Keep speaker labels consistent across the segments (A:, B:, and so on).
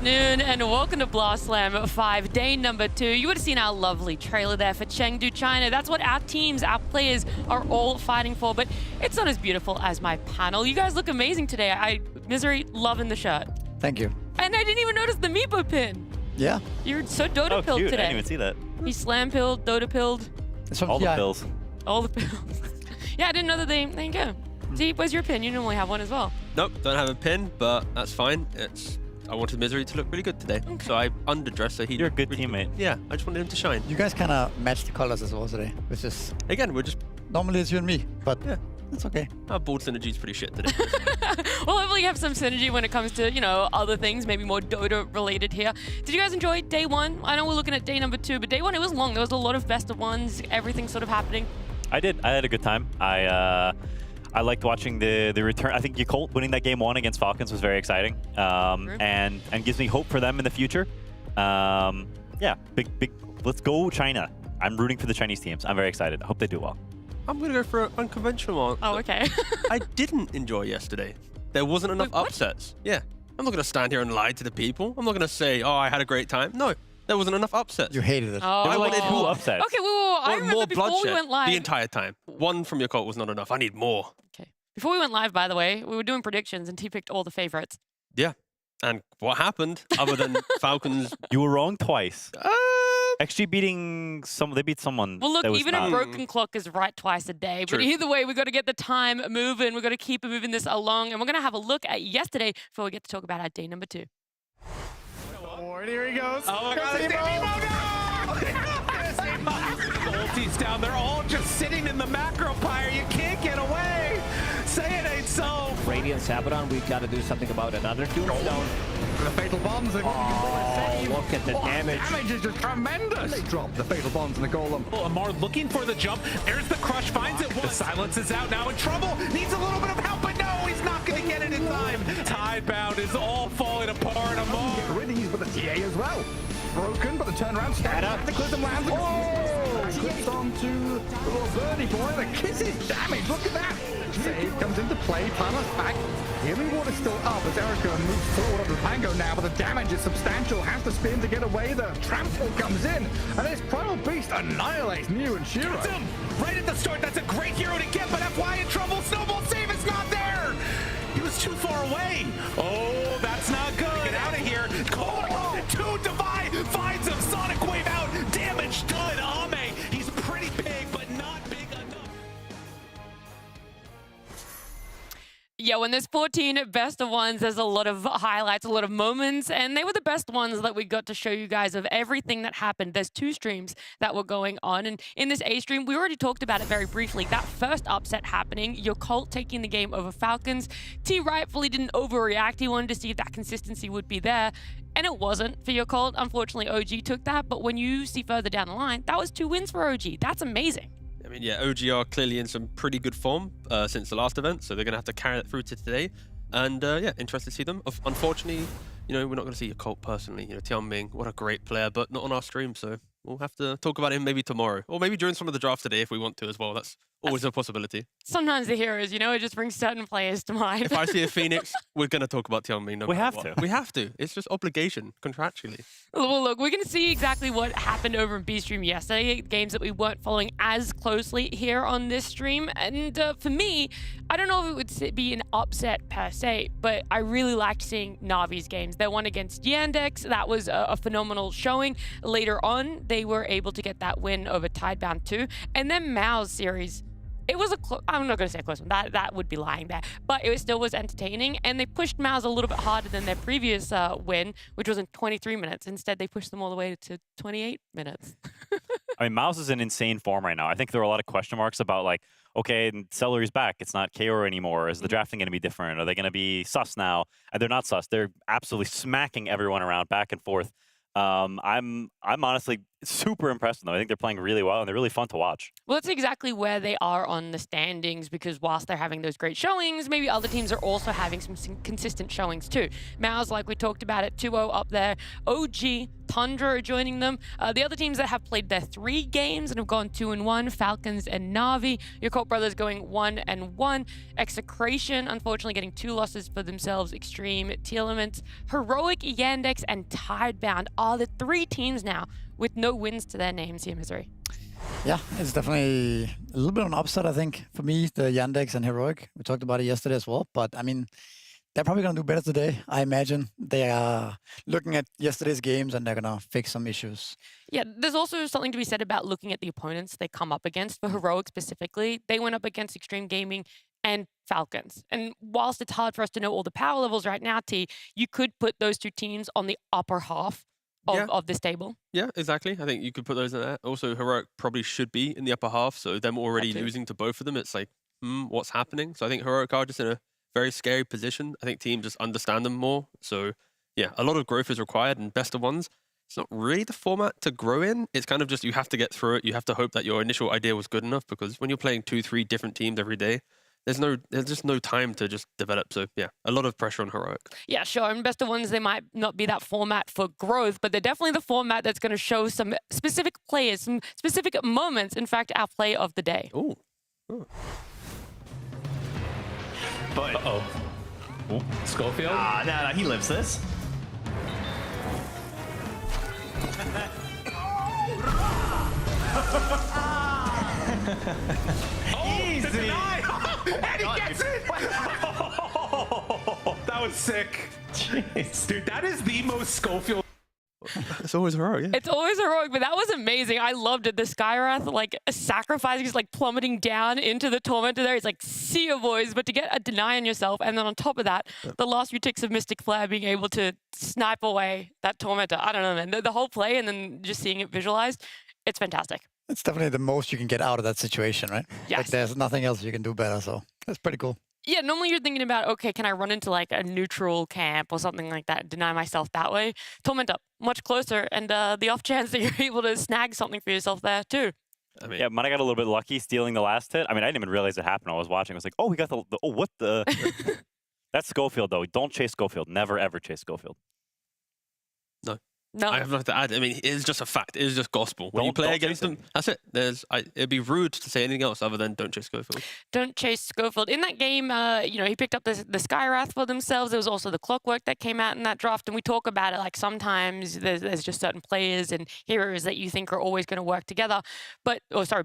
A: afternoon and welcome to Blast Slam 5, day number 2. You would have seen our lovely trailer there for Chengdu, China. That's what our teams, our players are all fighting for, but it's not as beautiful as my panel. You guys look amazing today. Misery, loving the shirt.
B: Thank you.
A: And I didn't even notice the Meepo pin.
B: Yeah.
A: You're so Dota pilled
C: cute.
A: today.
C: I didn't even see that.
A: He slam pilled, Dota pilled.
C: All the pills.
A: All the pills. Yeah, I didn't know that there you go. See, where's your pin? You normally have one as well.
D: Nope, don't have a pin, but that's fine. I wanted Misery to look really good today, so I underdressed so he.
C: You're a good
D: really
C: teammate.
D: Yeah, I just wanted him to shine.
B: You guys kind of matched the colors as well today, which is
D: Again, we're just
B: normally it's you and me, but
D: yeah,
B: it's okay.
D: our board synergy is pretty shit today.
A: Well, hopefully you have some synergy when it comes to, you know, other things, maybe more Dota related here. Did you guys enjoy day 1? I know we're looking at day number 2, but day 1, it was long. There was a lot of best of ones, everything sort of happening.
C: I did. I had a good time. I liked watching the return. I think Colt winning that game 1 against Falcons was very exciting, and gives me hope for them in the future. Yeah, big. Let's go China. I'm rooting for the Chinese teams. I'm very excited. I hope they do well.
D: I'm gonna go for an unconventional one.
A: Oh, okay.
D: I didn't enjoy yesterday. There wasn't enough upsets. Yeah, I'm not gonna stand here and lie to the people. I'm not gonna say, oh, I had a great time. No, there wasn't enough upsets.
B: You hated it.
A: Oh.
D: I wanted
C: two upsets.
A: Okay, I remember
D: more
A: before
D: bloodshed
A: we went live.
D: the entire time. One from your cult was not enough. I need more.
A: Okay. Before we went live, by the way, we were doing predictions and T picked all the favorites.
D: Yeah, and what happened other than Falcons?
C: You were wrong twice. XG beating they beat someone.
A: Well, look,
C: that was
A: even
C: not...
A: a broken clock is right twice a day.
D: True.
A: But either way, we've got to get the time moving. We've got to keep moving this along. And we're going to have a look at yesterday before we get to talk about our day number 2.
E: Oh, and here he goes.
F: Oh my god, it's ulti's down. They're all just sitting in the macro pyre. You can't get away. Say it ain't so.
G: Radiant Sabadon, we've got to do something about another Tombstone.
E: The fatal bombs.
G: Oh, look at the damage.
E: The damage is just tremendous. They drop the fatal bombs and the golem.
F: Amar looking for the jump. There's the crush, finds it. The silence is out now in trouble. Needs a little bit of help, but no, he's not going to get it in time. Tidebound is all falling apart. Amar.
E: Get rid of these with the TA as well. Broken, but the turnaround stand up. The Clism lands. Oh! Clips onto the little birdie boy. The kisses damage. Look at that. Save comes into play. Panos back. Healing Water's still up as Erica moves forward onto Pango now, but the damage is substantial. Has to spin to get away. The trample comes in, and this Primal Beast annihilates Mew and Shiro.
F: That's him. Right at the start. That's a great hero to get, but FY in trouble. Snowball save is not there. He was too far away. Oh, that's not good. Get out of here. Oh, 2 Divide finds him. Sonic Wave out. Damage done. Ame, he's pretty big, but not big enough.
A: Yeah, when there's 14 best of ones, there's a lot of highlights, a lot of moments, and they were the best ones that we got to show you guys of everything that happened. There's 2 streams that were going on, and in this A stream, we already talked about it very briefly. That first upset happening, your cult taking the game over Falcons. T rightfully didn't overreact. He wanted to see if that consistency would be there, and it wasn't for your cult. Unfortunately, OG took that, but when you see further down the line, that was 2 wins for OG. That's amazing.
D: I mean, yeah, OG are clearly in some pretty good form since the last event, so they're going to have to carry that through to today. And yeah, interested to see them. Unfortunately, you know, we're not going to see your cult personally. You know, Tianming, what a great player, but not on our stream, so we'll have to talk about him maybe tomorrow. Or maybe during some of the drafts today if we want to as well. That's always a possibility.
A: Sometimes the heroes, you know, it just brings certain players to mind.
D: If I see a Phoenix, we're going to talk about Tianming. No
C: We
D: matter
C: have
D: what.
C: to.
D: We have to. It's just obligation, contractually.
A: Well, look, we're going to see exactly what happened over in B stream yesterday, games that we weren't following as closely here on this stream. And for me, I don't know if it would be an upset per se, but I really liked seeing Navi's games. Their one against Yandex, that was a phenomenal showing. Later on, they were able to get that win over Tidebound 2. And then MOUZ series. It was I'm not going to say a close one. That would be lying there. But it still was entertaining. And they pushed MOUZ a little bit harder than their previous win, which was in 23 minutes. Instead, they pushed them all the way to 28 minutes.
C: I mean, MOUZ is in insane form right now. I think there are a lot of question marks about, like, okay, Celery's back. It's not KO anymore. Is the drafting going to be different? Are they going to be sus now? And they're not sus. They're absolutely smacking everyone around back and forth. I'm honestly super impressed with them. I think they're playing really well, and they're really fun to watch.
A: Well, that's exactly where they are on the standings, because whilst they're having those great showings, maybe other teams are also having some consistent showings too. MOUZ, like we talked about it, 2-0 up there. OG, Tundra are joining them. The other teams that have played their 3 games and have gone 2-1, Falcons and Na'Vi. Your Colt brothers going 1-1. Execration, unfortunately, getting 2 losses for themselves. Xtreme, Tearlaments, HEROIC, Yandex, and Tidebound are the 3 teams now with no wins to their names here, Misery.
B: Yeah, it's definitely a little bit of an upset, I think, for me, the Yandex and HEROIC. We talked about it yesterday as well, but I mean, they're probably going to do better today, I imagine. They are looking at yesterday's games and they're going to fix some issues.
A: Yeah, there's also something to be said about looking at the opponents they come up against. For HEROIC specifically, they went up against Xtreme Gaming and Falcons. And whilst it's hard for us to know all the power levels right now, T, you could put those 2 teams on the upper half of this table.
D: Yeah, exactly. I think you could put those in there. Also, HEROIC probably should be in the upper half, so them already losing to both of them, it's like, what's happening? So I think HEROIC are just in a very scary position. I think teams just understand them more. So yeah, a lot of growth is required, and best of ones, it's not really the format to grow in. It's kind of just, you have to get through it. You have to hope that your initial idea was good enough, because when you're playing 2-3 different teams every day, there's just no time to just develop. So yeah, a lot of pressure on HEROIC.
A: Yeah, sure. And best of ones, they might not be that format for growth, but they're definitely the format that's going to show some specific players, some specific moments. In fact, our play of the day.
D: Oh.
F: But Schofield?
H: Nah, he lives this.
F: Easy. The deny. And he gets it. That was sick.
H: Jeez.
F: Dude, that is the most Schofield.
D: It's always HEROIC, yeah.
A: It's always heroic, but that was amazing. I loved it. The Skywrath, like, sacrificing, he's like plummeting down into the Tormentor there. He's like, see ya, boys. But to get a deny on yourself, and then on top of that, the last few ticks of Mystic Flare being able to snipe away that Tormentor. I don't know, man. The whole play and then just seeing it visualized, it's fantastic.
B: It's definitely the most you can get out of that situation, right?
A: Yes.
B: Like, there's nothing else you can do better, so that's pretty cool.
A: Yeah, normally you're thinking about, okay, can I run into like a neutral camp or something like that, deny myself that way? Tormentor, much closer, and the off chance that you're able to snag something for yourself there too.
D: I mean,
C: Yeah, might have got a little bit lucky stealing the last hit. I mean, I didn't even realize it happened. I was watching. I was like, oh, he got the oh, what the? That's Schofield, though. Don't chase Schofield. Never, ever chase Schofield.
A: No.
D: I have nothing to add. I mean, it is just a fact. It is just gospel. When you
C: Don't-
D: play
C: don't
D: against
C: chase
D: them, that's it. It'd be rude to say anything else other than don't chase Schofield.
A: Don't chase Schofield. In that game, he picked up the Skywrath for themselves. There was also the Clockwork that came out in that draft, and we talk about it like sometimes there's just certain players and heroes that you think are always going to work together,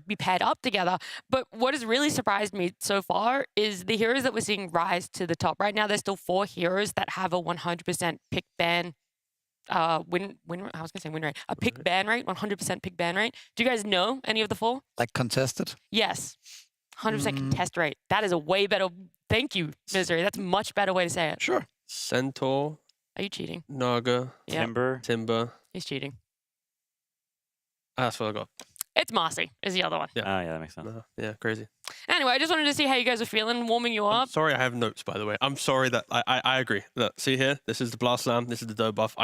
A: be paired up together. But what has really surprised me so far is the heroes that we're seeing rise to the top. Right now, there's still 4 heroes that have a 100% pick ban. Win rate. A pick ban rate, 100% pick ban rate. Do you guys know any of the 4?
B: Like contested?
A: Yes. 100% contest rate. That is a way better. Thank you, Misery. That's a much better way to say it.
B: Sure.
D: Centaur,
A: Are you cheating?
D: Naga,
A: Yeah.
D: Timber.
A: He's cheating.
D: That's what I got.
A: It's Marcy is the other one.
D: Yeah.
C: Ah, yeah, that makes sense.
D: Yeah, crazy.
A: Anyway, I just wanted to see how you guys are feeling, warming you
D: I'm
A: up.
D: sorry I have notes, by the way. I'm sorry that I agree. Look, see here? This is the Blast Slam. This is the Doe buff.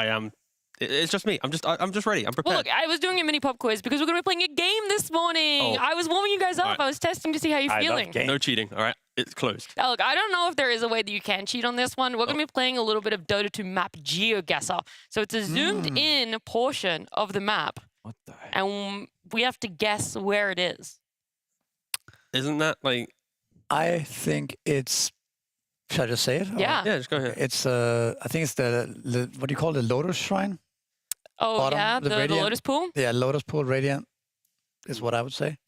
D: It's just me. I'm just ready. I'm prepared.
A: Well, look, I was doing a mini pop quiz because we're going to be playing a game this morning.
D: Oh.
A: I was warming you guys up.
D: Alright.
A: I was testing to see how you're
C: I love
A: feeling.
C: games.
D: No cheating, all right? It's closed.
A: Now, look, I don't know if there is a way that you can cheat on this one. We're going to be playing a little bit of Dota 2 map GeoGuessr. So it's a zoomed in portion of the map,
C: What the heck?
A: and we have to guess where it is.
D: Isn't that like...
B: I think it's... Should I just say it? Or-
A: Yeah.
D: Yeah, just go ahead.
B: It's, I think it's the what do you call it? The Lotus Shrine?
A: Oh,
B: Bottom,
A: yeah,
B: the
A: the
B: Radiant.
A: Lotus Pool.
B: Yeah, Lotus Pool Radiant is what I would say.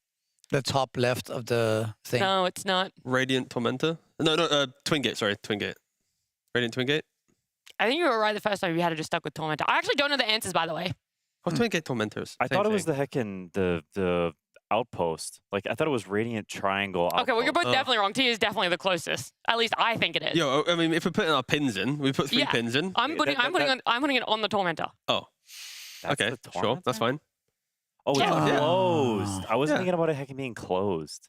B: The top left of the thing.
A: No, it's not.
D: Radiant Tormentor? No, Twin Gate, sorry. Twin Gate. Radiant Twin Gate?
A: I think you were right the first time. You had it just stuck with Tormentor. I actually don't know the answers, by the way.
D: Oh, Twin Gate Tormentors.
C: I
D: Same
C: thought it was
D: thing.
C: the heckin' the outpost. Like, I thought it was Radiant Triangle outpost.
A: Okay, well, you're both
D: Oh.
A: definitely wrong. T is definitely the closest. At least I think it is.
D: Yo, I mean, if we're putting our pins in, we put 3
A: Yeah.
D: pins in.
A: I'm putting it on the Tormentor.
D: Oh,
C: That's
D: okay,
C: the
D: sure.
C: Torment
D: That's
C: there?
D: fine.
C: Oh, it's
A: Yeah.
C: closed. I was
D: Yeah.
C: thinking about it heckin' being closed.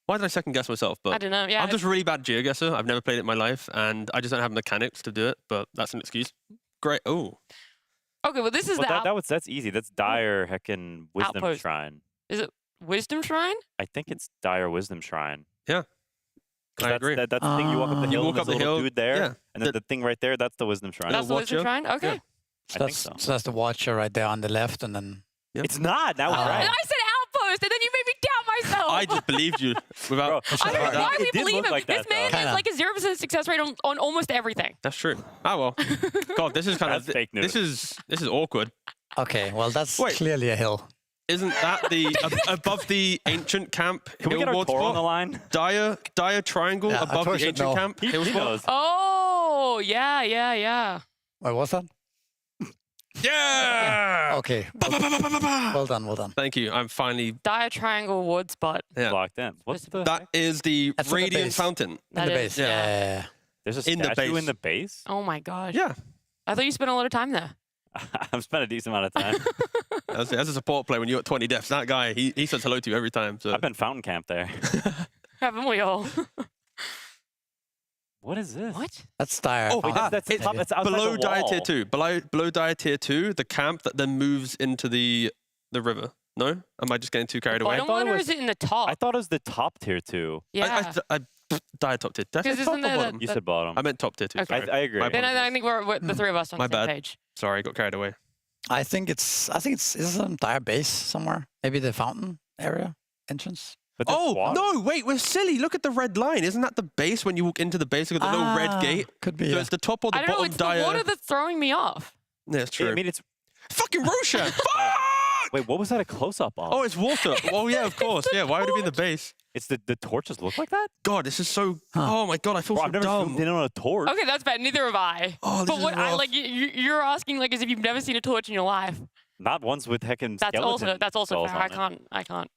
D: Why did I second guess myself?
A: I
D: But
A: don't know. Yeah,
D: I'm just really bad GeoGuessr. I've never played it in my life, and I just don't have mechanics to do it, but that's an excuse. Great. Oh.
A: Okay, well, this is
C: Well,
A: the
C: that's easy. That's Dire heckin' Wisdom
A: Outpost.
C: Shrine.
A: Is it Wisdom Shrine?
C: I think it's Dire Wisdom Shrine.
D: Yeah.
C: 'Cause
D: I agree.
C: That's the thing. You walk up the
B: You
C: hill,
D: walk
C: and
D: up
C: there's a
D: the
C: little
D: hill,
C: dude there,
D: yeah.
C: and then the thing right there, that's the Wisdom Shrine.
A: That's the Wisdom
D: Watcher.
A: Shrine? Okay.
D: Yeah.
B: So
C: I think
B: that's,
C: so.
B: so that's the Watcher right there on the left, and then
C: It's not. That was
B: Oh.
C: right.
A: And I said Outpost, and then you made me doubt myself.
D: I just believed you without.
C: Bro,
A: I don't know why
C: It
A: we
C: did
A: believe
C: look
A: him.
C: like
A: This
C: that,
A: man
C: though.
A: has like a 0% success rate on almost everything.
D: That's true. Ah well. God, this is kind of
C: That's fake news.
D: This is awkward.
B: okay, well that's
D: Wait.
B: clearly a hill.
D: Isn't that the above the ancient camp?
C: Can we get our
D: Hillward
C: Tor on the
D: spot?
C: line?
D: Dire triangle
B: Yeah,
D: above
B: Tor
D: the
B: should
D: ancient
B: know.
D: camp.
C: He
D: Hill spot?
C: knows.
A: Oh, yeah.
B: Wait, what's that?
D: Yeah.
B: Okay. Well done.
D: Thank you. I'm finally.
A: Dire Triangle Wood Spot.
D: Yeah.
C: Locked in. What's the?
D: That is the
B: That's in the
D: radiant
B: base.
D: fountain.
B: In
A: That
B: the
A: is-
B: base.
D: yeah.
B: Yeah.
C: There's a
D: in the
C: statue
D: base.
C: in the base.
A: Oh my gosh.
D: Yeah.
A: I thought you spent a lot of time there.
C: I've spent a decent amount of time.
D: As a support player, when you got 20 deaths, that guy he says hello to you every time. So
C: I've been fountain camp there.
A: Haven't we all?
C: What is this?
A: What?
B: That's Dire.
D: Oh,
C: Wait, that's
D: it's
C: top, that's outside
D: below
C: the
D: Dire
C: wall.
D: Tier 2. Below Dire Tier 2, the camp that then moves into the river. No? Am I just getting too carried away?
A: Bottom
C: thought it
A: one, or
C: was-
A: is it in the top?
C: I thought it was the top tier 2.
A: Yeah.
D: I Dire top tier. Did I say
A: 'Cause
D: top
A: isn't
D: or
A: there
D: bottom?
C: You said bottom.
D: I meant top tier 2.
A: Okay.
D: Sorry.
C: I agree.
D: My
A: Then
D: apologies.
A: I think we're the three of us on
D: My
A: the same
D: bad.
A: page.
D: Sorry, I got carried away.
B: I think it's is this a Dire base somewhere? Maybe the fountain area entrance.
C: But there's
D: Oh,
C: water.
D: no, wait, we're silly. Look at the red line. Isn't that the base when you walk into the base? You've got the little red gate.
B: Could be.
D: So
B: Yeah.
D: it's the top or the
A: I don't know.
D: bottom
A: It's
D: Dire.
A: the water that's throwing me off.
D: Yeah, it's true.
C: I mean, it's.
D: Fucking Roshan! Fuck!
C: Wait, what was that a close up of?
D: Oh, it's water. Oh, yeah, of course. Yeah, why would it be in the base?
C: It's the torches look like that?
D: God, this is so.
B: Huh.
D: Oh my God, I feel
C: Bro,
D: so
C: I've never
D: dumb.
C: zoomed in on a torch.
A: Okay, that's bad. Neither have I.
D: Oh, this
A: But
D: is
A: what I
D: rough.
A: like, you're asking like as if you've never seen a torch in your life.
C: Not ones with heckin'
A: That's
C: skeleton
A: also
C: skulls
A: fair.
C: on it.
A: I can't.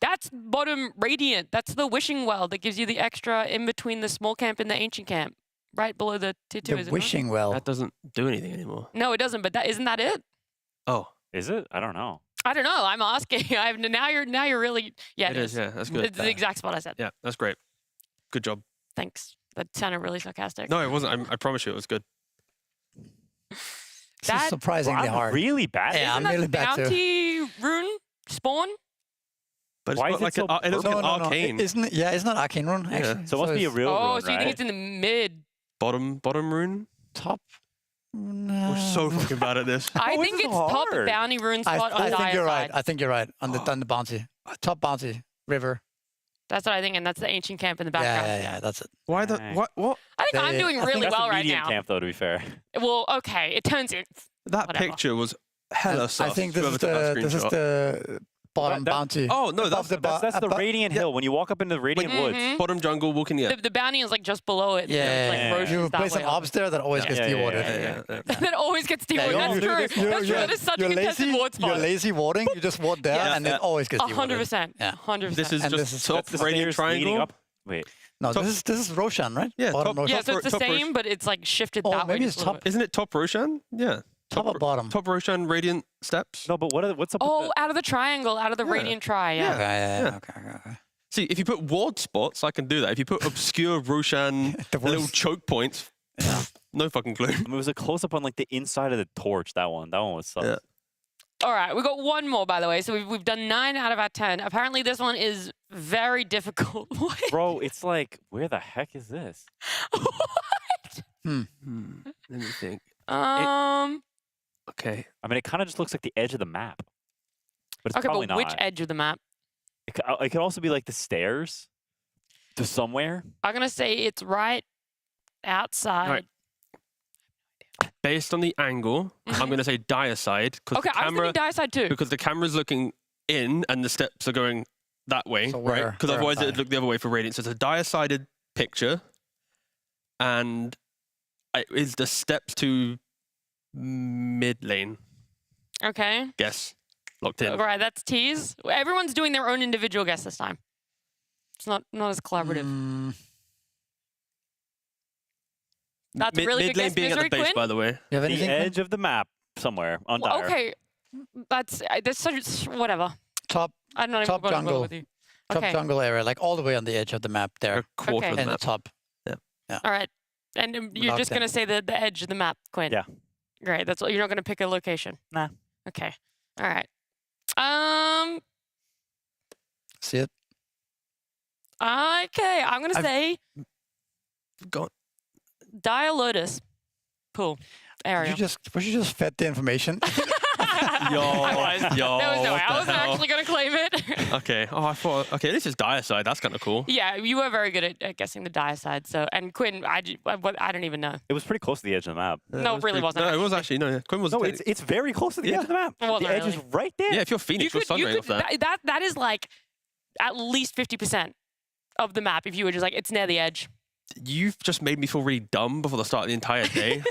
A: That's bottom radiant. That's the wishing well that gives you the extra in between the small camp and the ancient camp, right below the tier 2.
B: The
A: is it not?
B: wishing well.
D: That doesn't do anything anymore.
A: No, it doesn't. But isn't that it?
D: Oh,
C: Is it? I don't know.
A: I don't know. I'm asking. now you're really
D: it is. Yeah, that's good.
A: It's the exact spot I said.
D: Yeah, that's great. Good job.
A: Thanks. That sounded really sarcastic.
D: No, it wasn't. I promise you, it was good.
B: This is
A: that-
B: surprisingly
C: I'm
B: hard.
C: really bad.
B: Yeah,
A: Isn't
B: I'm
A: that
B: really bad too.
A: bounty rune spawn?
D: But it's
C: Why
D: got
C: is it
D: like
C: so
D: it looks like
C: purple?
D: an arcane.
B: Isn't it? Yeah, it's not arcane rune
D: Yeah.
B: actually.
C: So it must be a
B: it's
C: real
A: Oh,
C: rune,
A: so you
C: right?
A: think it's in the mid?
D: Bottom rune.
B: top.
D: We're so fucking bad at this.
A: I
C: Oh,
A: think
C: it's
A: it's top
C: hard.
A: bounty rune
B: I
A: spot on
B: think
A: Dire
B: you're right.
A: side.
B: I think you're right on the bounty. Top bounty river.
A: That's what I think, and that's the ancient camp in the
B: Yeah,
A: background.
B: yeah, that's it.
D: Why the
C: Dang.
D: what?
A: I think I'm
B: They-
A: doing
B: I think
A: really
C: That's
A: well
C: the
A: right
C: medium
A: now.
C: camp, though, to be fair.
A: Well, okay, it turns out.
D: That
A: Whatever.
D: picture was hella
B: I
D: sus.
B: think this
D: whoever
B: is
D: took that
B: the
D: screenshot.
B: bottom
C: That-
B: bounty.
D: Oh no,
B: Above
D: that's
B: the
C: That's the Radiant Hill. When you walk up into the Radiant Woods.
A: Mhm.
D: bottom jungle walking. Yeah.
A: The bounty is like just below it.
B: Yeah,
A: It's like
C: yeah,
A: Roshan's
B: you
A: that
B: play some
A: way up.
B: ops there that always gets dewarded.
D: yeah.
A: That always gets
B: Yeah,
A: dewarded.
B: you
A: That's
B: do
A: true.
B: this.
A: That's true. That is such a
B: you're
A: contested
B: lazy.
A: ward spot.
B: You're lazy warding. You just ward there,
A: Yeah.
B: and it always gets dewarded.
A: 100%.
B: Yeah.
A: 100%.
D: This is
B: And
D: just
B: this is-
D: top
C: That's the
D: radiant
C: stairs leading
D: triangle.
C: up. Wait.
B: No,
D: Top-
B: this is Roshan, right?
D: Yeah,
B: Bottom
D: top-
B: Roshan.
A: yeah, so it's the
D: top
A: same, but it's like shifted
B: Oh,
A: that way.
B: maybe
A: just
B: it's
A: a little
B: top-
A: bit.
D: Isn't it top Roshan? Yeah.
B: Top or bottom?
D: Top Roshan radiant steps.
C: No, but what's up
A: Oh,
C: with
A: out of the triangle, out of the
D: Yeah.
A: radiant tri. Yeah.
B: Okay, yeah,
D: Yeah.
B: okay.
D: See, if you put ward spots, I can do that. If you put obscure Roshan
B: The
D: little
B: worst.
D: choke points, no fucking clue.
C: I mean, it was a close up on like the inside of the torch. That one was sus.
D: Yeah.
A: All right, we got one more, by the way. So we've done 9 out of our 10. Apparently, this one is very difficult. What?
C: Bro, it's like, where the heck is this?
A: What?
D: Let me think. Okay.
C: I mean, it kind of just looks like the edge of the map. But it's
A: Okay,
C: probably
A: but
C: not.
A: which edge of the map?
C: It could also be like the stairs to somewhere.
A: I'm gonna say it's right outside.
D: Right. Based on the angle, I'm going to say Dire side because
A: Okay,
D: the
A: I was
D: camera
A: thinking dire side too.
D: because the camera's looking in and the steps are going that way,
B: So
D: right?
B: where-
D: Because
B: where
D: otherwise
B: am I?
D: it'd look the other way for radiant. So it's a dire-sided picture, and is the steps to mid lane?
A: Okay.
D: Guess locked in.
A: All right, that's tease. Everyone's doing their own individual guess this time. It's not as collaborative.
B: Mm,
A: That's a really
D: mid
A: good
D: lane
A: guess,
D: being at the
A: Vincere,
D: base,
A: Quinn?
D: by the way.
B: you have
C: The
B: anything? Quinn?
C: edge of the map somewhere on
A: Well,
C: Dire.
A: okay, that's such whatever.
B: Top
A: I'm not even
B: Top
A: going to go
B: jungle.
A: with you.
B: top
A: Okay.
B: jungle area, like all the way on the edge of the map there,
D: A quarter
A: Okay.
D: of the
B: in the
D: map.
B: top.
A: All right, and you're
B: Locked
A: just
B: in.
A: gonna say the edge of the map, Quinn.
C: Yeah.
A: Great. That's what you're not going to pick a location.
C: Nah.
A: Okay. All right.
B: See it?
A: Okay. I'm going to say
D: Go
A: Dire Lotus. Pool area.
B: Was you just fed the information?
D: Yo,
A: I was.
D: yo,
A: There was no way.
D: what
A: I
D: the
A: wasn't
D: hell?
A: actually going to claim it.
D: Okay. Oh, I thought. Okay, this is Dire side. That's kind of cool.
A: Yeah, you were very good at guessing the Dire side. So, and Quinn, I don't even know.
C: It was pretty close to the edge of the map.
A: No, it really wasn't.
D: No, it was actually no. Quinn was.
C: No, it's very close to the edge of the map.
A: It wasn't
C: The edge is
A: really.
C: right there.
D: Yeah, if you're Phoenix, you're sunray off that.
A: That is like at least 50% of the map. If you were just like, it's near the edge.
D: You've just made me feel really dumb before the start of the entire day.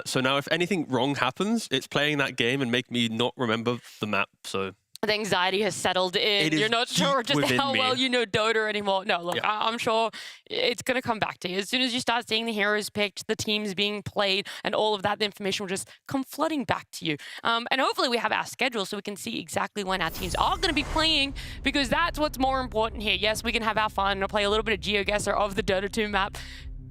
D: So now if anything wrong happens, it's playing that game and make me not remember the map. So
A: The anxiety has settled in.
D: It is
A: You're not sure
D: deep
A: just
D: within
A: how
D: me.
A: well you know Dota anymore. No, look,
D: Yeah.
A: I'm sure it's going to come back to you. As soon as you start seeing the heroes picked, the teams being played, and all of that, the information will just come flooding back to you. And hopefully we have our schedule so we can see exactly when our teams are going to be playing, because that's what's more important here. Yes, we can have our fun and play a little bit of GeoGuessr of the Dota 2 map,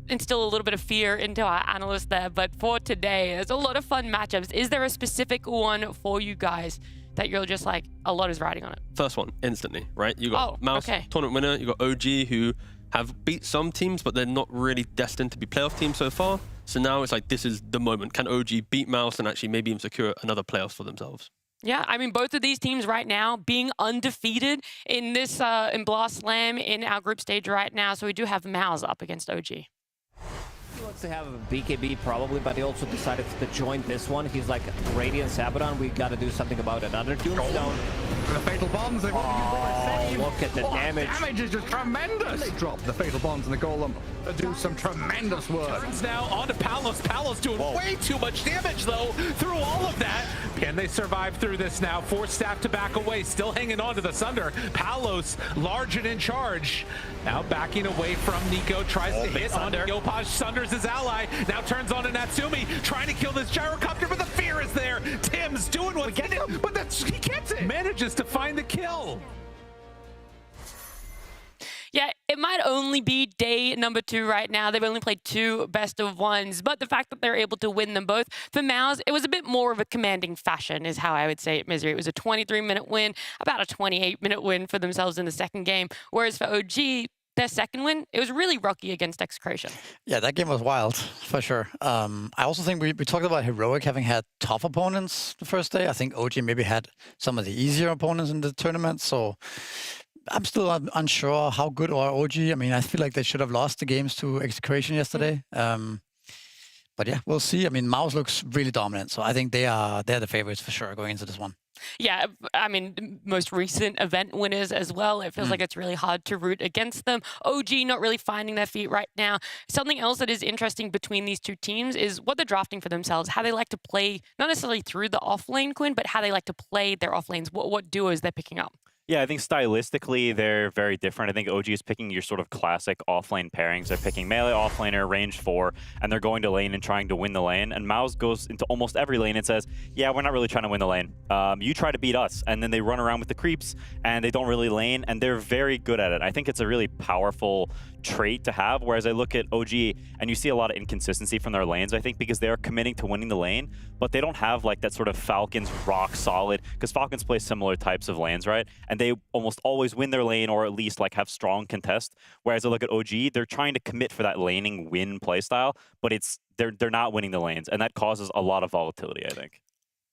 A: instill a little bit of fear into our analysts there. But for today, there's a lot of fun matchups. Is there a specific one for you guys that you're just like, a lot is riding on it?
D: first one, instantly, right? You got MOUZ,
A: okay.
D: tournament winner. You got OG, who have beat some teams, but they're not really destined to be playoff teams so far. So now it's like, this is the moment. Can OG beat MOUZ and actually maybe even secure another playoffs for themselves?
A: Yeah, I mean, both of these teams right now being undefeated in this in Blast Slam in our group stage right now. So we do have MOUZ up against OG.
G: He wants to have a BKB probably, but he also decided to join this one. He's like, Radiant Sabaton, we got to do something about another Tombstone.
E: The fatal bombs. They
G: Oh, look at the damage.
E: Damage is just tremendous. They drop the fatal bombs and the golem do some tremendous work.
F: Turns now onto Palos. Palos doing way too much damage, though, through all of that. Can they survive through this now? Force staff to back away, still hanging on to the Sunder. Palos, large and in charge. Now backing away from Nico, tries to hit onto Yopaj. Sunder's his ally. Now turns on to Natsumi, trying to kill this gyrocopter, but the fear is there. Tim's doing what he can, but he gets it. Manages to find the kill.
A: Yeah, it might only be day number 2 right now. They've only played 2 best of ones, but the fact that they're able to win them both, for MOUZ, it was a bit more of a commanding fashion is how I would say it, Misery. It was a 23-minute win, about a 28-minute win for themselves in the second game, whereas for OG, their second win, it was really rocky against Execration.
B: Yeah, that game was wild, for sure. I also think we talked about Heroic having had tough opponents the first day. I think OG maybe had some of the easier opponents in the tournament, so I'm still unsure how good are OG. I mean, I feel like they should have lost the games to Execration yesterday. But yeah, we'll see. I mean, MOUZ looks really dominant, so I think they're the favorites for sure going into this one.
A: Yeah, I mean, most recent event winners as well. It feels like it's really hard to root against them. OG not really finding their feet right now. Something else that is interesting between these two teams is what they're drafting for themselves, how they like to play, not necessarily through the off-lane, Quinn, but how they like to play their off-lanes, what duos they're picking up.
C: Yeah, I think stylistically they're very different. I think OG is picking your sort of classic offlane pairings. They're picking melee offlaner, range 4, and they're going to lane and trying to win the lane. And MOUZ goes into almost every lane and says, yeah, we're not really trying to win the lane. You try to beat us. And then they run around with the creeps and they don't really lane, and they're very good at it. I think it's a really powerful trait to have, whereas I look at OG and you see a lot of inconsistency from their lanes, I think, because they're committing to winning the lane, but they don't have like that sort of Falcons rock solid, because Falcons play similar types of lanes, right? And they almost always win their lane, or at least like have strong contest, whereas I look at OG, they're trying to commit for that laning win playstyle, but they're not winning the lanes, and that causes a lot of volatility, I think.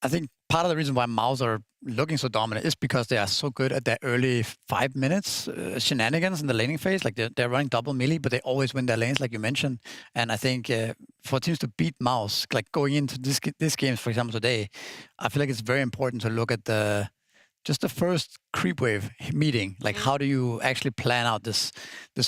B: I think part of the reason why MOUZ are looking so dominant is because they are so good at their early 5 minutes shenanigans in the laning phase. Like they're running double melee, but they always win their lanes, like you mentioned. And I think for teams to beat MOUZ, like going into this game, for example, today, I feel like it's very important to look at just the first creep wave meeting. Like, how do you actually plan out this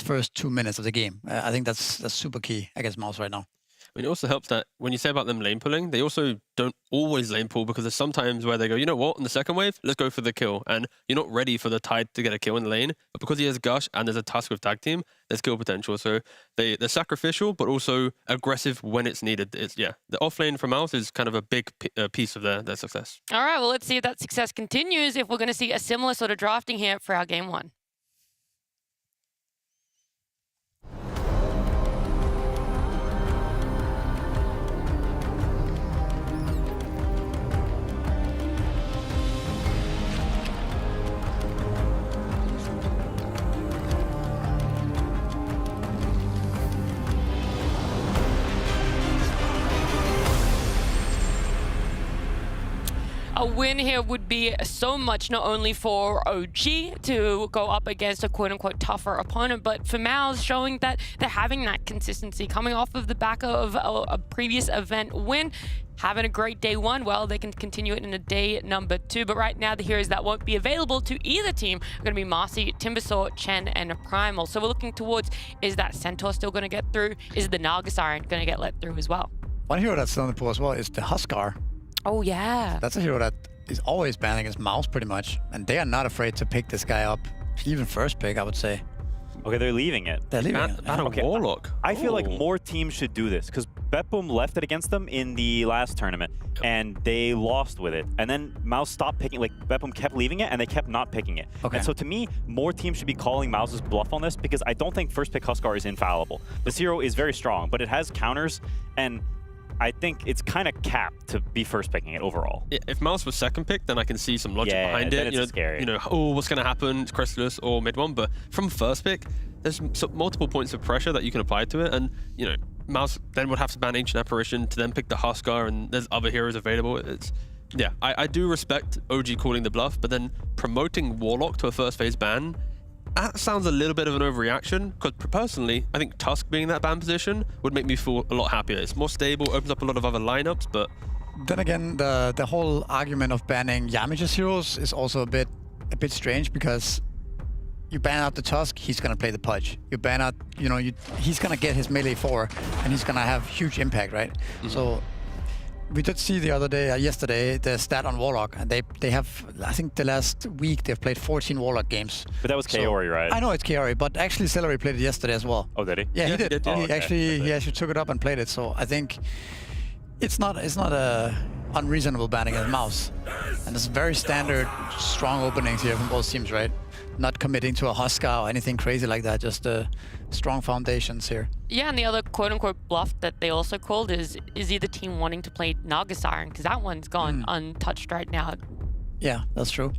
B: first 2 minutes of the game? I think that's super key against MOUZ right now.
D: I mean, it also helps that when you say about them lane pulling, they also don't always lane pull, because there's sometimes where they go, you know what, in the second wave, let's go for the kill. And you're not ready for the Tide to get a kill in the lane, but because he has Gush and there's a task with tag team, there's kill potential. So they're sacrificial, but also aggressive when it's needed. The off lane from MOUZ is kind of a big piece of their success.
A: All right, well, let's see if that success continues, if we're going to see a similar sort of drafting here for our game 1. a win here would be so much, not only for OG to go up against a quote-unquote tougher opponent, but for MOUZ showing that they're having that consistency coming off of the back of a previous event win. Having a great day one, well, they can continue it in a day number 2. But right now, the heroes that won't be available to either team are going to be Marcy, Timbersaw, Chen, and Primal. So we're looking towards, is that Centaur still going to get through? Is the Naga Siren going to get let through as well?
B: One hero that's still in the pool as well is the Huskar.
A: Oh, yeah.
B: That's a hero that is always banned against MOUZ pretty much. And they are not afraid to pick this guy up, even first pick, I would say.
C: Okay, they're leaving it.
B: They're leaving it.
D: Not a
C: Okay,
D: Warlock.
C: I feel like more teams should do this because Betboom left it against them in the last tournament and they lost with it. And then MOUZ stopped picking, like Betboom kept leaving it and they kept not picking it.
B: Okay.
C: And so to me, more teams should be calling MOUZ's bluff on this because I don't think first pick Huskar is infallible. This hero is very strong, but it has counters and I think it's kind of capped to be first picking it overall.
D: Yeah, if MOUZ was second pick, then I can see some logic behind
C: then
D: it.
C: it's scary.
D: You know, oh, what's going to happen? It's Crystallis or mid one. But from first pick, there's multiple points of pressure that you can apply to it. And, you know, MOUZ then would have to ban Ancient Apparition to then pick the Huskar, and there's other heroes available. Yeah, I do respect OG calling the bluff, but then promoting Warlock to a first phase ban, that sounds a little bit of an overreaction, because personally, I think Tusk being in that ban position would make me feel a lot happier. It's more stable, opens up a lot of other lineups, but...
B: Then again, the whole argument of banning Yamich's heroes is also a bit strange, because you ban out the Tusk, he's gonna play the Pudge. You ban out, you know, he's gonna get his melee 4, and he's gonna have huge impact, right? Mm-hmm. So we did see the other day, yesterday, the stat on Warlock, and they have, I think the last week they've played 14 Warlock games.
C: But that was Kaori, right?
B: I know it's Kaori, but actually Celery played it yesterday as well.
C: Oh, did he?
B: Yeah, he did.
C: Oh,
B: he
C: okay.
B: actually took it up and played it. So I think it's not a unreasonable ban against MOUZ, and it's very standard, strong openings here from both teams, right? Not committing to a Huskar or anything crazy like that, just strong foundations here.
A: Yeah, and the other quote-unquote bluff that they also called is either team wanting to play Naga Siren, because that one's gone untouched right now.
B: Yeah, that's true.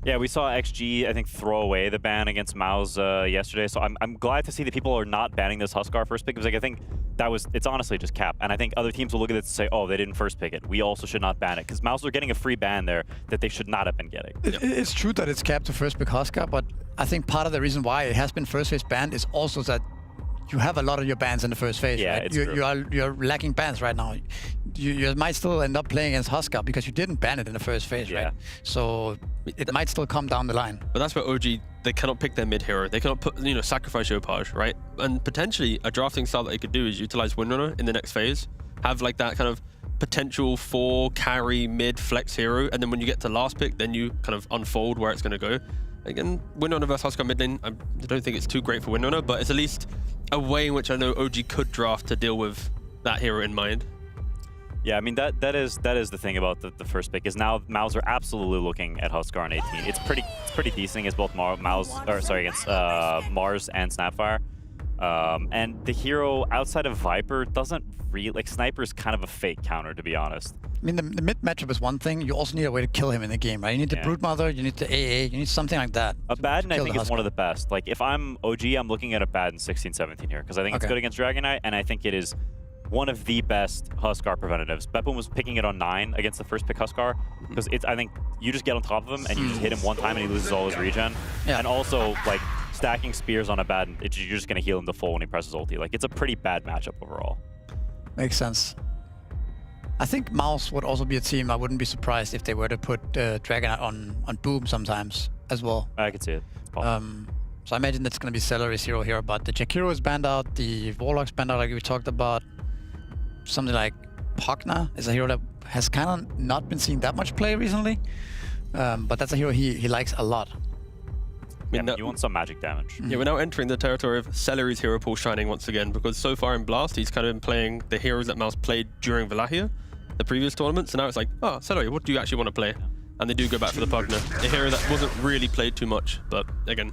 C: Yeah, we saw XG, I think, throw away the ban against MOUZ yesterday. So I'm glad to see that people are not banning this Huskar first pick, because like, I think it's honestly just cap. And I think other teams will look at this and say, oh, they didn't first pick it. We also should not ban it, because MOUZ are getting a free ban there that they should not have been getting.
B: It's true that it's capped to first pick Huskar, but I think part of the reason why it has been first phase banned is also that you have a lot of your bans in the first phase,
C: yeah,
B: right?
C: It's true.
B: You're lacking bans right now. You might still end up playing against Huskar because you didn't ban it in the first phase, right? So it might still come down the line.
D: But that's where OG, they cannot pick their mid hero. They cannot put, sacrifice Yopaj, right? And potentially a drafting style that they could do is utilize Windrunner in the next phase, have like that kind of potential 4 carry mid flex hero, and then when you get to last pick, then you kind of unfold where it's going to go. Again, Windrunner versus Huskar mid lane, I don't think it's too great for Windrunner, but it's at least a way in which I know OG could draft to deal with that hero in mind.
C: Yeah, I mean, that is the thing about the first pick, is now MOUZ are absolutely looking at Huskar on 18. It's pretty decent against both against Mars and Snapfire. And the hero outside of Viper doesn't really, like, Sniper's kind of a fake counter, to be honest.
B: I mean, the mid matchup is one thing. You also need a way to kill him in the game, right? You need the Broodmother, you need the AA, you need something like that.
C: A Baden, I think, is one of the best. Like, if I'm OG, I'm looking at a Baden 16-17 here, because I think it's good against Dragon Knight, and I think it is one of the best Huskar preventatives. Betboom was picking it on 9 against the first pick Huskar, because I think you just get on top of him and you just hit him one time and he loses all his regen. Yeah. And also, like, stacking spears on a Baden, you're just going to heal him to full when he presses ulti. Like, it's a pretty bad matchup overall.
B: Makes sense. I think MOUZ would also be a team I wouldn't be surprised if they were to put Dragon on Boom sometimes as well.
C: I could see it.
B: So I imagine that's going to be Celery's hero here, but the Jakiro is banned out, the Warlock's banned out like we talked about. Something like Pogna is a hero that has kind of not been seeing that much play recently, but that's a hero he likes a lot.
C: I mean, you want some magic damage.
D: Yeah, we're now entering the territory of Celery's hero pool shining once again, because so far in Blast, he's kind of been playing the heroes that MOUZ played during Valahia, the previous tournament, so now it's like, oh, Celery, what do you actually want to play? And they do go back for the Pugna, a hero that wasn't really played too much, but again,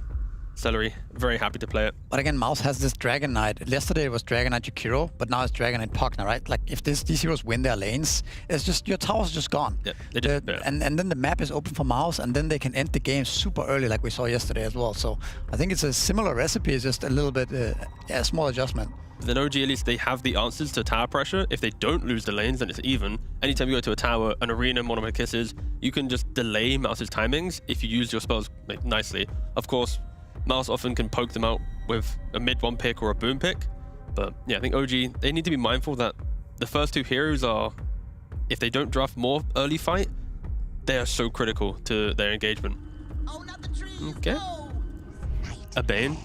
D: Celery, very happy to play it.
B: But again, MOUZ has this Dragon Knight. Yesterday it was Dragon Knight Yukiro, but now it's Dragon Knight Pogna, right? Like if these heroes win their lanes, it's just your tower's just gone.
D: Yeah, they did.
B: And then the map is open for MOUZ, and then they can end the game super early, like we saw yesterday as well. So I think it's a similar recipe, it's just a little bit a small adjustment.
D: Then OG, at least they have the answers to tower pressure. If they don't lose the lanes, then it's even. Anytime you go to a tower, an arena, Mono Kisses, you can just delay MOUZ's timings if you use your spells nicely. Of course, MOUZ often can poke them out with a mid-1 pick or a boom pick. But yeah, I think OG, they need to be mindful that the first two heroes are, if they don't draft more early fight, they are so critical to their engagement. Okay. A Bane.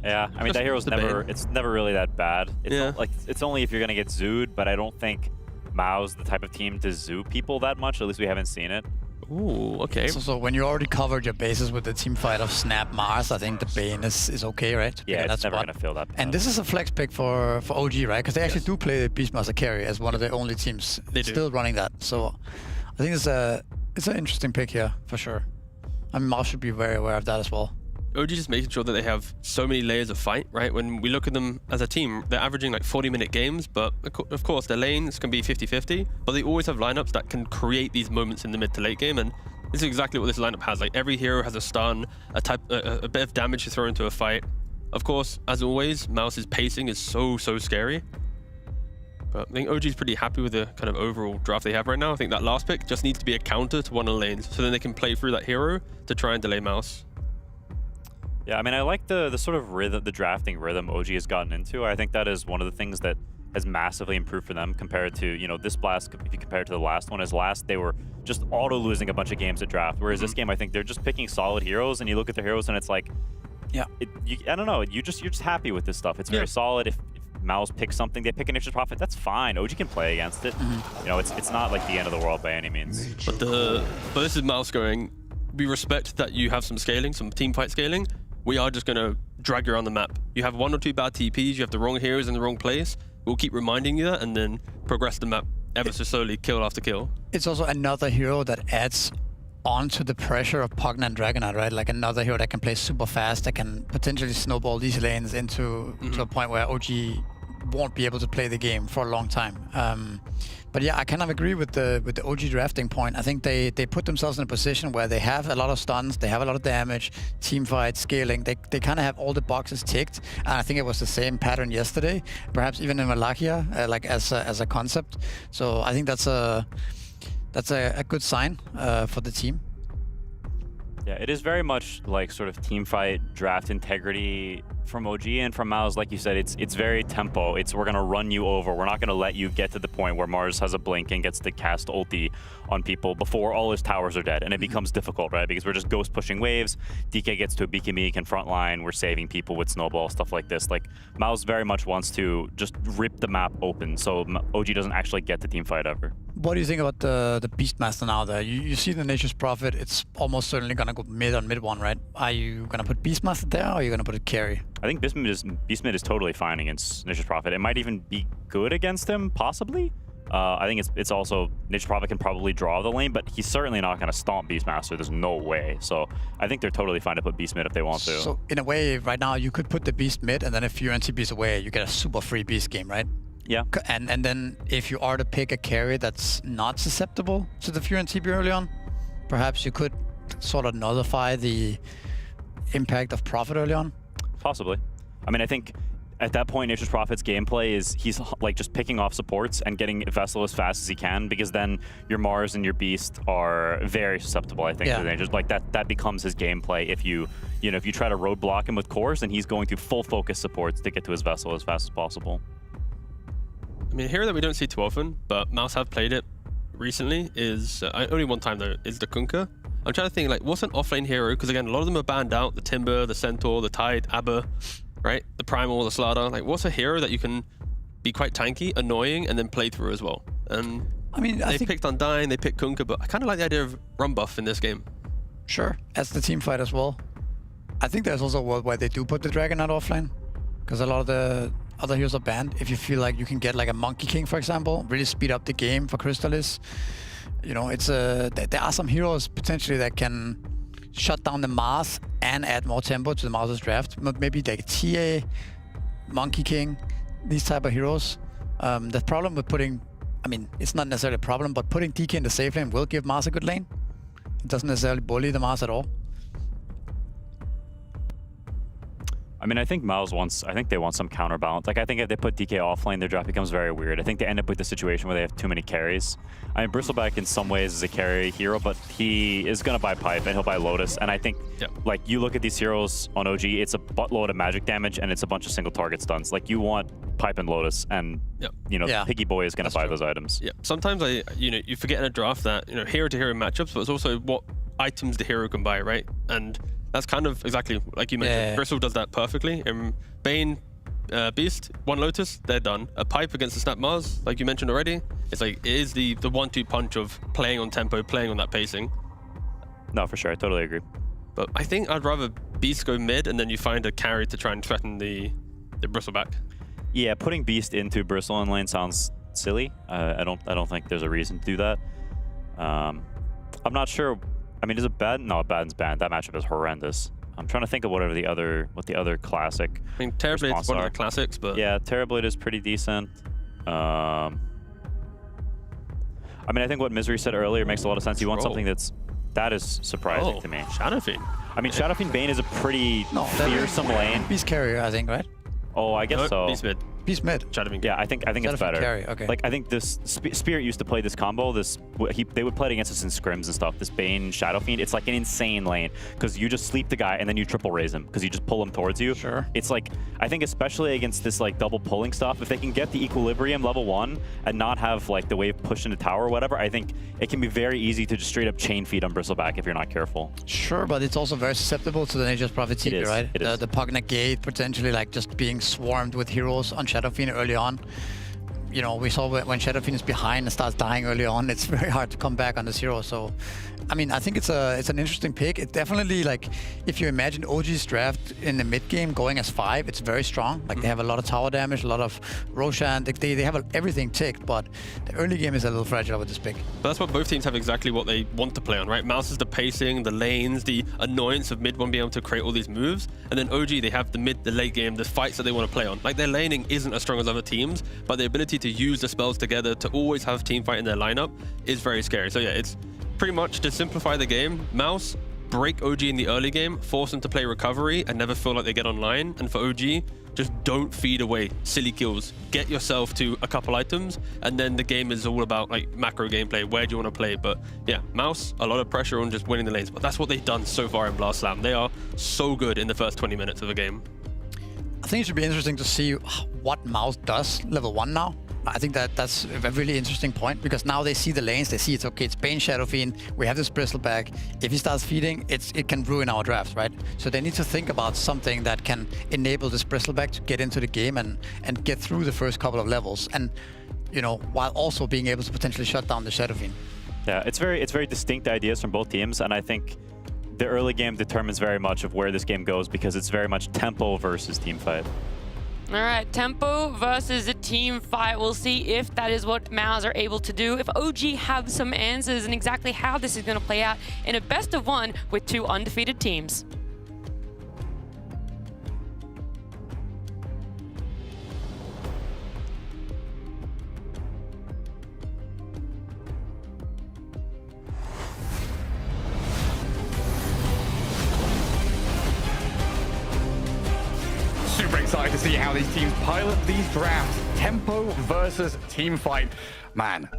C: Yeah, I mean, that hero's it's never really that bad. It's
D: Yeah.
C: it's only if you're going to get zooed, but I don't think MOUZ the type of team to zoo people that much. At least we haven't seen it.
D: Ooh, okay.
B: So when you already covered your bases with the team fight of Snap Mars, I think the Bane is okay, right?
C: Yeah, it's never going to feel that bad.
B: And this is a flex pick for OG, right? Because they actually do play Beastmaster carry as one of the only teams still running that. So I think it's an interesting pick here for sure. I mean, MOUZ should be very aware of that as well.
D: OG just making sure that they have so many layers of fight, right? When we look at them as a team, they're averaging like 40-minute games, but of course their lanes can be 50-50, but they always have lineups that can create these moments in the mid to late game, and this is exactly what this lineup has. Like every hero has a stun, a bit of damage to throw into a fight. Of course, as always, MOUZ's pacing is so scary. But I think OG is pretty happy with the kind of overall draft they have right now. I think that last pick just needs to be a counter to one of the lanes, so then they can play through that hero to try and delay MOUZ.
C: Yeah, I mean, I like the sort of rhythm, the drafting rhythm OG has gotten into. I think that is one of the things that has massively improved for them compared to, you know, this blast, if you compare it to the last one. They were just auto-losing a bunch of games at draft, whereas this game, I think they're just picking solid heroes, and you look at the heroes and it's like,
B: yeah,
C: I don't know, you're just happy with this stuff. It's very solid. If MOUZ picks something, they pick an extra profit, that's fine. OG can play against it. You know, it's not like the end of the world by any means.
D: But this is MOUZ going, we respect that you have some scaling, some team fight scaling. We are just going to drag you around the map. You have 1 or 2 bad TPs, you have the wrong heroes in the wrong place. We'll keep reminding you that and then progress the map ever so slowly, kill after kill.
B: It's also another hero that adds on to the pressure of Pogna and Dragon Knight, right? Like another hero that can play super fast, that can potentially snowball these lanes into to a point where OG won't be able to play the game for a long time. But yeah, I kind of agree with the OG drafting point. I think they put themselves in a position where they have a lot of stuns, they have a lot of damage, team fight, scaling. They kind of have all the boxes ticked. And I think it was the same pattern yesterday, perhaps even in Wallachia, like as a concept. So I think that's a good sign for the team.
C: Yeah, it is very much like sort of team fight, draft integrity from OG, and from MOUZ, like you said, it's very tempo. We're gonna run you over. We're not gonna let you get to the point where Mars has a blink and gets to cast ulti on people before all his towers are dead, and it becomes difficult, right? Because we're just ghost pushing waves. DK gets to a BKB, can frontline. We're saving people with snowball, stuff like this. Like MOUZ very much wants to just rip the map open, so OG doesn't actually get the team fight ever.
B: What do you think about the Beastmaster now there? You see the Nature's Prophet, it's almost certainly gonna go mid on mid 1, right? Are you gonna put Beastmaster there, or are you gonna put a carry?
C: I think Beast mid is totally fine against Nature's Prophet. It might even be good against him, possibly. I think it's also, Nature's Prophet can probably draw the lane, but he's certainly not gonna stomp Beastmaster. There's no way. So I think they're totally fine to put Beast mid if they want to.
B: So in a way, right now, you could put the Beast mid, and then if you're NTBs away, you get a super free Beast game, right?
C: Yeah.
B: And then if you are to pick a carry that's not susceptible to the Fury and TP early on, perhaps you could sort of nullify the impact of Prophet early on?
C: Possibly. I mean, I think at that point, Nature's Prophet's gameplay is he's like just picking off supports and getting Vessel as fast as he can, because then your Mars and your Beast are very susceptible, I think, to the dangers. Like that becomes his gameplay. If you try to roadblock him with cores, then he's going to full focus supports to get to his Vessel as fast as possible.
D: I mean, a hero that we don't see too often, but MOUZ have played it recently is, only one time though, is the Kunkka. I'm trying to think, like, what's an offlane hero? Because again, a lot of them are banned out. The Timber, the Centaur, the Tide, Abba, right? The Primal, the Slardar. Like, what's a hero that you can be quite tanky, annoying, and then play through as well? And
B: I mean,
D: they picked Undying, they picked Kunkka, but I kind of like the idea of run buff in this game.
B: Sure, as the team fight as well. I think there's also a world where they do put the Dragon Knight offlane, because a lot of the other heroes are banned. If you feel like you can get like a Monkey King, for example, really speed up the game for Crystallis. You know, it's there are some heroes potentially that can shut down the MOUZ and add more tempo to the MOUZ's draft. Maybe like TA, Monkey King, these type of heroes. The problem with putting, I mean, it's not necessarily a problem, but putting DK in the safe lane will give MOUZ a good lane. It doesn't necessarily bully the MOUZ at all.
C: I mean, I think MOUZ wants, I think they want some counterbalance. Like, I think if they put DK offlane, their draft becomes very weird. I think they end up with the situation where they have too many carries. I mean, Bristleback in some ways is a carry hero, but he is going to buy Pipe and he'll buy Lotus. And I think, like, you look at these heroes on OG, it's a buttload of magic damage and it's a bunch of single target stuns. Like, you want Pipe and Lotus, and, you know, Piggy Boy is going to buy those items.
D: Yeah, sometimes, you forget in a draft that, hero-to-hero matchups, but it's also what items the hero can buy, right? And that's kind of exactly like you mentioned. Bristle does that perfectly. Bane, Beast, one Lotus, they're done. A Pipe against the Snap Mars, like you mentioned already, it's like it is the 1-2 punch of playing on tempo, playing on that pacing.
C: No, for sure, I totally agree.
D: But I think I'd rather Beast go mid and then you find a carry to try and threaten the Bristleback. Yeah,
C: putting Beast into Bristle in lane sounds silly. I don't think there's a reason to do that. I'm not sure. I mean, is it bad? No, Badden's banned. That matchup is horrendous. I'm trying to think of what the other classic.
D: I mean, Terrorblade's one of the classics, but
C: yeah, Terrorblade is pretty decent. I mean, I think what Misery said earlier makes a lot of sense. You want something that is surprising to me.
D: Shadow Fiend.
C: I mean, Shadow Fiend Bane is a pretty fearsome lane.
B: Beast carrier, I think, right?
C: Oh, I guess so.
D: Beast mid.
B: Beast mid.
D: Shadow Fiend.
C: Yeah, I think it's better.
B: Carry. Okay.
C: Like, I think this Spirit used to play this combo. They would play it against us in scrims and stuff. This Bane Shadow Fiend, it's like an insane lane because you just sleep the guy and then you triple raise him because you just pull him towards you.
B: Sure.
C: It's like, I think especially against this like double pulling stuff, if they can get the equilibrium level 1 and not have like the wave push into tower or whatever, I think it can be very easy to just straight up chain feed on Bristleback if you're not careful.
B: Sure, but it's also very susceptible to the Nature's Prophet TP, right? The Pugna Gate potentially like just being swarmed with heroes on Shadow Fiend early on. You know, we saw when Shadow Fiend is behind and starts dying early on, it's very hard to come back on this hero. So, I mean, I think it's an interesting pick. It definitely, like, if you imagine OG's draft in the mid game going as 5, it's very strong. Like, they have a lot of tower damage, a lot of Roshan. They have everything ticked, but the early game is a little fragile with this pick.
D: But that's what both teams have exactly what they want to play on, right? MOUZ is the pacing, the lanes, the annoyance of mid one being able to create all these moves. And then OG, they have the mid, the late game, the fights that they want to play on. Like, their laning isn't as strong as other teams, but the ability to use the spells together to always have team fight in their lineup is very scary. So yeah, it's pretty much to simplify the game. MOUZ, break OG in the early game, force them to play recovery and never feel like they get online. And for OG, just don't feed away silly kills. Get yourself to a couple items, and then the game is all about like macro gameplay. Where do you want to play? But yeah, MOUZ, a lot of pressure on just winning the lanes. But that's what they've done so far in Blast Slam. They are so good in the first 20 minutes of a game.
B: I think it should be interesting to see what MOUZ does level 1 now. I think that's a really interesting point, because now they see the lanes, they see it's okay, it's Bane Shadow Fiend, we have this Bristleback. If he starts feeding, it can ruin our draft, right? So they need to think about something that can enable this Bristleback to get into the game and get through the first couple of levels, and you know, while also being able to potentially shut down the Shadow Fiend.
C: Yeah, it's very distinct ideas from both teams, and I think the early game determines very much of where this game goes, because it's very much tempo versus team fight.
A: All right, tempo versus a team fight. We'll see if that is what MOUZ are able to do. If OG have some answers and exactly how this is going to play out in a best of 1 with 2 undefeated teams.
E: Super excited to see how these teams pilot these drafts. Tempo versus team fight. Man,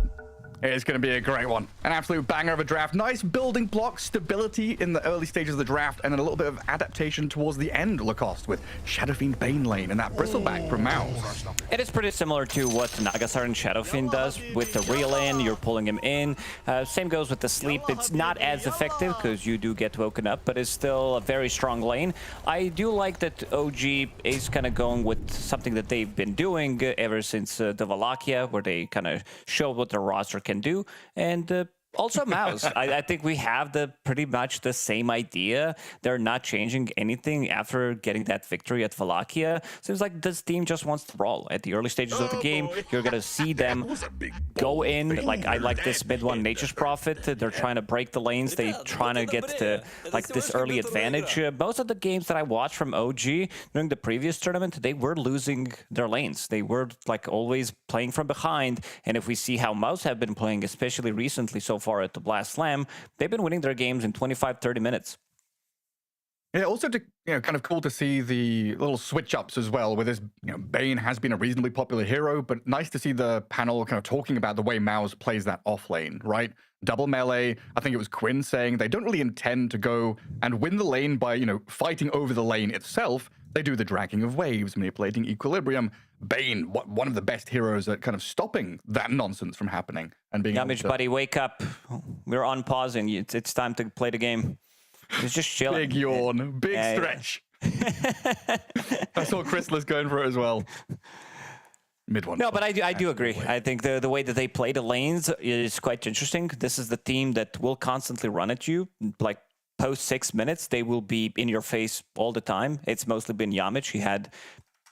E: it is going to be a great one. An absolute banger of a draft. Nice building blocks, stability in the early stages of the draft, and then a little bit of adaptation towards the end, Lacoste, with Shadow Fiend Bane lane and that Bristleback from MOUZ.
G: It is pretty similar to what Nagasar and Shadow Fiend does with the reel in. You're pulling him in. Same goes with the sleep. It's not as effective because you do get woken up, but it's still a very strong lane. I do like that OG is kind of going with something that they've been doing ever since the Wallachia, where they kind of showed what their roster can do. And Also MOUZ. I think we have pretty much the same idea. They're not changing anything after getting that victory at Wallachia. Seems like this team just wants to brawl. At the early stages of the game, you're going to see them go in. Like, I like this mid one Nature's Prophet. They're trying to break the lanes. They're trying to get to like this early advantage. Most of the games that I watched from OG during the previous tournament, they were losing their lanes. They were like always playing from behind. And if we see how MOUZ have been playing, especially recently so far at the Blast Slam, they've been winning their games in 25-30 minutes.
E: Yeah, also kind of cool to see the little switch ups as well. With this, Bane has been a reasonably popular hero, but nice to see the panel kind of talking about the way MOUZ plays that off lane, right? Double melee. I think it was Quinn saying they don't really intend to go and win the lane by fighting over the lane itself. They do the dragging of waves, manipulating equilibrium. Bane, one of the best heroes at kind of stopping that nonsense from happening and being
G: Damage, buddy, wake up. We're on pause and it's time to play the game. It's just chilling.
E: Big yawn, big stretch. I saw Chrysalis going for it as well. Mid one.
G: No, but I do agree. I think the way that they play the lanes is quite interesting. This is the team that will constantly run at you. Like, post 6 minutes, they will be in your face all the time. It's mostly been Yamich. He had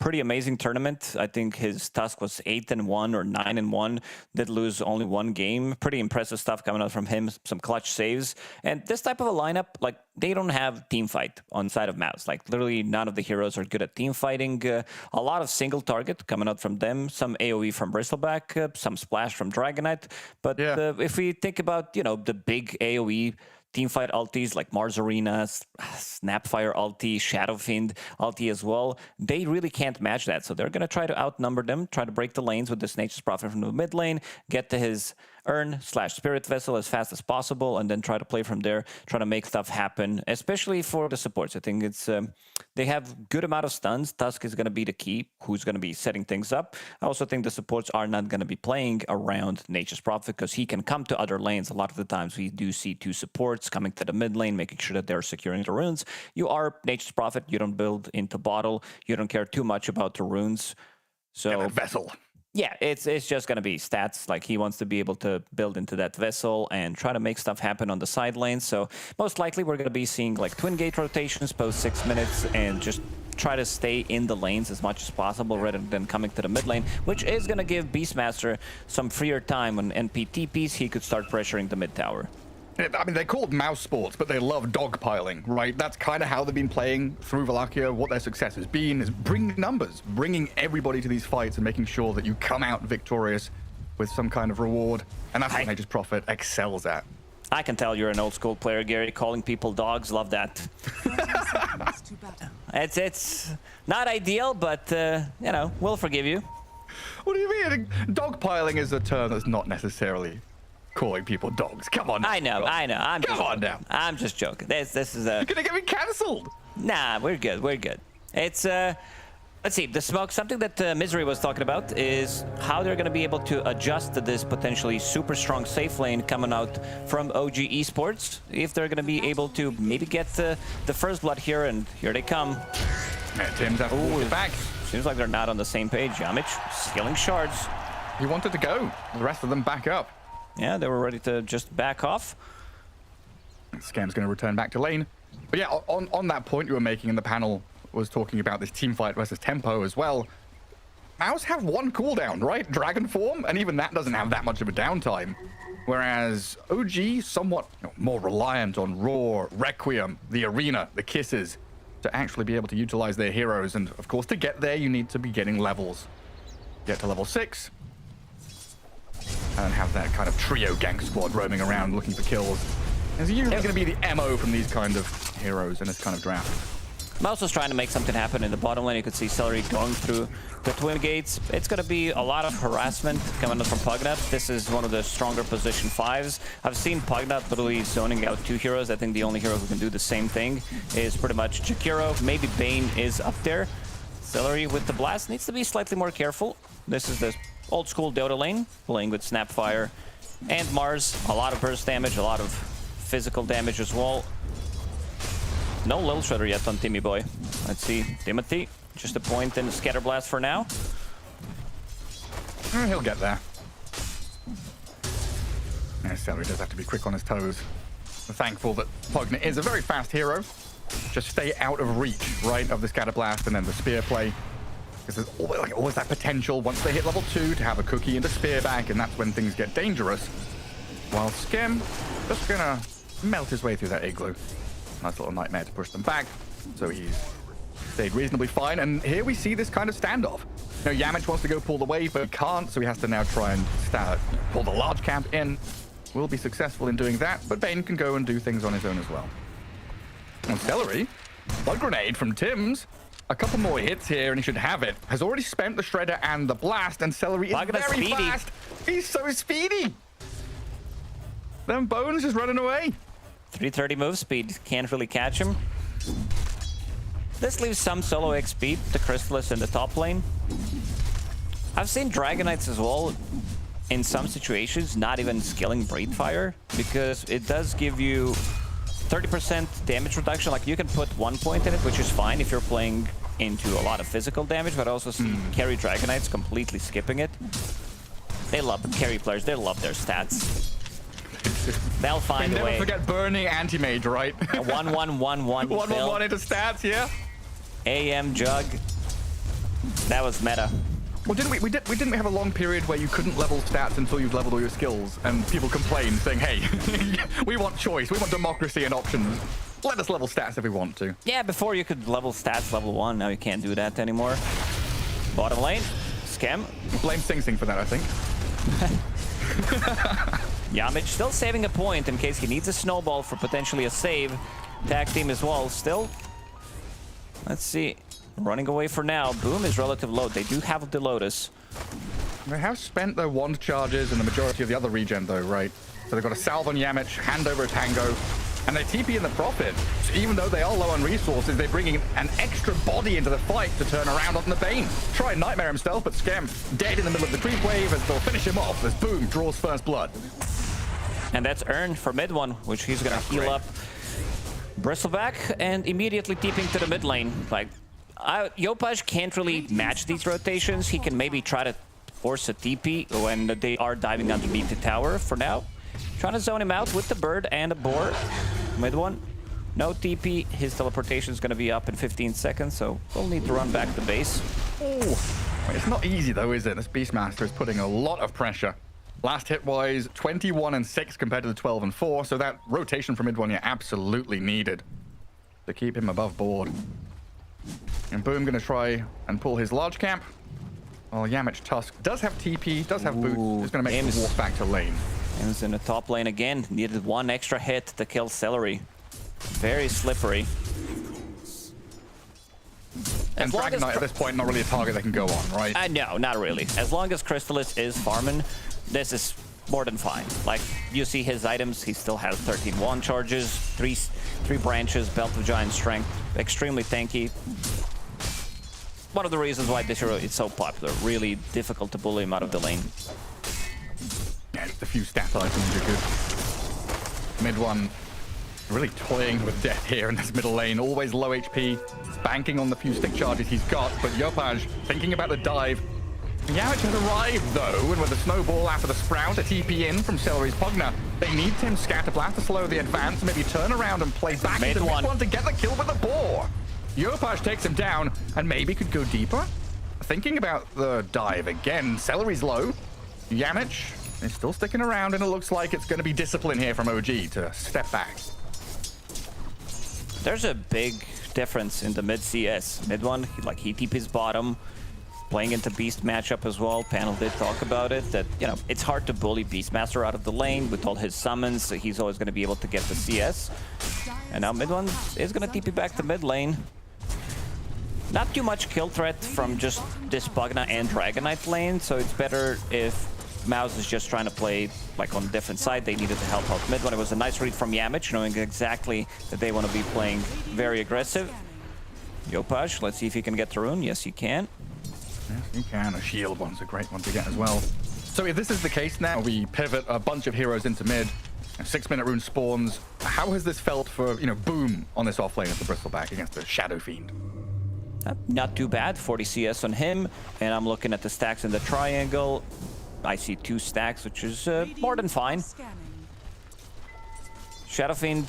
G: pretty amazing tournament. I think his Tusk was 8-1 or 9-1. Did lose only one game. Pretty impressive stuff coming out from him. Some clutch saves. And this type of a lineup, like, they don't have team fight on side of MOUZ. Like, literally none of the heroes are good at team fighting. A lot of single target coming out from them. Some AoE from Bristleback. Some splash from Dragonite. But if we think about, the big AoE teamfight ultis like Mars Arena, Snapfire ulti, Shadowfiend ulti as well, they really can't match that. So they're going to try to outnumber them, try to break the lanes with this Nature's Prophet from the mid lane, get to his Urn/Spirit Vessel as fast as possible, and then try to play from there, try to make stuff happen, especially for the supports. I think it's they have good amount of stuns. Tusk is going to be the key, who's going to be setting things up. I also think the supports are not going to be playing around Nature's Prophet because he can come to other lanes. A lot of the times we do see two supports coming to the mid lane, making sure that they're securing the runes. You are Nature's Prophet. You don't build into bottle. You don't care too much about the runes. So
E: Vessel.
G: Yeah, it's just going to be stats. Like, he wants to be able to build into that vessel and try to make stuff happen on the side lanes. So most likely we're going to be seeing like twin gate rotations post 6 minutes and just try to stay in the lanes as much as possible rather than coming to the mid lane, which is going to give Beastmaster some freer time when NP TPs. He could start pressuring the mid tower.
E: I mean, they're called MOUZ sports, but they love dogpiling, right? That's kind of how they've been playing through Wallachia. What their success has been is bringing numbers, bringing everybody to these fights and making sure that you come out victorious with some kind of reward. And that's what Nature's Prophet excels at.
G: I can tell you're an old school player, Gary. Calling people dogs, love that. It's not ideal, but, we'll forgive you.
E: What do you mean? Dogpiling is a term that's not necessarily calling people dogs. Come on.
G: I know.
E: Come on now.
G: I'm just joking. This is a...
E: You're gonna get me cancelled.
G: Nah, we're good. It's let's see. The smoke. Something that Misery was talking about is how they're going to be able to adjust to this potentially super strong safe lane coming out from OG.CET. If they're going to be able to maybe get the first blood here, and here they come.
E: Man, Tim's have to walk it back.
G: Seems like they're not on the same page. Yamich stealing shards.
E: He wanted to go. The rest of them back up.
G: Yeah, they were ready to just back off.
E: Scam's going to return back to lane. But yeah, on that point you were making, and the panel was talking about this team fight versus tempo as well. MOUZ have one cooldown, right? Dragon form, and even that doesn't have that much of a downtime. Whereas OG somewhat more reliant on Roar, Requiem, the Arena, the Kisses, to actually be able to utilize their heroes. And of course, to get there, you need to be getting levels. Get to level 6. And have that kind of trio gang squad roaming around looking for kills. It's usually going to be the MO from these kind of heroes in this kind of draft.
G: MOUZ was trying to make something happen in the bottom lane. You could see Celery going through the twin gates. It's going to be a lot of harassment coming up from Pugnut. This is one of the stronger position 5s. I've seen Pugnut literally zoning out 2 heroes. I think the only hero who can do the same thing is pretty much Jakiro. Maybe Bane is up there. Celery with the blast needs to be slightly more careful. This is the old school Dota lane, playing with Snapfire and Mars. A lot of burst damage, a lot of physical damage as well. No Lil Shredder yet on Timmy Boy. Let's see, Timothy, just a point in the Scatter Blast for now.
E: He'll get there. Yeah, Celery does have to be quick on his toes. I'm thankful that Pugna is a very fast hero. Just stay out of reach, right, of the Scatter Blast and then the Spear play. Because there's always that potential, once they hit level 2, to have a cookie and a spear back, and that's when things get dangerous. While Skem just gonna melt his way through that igloo. Nice little nightmare to push them back. So he's stayed reasonably fine, and here we see this kind of standoff. You know, Yamich wants to go pull the wave, but he can't, so he has to now try and pull the large camp in. Will be successful in doing that, but Bane can go and do things on his own as well. And Celery, Blood Grenade from Tim's. A couple more hits here and he should have it. Has already spent the Shredder and the Blast, and Celery is very fast. He's so speedy. Them Bones just running away.
G: 330 move speed. Can't really catch him. This leaves some solo XP to Crystallis in the top lane. I've seen Dragonites as well in some situations not even skilling Breathe Fire, because it does give you 30% damage reduction. Like, you can put 1 point in it, which is fine if you're playing into a lot of physical damage, but I also see carry Dragonites completely skipping it. They love carry players. They love their stats. They'll find a way.
E: Never forget burning anti-mage, right?
G: 1-1-1-1.
E: 1-1-1 into stats, yeah.
G: AM Jug. That was meta.
E: Well, didn't we have a long period where you couldn't level stats until you've leveled all your skills, and people complained saying, hey, we want choice, we want democracy and options. Let us level stats if we want to.
G: Yeah, before you could level stats level 1, now you can't do that anymore. Bottom lane, Skem.
E: Blame Sing Sing for that, I think.
G: Yamich still saving a point in case he needs a snowball for potentially a save. Tag team as well, still. Let's see. Running away for now. Boom is relative low. They do have the Lotus.
E: They have spent their wand charges and the majority of the other regen, though, right? So they've got a salve on Yamich, hand over a Tango, and they TP in the Prophet. So even though they are low on resources, they're bringing an extra body into the fight to turn around on the Bane. Try and Nightmare himself, but Skem dead in the middle of the creep wave as they'll finish him off as Boom draws first blood.
G: And that's earned for mid one, which he's gonna heal up. Bristleback and immediately TPing to the mid lane. Like, Yopaj can't really match these rotations. He can maybe try to force a TP when they are diving underneath the tower for now. Trying to zone him out with the bird and a boar. Mid one. No TP. His teleportation is going to be up in 15 seconds, so we'll need to run back to base.
E: Oh, it's not easy though, is it? This Beastmaster is putting a lot of pressure. Last hit-wise, 21 and 6 compared to the 12 and 4, so that rotation from mid one, yeah, absolutely needed to keep him above board. And Boom gonna try and pull his large camp. Well, Yamich Tusk does have TP, does have boots. He's gonna make him walk back to lane.
G: Aim's in the top lane again. Needed one extra hit to kill Celery. Very slippery.
E: And Dragonite at this point, not really a target they can go on, right?
G: No, not really. As long as Crystallis is farming, this is more than fine. Like, you see his items, he still has 13 wand charges, 3 branches, Belt of Giant Strength, extremely tanky. One of the reasons why this hero is so popular. Really difficult to bully him out of the lane.
E: Yeah, just a few stat items are good. Mid one, really toying with death here in this middle lane. Always low HP, banking on the few stick charges he's got, but Yopaj thinking about the dive. Yamich has arrived though, and with a snowball after the sprout, a TP in from Celery's Pugna. They need Tim Scatterblast to slow the advance, maybe turn around and play back into mid one to get the kill with the boar. Yopaj takes him down and maybe could go deeper. Thinking about the dive again, Celery's low. Yamich is still sticking around, and it looks like it's going to be discipline here from OG to step back.
G: There's a big difference in the mid CS. Mid one, he TP's bottom, playing into Beast matchup as well. Panel did talk about it, that, you know, it's hard to bully Beastmaster out of the lane with all his summons. He's always going to be able to get the CS. And now mid one is going to TP back to mid lane. Not too much kill threat from just this Pugna and Dragonite lane, so it's better if MOUZ is just trying to play like on a different side. They needed to help out mid one. It was a nice read from Yamich, knowing exactly that they want to be playing very aggressive. Yopaj, let's see if he can get the rune. Yes, he can.
E: Yes, he can. A shield one's a great one to get as well. So if this is the case now, we pivot a bunch of heroes into mid. 6-minute rune spawns. How has this felt for, you know, Boom on this offlane of the Bristleback against the Shadow Fiend?
G: Not too bad. 40 CS on him. And I'm looking at the stacks in the triangle. I see 2 stacks, which is more than fine. Shadow Fiend,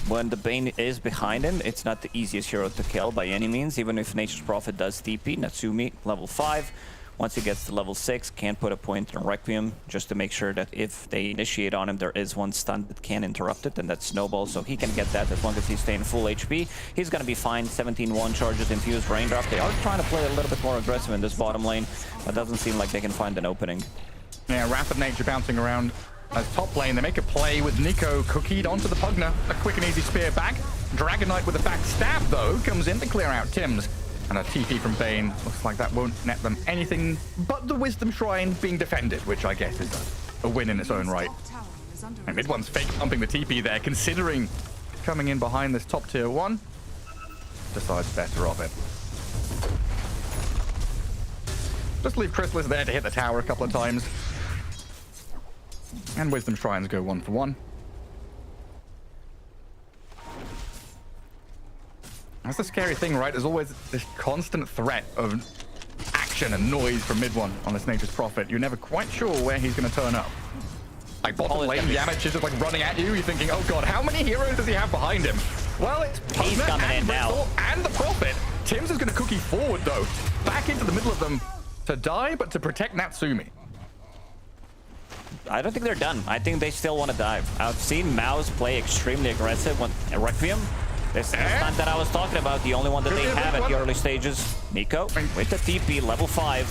G: when the Bane is behind him, it's not the easiest hero to kill by any means, even if Nature's Prophet does TP. Natsumi, level 5. Once he gets to level 6, can put a point in Requiem, just to make sure that if they initiate on him, there is one stun that can interrupt it, and that's Snowball, so he can get that as long as he's staying full HP. He's gonna be fine. 17-1 charges, Infused Raindrop. They are trying to play a little bit more aggressive in this bottom lane, but doesn't seem like they can find an opening.
E: Yeah, Rapid Nature bouncing around as top lane. They make a play with Nico cookied onto the Pugna. A quick and easy spear back. Dragon Knight with a back stab, though, comes in to clear out Tim's. And a TP from Bane. Looks like that won't net them anything but the Wisdom Shrine being defended, which I guess is a win in its own right. And Mid1's fake pumping the TP there, considering coming in behind this top tier 1. Decides better of it. Just leave Chrysalis there to hit the tower a couple of times. And Wisdom Shrines go 1 for 1. That's the scary thing, right? There's always this constant threat of action and noise from Mid1 on this Nature's Prophet. You're never quite sure where he's going to turn up. Like bottom lane, Yamich is just like running at you. You're thinking, oh god, how many heroes does he have behind him? Well, it's
G: He's coming in now.
E: And the Prophet. Tim's is going to cookie forward, though. Back into the middle of them to die, but to protect Natsumi.
G: I don't think they're done. I think they still want to dive. I've seen MOUZ play extremely aggressive when Requiem. This stunt that I was talking about, the only one that they have at the early stages. Nico with the TP, level 5.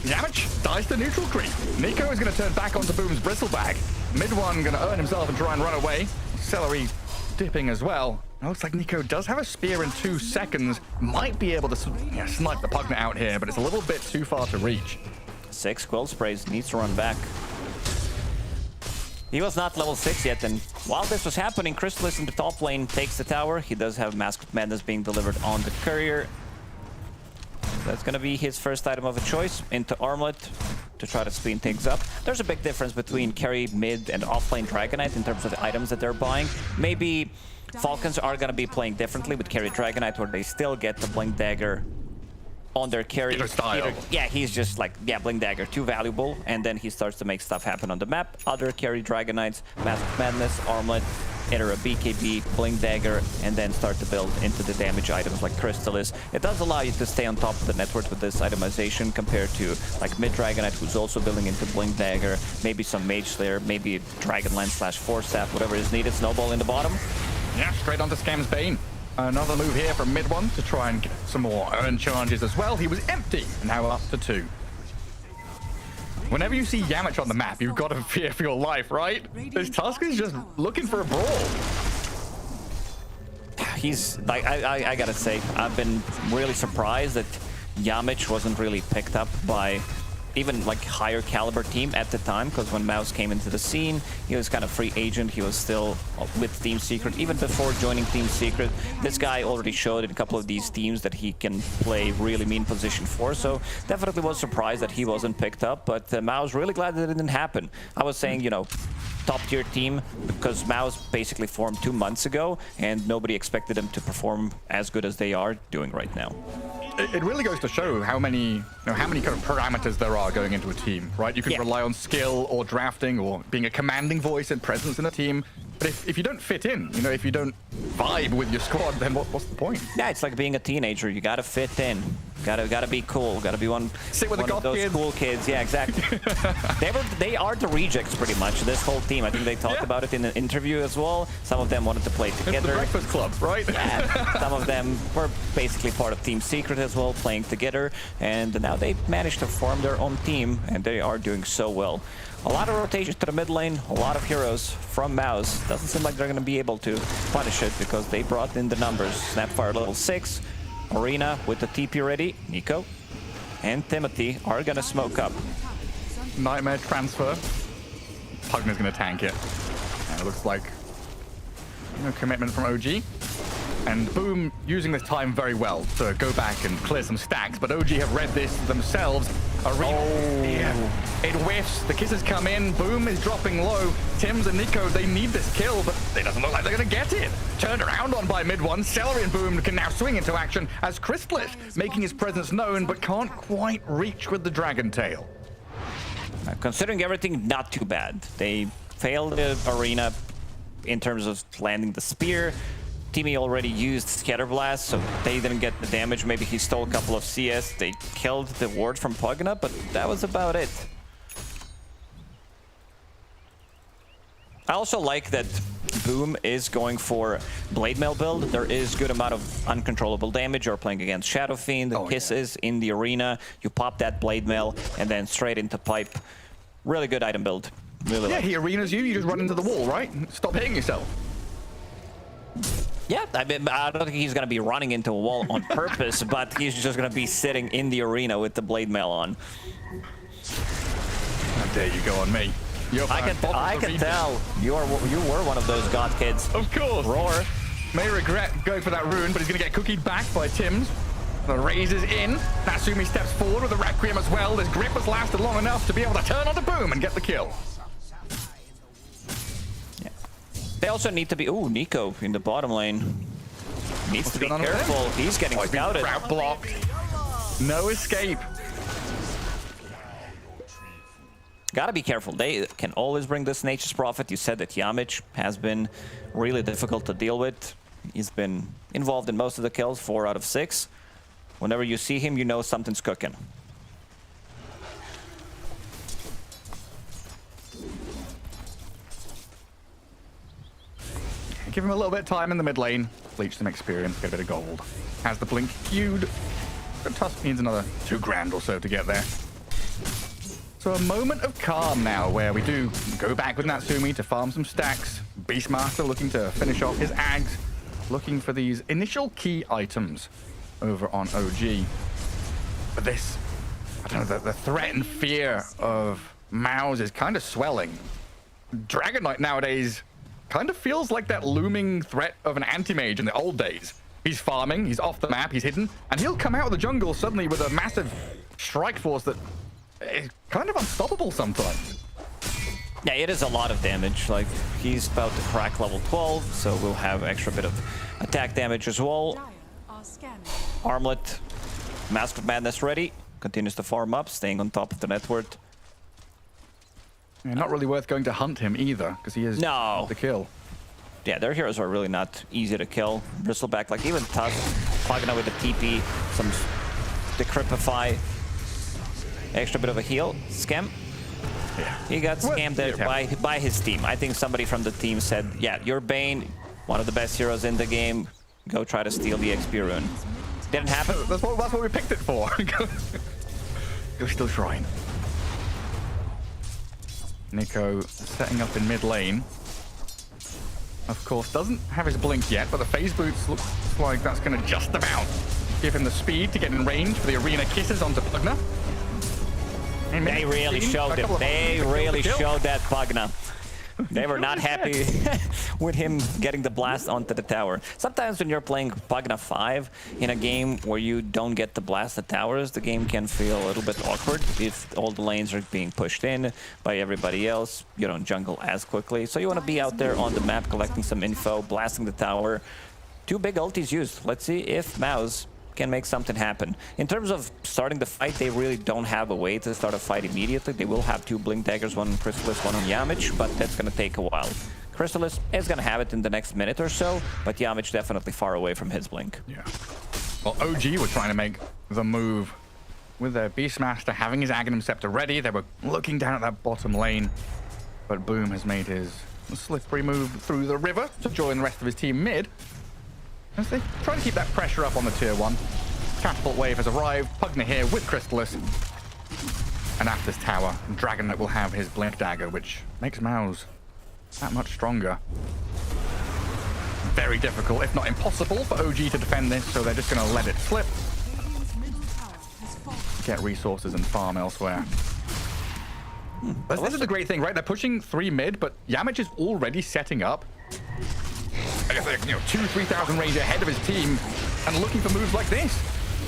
E: Yamich dies to neutral creep. Nico is going to turn back onto Boom's Bristleback. Mid1 going to earn himself and try and run away. Celery dipping as well. It looks like Nico does have a spear in 2 seconds. Might be able to snipe the Pugna out here, but it's a little bit too far to reach.
G: 6 Quill Sprays, needs to run back. He was not level 6 yet, and while this was happening, Chrysalis in the top lane takes the tower. He does have Mask of Madness being delivered on the courier. That's going to be his first item of a choice, into Armlet to try to speed things up. There's a big difference between carry, mid, and off-lane Dragonite in terms of the items that they're buying. Maybe Falcons are going to be playing differently with carry Dragonite, where they still get the Blink Dagger on their carry. Yeah, he's just like, yeah, Blink Dagger, too valuable, and then he starts to make stuff happen on the map. Other carry Dragonites, Mask of Madness, Armlet, enter a BKB, Blink Dagger, and then start to build into the damage items like Crystallis. It does allow you to stay on top of the network with this itemization compared to like mid Dragonite, who's also building into Blink Dagger, maybe some Mage Slayer, maybe Dragon Lance / Force Staff, whatever is needed. Snowball in the bottom.
E: Yeah, straight onto Scam's Bane. Another move here from Mid1 to try and get some more earn charges as well. He was empty, now up to 2. Whenever you see Yamich on the map, you've got to fear for your life, right? This Tusk is just looking for a brawl.
G: He's like, I gotta say, I've been really surprised that Yamich wasn't really picked up by even like higher caliber team at the time, because when MOUZ came into the scene, he was kind of free agent. He was still with Team Secret. Even before joining Team Secret, this guy already showed in a couple of these teams that he can play really mean position for, so definitely was surprised that he wasn't picked up, but MOUZ really glad that it didn't happen. I was saying, you know, top tier team, because MOUZ basically formed 2 months ago and nobody expected them to perform as good as they are doing right now.
E: It really goes to show how many kind of parameters there are going into a team, right? You can rely on skill or drafting or being a commanding voice and presence in a team. But if you don't fit in, you know, if you don't vibe with your squad, then what's the point?
G: Yeah, it's like being a teenager. You gotta fit in. Gotta be cool. Gotta be one of those cool kids. Yeah, exactly. They are the rejects pretty much. This whole team. I think they talked about it in an interview as well. Some of them wanted to play together.
E: It's the Breakfast Club, right?
G: Yeah. Some of them were basically part of Team Secret as well, playing together. And now they managed to form their own team, and they are doing so well. A lot of rotation to the mid lane, a lot of heroes from MOUZ. Doesn't seem like they're going to be able to punish it because they brought in the numbers. Snapfire level 6, Arena with the TP ready, Nico and Timothy are going to smoke up.
E: Nightmare transfer. Pugna's going to tank it. And it looks like no commitment from OG. And Boom using this time very well to go back and clear some stacks, but OG have read this themselves. It whiffs, the kisses come in, Boom is dropping low. Tims and Nico, they need this kill, but it doesn't look like they're gonna get it. Turned around on by Mid1, Celery and Boom can now swing into action as Crystallis making his presence known, but can't quite reach with the Dragon Tail.
G: Considering everything, not too bad. They failed the Arena in terms of landing the spear. Teamy already used Scatter Blast, so they didn't get the damage. Maybe he stole a couple of CS. They killed the ward from Pugna, but that was about it. I also like that Boom is going for Blade Mail build. There is good amount of uncontrollable damage. You're playing against Shadow Fiend, the Kisses in the arena. You pop that Blade Mail and then straight into Pipe. Really good item build. Really
E: Yeah,
G: like.
E: he arenas you, you just run into the wall, right? Stop hitting yourself.
G: Yeah, I mean, I don't think he's going to be running into a wall on purpose, but he's just going to be sitting in the arena with the Blade Mail on.
E: How dare you go on me?
G: I can tell you were one of those god kids.
E: Of course.
G: Roar.
E: May regret going for that rune, but he's going to get cookied back by Tims. The raises in. Natsumi steps forward with the Requiem as well. His grip has lasted long enough to be able to turn onto Boom and get the kill.
G: Yeah. They also need to be... Ooh, Nico in the bottom lane. Needs to be careful. He's getting scouted.
E: Crowd blocked. No escape.
G: Gotta be careful. They can always bring this Nature's Prophet. You said that Yamich has been really difficult to deal with. He's been involved in most of the kills, 4 out of 6. Whenever you see him, you know something's cooking.
E: Give him a little bit of time in the mid lane. Bleach some experience, get a bit of gold. Has the blink queued. But Tusk needs another 2 grand or so to get there. So a moment of calm now, where we do go back with Natsumi to farm some stacks. Beastmaster looking to finish off his Ags, looking for these initial key items over on OG. But this, I don't know, the threat and fear of MOUZ is kind of swelling. Dragon Knight nowadays kind of feels like that looming threat of an anti-mage in the old days. He's farming, he's off the map, he's hidden, and he'll come out of the jungle suddenly with a massive strike force that is kind of unstoppable sometimes.
G: Yeah, it is a lot of damage. Like, he's about to crack level 12, so we'll have extra bit of attack damage as well. Armlet, Mask of Madness ready. Continues to farm up, staying on top of the net worth.
E: Yeah, not really worth going to hunt him either, because he is the kill.
G: Yeah, their heroes are really not easy to kill. Bristleback, like even Tusk, Pugna with the TP, some Decrypify. Extra bit of a heal. Scam.
E: Yeah.
G: He got scammed there by his team. I think somebody from the team said, yeah, you're Bane, one of the best heroes in the game. Go try to steal the XP rune. Didn't happen.
E: That's what we picked it for. Go steal Shrine. Nico setting up in mid lane. Of course, doesn't have his blink yet, but the phase boots looks like that's going to just about give him the speed to get in range for the arena kisses onto Pugna.
G: They really showed him. They really showed that Pugna. They were not happy with him getting the blast onto the tower. Sometimes when you're playing Pugna 5 in a game where you don't get to blast the towers, the game can feel a little bit awkward. If all the lanes are being pushed in by everybody else, you don't jungle as quickly. So you want to be out there on the map collecting some info, blasting the tower. 2 big ultis used. Let's see if MOUZ can make something happen. In terms of starting the fight, they really don't have a way to start a fight immediately. They will have 2 Blink Daggers, one on Chrysalis, one on Yamich, but that's going to take a while. Chrysalis is going to have it in the next minute or so, but Yamich definitely far away from his Blink.
E: Yeah. Well, OG were trying to make the move with their Beastmaster having his Aghanim Scepter ready. They were looking down at that bottom lane, but Boom has made his slippery move through the river to join the rest of his team mid. As they try to keep that pressure up on the tier 1. Catapult wave has arrived. Pugna here with Chrysalis. And after this tower, Dragon Knight will have his Blink Dagger, which makes MOUZ that much stronger. Very difficult, if not impossible, for OG to defend this, so they're just going to let it slip. Get resources and farm elsewhere. This is the great thing, right? They're pushing 3 mid, but Yamich is already setting up. I guess they're 2,000-3,000 range ahead of his team and looking for moves like this.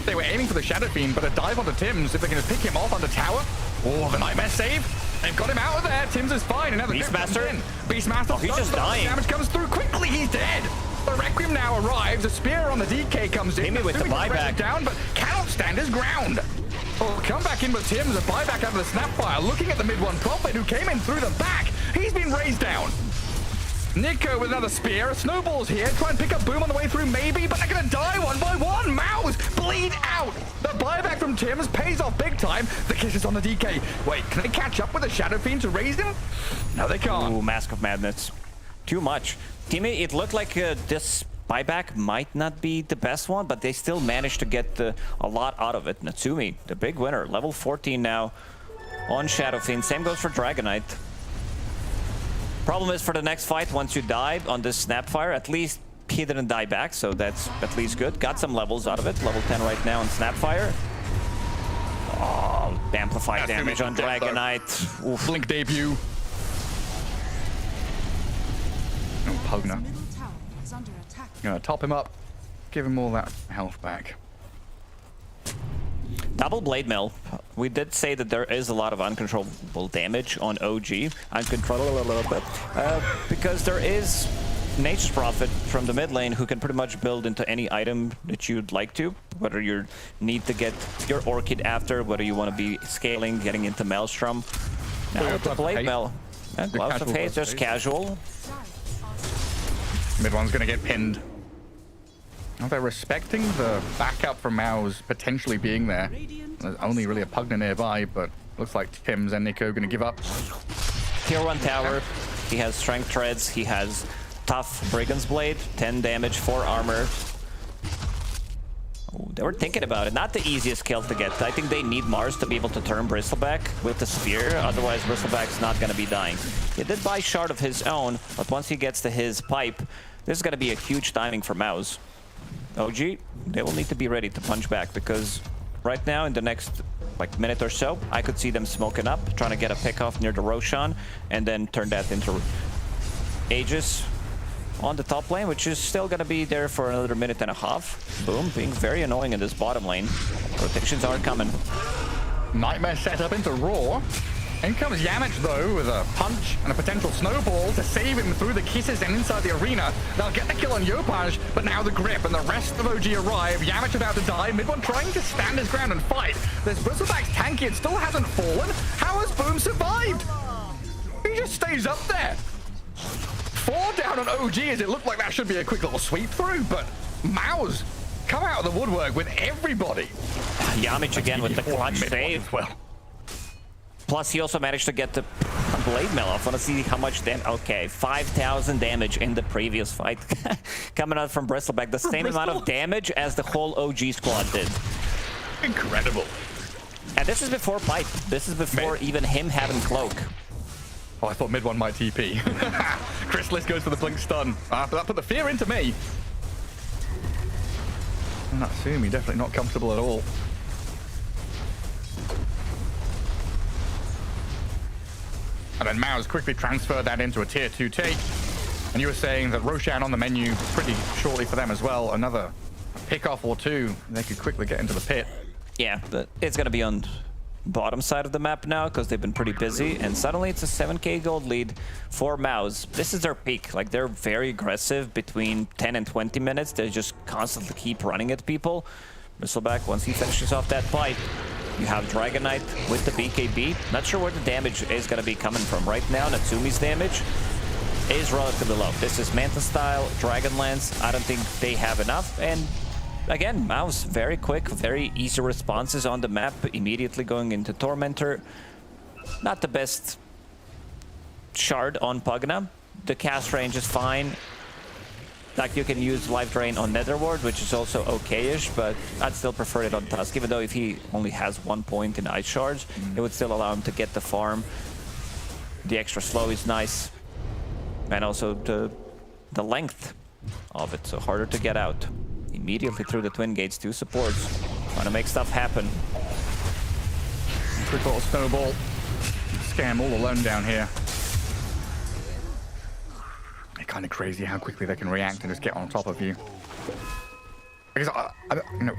E: They were aiming for the Shadow Fiend, but a dive onto Tims, if they're going to pick him off on the tower. Oh, the Nightmare save. They've got him out of there. Tims is fine. Another
G: Beastmaster.
E: Beastmaster.
G: Oh, he's just dying.
E: Damage comes through quickly. He's dead. The Requiem now arrives. A spear on the DK comes in.
G: Amy with the buyback.
E: Down, but cannot stand his ground. Oh, come back in with Tims. A buyback out of the Snapfire. Looking at the mid-1 Prophet who came in through the back. He's been raised down. Nico with another spear. Snowball's here. Try and pick up Boom on the way through, maybe, but they're going to die one by one. MOUZ bleed out. The buyback from Tim's pays off big time. The kiss is on the DK. Wait, can they catch up with the Shadow Fiend to raise him? No, they can't.
G: Ooh, Mask of Madness. Too much. Teammate, it looked like this buyback might not be the best one, but they still managed to get a lot out of it. Natsumi, the big winner, level 14 now on Shadow Fiend. Same goes for Dragonite. Problem is for the next fight, once you die on this Snapfire, at least he didn't die back, so that's at least good. Got some levels out of it. Level 10 right now on Snapfire. Oh, amplified damage on Dragonite.
E: Oof. Blink debut. Oh, Pugna. Gonna top him up, give him all that health back.
G: Double Blade Mill. We did say that there is a lot of uncontrollable damage on OG. Uncontrollable a little bit. Because there is Nature's Prophet from the mid lane who can pretty much build into any item that you'd like to. Whether you need to get your Orchid after, whether you want to be scaling, getting into Maelstrom. Now with the Blade Mill. Gloves of Haste, just casual.
E: Mid one's gonna get pinned. Are they respecting the backup from MOUZ potentially being there? There's only really a Pugna nearby, but looks like Tim's and Nico gonna give up.
G: Tier 1 tower. He has Strength Treads. He has Tough Brigand's Blade. 10 damage, 4 armor. Oh, they were thinking about it. Not the easiest kill to get. I think they need Mars to be able to turn Bristleback with the spear. Otherwise, Bristleback's not going to be dying. He did buy Shard of his own, but once he gets to his pipe, this is going to be a huge timing for MOUZ. OG, they will need to be ready to punch back because right now in the next minute or so, I could see them smoking up, trying to get a pick off near the Roshan and then turn that into Aegis on the top lane, which is still going to be there for another minute and a half. Boom, being very annoying in this bottom lane. Rotations are coming.
E: Nightmare set up into Raw. In comes Yamich, though, with a punch and a potential snowball to save him through the kisses and inside the arena. They'll get the kill on Yopaj, but now the grip and the rest of OG arrive. Yamich about to die. Mid one trying to stand his ground and fight. There's Bristleback's tanky. It still hasn't fallen. How has Boom survived? He just stays up there. 4 down on OG as it looked like that should be a quick little sweep through, but MOUZ come out of the woodwork with everybody.
G: Yamich again with the clutch save.
E: Well.
G: Plus, he also managed to get the Blade Mill off. I want to see how much damage. Okay, 5,000 damage in the previous fight. Coming out from Bristleback. The same amount of damage as the whole OG squad did.
E: Incredible.
G: And this is before pipe. This is before even him having cloak.
E: Oh, I thought mid one might TP. Chrysalis goes for the blink stun. That put the fear into me. And Natsumi definitely not comfortable at all. And then MOUZ quickly transferred that into a tier 2 take. And you were saying that Roshan on the menu pretty shortly for them as well. Another pick-off or two. They could quickly get into the pit.
G: Yeah, but it's going to be on bottom side of the map now because they've been pretty busy. And suddenly it's a 7k gold lead for MOUZ. This is their peak. Like, they're very aggressive between 10 and 20 minutes. They just constantly keep running at people. Bristleback, once he finishes off that pipe, you have Dragonite with the BKB. Not sure where the damage is going to be coming from. Right now, Natsumi's damage is relatively low. This is Manta style, Dragonlance. I don't think they have enough. And again, MOUZ, very quick, very easy responses on the map. Immediately going into Tormentor. Not the best shard on Pugna. The cast range is fine. Like, you can use Life Drain on Netherward, which is also okay-ish, but I'd still prefer it on Tusk, even though if he only has 1 point in Ice Shards, it would still allow him to get the farm. The extra slow is nice. And also the length of it, so harder to get out. Immediately through the Twin Gates, 2 supports. Trying to make stuff happen.
E: Quick little snowball. Scam all alone down here. Kind of crazy how quickly they can react and just get on top of you. Because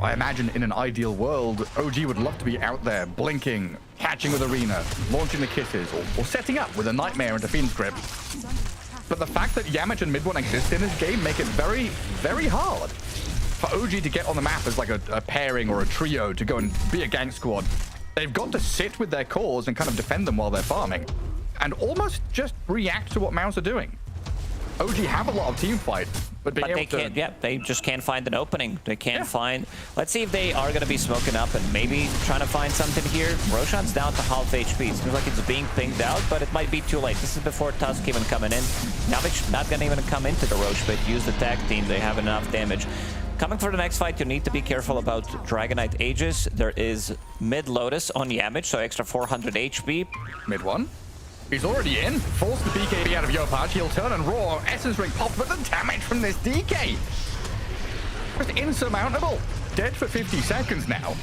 E: I imagine in an ideal world, OG would love to be out there blinking, catching with Arena, launching the kisses, or setting up with a Nightmare into Fiend's Grip. But the fact that Yamich and mid one exist in this game make it very, very hard for OG to get on the map as like a pairing or a trio to go and be a gank squad. They've got to sit with their cores and kind of defend them while they're farming, and almost just react to what MOUZ are doing. OG have a lot of team fight, but
G: they can't. Yeah, they just can't find an opening. They can't find. Let's see if they are going to be smoking up and maybe trying to find something here. Roshan's down to half HP. It seems like it's being pinged out, but it might be too late. This is before Tusk even coming in. Navich not going to even come into the Roche pit. Use the tag team. They have enough damage. Coming for the next fight, you need to be careful about Dragonite Aegis. There is mid Lotus on Yamich, so extra 400 HP.
E: Mid one. He's already in. Force the BKB out of Yopaj. He'll turn and roar. Essence Ring pop, but the damage from this DK. Just insurmountable. Dead for 50 seconds now.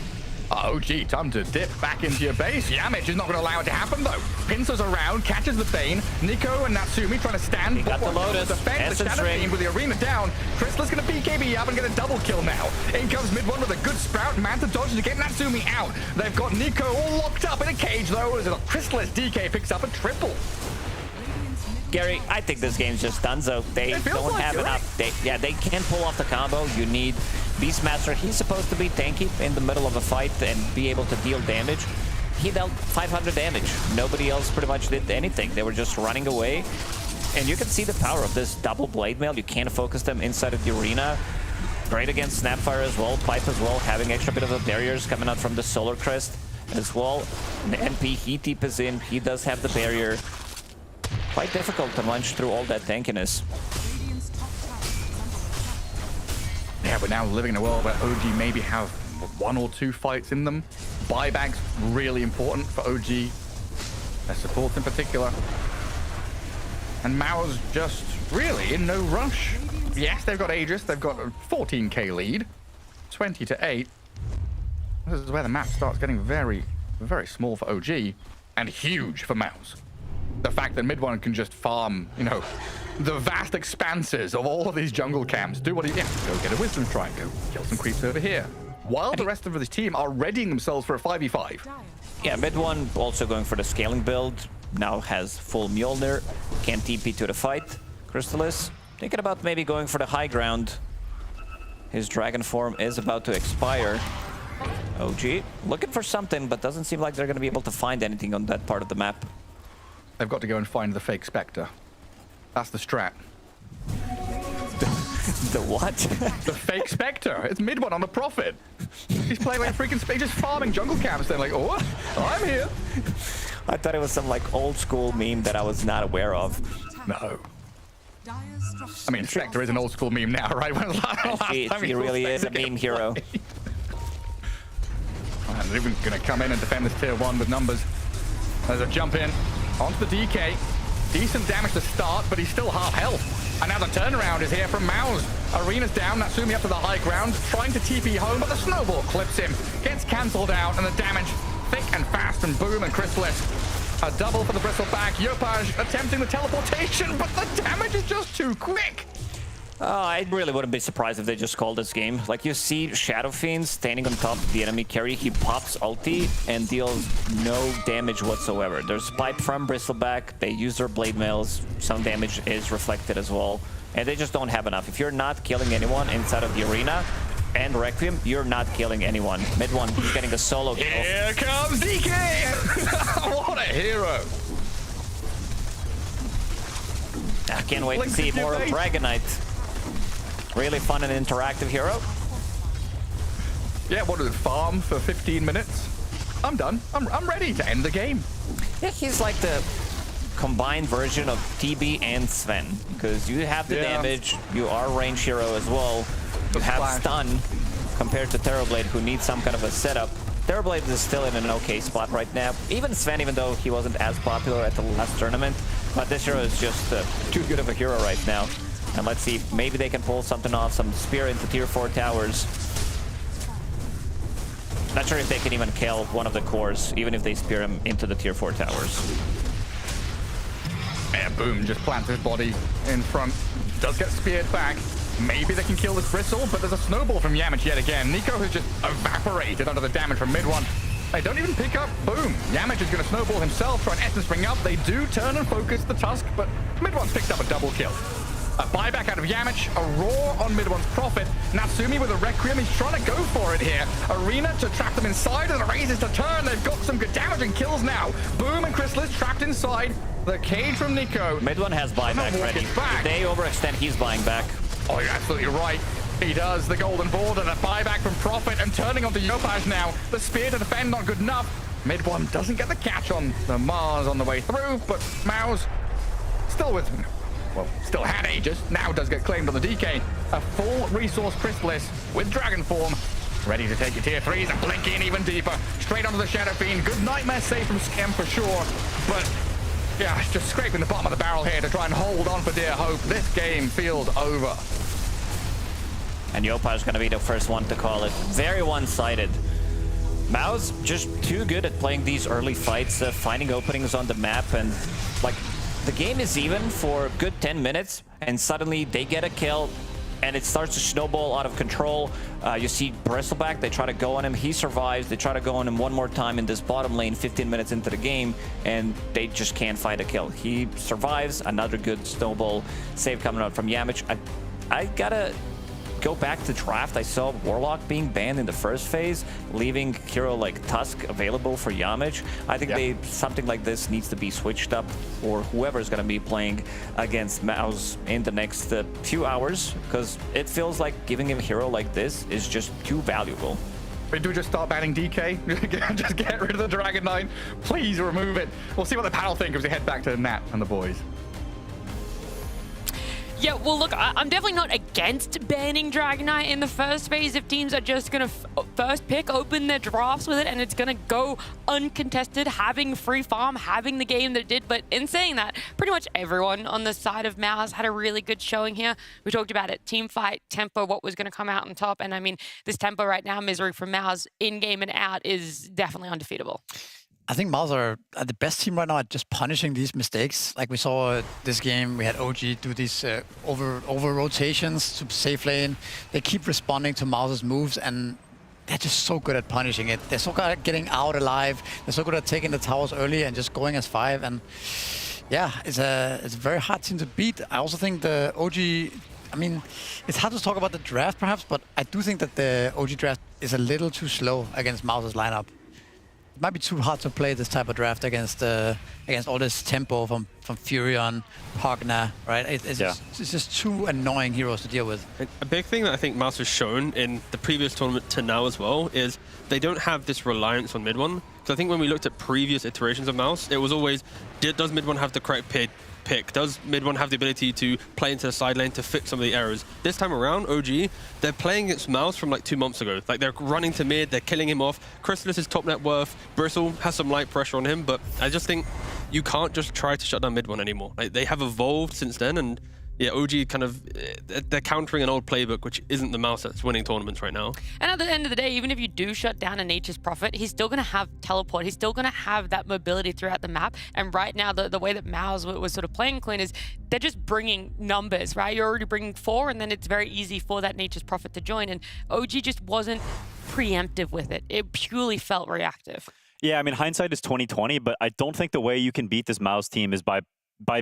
E: OG, time to dip back into your base. Yamich is not going to allow it to happen, though. Pincers around, catches the Bane. Nico and Natsumi trying to stand.
G: He got the Lotus.
E: Defense, the Shadow Beam with the arena down. Crystal's going to BKB up and get a double kill now. In comes mid one with a good sprout. Manta dodges to get Natsumi out. They've got Nico all locked up in a cage, though, as a Crystalist DK picks up a triple.
G: Gary, I think this game's just done, so they don't have enough. They can't pull off the combo. You need Beastmaster. He's supposed to be tanky in the middle of a fight and be able to deal damage. He dealt 500 damage. Nobody else pretty much did anything. They were just running away. And you can see the power of this double blade mail. You can't focus them inside of the arena. Great against Snapfire as well, Pipe as well, having extra bit of the barriers coming out from the Solar Crest as well. The NP, he deep is in. He does have the barrier. Quite difficult to munch through all that tankiness.
E: Yeah, we're now living in a world where OG maybe have 1 or 2 fights in them. Buybacks really important for OG. Their support in particular. And MOUZ just really in no rush. Yes, they've got Aegis. They've got a 14k lead. 20 to 8. This is where the map starts getting very, very small for OG. And huge for MOUZ. The fact that mid one can just farm, you know, the vast expanses of all of these jungle camps. Do what he, go get a wisdom strike, go kill some creeps over here. While the rest of this team are readying themselves for a 5v5.
G: Yeah, mid one also going for the scaling build. Now has full Mjolnir. Can't TP to the fight. Crystallis thinking about maybe going for the high ground. His dragon form is about to expire. OG looking for something, but doesn't seem like they're going to be able to find anything on that part of the map.
E: They've got to go and find the fake Spectre. That's the strat.
G: The what?
E: The fake Spectre. It's mid one on the Prophet. He's playing like a freaking space, just farming jungle camps. They're like, oh, I'm here.
G: I thought it was some like old school meme that I was not aware of.
E: No. I mean, Spectre is an old school meme now, right? When
G: he really is a meme hero.
E: And they're even going to come in and defend this tier 1 with numbers. There's a jump in onto the DK. Decent damage to start, but he's still half health. And now the turnaround is here from MOUZ. Arena's down, Natsumi up to the high ground, trying to TP home, but the snowball clips him. Gets cancelled out, and the damage thick and fast from Boom and Crystallis. A double for the Bristleback. Yopaj attempting the teleportation, but the damage is just too quick.
G: I really wouldn't be surprised if they just called this game. Like, you see Shadow Fiend standing on top of the enemy carry. He pops ulti and deals no damage whatsoever. There's pipe from Bristleback. They use their blade mails. Some damage is reflected as well. And they just don't have enough. If you're not killing anyone inside of the arena and Requiem, you're not killing anyone. Mid one, he's getting a solo kill.
E: Here comes DK! What a hero!
G: I can't wait to see more of Dragonite. Really fun and interactive hero.
E: Yeah, what did it farm for 15 minutes? I'm done. I'm ready to end the game.
G: Yeah, he's like the combined version of TB and Sven, because you have the damage, you are a range hero as well, you have stun compared to Terrorblade, who needs some kind of a setup. Terrorblade is still in an okay spot right now. Even Sven, even though he wasn't as popular at the last tournament, but this hero is just too good of a hero right now. And let's see if maybe they can pull something off, some spear into tier 4 towers. Not sure if they can even kill one of the cores, even if they spear him into the tier 4 towers.
E: Yeah, Boom just plants his body in front. Does get speared back. Maybe they can kill this Bristle, but there's a snowball from Yamich yet again. Nico has just evaporated under the damage from mid one. They don't even pick up Boom. Yamich is going to snowball himself, try and essence ring up. They do turn and focus the Tusk, but mid one's picked up a double kill. A buyback out of Yamich, a roar on mid one's Prophet. Natsumi with a Requiem, he's trying to go for it here. Arena to trap them inside, and the raises to turn. They've got some good damage and kills now. Boom and Crystallis trapped inside. The cage from Nico.
G: Mid one has buyback ready. If they overextend, he's buying back.
E: Oh, you're absolutely right. He does. The golden board and a buyback from Prophet and turning onto Yopaj now. The spear to defend not good enough. Mid one doesn't get the catch on the MOUZ on the way through, but MOUZ still with him. Well, still had Aegis, now does get claimed on the DK. A full resource Chrysalis with Dragon Form. Ready to take your tier 3s and blink in even deeper. Straight onto the Shadow Fiend. Good nightmare save from Scam for sure. But yeah, just scraping the bottom of the barrel here to try and hold on for dear hope. This game feels over.
G: And Yopaj is going to be the first one to call it. Very one-sided. MOUZ just too good at playing these early fights, finding openings on the map, and like the game is even for a good 10 minutes, and suddenly they get a kill, and it starts to snowball out of control. You see Bristleback, they try to go on him, he survives, they try to go on him one more time in this bottom lane 15 minutes into the game, and they just can't find a kill. He survives, another good snowball save coming out from Yamich. I gotta go back to draft. I saw Warlock being banned in the first phase, leaving hero like Tusk available for Yamich. I think something like this needs to be switched up for whoever is going to be playing against MOUZ in the next few hours, because it feels like giving him a hero like this is just too valuable.
E: Do we just start banning DK? Just get rid of the Dragon Knight. Please remove it. We'll see what the panel think as we head back to Nat and the boys.
A: Yeah, well, look, I'm definitely not against banning Dragon Knight in the first phase if teams are just going to first pick, open their drafts with it, and it's going to go uncontested, having free farm, having the game that it did. But in saying that, pretty much everyone on the side of MOUZ had a really good showing here. We talked about it, team fight, tempo, what was going to come out on top. And I mean, this tempo right now, Misery from MOUZ, in-game and out, is definitely undefeatable.
B: I think MOUZ are the best team right now at just punishing these mistakes. Like we saw this game, we had OG do these over rotations to safe lane. They keep responding to MOUZ's moves, and they're just so good at punishing it. They're so good at getting out alive. They're so good at taking the towers early and just going as 5. And yeah, it's a very hard team to beat. I also think the OG, I mean, it's hard to talk about the draft perhaps, but I do think that the OG draft is a little too slow against MOUZ's lineup. It might be too hard to play this type of draft against all this tempo from Furion, Hogna, right? It's just too annoying heroes to deal with.
D: A big thing that I think MOUZ has shown in the previous tournament to now as well is they don't have this reliance on mid one. So I think when we looked at previous iterations of MOUZ, it was always, does mid one have the correct pick? Does mid one have the ability to play into the side lane to fix some of the errors? This time around, OG, they're playing against MOUZ from like 2 months ago. Like they're running to mid, they're killing him off. Chrysalis is top net worth. Bristle has some light pressure on him, but I just think you can't just try to shut down mid one anymore. Like they have evolved since then, and yeah, OG kind of, they're countering an old playbook, which isn't the MOUZ that's winning tournaments right now. And
A: at the end of the day, even if you do shut down a Nature's Prophet, he's still going to have teleport. He's still going to have that mobility throughout the map. And right now, the way that MOUZ was sort of playing clean is they're just bringing numbers, right? You're already bringing 4, and then it's very easy for that Nature's Prophet to join. And OG just wasn't preemptive with it. It purely felt reactive.
C: Yeah, I mean, hindsight is 20/20, but I don't think the way you can beat this MOUZ team is by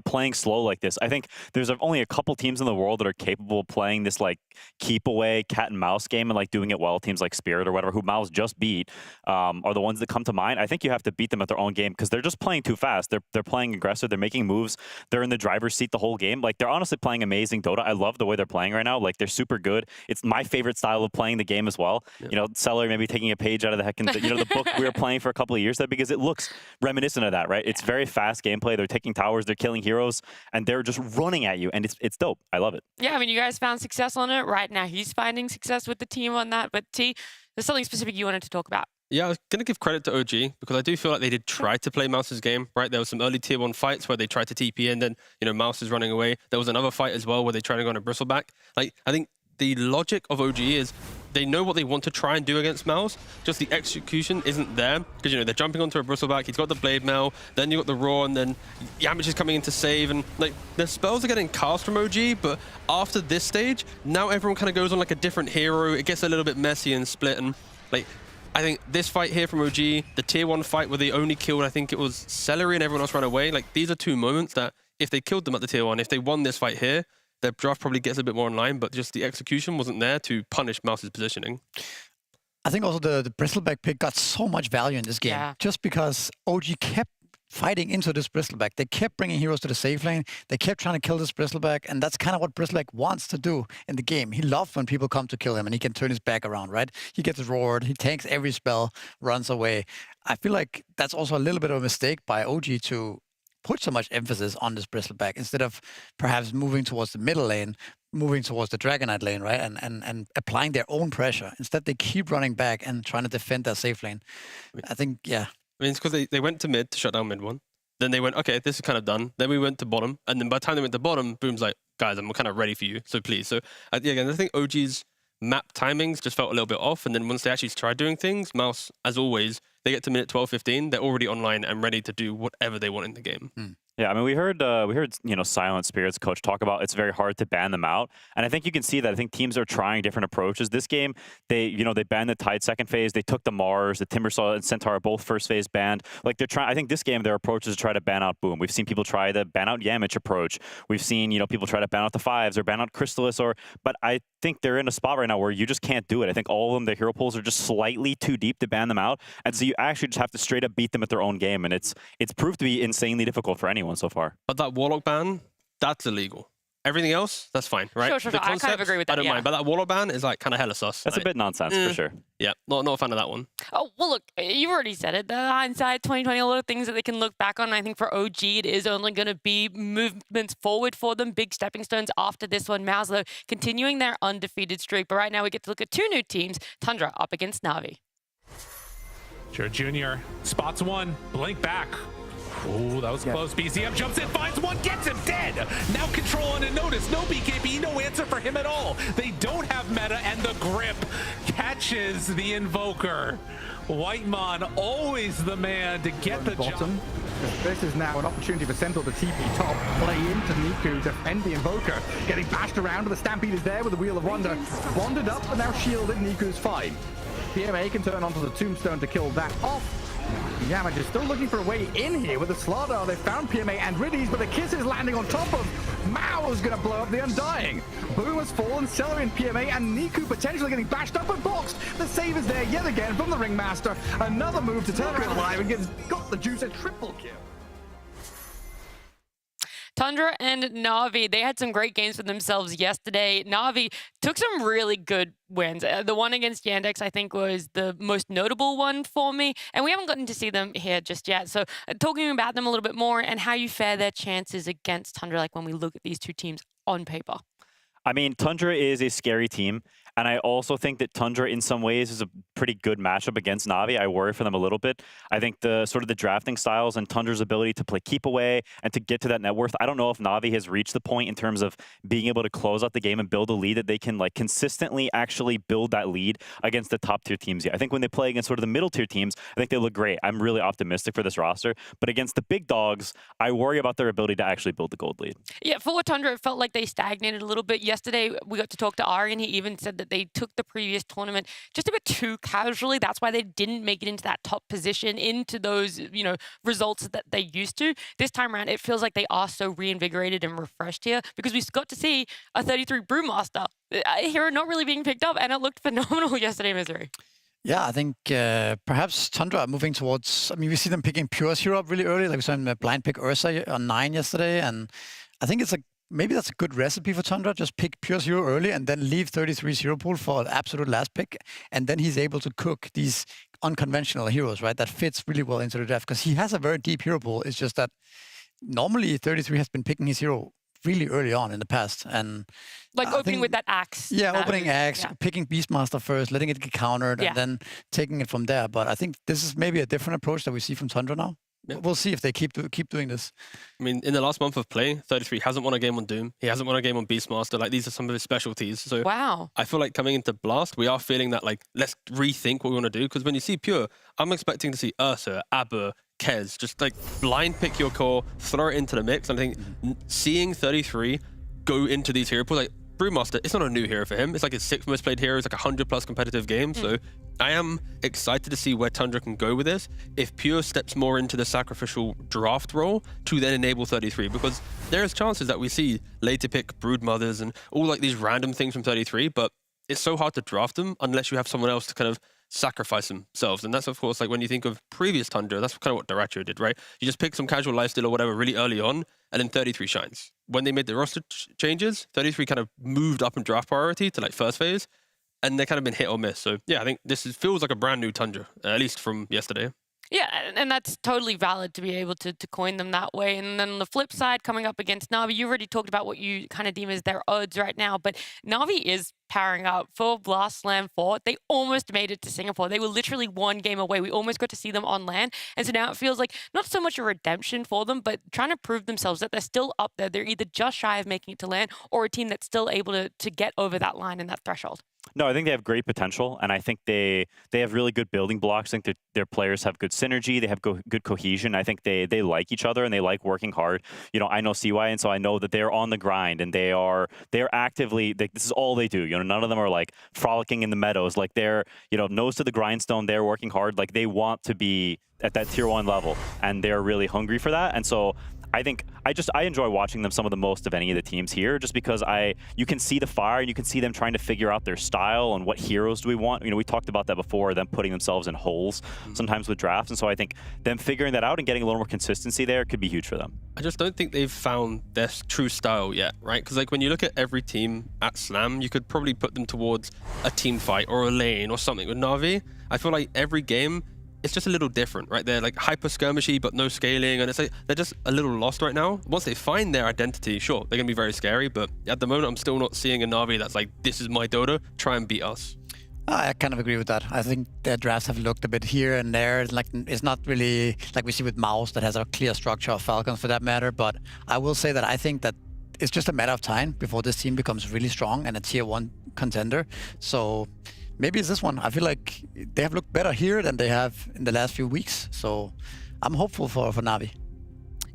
C: playing slow like this. I think there's only a couple teams in the world that are capable of playing this like keep away cat and mouse game and like doing it well. Teams like Spirit or whatever, who MOUZ just beat, are the ones that come to mind. I think you have to beat them at their own game because they're just playing too fast. They're playing aggressive. They're making moves. They're in the driver's seat the whole game. Like they're honestly playing amazing Dota. I love the way they're playing right now. Like they're super good. It's my favorite style of playing the game as well. Yep. You know, Celery maybe taking a page out of the book we were playing for a couple of years there, because it looks reminiscent of that, right? It's very fast gameplay. They're taking towers. They're killing heroes. And they're just running at you, and it's dope. I love it.
A: Yeah, I mean, you guys found success on it. Right now, he's finding success with the team on that. But T, there's something specific you wanted to talk about.
D: Yeah, I was going to give credit to OG because I do feel like they did try to play MOUZ's game, right? There was some early tier 1 fights where they tried to TP in, then, MOUZ is running away. There was another fight as well where they tried to go on a Bristleback. Like, I think the logic of OG is they know what they want to try and do against MOUZ, just the execution isn't there. Because, they're jumping onto a Bristleback, he's got the Blade Mail, then you've got the Roar, and then Yamich is coming in to save, and like, the spells are getting cast from OG, but after this stage, now everyone kind of goes on like a different hero, it gets a little bit messy and split, and like, I think this fight here from OG, the tier 1 fight where they only killed, I think it was Celery and everyone else ran away, like, these are 2 moments that if they killed them at the tier 1, if they won this fight here, their draft probably gets a bit more in line, but just the execution wasn't there to punish MOUZ's positioning.
B: I think also the Bristleback pick got so much value in this game, just because OG kept fighting into this Bristleback. They kept bringing heroes to the safe lane. They kept trying to kill this Bristleback, and that's kind of what Bristleback wants to do in the game. He loves when people come to kill him, and he can turn his back around, right? He gets roared, he tanks every spell, runs away. I feel like that's also a little bit of a mistake by OG to put so much emphasis on this Bristleback instead of perhaps moving towards the middle lane, moving towards the Dragon Knight lane, right? And applying their own pressure. Instead, they keep running back and trying to defend their safe lane. I think, yeah.
D: I mean, it's because they went to mid to shut down mid one. Then they went, okay, this is kind of done. Then we went to bottom. And then by the time they went to bottom, Boom's like, guys, I'm kind of ready for you. So please. So again, I think OG's map timings just felt a little bit off. And then once they actually tried doing things, MOUZ, as always, they get to minute 12, 15. They're already online and ready to do whatever they want in the game.
C: Yeah, I mean, we heard Silent Spirits coach talk about it's very hard to ban them out, and I think you can see that. I think teams are trying different approaches. This game, they banned the Tide second phase. They took the Mars, the Timbersaw and Centaur both first phase banned. Like they're trying. I think this game their approach is to try to ban out Boom. We've seen people try the ban out Yamich approach. We've seen people try to ban out the Fives or ban out Crystallis but I think they're in a spot right now where you just can't do it. I think all of them, the hero pools are just slightly too deep to ban them out, and so you actually just have to straight up beat them at their own game, and it's proved to be insanely difficult for anyone so far.
D: But that Warlock ban, that's illegal. Everything else, that's fine, right?
A: Sure.
D: The
A: I kind of agree with that.
D: I don't mind, but that Warlock ban is like kind of hella sus.
C: That's a bit nonsense for sure.
D: Yeah, not a fan of that one.
A: Oh, well, look, you've already said it. The hindsight 2020, a lot of things that they can look back on. I think for OG, it is only going to be movements forward for them, big stepping stones after this one. MOUZ, though, continuing their undefeated streak. But right now, we get to look at two new teams. Tundra up against Na'Vi.
F: Sure, Junior spots one, blink back. Oh, that was close. BZM jumps in, finds one, gets him dead. Now control on a Natus. No BKB, no answer for him at all. They don't have meta, and the grip catches the Invoker. Whitemon, always the man to get the
E: bottom. This is now an opportunity for Sentinel to TP top, play into Niku, defend the Invoker. Getting bashed around, but the Stampede is there with the Wheel of Wonder. Bonded up, but now shielded. Niku's fine. PMA can turn onto the Tombstone to kill that off. Yamage is still looking for a way in here with the Slardar. They found PMA and Riddies, but the kiss is landing on top of MOUZ, going to blow up the Undying. Boom has fallen, Celery and PMA, and Niku potentially getting bashed up and boxed. The save is there yet again from the Ringmaster. Another move to turn around alive and got the juice, a triple kill.
A: Tundra and Na'Vi, they had some great games for themselves yesterday. Na'Vi took some really good wins. The one against Yandex, I think, was the most notable one for me. And we haven't gotten to see them here just yet. So talking about them a little bit more and how you fare their chances against Tundra, like when we look at these two teams on paper.
C: I mean, Tundra is a scary team. And I also think that Tundra, in some ways, is a pretty good matchup against Na'Vi. I worry for them a little bit. I think the drafting styles and Tundra's ability to play keep away and to get to that net worth. I don't know if Na'Vi has reached the point in terms of being able to close out the game and build a lead that they can consistently actually build that lead against the top tier teams yet. I think when they play against the middle tier teams, I think they look great. I'm really optimistic for this roster. But against the big dogs, I worry about their ability to actually build the gold lead.
A: Yeah, for Tundra, it felt like they stagnated a little bit. Yesterday, we got to talk to Ari, and he even said that they took the previous tournament just a bit too casually. That's why they didn't make it into that top position, into those, results that they used to. This time around, it feels like they are so reinvigorated and refreshed here because we got to see a 33 Brewmaster hero not really being picked up, and it looked phenomenal yesterday, Missouri.
B: Yeah, I think perhaps Tundra moving towards... we see them picking Pure's hero up really early. Like we saw him blind pick Ursa on 9 yesterday, and I think it's maybe that's a good recipe for Tundra. Just pick Pure's hero early and then leave 33's hero pool for the absolute last pick. And then he's able to cook these unconventional heroes, right? That fits really well into the draft because he has a very deep hero pool. It's just that normally 33 has been picking his hero really early on in the past. And
A: opening with that axe.
B: Yeah, opening axe, picking Beastmaster first, letting it get countered, and then taking it from there. But I think this is maybe a different approach that we see from Tundra now. Yeah. We'll see if they keep doing this.
D: I mean, in the last month of play, 33 hasn't won a game on Doom. He hasn't won a game on Beastmaster. These are some of his specialties. So
A: wow.
D: I feel like coming into Blast, we are feeling that, let's rethink what we want to do. Because when you see Pure, I'm expecting to see Ursa, Aber, Kez, just blind pick your core, throw it into the mix. And I think seeing 33 go into these hero pools, Brewmaster, it's not a new hero for him. It's his 6th most played hero. It's 100+ competitive games. So I am excited to see where Tundra can go with this. If Pure steps more into the sacrificial draft role to then enable 33, because there is chances that we see later pick Broodmothers and all these random things from 33, but it's so hard to draft them unless you have someone else to sacrifice themselves. And that's, of course, like when you think of previous Tundra, that's kind of what Daracho did, right? You just pick some casual lifesteal or whatever really early on, and then 33 shines. When they made the roster changes, 33 kind of moved up in draft priority to like first phase, and they've kind of been hit or miss. So yeah, I think this feels like a brand new Tundra, at least from yesterday.
A: Yeah, and that's totally valid to be able to coin them that way. And then on the flip side, coming up against Na'Vi, you already talked about what you kind of deem as their odds right now, but Na'Vi is powering up for Blast Slam 4. They almost made it to Singapore. They were literally one game away. We almost got to see them on LAN. And so now it feels like not so much a redemption for them, but trying to prove themselves that they're still up there. They're either just shy of making it to LAN or a team that's still able to get over that line and that threshold.
C: No, I think they have great potential, and I think they have really good building blocks. I think their players have good synergy. They have good cohesion. I think they like each other and they like working hard. You know, I know CY, and so I know that they're on the grind and they are actively. This is all they do. You know, none of them are like frolicking in the meadows. Like they're nose to the grindstone. They're working hard. Like they want to be at that tier 1 level, and they're really hungry for that. And so I think I enjoy watching them some of the most of any of the teams here, just because you can see the fire and you can see them trying to figure out their style and what heroes do we want. You know, we talked about that before, them putting themselves in holes sometimes with drafts, and so I think them figuring that out and getting a little more consistency there could be huge for them.
D: I just don't think they've found their true style yet, right? Because like when you look at every team at Slam, you could probably put them towards a team fight or a lane or something. With Na'Vi, I feel like every game it's just a little different, right? They're like hyper skirmishy, but no scaling, and it's like they're just a little lost right now. Once they find their identity, sure, they're gonna be very scary, but at the moment, I'm still not seeing a Na'Vi that's like, this is my Dota, try and beat us.
B: I kind of agree with that. I think their drafts have looked a bit here and there. Like it's not really like we see with MOUZ that has a clear structure, of Falcons for that matter. But I will say that I think that it's just a matter of time before this team becomes really strong and a tier 1 contender. So maybe it's this one. I feel like they have looked better here than they have in the last few weeks. So I'm hopeful for Na'Vi.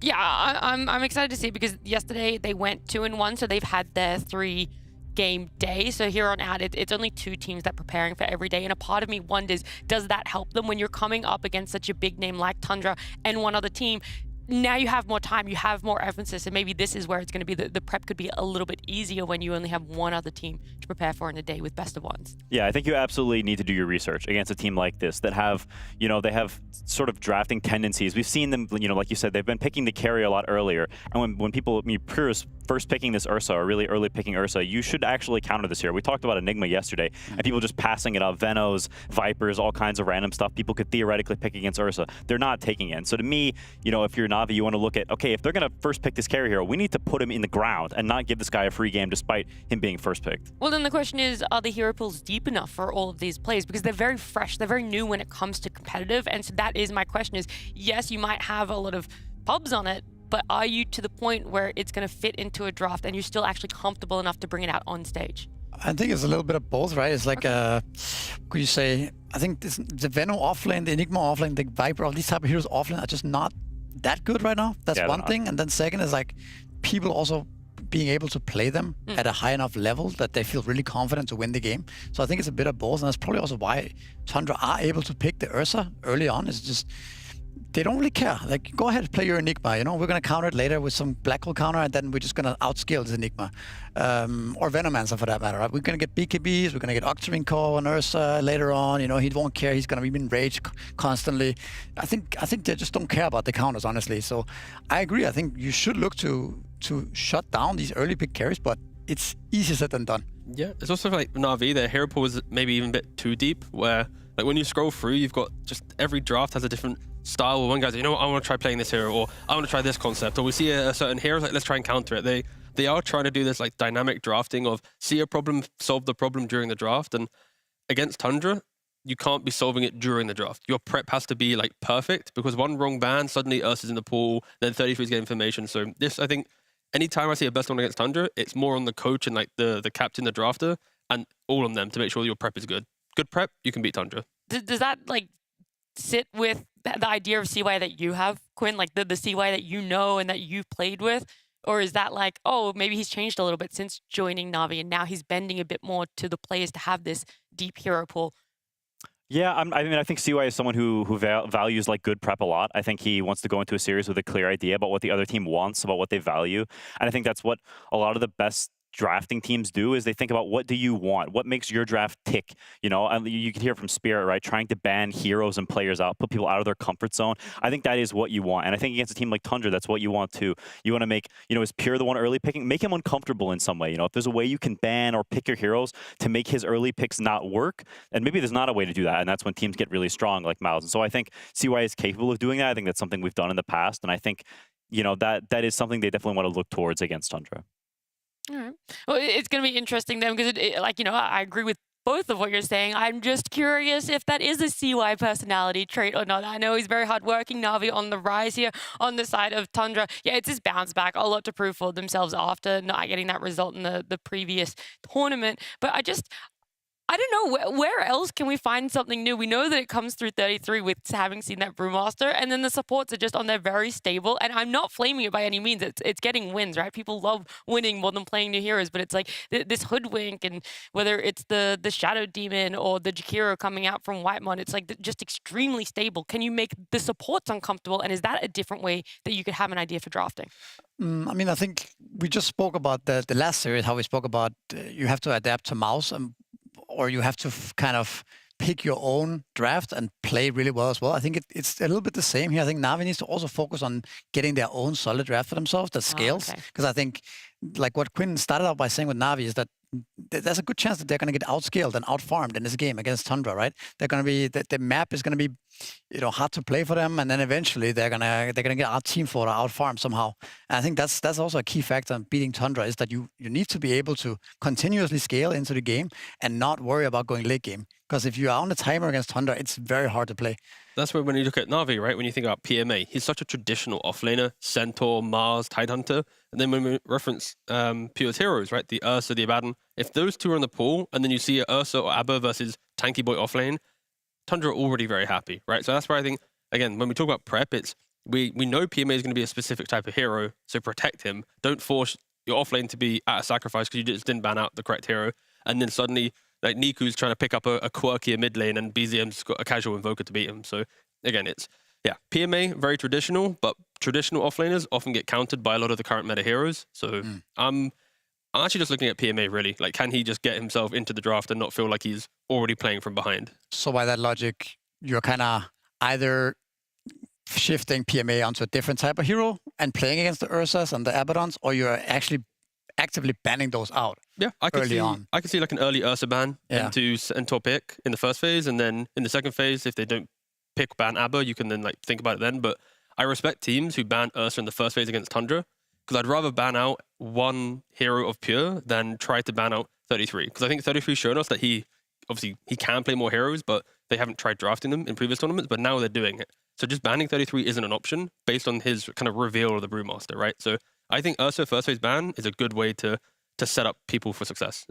A: Yeah, I'm excited to see it because yesterday they went 2-1, so they've had their 3-game day. So here on out, it's only 2 teams that are preparing for every day. And a part of me wonders, does that help them when you're coming up against such a big name like Tundra and one other team? Now you have more time, you have more emphasis, and maybe this is where it's going to be the prep could be a little bit easier when you only have one other team to prepare for in a day with best of ones. Yeah,
C: I think you absolutely need to do your research against a team like this that have, they have sort of drafting tendencies. We've seen them, like you said, they've been picking the carry a lot earlier. And when people, purists first picking this Ursa or really early picking Ursa, you should actually counter this here. We talked about Enigma yesterday, and people just passing it up, Venos, Vipers, all kinds of random stuff people could theoretically pick against Ursa. They're not taking it. So to me, if you're Na'Vi, you want to look at, okay, if they're going to first pick this carry hero, we need to put him in the ground and not give this guy a free game despite him being first picked.
A: Well, then the question is, are the hero pools deep enough for all of these plays? Because they're very fresh, they're very new when it comes to competitive. And so that is my question is, yes, you might have a lot of pubs on it, but are you to the point where it's going to fit into a draft and you're still actually comfortable enough to bring it out on stage?
B: I think it's a little bit of both, right? It's like, could you say, I think the Veno offlane, the Enigma offlane, the Viper, all these type of heroes offlane are just not that good right now. That's one thing. And then second is like people also being able to play them at a high enough level that they feel really confident to win the game. So I think it's a bit of both. And that's probably also why Tundra are able to pick the Ursa early on. It's just, they don't really care. Like, go ahead, play your Enigma. We're going to counter it later with some black hole counter, and then we're just going to outscale this Enigma. Or Venomancer for that matter, right? We're going to get BKBs, we're going to get Xtreme core on Ursa later on. He won't care. He's going to be in rage constantly. I think they just don't care about the counters, honestly. So I agree. I think you should look to shut down these early pick carries, but it's easier said than done.
D: Yeah, it's also like Na'Vi, their hero pool is maybe even a bit too deep, where like when you scroll through, you've got just every draft has a different style. Where one guy's like, what, I want to try playing this hero, or I want to try this concept, or we see a certain hero, like let's try and counter it. They are trying to do this like dynamic drafting of see a problem, solve the problem during the draft. And against Tundra, you can't be solving it during the draft. Your prep has to be like perfect, because one wrong ban, suddenly Ursa's in the pool, then 33's getting information. So this, I think, anytime I see a best one against Tundra, it's more on the coach and like the captain, the drafter, and all on them to make sure your prep is good. Good prep, you can beat Tundra.
A: Does that like sit with the idea of CY that you have, Quinn? Like the CY that you know and that you've played with? Or is that like, oh, maybe he's changed a little bit since joining Na'Vi and now he's bending a bit more to the players to have this deep hero pool?
C: Yeah, I think CY is someone who values like good prep a lot. I think he wants to go into a series with a clear idea about what the other team wants, about what they value. And I think that's what a lot of the best drafting teams do is they think about what do you want? What makes your draft tick? You know, you can hear from Spirit, right? Trying to ban heroes and players out, put people out of their comfort zone. I think that is what you want. And I think against a team like Tundra, that's what you want too. You want to make, you know, is Pure the one early picking? Make him uncomfortable in some way. You know, if there's a way you can ban or pick your heroes to make his early picks not work, and maybe there's not a way to do that. And that's when teams get really strong like MOUZ. And so I think CY is capable of doing that. I think that's something we've done in the past. And I think, you know, that is something they definitely want to look towards against Tundra.
A: All right. Well, it's going to be interesting then because, like, you know, I agree with both of what you're saying. I'm just curious if that is a CY personality trait or not. I know he's very hardworking. Na'Vi on the rise here on the side of Tundra. Yeah, it's his bounce back. A lot to prove for themselves after not getting that result in the previous tournament. But I don't know, where else can we find something new? We know that it comes through 33 with having seen that Brewmaster, and then the supports are just on there very stable, and I'm not flaming it by any means. It's getting wins, right? People love winning more than playing new heroes, but it's like this Hoodwink, and whether it's the Shadow Demon or the Jakiro coming out from Whitemon, it's like just extremely stable. Can you make the supports uncomfortable, and is that a different way that you could have an idea for drafting?
B: I mean, I think we just spoke about the last series, how we spoke about you have to adapt to MOUZ, or you have to kind of pick your own draft and play really well as well. I think it's a little bit the same here. I think Na'Vi needs to also focus on getting their own solid draft for themselves that scales. Because I think, like what Quinn started out by saying with Na'Vi is that there's a good chance that they're going to get outscaled and outfarmed in this game against Tundra, right? They're going to be the map is going to be, you know, hard to play for them, and then eventually they're gonna get out team for or outfarmed somehow. And I think that's also a key factor in beating Tundra is that you need to be able to continuously scale into the game and not worry about going late game. Because if you are on the timer against Tundra, it's very hard to play.
D: That's where when you look at Na'Vi, right? When you think about PMA, he's such a traditional offlaner, Centaur, Mars, Tidehunter. And then when we reference Pure's heroes, right? The Ursa, the Abaddon. If those two are in the pool, and then you see Ursa or Abba versus Tanky Boy offlane, Tundra are already very happy, right? So that's where I think, again, when we talk about prep, it's we know PMA is going to be a specific type of hero, so protect him. Don't force your offlane to be at a sacrifice because you just didn't ban out the correct hero. And then suddenly, like, Niku's trying to pick up a quirkier mid lane and BZM's got a casual invoker to beat him. So again, it's, yeah, PMA, very traditional, but traditional offlaners often get countered by a lot of the current meta heroes. So I'm actually just looking at PMA really. Like, can he just get himself into the draft and not feel like he's already playing from behind?
B: So by that logic, you're kind of either shifting PMA onto a different type of hero and playing against the Ursas and the Abaddons, or you're actually actively banning those out.
D: Yeah, I could see like an early Ursa ban into Centaur pick in the first phase, and then in the second phase, if they don't pick ban Abba, you can then like think about it then. But I respect teams who ban Ursa in the first phase against Tundra, because I'd rather ban out one hero of Pure than try to ban out 33. Because I think 33's shown us that he can play more heroes, but they haven't tried drafting them in previous tournaments, but now they're doing it. So just banning 33 isn't an option based on his kind of reveal of the Brewmaster, right? So I think Ursa first phase ban is a good way to set up people for success.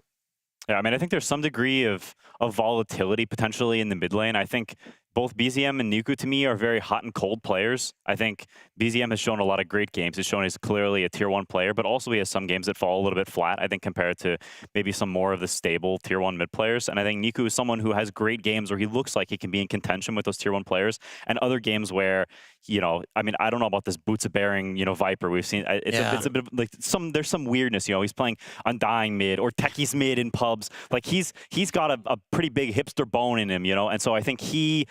C: Yeah, I mean, I think there's some degree of volatility potentially in the mid lane. I think both BZM and Niku, to me, are very hot and cold players. I think BZM has shown a lot of great games. He's shown he's clearly a tier 1 player, but also he has some games that fall a little bit flat, I think, compared to maybe some more of the stable tier 1 mid players. And I think Niku is someone who has great games where he looks like he can be in contention with those tier 1 players, and other games where, you know, I mean, I don't know about this boots of bearing, you know, Viper. We've seen it's a bit of like there's some weirdness, you know. He's playing Undying mid or Techies mid in pubs. Like he's got a pretty big hipster bone in him, you know. And so I think he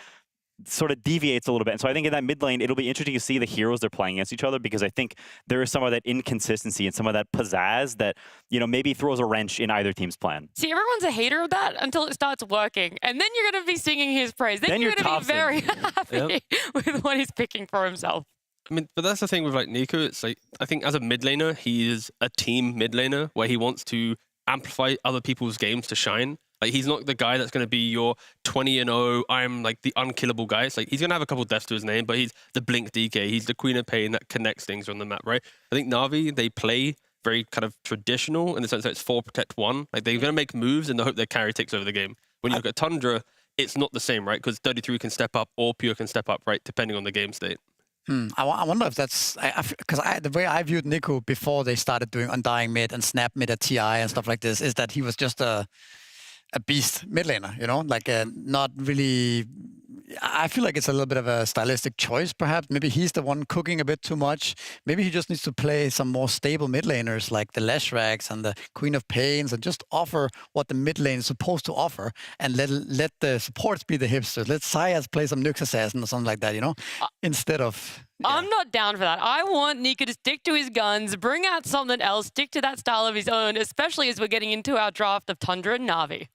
C: sort of deviates a little bit. And so I think in that mid lane, it'll be interesting to see the heroes they're playing against each other, because I think there is some of that inconsistency and some of that pizzazz that, you know, maybe throws a wrench in either team's plan.
A: See, everyone's a hater of that until it starts working. And then you're going to be singing his praise. Then you're going to be very happy with what he's picking for himself.
D: I mean, but that's the thing with like Niku. It's like, I think as a mid laner, he is a team mid laner where he wants to amplify other people's games to shine. Like, he's not the guy that's going to be your 20-0, I'm like the unkillable guy. It's like, he's going to have a couple deaths to his name, but he's the Blink DK. He's the Queen of Pain that connects things on the map, right? I think Na'Vi, they play very kind of traditional in the sense that it's 4 protect 1. Like, they're going to make moves in the hope their carry takes over the game. When you look at Tundra, it's not the same, right? Because 33 can step up or Pure can step up, right? Depending on the game state.
B: I wonder if that's because the way I viewed Niku before they started doing Undying mid and Snap mid at TI and stuff like this is that he was just a a beast mid laner, you know, like not really. I feel like it's a little bit of a stylistic choice, perhaps. Maybe he's the one cooking a bit too much. Maybe he just needs to play some more stable mid laners like the Leshrags and the Queen of Pains and just offer what the mid lane is supposed to offer and let the supports be the hipsters. Let Syaz play some Nyx Assassin or something like that, you know, instead of... Yeah.
A: I'm not down for that. I want Nika to stick to his guns, bring out something else, stick to that style of his own, especially as we're getting into our draft of Tundra and Na'Vi.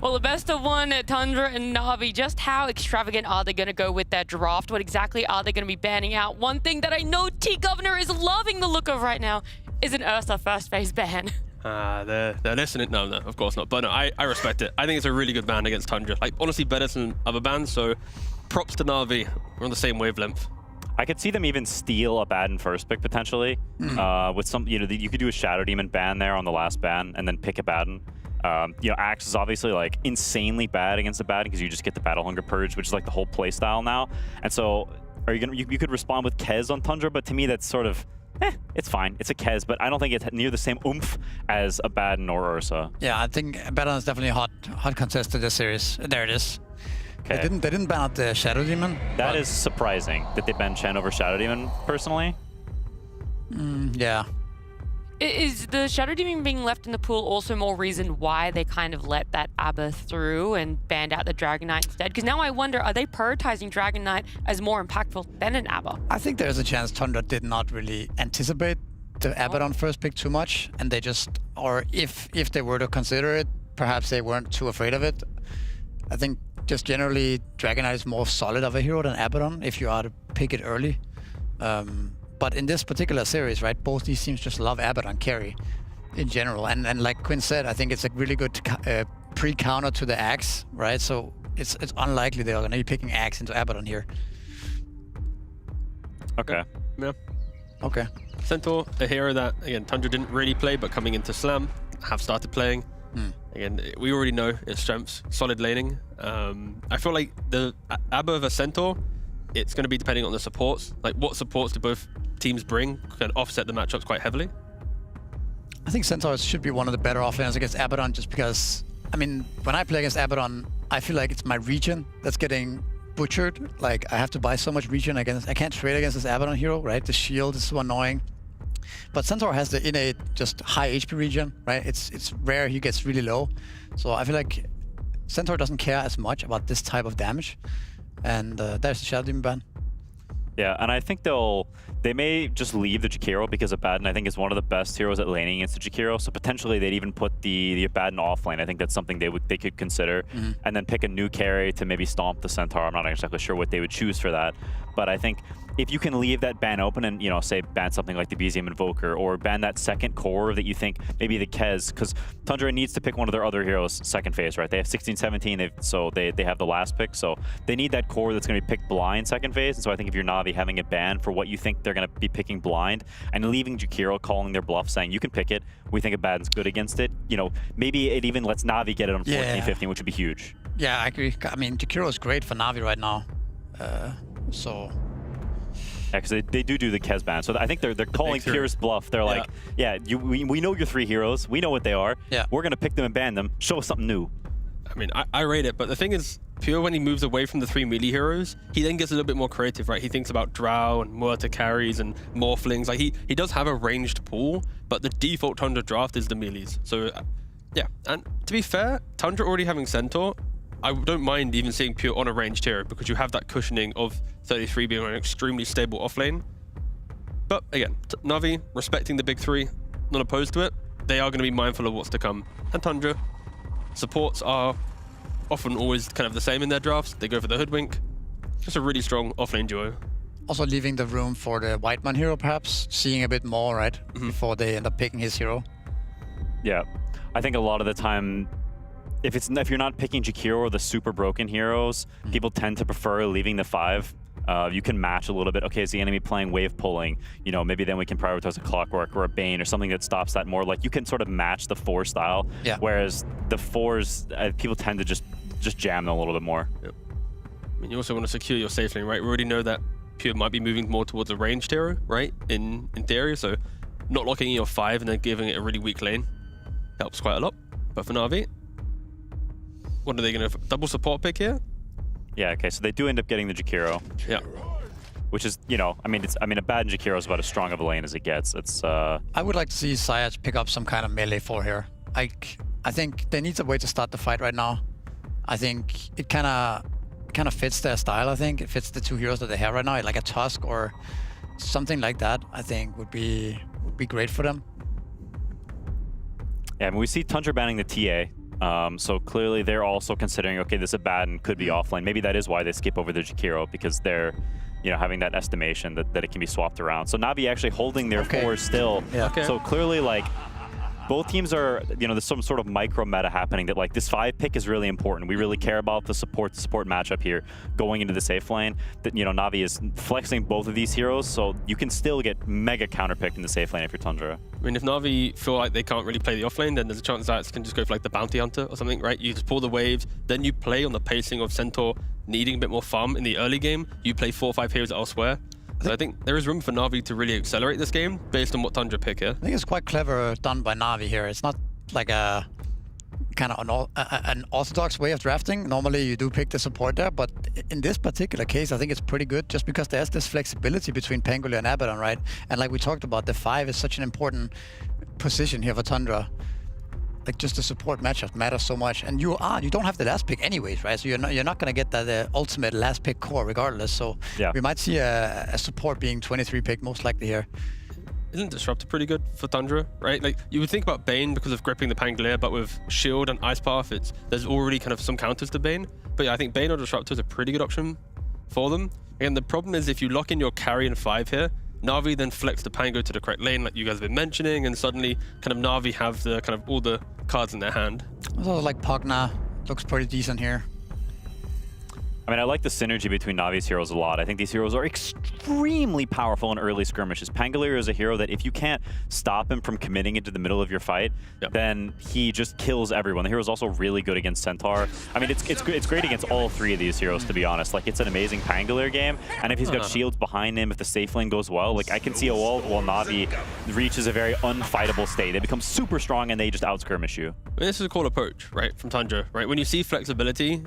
A: Well, the best of one at Tundra and Na'Vi. Just how extravagant are they going to go with their draft? What exactly are they going to be banning out? One thing that I know T-Governor is loving the look of right now is an Ursa first phase ban.
D: They're listening. No, of course not. But no, I respect it. I think it's a really good ban against Tundra. Like, honestly, better than other bans. So props to Na'Vi. We're on the same wavelength.
C: I could see them even steal a bad in first pick potentially. With some, you know, you could do a Shadow Demon ban there on the last ban and then pick a Baden. You know, Axe is obviously like insanely bad against the Baden because you just get the Battle Hunger Purge, which is like the whole play style now. And so, are you gonna? You could respond with Kez on Tundra, but to me that's sort of, it's fine. It's a Kez, but I don't think it's near the same oomph as a Baden or Ursa.
B: Yeah, I think Baden is definitely a hot contest to this series. There it is. Okay. They didn't ban out the Shadow Demon.
C: That is surprising that they banned Chen over Shadow Demon. Personally.
B: Yeah.
A: Is the Shadow Demon being left in the pool also more reason why they kind of let that Abba through and banned out the Dragon Knight instead? Because now I wonder, are they prioritizing Dragon Knight as more impactful than an Abba?
B: I think there's a chance Tundra did not really anticipate the Abaddon first pick too much, and they just, or if they were to consider it, perhaps they weren't too afraid of it. I think just generally Dragon Knight is more solid of a hero than Abaddon if you are to pick it early. But in this particular series, right, both these teams just love Abaddon carry in general. And like Quinn said, I think it's a really good pre-counter to the Axe, right? So it's unlikely they're going to be picking Axe into Abaddon here.
C: Okay.
D: Yeah.
B: Okay.
D: Centaur, a hero that, again, Tundra didn't really play, but coming into Slam, have started playing. Again, we already know its strengths, solid laning. I feel like the Abba vs Centaur, it's going to be depending on the supports. Like, what supports do both teams bring can offset the matchups quite heavily.
B: I think Centaurs should be one of the better offense against Abaddon just because, I mean, when I play against Abaddon, I feel like it's my regen that's getting butchered. Like, I have to buy so much regen against, I can't trade against this Abaddon hero, right? The shield is so annoying. But Centaur has the innate, just high HP regen, right? It's rare he gets really low. So I feel like Centaur doesn't care as much about this type of damage. And there's the Shadow Demon ban.
C: Yeah, and I think they may just leave the Jakiro because Abaddon, I think, is one of the best heroes at laning against the Jakiro. So potentially they'd even put the Abaddon off lane. I think that's something they could consider. And then pick a new carry to maybe stomp the Centaur. I'm not exactly sure what they would choose for that. But I think if you can leave that ban open and, you know, say ban something like the BZM Invoker or ban that second core that you think maybe the Kez, because Tundra needs to pick one of their other heroes second phase, right? They have 16, 17, so they have the last pick. So they need that core that's going to be picked blind second phase. And so I think if you're Na'Vi having a ban for what you think they're going to be picking blind and leaving Jakiro calling their bluff saying, you can pick it, we think Abaddon's good against it, you know, maybe it even lets Na'Vi get it on 14, 15, which would be huge.
B: Yeah, I agree. I mean, Jakiro is great for Na'Vi right now. So...
C: Yeah, because they do the Kez ban. So I think they're calling Pierce bluff. They're like, yeah, we know your three heroes. We know what they are. Yeah. We're going to pick them and ban them. Show us something new.
D: I mean, I rate it. But the thing is, Pure, when he moves away from the three melee heroes, he then gets a little bit more creative, right? He thinks about Drow and Muerta carries and Morphlings. Like, he does have a ranged pool, but the default Tundra draft is the melees. So, yeah. And to be fair, Tundra already having Centaur, I don't mind even seeing Pure on a ranged hero because you have that cushioning of 33 being an extremely stable offlane. But again, Na'Vi respecting the big three, not opposed to it. They are going to be mindful of what's to come. And Tundra supports are often always kind of the same in their drafts. They go for the Hoodwink. Just a really strong offlane duo.
B: Also leaving the room for the Whiteman hero, perhaps seeing a bit more, right, before they end up picking his hero.
C: Yeah, I think a lot of the time if you're not picking Jakiro or the super broken heroes, people tend to prefer leaving the 5. You can match a little bit. Okay, is the enemy playing wave pulling? You know, maybe then we can prioritize a Clockwork or a Bane or something that stops that more. Like, you can sort of match the 4 style.
B: Yeah.
C: Whereas the 4s, people tend to just jam them a little bit more.
D: Yep. I mean, you also want to secure your safe lane, right? We already know that Pure might be moving more towards a ranged hero, right? In theory, so not locking in your 5 and then giving it a really weak lane helps quite a lot. But for Na'Vi, what are they going to double support pick here?
C: Yeah, okay, so they do end up getting the Jakiro.
D: Yeah.
C: Which is, you know, I mean, a bad Jakiro is about as strong of a lane as it gets. It's
B: I would like to see Syach pick up some kind of melee 4 here. I think they need a way to start the fight right now. I think it kind of fits their style. I think it fits the 2 heroes that they have right now, like a Tusk or something like that. I think would be great for them.
C: Yeah, I mean, we see Tundra banning the TA. So clearly they're also considering, okay, this Abaddon could be offlane. Maybe that is why they skip over the Jakiro, because they're, you know, having that estimation that it can be swapped around. So Na'Vi actually holding their 4s still.
B: Yeah. Okay.
C: So clearly, like, both teams are, you know, there's some sort of micro meta happening that, like, this 5 pick is really important. We really care about the support matchup here going into the safe lane. That, you know, Na'Vi is flexing both of these heroes, so you can still get mega counterpicked in the safe lane if you're Tundra.
D: I mean, if Na'Vi feel like they can't really play the offlane, then there's a chance that can just go for like the Bounty Hunter or something, right? You just pull the waves, then you play on the pacing of Centaur needing a bit more farm in the early game. You play 4 or 5 heroes elsewhere. So I think there is room for Na'Vi to really accelerate this game based on what Tundra pick here.
B: I think it's quite clever done by Na'Vi here. It's not like a kind of an orthodox way of drafting. Normally you do pick the support there, but in this particular case, I think it's pretty good just because there's this flexibility between Pangolier and Abaddon, right? And like we talked about, the 5 is such an important position here for Tundra. Like, just the support matchup matters so much, and you don't have the last pick anyways, right? So you're not gonna get that ultimate last pick core regardless. So
C: yeah,
B: we might see a support being 23 pick most likely here.
D: Isn't Disruptor pretty good for Tundra, right? Like, you would think about Bane because of gripping the Pangolier, but with Shield and Ice Path, there's already kind of some counters to Bane. But yeah, I think Bane or Disruptor is a pretty good option for them. Again, the problem is if you lock in your carry and 5 here, Na'Vi then flex the Pango to the correct lane, like you guys have been mentioning, and suddenly kind of Na'Vi have the kind of all the cards in their hand.
B: Also, like Pogna looks pretty decent here.
C: I mean, I like the synergy between Na'Vi's heroes a lot. I think these heroes are extremely powerful in early skirmishes. Pangolier is a hero that if you can't stop him from committing into the middle of your fight, then he just kills everyone. The hero is also really good against Centaur. I mean, it's great against all 3 of these heroes, to be honest. Like, it's an amazing Pangolier game, and if he's got shields behind him, if the safe lane goes well, like, I can see a world while Na'Vi reaches a very unfightable state. They become super strong and they just out-skirmish you.
D: I mean, this is a cool approach, right, from Tundra, right? When you see flexibility,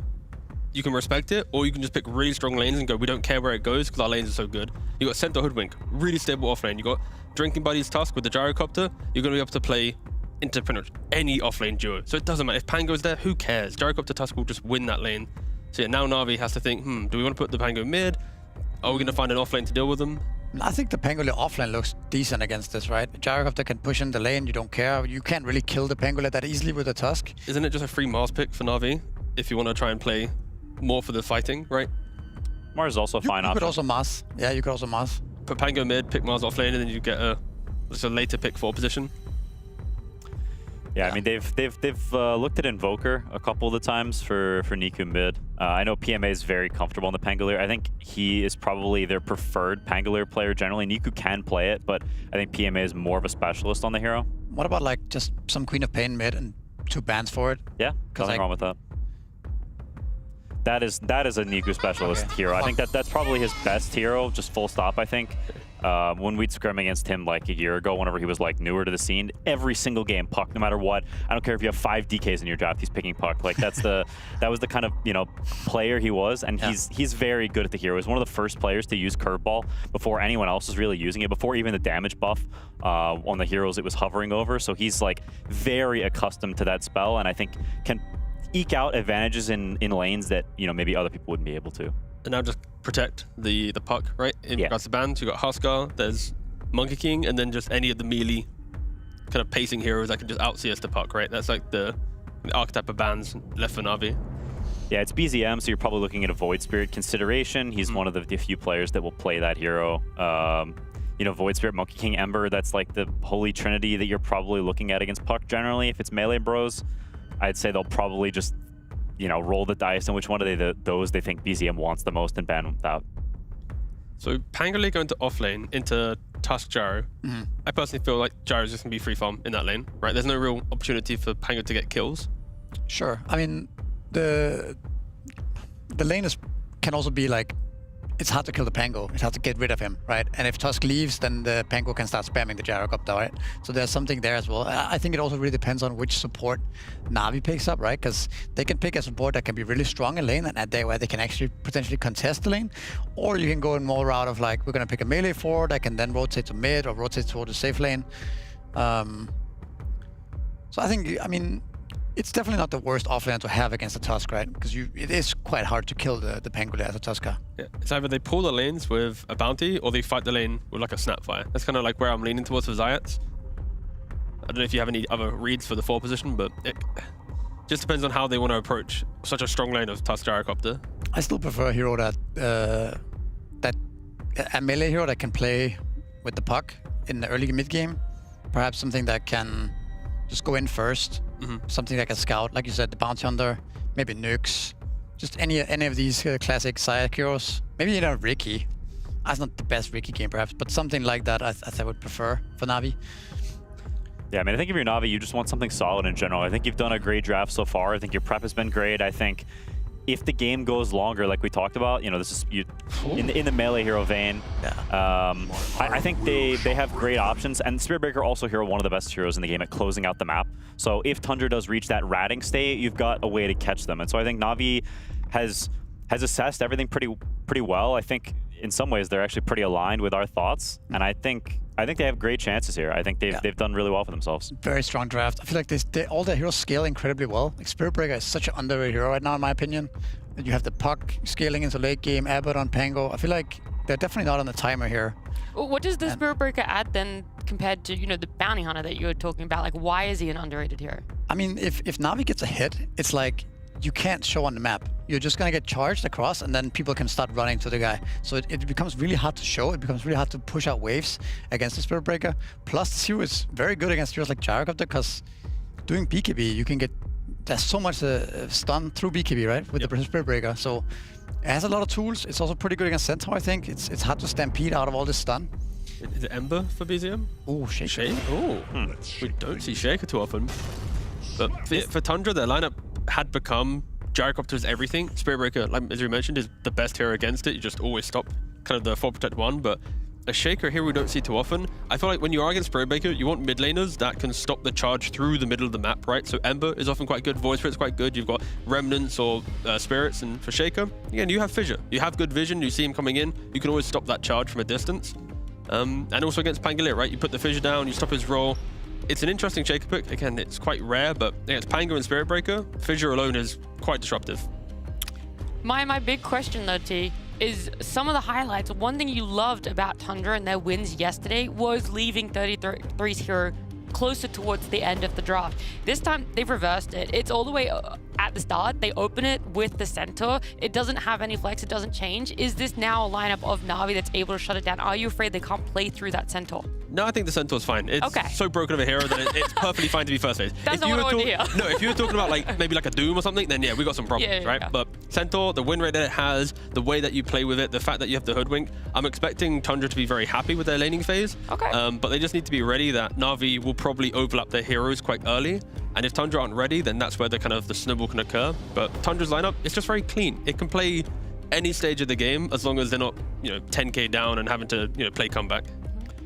D: you can respect it, or you can just pick really strong lanes and go, we don't care where it goes because our lanes are so good. You got Centaur Hoodwink, really stable offlane. You got Drinking Buddies Tusk with the Gyrocopter. You're going to be able to play into pretty much any offlane duo. So it doesn't matter. If Pango's there, who cares? Gyrocopter Tusk will just win that lane. So yeah, now Na'Vi has to think, do we want to put the Pango mid? Are we going to find an offlane to deal with them?
B: I think the Pangolier offlane looks decent against this, right? Gyrocopter can push in the lane, you don't care. You can't really kill the Pangolier that easily with a Tusk.
D: Isn't it just a free MOUZ pick for Na'Vi if you want to try and play more for the fighting, right?
C: Mars is also a fine option.
B: You could also MOUZ. Yeah, you could also MOUZ.
D: Put Pango mid, pick MOUZ off lane, and then you get a later pick for position.
C: Yeah, I mean, they've looked at Invoker a couple of the times for Niku mid. I know PMA is very comfortable on the Pangolier. I think he is probably their preferred Pangolier player generally. Niku can play it, but I think PMA is more of a specialist on the hero.
B: What about like just some Queen of Pain mid and 2 bans for it?
C: Yeah, nothing wrong with that. That is a Niku specialist hero. I think that's probably his best hero, just full stop, I think. When we'd scrim against him like a year ago, whenever he was like newer to the scene, every single game, Puck, no matter what. I don't care if you have 5 DKs in your draft, he's picking Puck. Like, that was the kind of, you know, player he was, and he's very good at the hero. He's one of the first players to use Curveball before anyone else was really using it, before even the damage buff on the heroes it was hovering over. So he's like very accustomed to that spell, and I think can eke out advantages in lanes that, you know, maybe other people wouldn't be able to.
D: And now just protect the puck, right? In regards to bans, you've got Huskar, there's Monkey King, and then just any of the melee kind of pacing heroes that can just out-CS the puck, right? That's like the archetype of bans left for Na'Vi.
C: Yeah, it's BZM, so you're probably looking at a Void Spirit consideration. He's one of the few players that will play that hero. You know, Void Spirit, Monkey King, Ember, that's like the holy trinity that you're probably looking at against puck generally if it's melee bros. I'd say they'll probably just, roll the dice on which one of those they think BZM wants the most and ban them out.
D: So Pangolin going to off lane into Tusk Gyro. I personally feel like Gyro's just going to be free farm in that lane, right? There's no real opportunity for Pango to get kills.
B: Sure. I mean, the lane can also be like, it's hard to kill the Pango. It's hard to get rid of him, right? And if Tusk leaves, then the Pango can start spamming the Gyro up there, right? So there's something there as well. I think it also really depends on which support Na'Vi picks up, right? Because they can pick a support that can be really strong in lane and where they can actually potentially contest the lane. Or you can go in more route of like, we're going to pick a melee forward that can then rotate to mid or rotate toward the safe lane. So I think, it's definitely not the worst offlane to have against a Tusk, right? Because it is quite hard to kill the Pangolin as a Tusker.
D: Yeah. It's either they pull the lanes with a bounty or they fight the lane with like a Snapfire. That's kind of like where I'm leaning towards for Xayat. I don't know if you have any other reads for the 4 position, but it just depends on how they want to approach such a strong lane of Tusk Gyrocopter.
B: I still prefer a hero that a melee hero that can play with the puck in the early mid game. Perhaps something that can just go in first. Something like a scout, like you said, the bounty hunter, maybe nukes, just any of these classic Xayat heroes. Maybe Ricky. That's not the best Ricky game, perhaps, but something like that I would prefer for Na'Vi.
C: Yeah, I think if you're Na'Vi, you just want something solid in general. I think you've done a great draft so far. I think your prep has been great. I think if the game goes longer, like we talked about, this is in the melee hero vein. Yeah. I think they have great options, and Spiritbreaker also hero one of the best heroes in the game at closing out the map. So if Tundra does reach that ratting state, you've got a way to catch them. And so I think Na'Vi has assessed everything pretty well. I think in some ways they're actually pretty aligned with our thoughts, and I think they have great chances here. I think they've done really well for themselves.
B: Very strong draft. I feel like all their heroes scale incredibly well. Like Spiritbreaker is such an underrated hero right now, in my opinion. And you have the puck scaling into late game, Abbott on Pango. I feel like they're definitely not on the timer here.
A: What does the Spiritbreaker add then compared to the bounty hunter that you were talking about? Like, why is he an underrated hero?
B: I mean, if Na'Vi gets a hit, it's like you can't show on the map. You're just gonna get charged across, and then people can start running to the guy. So it becomes really hard to show. It becomes really hard to push out waves against the Spiritbreaker. Plus, this hero is very good against heroes like Gyrocopter, because doing BKB, you can get there's so much stun through BKB, right, with the Spiritbreaker. So it has a lot of tools. It's also pretty good against Centaur, I think. It's hard to stampede out of all this stun.
D: Is it Ember for BZM?
B: Oh, Shaker.
D: Oh, we don't see Shaker too often. But for Tundra, their lineup had become Gyrocopter's everything. Spiritbreaker, like as we mentioned, is the best hero against it. You just always stop kind of the 4 protect 1, but a Shaker here we don't see too often. I feel like when you are against Spiritbreaker, you want mid laners that can stop the charge through the middle of the map, right? So Ember is often quite good, Void Spirit's quite good, you've got Remnants or Spirits, and for Shaker, again, you have Fissure. You have good vision, you see him coming in, you can always stop that charge from a distance. And also against Pangolier, right? You put the Fissure down, you stop his roll. It's an interesting Shaker pick. Again, it's quite rare, but against Pango and Spiritbreaker, Fissure alone is quite disruptive.
A: My big question though, T, is some of the highlights. One thing you loved about Tundra and their wins yesterday was leaving 33's hero closer towards the end of the draft. This time, they've reversed it. It's all the way at the start. They open it with the Centaur. It doesn't have any flex. It doesn't change. Is this now a lineup of Na'Vi that's able to shut it down? Are you afraid they can't play through that Centaur?
D: No, I think the Centaur's fine. It's so broken of a hero that it's perfectly fine to be first phase.
A: That's not what I want to hear.
D: No, if you were talking about maybe like a Doom or something, then yeah, we got some problems, right? Yeah. But Centaur, the win rate that it has, the way that you play with it, the fact that you have the Hoodwink, I'm expecting Tundra to be very happy with their laning phase.
A: Okay.
D: But they just need to be ready that Na'Vi will probably overlap their heroes quite early. And if Tundra aren't ready, then that's where the snowball can occur. But Tundra's lineup, it's just very clean. It can play any stage of the game as long as they're not, 10k down and having to, play comeback.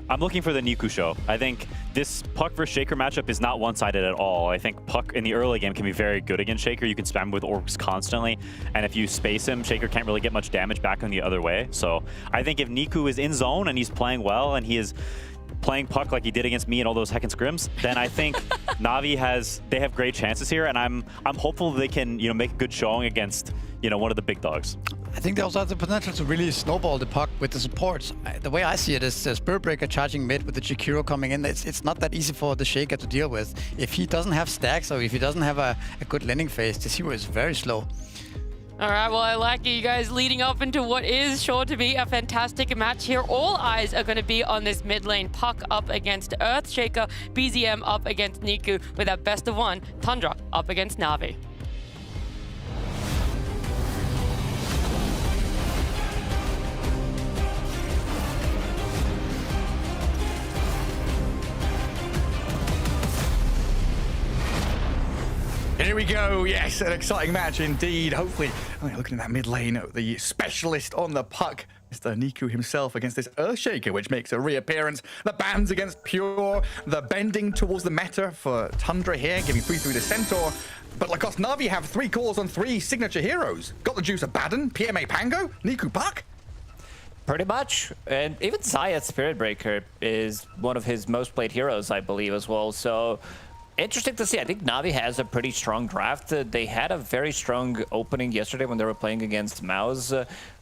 C: I'm looking for the Niku show. I think this Puck versus Shaker matchup is not one-sided at all. I think Puck in the early game can be very good against Shaker. You can spam with Orcs constantly, and if you space him, Shaker can't really get much damage back on the other way. So I think if Niku is in zone and he's playing well and he is playing Puck like he did against me and all those heckin' scrims, then I think Na'Vi have great chances here, and I'm hopeful they can make a good showing against one of the big dogs.
B: I think they also have the potential to really snowball the puck with the supports. The way I see it is Spiritbreaker charging mid with the Jakiro coming in. It's not that easy for the Shaker to deal with. If he doesn't have stacks or if he doesn't have a good landing phase, this hero is very slow.
A: All right, well, I like you guys leading up into what is sure to be a fantastic match here. All eyes are going to be on this mid lane. Puck up against Earthshaker, BZM up against Niku, with that best of one, Tundra up against Na'Vi.
E: Here we go. Yes, an exciting match indeed. Hopefully, looking at that mid lane, the specialist on the puck, Mr. Niku himself against this Earthshaker, which makes a reappearance. The bans against Pure, the bending towards the meta for Tundra here, giving 3-3 to Centaur. But Lacoste Na'Vi have 3 calls on 3 signature heroes. Got the juice of Baden, PMA Pango, Niku Puck.
G: Pretty much. And even Zayat Spiritbreaker is one of his most played heroes, I believe, as well. So interesting to see. I think Na'Vi has a pretty strong draft. They had a very strong opening yesterday when they were playing against MOUZ.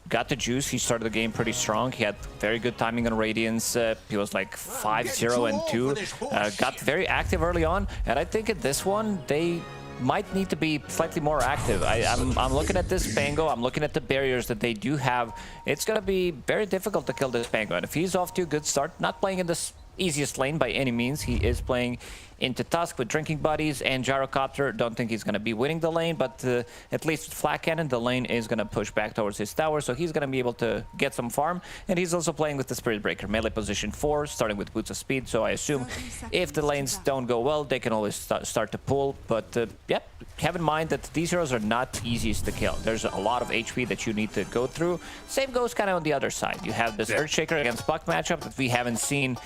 G: Got the juice. He started the game pretty strong. He had very good timing on Radiance. He was like 5-0 and 2. Got very active early on. And I think at this one, they might need to be slightly more active. I'm looking at this Pango. I'm looking at the barriers that they do have. It's going to be very difficult to kill this Pango. And if he's off to a good start, not playing in this easiest lane by any means. He is playing into Tusk with Drinking Buddies and Gyrocopter. Don't think he's going to be winning the lane, but at least with Flak Cannon, the lane is going to push back towards his tower, so he's going to be able to get some farm. And he's also playing with the Spirit Breaker, melee position 4, starting with Boots of Speed, so I assume if the lanes don't go well, they can always start to pull. But yep, have in mind that these heroes are not easiest to kill. There's a lot of HP that you need to go through. Same goes kind of on the other side. You have this Earthshaker against Puck matchup that we haven't seen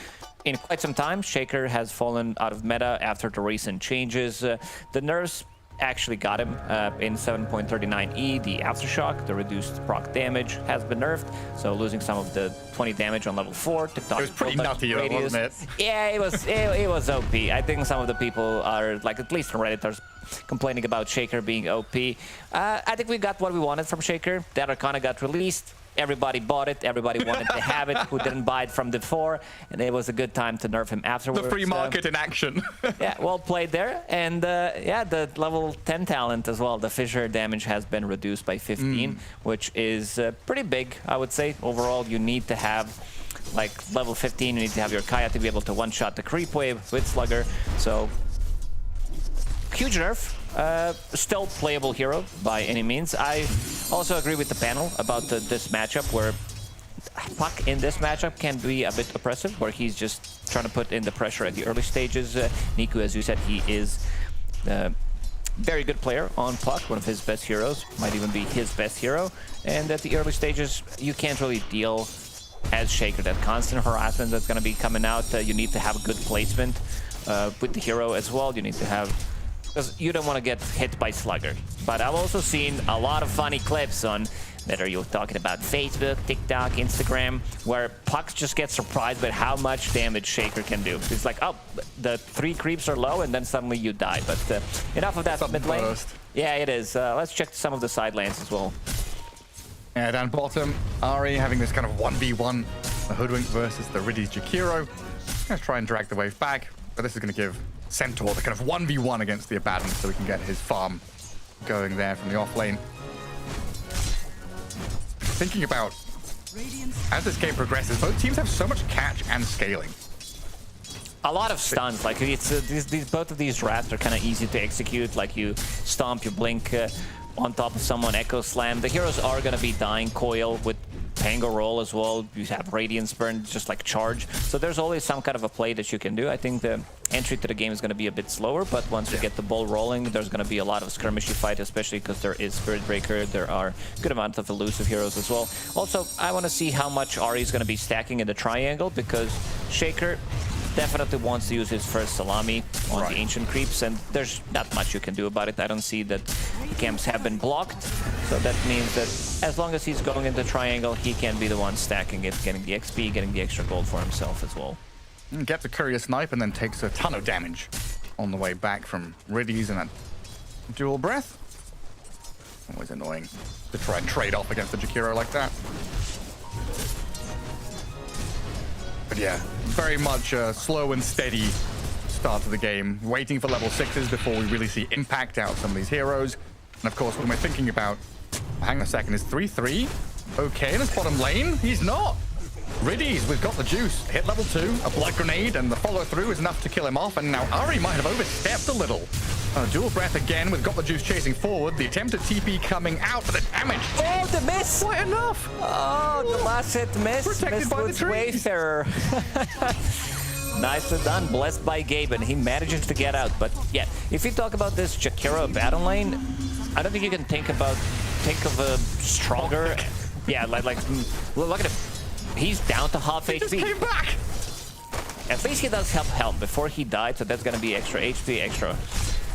G: in quite some time. Shaker has fallen out of meta after the recent changes. The nerfs actually got him in 7.39E. The Aftershock, the reduced proc damage, has been nerfed, so losing some of the 20 damage on level 4. It
E: was pretty nutty, wasn't it?
G: Yeah, it was OP. I think some of the people are, like, at least on Reddit, are complaining about Shaker being OP. I think we got what we wanted from Shaker. That Arcana got released. Everybody bought it. Everybody wanted to have it who didn't buy it from before. And it was a good time to nerf him afterwards.
E: The free market in action.
G: Yeah, well played there. And yeah, the level 10 talent as well. The fissure damage has been reduced by 15, which is pretty big, I would say. Overall, you need to have, like, level 15. You need to have your Kaya to be able to one-shot the creep wave with Slugger. So, huge nerf. Still playable hero by any means. I also agree with the panel about this matchup, where Puck in this matchup can be a bit oppressive, where he's just trying to put in the pressure at the early stages. Niku, as you said, he is a very good player on Puck, one of his best heroes, might even be his best hero. And at the early stages, you can't really deal as Shaker that constant harassment that's going to be coming out. You need to have a good placement with the hero as well. You need to have, because you don't want to get hit by Slugger. But I've also seen a lot of funny clips on, whether you're talking about Facebook, TikTok, Instagram, where Puck just gets surprised by how much damage Shaker can do. It's like, oh, the 3 creeps are low, and then suddenly you die. But enough of that mid lane. Yeah, it is. Let's check some of the side lanes as well.
E: Yeah, down bottom, Ari having this kind of 1v1, the Hoodwink versus the Riddy's Jakiro. Gonna try and drag the wave back, but this is gonna give Centaur the kind of 1v1 against the Abaddon, so we can get his farm going there from the off lane. Thinking about, as this game progresses, both teams have so much catch and scaling.
G: A lot of stuns, like it's both of these drafts are kind of easy to execute. Like you stomp, you blink on top of someone, Echo Slam. The heroes are going to be dying. Coil with Pango Roll as well. You have Radiance Burn, just like Charge. So there's always some kind of a play that you can do. I think the entry to the game is going to be a bit slower, but once you get the ball rolling, there's going to be a lot of skirmishy fight, especially because there is Spirit Breaker. There are a good amount of elusive heroes as well. Also, I want to see how much Ari is going to be stacking in the triangle, because Shaker definitely wants to use his first salami on the ancient creeps, and there's not much you can do about it. I don't see that the camps have been blocked, so that means that as long as he's going into triangle, he can be the one stacking it, getting the XP, getting the extra gold for himself as well.
E: Gets a courier snipe and then takes a ton of damage on the way back from Riddy's and that dual breath. Always annoying to try and trade off against the Jakiro like that. But yeah, very much a slow and steady start to the game. Waiting for level 6s before we really see impact out some of these heroes. And of course, when we're thinking about Hang on a second, is 3-3 okay in his bottom lane? He's not. Riddies, we've got the juice. Hit level 2, a blood grenade, and the follow-through is enough to kill him off. And now Ari might have overstepped a little. Dual breath again with got the juice chasing forward. The attempt at TP coming out, but the damage.
G: Oh, the miss!
E: Quite enough.
G: Oh, the last hit miss.
E: Protected by the
G: Mistwood's
E: trees.
G: Wayfarer. Nicely done, blessed by Gaben. He manages to get out. But yeah, if you talk about this Jakiro battle lane, I don't think you can think of a stronger. Yeah, like look at him. He's down to half
E: He
G: HP.
E: just came back.
G: At least he does have help before he died, so that's gonna be extra HP, extra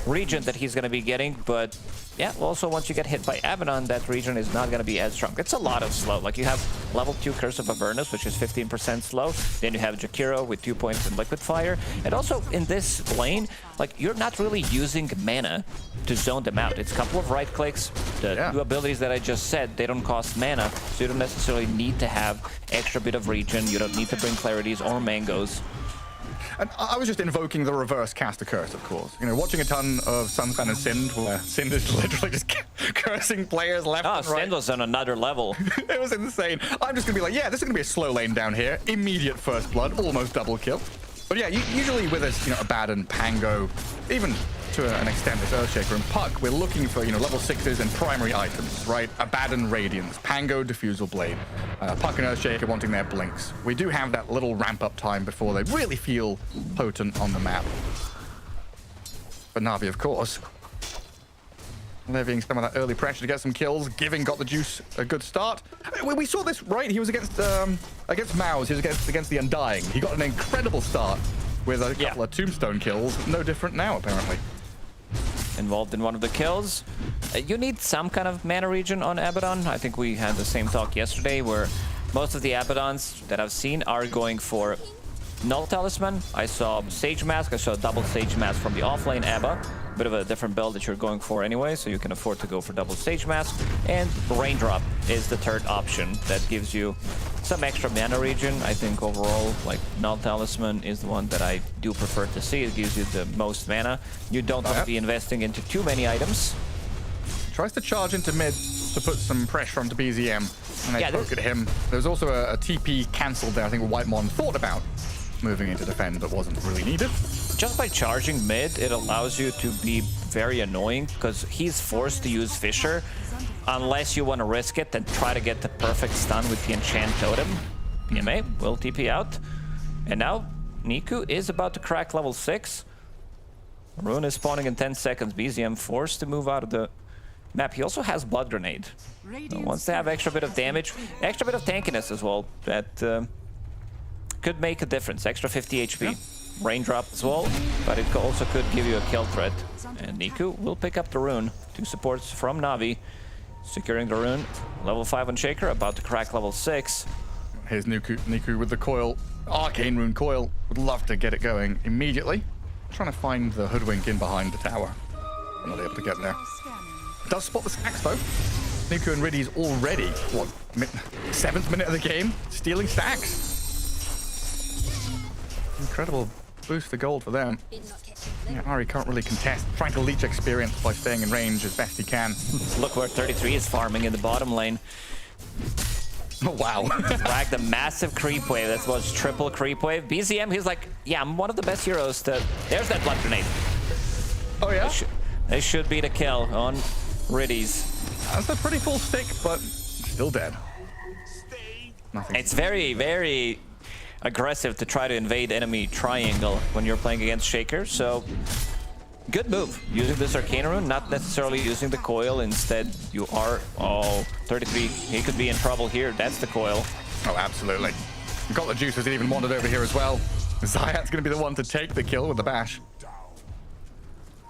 G: region that he's gonna be getting. But yeah, also once you get hit by Abaddon, that region is not gonna be as strong. It's a lot of slow. Like you have level 2 Curse of Avernus, which is 15% slow. Then you have Jakiro with 2 points in Liquid Fire. And also in this lane, like you're not really using mana to zone them out. It's a couple of right clicks. The two abilities that I just said, they don't cost mana, so you don't necessarily need to have extra bit of region. You don't need to bring Clarities or Mangoes.
E: And I was just invoking the reverse caster curse, of course. You know, watching a ton of Sunshine and Sind, where Sind is literally just cursing players left and right.
G: Sind was on another level.
E: It was insane. I'm just gonna be like, yeah, this is gonna be a slow lane down here. Immediate first blood, almost double kill. But yeah, usually with us, you know, Abaddon, Pango, even to an extent this Earthshaker and Puck, we're looking for, you know, level 6s and primary items, right? Abaddon Radiance, Pango Diffusal Blade, Puck and Earthshaker wanting their blinks. We do have that little ramp up time before they really feel potent on the map. But Na'Vi, of course, levying some of that early pressure to get some kills, giving Got the Juice a good start. We saw this, right? He was against MOUZ, he was against the Undying. He got an incredible start with a couple of tombstone kills. No different now, apparently.
G: Involved in one of the kills. You need some kind of mana region on Abaddon. I think we had the same talk yesterday where most of the Abaddons that I've seen are going for Null Talisman. I saw Sage Mask. I saw double Sage Mask from the offlane Abba. Bit of a different build that you're going for anyway, so you can afford to go for double Sage Mask. And Raindrop is the third option that gives you some extra mana region. I think overall, like, Null Talisman is the one that I do prefer to see. It gives you the most mana. You don't want to be investing into too many items.
E: Tries to charge into mid to put some pressure onto BZM, and they poke at him. There's also a TP cancelled there, I think Whitemon thought about moving into defend, but wasn't really needed.
G: Just by charging mid, it allows you to be very annoying, because he's forced to use Fissure, unless you want to risk it and try to get the perfect stun with the Enchant Totem. PMA will TP out. And now, Niku is about to crack level 6. Rune is spawning in 10 seconds. BZM forced to move out of the map. He also has Blood Grenade. So wants to have extra bit of damage, extra bit of tankiness as well. That could make a difference. Extra 50 HP. Raindrop as well, but it also could give you a kill threat. And Niku will pick up the rune. 2 supports from Na'Vi. Securing the rune. Level 5 on Shaker, about to crack level 6.
E: Here's Niku with the coil. Arcane Rune coil. Would love to get it going immediately. Trying to find the hoodwink in behind the tower. I'm not able to get there. Does spot the stacks though. Niku and Riddy's already, what, 7th minute of the game? Stealing stacks. Incredible boost to gold for them. Yeah, Ari can't really contest. Trying to leech experience by staying in range as best he can.
G: Look where 33 is farming in the bottom lane.
E: Oh, wow.
G: Dragged a massive creep wave. That was triple creep wave. BZM, he's like, yeah, I'm one of the best heroes to... There's that blood grenade.
E: Oh, yeah?
G: They should be the kill on Riddies.
E: That's a pretty full stick, but still dead. Nothing.
G: It's very, very aggressive to try to invade enemy triangle when you're playing against Shaker, so good move. Using this Arcane Rune, not necessarily using the coil. Instead, you are... Oh, 33. He could be in trouble here. That's the coil.
E: Oh, absolutely. Got the juice, has even wandered over here as well. Zayat's going to be the one to take the kill with the bash.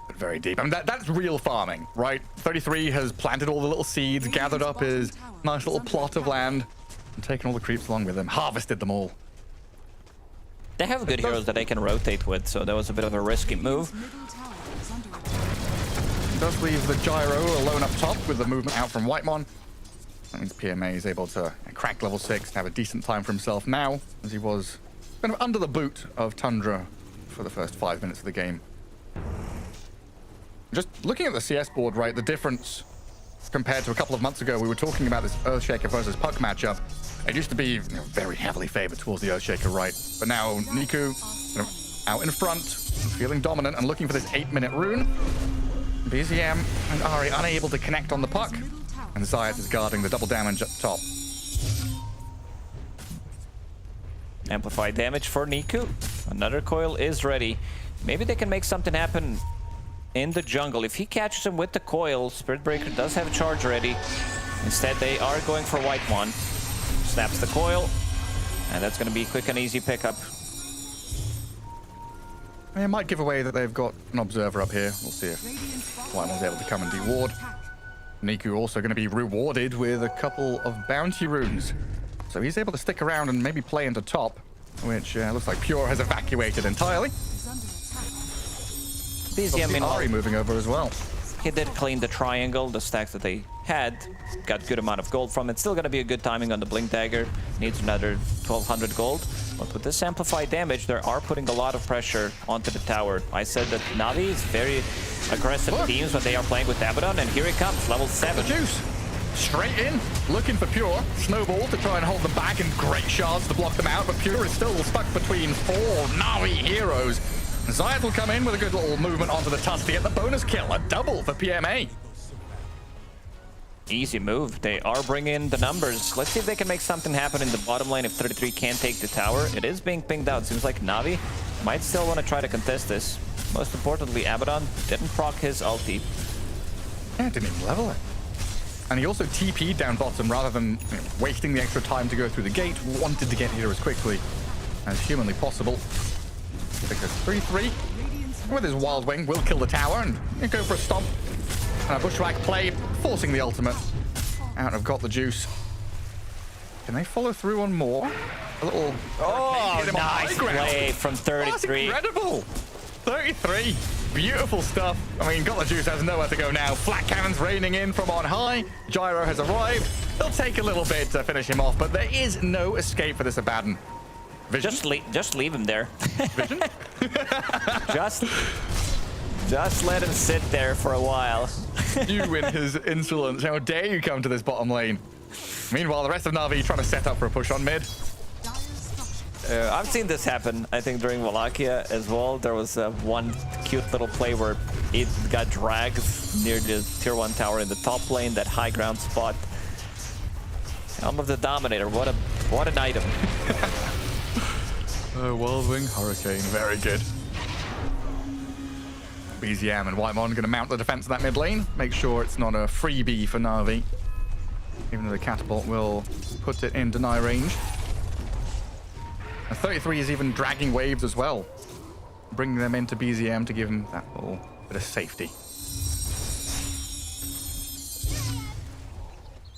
E: But very deep. I mean, that's real farming, right? 33 has planted all the little seeds, gathered up his nice little plot of land, and taken all the creeps along with him, harvested them all.
G: They have good heroes that they can rotate with, so that was a bit of a risky move.
E: Does leave the Gyro alone up top with the movement out from Whitemon. That means PMA is able to crack level 6, have a decent time for himself now, as he was kind of under the boot of Tundra for the first 5 minutes of the game. Just looking at the CS board, right, the difference compared to a couple of months ago, we were talking about this Earthshaker versus Puck matchup. It used to be very heavily favored towards the Earthshaker, right? But now Niku out in front, feeling dominant and looking for this 8-minute rune. BZM and Ari unable to connect on the puck. And Xayat is guarding the double damage up top.
G: Amplified damage for Niku. Another coil is ready. Maybe they can make something happen in the jungle. If he catches him with the coil, Spirit Breaker does have a charge ready. Instead, they are going for White One. Snaps the coil, and that's going to be a quick and easy pickup.
E: It might give away that they've got an observer up here. We'll see if White One's able to come and deward. Niku also going to be rewarded with a couple of bounty runes. So he's able to stick around and maybe play into top, which looks like Pure has evacuated entirely.
G: BZM
E: Ari moving over as well.
G: He did clean the triangle, the stacks that they had. Got good amount of gold from it. Still going to be a good timing on the Blink Dagger. Needs another 1200 gold. But with this amplified damage, they are putting a lot of pressure onto the tower. I said that Navi is very aggressive teams when they are playing with Abaddon, and here it comes, level 7.
E: The juice. Straight in, looking for Pure. Snowball to try and hold them back, and great shards to block them out, but Pure is still stuck between 4 Navi heroes. Xayat will come in with a good little movement onto the Tusk to get the bonus kill, a double for PMA.
G: Easy move. They are bringing in the numbers. Let's see if they can make something happen in the bottom lane if 33 can't take the tower. It is being pinged out. Seems like Navi might still want to try to contest this. Most importantly, Abaddon didn't proc his ulti.
E: Yeah, didn't even level it. And he also TP'd down bottom rather than wasting the extra time to go through the gate. Wanted to get here as quickly as humanly possible. Because 3-3 with his Wild Wing will kill the tower and go for a stomp. And a Bushwhack play, forcing the ultimate out of Got the Juice. Can they follow through on more? A little...
G: Oh, nice play from 33.
E: Oh, that's incredible! 33. Beautiful stuff. I mean, Got the Juice has nowhere to go now. Flat cannons raining in from on high. Gyro has arrived. It'll take a little bit to finish him off, but there is no escape for this Abaddon. Vision?
G: Just leave him there.
E: Vision?
G: just let him sit there for a while.
E: You and his insolence. How dare you come to this bottom lane? Meanwhile, the rest of Na'Vi trying to set up for a push on mid.
G: I've seen this happen, I think, during Wallachia as well. There was one cute little play where it got dragged near the tier 1 tower in the top lane, that high ground spot. Helm of the Dominator, what an item.
E: Wild Wing Hurricane, very good. BZM and Whitemon going to mount the defense of that mid lane. Make sure it's not a freebie for Na'Vi. Even though the catapult will put it in deny range. And 33 is even dragging waves as well. Bringing them into BZM to give him that little bit of safety.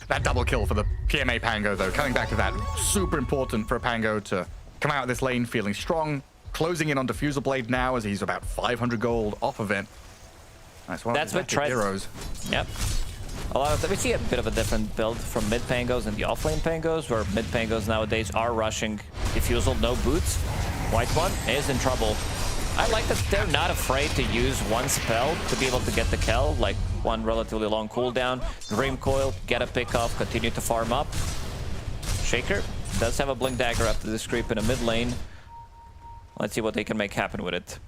E: That double kill for the PMA Pango though, coming back to that, super important for a Pango to come out of this lane feeling strong, closing in on Diffusal Blade now as he's about 500 gold off of it. That's
G: what
E: heroes.
G: Yep. We see a bit of a different build from mid Pangos and the offlane Pangos, where mid Pangos nowadays are rushing Diffusal, no boots. White One is in trouble. I like that they're not afraid to use one spell to be able to get the kill, like one relatively long cooldown. Dream Coil, get a pick off, continue to farm up. Shaker does have a Blink Dagger after this creep in a mid lane. Let's see what they can make happen with it.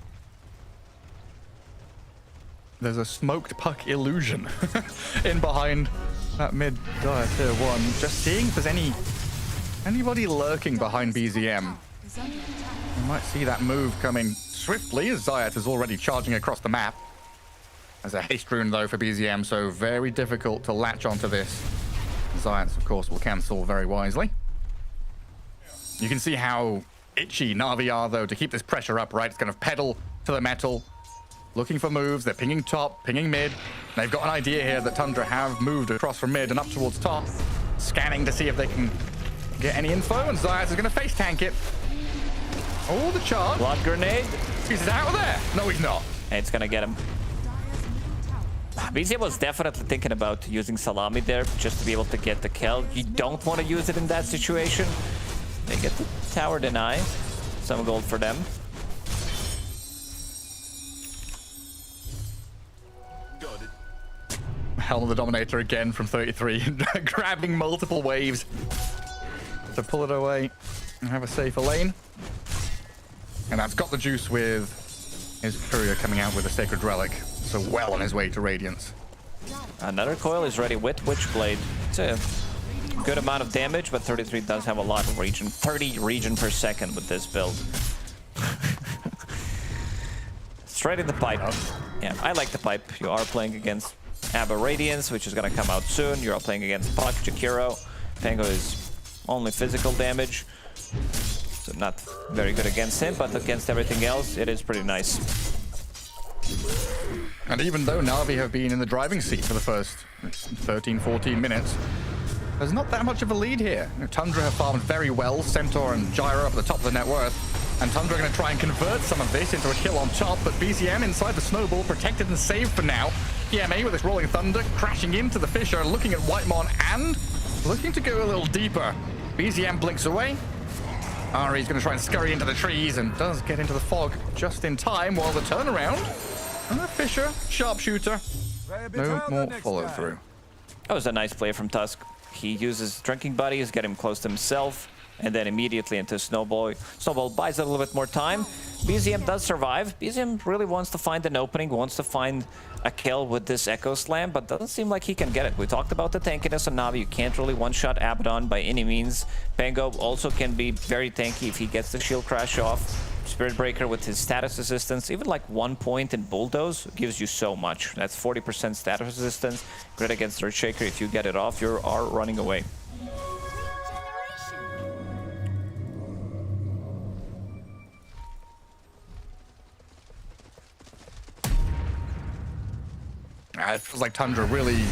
E: There's a smoked puck illusion in behind that mid tier 1. Just seeing if there's anybody lurking behind BZM. You might see that move coming swiftly as Xayat is already charging across the map. There's a haste rune though for BZM, so very difficult to latch onto this. Xayat, of course, will cancel very wisely. You can see how itchy Na'Vi are though to keep this pressure up, right? It's going to pedal to the metal. Looking for moves, they're pinging top, pinging mid. They've got an idea here that Tundra have moved across from mid and up towards top. Scanning to see if they can get any info, and Xayat is going to face tank it. Oh, the charge.
G: Blood grenade.
E: He's out of there. No, he's not.
G: It's going to get him. BZ was definitely thinking about using Salami there just to be able to get the kill. You don't want to use it in that situation. They get the tower deny. Some gold for them.
E: Helm of the Dominator again from 33, grabbing multiple waves to pull it away and have a safer lane. And that's got the juice with his courier coming out with a Sacred Relic. So well on his way to Radiance.
G: Another coil is ready with Witchblade. It's a good amount of damage, but 33 does have a lot of regen. 30 regen per second with this build. Straight in the pipe. Yeah, I like the pipe. You are playing against Abba Radiance, which is going to come out soon. You're playing against Puck, Jakiro. Pango is only physical damage, so not very good against him, but against everything else, it is pretty nice.
E: And even though Na'Vi have been in the driving seat for the first 13, 14 minutes, there's not that much of a lead here. Tundra have farmed very well, Centaur and Gyro up at the top of the net worth, and Tundra are going to try and convert some of this into a kill on top, but BZM inside the snowball, protected and saved for now. PMA with this Rolling Thunder, crashing into the Fissure, looking at Whitemon and looking to go a little deeper. BZM blinks away. Ari's going to try and scurry into the trees and does get into the fog just in time, while the turnaround, and the Fissure, sharpshooter, no more follow through.
G: That was a nice play from Tusk. He uses Drinking Buddies, get him close to himself, and then immediately into Snowball. Snowball buys a little bit more time. BZM does survive. BZM really wants to find an opening, wants to find a kill with this Echo Slam, but doesn't seem like he can get it. We talked about the tankiness on Na'Vi. You can't really one-shot Abaddon by any means. Pango also can be very tanky if he gets the shield crash off. Spirit Breaker with his status resistance, even like 1 point in Bulldoze gives you so much. That's 40% status resistance. Great against Earthshaker. If you get it off, you are running away.
E: It feels like Tundra really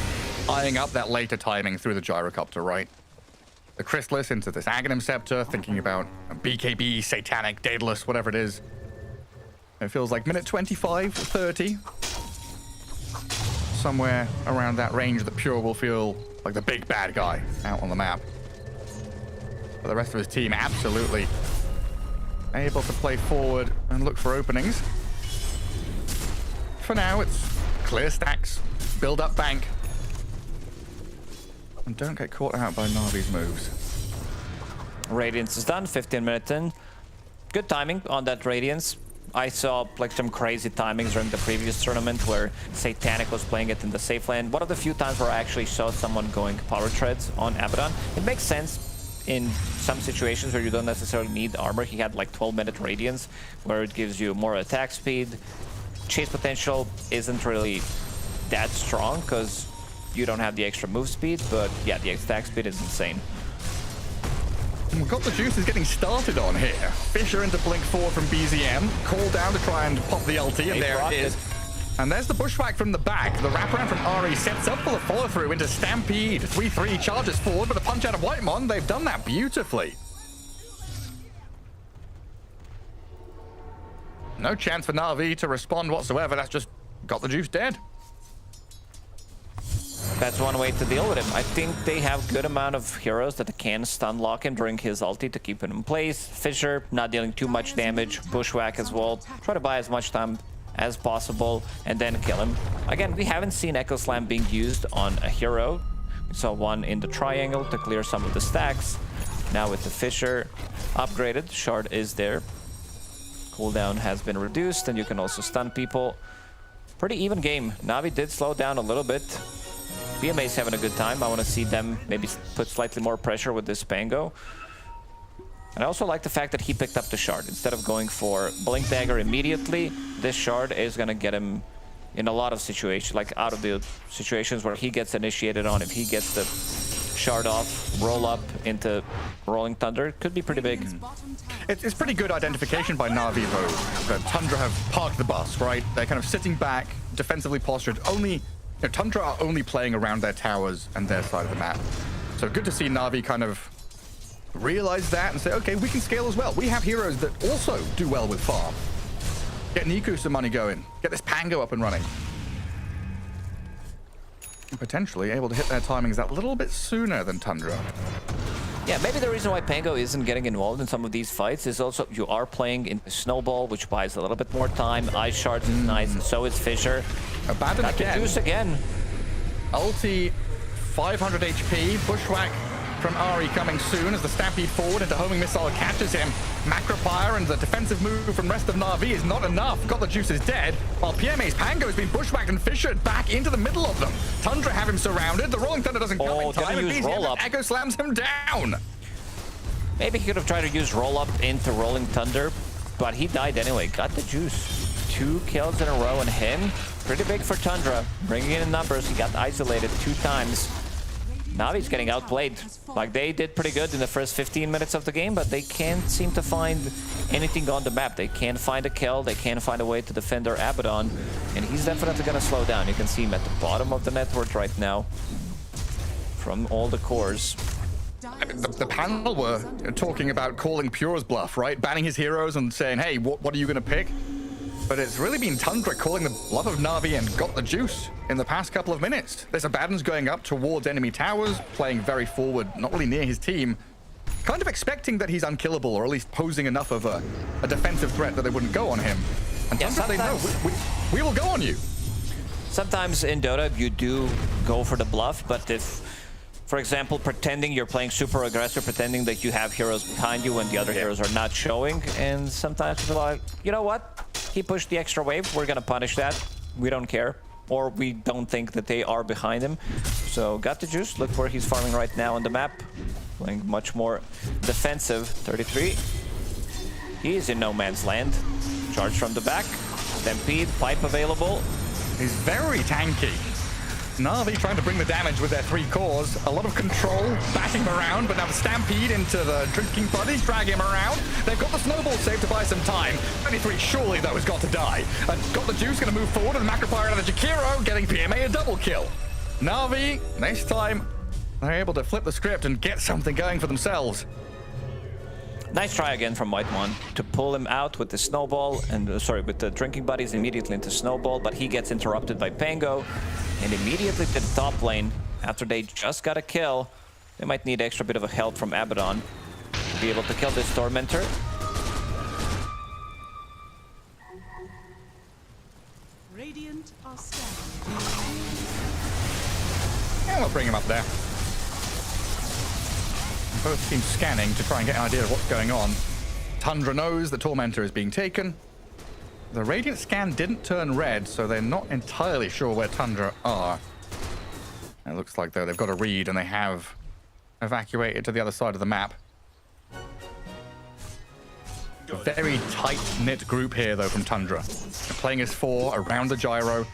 E: eyeing up that later timing through the Gyrocopter, right? The Chrysalis into this Aghanim Scepter, thinking about a BKB, Satanic, Daedalus, whatever it is. It feels like minute 25, 30. Somewhere around that range that Pure will feel like the big bad guy out on the map. But the rest of his team absolutely able to play forward and look for openings. For now, it's clear stacks, build up bank, and don't get caught out by Na'Vi's moves.
G: Radiance is done, 15 minutes in. Good timing on that Radiance. I saw like some crazy timings during the previous tournament where Satanic was playing it in the safe lane. One of the few times where I actually saw someone going power treads on Abaddon. It makes sense in some situations where you don't necessarily need armor. He had like 12-minute Radiance, where it gives you more attack speed. Chase potential isn't really that strong because you don't have the extra move speed, but yeah, the attack speed is insane.
E: We've got the juices getting started on here. Fissure into Blink 4 from BZM. Call down to try and pop the ulti, and there it is. And there's the bushwhack from the back. The wraparound from Ari sets up for the follow-through into Stampede. 3-3 charges forward, but a punch out of Whitemon. They've done that beautifully. No chance for Na'Vi to respond whatsoever. That's just got the juice dead.
G: That's one way to deal with him. I think they have good amount of heroes that can stun lock him during his ulti to keep him in place. Fissure, not dealing too much damage. Bushwhack as well. Try to buy as much time as possible and then kill him. Again, we haven't seen Echo Slam being used on a hero. We saw one in the triangle to clear some of the stacks. Now with the Fissure upgraded, Shard is there. Cooldown has been reduced, and you can also stun people. Pretty even game. Na'Vi did slow down a little bit. BMA's having a good time. I want to see them maybe put slightly more pressure with this Pango. And I also like the fact that he picked up the Shard. Instead of going for Blink Dagger immediately, this Shard is going to get him in a lot of situations, like out of the situations where he gets initiated on. If he gets the Shard off, roll up into Rolling Thunder, it could be pretty big.
E: It's pretty good identification by Na'Vi, though. Tundra have parked the bus, right? They're kind of sitting back, defensively postured. Tundra are only playing around their towers and their side of the map. So good to see Na'Vi kind of realize that and say, okay, we can scale as well. We have heroes that also do well with farm. Get Niku some money going. Get this Pango up and running. And potentially able to hit their timings that little bit sooner than Tundra.
G: Yeah, maybe the reason why Pango isn't getting involved in some of these fights is also you are playing in Snowball, which buys a little bit more time. Ice Shard is nice, and so is Fissure.
E: Abandon
G: Got
E: again.
G: the juice again.
E: Ulti, 500 HP. Bushwhack from Ari coming soon as the Stampede forward into homing missile catches him. Macropire and the defensive move from rest of Na'Vi is not enough. Got the Juice is dead, while PMA's Pango has been bushwhacked and fissured back into the middle of them. Tundra have him surrounded. The Rolling Thunder doesn't come in time, and BZM Echo slams him down.
G: Maybe he could have tried to use roll-up into Rolling Thunder, but he died anyway. Got the Juice. 2 kills in a row on him. Pretty big for Tundra. Bringing in numbers, he got isolated 2 times. Navi's getting outplayed. Like, they did pretty good in the first 15 minutes of the game, but they can't seem to find anything on the map. They can't find a kill. They can't find a way to defend their Abaddon. And he's definitely going to slow down. You can see him at the bottom of the network right now from all the cores.
E: The panel were talking about calling Pure's bluff, right? Banning his heroes and saying, hey, what are you going to pick? But it's really been Tundra calling the bluff of Na'Vi and got the Juice in the past couple of minutes. There's Abaddon's going up towards enemy towers, playing very forward, not really near his team. Kind of expecting that he's unkillable, or at least posing enough of a defensive threat that they wouldn't go on him. And
G: Yeah,
E: Tundra, they know, we will go on you.
G: Sometimes in Dota, you do go for the bluff, but if, for example, pretending you're playing super aggressive, pretending that you have heroes behind you when the other heroes are not showing, and sometimes people are like, you know what? He pushed the extra wave, we're gonna punish that. We don't care. Or we don't think that they are behind him. So got the Juice, look where he's farming right now on the map. Playing much more defensive, 33. He is in no man's land. Charge from the back, Stampede, pipe available.
E: He's very tanky. Na'Vi trying to bring the damage with their 3 cores. A lot of control, bashing him around, but now the Stampede into the Drinking Buddies, drag him around. They've got the Snowball saved to buy some time. 23 surely, though, has got to die. Got the Juice, going to move forward, and Macropire out of the Jakiro, getting PMA a double kill. Na'Vi, next time, they're able to flip the script and get something going for themselves.
G: Nice try again from White One to pull him out with the Snowball, and with the Drinking Buddies immediately into Snowball, but he gets interrupted by Pango, and immediately to the top lane, after they just got a kill. They might need extra bit of a help from Abaddon to be able to kill this Tormentor.
I: Radiant are standing.
E: Yeah, we'll bring him up there. Both teams scanning to try and get an idea of what's going on. Tundra knows the Tormentor is being taken. The Radiant scan didn't turn red, so they're not entirely sure where Tundra are. It looks like, though, they've got a read and they have evacuated to the other side of the map. A very tight-knit group here, though, from Tundra. They're playing as 4 around the gyro.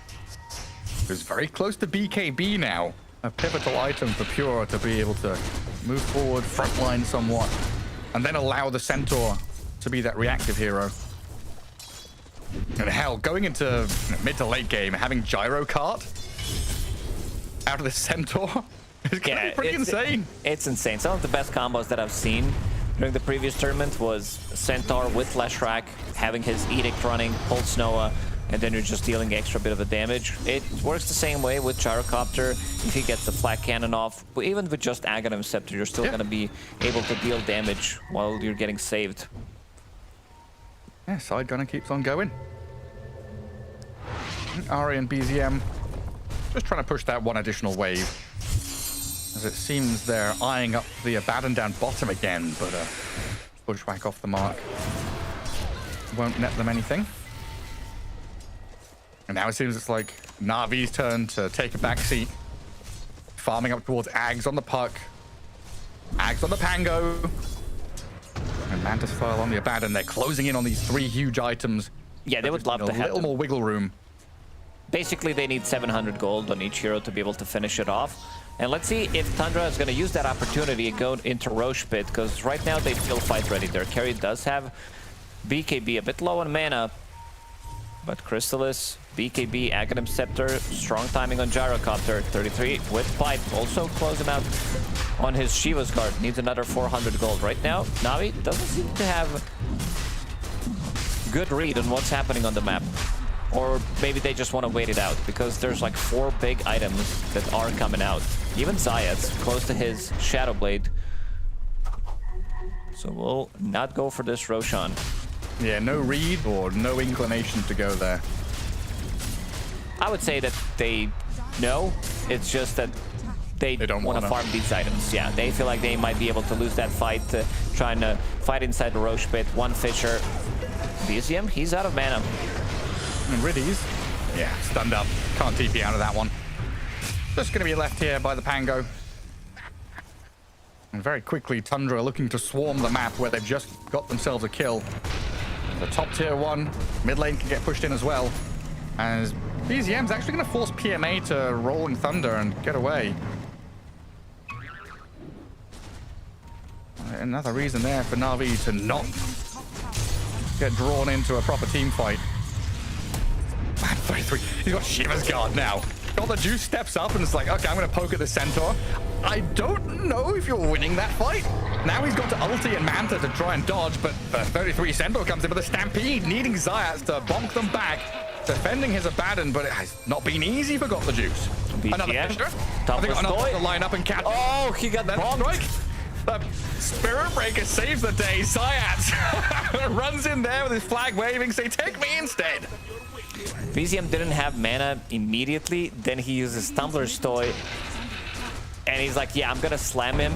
E: Who's very close to BKB now. A pivotal item for Pure to be able to move forward, frontline somewhat, and then allow the Centaur to be that reactive hero. And hell, going into mid to late game, having gyro cart out of the Centaur is gonna be pretty insane.
G: It's insane. Some of the best combos that I've seen during the previous tournament was Centaur with Leshrac, having his Edict running, Pulse Noah, and then you're just dealing extra bit of a damage. It works the same way with Gyrocopter. If he gets the Flak Cannon off, but even with just Aghanim Scepter, you're still going to be able to deal damage while you're getting saved.
E: Yeah, side gunner keeps on going. Ari and BZM just trying to push that one additional wave. As it seems they're eyeing up the Abaddon down bottom again, but Bushwhack off the mark won't net them anything. And now it seems it's like Na'Vi's turn to take a back seat. Farming up towards Ags on the puck. Ags on the Pango. And Mantis File on the Abaddon. They're closing in on these 3 huge items.
G: Yeah, they would love to have
E: a little more wiggle room.
G: Basically, they need 700 gold on each hero to be able to finish it off. And let's see if Tundra is going to use that opportunity and go into Roche Pit, because right now they feel fight ready. Their carry does have BKB a bit low on mana, but Crystallis, BKB, Aghanim Scepter, strong timing on Gyrocopter, 33 with Pipe, also close him out on his Shiva's Guard, needs another 400 gold. Right now, Na'Vi doesn't seem to have good read on what's happening on the map. Or maybe they just want to wait it out, because there's like 4 big items that are coming out. Even Zayat's close to his Shadow Blade. So we'll not go for this Roshan.
E: Yeah, no read or no inclination to go there.
G: I would say that they No, it's just that they
E: don't
G: want to
E: wanna.
G: farm these items. Yeah, they feel like they might be able to lose that fight, trying to fight inside the Roche pit. One Fisher. BZM, he's out of mana.
E: And Riddies, yeah, stunned up. Can't TP out of that one. Just going to be left here by the Pango. And very quickly, Tundra looking to swarm the map where they've just got themselves a kill. The top tier 1, mid lane can get pushed in as well. As BZM's actually going to force PMA to Rolling Thunder and get away. Another reason there for Na'Vi to not get drawn into a proper team fight. Man, 33. He's got Shiva's Guard now. Got the Juice steps up and it's like, okay, I'm going to poke at the Centaur. I don't know if you're winning that fight. Now he's got to ulti and Manta to try and dodge, but the 33 Centaur comes in with a Stampede, needing Zayats to bonk them back. Defending his Abaddon, but it has not been easy for Got the Juice. Another Fisher. I think another to line up and catch.
G: Oh, he got that
E: strike. The Spirit Breaker saves the day. Zayats runs in there with his flag waving, say, take me instead.
G: BZM didn't have mana immediately, then he uses Tumbler's Toy, and he's like, yeah, I'm gonna slam him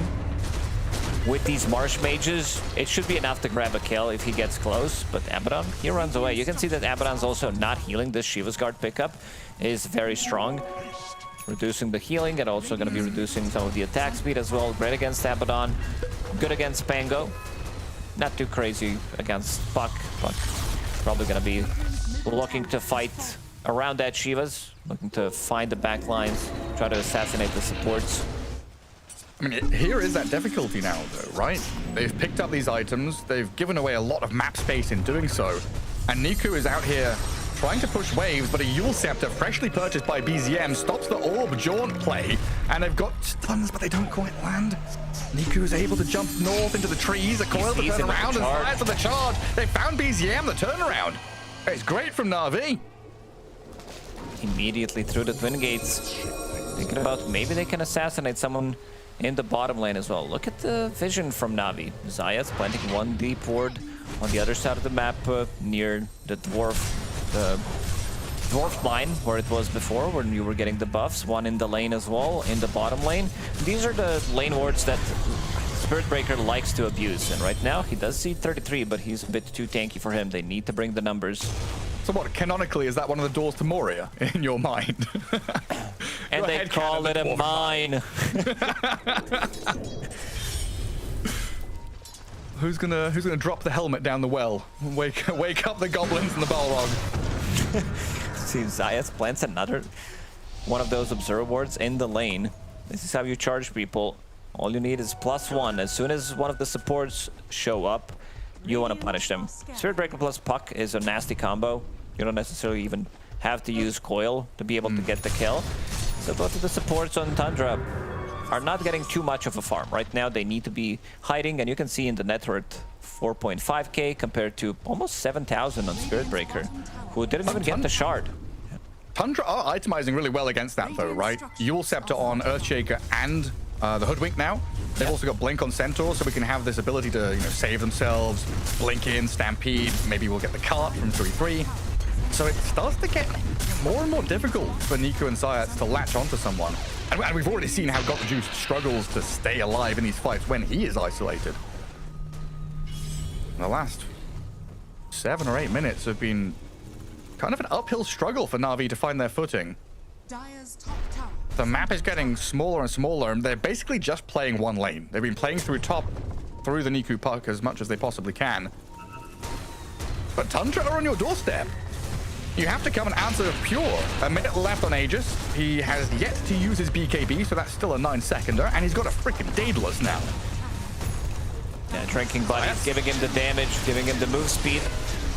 G: with these Marsh Mages. It should be enough to grab a kill if he gets close, but Abaddon, he runs away. You can see that Abaddon's also not healing. This Shiva's Guard pickup is very strong, reducing the healing and also going to be reducing some of the attack speed as well. Great against Abaddon, good against Pango, not too crazy against Puck. Puck probably going to be looking to fight around that Shiva's, looking to find the back lines, try to assassinate the supports.
E: I mean, here is that difficulty now, though, right? They've picked up these items, they've given away a lot of map space in doing so, and Niku is out here trying to push waves, but a Yule Scepter, freshly purchased by BZM, stops the Orb Jaunt play, and they've got stuns, but they don't quite land. Niku is able to jump north into the trees, a coil to turn around, and fires to the charge. They found BZM, the turnaround. It's great from Na'Vi.
G: Immediately through the Twin Gates, thinking about maybe they can assassinate someone in the bottom lane as well. Look at the vision from Na'Vi. Zayat's planting one deep ward on the other side of the map near the dwarf line where it was before, when you were getting the buffs. One in the lane as well, in the bottom lane. These are the lane wards that Spirit Breaker likes to abuse, and right now he does see 33, but he's a bit too tanky for him. They need to bring the numbers.
E: So what, canonically, is that one of the doors to Moria in your mind?
G: And they call it a mine.
E: Who's gonna drop the helmet down the well? Wake up the goblins and the Balrog.
G: See, Zayas plants another one of those observer wards in the lane. This is how you charge people. All you need is +1. As soon as one of the supports show up, you want to punish them. Spirit Breaker plus Puck is a nasty combo. You don't necessarily even have to use Coil to be able to get the kill. So both of the supports on Tundra are not getting too much of a farm. Right now they need to be hiding, and you can see in the net worth 4.5k compared to almost 7,000 on Spirit Breaker, who didn't even get the shard.
E: Tundra are itemizing really well against that though, right? Yule Scepter on Earthshaker and the Hoodwink now. They've also got Blink on Centaur, so we can have this ability to, save themselves, blink in, Stampede, maybe we'll get the cart from 3-3. So it starts to get more and more difficult for Niku and Zayats to latch onto someone. And we've already seen how Got the Juice struggles to stay alive in these fights when he is isolated. The last 7 or 8 minutes have been kind of an uphill struggle for Na'Vi to find their footing. The map is getting smaller and smaller, and they're basically just playing one lane. They've been playing through top, through the Niku Puck as much as they possibly can. But Tundra are on your doorstep. You have to come and answer Pure. A minute left on Aegis. He has yet to use his BKB, so that's still a 9-seconder, and he's got a freaking Daedalus now.
G: Yeah, Drinking Buddies giving him the damage, giving him the move speed.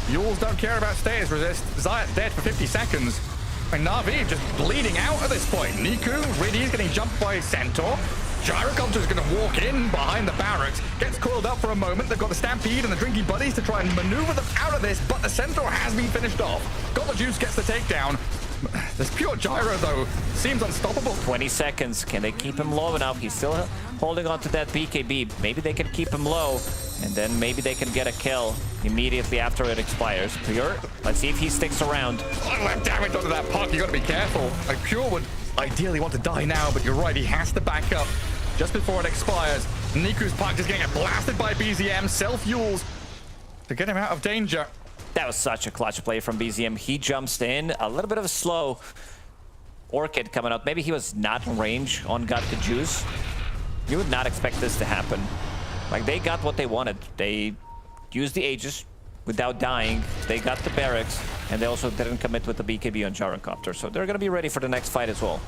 E: Yules don't care about status resist. Zayat's dead for 50 seconds. And Na'Vi just bleeding out at this point. Niku, Riddy's getting jumped by Centaur. Gyrocopter's going to walk in behind the barracks. Gets coiled up for a moment. They've got the Stampede and the Drinking Buddies to try and maneuver them out of this, but the Centaur has been finished off. Got the Juice, gets the takedown. This pure Gyro, though, seems unstoppable.
G: 20 seconds. Can they keep him low enough? He's still holding on to that BKB. Maybe they can keep him low, and then maybe they can get a kill immediately after it expires. Pure, let's see if he sticks around.
E: A lot of damage onto that Puck. You got to be careful. Like, Pure would ideally want to die now, but you're right, he has to back up just before it expires. Niku's puck is getting blasted by BZM, self-fuels to get him out of danger.
G: That was such a clutch play from BZM. He jumps in, a little bit of a slow Orchid coming out. Maybe he was not in range on Got the Juice. You would not expect this to happen. Like, they got what they wanted. They used the Aegis without dying. They got the barracks, and they also didn't commit with the BKB on Gyrocopter. So they're going to be ready for the next fight as well.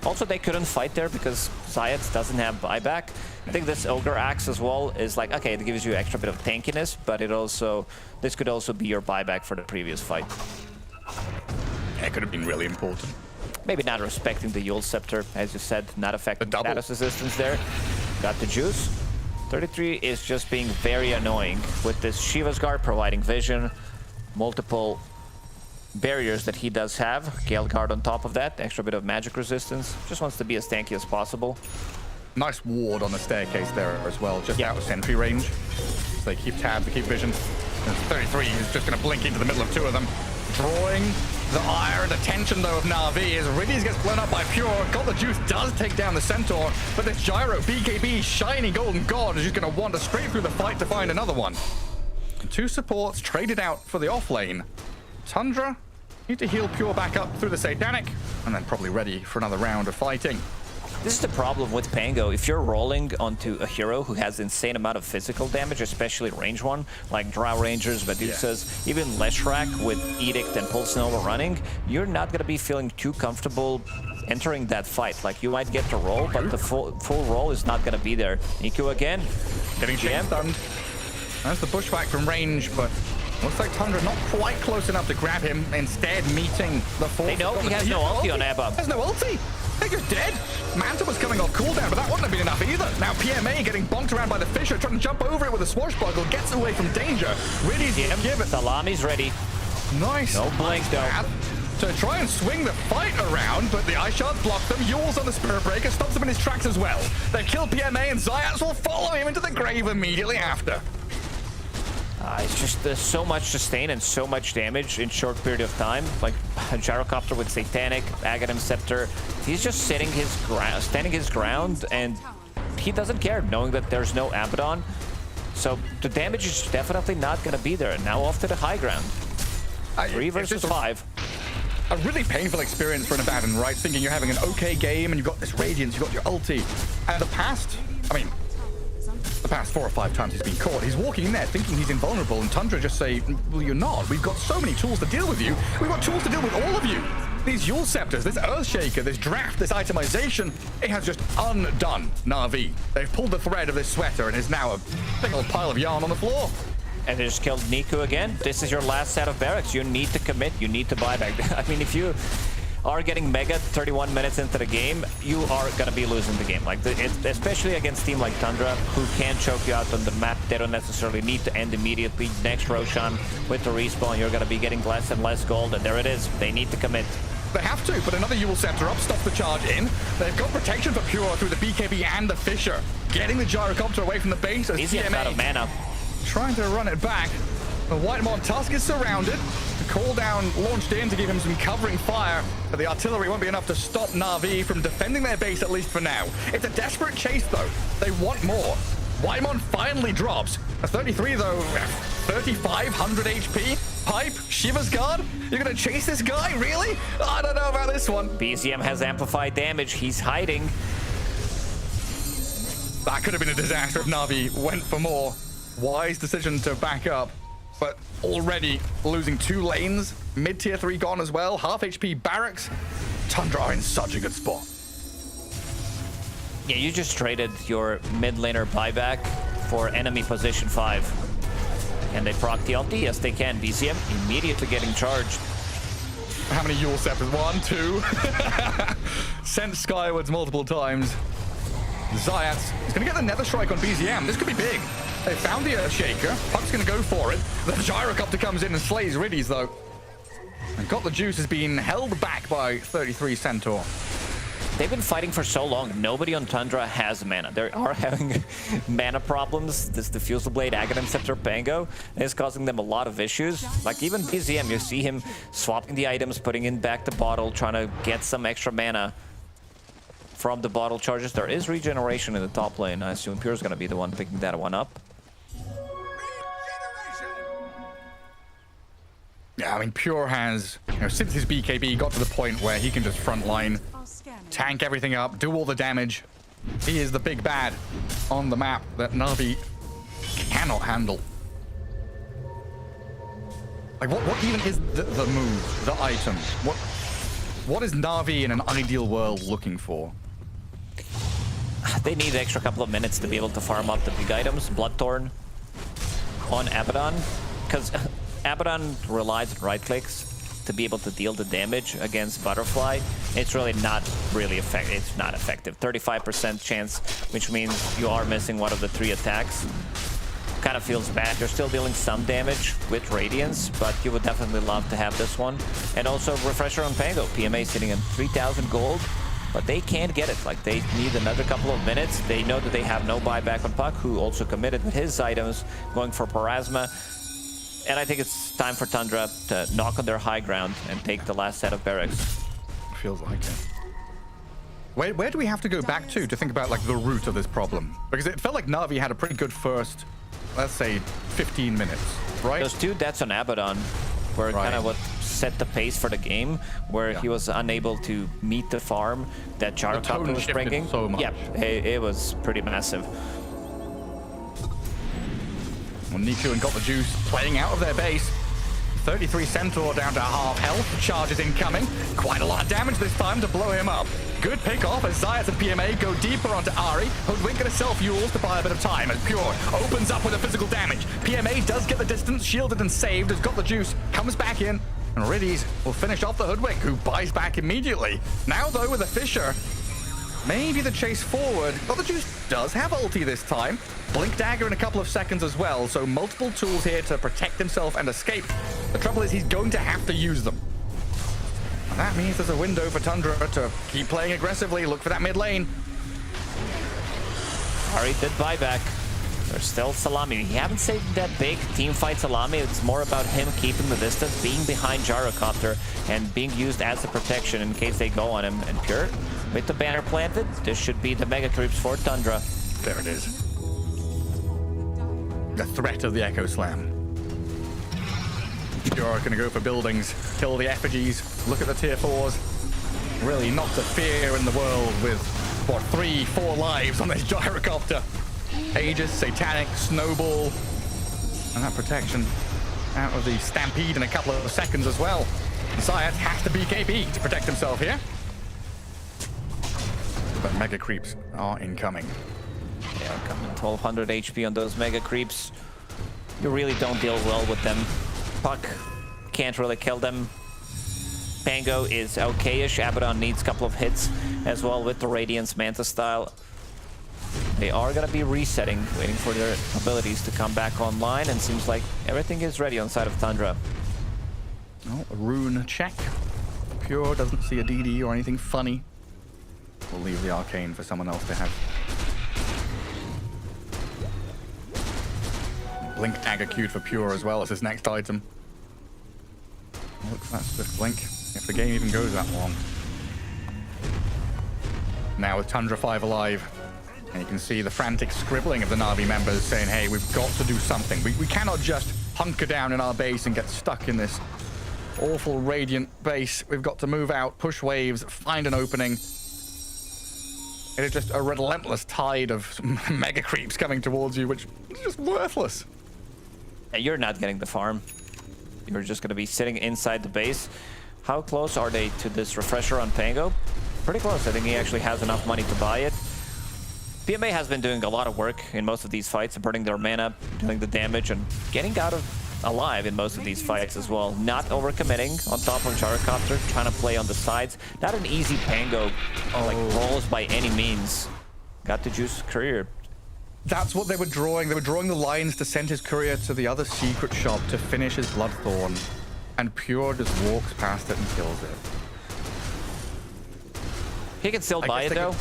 G: Also, they couldn't fight there because XyET doesn't have buyback. I think this Ogre Axe as well is like, okay, it gives you extra bit of tankiness, but it also, this could also be your buyback for the previous fight.
E: It could have been really important.
G: Maybe not respecting the Eul's Scepter, as you said, not affecting status resistance there. Got the juice. 33 is just being very annoying with this Shiva's Guard providing vision, multiple barriers that he does have. Gale Guard on top of that, extra bit of magic resistance. Just wants to be as tanky as possible.
E: Nice ward on the staircase there as well, just out of sentry range. So they keep tabs, they keep vision. And 33 is just going to blink into the middle of two of them. Drawing the ire and attention, though, of Na'Vi as Riddies gets blown up by Pure. Got the Juice does take down the Centaur, but this Gyro, BKB, shiny golden god is just going to wander straight through the fight to find another one. And two supports traded out for the off lane. Tundra need to heal Pure back up through the Satanic, and then probably ready for another round of fighting.
G: This is the problem with Pango. If you're rolling onto a hero who has insane amount of physical damage, especially range one, like Drow Rangers, Medusas, even Leshrac with Edict and Pulse Nova running, you're not going to be feeling too comfortable entering that fight. Like, you might get to roll, but the full roll is not going to be there. Niku again.
E: Getting stunned. There's the pushback from range, but looks like Tundra not quite close enough to grab him, instead meeting the force.
G: They know he has no ulti on Abba.
E: There's no ulti. They're just dead. Manta was coming off cooldown, but that wouldn't have been enough either. Now PMA getting bonked around by the Fisher, trying to jump over it with a swashbuckle, gets away from danger. Riddies give it.
G: Salami's ready.
E: Nice.
G: No blink though.
E: To try and swing the fight around, but the Ice Shards block them. Yule's on the Spirit Breaker, stops him in his tracks as well. They kill PMA, and XyET will follow him into the grave immediately after.
G: It's just so much sustain and so much damage in short period of time. Like a Gyrocopter with Satanic, Aghanim Scepter. He's just standing his ground, and he doesn't care, knowing that there's no Abaddon. So the damage is definitely not going to be there. Now off to the high ground. 3 versus 5.
E: A really painful experience for an Abaddon, right? Thinking you're having an okay game and you've got this Radiance, you've got your ulti. And the past 4 or 5 times he's been caught, he's walking in there thinking he's invulnerable, and Tundra just say, well, you're not. We've got so many tools to deal with you. We've got tools to deal with all of you. These Eul's Scepters, this Earthshaker, this draft, this itemization, it has just undone Na'Vi. They've pulled the thread of this sweater and is now a big old pile of yarn on the floor.
G: And they just killed Niku again. This is your last set of barracks. You need to commit. You need to buy back. I mean, if you are getting mega 31 minutes into the game, you are gonna be losing the game. Like, especially against a team like Tundra, who can choke you out on the map. They don't necessarily need to end immediately. Next Roshan with the respawn, you're gonna be getting less and less gold, and there it is. They need to commit.
E: They have to, but another Eul's Scepter up, stops the charge in. They've got protection for Pure through the BKB and the Fisher. Getting the Gyrocopter away from the base as
G: TMA out of mana.
E: Trying to run it back. The Whitemon Tusk is surrounded. The call down launched in to give him some covering fire, but the artillery won't be enough to stop Na'Vi from defending their base, at least for now. It's a desperate chase, though. They want more. Whitemon finally drops. A 33, though, 3,500 HP. Pipe, Shiva's Guard. You're gonna chase this guy, really? I don't know about this one.
G: BZM has amplified damage. He's hiding.
E: That could have been a disaster if Na'Vi went for more. Wise decision to back up, but already losing 2 lanes. Mid-tier 3 gone as well. Half HP barracks. Tundra are in such a good spot.
G: Yeah, you just traded your mid laner buyback for enemy position 5. And they proc the ulti? Yes, they can. BZM immediately getting charged.
E: How many Eul's Scepters? 1, 2. Sent skywards multiple times. XyET is going to get the Nether Strike on BZM. This could be big. They found the Earthshaker. Puck's going to go for it. The Gyrocopter comes in and slays Riddies, though. And Got the Juice has been held back by 33 Centaur.
G: they've been fighting for so long. Nobody on Tundra has mana. They are having mana problems. This Diffusal Blade, Aghanim Scepter, Pango is causing them a lot of issues. Like even BZM, you see him swapping the items, putting in back the bottle, trying to get some extra mana from the bottle charges. There is regeneration in the top lane. I assume Pure's going to be the one picking that one up.
E: Yeah, I mean, Pure has, you know, since his BKB got to the point where he can just frontline, tank everything up, do all the damage. He is the big bad on the map that Na'Vi cannot handle. Like, what even is the move, the item? What is Na'Vi in an ideal world looking for?
G: They need an extra couple of minutes to be able to farm up the big items. Bloodthorn on Abaddon, because Abaddon relies on right clicks to be able to deal the damage against Butterfly. It's really not really effective. It's not effective. 35% chance, which means you are missing one of the 3 attacks. Kind of feels bad. You're still dealing some damage with Radiance, but you would definitely love to have this one. And also Refresher on Pango. PMA sitting in 3,000 gold, but they can't get it. Like, they need another couple of minutes. They know that they have no buyback on Puck, who also committed with his items, going for Parasma. And I think it's time for Tundra to knock on their high ground and take the last set of barracks.
E: Feels like it. Where do we have to go back to think about, like, the root of this problem? Because it felt like Na'Vi had a pretty good first, let's say, 15 minutes, right?
G: Those 2 deaths on Abaddon were kind of what set the pace for the game, where he was unable to meet the farm that Gyrocopter was bringing.
E: So much.
G: Yeah, it was pretty massive.
E: Well, Niku got the juice playing out of their base. 33 Centaur down to half health. Charges incoming. Quite a lot of damage this time to blow him up. Good pick off as Zayas and PMA go deeper onto Ahri. Hoodwink gonna self-fuels to buy a bit of time as Pure opens up with a physical damage. PMA does get the distance, shielded and saved, has got the juice, comes back in, and Riddies will finish off the Hoodwink, who buys back immediately. Now though with a Fissure, maybe the chase forward, but the juice does have ulti this time. Blink Dagger in a couple of seconds as well, so multiple tools here to protect himself and escape. The trouble is he's going to have to use them. And that means there's a window for Tundra to keep playing aggressively, look for that mid lane.
G: Ahri did buy back. There's still Salami. He haven't seen that big team fight Salami. It's more about him keeping the distance, being behind Gyrocopter, and being used as a protection in case they go on him. And Pure, with the banner planted, this should be the mega creeps for Tundra.
E: There it is. The threat of the Echo Slam. Pure gonna go for buildings, kill the effigies, look at the tier 4s. Really not a fear in the world with, what, 3-4 lives on this Gyrocopter. Aegis, Satanic, Snowball, and that protection out of the Stampede in a couple of seconds as well. Zayat has to BKB to protect himself here. But Mega Creeps are incoming.
G: Yeah, coming 1200 HP on those mega creeps. You really don't deal well with them. Puck can't really kill them. Pango is okay-ish. Abaddon needs a couple of hits as well with the Radiance Manta style. They are going to be resetting, waiting for their abilities to come back online, and seems like everything is ready on side of Tundra.
E: Oh, a rune check. Pure doesn't see a DD or anything funny. We'll leave the arcane for someone else to have. Blink Dagger queued for Pure as well as his next item. Look, that's just Blink, if the game even goes that long. Now with Tundra 5 alive, and you can see the frantic scribbling of the Na'Vi members saying, hey, we've got to do something. We cannot just hunker down in our base and get stuck in this awful Radiant base. We've got to move out, push waves, find an opening. It is just a relentless tide of mega creeps coming towards you, which is just worthless.
G: You're not getting the farm. You're just going to be sitting inside the base. How close are they to this refresher on Pango? Pretty close. I think he actually has enough money to buy it. PMA has been doing a lot of work in most of these fights, burning their mana, doing the damage, and getting out of alive in most of these fights as well. Not overcommitting on top of Gyrocopter, trying to play on the sides. Not an easy Pango like rolls by any means. Got to juice career.
E: That's what they were drawing. They were drawing the lines to send his courier to the other secret shop to finish his Bloodthorn. And Pure just walks past it and kills it.
G: He can still buy it though.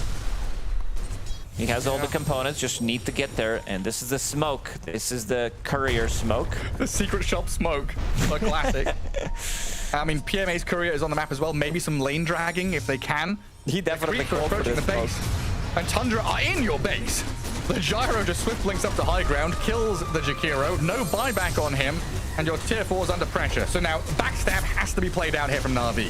G: He has all the components, just need to get there. And this is the smoke. This is the courier smoke.
E: The secret shop smoke. A classic. I mean, PMA's courier is on the map as well. Maybe some lane dragging if they can.
G: He definitely called for
E: approaching
G: this
E: the base. And Tundra are in your base. The gyro just swift links up to high ground, kills the Jakiro. No buyback on him. And your tier 4 is under pressure. So now backstab has to be played out here from Na'Vi.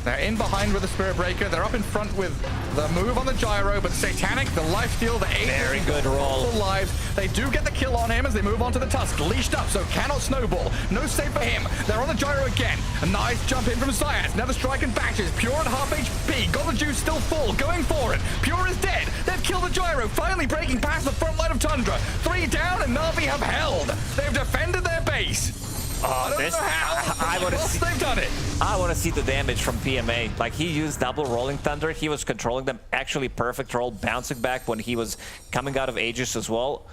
E: They're in behind with the Spirit Breaker. They're up in front with the move on the gyro, but Satanic, the lifesteal, the 8
G: very good roll.
E: Lives. They do get the kill on him as they move on to the Tusk. Leashed up, so cannot snowball. No save for him. They're on the gyro again. A nice jump in from Syaz. Now the strike and batches. Pure at half HP. Got the juice still full. Going for it. Pure is dead. They've killed the gyro. Finally breaking past the front line of Tundra. 3 down and Na'Vi have held. They've defended their base. I don't know how. They've done it.
G: I want to see the damage from PMA. Like, he used double rolling thunder. He was controlling them. Actually, perfect roll, bouncing back when he was coming out of Aegis as well.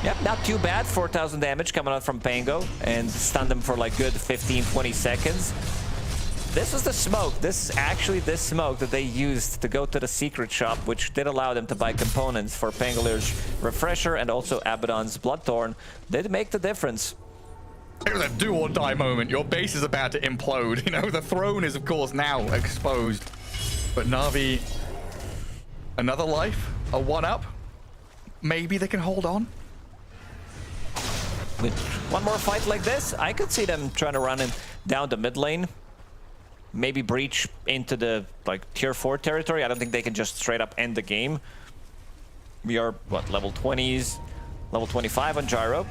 G: Yep, not too bad. 4,000 damage coming out from Pango and stunned them for like good 15-20 seconds. This was the smoke. This is actually this smoke that they used to go to the secret shop, which did allow them to buy components for Pangoliers Refresher and also Abaddon's Bloodthorn. Did make the difference.
E: It was a do or die moment. Your base is about to implode. You know, the throne is, of course, now exposed. But Na'Vi, another life, a 1-up. Maybe they can hold on.
G: With one more fight like this, I could see them trying to run in down the mid lane. Maybe breach into the like tier 4 territory. I don't think they can just straight up end the game. We are, what, level 20s, level 25 on Gyro.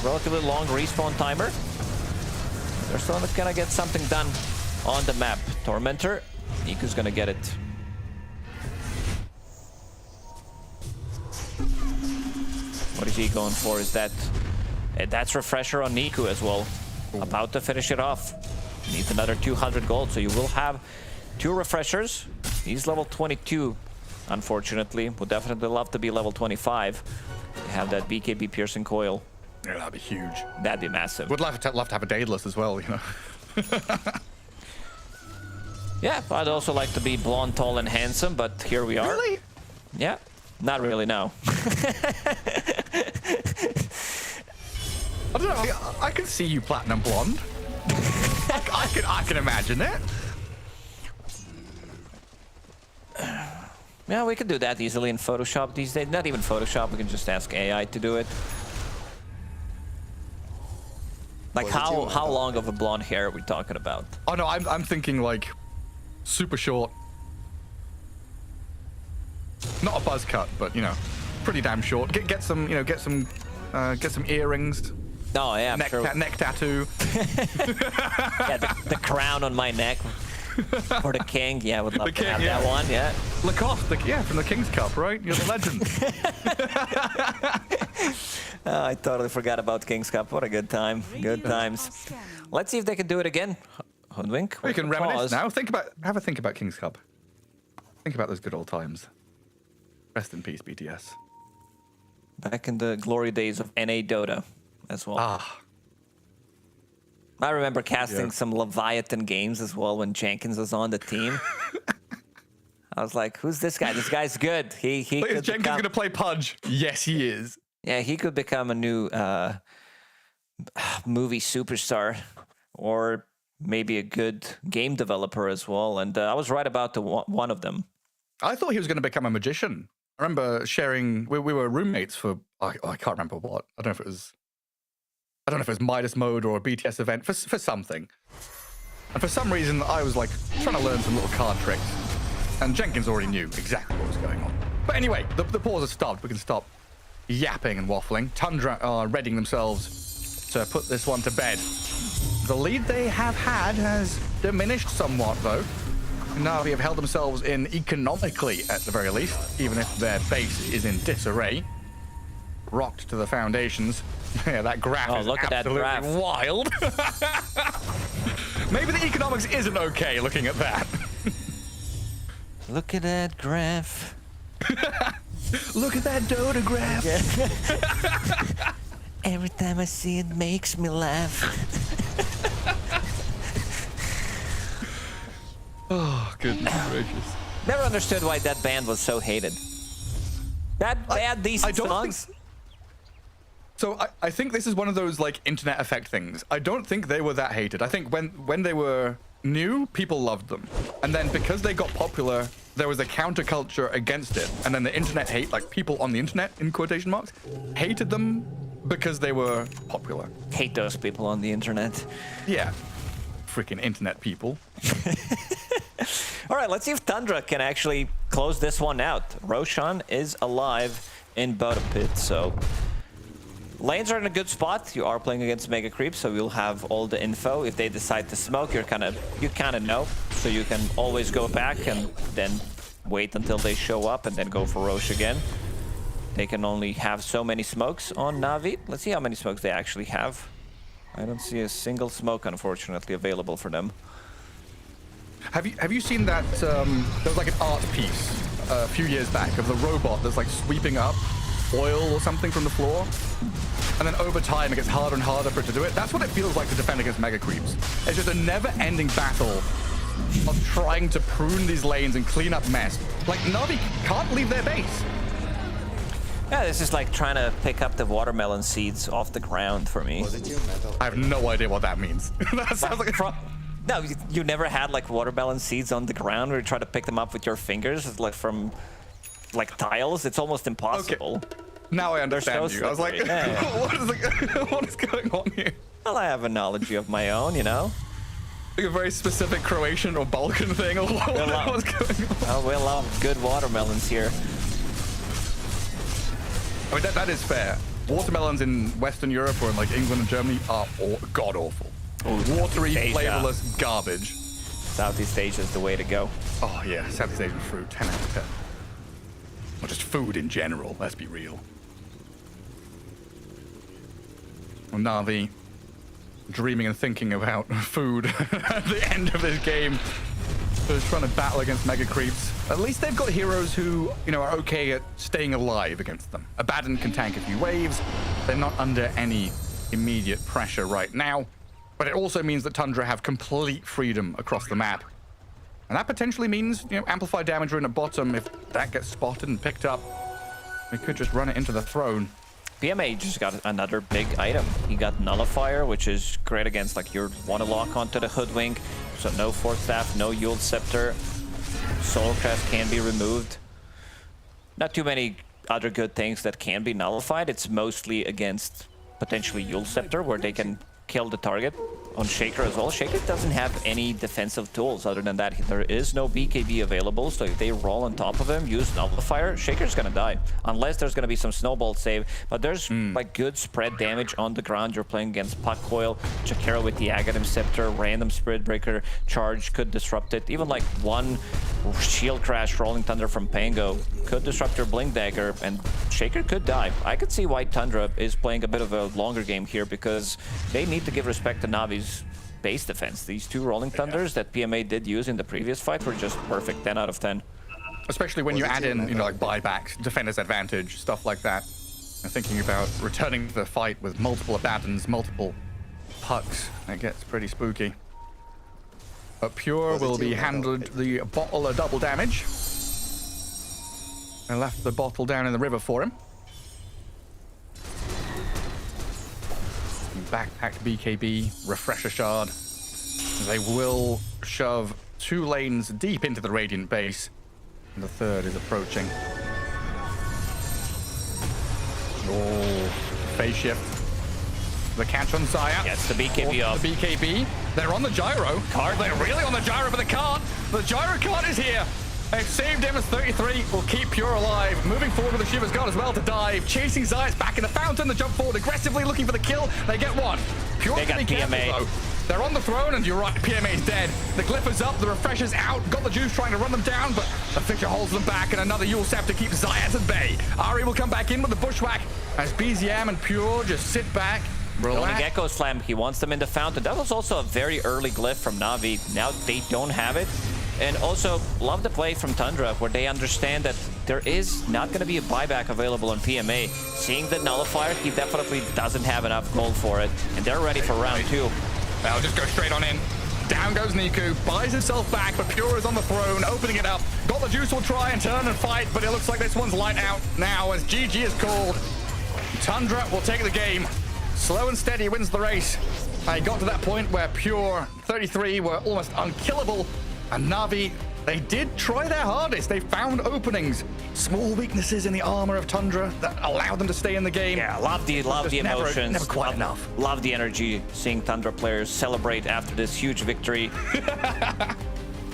G: Relatively long respawn timer. They're still gonna get something done on the map. Tormentor, Niku's gonna get it. What is he going for? Is that... that's Refresher on Niku as well. About to finish it off. Needs another 200 gold, so you will have 2 Refreshers. He's level 22, unfortunately. Would definitely love to be level 25. Have that BKB piercing coil.
E: Yeah, that'd be huge.
G: That'd be massive.
E: Would love to have a Daedalus as well, you know.
G: Yeah, I'd also like to be blonde, tall, and handsome, but here we are.
E: Really?
G: Yeah, not really, no.
E: I don't know. I can see you platinum blonde. I can imagine it.
G: Yeah, we can do that easily in Photoshop these days. Not even Photoshop, we can just ask AI to do it. Like, how long of a blonde hair are we talking about?
E: Oh no, I'm thinking like super short. Not a buzz cut, but you know, pretty damn short. Get some, you know, get some earrings.
G: Oh yeah,
E: neck tattoo.
G: Yeah, the crown on my neck. For the king, yeah, I would love to have that one, yeah.
E: Lacoste, from the King's Cup, right? You're the legend.
G: Oh, I totally forgot about King's Cup. What a good time. Good times. Let's see if they can do it again. Hoodwink.
E: We can reminisce now. Have a think about King's Cup. Think about those good old times. Rest in peace, BTS.
G: Back in the glory days of NA Dota as well.
E: Ah.
G: I remember casting some Leviathan games as well when Jenkins was on the team. I was like, who's this guy? This guy's good. Is
E: Jenkins going to play Pudge? Yes, he is.
G: Yeah, he could become a new movie superstar or maybe a good game developer as well. And I was right about one of them.
E: I thought he was going to become a magician. I remember sharing, we were roommates for, I can't remember what. I don't know if it was Midas Mode or a BTS event for something. And for some reason, I was like trying to learn some little card tricks. And Jenkins already knew exactly what was going on. But anyway, the pause has stopped. We can stop yapping and waffling. Tundra are readying themselves to put this one to bed. The lead they have had has diminished somewhat, though. Na'Vi have held themselves in economically, at the very least, even if their base is in disarray. Rocked to the foundations. Yeah, that graph is
G: look at that graph.
E: Wild. Maybe the economics isn't okay looking at that.
G: Look at that graph.
E: Look at that Dota graph.
G: Yeah. Every time I see it makes me laugh.
E: Oh, Goodness gracious.
G: Never understood why that band was so hated. That bad, decent songs.
E: So I think this is one of those like internet effect things. I don't think they were that hated. I think when they were new, people loved them. And then because they got popular, there was a counterculture against it. And then the internet like people on the internet, in quotation marks, hated them because they were popular.
G: Hate those people on the internet.
E: Yeah. Freaking internet people.
G: All right, let's see if Tundra can actually close this one out. Roshan is alive in bottom pit, so lanes are in a good spot. You are playing against Mega Creep, so you'll have all the info. If they decide to smoke, you kind of know, so you can always go back and then wait until they show up and then go for Rosh again. They can only have so many smokes on Na'Vi. Let's see how many smokes they actually have. I don't see a single smoke, unfortunately, available for them.
E: Have you seen that? There was like an art piece a few years back of the robot that's like sweeping up oil or something from the floor, and then over time it gets harder and harder for it to do it. That's what it feels like to defend against Mega Creeps. It's just a never-ending battle of trying to prune these lanes and clean up mess. Like Na'Vi can't leave their base.
G: Yeah, this is like trying to pick up the watermelon seeds off the ground for me.
E: I have no idea what that means. That sounds like
G: No, you never had like watermelon seeds on the ground where you try to pick them up with your fingers, it's like from like tiles. It's almost impossible.
E: Okay. Now I understand you. I was like, what is going on here?
G: Well, I have a knowledge of my own, you know.
E: Like a very specific Croatian or Balkan thing, or what's going on?
G: Oh, we love good watermelons here.
E: I mean, that is fair. Watermelons in Western Europe or in like England and Germany are god awful. Watery, flavorless garbage.
G: Southeast Asia is the way to go.
E: Oh yeah, Southeast Asian fruit, 10 out of 10. Or just food in general, let's be real. Well, Na'Vi dreaming and thinking about food at the end of this game. Just trying to battle against Mega Creeps. At least they've got heroes who, you know, are okay at staying alive against them. Abaddon can tank a few waves. They're not under any immediate pressure right now. But it also means that Tundra have complete freedom across the map. And that potentially means, you know, amplified damage in the bottom. If that gets spotted and picked up, we could just run it into the throne.
G: PMA just got another big item. He got Nullifier, which is great against like you want to lock onto the Hoodwink. So no Fourth Staff, no Yule Scepter. Soul Crest can be removed. Not too many other good things that can be nullified. It's mostly against potentially Yule Scepter, where they can kill the target. On Shaker as well. Shaker doesn't have any defensive tools other than that. There is no BKB available, so if they roll on top of him, use Nullifier, Shaker's gonna die. Unless there's gonna be some snowball save. But there's like good spread damage on the ground. You're playing against Puck Coil, Chakera with the Aghanim Scepter, random Spirit Breaker, Charge could disrupt it. Even like one Shield Crash Rolling Thunder from Pango could disrupt your Blink Dagger, and Shaker could die. I could see why Tundra is playing a bit of a longer game here, because they need to give respect to Na'Vi's base defense. These two Rolling Thunders that PMA did use in the previous fight were just perfect, 10 out of 10.
E: Especially when you add in, you know, like buybacks, defender's advantage, stuff like that. And thinking about returning to the fight with multiple Abaddons, multiple Pucks, it gets pretty spooky. But Pure will be handled the bottle of double damage. And left the bottle down in the river for him. Backpack BKB, Refresher Shard. They will shove 2 lanes deep into the Radiant base. And the third is approaching. Oh, phase shift. The catch on Zaya.
G: Yes, the BKB off.
E: The BKB. They're on the gyro.
G: Card.
E: They're really on the gyro, but they can't. The gyro card is here. They've saved him as 33. Will keep Pure alive. Moving forward with the Shiver's God as well to dive. Chasing Zayas back in the fountain. The jump forward aggressively looking for the kill. They get one. Pure
G: they got PMA.
E: They're on the throne, and you're right, PMA's dead. The Glyph is up, the Refresher's out. Got the Juice trying to run them down, but the Fixture holds them back, and another Yule Scepter keeps Zayas at bay. Ari will come back in with the Bushwhack as BZM and Pure just sit back.
G: Going Gecko Slam, he wants them in the fountain. That was also a very early Glyph from Na'Vi. Now they don't have it. And also, love the play from Tundra, where they understand that there is not going to be a buyback available on PMA. Seeing the Nullifier, he definitely doesn't have enough gold for it. And they're ready for round 2.
E: They'll just go straight on in. Down goes Niku, buys himself back, but Pure is on the throne, opening it up. Got the Juice will try and turn and fight, but it looks like this one's light out now as GG is called. Tundra will take the game. Slow and steady wins the race. I got to that point where Pure 33 were almost unkillable, and Na'Vi, they did try their hardest. They found openings, small weaknesses in the armor of Tundra that allowed them to stay in the game.
G: Yeah, love the emotions.
E: Never quite enough.
G: Love the energy, seeing Tundra players celebrate after this huge victory.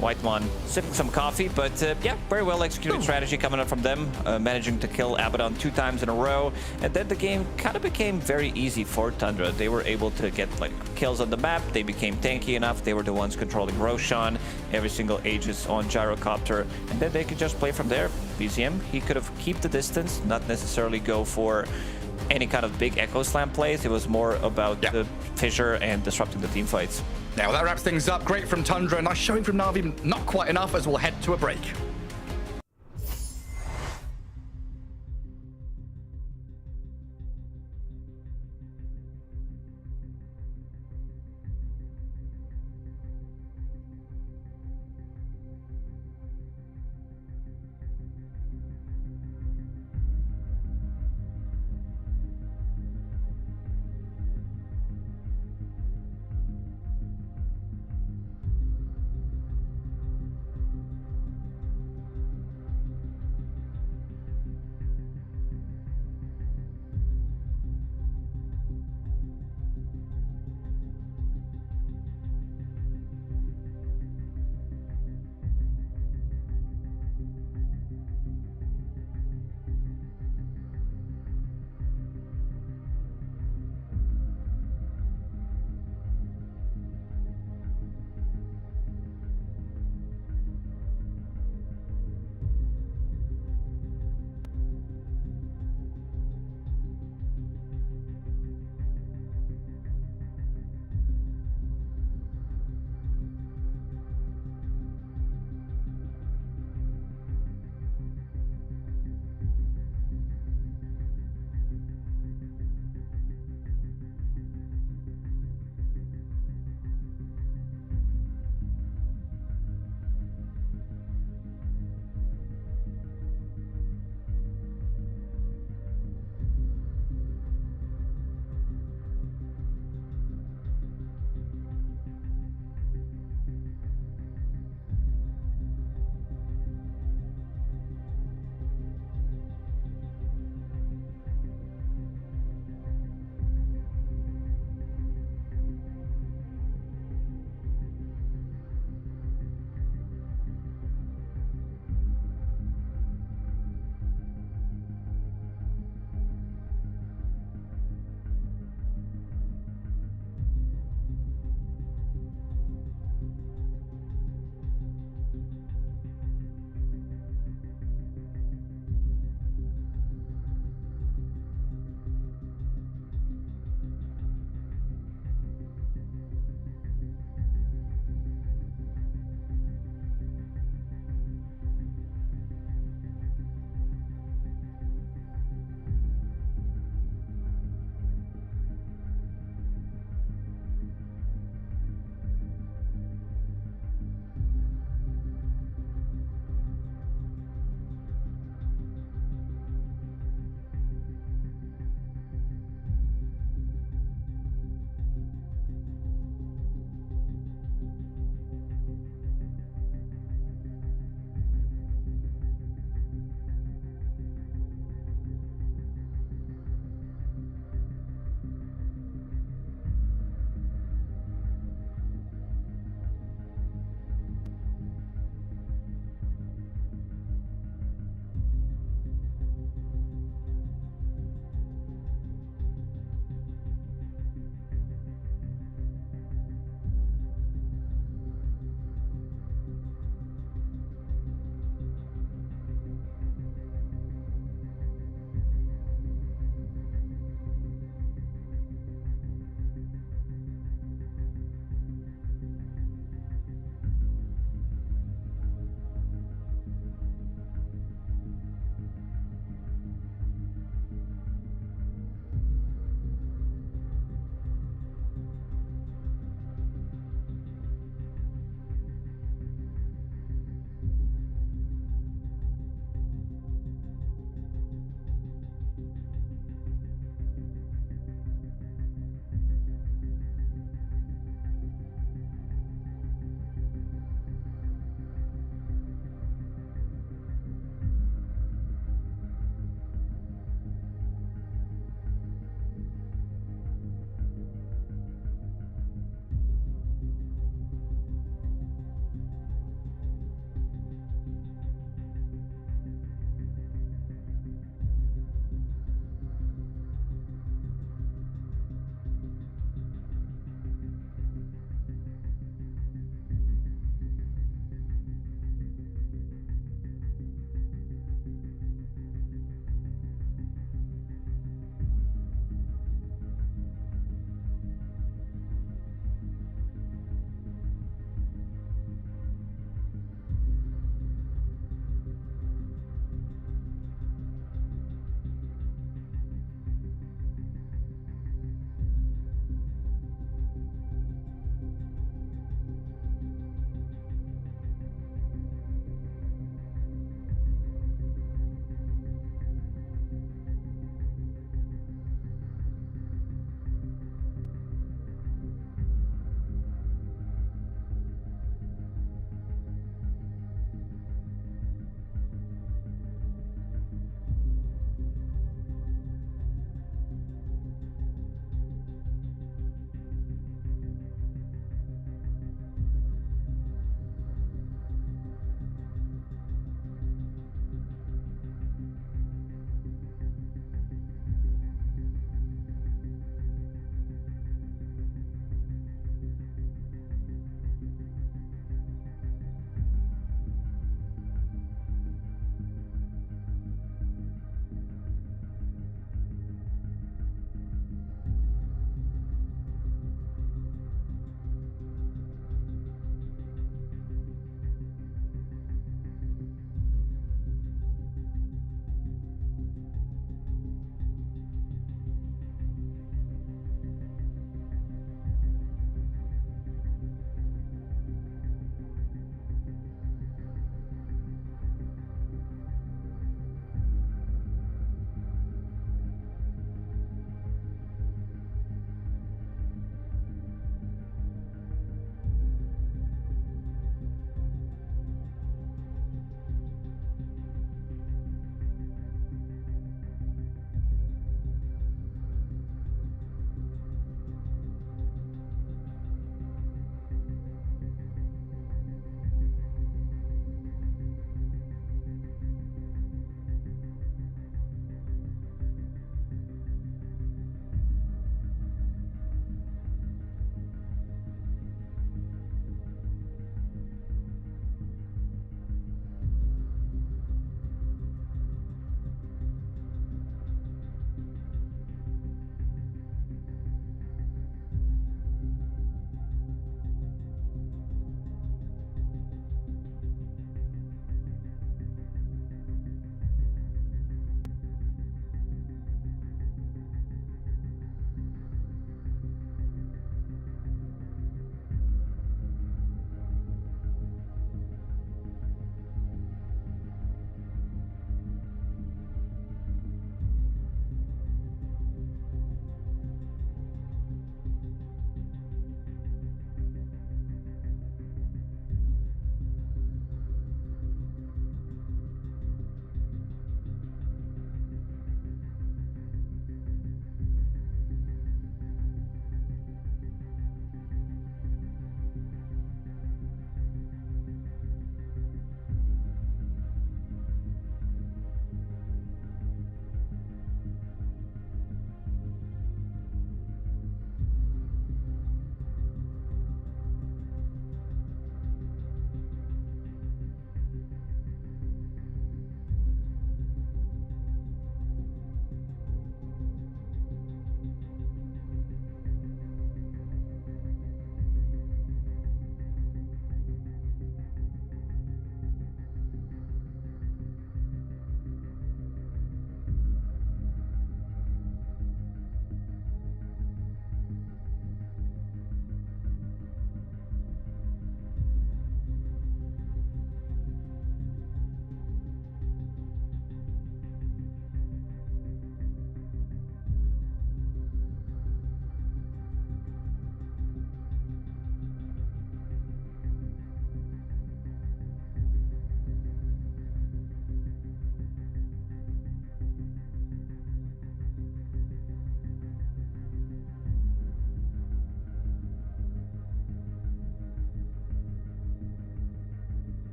G: White one sipping some coffee, but yeah, very well executed strategy coming up from them, managing to kill Abaddon 2 times in a row, and then the game kind of became very easy for Tundra. They were able to get like kills on the map, they became tanky enough, they were the ones controlling Roshan, every single Aegis on Gyrocopter, and then they could just play from there. BZM, he could have keep the distance, not necessarily go for any kind of big Echo Slam plays. It was more about the fissure and disrupting the team fights.
E: Now that wraps things up. Great from Tundra. Nice showing from Na'Vi. Not quite enough as we'll head to a break.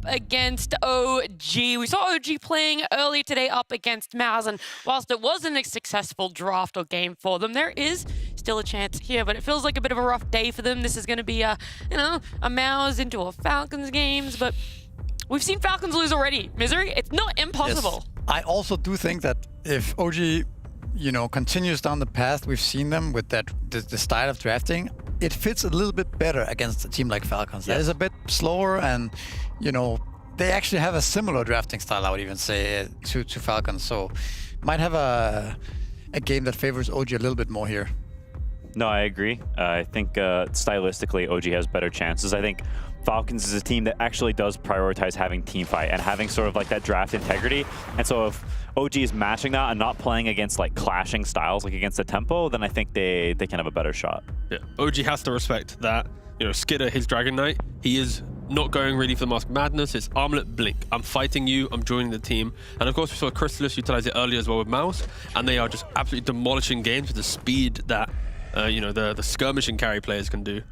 A: against OG. We saw OG playing earlier today up against MOUZ, and whilst it wasn't a successful draft or game for them, there is still a chance here, but it feels like a bit of a rough day for them. This is going to be a, you know, a MOUZ into a Falcons games, but we've seen Falcons lose already. Misery, it's not impossible.
B: Yes. I also do think that if OG, you know, continues down the path we've seen them with that the style of drafting, it fits a little bit better against a team like Falcons. That is a bit slower, and you know, they actually have a similar drafting style, I would even say, to Falcons. So might have a game that favors OG a little bit more here.
C: No, I agree. I think stylistically, OG has better chances. I think Falcons is a team that actually does prioritize having team fight and having sort of like that draft integrity. And so if OG is matching that and not playing against like clashing styles, like against the tempo, then I think they can have a better shot.
D: Yeah, OG has to respect that. You know, Skidder, his Dragon Knight, he is not going really for the Mask of Madness. It's Armlet Blink. I'm fighting you. I'm joining the team. And of course, we saw Crystallis utilize it earlier as well with MOUZ, and they are just absolutely demolishing games with the speed that you know, the skirmishing carry players can do.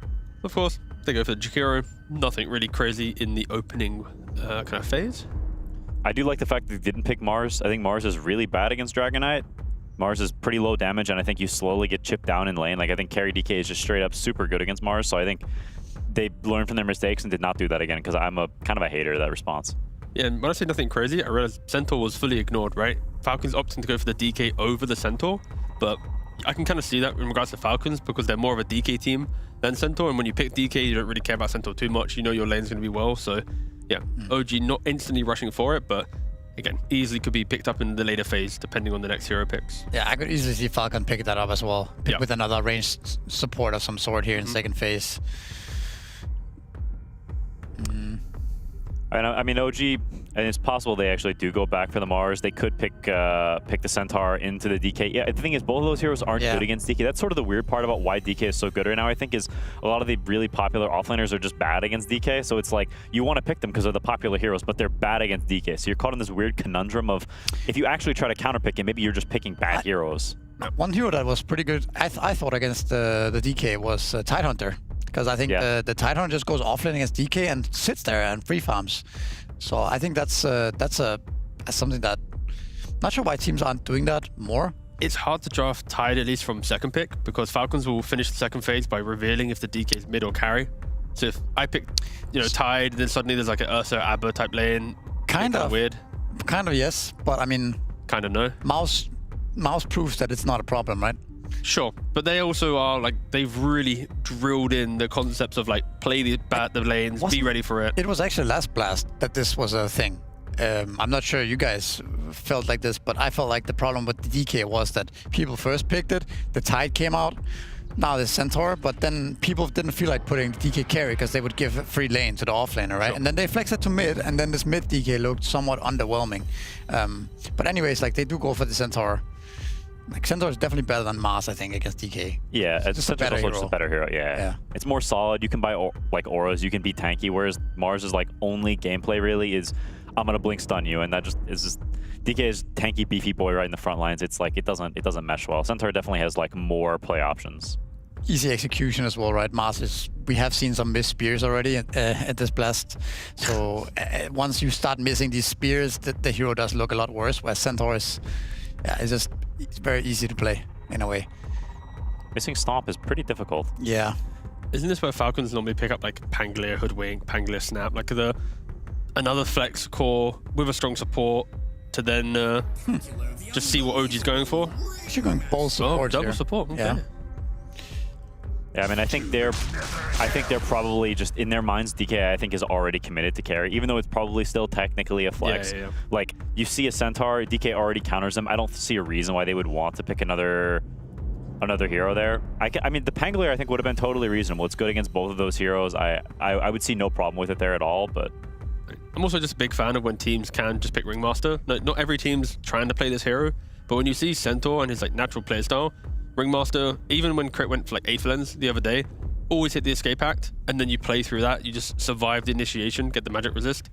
D: Of course, they go for the Jakiro. Nothing really crazy in the opening kind of phase.
C: I do like the fact that they didn't pick MARS. I think MARS is really bad against Dragon Knight. MARS is pretty low damage, and I think you slowly get chipped down in lane. Like, I think carry DK is just straight up super good against MARS, so I think they learned from their mistakes and did not do that again, because I'm a kind of a hater of that response.
D: Yeah, and when I say nothing crazy, I realized Centaur was fully ignored, right? Falcons opting to go for the DK over the Centaur, but I can kind of see that in regards to Falcons because they're more of a DK team than Centaur, and when you pick DK, you don't really care about Centaur too much. You know your lane's going to be well, so yeah, OG not instantly rushing for it, but again, easily could be picked up in the later phase depending on the next hero picks.
B: Yeah, I could easily see Falcon pick that up as well, with another ranged support of some sort here in second phase.
C: I mean, OG, and it's possible they actually do go back for the Mars. They could pick the Centaur into the DK. Yeah, the thing is, both of those heroes aren't good against DK. That's sort of the weird part about why DK is so good right now, I think, is a lot of the really popular offlaners are just bad against DK. So it's like, you want to pick them because they're the popular heroes, but they're bad against DK. So you're caught in this weird conundrum of, if you actually try to counterpick it, maybe you're just picking bad heroes.
B: One hero that was pretty good, I thought, against the DK was Tidehunter. Because I think the Tidehunter just goes offlane against DK and sits there and free farms. So I think that's something that, not sure why teams aren't doing that more.
D: It's hard to draft Tide, at least from second pick, because Falcons will finish the second phase by revealing if the DK is mid or carry. So if I pick, you know, Tide, then suddenly there's like an Ursa Abba type lane.
B: Kind of
D: weird.
B: Kind of, yes. But I mean,
D: kind of no.
B: MOUZ proves that it's not a problem, right?
D: Sure, but they also are like, they've really drilled in the concepts of like play the lanes, be ready for it.
B: It was actually last blast that this was a thing. I'm not sure you guys felt like this, but I felt like the problem with the DK was that people first picked it, the Tide came out, now the Centaur, but then people didn't feel like putting the DK carry because they would give free lane to the offlaner, right? Sure. And then they flexed it to mid, and then this mid DK looked somewhat underwhelming. But anyways, like, they do go for the Centaur. Like, Centaur is definitely better than MAS, I think, against DK.
C: Yeah, it's also just a better hero. Yeah, it's more solid. You can buy like auras. You can be tanky. Whereas Mars is like only gameplay really is, I'm gonna blink stun you, and that just is just DK is tanky beefy boy right in the front lines. It's like it doesn't mesh well. Centaur definitely has like more play options.
B: Easy execution as well, right? Mars is, we have seen some missed spears already at this blast. So once you start missing these spears, the hero does look a lot worse. Whereas Centaur is, it's very easy to play in a way.
C: Missing Stomp is pretty difficult.
B: Yeah.
D: Isn't this where Falcons normally pick up like Pangolier, Hoodwink, Pangolier Snap, like another flex core with a strong support to then just see what OG's going for?
B: Actually going full support.
D: Double support. Okay.
B: Yeah.
C: Yeah, I mean, I think they're probably just in their minds. DK, I think, is already committed to carry, even though it's probably still technically a flex.
D: Yeah.
C: Like, you see a Centaur, DK already counters them. I don't see a reason why they would want to pick another hero there. I mean, the Pangolier I think would have been totally reasonable. It's good against both of those heroes. I would see no problem with it there at all. But
D: I'm also just a big fan of when teams can just pick Ringmaster. Not every team's trying to play this hero, but when you see Centaur and his like natural playstyle, Ringmaster, even when Crit went for like 8th lens the other day, always hit the escape act, and then you play through that, you just survive the initiation, get the magic resist.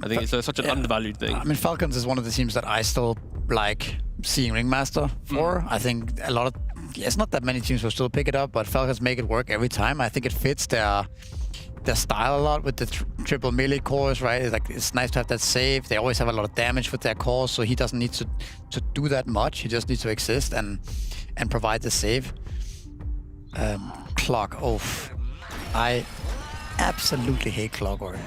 D: I think it's such an undervalued thing.
B: I mean, Falcons is one of the teams that I still like seeing Ringmaster for. I think a lot of, it's not that many teams will still pick it up, but Falcons make it work every time. I think it fits their their style a lot with the triple melee cores, right? It's like it's nice to have that save. They always have a lot of damage with their cores, so he doesn't need to do that much. He just needs to exist and provide the save. Clock. Oh, I absolutely hate Clockwork.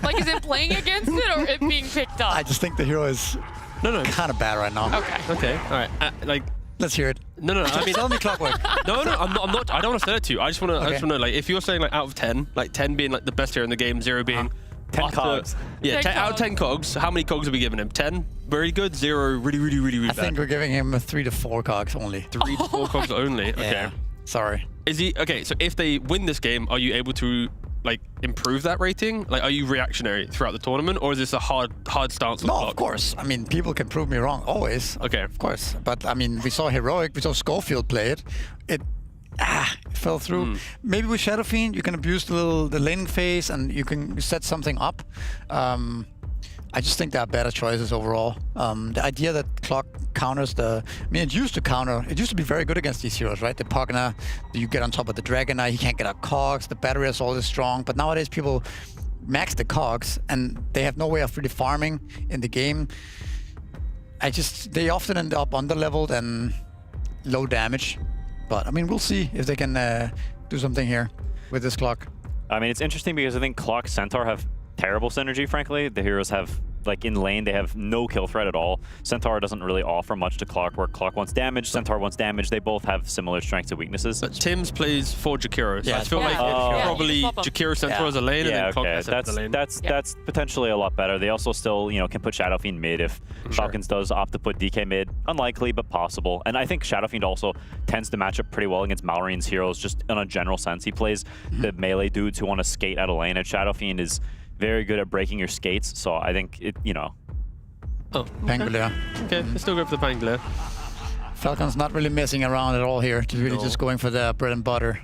A: Like, is it playing against it or it being picked up?
B: I just think the hero is kind of bad right now.
A: Okay.
D: Okay. All right. Like.
B: Let's hear it.
D: No. I mean,
B: tell me Clockwork.
D: No. I'm not. I don't want to say it to you. I just want to. I just want to like. If you're saying like out of 10, like 10 being like the best hero in the game, 0 being
C: 10 cogs.
D: Yeah, 10 out of 10 cogs. How many cogs are we giving him? 10, very good. 0, really
B: I
D: bad.
B: think we're giving him 3 to 4 cogs only.
D: 3 to 4 cogs only. Okay.
B: Yeah. Sorry.
D: Is he okay? So if they win this game, are you able to like improve that rating? Like, are you reactionary throughout the tournament, or is this a hard stance? On
B: No,
D: the clock?
B: of course. I mean, people can prove me wrong always.
D: Okay.
B: Of course. But I mean, we saw Heroic, we saw Schofield play it. It fell through. Maybe with Shadow Fiend, you can abuse the laning phase and you can set something up. I just think there are better choices overall. The idea that Clock counters I mean, it used to be very good against these heroes, right? The Pugna, you get on top of the Dragon Knight, he can't get out cogs, the battery is always strong, but nowadays people max the cogs and they have no way of really farming in the game. They often end up under-leveled and low damage. But I mean, we'll see if they can do something here with this Clock.
C: I mean, it's interesting because I think Clock, Centaur have terrible synergy, frankly. The heroes have, like in lane, they have no kill threat at all. Centaur doesn't really offer much to Clock, where Clock wants damage, Centaur wants damage. They both have similar strengths and weaknesses.
D: But Tim's plays for Jakiro, so
B: Yeah,
D: I feel
A: yeah.
D: like
A: Yeah.
D: probably
A: Yeah.
D: Jakiro Centaur as a lane, and
C: Yeah,
D: then Clock
C: okay.
D: as a lane.
C: That's potentially a lot better. They also still, can put Shadow Fiend mid if Falcons does opt to put DK mid. Unlikely, but possible. And I think Shadow Fiend also tends to match up pretty well against Malorine's heroes, just in a general sense. He plays the melee dudes who want to skate out of lane, and Shadow Fiend is very good at breaking your skates. So I think it,
D: Oh,
B: Pangolier.
D: okay. Let's still go for the Pangolier.
B: Falcons not really messing around at all here. Just going for their bread and butter.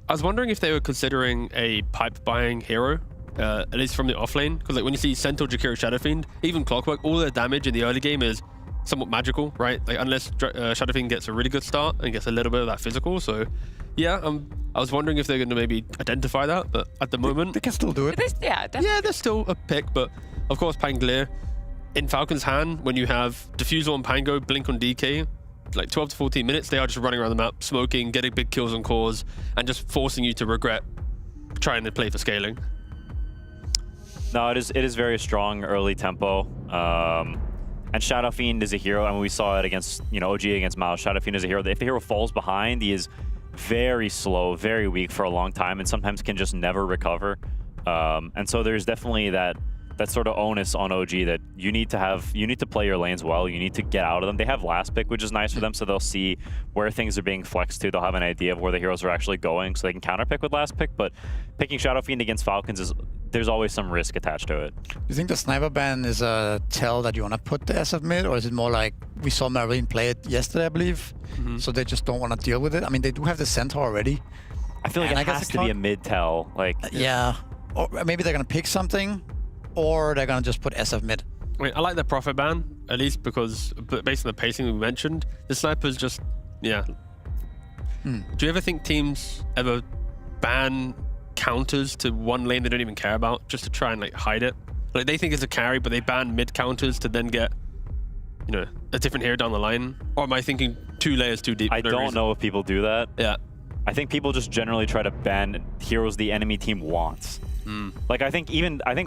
D: I was wondering if they were considering a pipe buying hero, at least from the offlane, because like when you see Centaur, Jakiro, Shadow Fiend, even Clockwork, all their damage in the early game is somewhat magical, right? Like unless Shadow Fiend gets a really good start and gets a little bit of that physical. So yeah, I was wondering if they're going to maybe identify that, but at the moment,
B: They can still do it.
A: Yeah, definitely.
D: yeah, they're still a pick. But of course, Pangolier in Falcon's hand, when you have Diffusal on Pango, Blink on DK, like 12 to 14 minutes, they are just running around the map, smoking, getting big kills on cores, and just forcing you to regret trying to play for scaling.
C: No, it is very strong early tempo. And Shadow Fiend is a hero. I mean, we saw it against, OG against MOUZ. Shadow Fiend is a hero. If the hero falls behind, he is very slow, very weak for a long time, and sometimes can just never recover. And so there's definitely that sort of onus on OG that you need to play your lanes well. You need to get out of them. They have last pick, which is nice for them, so they'll see where things are being flexed to. They'll have an idea of where the heroes are actually going, so they can counter pick with last pick. But picking Shadow Fiend against Falcons there's always some risk attached to it.
B: Do you think the sniper ban is a tell that you want to put the SF mid, or is it more like we saw Marine play it yesterday, I believe, so they just don't want to deal with it? I mean, they do have the Centaur already.
C: I feel like
B: And
C: it
B: I guess
C: has
B: the
C: to be a
B: Clock-
C: mid-tell. Like,
B: Yeah. Or maybe they're going to pick something, or they're going to just put SF mid.
D: I mean, I like the Prophet ban, at least because based on the pacing we mentioned, the sniper's just, yeah. Do you ever think teams ever ban counters to one lane they don't even care about just to try and like hide it? Like they think it's a carry, but they ban mid counters to then get, a different hero down the line? Or am I thinking 2 layers too deep?
C: I don't know if people do that.
D: Yeah.
C: I think people just generally try to ban heroes the enemy team wants. Like I think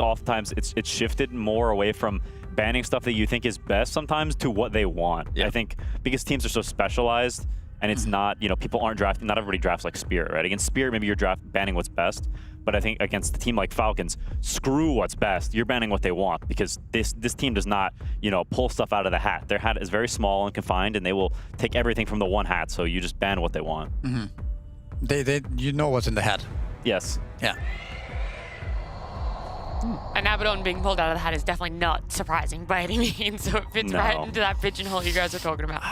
C: oftentimes it's shifted more away from banning stuff that you think is best sometimes to what they want.
D: Yeah.
C: I think because teams are so specialized and it's not, people aren't drafting, not everybody drafts like Spirit, right? Against Spirit, maybe you're banning what's best, but I think against a team like Falcons, screw what's best. You're banning what they want because this team does not, pull stuff out of the hat. Their hat is very small and confined, and they will take everything from the one hat, so you just ban what they want.
B: You know what's in the hat.
C: Yes.
B: Yeah.
A: And Abaddon being pulled out of the hat is definitely not surprising by any means, so it fits right
C: No.
A: into that pigeonhole you guys are talking about.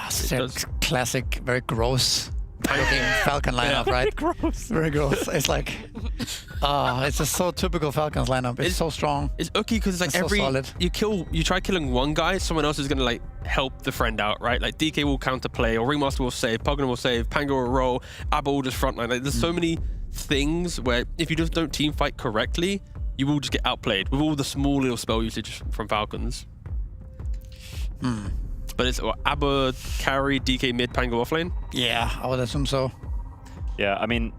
B: Classic, very gross looking Falcon lineup, right?
A: Gross.
B: Very gross. It's like, it's just so typical Falcons lineup. It's so strong.
D: It's okay because it's like
B: It's so solid.
D: you try killing one guy, someone else is gonna like help the friend out, right? Like DK will counterplay, or Ringmaster will save, Pugna will save, Pango will roll, Abba will just frontline. Like there's so many things where if you just don't team fight correctly, you will just get outplayed with all the small little spell usage from Falcons. But it's what, Abba carry, DK mid, Pango offlane.
B: Yeah, I would assume so.
C: Yeah, I mean,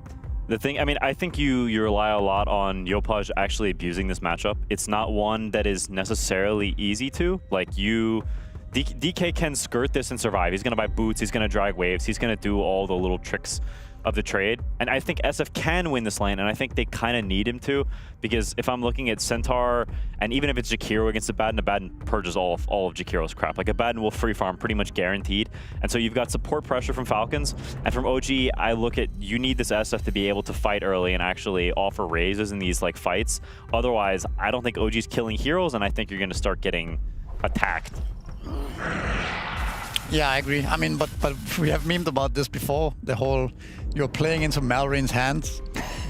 C: I think you rely a lot on Yopaj actually abusing this matchup. It's not one that is necessarily easy to. Like DK can skirt this and survive. He's gonna buy boots, he's gonna drag waves, he's gonna do all the little tricks of the trade. And I think SF can win this lane, and I think they kind of need him to, because if I'm looking at Centaur, and even if it's Jakiro against Abaddon purges all of Jakiro's crap. Like Abaddon will free farm pretty much guaranteed. And so you've got support pressure from Falcons, and from OG, I look at, you need this SF to be able to fight early and actually offer raises in these like fights. Otherwise, I don't think OG's killing heroes, and I think you're gonna start getting attacked.
B: Yeah, I agree. I mean, but we have memed about this before. The whole, you're playing into Malrein's hands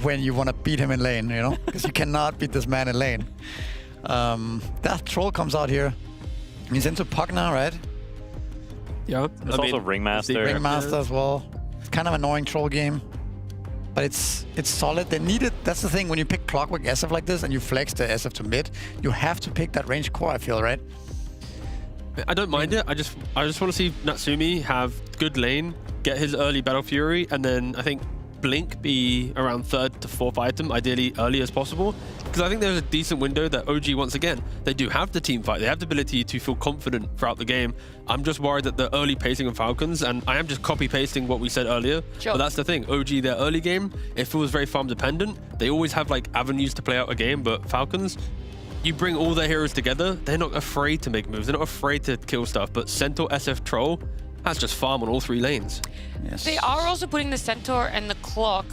B: when you want to beat him in lane, you know? Because you cannot beat this man in lane. That troll comes out here. He's into Pugna, right?
D: Yeah.
C: There's also Ringmaster.
B: Ringmaster as well. It's kind of annoying troll game. But it's solid. They need it. That's the thing. When you pick Clockwork SF like this and you flex the SF to mid, you have to pick that range core, I feel, right?
D: I don't mind it. I just want to see Natsumi have good lane, get his early Battle Fury, and then I think Blink be around 3rd to 4th item, ideally early as possible. Because I think there's a decent window that OG, once again, they do have the team fight. They have the ability to feel confident throughout the game. I'm just worried that the early pacing of Falcons, and I am just copy-pasting what we said earlier, but that's the thing. OG, their early game, it feels very farm dependent. They always have like avenues to play out a game, but Falcons, you bring all their heroes together, they're not afraid to make moves. They're not afraid to kill stuff, but Centaur, SF, Troll, that's just farm on all 3 lanes.
B: Yes.
A: They are also putting the Centaur and the Clock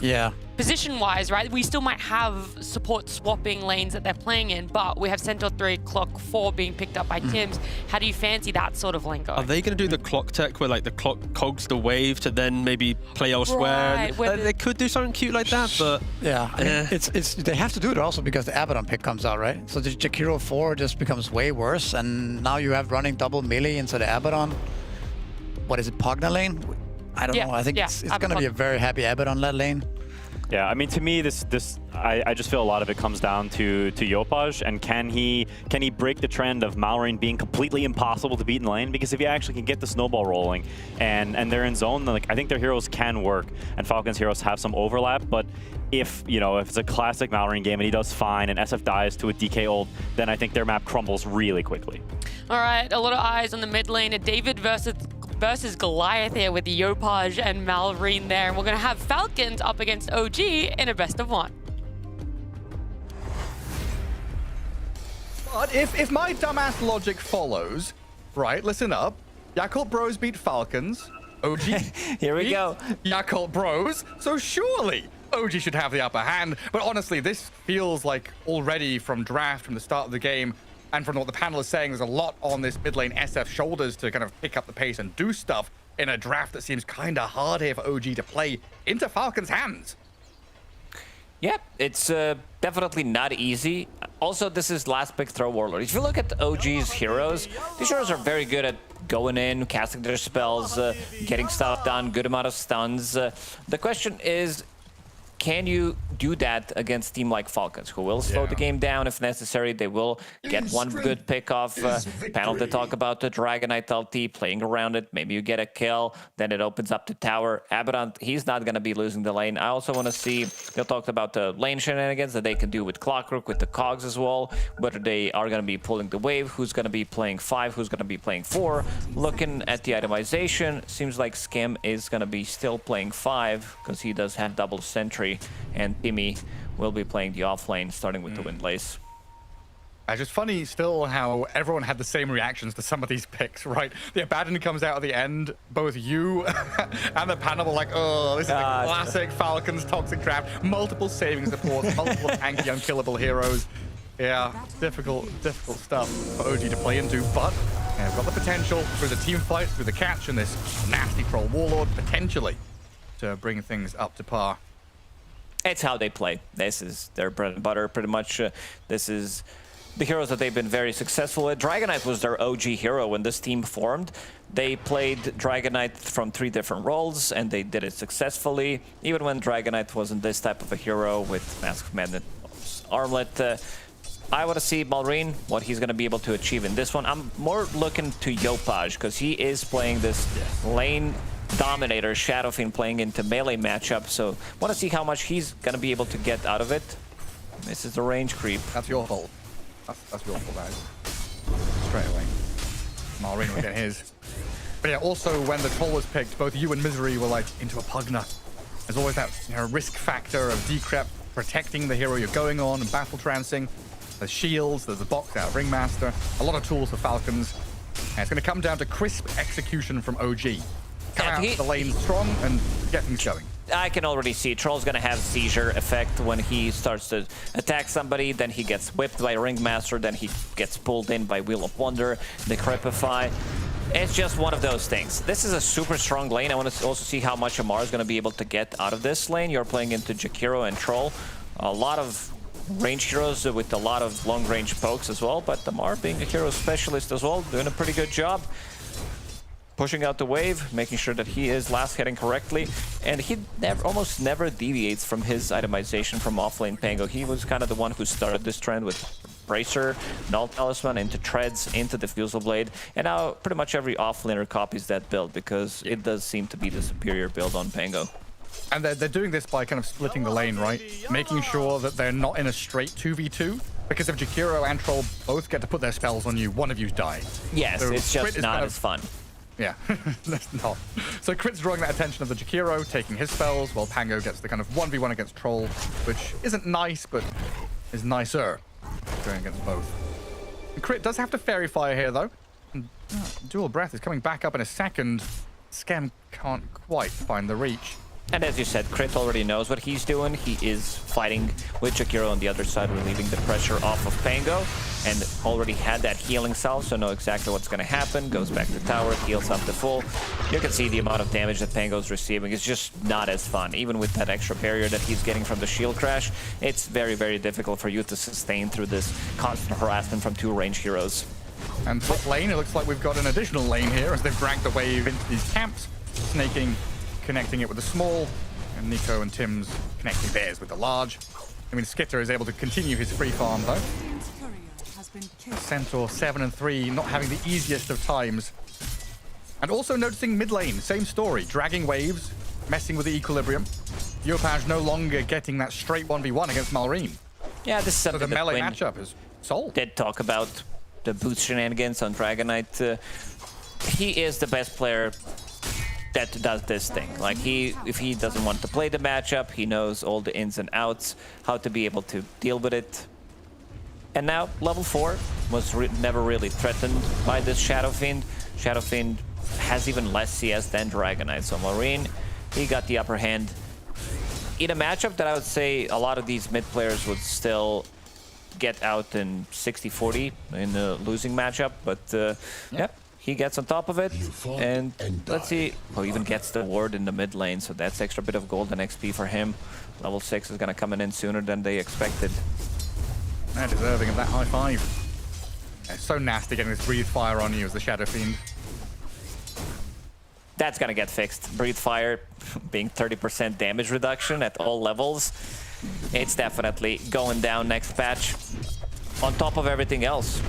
A: position-wise, right? We still might have support swapping lanes that they're playing in, but we have Centaur 3, Clock 4 being picked up by Tims. How do you fancy that sort of lane going?
D: Are they going to do the clock tech where like the clock cogs the wave to then maybe play elsewhere?
A: Right,
D: They could do something cute like that, but
B: yeah, I mean, it's they have to do it also because the Abaddon pick comes out, right? So the Jakiro 4 just becomes way worse, and now you have running double melee into the Abaddon. What is it, Pugna lane? I don't know. I think it's going to be a very happy Abaddon that lane.
C: Yeah, I mean, to me, I just feel a lot of it comes down to Yopaj, and can he break the trend of Malrein being completely impossible to beat in lane? Because if he actually can get the snowball rolling, and they're in zone, then like I think their heroes can work, and Falcons heroes have some overlap. But if it's a classic Malrein game and he does fine, and SF dies to a DK ult, then I think their map crumbles really quickly.
A: All right, a lot of eyes on the mid lane. David versus Goliath here with Yopaj and Malrein there. And we're going to have Falcons up against OG in a best of 1.
E: But if my dumbass logic follows, right, listen up. Yakult Bros beat Falcons. OG
G: Here we go.
E: Yakult Bros. So surely OG should have the upper hand. But honestly, this feels like already from draft, from the start of the game, and from what the panel is saying, there's a lot on this mid lane SF shoulders to kind of pick up the pace and do stuff in a draft that seems kind of hard here for OG to play into Falcons' hands.
G: Yep, it's definitely not easy. Also, this is last pick throw warlord. If you look at OG's heroes, these heroes are very good at going in, casting their spells, getting stuff done, good amount of stuns. The question is, can you do that against a team like Falcons, who will slow the game down if necessary? They will get one good pick off. Panel to talk about the Dragonite LT, playing around it. Maybe you get a kill, then it opens up the tower. Abaddon, he's not going to be losing the lane. I also want to see, they talked about the lane shenanigans that they can do with Clockwork, with the cogs as well, whether they are going to be pulling the wave, who's going to be playing 5, who's going to be playing 4. Looking at the itemization, seems like Skim is going to be still playing 5, because he does have double sentry. And Timmy will be playing the offlane, starting with the Windlace.
E: It's just funny still how everyone had the same reactions to some of these picks, right? The Abaddon comes out at the end, both you and the panel were like, oh, this is a classic Falcons toxic draft. Multiple saving supports, multiple tanky, unkillable heroes. Yeah, difficult stuff for OG to play into, but we've got the potential through the team fight, through the catch, and this nasty troll warlord, potentially, to bring things up to par.
G: It's how they play. This is their bread and butter, pretty much. This is the heroes that they've been very successful with. Dragonite was their OG hero when this team formed. They played Dragonite from 3 different roles, and they did it successfully. Even when Dragonite wasn't this type of a hero with Mask of Madness Armlet. I want to see Malrine, what he's going to be able to achieve in this one. I'm more looking to Yopaj, because he is playing this lane dominator, Shadow Fiend, playing into melee matchup, so want to see how much he's going to be able to get out of it. This is the range creep.
E: That's your fault. That's your fault, guys. Straight away. Malrine will get his. But yeah, also when the troll was picked, both you and Misery were like into a Pugna. There's always that risk factor of decrep protecting the hero you're going on and battle trancing. There's shields, there's a box out of Ringmaster, a lot of tools for Falcons. And it's going to come down to crisp execution from OG. Come out the lane strong and get things going.
G: I can already see Troll's gonna have seizure effect when he starts to attack somebody, then he gets whipped by Ringmaster, then he gets pulled in by Wheel of Wonder, the Crepify. It's just one of those things. This is a super strong lane. I want to also see how much Amar is going to be able to get out of this lane. You're playing into Jakiro and Troll. A lot of range heroes with a lot of long-range pokes as well, but Amar, being a hero specialist as well, doing a pretty good job. Pushing out the wave, making sure that he is last hitting correctly, and he almost never deviates from his itemization from offlane Pango. He was kind of the one who started this trend with Bracer, Null Talisman, into Treads, into Diffusal Blade, and now pretty much every offlaner copies that build because it does seem to be the superior build on Pango.
E: And they're doing this by kind of splitting the lane, right? Making sure that they're not in a straight 2v2. Because if Jakiro and Troll both get to put their spells on you, one of you's dying.
G: Yes,
E: so
G: it's just not as fun.
E: Yeah, that's not. So Crit's drawing that attention of the Jakiro, taking his spells, while Pango gets the kind of 1v1 against Troll, which isn't nice, but is nicer going against both. And Crit does have to Fairy Fire here, though. And, Dual Breath is coming back up in a second. Scam can't quite find the reach.
G: And as you said, Crit already knows what he's doing. He is fighting with Jakiro on the other side, relieving the pressure off of Pango, and already had that healing salve, so know exactly what's going to happen. Goes back to tower, heals up to full. You can see the amount of damage that Pango's receiving is just not as fun. Even with that extra barrier that he's getting from the shield crash, it's very, very difficult for you to sustain through this constant harassment from 2 range heroes.
E: And top lane, it looks like we've got an additional lane here as they've dragged the wave into these camps, snaking, connecting it with the small, and Nico and Tim's connecting theirs with the large. I mean, Skitter is able to continue his free farm, though. Centaur 7 and 3, not having the easiest of times. And also noticing mid lane, same story, dragging waves, messing with the equilibrium. Yopaj no longer getting that straight 1v1 against Malrine.
G: Yeah, this is something
E: so the melee
G: that
E: matchup is solved.
G: Did talk about the boost shenanigans on Dragonite. He is the best player that does this thing. Like, if he doesn't want to play the matchup, he knows all the ins and outs, how to be able to deal with it. And now, level 4 was never really threatened by this Shadow Fiend. Shadow Fiend has even less CS than Dragonite, so Malrine, he got the upper hand in a matchup that I would say a lot of these mid players would still get out in 60-40 in the losing matchup, but yep. He gets on top of it, and let's see. Oh, even gets the ward in the mid lane, so that's extra bit of gold and XP for him. Level 6 is going to come in sooner than they expected.
E: They're deserving of that high five. It's so nasty getting this Breathe Fire on you as the Shadow Fiend.
G: That's going to get fixed. Breathe Fire being 30% damage reduction at all levels. It's definitely going down next patch on top of everything else.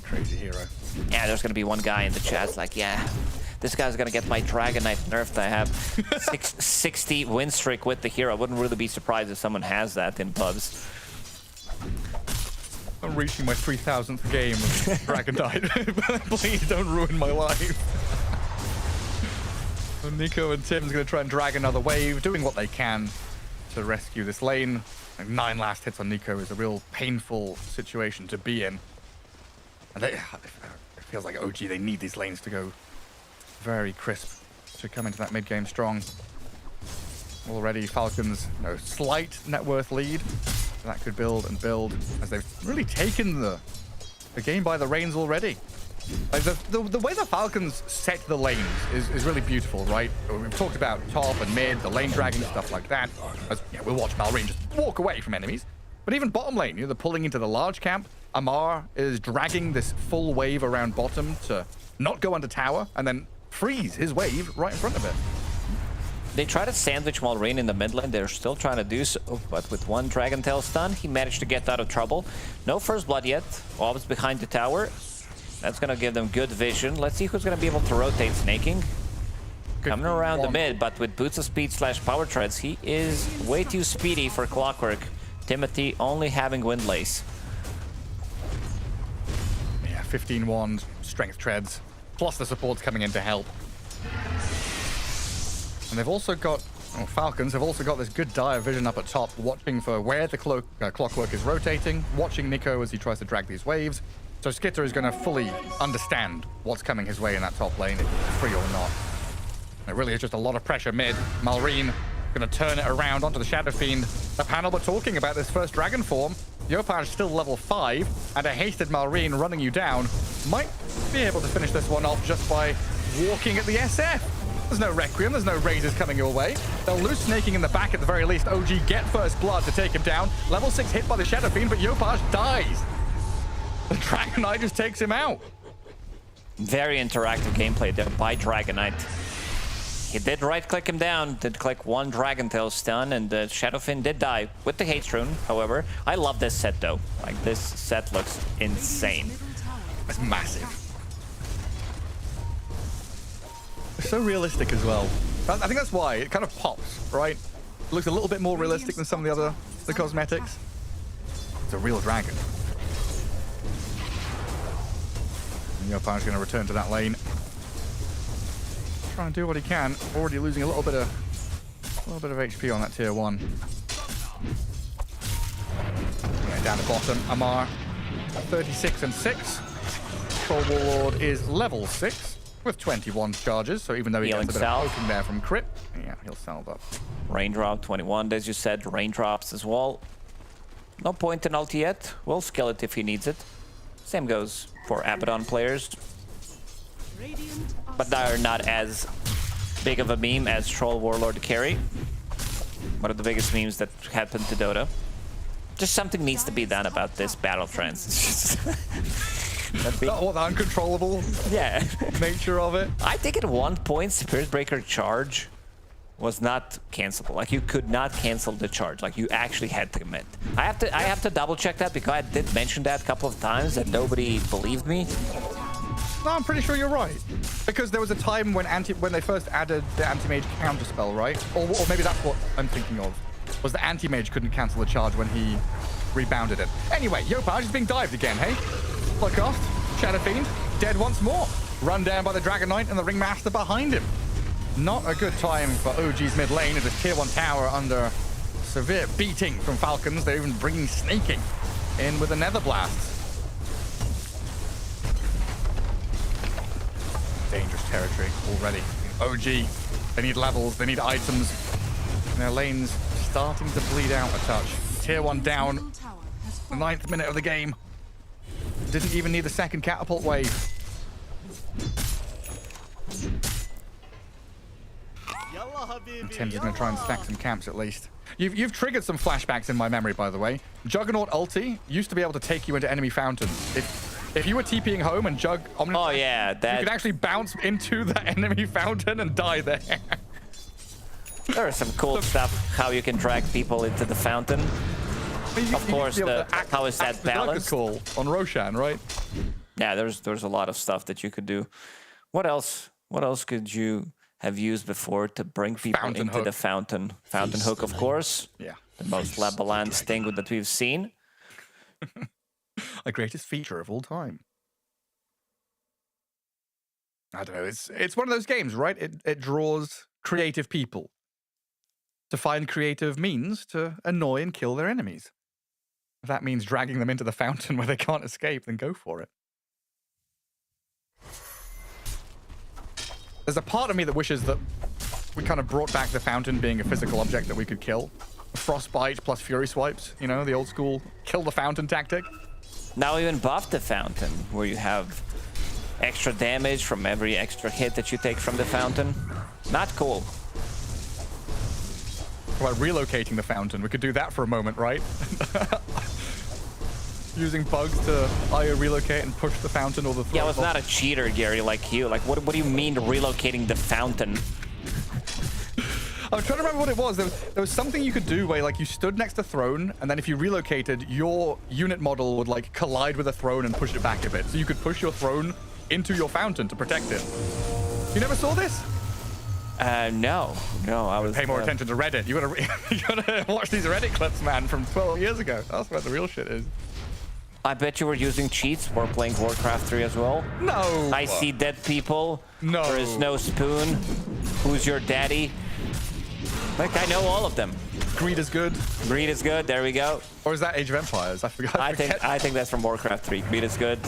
E: Crazy hero.
G: Yeah, there's gonna be one guy in the chat like, yeah, this guy's gonna get my Dragonite nerfed. I have 60 win streak with the hero. I wouldn't really be surprised if someone has that in pubs.
E: I'm reaching my 3000th game of Dragonite. Please don't ruin my life. So Nico and Tim's gonna try and drag another wave, doing what they can to rescue this lane. Like 9 last hits on Nico is a real painful situation to be in. And it feels like OG, they need these lanes to go very crisp to come into that mid-game strong. Already Falcons, slight net worth lead. That could build and build as they've really taken the game by the reins already. Like the way the Falcons set the lanes is really beautiful, right? We've talked about top and mid, the lane dragging, stuff like that. As, we'll watch Malrine just walk away from enemies. But even bottom lane, they're pulling into the large camp. Amar is dragging this full wave around bottom to not go under tower and then freeze his wave right in front of it.
G: They try to sandwich Malrine in the mid lane. They're still trying to do so, but with one Dragon Tail stun, he managed to get out of trouble. No first blood yet. Orbs behind the tower. That's going to give them good vision. Let's see who's going to be able to rotate snaking. Coming around the mid, but with boots of speed / power treads, he is way too speedy for Clockwork. Timothy only having wind lace.
E: Yeah, 15-1 strength treads, plus the supports coming in to help. And they've also got, Falcons have also got this good dire vision up at top, watching for where the Clockwork is rotating, watching Nico as he tries to drag these waves. So Skitter is going to fully understand what's coming his way in that top lane, if it's free or not. It really is just a lot of pressure mid. Malrine going to turn it around onto the Shadow Fiend. The panel were talking about this first Dragon form. Yopaj still level 5, and a hasted Malrine running you down might be able to finish this one off just by walking at the SF. There's no Requiem, there's no Raiders coming your way. They'll lose snaking in the back at the very least. OG get first blood to take him down. Level 6 hit by the Shadow Fiend, but Yopaj dies. The Dragon Knight just takes him out.
G: Very interactive gameplay there by Dragon Knight. He did right-click him down, did click one Dragon Tail stun, and the Shadowfin did die with the Haste Rune, however. I love this set, though. Like, this set looks insane.
E: It's massive. It's so realistic as well. I think that's why it kind of pops, right? It looks a little bit more realistic than some of the cosmetics. It's a real dragon. And Yopaj's going to return to that lane. Try and do what he can. Already losing a little bit of HP on that tier 1. Yeah, down the bottom, Amar, 36 and 6. Troll Warlord is level 6 with 21 charges. So even though he gets a bit of poking there from crit, yeah, he'll salve up.
G: Raindrop 21, as you said, raindrops as well. No point in ulti yet. We'll skill it if he needs it. Same goes for Abaddon players. But they're not as big of a meme as Troll Warlord carry. One of the biggest memes that happened to Dota. Just something needs to be done about this battle trends.
E: Oh, the uncontrollable nature of it.
G: I think at one point Spirit Breaker charge was not cancelable. Like, you could not cancel the charge. Like, you actually had to commit. I have to double check that, because I did mention that a couple of times and nobody believed me.
E: No, I'm pretty sure you're right. Because there was a time when they first added the anti-mage counterspell, right? Or maybe that's what I'm thinking of. Was the anti-mage couldn't cancel the charge when he rebounded it. Anyway, Yopaj is being dived again, hey? Bloodcast, Shadow Fiend, dead once more. Run down by the Dragon Knight and the Ringmaster behind him. Not a good time for OG's mid lane. It is tier 1 tower under severe beating from Falcons. They're even bringing snaking in with a Nether Blast. Dangerous territory already. OG, they need levels, they need items. And their lane's starting to bleed out a touch. Tier 1 down, the 9th minute of the game. Didn't even need the second catapult wave. Tim's going to try and stack some camps at least. You've triggered some flashbacks in my memory, by the way. Juggernaut ulti used to be able to take you into enemy fountains. If you were TPing home and Jug Omni,
G: oh yeah, that
E: you could actually bounce into the enemy fountain and die there.
G: There is some cool stuff how you can drag people into the fountain. Of course, how is that balanced?
E: Call on Roshan, right?
G: Yeah, there's a lot of stuff that you could do. What else? What else could you have used before to bring people into the fountain? Fountain hook, of course.
E: Yeah.
G: The most balanced thing that we've seen.
E: The greatest feature of all time. I don't know. It's one of those games, right? It draws creative people to find creative means to annoy and kill their enemies. If that means dragging them into the fountain where they can't escape, then go for it. There's a part of me that wishes that we kind of brought back the fountain being a physical object that we could kill. Frostbite plus Fury Swipes, you know, the old school kill the fountain tactic.
G: Now even buff the fountain, where you have extra damage from every extra hit that you take from the fountain. Not cool.
E: What about relocating the fountain? We could do that for a moment, right? Using bugs to IO relocate and push the fountain or the
G: Yeah, I was not a cheater, Gary, like you. Like, what do you mean relocating the fountain?
E: I'm trying to remember what it was. There was something you could do where like you stood next to throne, and then if you relocated, your unit model would like collide with a throne and push it back a bit. So you could push your throne into your fountain to protect it. You never saw this?
G: No, I was.
E: Pay more attention to Reddit. You gotta watch these Reddit clips, man, from 12 years ago. That's where the real shit is.
G: I bet you were using cheats for playing Warcraft 3 as well.
E: No.
G: I see dead people.
E: No.
G: There is no spoon. Who's your daddy? Like, I know all of them.
E: Greed is good.
G: Greed is good. There we go.
E: Or is that Age of Empires? I forgot.
G: I think that's from Warcraft 3. Greed is good.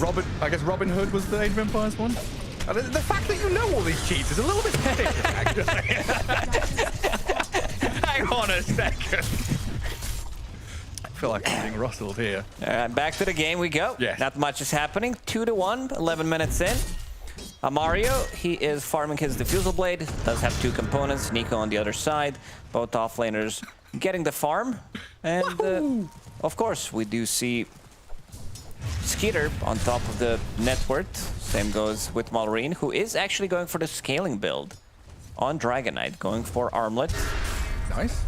E: I guess Robin Hood was the Age of Empires one. The fact that you know all these cheats is a little bit ridiculous, actually. Hang on a second. I feel like I'm being rustled here.
G: Back to the game we go.
E: Yes.
G: Not much is happening. 2-1, 11 minutes in. Mario, he is farming his Diffusal Blade. Does have two components. Nico on the other side. Both offlaners getting the farm. And of course, we do see Skeeter on top of the net worth. Same goes with Malrine, who is actually going for the scaling build on Dragon Knight, going for Armlet.
E: Nice.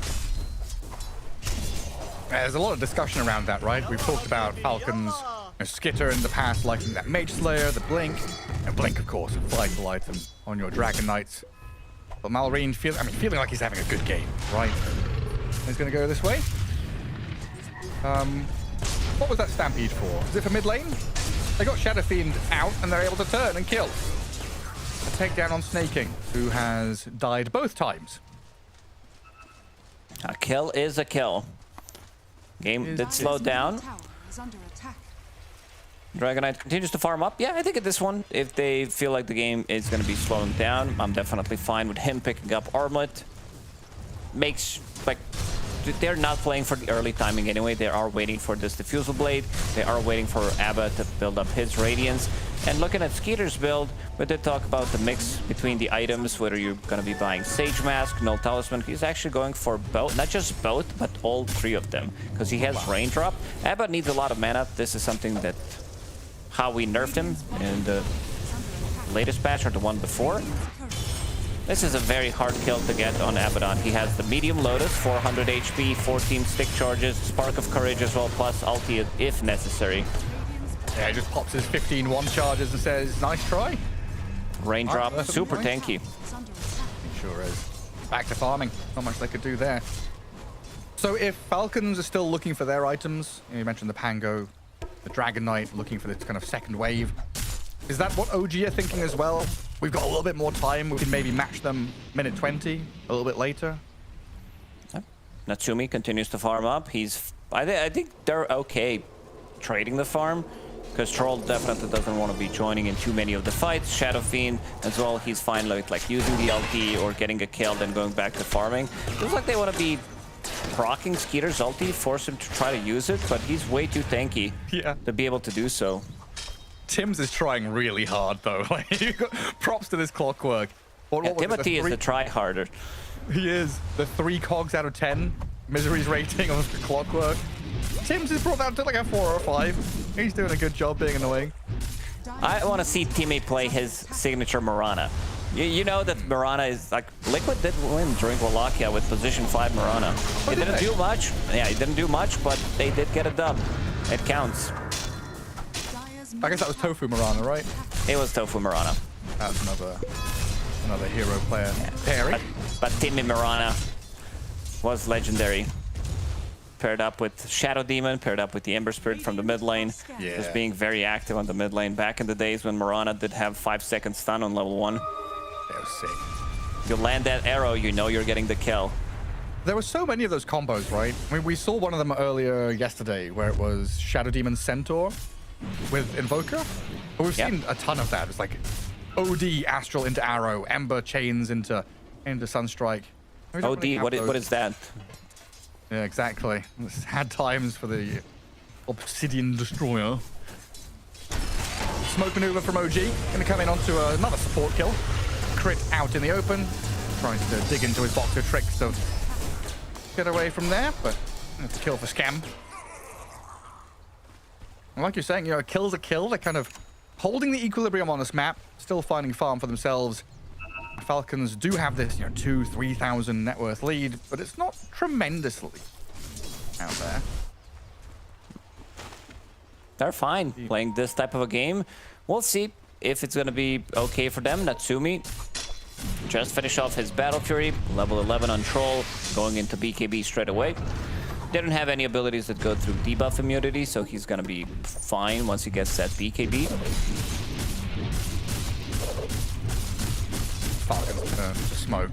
E: There's a lot of discussion around that, right? We've talked about Falcons, Skitter in the past liking that Mage Slayer, the Blink, and Blink, of course, a vital item on your Dragon Knights. But Malrine feeling like he's having a good game, right? He's going to go this way. What was that Stampede for? Is it for mid lane? They got Shadow Fiend out and they're able to turn and kill. A takedown on Snaking, who has died both times.
G: A kill is a kill. Game did slow down. Dragon Knight continues to farm up. Yeah, I think at this one, if they feel like the game is going to be slowing down, I'm definitely fine with him picking up Armlet. Makes, like, they're not playing for the early timing anyway. They are waiting for this Diffusal Blade. They are waiting for Abba to build up his Radiance. And looking at Skeeter's build, we did talk about the mix between the items, whether you're going to be buying Sage Mask, Null Talisman. He's actually going for both, not just both, but all three of them, because he has Raindrop. Abba needs a lot of mana. This is something that, how we nerfed him in the latest patch or the one before. This is a very hard kill to get on Abaddon. He has the medium Lotus, 400 HP, 14 stick charges, Spark of Courage as well, plus ulti if necessary.
E: Yeah, he just pops his 15-1 charges and says, nice try.
G: Raindrop, super tanky.
E: It sure is. Back to farming. Not much they could do there. So if Falcons are still looking for their items, you mentioned the Pango, the Dragon Knight looking for this kind of second wave. Is that what OG are thinking as well? We've got a little bit more time. We can maybe match them minute 20, a little bit later.
G: Natsumi continues to farm up. I think they're okay trading the farm, because Troll definitely doesn't want to be joining in too many of the fights. Shadow Fiend as well, he's fine with like using the ulti or getting a kill, then going back to farming. Feels like they want to be proccing Skeeter's ulti, force him to try to use it, but he's way too tanky to be able to do so.
E: Tim's is trying really hard though. Props to this Clockwork.
G: Timothy is the try-harder.
E: He is. The 3 cogs out of 10 Misery's rating of the Clockwork. Tim's is brought down to like a 4 or a 5. He's doing a good job being annoying.
G: I want to see Timmy play his signature Mirana. You know that Mirana is like, Liquid did win during Wallachia with position 5 Mirana. It didn't do much. Yeah, it didn't do much, but they did get a dub. It counts.
E: I guess that was Tofu Mirana, right?
G: It was Tofu Mirana.
E: That's another hero player pairing.
G: But Timmy Mirana was legendary. Paired up with Shadow Demon, paired up with the Ember Spirit from the mid lane.
E: Yeah.
G: Just being very active on the mid lane. Back in the days when Mirana did have 5-second stun on level 1.
E: That was sick.
G: You land that arrow, you know you're getting the kill.
E: There were so many of those combos, right? I mean, we saw one of them earlier yesterday where it was Shadow Demon Centaur with Invoker. But we've seen a ton of that. It's like OD Astral into Arrow, Ember chains into Sunstrike.
G: OD, what is that?
E: Yeah, exactly. It's had times for the Obsidian Destroyer. smoke maneuver from OG. Gonna come in onto another support kill. Crit out in the open. Tries to dig into his box of tricks to get away from there, but it's a kill for Scam. And like you're saying, you know, a kill's a kill. They're kind of holding the equilibrium on this map, still finding farm for themselves. Falcons do have this, you know, 2,000-3,000 net worth lead, but it's not tremendously out there.
G: They're fine playing this type of a game. We'll see if it's going to be okay for them. Natsumi just finished off his Battle Fury, level 11 on Troll, going into BKB straight away. Didn't have any abilities that go through debuff immunity, so he's going to be fine once he gets that BKB.
E: Falcons gonna smoke.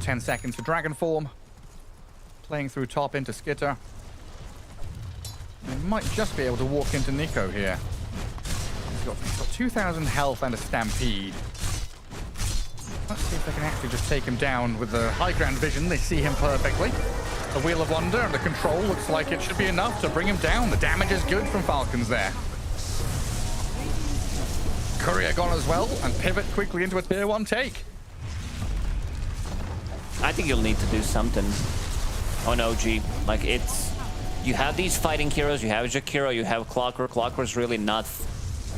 E: 10 seconds for Dragon Form. Playing through top into Skitter. They might just be able to walk into Nico here. He's got 2,000 health and a Stampede. Let's see if they can actually just take him down with the high ground vision. They see him perfectly. The Wheel of Wonder and the control looks like it should be enough to bring him down. The damage is good from Falcons there. Courier gone as well, and pivot quickly into a tier 1 take.
G: I think you'll need to do something on OG. Like, it's... You have these fighting heroes, you have Jakiro, you have Clockwork. Clockwork's really not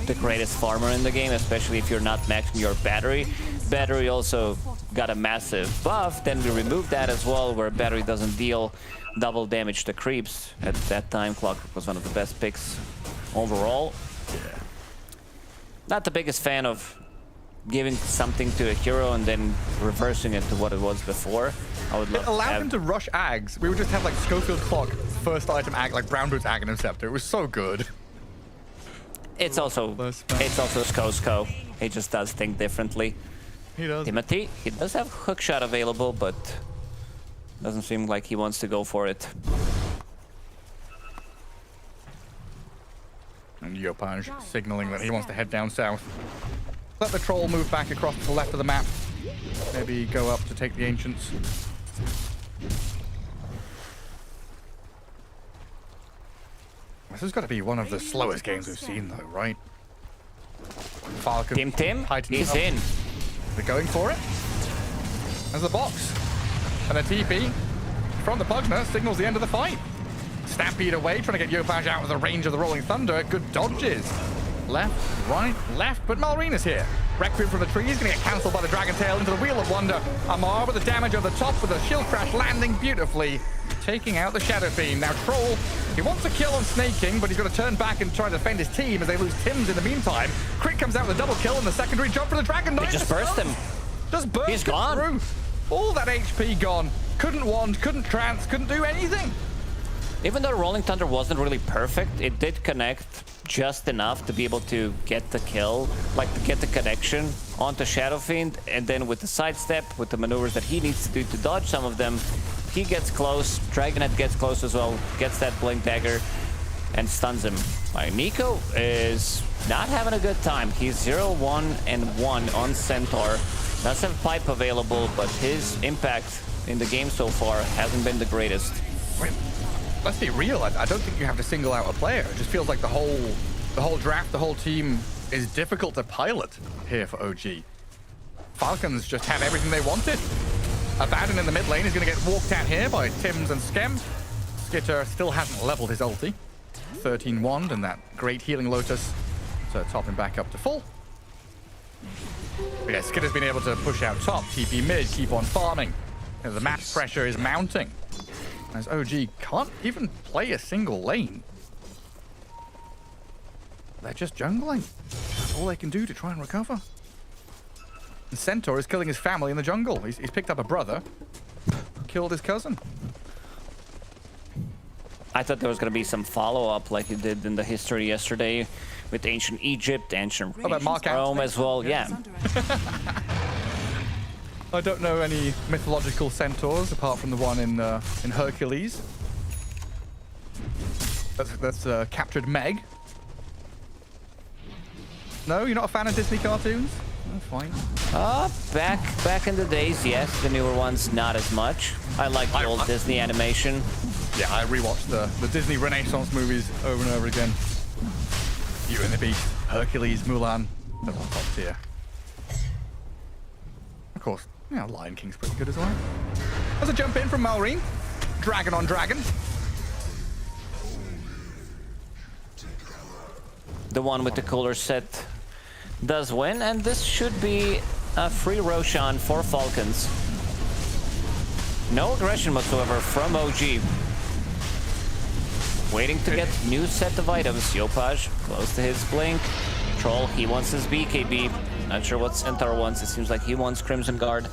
G: the greatest farmer in the game, especially if you're not maxing your battery. Battery also got a massive buff, then we removed that as well, where battery doesn't deal double damage to creeps. At that time, Clockwork was one of the best picks overall.
E: Yeah.
G: Not the biggest fan of giving something to a hero and then reversing it to what it was before. I would love
E: it allowed him to rush Ags. We would just have like Schofield Clock, first item Ag, like Brown Boots Ag and Scepter. It was so good.
G: It's also Sko. He just does think differently.
E: He does.
G: Timothy, he does have hookshot available, but doesn't seem like he wants to go for it.
E: And Yopaj signaling that he wants to head down south. Let the troll move back across to the left of the map. Maybe go up to take the Ancients. This has got to be one of the slowest games we've seen, though, right? Falcon.
G: Tim, he's in.
E: They're going for it. There's a box. And a TP from the Pugner signals the end of the fight. Stampede away, trying to get Yopaj out of the range of the Rolling Thunder. Good dodges. Left, right, left, but Malrina's here. Requiem from the tree is going to get cancelled by the Dragon Tail into the Wheel of Wonder. Amar with the damage on the top with the shield crash landing beautifully, taking out the Shadow Fiend. Now Troll, he wants a kill on Snake King, but he's going to turn back and try to defend his team as they lose Tims in the meantime. Crit comes out with a double kill and the secondary jump for the Dragon Knight.
G: They just burst him.
E: Just burst
G: He's gone.
E: Through. All that HP gone. Couldn't wand, couldn't trance, couldn't do anything.
G: Even though Rolling Thunder wasn't really perfect, it did connect just enough to be able to get the kill, like to get the connection onto Shadow Fiend, and then with the sidestep, with the maneuvers that he needs to do to dodge some of them, he gets close, Dragonhead gets close as well, gets that Blink Dagger, and stuns him. Nico is not having a good time. He's 0-1-1 on Centaur. Does have Pipe available, but his impact in the game so far hasn't been the greatest.
E: Wait, let's be real. I don't think you have to single out a player. It just feels like the whole draft, the whole team is difficult to pilot here for OG. Falcons just have everything they wanted. Abaddon in the mid lane is going to get walked at here by Tims and Skem. Skitter still hasn't leveled his ulti. 13 wand and that great healing Lotus to top him back up to full. But yeah, Skitter's been able to push out top, TP mid, keep on farming. You know, the match pressure is mounting as OG can't even play a single lane. They're just jungling. That's all they can do to try and recover. And Centaur is killing his family in the jungle. He's picked up a brother, killed his cousin.
G: I thought there was going to be some follow-up like you did in the history yesterday with ancient Egypt, ancient Rome as well. Yeah.
E: I don't know any mythological centaurs apart from the one in Hercules. That's captured Meg. No, you're not a fan of Disney cartoons? Oh, fine.
G: Back in the days, yes. The newer ones, not as much. I like the old Disney animation.
E: Yeah, I rewatched the Disney Renaissance movies over and over again. Beauty and the Beast. Hercules, Mulan, they're all top tier. Of course, you know, Lion King's pretty good as well. There's a jump in from Malrine. Dragon on dragon.
G: The one with the cooler set does win, and this should be a free Roshan for Falcons. No aggression whatsoever from OG. Waiting to get new set of items. Yopaj close to his blink. Troll, he wants his BKB. Not sure what Centaur wants. It seems like he wants Crimson Guard.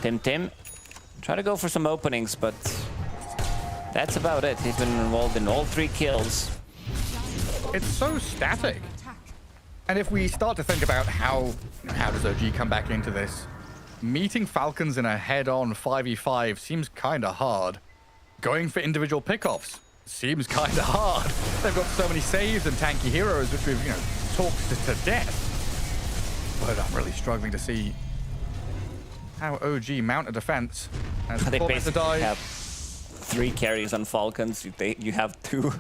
G: Tim, try to go for some openings, but that's about it. He's been involved in all 3 kills.
E: It's so static. And if we start to think about how does OG come back into this, meeting Falcons in a head-on 5v5 seems kind of hard. Going for individual pickoffs seems kind of hard. They've got so many saves and tanky heroes, which we've, you know, talked to death. But I'm really struggling to see how OG mount a defense.
G: They basically have 3 carries on Falcons. You have 2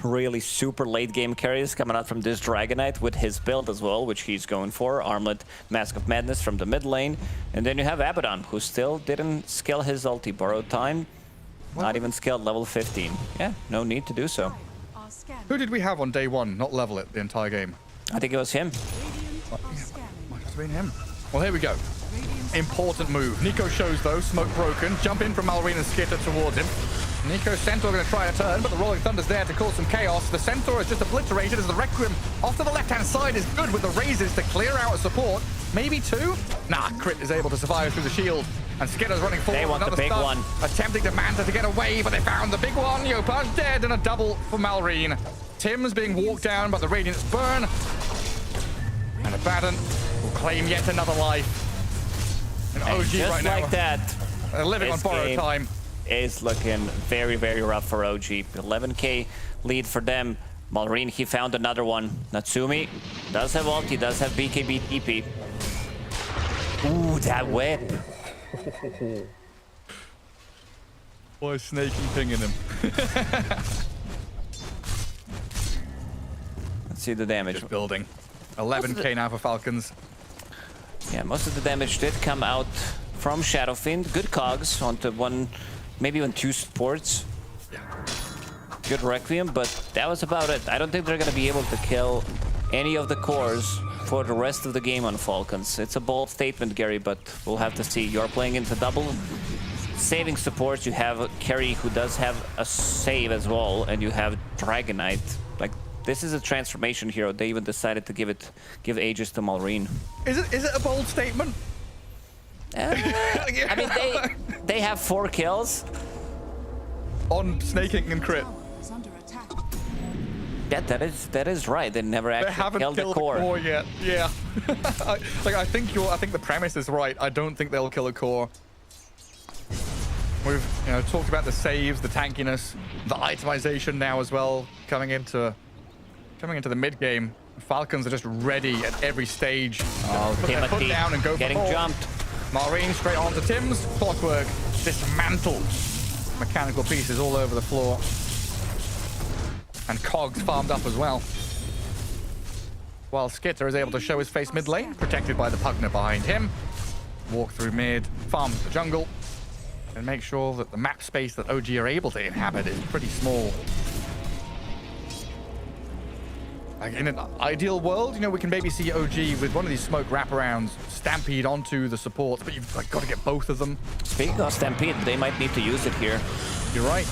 G: really super late game carries coming out from this Dragonite with his build as well, which he's going for. Armlet, Mask of Madness from the mid lane. And then you have Abaddon, who still didn't skill his ulti. Borrowed time, not even skilled level 15. Yeah, no need to do so.
E: Who did we have on day 1 not level it the entire game?
G: I think it was him.
E: Might have been him. Well, here we go. Important move. Nico shows though, smoke broken. Jump in from Malrine and Skitter towards him. Nico Centaur going to try a turn, but the Rolling Thunder's there to cause some chaos. The Centaur is just obliterated as the Requiem off to the left-hand side is good with the raises to clear out a support. Maybe 2? Nah, Crit is able to survive through the shield. And Skitter's running forward.
G: They want the big one.
E: Attempting to Manta to get away, but they found the big one. Yopaj dead, and a double for Malrine. Tim's being walked down by the Radiant's burn. And Abaddon will claim yet another life. And OG
G: just
E: right now,
G: like that,
E: they're living on borrowed time.
G: Is looking very, very rough for OG. 11k lead for them. Malrine, he found another one. Natsumi does have ulti, does have BKB TP. Ooh, that web.
E: Boy, Snake and pinging him.
G: Let's see the damage.
E: Just building. 11k now for Falcons.
G: Yeah, most of the damage did come out from Shadowfiend. Good cogs onto 1, maybe even 2 supports.
E: Yeah.
G: Good Requiem, but that was about it. I don't think they're going to be able to kill any of the cores for the rest of the game on Falcons. It's a bold statement, Gary, but we'll have to see. You're playing into double saving supports. You have a carry who does have a save as well, and you have Dragonite. Like, this is a transformation hero. They even decided to give Aegis to Malrine.
E: Is it a bold statement?
G: I mean, they have 4 kills
E: on Snaking and Crit.
G: Yeah, that is right. They never actually killed the core
E: yet. Yeah. I think the premise is right. I don't think they'll kill a core. We've talked about the saves, the tankiness, the itemization now as well coming into the mid game. Falcons are just ready at every stage.
G: Oh,
E: put their foot down and go
G: getting
E: for
G: jumped.
E: Malrine straight onto Tim's. Clockwork dismantled. Mechanical pieces all over the floor. And Cogs farmed up as well. While Skitter is able to show his face mid lane, protected by the Pugner behind him. Walk through mid, farm the jungle, and make sure that the map space that OG are able to inhabit is pretty small. Like in an ideal world, we can maybe see OG with one of these smoke wraparounds stampede onto the supports, but you've got to get both of them.
G: Speaking of stampede, they might need to use it here.
E: You're right.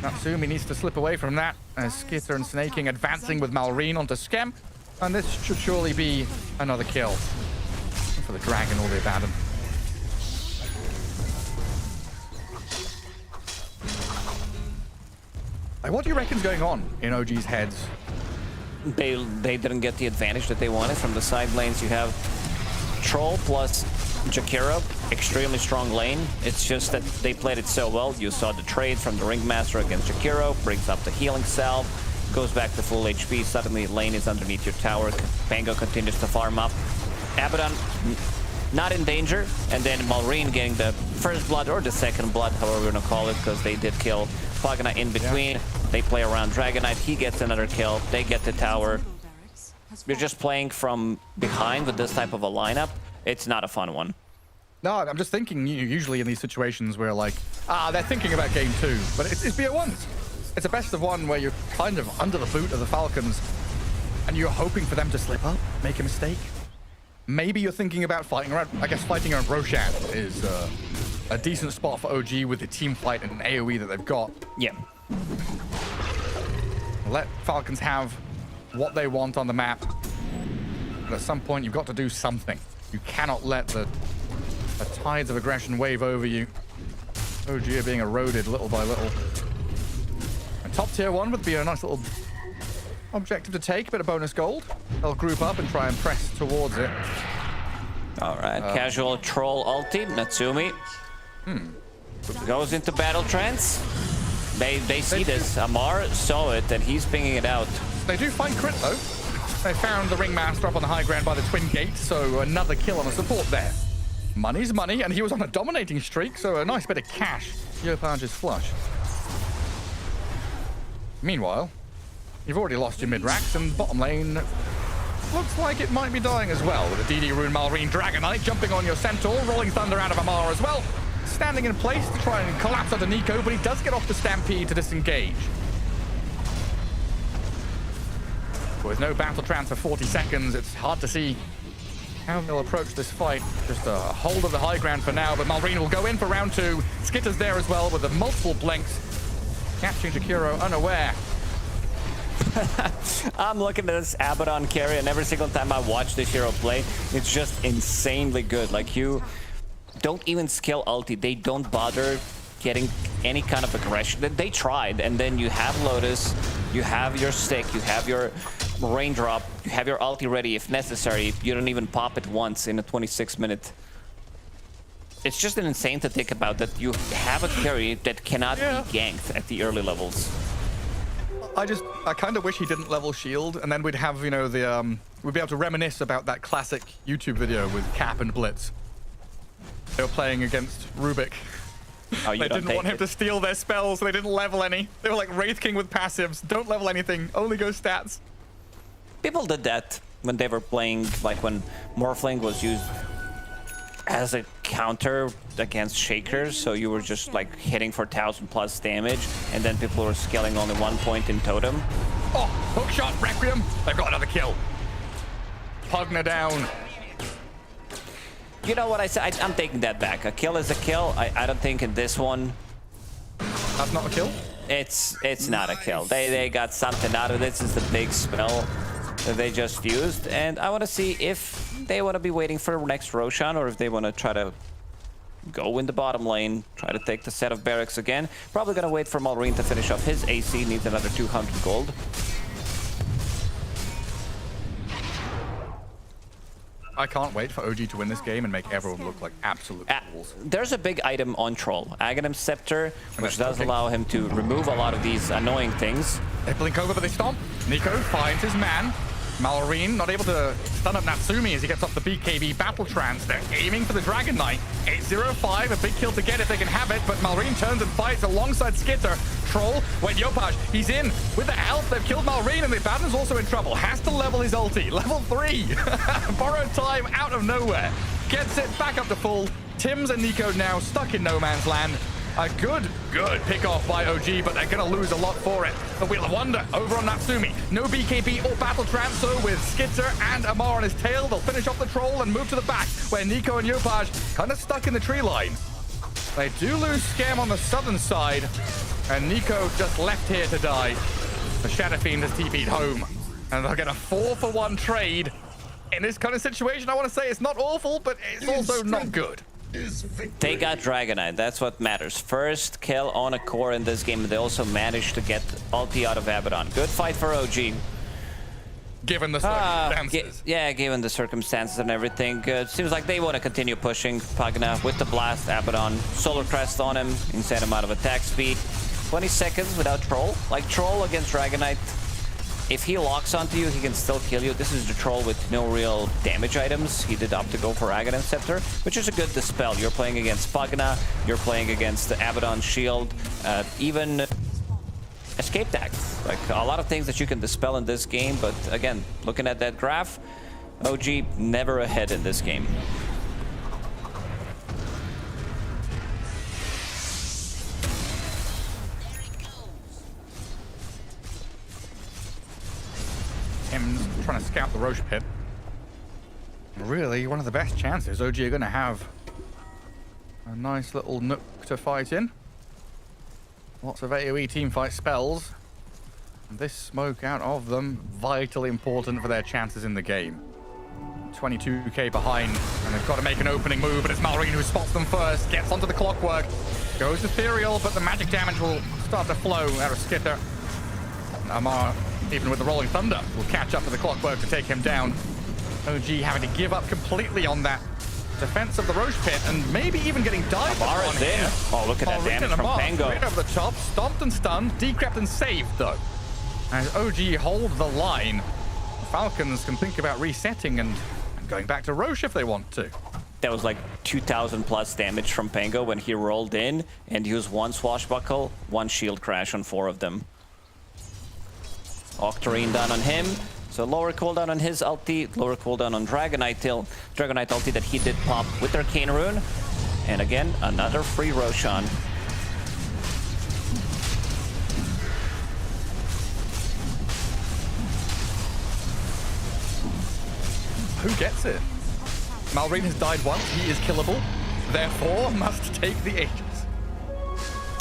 E: Natsumi needs to slip away from that as Skitter and Snaking advancing with Malrine onto Skem, and this should surely be another kill for the dragon or the Abaddon. Like, what do you reckon's going on in OG's heads?
G: They didn't get the advantage that they wanted from the side lanes. You have Troll plus Jakiro, extremely strong lane. It's just that they played it so well. You saw the trade from the Ringmaster against Jakiro, brings up the healing salve, goes back to full HP. Suddenly lane is underneath your tower. Pango continues to farm up. Abaddon not in danger, and then Malrine getting the first blood or the second blood, however we're gonna call it, because they did kill Pugna in between. Yeah. They play around Dragonite, he gets another kill, they get the tower. you're just playing from behind with this type of a lineup, it's not a fun one.
E: No, I'm just thinking, usually in these situations where like, they're thinking about game 2, but it's BO1s. It's a best of 1 where you're kind of under the boot of the Falcons and you're hoping for them to slip up, make a mistake. Maybe you're thinking about fighting around, I guess fighting around Roshan is a decent spot for OG with the team fight and an AoE that they've got.
G: Yeah.
E: Let Falcons have what they want on the map. But at some point, you've got to do something. You cannot let the tides of aggression wave over you. OG are being eroded little by little. And top tier 1 would be a nice little objective to take, a bit of bonus gold. They'll group up and try and press towards it.
G: All right, casual troll ulti, Natsumi. Goes into battle trance. They see this. Amar saw it, and he's pinging it out.
E: They do find crit, though. They found the Ringmaster up on the high ground by the Twin Gate, so another kill on a support there. Money's money, and he was on a dominating streak, so a nice bit of cash. Yopaj is flush. Meanwhile, you've already lost your mid-racks, and bottom lane looks like it might be dying as well, with a DD Rune Malrine Dragonite jumping on your Centaur, rolling Thunder out of Amar as well, standing in place to try and collapse onto Nico, but he does get off the Stampede to disengage. With no battle trance for 40 seconds, it's hard to see how they'll approach this fight. Just a hold of the high ground for now, but Malrine will go in for round 2. Skitter's there as well with the multiple blinks, catching Jakiro unaware.
G: I'm looking at this Abaddon carry, and every single time I watch this hero play, it's just insanely good. Like, you don't even skill ulti. They don't bother getting any kind of aggression. They tried, and then you have Lotus, you have your stick, you have your raindrop, you have your ulti ready if necessary. You don't even pop it once in a 26-minute. It's just insane to think about that you have a carry that cannot be ganked at the early levels.
E: I kind of wish he didn't level shield, and then we'd have, you know, we'd be able to reminisce about that classic YouTube video with Cap and Blitz. They were playing against Rubik.
G: Oh,
E: they didn't want him to steal their spells, so they didn't level any. They were like Wraith King with passives. Don't level anything, only go stats.
G: People did that when they were playing, like when Morphling was used as a counter against Shakers, so you were just like hitting for 1000+ damage, and then people were scaling only 1 point in totem.
E: Oh, hookshot, Requiem. They've got another kill. Pugna down.
G: You know what I said? I'm taking that back. A kill is a kill. I don't think in this one.
E: That's not a kill?
G: It's not a kill. They got something out of this. This is the big spell that they just used, and I want to see if they want to be waiting for next Roshan, or if they want to try to go in the bottom lane, try to take the set of barracks again. Probably gonna wait for Malrine to finish off his AC, needs another 200 gold.
E: I can't wait for OG to win this game and make everyone look like absolute fools.
G: There's a big item on Troll, Aghanim's Scepter, which does allow him to remove a lot of these annoying things.
E: They blink over, but they stomp. Nico finds his man. Malrine not able to stun up Natsumi as he gets off the BKB battle trance. They're aiming for the Dragon Knight. 805, a big kill to get if they can have it, but Malrine turns and fights alongside Skitter. Troll, wait, Yopaj, he's in with the elf. They've killed Malrine, and the Abaddon's also in trouble. Has to level his ulti. Level 3. Borrowed time out of nowhere. Gets it back up to full. Tims and Nico now stuck in no man's land. A good pick off by OG, but they're going to lose a lot for it. The Wheel of Wonder over on Natsumi. No BKB or Battle Trance, so with Skitter and Amar on his tail, they'll finish off the Troll and move to the back, where Nico and Yopaj kind of stuck in the tree line. They do lose Scam on the southern side, and Nico just left here to die. The Shadow Fiend has TP'd home, and they'll get a 4-for-1 trade. In this kind of situation, I want to say it's not awful, but it's also not good.
G: They got Dragonite, that's what matters. First kill on a core in this game. They also managed to get ulti out of Abaddon. Good fight for OG.
E: Given the circumstances.
G: Yeah, given the circumstances and everything. Seems like they want to continue pushing Pugna with the blast. Abaddon, Solar Crest on him, insane amount of attack speed. 20 seconds without Troll. Like Troll against Dragonite, if he locks onto you, he can still kill you. This is the Troll with no real damage items. He did opt to go for Aghanim's Scepter, which is a good dispel. You're playing against Pugna, you're playing against the Abaddon Shield. Even escape tactics. Like a lot of things that you can dispel in this game, but again, looking at that graph, OG never ahead in this game.
E: Tim's trying to scout the Roche pit. Really, one of the best chances OG are going to have. A nice little nook to fight in. Lots of AoE teamfight spells. And this smoke out of them, vitally important for their chances in the game. 22k behind, and they've got to make an opening move, but it's Malrine who spots them first, gets onto the clockwork, goes ethereal, but the magic damage will start to flow out of Skitter. And Amar, even with the rolling thunder, will catch up to the clockwork to take him down. OG having to give up completely on that defense of the Roche pit, and maybe even getting dived
G: Amar
E: on
G: is in.
E: here.
G: Oh, look at that damage from Pango.
E: Right over the top, stomped and stunned, decrept and saved though. As OG hold the line, the Falcons can think about resetting and going back to Roche if they want to.
G: That was like 2,000 plus damage from Pango when he rolled in and used one swashbuckle, one shield crash on 4 of them. Octarine down on him. So lower cooldown on his ulti, lower cooldown on Dragonite ulti that he did pop with Arcane Rune. And again, another free Roshan.
E: Who gets it? Malrine has died once, he is killable, therefore must take the Aegis.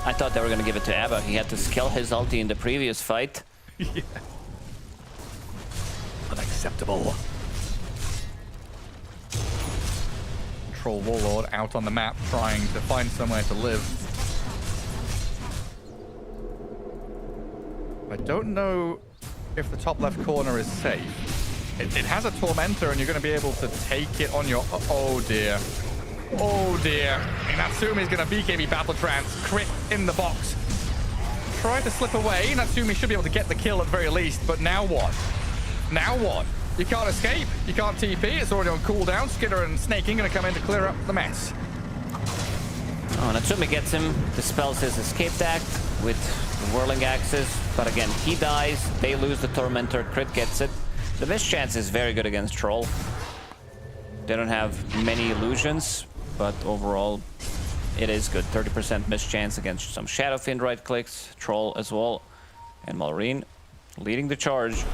G: I thought they were going to give it to Abba. He had to skill his ulti in the previous fight.
E: Yeah. Unacceptable. Troll Warlord out on the map trying to find somewhere to live. I don't know if the top left corner is safe. It has a Tormentor and you're going to be able to take it on your... Oh dear. Oh dear. And Natsumi's going to BKB Battle Trance. Crit in the box. Try to slip away. Natsumi should be able to get the kill at the very least, but now what? Now what? You can't escape. You can't TP. It's already on cooldown. Skidder and Snaking going to come in to clear up the mess.
G: Oh, Natsumi gets him, dispels his escape act with Whirling Axes. But again, he dies. They lose the Tormentor. Crit gets it. The miss chance is very good against Troll. They don't have many illusions, but overall, it is good. 30% miss chance against some Shadow Fiend right clicks, Troll as well, and Malrine leading the charge.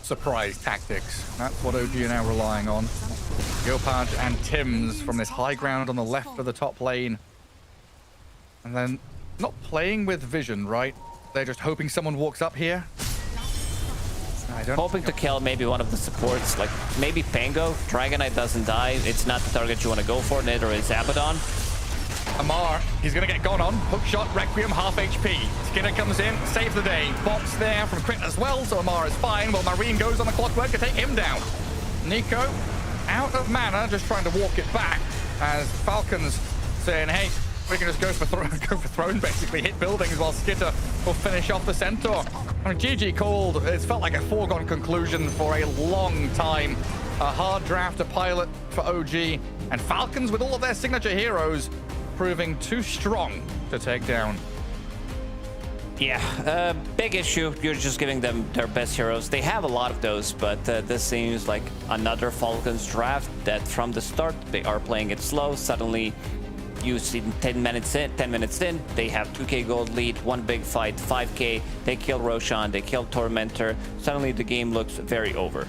E: Surprise tactics. That's what OG are now relying on. Gopaj and Tims from this high ground on the left of the top lane. And then not playing with vision, right? They're just hoping someone walks up here.
G: Hoping to kill maybe one of the supports, like maybe Pango. Dragonite doesn't die. It's not the target you want to go for, neither is Abaddon.
E: Amar, he's going to get gone on. Hookshot, Requiem, half HP. Skinner comes in, saves the day. Bots there from Crit as well, so Amar is fine. Well, Marine goes on the clockwork to take him down. Nico, out of mana, just trying to walk it back as Falcons saying, hey, we can just go for throne, basically. Hit buildings while Skitter will finish off the Centaur. I mean, GG called. It's felt like a foregone conclusion for a long time. A hard draft to pilot for OG. And Falcons, with all of their signature heroes, proving too strong to take down.
G: Yeah, big issue. You're just giving them their best heroes. They have a lot of those, but this seems like another Falcons draft that from the start, they are playing it slow. Suddenly, you see 10 minutes in, they have 2k gold lead, one big fight, 5k, they kill Roshan, they kill Tormentor. Suddenly the game looks very over.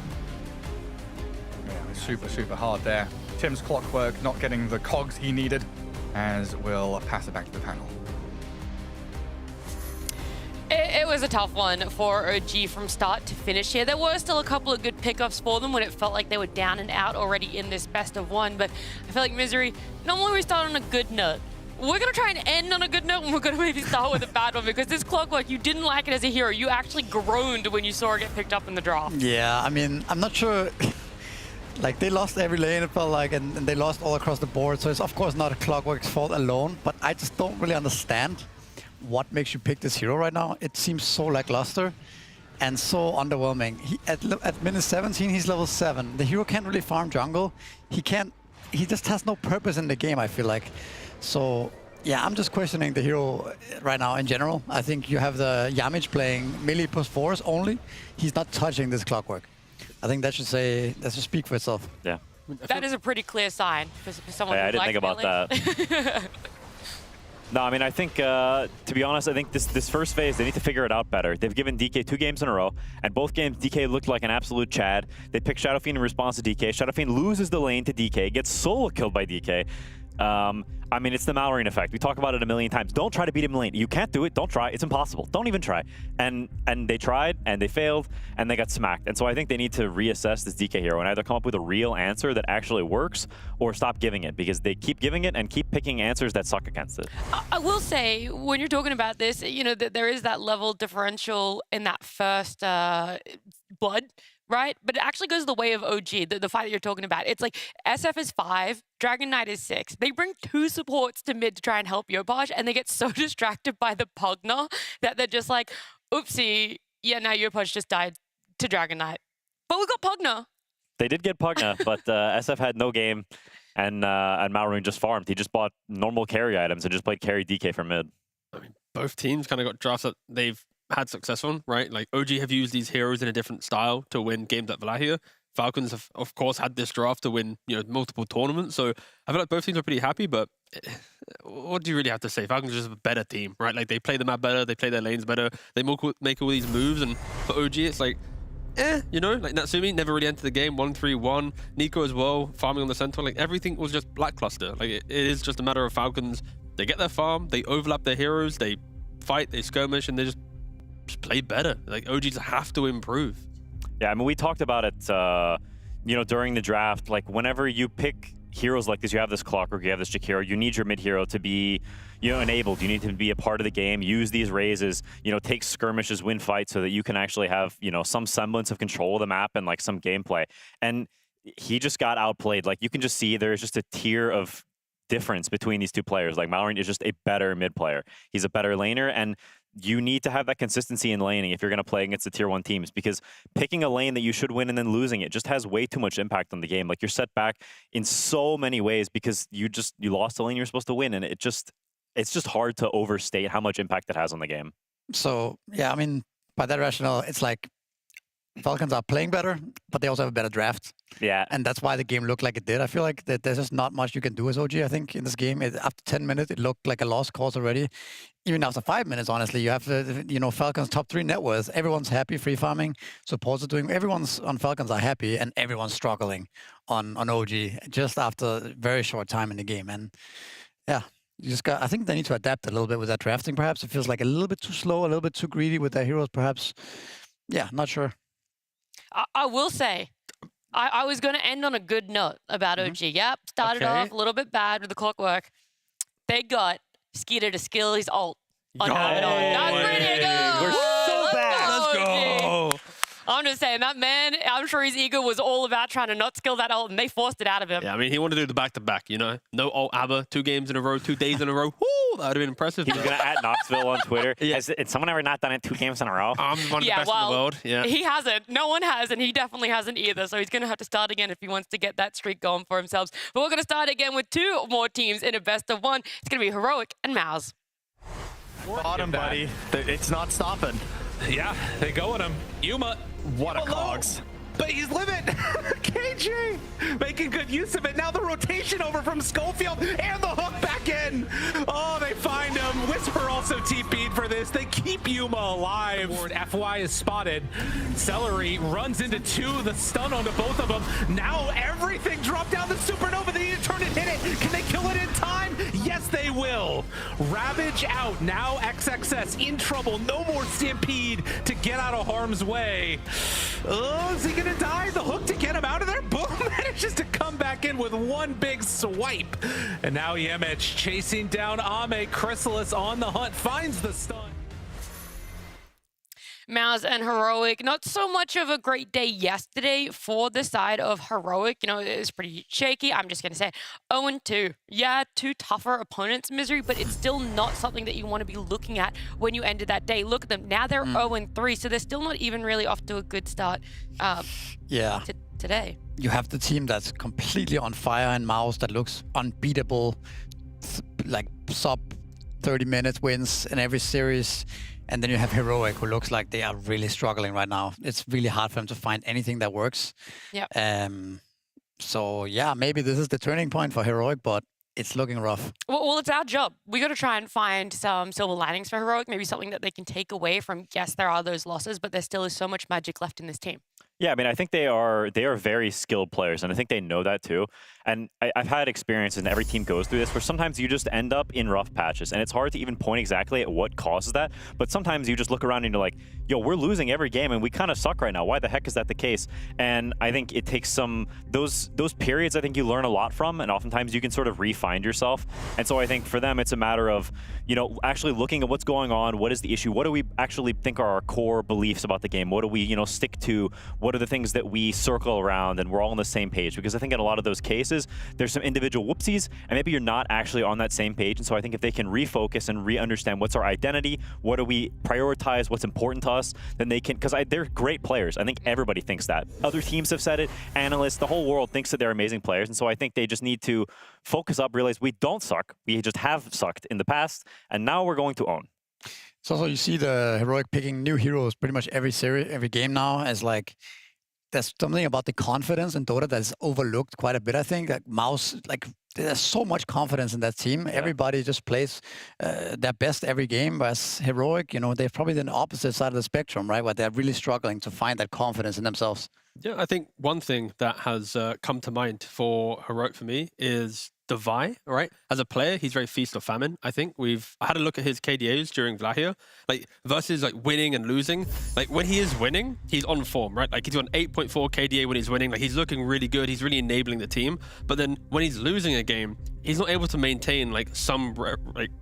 E: Yeah, super hard there. Tim's clockwork not getting the cogs he needed, as we'll pass it back to the panel.
A: It was a tough one for OG from start to finish here. There were still a couple of good pickups for them when it felt like they were down and out already in this best of one, but I feel like Misery, normally we start on a good note. We're going to try and end on a good note, and we're going to maybe start with a bad one, because this clockwork, you didn't like it as a hero. You actually groaned when you saw it get picked up in the draft.
B: Yeah, I mean, I'm not sure. Like, they lost every lane, it felt like, and they lost all across the board, so it's of course not a Clockwork's fault alone, but I just don't really understand what makes you pick this hero right now. It seems so lackluster and so underwhelming. At minute 17, he's level 7. The hero can't really farm jungle. He just has no purpose in the game, I feel like. So Yeah, I'm just questioning the hero right now in general. I think you have the Yamich playing melee plus force only. He's not touching this clockwork. I think that should speak for itself.
C: Yeah.
A: That is a pretty clear sign for someone who
C: I didn't think about that. No, I mean, I think, to be honest, I think this first phase, they need to figure it out better. They've given DK 2 games in a row, and both games, DK looked like an absolute Chad. They pick Shadowfiend in response to DK. Shadowfiend loses the lane to DK, gets solo killed by DK. I mean, it's the Mallory effect. We talk about it a million times. Don't try to beat him in lane. You can't do it. Don't try. It's impossible. Don't even try. And they tried, and they failed, and they got smacked. And so I think they need to reassess this DK hero and either come up with a real answer that actually works or stop giving it, because they keep giving it and keep picking answers that suck against it.
A: I will say, when you're talking about this, you know, there is that level differential in that first blood, right? But it actually goes the way of OG, the fight that you're talking about. It's like SF is 5, Dragon Knight is 6. They bring 2 supports to mid to try and help Yopaj, and they get so distracted by the Pugna that they're just like, oopsie, yeah, now Yopaj just died to Dragon Knight. But we got Pugna.
C: They did get Pugna, but SF had no game, and Malrune just farmed. He just bought normal carry items and just played carry DK for mid.
D: I mean, both teams kind of got drafts that they've had success on, right? Like OG have used these heroes in a different style to win games at Valahia. Falcons have, of course, had this draft to win, you know, multiple tournaments. So I feel like both teams are pretty happy, but what do you really have to say? Falcons are just a better team, right? Like they play the map better, they play their lanes better, they make all these moves, and for OG, it's like, you know, like Natsumi never really entered the game, 1-3-1. Nico as well, farming on the center. Like everything was just lackluster. Like it is just a matter of Falcons. They get their farm, they overlap their heroes, they fight, they skirmish, and they just play better. Like OGs have to improve.
C: Yeah, I mean, we talked about it, you know, during the draft. Like whenever you pick heroes like this, you have this clockwork, you have this Jakiro, you need your mid hero to be, you know, enabled. You need to be a part of the game, use these raises, you know, take skirmishes, win fights, so that you can actually have, you know, some semblance of control of the map and like some gameplay. And he just got outplayed. Like you can just see there's just a tier of difference between these two players. Like Malrune is just a better mid player. He's a better laner, and you need to have that consistency in laning if you're going to play against the tier 1 teams, because picking a lane that you should win and then losing it just has way too much impact on the game. Like you're set back in so many ways because you lost a lane you're supposed to win, and it's just hard to overstate how much impact it has on the game. So
B: yeah, I mean, by that rationale, it's like Falcons are playing better, but they also have a better draft.
C: Yeah.
B: And that's why the game looked like it did. I feel like that there's just not much you can do as OG, I think, in this game. After 10 minutes, it looked like a lost cause already. Even after 5 minutes, honestly, you have, you know, Falcons top 3 net worth. Everyone's happy, free farming, supports are doing, everyone's on Falcons are happy, and everyone's struggling on OG just after a very short time in the game. And yeah, you just got, I think they need to adapt a little bit with that drafting, perhaps. It feels like a little bit too slow, a little bit too greedy with their heroes, perhaps. Yeah, not sure.
A: I will say, I was going to end on a good note about OG. Yep, started off a little bit bad with the clockwork. They got Skeeter to skill his ult on Abaddon. That's pretty good.
C: We're so bad.
D: Let's go.
A: I'm just saying, that man, I'm sure his ego was all about trying to not skill that ult, and they forced it out of him.
D: Yeah, I mean, he wanted to do the back-to-back, you know? No ult ABBA, 2 games in a row, 2 days in a row. Woo! That would have been impressive.
C: He was going to add Knoxville on Twitter. Has someone ever not done it 2 games in a row?
D: I'm one of the best in the world. Yeah.
A: He hasn't. No one has, and he definitely hasn't either. So he's going to have to start again if he wants to get that streak going for himself. But we're going to start again with 2 more teams in a best of 1. It's going to be Heroic and MOUZ.
H: Bottom, buddy. It's not stopping.
F: Yeah, they go at him. Yuma.
H: What a cogs.
F: But he's living. KJ making good use of it. Now the rotation over from Schofield and the hook back in. Oh, they find him. Whisper also TP'd for this. They keep Yuma alive. FY is spotted. Celery runs into 2. The stun onto both of them. Now everything dropped down the supernova. They need to turn it, hit it. Can they kill it in time? Yes, they will. Ravage out. Now XXS in trouble. No more Stampede to get out of harm's way. Oh, is he gonna die? The hook to get him out of there? Boom! Manages to come back in with one big swipe. And now Yemich chasing down Ame. Chrysalis on the hunt, finds the stun.
A: MOUZ and Heroic, not so much of a great day yesterday for the side of Heroic. You know, it was pretty shaky. I'm just going to say 0-2. Yeah, 2 tougher opponents, Misery, but it's still not something that you want to be looking at when you ended that day. Look at them. Now they're 0-3, so they're still not even really off to a good start today.
B: You have the team that's completely on fire in MOUZ that looks unbeatable, like sub 30 minutes wins in every series. And then you have Heroic, who looks like they are really struggling right now. It's really hard for them to find anything that works.
A: Yeah.
B: So yeah, maybe this is the turning point for Heroic, but it's looking rough.
A: Well, it's our job. We got to try and find some silver linings for Heroic, maybe something that they can take away from. Yes, there are those losses, but there still is so much magic left in this team.
C: Yeah, I mean, I think they are very skilled players, and I think they know that too. And I've had experiences, and every team goes through this, where sometimes you just end up in rough patches, and it's hard to even point exactly at what causes that. But sometimes you just look around and you're like, yo, we're losing every game, and we kind of suck right now. Why the heck is that the case? And I think it takes those periods. I think you learn a lot from, and oftentimes you can sort of re-find yourself. And so I think for them, it's a matter of actually looking at what's going on. What is the issue? What do we actually think are our core beliefs about the game? What do we stick to? What are the things that we circle around and we're all on the same page? Because I think in a lot of those cases, there's some individual whoopsies, and maybe you're not actually on that same page. And so I think if they can refocus and re-understand what's our identity, what do we prioritize, what's important to us, then they can, because they're great players. I think everybody thinks that. Other teams have said it, analysts, the whole world thinks that they're amazing players. And so I think they just need to focus up, realize we don't suck. We just have sucked in the past, and now we're going to own.
B: So you see the Heroic picking new heroes pretty much every series, every game now, as like, there's something about the confidence in Dota that's overlooked quite a bit, I think. Like MOUZ, like there's so much confidence in that team. Yeah. Everybody just plays their best every game. Whereas Heroic, they're probably the opposite side of the spectrum, right? Where they're really struggling to find that confidence in themselves.
D: Yeah, I think one thing that has come to mind for Heroic for me is Devi, right? As a player, he's very feast or famine. I think I had a look at his KDAs during Vlahia, like versus like winning and losing. Like when he is winning, he's on form, right? Like he's got an 8.4 KDA when he's winning. Like he's looking really good. He's really enabling the team. But then when he's losing a game, he's not able to maintain like some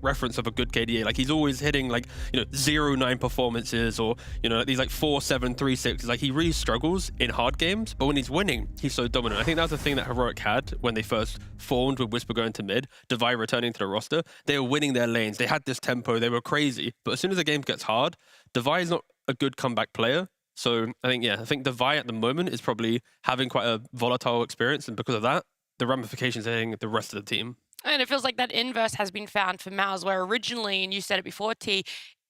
D: reference of a good KDA. Like he's always hitting like 0-9 performances or these like 4-7, 3-6. Like he really struggles in hard games. But when he's winning, he's so dominant. I think that's the thing that Heroic had when they first formed with Whisper going to mid, Devi returning to the roster. They were winning their lanes. They had this tempo. They were crazy. But as soon as the game gets hard, Devi is not a good comeback player. So I think Devi at the moment is probably having quite a volatile experience. And because of that, the ramifications are hitting the rest of the team.
A: And it feels like that inverse has been found for MOUZ, where originally, and you said it before, T,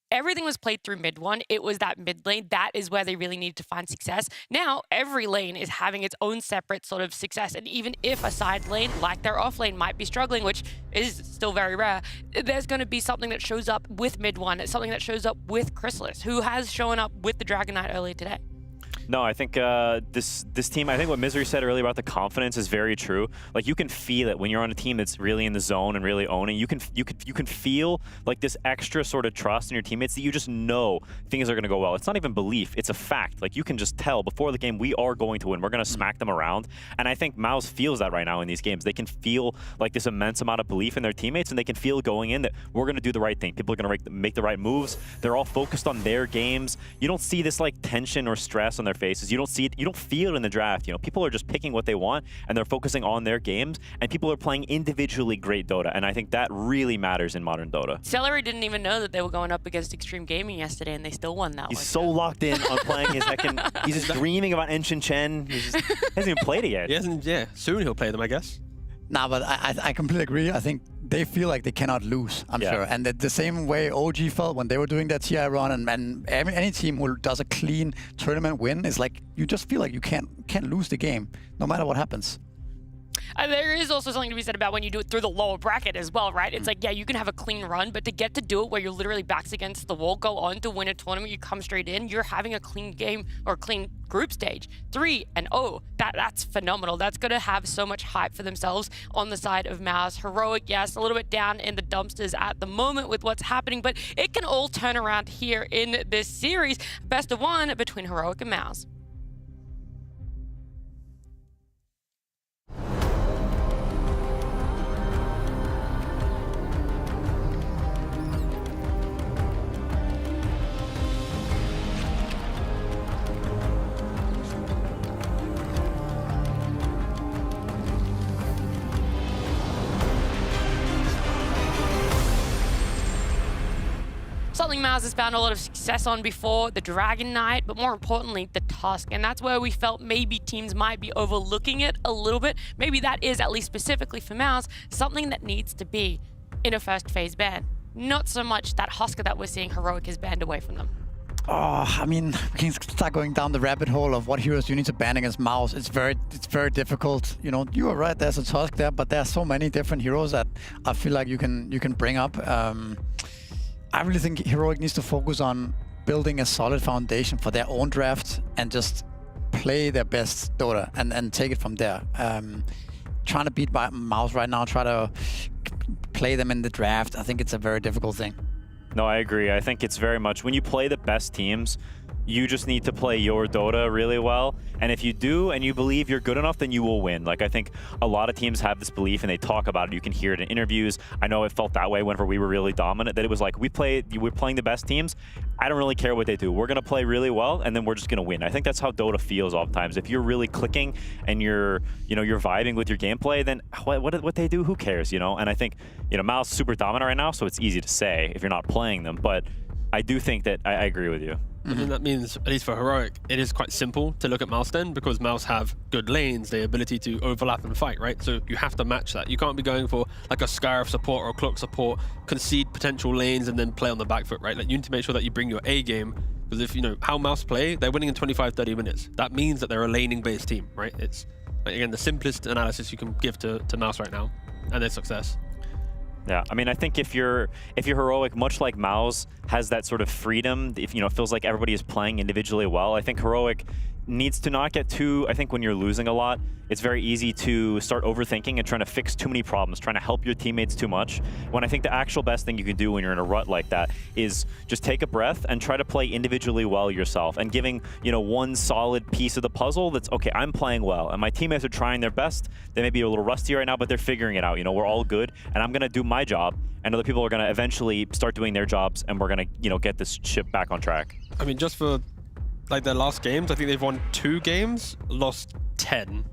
A: everything was played through mid one. It was that mid lane. That is where they really needed to find success. Now, every lane is having its own separate sort of success. And even if a side lane, like their off lane, might be struggling, which is still very rare, there's going to be something that shows up with mid one. It's something that shows up with Chrysalis, who has shown up with the Dragon Knight earlier today.
C: No, I think this team, I think what Vincere said earlier about the confidence is very true. Like you can feel it when you're on a team that's really in the zone and really owning. You can feel like this extra sort of trust in your teammates that you just know things are going to go well. It's not even belief, it's a fact. Like you can just tell before the game we are going to win. We're going to smack them around. And I think MOUZ feels that right now in these games. They can feel like this immense amount of belief in their teammates, and they can feel going in that we're going to do the right thing. People are going to make the right moves. They're all focused on their games. You don't see this like tension or stress on their faces. You don't see it, you don't feel it in the draft. People are just picking what they want and they're focusing on their games, and people are playing individually great Dota, and I think that really matters in modern Dota.
A: Celery didn't even know that they were going up against Xtreme Gaming yesterday, and they still won that one.
C: He's so locked in on playing his he's just dreaming about Enshin Chen. He hasn't even played it yet.
D: He hasn't, yeah. Soon he'll play them, I guess.
B: Nah, but I completely agree. I think they feel like they cannot lose, I'm sure. And the same way OG felt when they were doing that TI run, and any team who does a clean tournament win is like, you just feel like you can't lose the game, no matter what happens.
A: There is also something to be said about when you do it through the lower bracket as well, right? It's like, yeah, you can have a clean run, but to get to do it where you're literally backs against the wall, go on to win a tournament, you come straight in, you're having a clean game or clean group stage. 3-0, that's phenomenal. That's going to have so much hype for themselves on the side of MOUZ. Heroic, yes, a little bit down in the dumpsters at the moment with what's happening, but it can all turn around here in this series. Best of one between Heroic and MOUZ. Something MOUZ has found a lot of success on before, the Dragon Knight, but more importantly, the Tusk. And that's where we felt maybe teams might be overlooking it a little bit. Maybe that is, at least specifically for MOUZ, something that needs to be in a first phase ban. not so much that Husker that we're seeing Heroic is banned away from them.
B: Oh, I mean, we can start going down the rabbit hole of what heroes you need to ban against MOUZ. It's very difficult. You know, you are right. There's a Tusk there, but there are so many different heroes that I feel like you can bring up. I really think Heroic needs to focus on building a solid foundation for their own draft and just play their best Dota and take it from there. Trying to beat MOUZ right now, try to play them in the draft, I think it's a very difficult thing.
C: No, I agree. I think it's very much when you play the best teams, you just need to play your Dota really well. And if you do and you believe you're good enough, then you will win. Like, I think a lot of teams have this belief and they talk about it. You can hear it in interviews. I know it felt that way whenever we were really dominant, that it was like, we're playing the best teams. I don't really care what they do. We're going to play really well and then we're just going to win. I think that's how Dota feels oftentimes. If you're really clicking and you're vibing with your gameplay, then what they do, who cares, you know? And I think, MOUZ is super dominant right now, so it's easy to say if you're not playing them. But I do think that I agree with you.
D: I mean, that means, at least for Heroic, it is quite simple to look at MOUZ then, because MOUZ have good lanes, the ability to overlap and fight, right? So you have to match that. You can't be going for like a Scarif support or a Cloak support, concede potential lanes and then play on the back foot, right? Like, you need to make sure that you bring your A game, because if you know how MOUZ play, they're winning in 25-30 minutes. That means that they're a laning-based team, right? It's, like, again, the simplest analysis you can give to MOUZ right now, and their success.
C: Yeah, I mean, I think if you're Heroic, much like MOUZ has that sort of freedom, if it feels like everybody is playing individually well, I think Heroic needs to not get too, I think when you're losing a lot, it's very easy to start overthinking and trying to fix too many problems, trying to help your teammates too much. When I think the actual best thing you can do when you're in a rut like that is just take a breath and try to play individually well yourself and giving, one solid piece of the puzzle that's, okay, I'm playing well and my teammates are trying their best. They may be a little rusty right now, but they're figuring it out. We're all good and I'm going to do my job and other people are going to eventually start doing their jobs and we're going to, get this ship back on track.
D: I mean, just for like their last games, I think they've won 2 games, lost 10.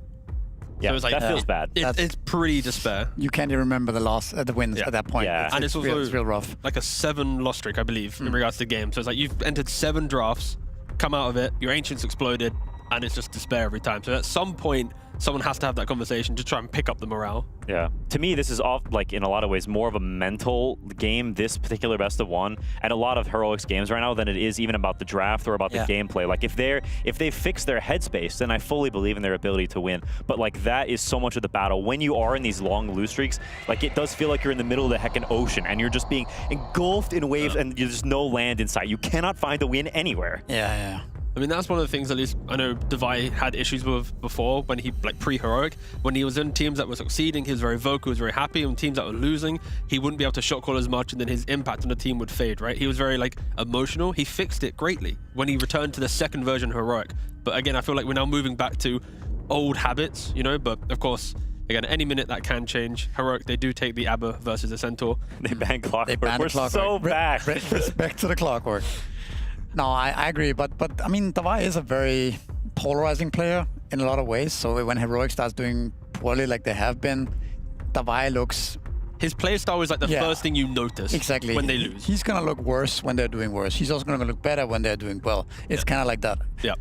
C: Yeah,
D: so it's like,
C: that feels bad.
D: It's pretty despair.
B: You can't even remember the wins at that point.
C: Yeah.
D: And it's also
B: real rough.
D: Like a 7 loss streak, I believe, in regards to the game. So it's like you've entered 7 drafts, come out of it, your Ancients exploded, and it's just despair every time. So at some point, someone has to have that conversation to try and pick up the morale.
C: Yeah. To me, this is in a lot of ways more of a mental game, this particular best of one, and a lot of Heroic's games right now than it is even about the draft or about the gameplay. Like if they fix their headspace, then I fully believe in their ability to win. But like that is so much of the battle. When you are in these long lose streaks, like it does feel like you're in the middle of the heckin' ocean and you're just being engulfed in waves and there's no land in sight. You cannot find a win anywhere.
B: Yeah.
D: I mean, that's one of the things, at least I know Devi had issues with before when he, like pre-Heroic, when he was in teams that were succeeding, he was very vocal, he was very happy. In teams that were losing, he wouldn't be able to shot call as much and then his impact on the team would fade, right? He was very like emotional. He fixed it greatly when he returned to the second version of Heroic. But again, I feel like we're now moving back to old habits, but of course, again, any minute that can change. Heroic, they do take the ABBA versus the Centaur.
C: They ban Clockwork.
B: We're
C: so bad.
B: Respect to the Clockwork. No, I agree, but I mean, Devi is a very polarizing player in a lot of ways. So when Heroic starts doing poorly like they have been, Devi looks...
D: His playstyle is like the first thing you notice when they lose.
B: He's going to look worse when they're doing worse. He's also going to look better when they're doing well. It's kind of like that.
D: Yeah.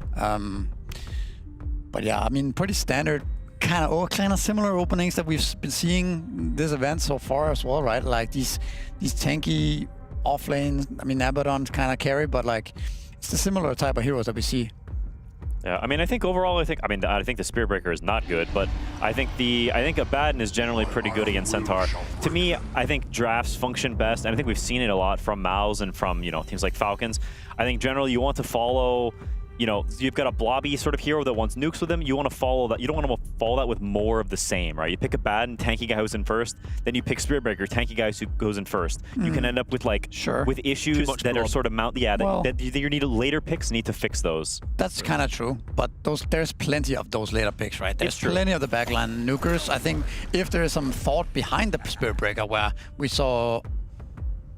B: But yeah, I mean, pretty standard, kind of similar openings that we've been seeing this event so far as well, right? Like these tanky off lanes. I mean, Abaddon's kind of carry, but like it's the similar type of heroes that we see.
C: Yeah, I mean, I think overall, I think the Spirit Breaker is not good, but I think Abaddon is generally pretty good against Centaur. To me, I think drafts function best, and I think we've seen it a lot from MOUZ and from teams like Falcons. I think generally you want to follow. You've got a blobby sort of hero that wants nukes with him. You want to follow that. You don't want to follow that with more of the same, right? You pick a bad and tanky guy who's in first, then you pick Spirit Breaker, tanky guy who goes in first. You can end up with with issues that are sort of you need later picks need to fix those.
B: That's kind of true, but there's plenty of those later picks, right? There's plenty of the backline nukers. I think if there is some thought behind the Spirit Breaker, where we saw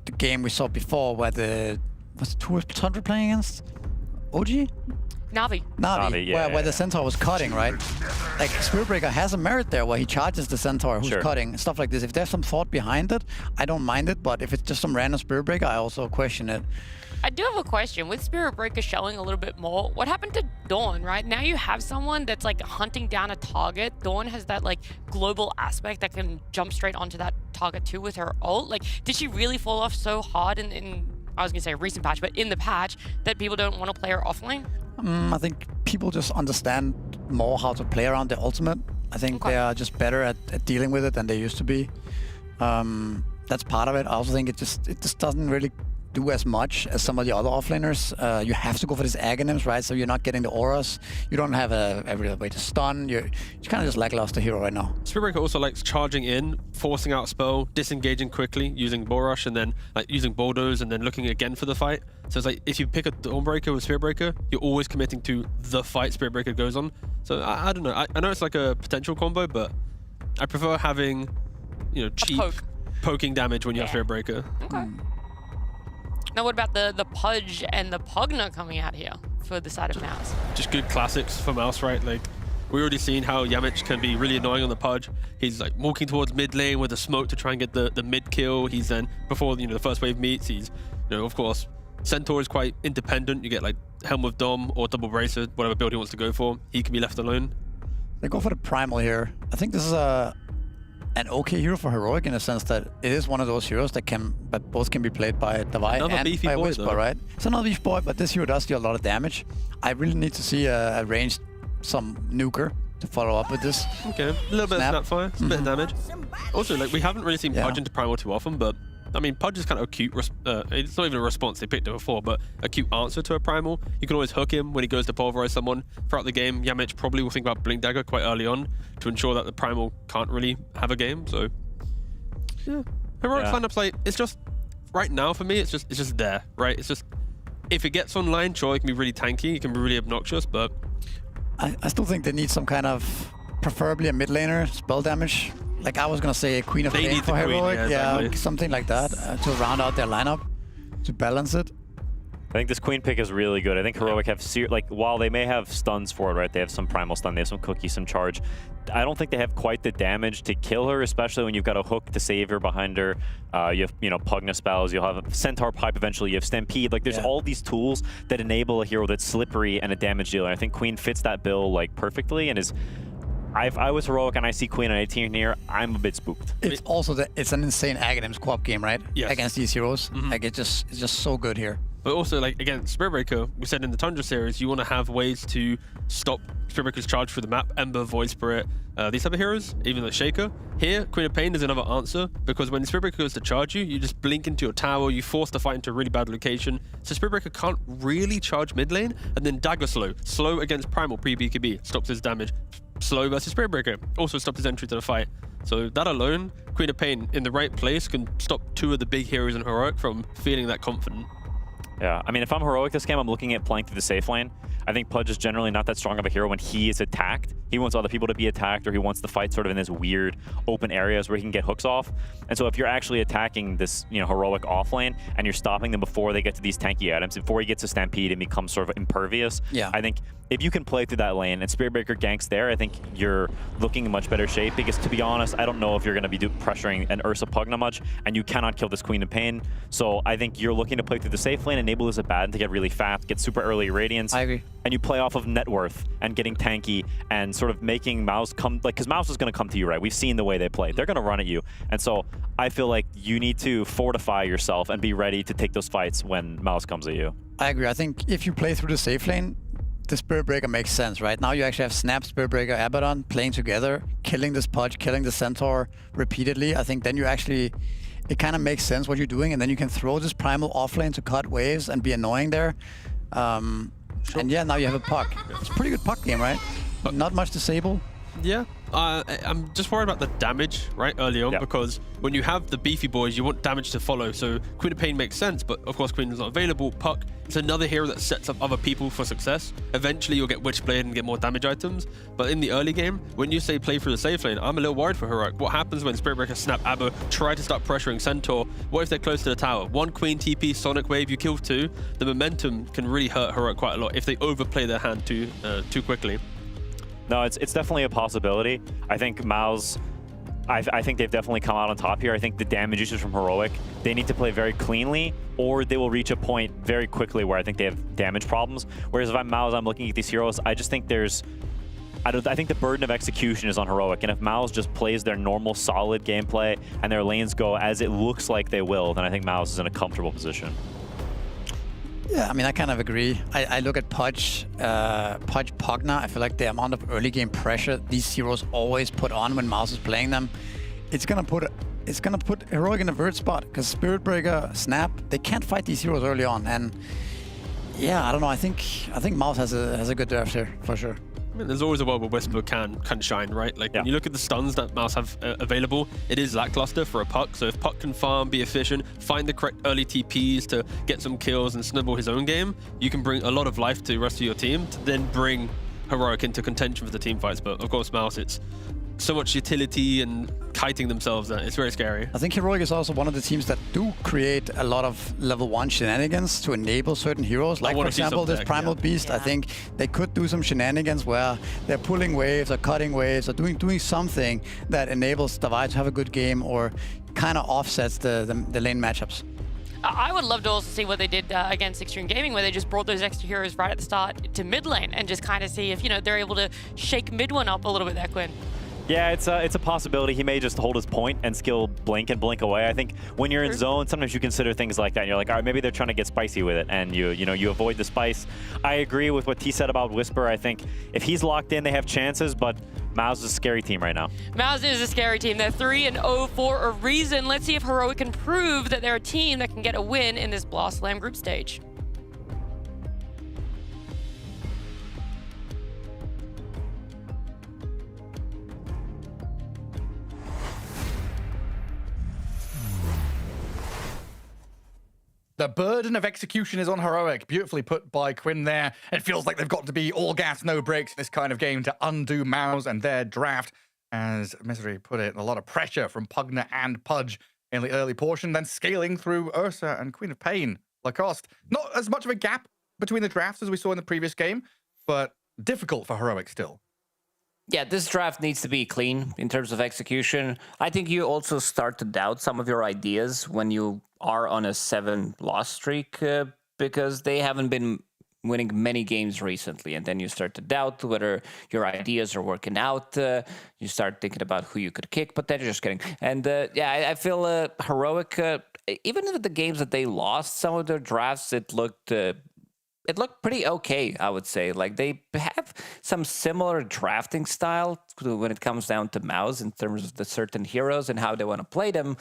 B: the game we saw before, where was Tundra playing against? OG?
A: Navi,
B: where the Centaur was cutting, right? Like, Spirit Breaker has a merit there where he charges the Centaur who's cutting, stuff like this. If there's some thought behind it, I don't mind it, but if it's just some random Spirit Breaker, I also question it.
A: I do have a question. With Spirit Breaker showing a little bit more, what happened to Dawn, right? Now you have someone that's like hunting down a target. Dawn has that like global aspect that can jump straight onto that target too with her ult. Like, did she really fall off so hard in I was gonna say a recent patch, but in the patch that people don't want to play her offlane?
B: I think people just understand more how to play around the ultimate. I think they are just better at dealing with it than they used to be. That's part of it. I also think it just doesn't really do as much as some of the other offlaners. You have to go for these agonyms, right? So you're not getting the auras. You don't have a real way to stun. You're kind of just lackluster hero right now.
D: Spirit Breaker also likes charging in, forcing out a spell, disengaging quickly, using Bull Rush, and then like using Bulldoze, and then looking again for the fight. So it's like if you pick a Dawnbreaker with Spirit Breaker, you're always committing to the fight Spirit Breaker goes on. So I don't know. I know it's like a potential combo, but I prefer having, you know, cheap poking damage when you have Spirit Breaker.
A: Okay. Now what about the Pudge and the Pugna coming out here for the side of MOUZ?
D: Just good classics for MOUZ, right? Like, we already seen how Yamich can be really annoying on the Pudge. He's like walking towards mid lane with a smoke to try and get the mid kill. He's then, before, you know, the first wave meets, he's, you know, of course, Centaur is quite independent. You get like Helm of Dom or Double Bracer, whatever build he wants to go for. He can be left alone.
B: They go for the Primal here. I think this is an okay hero for Heroic in the sense that it is one of those heroes that both can be played by Davai and by Whisper, right? It's another beefy boy, but this hero does deal a lot of damage. I really need to see a ranged some nuker to follow up with this.
D: Okay, a little bit of Snapfire, a bit of damage. Also, like, we haven't really seen Pudge into Primal too often, but I mean, Pudge is kind of a cute, it's not even a response, they picked it before, but a cute answer to a Primal. You can always hook him when he goes to pulverize someone. Throughout the game, Yamich probably will think about Blink Dagger quite early on to ensure that the Primal can't really have a game, so yeah. Heroic lineup play, it's just, right now for me, it's just there, right? It's just, if it gets online, sure, it can be really tanky, it can be really obnoxious, but
B: I still think they need some kind of, preferably a mid laner, spell damage. Like I was gonna say a Queen of Pain for Heroic, something like that, to round out their lineup, to balance it.
C: I think this Queen pick is really good. I think Heroic have, like, while they may have stuns for it, right? They have some Primal Stun, they have some Cookie, some Charge. I don't think they have quite the damage to kill her, especially when you've got a hook to save her behind her. You have, you know, Pugna spells, you'll have Centaur Pipe eventually, you have Stampede. Like, there's all these tools that enable a hero that's slippery and a damage dealer. I think Queen fits that bill, like, perfectly and is... If I was Heroic and I see Queen on 18 here, I'm a bit spooked.
B: It's also it's an insane agonyms co-op game, right? Yes. Against these heroes. Like it's just so good here.
D: But also, like, again, Spirit Breaker, we said in the Tundra series, you want to have ways to stop Spirit Breaker's charge through the map. Ember, Void Spirit, these type of heroes, even the Shaker. Here, Queen of Pain is another answer, because when Spirit Breaker goes to charge you, you just blink into your tower, you force the fight into a really bad location. So Spirit Breaker can't really charge mid lane, and then Dagger Slow against Primal pre-BKB, stops his damage. Slow versus Spirit Breaker, also stopped his entry to the fight. So that alone, Queen of Pain in the right place can stop two of the big heroes in Heroic from feeling that confident.
C: Yeah, I mean, if I'm Heroic this game, I'm looking at playing through the safe lane. I think Pudge is generally not that strong of a hero when he is attacked. He wants other people to be attacked, or he wants the fight sort of in this weird open areas where he can get hooks off. And so if you're actually attacking this, you know, Heroic off lane and you're stopping them before they get to these tanky items, before he gets a Stampede and becomes sort of impervious, I think if you can play through that lane and Spirit Breaker ganks there, I think you're looking in much better shape, because to be honest, I don't know if you're going to be pressuring an Ursa Pugna much, and you cannot kill this Queen of Pain. So I think you're looking to play through the safe lane, enable this Abaddon to get really fast, get super early Radiance.
B: I agree.
C: And you play off of net worth and getting tanky and sort of making MOUZ come, like, because MOUZ is going to come to you, right? We've seen the way they play. They're going to run at you. And so I feel like you need to fortify yourself and be ready to take those fights when MOUZ comes at you.
B: I agree. I think if you play through the safe lane, the Spirit Breaker makes sense, right? Now you actually have Snap, Spirit Breaker, Abaddon playing together, killing this Pudge, killing the Centaur repeatedly. I think then you actually, it kind of makes sense what you're doing, and then you can throw this Primal offlane to cut waves and be annoying there. And yeah, now you have a puck. It's a pretty good puck game, right? Not much disable.
D: Yeah, I'm just worried about the damage right early on, because when you have the beefy boys, you want damage to follow. So Queen of Pain makes sense, but of course Queen is not available. Puck is another hero that sets up other people for success. Eventually you'll get Witchblade and get more damage items, but in the early game, when you say play through the safe lane, I'm a little worried for Heroic. What happens when Spirit Breaker, Snap, Abo try to start pressuring Centaur? What if they're close to the tower? One Queen TP, Sonic Wave, you kill two. The momentum can really hurt Heroic quite a lot if they overplay their hand too quickly.
C: No, it's definitely a possibility. I think MOUZ, I think they've definitely come out on top here. I think the damage usage from Heroic, they need to play very cleanly, or they will reach a point very quickly where I think they have damage problems. Whereas if I'm MOUZ, I'm looking at these heroes, I just think there's... I think the burden of execution is on Heroic, and if MOUZ just plays their normal solid gameplay and their lanes go as it looks like they will, then I think MOUZ is in a comfortable position.
B: Yeah, I mean, I kind of agree. I look at Pudge, Pogna. I feel like the amount of early game pressure these heroes always put on when MOUZ is playing them, it's gonna put Heroic in a weird spot because Spirit Breaker, Snap, they can't fight these heroes early on. And yeah, I don't know. I think MOUZ has a good draft here for sure.
D: I mean, there's always a world where Whisper can shine, right? Like, when you look at the stuns that MOUZ have available, it is lackluster for a Puck. So if Puck can farm, be efficient, find the correct early TPs to get some kills and snowball his own game, you can bring a lot of life to the rest of your team to then bring Heroic into contention for the team fights. But of course, MOUZ, it's so much utility and kiting themselves that it's very scary.
B: I think Heroic is also one of the teams that do create a lot of level 1 shenanigans to enable certain heroes. Like, for example, this Primal Beast. I think they could do some shenanigans where they're pulling waves or cutting waves or doing something that enables Davai to have a good game or kind of offsets the lane matchups.
A: I would love to also see what they did against Xtreme Gaming, where they just brought those extra heroes right at the start to mid lane and just kind of see if, you know, they're able to shake mid one up a little bit there, Quinn.
C: Yeah, it's a possibility. He may just hold his point and skill blink and blink away. I think when you're in zone, sometimes you consider things like that. And you're like, all right, maybe they're trying to get spicy with it, and you ave the spice. I agree with what T said about Whisper. I think if he's locked in, they have chances, but MOUZ is a scary team right now.
A: MOUZ is a scary team. They're 3-0 for a reason. Let's see if Heroic can prove that they're a team that can get a win in this Blast Slam group stage.
E: The burden of execution is on Heroic. Beautifully put by Quinn there. It feels like they've got to be all gas, no brakes in this kind of game to undo MOUZ and their draft. As Misery put it, a lot of pressure from Pugna and Pudge in the early portion, then scaling through Ursa and Queen of Pain. Lacoste. Not as much of a gap between the drafts as we saw in the previous game, but difficult for Heroic still.
G: Yeah, this draft needs to be clean in terms of execution. I think you also start to doubt some of your ideas when you are on a 7-loss streak because they haven't been winning many games recently. And then you start to doubt whether your ideas are working out. You start thinking about who you could kick, but then you're just kidding. And yeah, I feel Heroic, even with the games that they lost, some of their drafts, it looked pretty okay, I would say. Like, they have some similar drafting style when it comes down to MOUZ in terms of the certain heroes and how they want to play them.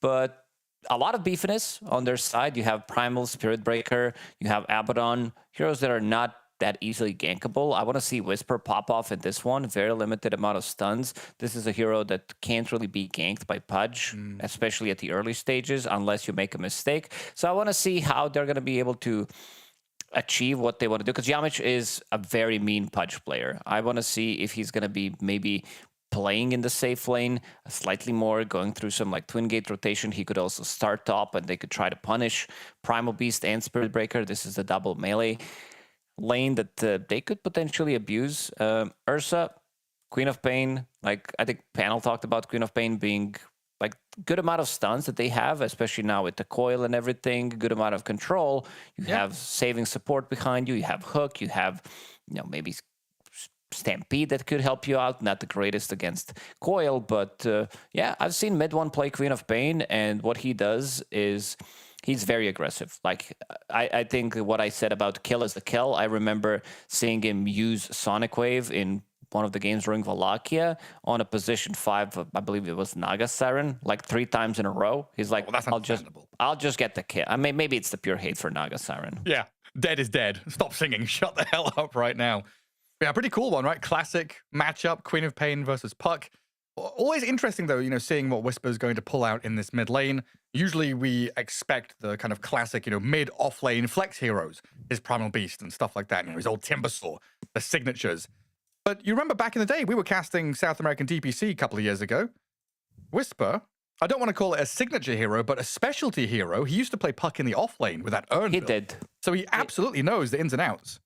G: But a lot of beefiness on their side. You have Primal, Spirit Breaker, you have Abaddon, heroes that are not that easily gankable. I want to see Whisper pop off in this one. Very limited amount of stuns. This is a hero that can't really be ganked by Pudge, especially at the early stages, unless you make a mistake. So I want to see how they're going to be able to achieve what they want to do, because Yamich is a very mean Pudge player. I want to see if he's going to be maybe playing in the safe lane slightly more, going through some like twin gate rotation. He could also start top and they could try to punish Primal Beast and Spirit Breaker. This is the double melee lane that they could potentially abuse. Ursa, Queen of Pain, like I think Panel talked about Queen of Pain being like good amount of stuns that they have, especially now with the coil and everything, good amount of control. You have saving support behind you. You have Hook. You have, maybe Stampede that could help you out. Not the greatest against coil, but yeah, I've seen mid one play Queen of Pain, and what he does is he's very aggressive. Like, I think what I said about kill is the kill. I remember seeing him use Sonic Wave in one of the games during Wallachia on a position 5, I believe it was Naga Siren, like 3 times in a row. He's like, I'll just get the kill. I mean, maybe it's the pure hate for Naga Siren.
E: Yeah, dead is dead. Stop singing. Shut the hell up right now. Yeah, pretty cool one, right? Classic matchup, Queen of Pain versus Puck. Always interesting, though, seeing what Whisper's going to pull out in this mid lane. Usually we expect the kind of classic, mid off lane flex heroes, his Primal Beast and stuff like that, his old Timbersaw, the signatures. But you remember back in the day, we were casting South American DPC a couple of years ago. Whisper, I don't want to call it a signature hero, but a specialty hero. He used to play Puck in the off lane with that Urn.
G: He did.
E: So he absolutely knows the ins and outs.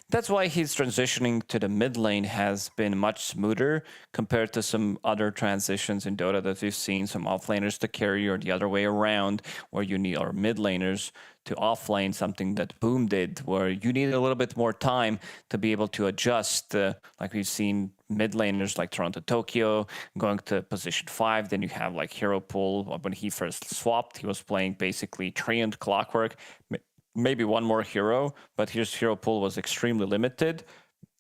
G: That's why his transitioning to the mid lane has been much smoother compared to some other transitions in Dota that we've seen, some offlaners to carry or the other way around, where you need our mid laners to offlane, something that Boom did, where you need a little bit more time to be able to adjust, like we've seen mid laners like Toronto Tokyo going to position 5. Then you have like Hero Pool. When he first swapped, he was playing basically Treant Clockwork, maybe one more hero, but his hero pool was extremely limited.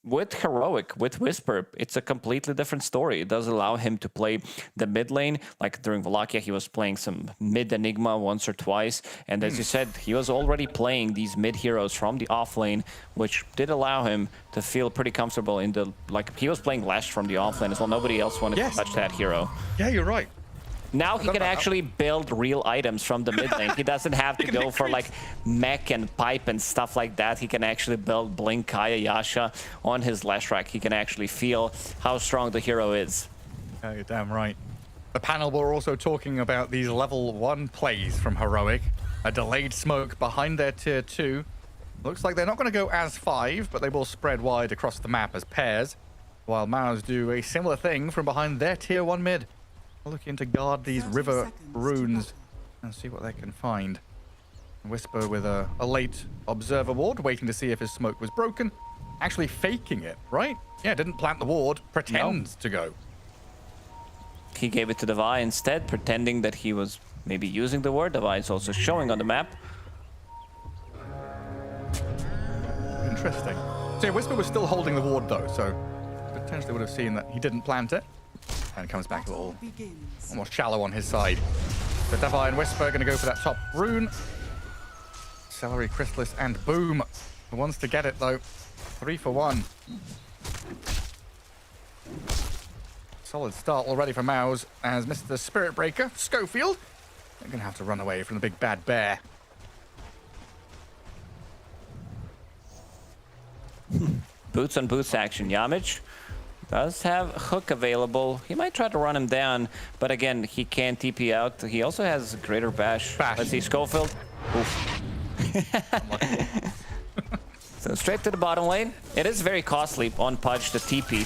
G: With Heroic, with Whisper, it's a completely different story. It does allow him to play the mid lane. Like during Wallachia, he was playing some mid Enigma once or twice. And as you said, he was already playing these mid heroes from the off lane, which did allow him to feel pretty comfortable in the, like he was playing Lash from the off lane as well. Nobody else wanted to touch that hero.
E: Yeah, you're right.
G: Now he can actually build real items from the mid lane. He doesn't have to go for like mech and pipe and stuff like that. He can actually build Blink, Kaya, Yasha on his Lash rack. He can actually feel how strong the hero is.
E: Yeah, you're damn right. The panel were also talking about these level 1 plays from Heroic. A delayed smoke behind their tier 2. Looks like they're not going to go as 5, but they will spread wide across the map as pairs, while MOUZ do a similar thing from behind their tier 1 mid. Looking to guard these river runes and see what they can find. Whisper with a late observer ward, waiting to see if his smoke was broken. Actually faking it, right? Yeah, didn't plant the ward, pretends to go.
G: He gave it to Devi instead, pretending that he was maybe using the ward. Devi is also showing on the map.
E: Interesting. So yeah, Whisper was still holding the ward though, so potentially would have seen that he didn't plant it. And comes back a little almost shallow on his side. So Devi and Whisper are going to go for that top rune. Celery, Chrysalis, and Boom. The ones to get it though. 3 for 1. Solid start already for MOUZ as Mr. Spirit Breaker, Schofield, they're going to have to run away from the big bad bear.
G: Boots on boots action. Yamich does have Hook available. He might try to run him down, but again, he can't TP out. He also has Greater Bash. Let's see, Schofield. Oof. So straight to the bottom lane. It is very costly on Pudge to TP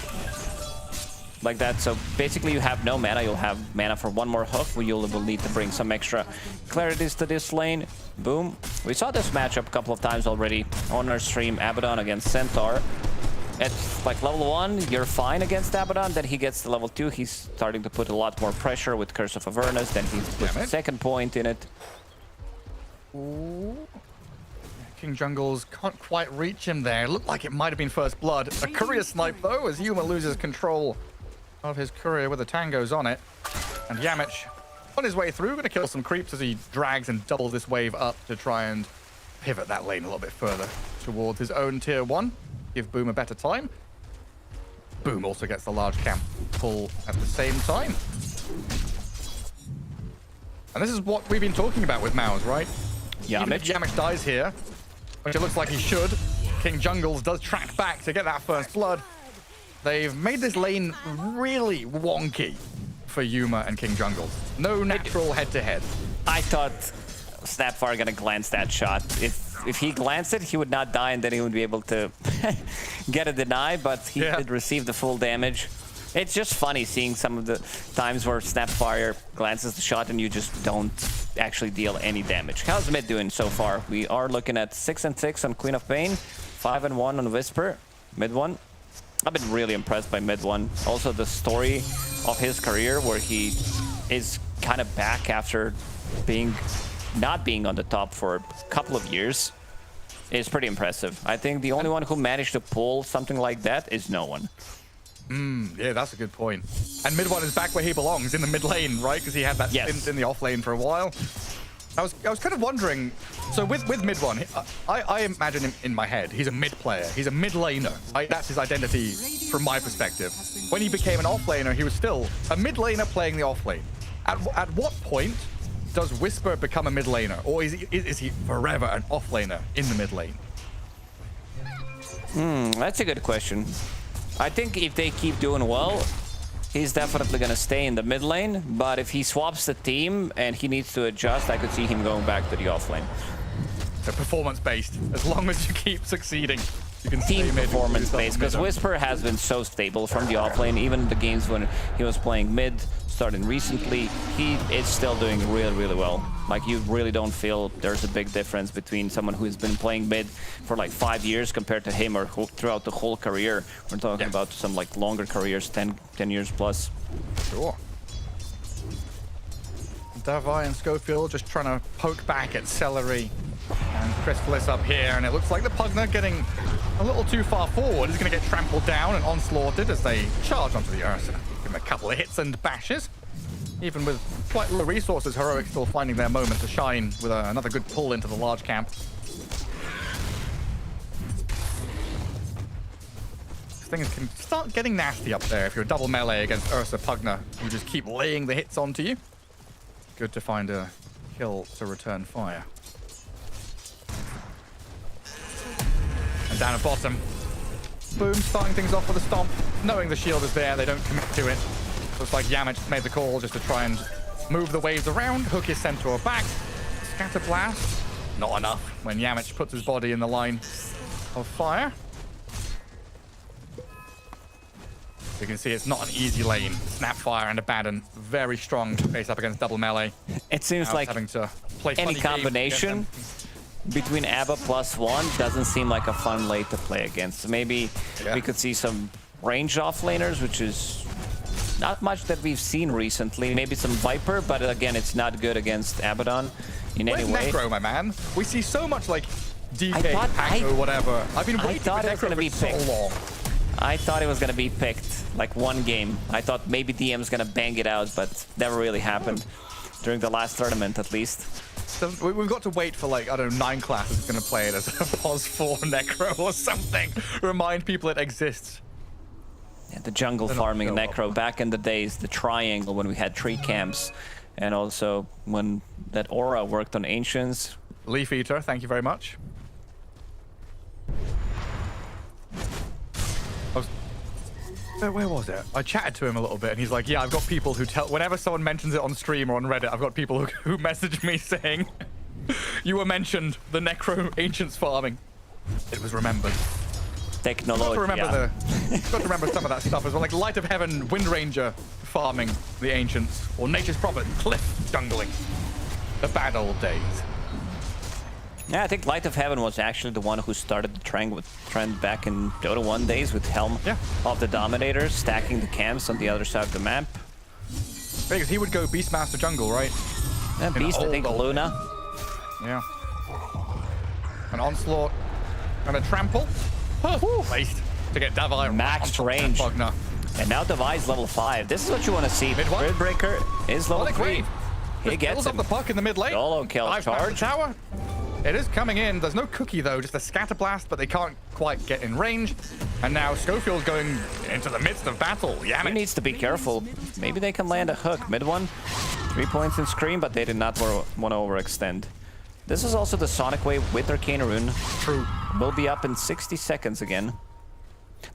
G: like that. So basically you have no mana. You'll have mana for one more hook, where you'll need to bring some extra clarities to this lane. Boom. We saw this matchup a couple of times already on our stream. Abaddon against Centaur. At like level 1, you're fine against Abaddon. Then he gets to level 2. He's starting to put a lot more pressure with Curse of Avernus. Then he puts the second point in it.
E: Ooh. King Jungles can't quite reach him there. Looked like it might have been first blood. A courier snipe though, as Yuma loses control of his courier with the tangos on it. And Yamich on his way through, going to kill some creeps as he drags and doubles this wave up to try and pivot that lane a little bit further towards his own tier 1. Give Boom a better time. Boom also gets the large camp pull at the same time. And this is what we've been talking about with MOUZ, right? Even if Yamich dies here, which it looks like he should, King Jungles does track back to get that first blood. They've made this lane really wonky for Yuma and King Jungles. No natural head-to-head.
G: I thought Snapfire gonna glance that shot. If he glanced it, he would not die, and then he would be able to get a deny, but he did receive the full damage. It's just funny seeing some of the times where Snapfire glances the shot and you just don't actually deal any damage. How's mid doing so far? We are looking at 6-6 on Queen of Pain, 5-1 on Whisper, mid 1. I've been really impressed by mid 1. Also the story of his career where he is kind of back after not being on the top for a couple of years is pretty impressive. I think the only one who managed to pull something like that is no one.
E: Yeah, that's a good point. And mid 1 is back where he belongs, in the mid lane, right? Because he had that stint in the off lane for a while. I was kind of wondering, so with mid 1, I imagine him in my head. He's a mid player. He's a mid laner. That's his identity from my perspective. When he became an off laner, he was still a mid laner playing the off lane. At what point does Whisper become a mid laner? Or is he forever an off laner in the mid lane?
G: That's a good question. I think if they keep doing well, he's definitely going to stay in the mid lane. But if he swaps the team and he needs to adjust, I could see him going back to the off lane.
E: So performance-based. As long as you keep succeeding, you can stay
G: Team
E: mid.
G: performance-based, because Whisper has been so stable from the offlane. Even the games when he was playing mid, starting recently, he is still doing really, really well. Like, you really don't feel there's a big difference between someone who's been playing mid for like 5 years compared to him or throughout the whole career. We're talking about some like longer careers, 10 years plus.
E: Sure. Davai and Schofield just trying to poke back at Celery. And Crystallis up here, and it looks like the Pugner getting a little too far forward. Is going to get trampled down and onslaughted as they charge onto the Ursa. Give him a couple of hits and bashes. Even with quite low resources, Heroic still finding their moment to shine with another good pull into the large camp. This thing can start getting nasty up there if you're double melee against Ursa Pugner. You just keep laying the hits onto you. Good to find a kill to return fire. And down at bottom, Boom starting things off with a stomp. Knowing the shield is there, they don't commit to it. Looks like Yamich made the call just to try and move the waves around. Hook his Centaur back. Scatter Blast, not enough when Yamich puts his body in the line of fire. You can see it's not an easy lane. Snapfire and Abaddon, very strong to face up against double melee.
G: It seems
E: now
G: like
E: having to play
G: any combination between ABBA +1 doesn't seem like a fun lane to play against. So maybe we could see some range offlaners, which is not much that we've seen recently. Maybe some Viper, but again, it's not good against Abaddon in any way.
E: Necro, my man? We see so much like DK, Paco, whatever. I've been waiting for Necro for so long.
G: I thought it was going to be picked, like one game. I thought maybe DM's going to bang it out, but never really happened during the last tournament, at least.
E: So we've got to wait for, like, I don't know, 9 classes going to play it as a pos 4 Necro or something. Remind people it exists.
G: Yeah, the jungle farming Necro back in the days, the triangle when we had 3 camps, and also when that Aura worked on Ancients.
E: Leaf Eater, thank you very much. Where was it? I chatted to him a little bit, and he's like, yeah, I've got people who tell... Whenever someone mentions it on stream or on Reddit, I've got people who message me saying, you were mentioned, the Necro Ancients farming. It was remembered.
G: Technology.
E: Got to remember some of that stuff as well, like Light of Heaven, Wind Ranger farming the Ancients, or Nature's Prophet, Cliff jungling. The bad old days.
G: Yeah, I think Light of Heaven was actually the one who started the trend back in Dota 1 days with Helm of the Dominator, stacking the camps on the other side of the map.
E: Because he would go Beastmaster jungle, right?
G: Yeah, Beast, I think Luna.
E: Yeah. An Onslaught and a Trample. Placed to get Davai
G: max range. And now Davai's level 5. This is what you want to see. Grid Breaker is level 3. He gets
E: up the puck in the mid lane.
G: Solo kill charge.
E: Tower. It is coming in. There's no cookie though, just a scatter blast, but they can't quite get in range. And now Schofield's going into the midst of battle. He
G: needs to be careful. Maybe they can land a hook. Mid one. 3 points in Scream, but they did not want to overextend. This is also the Sonic Wave with Arcane Rune.
E: True.
G: Will be up in 60 seconds again.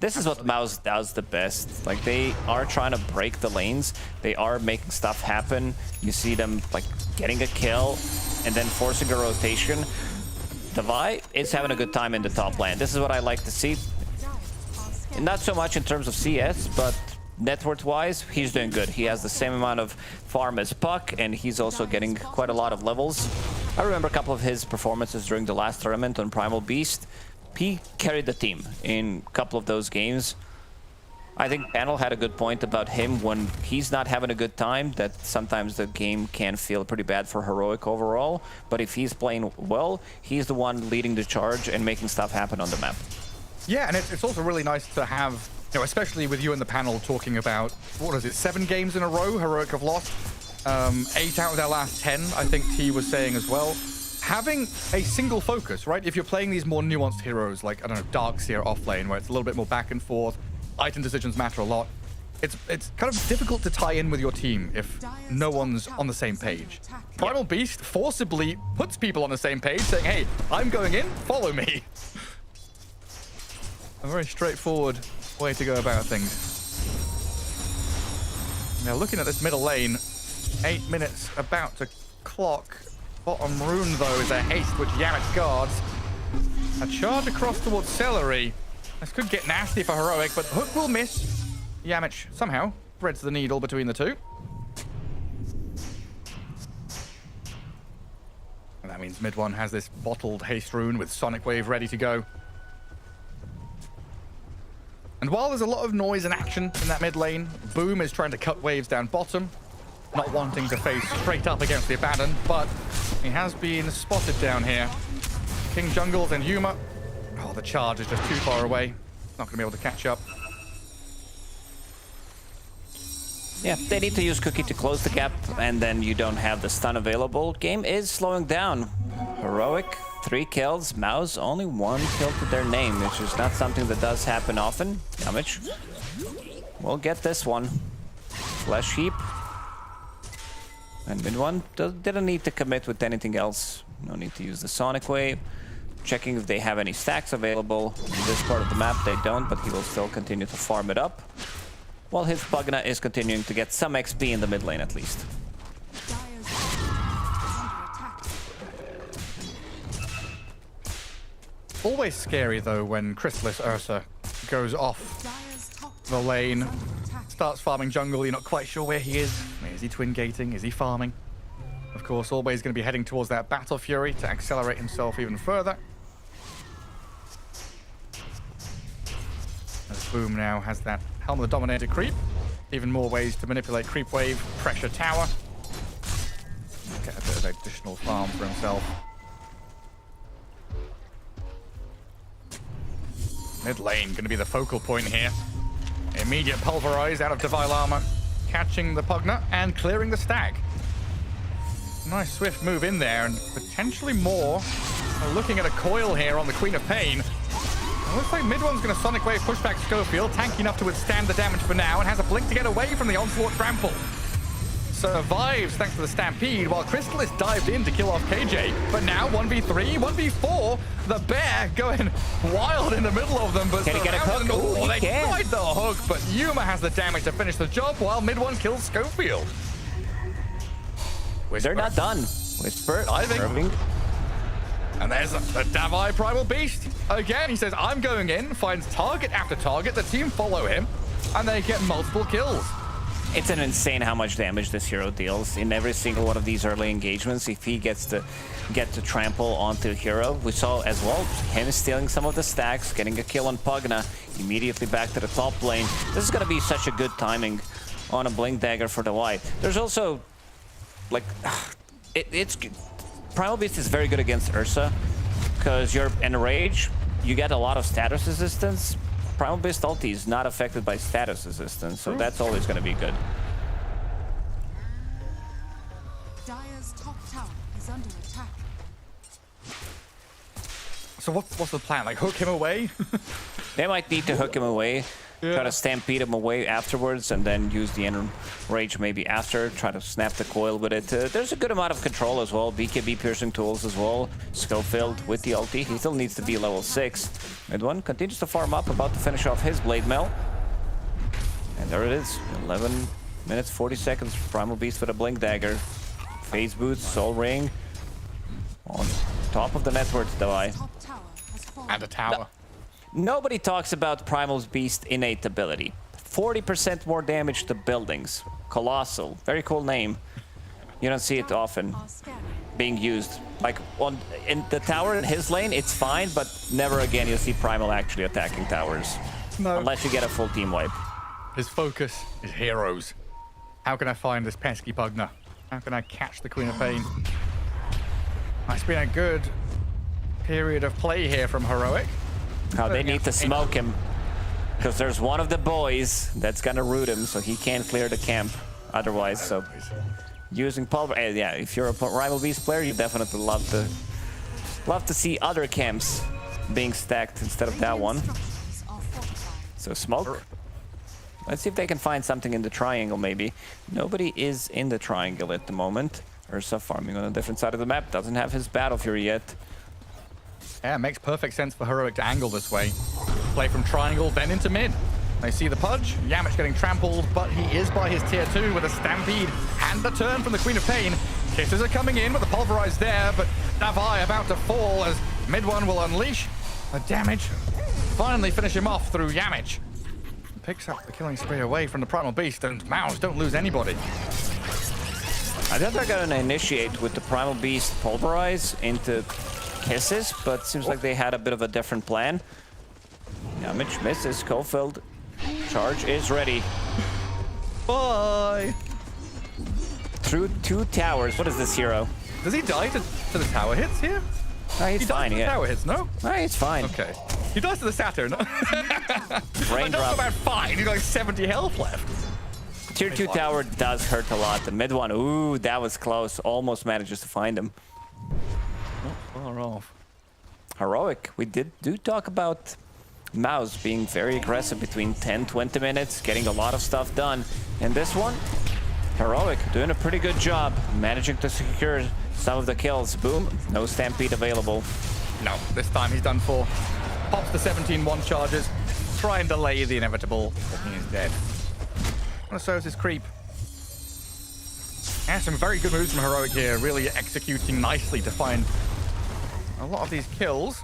G: This is what MOUZ does the best. Like, they are trying to break the lanes. They are making stuff happen. You see them like getting a kill and then forcing a rotation. Davai is having a good time in the top lane. This is what I like to see. And not so much in terms of CS, but net worth-wise, he's doing good. He has the same amount of farm as Puck, and he's also getting quite a lot of levels. I remember a couple of his performances during the last tournament on Primal Beast. He carried the team in a couple of those games. I think Panel had a good point about him when he's not having a good time, that sometimes the game can feel pretty bad for Heroic overall. But if he's playing well, he's the one leading the charge and making stuff happen on the map.
E: Yeah, and it's also really nice to have, you know, especially with you in the panel talking about, what is it, 7 games in a row Heroic have lost? 8 out of their last 10, I think T was saying as well. Having a single focus, right? If you're playing these more nuanced heroes, like, I don't know, Darkseer offlane, where it's a little bit more back and forth, item decisions matter a lot. It's kind of difficult to tie in with your team if no one's on the same page. Primal Beast forcibly puts people on the same page, saying, hey, I'm going in, follow me. A very straightforward way to go about things. Now, looking at this middle lane, 8 minutes about to clock bottom rune, though, is a haste, which Yamich guards. A charge across towards Celery. This could get nasty for Heroic, but Hook will miss. Yamich somehow threads the needle between the two. And that means mid one has this bottled haste rune with Sonic Wave ready to go. And while there's a lot of noise and action in that mid lane, Boom is trying to cut waves down bottom, not wanting to face straight up against the Abaddon, but he has been spotted down here. King Jungles and Yuma. Oh, the charge is just too far away. Not going to be able to catch up.
G: Yeah, they need to use Cookie to close the gap, and then you don't have the stun available. Game is slowing down. Heroic, 3 kills. MOUZ, only 1 kill to their name, which is not something that does happen often. Damage. We'll get this one. Flesh Heap. And mid one didn't need to commit with anything else. No need to use the Sonic Wave. Checking if they have any stacks available. In this part of the map they don't, but he will still continue to farm it up. While his Pugna is continuing to get some XP in the mid lane at least.
E: Always scary, though, when Chrysalis Ursa goes off the lane, starts farming jungle. You're not quite sure where he is. I mean, is he twin gating? Is he farming? Of course, always going to be heading towards that Battle Fury to accelerate himself even further. As Boom now has that Helm of the Dominator creep. Even more ways to manipulate creep wave, pressure tower. Get a bit of additional farm for himself. Mid lane going to be the focal point here. Immediate pulverize out of Divine Armor, catching the Pugna and clearing the stack. Nice swift move in there, and potentially more. We're looking at a coil here on the Queen of Pain. It looks like mid one's going to Sonic Wave push back Schofield, tanky enough to withstand the damage for now, and has a blink to get away from the Onslaught Trample. Survives thanks to the Stampede, while Chrysalis dived in to kill off KJ. But now 1v3, 1v4, the bear going wild in the middle of them. But
G: can he get a hook?
E: Oh, they
G: can.
E: tried the hook, but Yuma has the damage to finish the job, while mid one kills Schofield.
G: They're not done. Whisper,
E: diving. And there's the Davai Primal Beast. Again, he says, I'm going in, finds target after target. The team follow him, and they get multiple kills.
G: It's an insane how much damage this hero deals in every single one of these early engagements. If he gets to trample onto a hero, we saw as well him stealing some of the stacks, getting a kill on Pugna, immediately back to the top lane. This is going to be such a good timing on a Blink Dagger for the White. There's also, like, it's Primal Beast is very good against Ursa because you're enraged, you get a lot of status resistance. Primal Beast ulti is not affected by status resistance, so that's always going to be good.
I: Dire's top tower is under attack.
E: So what's the plan? Like, hook him away?
G: They might need to hook him away, try to stampede him away afterwards, and then use the enrage maybe after, try to snap the coil with it. There's a good amount of control as well, BKB piercing tools as well. Schofield with the ulti, he still needs to be level 6. Mid one continues to farm up, about to finish off his Blade Mail. And there it is, 11 minutes, 40 seconds for Primal Beast with a Blink Dagger. Phase Boots, Soul Ring, on top of the network, Davai.
E: And a tower.
G: Nobody talks about Primal Beast's innate ability. 40% more damage to buildings. Colossal. Very cool name. You don't see it often being used. Like, in the tower in his lane, it's fine, but never again you'll see Primal actually attacking towers.
E: No.
G: Unless you get a full team wipe.
E: His focus is heroes. How can I find this pesky Pugna? How can I catch the Queen of Pain? It's been a good period of play here from Heroic.
G: Now they need to smoke him, because there's one of the boys that's gonna root him, so he can't clear the camp otherwise. So using pulver, yeah, if you're a Primal Beast player, you definitely love to see other camps being stacked instead of that one. So smoke. Let's see if they can find something in the triangle, maybe. Nobody is in the triangle at the moment. Ursa farming on a different side of the map, doesn't have his Battle Fury yet.
E: Yeah, it makes perfect sense for Heroic to angle this way. Play from triangle, then into mid. They see the Pudge. Yamich getting trampled, but he is by his tier 2 with a Stampede and the turn from the Queen of Pain. Kisses are coming in with the pulverize there, but Davai about to fall as mid one will unleash the damage. Finally finish him off through Yamich. Picks up the killing spree away from the Primal Beast, and MOUZ don't lose anybody.
G: I thought they're gonna initiate with the Primal Beast pulverize into Kisses, but seems like they had a bit of a different plan. Damage misses. Cofield. Charge is ready.
E: Bye.
G: Through 2 towers. What is this hero?
E: Does he die to the tower hits here?
G: No, he's
E: He
G: fine.
E: dies to the
G: Yeah.
E: tower hits, no?
G: No, he's fine.
E: Okay. He dies to the Saturn.
G: Raindrop.
E: Not about fine. He's got like 70 health left.
G: Tier 2 tower does hurt a lot. The mid one, ooh, that was close. Almost manages to find him.
E: Far off.
G: Heroic. We do talk about MOUZ being very aggressive between 10-20 minutes, getting a lot of stuff done. And this one, Heroic doing a pretty good job, managing to secure some of the kills. Boom, no Stampede available.
E: No, this time he's done for. Pops the 17-1 charges. Try and delay the inevitable. He is dead. And so is his creep. Yeah, some very good moves from Heroic here, really executing nicely to find a lot of these kills.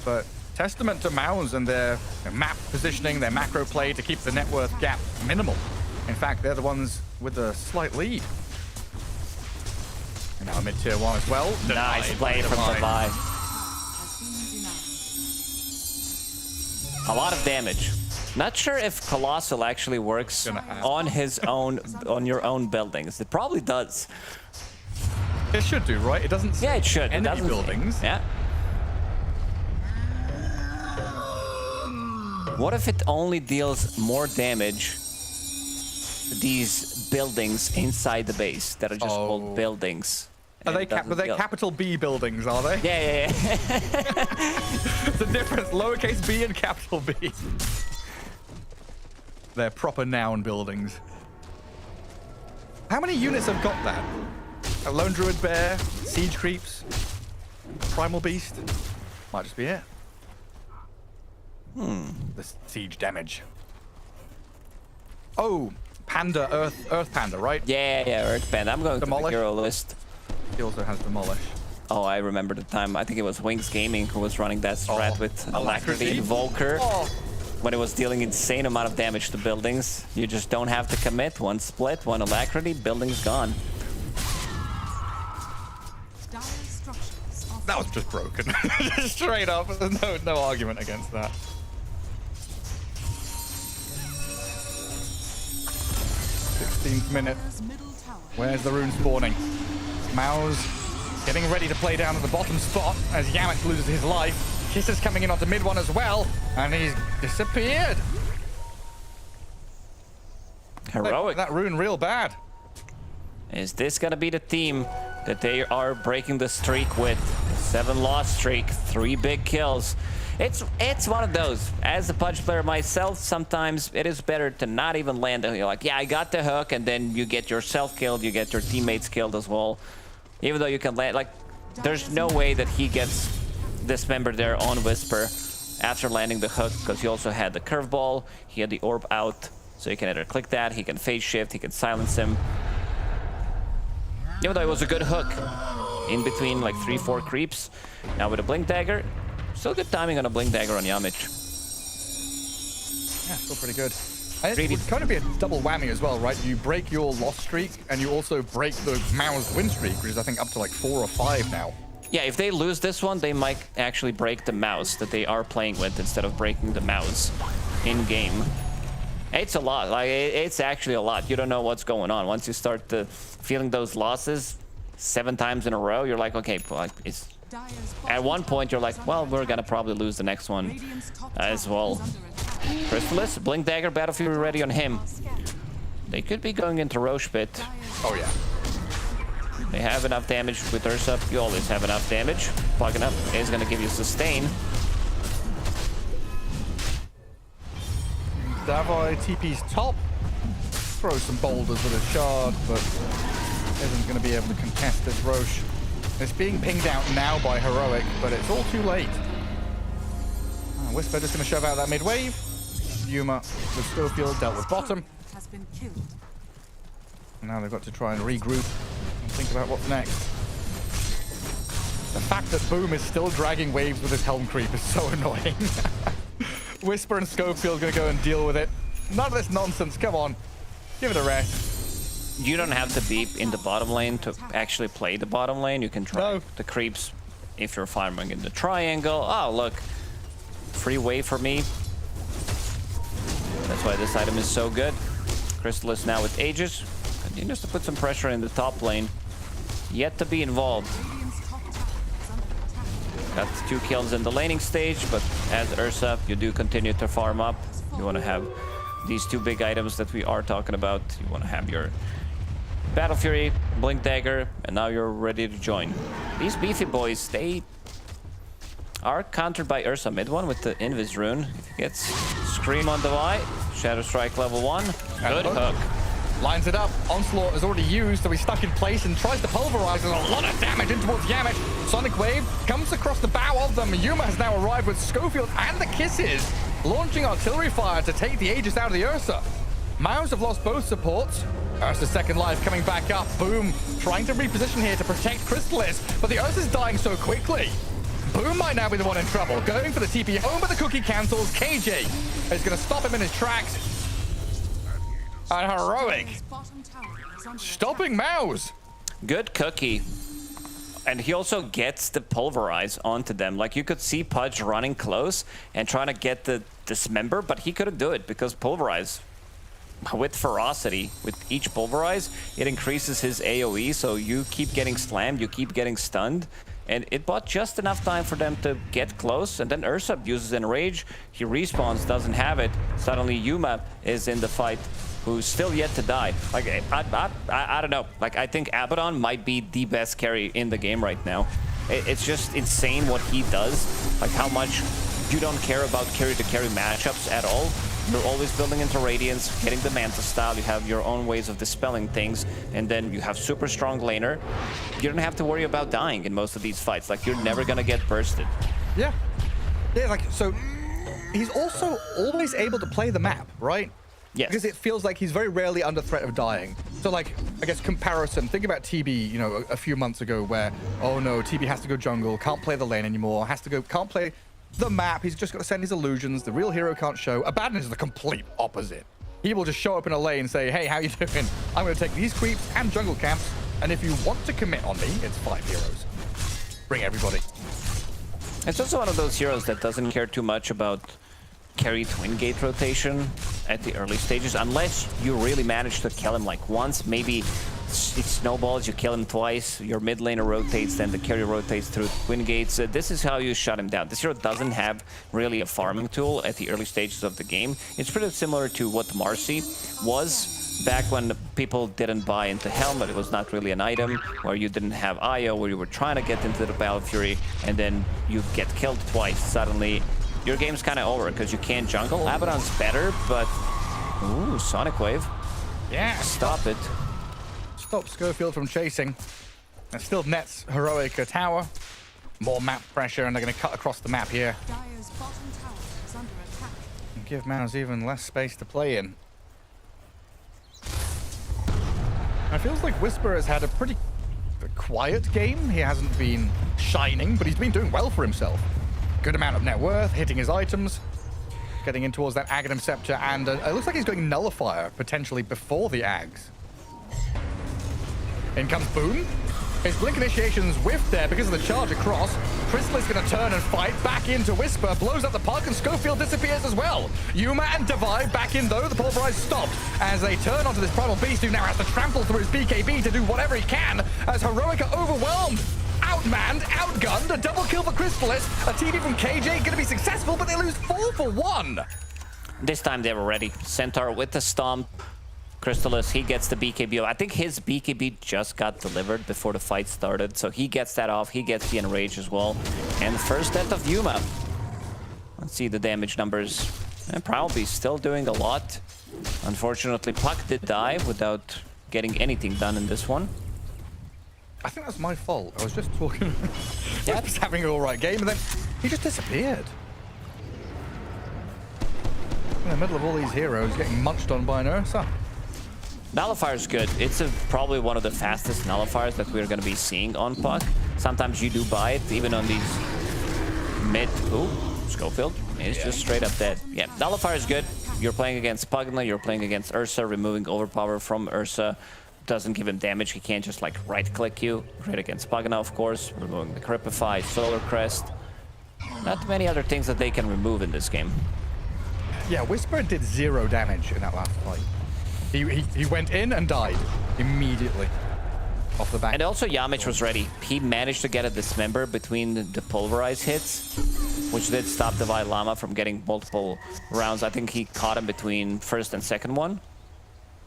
E: But testament to MOUZ and their map positioning, their macro play to keep the net worth gap minimal. In fact, they're the ones with the slight lead. And now mid-tier 1 as well.
G: Nice play from Davai. A lot of damage. Not sure if Colossal actually works on his own, on your own buildings. It probably does.
E: It should do, right? It doesn't.
G: Yeah, it should.
E: Enemy
G: It doesn't.
E: buildings.
G: Yeah. What if it only deals more damage to these buildings inside the base that are just called buildings?
E: Are they capital B buildings, are they?
G: Yeah.
E: The difference, lowercase b and capital B. They're proper noun buildings. How many units have got that? A Lone Druid Bear, Siege Creeps, Primal Beast? Might just be it. The siege damage. Oh, Panda, Earth Panda, right?
G: Yeah, Earth Panda. I'm going
E: Demolish.
G: to the hero list.
E: He also has Demolish.
G: Oh, I remember the time. I think it was Wings Gaming who was running that strat with Alacrity and Volker. When it was dealing insane amount of damage to buildings. You just don't have to commit. One split, one Alacrity, building's gone.
E: That was just broken. Straight up. There's no argument against that. 16th minute. Where's the rune spawning? MOUZ getting ready to play down at the bottom spot as Yamich loses his life. Kisses coming in onto mid one as well, and he's disappeared.
G: Heroic.
E: That rune real bad.
G: Is this gonna be the team that they are breaking the streak with? 7-loss streak, 3 big kills. It's one of those. As a Pudge player myself, sometimes it is better to not even land. You're like, yeah, I got the hook, and then you get yourself killed, you get your teammates killed as well. Even though you can land, like, there's no way that he gets dismembered there on Whisper after landing the hook, because he also had the curveball, he had the orb out, so he can either click that, he can phase shift, he can silence him. Even though it was a good hook in between like 3-4 creeps. Now with a Blink Dagger, still good timing on a Blink Dagger on Yamich.
E: Yeah, still pretty good. And it would kind of be a double whammy as well, right? You break your loss streak, and you also break the MOUZ win streak, which is I think up to like 4 or 5 now.
G: Yeah, if they lose this one, they might actually break the MOUZ that they are playing with instead of breaking the MOUZ in-game. It's a lot. Like, it's actually a lot. You don't know what's going on. Once you start feeling those losses 7 times in a row, you're like, okay, like, it's... At one point, you're like, well, we're gonna probably lose the next one as well. Crystallis, Blink Dagger, Battle Fury ready on him. They could be going into Roche Pit.
E: Oh, yeah.
G: They have enough damage with Ursa. You always have enough damage. Plugging up is going to give you sustain.
E: Davai TP's top. Throws some boulders with a shard, but isn't going to be able to contest this Roche. It's being pinged out now by Heroic, but it's all too late. Whisper just going to shove out that mid-wave. Yuma with Schofield dealt with bottom. Now they've got to try and regroup and think about what's next. The fact that Boom is still dragging waves with his helm creep is so annoying. Whisper and Schofield gonna go and deal with it. None of this nonsense, come on. Give it a rest.
G: You don't have to be in the bottom lane to actually play the bottom lane. You can try the creeps if you're farming in the triangle. Oh, look. Free wave for me. That's why this item is so good. Crystallis now with Aegis. Continues to put some pressure in the top lane. Yet to be involved. Got 2 kills in the laning stage, but as Ursa, you do continue to farm up. You want to have these 2 big items that we are talking about. You want to have your Battle Fury, Blink Dagger, and now you're ready to join. These beefy boys, they are countered by Ursa mid one with the Invis rune. If he gets Scream on the Y, Shadow Strike level 1, good hook.
E: Lines it up. Onslaught is already used, so he's stuck in place and tries to pulverize. There's a lot of damage in towards Yamit. Sonic Wave comes across the bow of them. Yuma has now arrived with Schofield and the Kisses, launching artillery fire to take the Aegis out of the Ursa. MOUZ have lost both supports. Ursa's second life coming back up. Boom trying to reposition here to protect Crystallis, but the Ursa's dying so quickly. Boom might now be the one in trouble. Going for the TP home, but the cookie cancels. KJ is going to stop him in his tracks. And Heroic stopping MOUZ.
G: Good cookie. And he also gets the pulverize onto them. Like, you could see Pudge running close and trying to get the dismember, but he couldn't do it because pulverize with ferocity, with each pulverize, it increases his AoE, so you keep getting slammed, you keep getting stunned. And it bought just enough time for them to get close, and then Ursa uses Enrage. He respawns, doesn't have it. Suddenly Yuma is in the fight, who's still yet to die. Like, I don't know. Like, I think Abaddon might be the best carry in the game right now. It's just insane what he does. Like, how much you don't care about carry-to-carry matchups at all. You're always building into Radiance, getting the Manta style, you have your own ways of dispelling things, and then you have super strong laner. You don't have to worry about dying in most of these fights. Like, you're never gonna get bursted.
E: Yeah. Yeah, like, so he's also always able to play the map, right?
G: Yes.
E: Because it feels like he's very rarely under threat of dying. So, like, I guess comparison, think about TB, you know, a few months ago where, oh no, TB has to go jungle, can't play the lane anymore, can't play the map, he's just got to send his illusions, the real hero can't show. Abaddon is the complete opposite. He will just show up in a lane and say, hey, how you doing? I'm going to take these creeps and jungle camps, and if you want to commit on me, it's 5 heroes. Bring everybody.
G: It's also one of those heroes that doesn't care too much about carry twin gate rotation at the early stages, unless you really manage to kill him like once. Maybe it snowballs, you kill him twice, your mid laner rotates, then the carry rotates through twin gates. This is how you shut him down. This hero doesn't have really a farming tool at the early stages of the game. It's pretty similar to what Marcy was back when people didn't buy into Helmet. It was not really an item, where you didn't have IO, where you were trying to get into the Battle Fury, and then you get killed twice. Suddenly, your game's kind of over because you can't jungle. Abaddon's better, but... Ooh, Sonic Wave.
E: Yeah.
G: Stop it.
E: Stop Schofield from chasing. And still nets Heroic a tower. More map pressure, and they're going to cut across the map here.
I: Dire's bottom tower is under attack.
E: And give MOUZ even less space to play in. It feels like Whisper has had a pretty quiet game. He hasn't been shining, but he's been doing well for himself. Good amount of net worth, hitting his items, getting in towards that Aghanim Scepter, and it looks like he's going Nullifier, potentially before the Ags. In comes Boom. His Blink Initiation's whiffed there because of the charge across. Crystal is going to turn and fight back into Whisper, blows up the park, and Schofield disappears as well. Yuma and Divide back in though. The pulverize stopped as they turn onto this Primal Beast, who now has to trample through his BKB to do whatever he can, as Heroic are overwhelmed. Outmanned, outgunned, a double kill for Crystallis. A TP from KJ going to be successful, but they lose 4 for 1.
G: This time they were ready. Centaur with the stomp. Crystallis, he gets the BKB. I think his BKB just got delivered before the fight started, so he gets that off. He gets the Enrage as well. And the first death of Yuma. Let's see the damage numbers. And Primal Beast still doing a lot. Unfortunately, Puck did die without getting anything done in this one.
E: I think that's my fault. I was just talking. Yeah, just having an alright game, and then he just disappeared. In the middle of all these heroes getting munched on by an Ursa.
G: Nullifier's good. It's probably one of the fastest nullifiers that we're going to be seeing on Puck. Sometimes you do buy it, even on these mid... Ooh, Schofield is just straight up dead. Yeah, nullifier is good. You're playing against Pugna, you're playing against Ursa, removing overpower from Ursa doesn't give him damage. He can't just like right-click you. Great against Pugna, of course. Removing the Cripify, Solar Crest. Not many other things that they can remove in this game.
E: Yeah, Whisper did 0 damage in that last fight. He went in and died immediately off the back.
G: And also Yamich was ready. He managed to get a dismember between the pulverized hits, which did stop the Divine Llama from getting multiple rounds. I think he caught him between first and second one.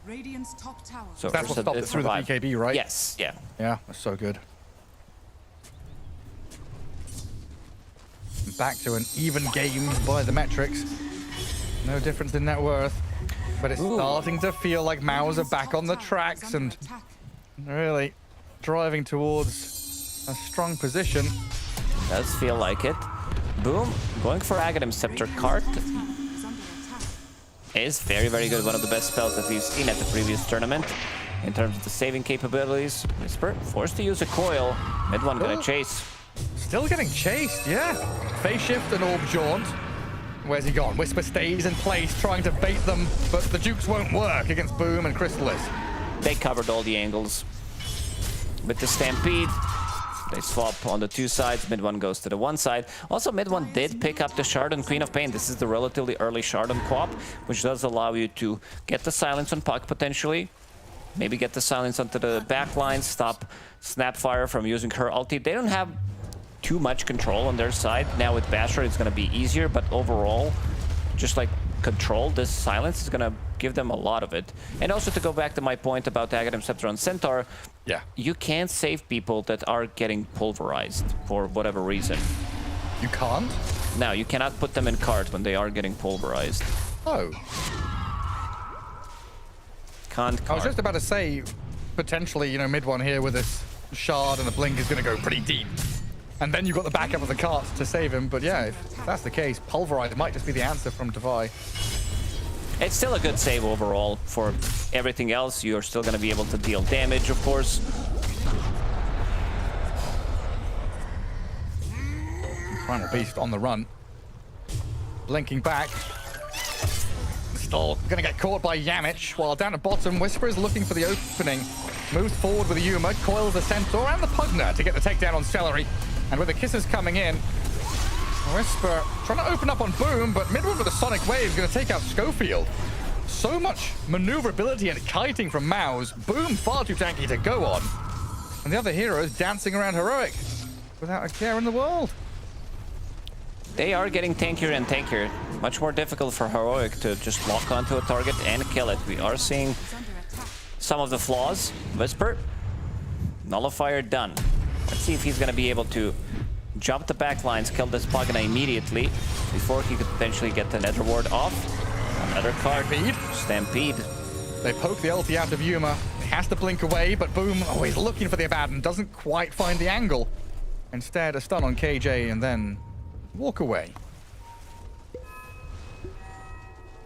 I: Radiant's top tower.
G: So
E: that's what stopped it through the BKB, right?
G: Yes, yeah.
E: Yeah, that's so good. Back to an even game by the metrics. No difference in net worth. But it's starting to feel like MOUZ are back on the tracks and really driving towards a strong position.
G: Does feel like it. Boom, going for Aghanim-Scepter cart. Is very, very good. One of the best spells that we've seen at the previous tournament in terms of the saving capabilities. Whisper forced to use a coil. Mid one gonna chase.
E: Still getting chased, yeah. Phase shift and orb jaunt. Where's he gone? Whisper stays in place, trying to bait them, but the jukes won't work against Boom and Chrysalis.
G: They covered all the angles. With the Stampede, they swap on the two sides. Mid one goes to the one side. Also, mid one did pick up the Shard on Queen of Pain. This is the relatively early Shard on Quap, which does allow you to get the silence on Puck potentially. Maybe get the silence onto the back line, stop Snapfire from using her ulti. They don't have too much control on their side. Now with Basher, it's going to be easier, but overall, just like control, this silence is going to give them a lot of it. And also to go back to my point about Aghanim-Scepter on Centaur,
E: yeah,
G: you can't save people that are getting pulverized for whatever reason.
E: You can't?
G: No, you cannot put them in cart when they are getting pulverized.
E: Oh.
G: Can't cart.
E: I was just about to say, potentially, you know, mid one here with this Shard and the Blink is going to go pretty deep. And then you've got the backup of the carts to save him. But yeah, if that's the case, Pulverize might just be the answer from Devi.
G: It's still a good save overall. For everything else, you're still going to be able to deal damage, of course.
E: Primal Beast on the run. Blinking back. Still going to get caught by Yamich. While down at bottom, Whisper is looking for the opening. Moves forward with the Yuma, coils the Centaur and the Pugna to get the takedown on Celery. And with the kisses coming in, Whisper trying to open up on Boom, but midward with a Sonic Wave is going to take out Schofield. So much maneuverability and kiting from MOUZ. Boom far too tanky to go on. And the other heroes dancing around Heroic without a care in the world.
G: They are getting tankier and tankier. Much more difficult for Heroic to just lock onto a target and kill it. We are seeing some of the flaws. Whisper, Nullifier done. Let's see if he's going to be able to jump the back lines, kill this Pugna immediately before he could potentially get the Nether Ward off. Another card. Stampede.
E: They poke the ulti out of Yuma. He has to blink away, but Boom always looking for the Abaddon. Doesn't quite find the angle. Instead, a stun on KJ and then walk away.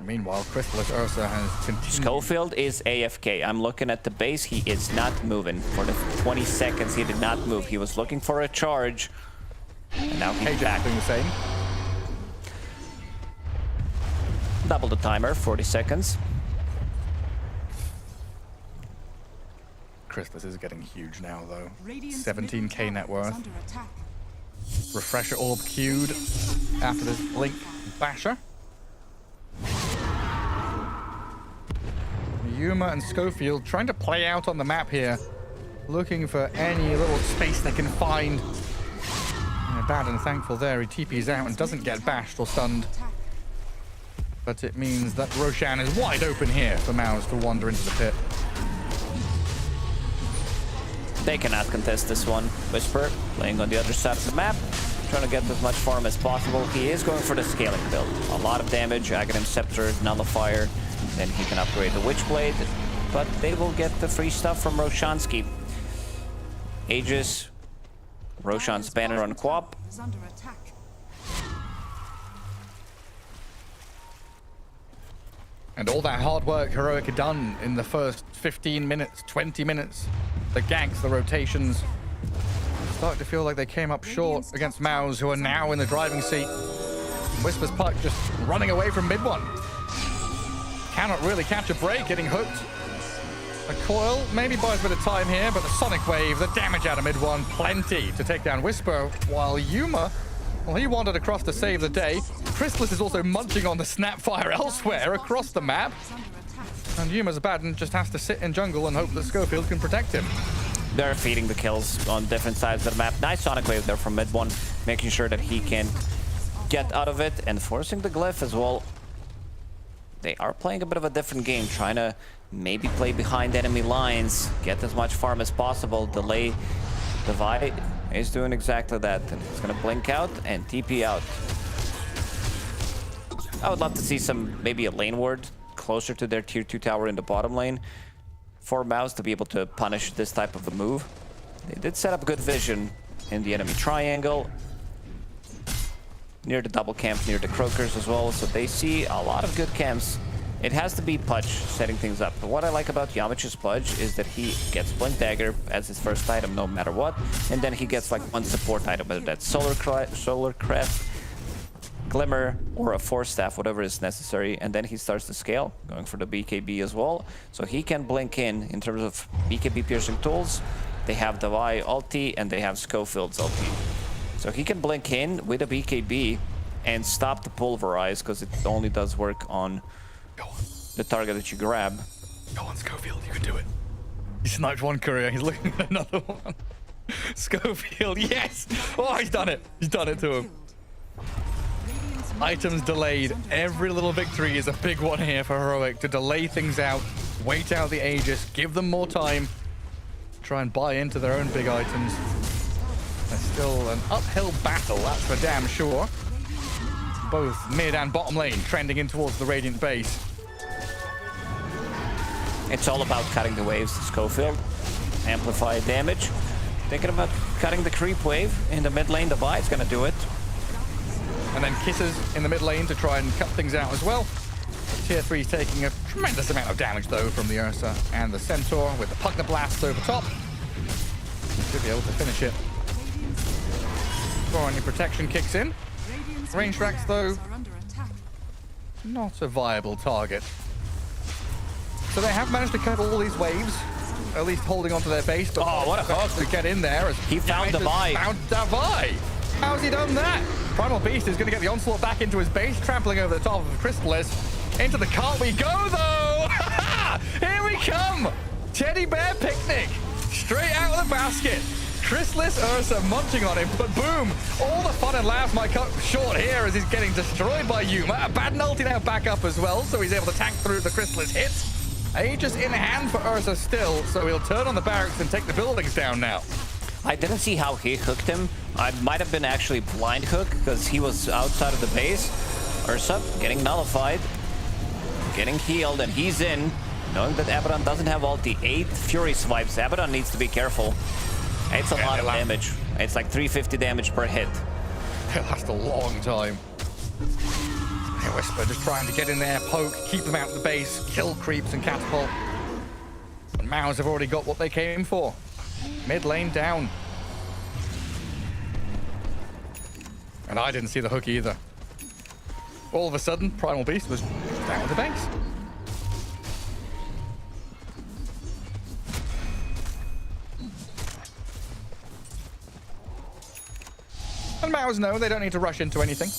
E: Meanwhile, Chrysalis Ursa has continued.
G: Schofield is AFK. I'm looking at the base. He is not moving. For the 20 seconds, he did not move. He was looking for a charge. And now he's back.
E: Doing the same.
G: Double the timer, 40 seconds.
E: Chrysalis is getting huge now, though. 17k net worth. Refresher Orb queued after this Blink Basher. Yuma and Schofield trying to play out on the map here, looking for any little space they can find. Abaddon thankful there, he TP's out and doesn't get bashed or stunned. But it means that Roshan is wide open here for MOUZ to wander into the pit.
G: They cannot contest this one. Whisper playing on the other side of the map, trying to get as much farm as possible. He is going for the scaling build. A lot of damage, Aghanim-Scepter, Nullifier. Then he can upgrade the Witchblade, but they will get the free stuff from Roshansky. Aegis, Roshan's banner on Quap.
E: And all that hard work Heroic had done in the first 15 minutes, 20 minutes, the ganks, the rotations, starting to feel like they came up short against MOUZ, who are now in the driving seat. Whisper's puck just running away from mid one. Cannot really catch a break, getting hooked. A coil maybe buys a bit of time here, but the Sonic Wave, the damage out of mid one, plenty to take down Whisper, while Yuma, well, he wandered across to save the day. Chrysalis is also munching on the Snapfire elsewhere across the map. And Yuma's bad and just has to sit in jungle and hope that Schofield can protect him.
G: They're feeding the kills on different sides of the map. Nice Sonic Wave there from mid one, making sure that he can get out of it and forcing the Glyph as well. They are playing a bit of a different game, trying to maybe play behind enemy lines, get as much farm as possible, delay the Vi. He's doing exactly that, and he's gonna blink out and TP out. I would love to see maybe a lane ward closer to their tier 2 tower in the bottom lane for MOUZ to be able to punish this type of a move. They did set up good vision in the enemy triangle, near the double camp, near the Croakers as well, so they see a lot of good camps. It has to be Pudge setting things up. But what I like about Yamich's Pudge is that he gets Blink Dagger as his first item no matter what, and then he gets like one support item, whether that's Solar Crest, Glimmer, or a Force Staff, whatever is necessary, and then he starts to scale, going for the BKB as well. So he can blink in terms of BKB piercing tools. They have the Vi ulti, and they have Schofield's ulti. So he can blink in with a BKB and stop the Pulverize, because it only does work on the target that you grab.
E: Go on, Schofield, you can do it. He sniped one courier, he's looking at another one. Schofield, yes! Oh, he's done it. He's done it to him. Items delayed. Every little victory is a big one here for Heroic, to delay things out, wait out the Aegis, give them more time, try and buy into their own big items. There's still an uphill battle, that's for damn sure. Both mid and bottom lane trending in towards the Radiant base.
G: It's all about cutting the waves to Schofield. Amplify damage. Thinking about cutting the creep wave in the mid lane. The Vi is going to do it.
E: And then Kisses in the mid lane to try and cut things out as well. Tier 3 is taking a tremendous amount of damage though from the Ursa and the Centaur with the Pugna Blasts over top. Should be able to finish it. Before any protection kicks in. Range Racks though, not a viable target. So they have managed to cut all these waves, at least holding onto their base. But
G: oh, what a hook
E: to get in there! As
G: he found the Vi.
E: Found the Vi. How's he done that? Primal Beast is going to get the onslaught back into his base, trampling over the top of Chrysalis. Into the cart we go though! Here we come! Teddy Bear Picnic, straight out of the basket. Chrysalis Ursa munching on him, but boom! All the fun and laughs might cut short here as he's getting destroyed by Yuma. A bad ulti now back up as well, so he's able to tank through the Chrysalis hits. Aegis in hand for Ursa still, so he'll turn on the barracks and take the buildings down now.
G: I didn't see how he hooked him. I might have been actually blind hook, because he was outside of the base. Ursa getting nullified, getting healed, and he's in, knowing that Abaddon doesn't have ulti. 8 Fury swipes. Abaddon needs to be careful. It's a lot of damage. It's like 350 damage per hit.
E: It lasts a long time. Whisper just trying to get in there, poke, keep them out of the base, kill creeps and catapult. But MOUZ have already got what they came for. Mid lane down. And I didn't see the hook either. All of a sudden, Primal Beast was down with the base. And MOUZ know they don't need to rush into anything.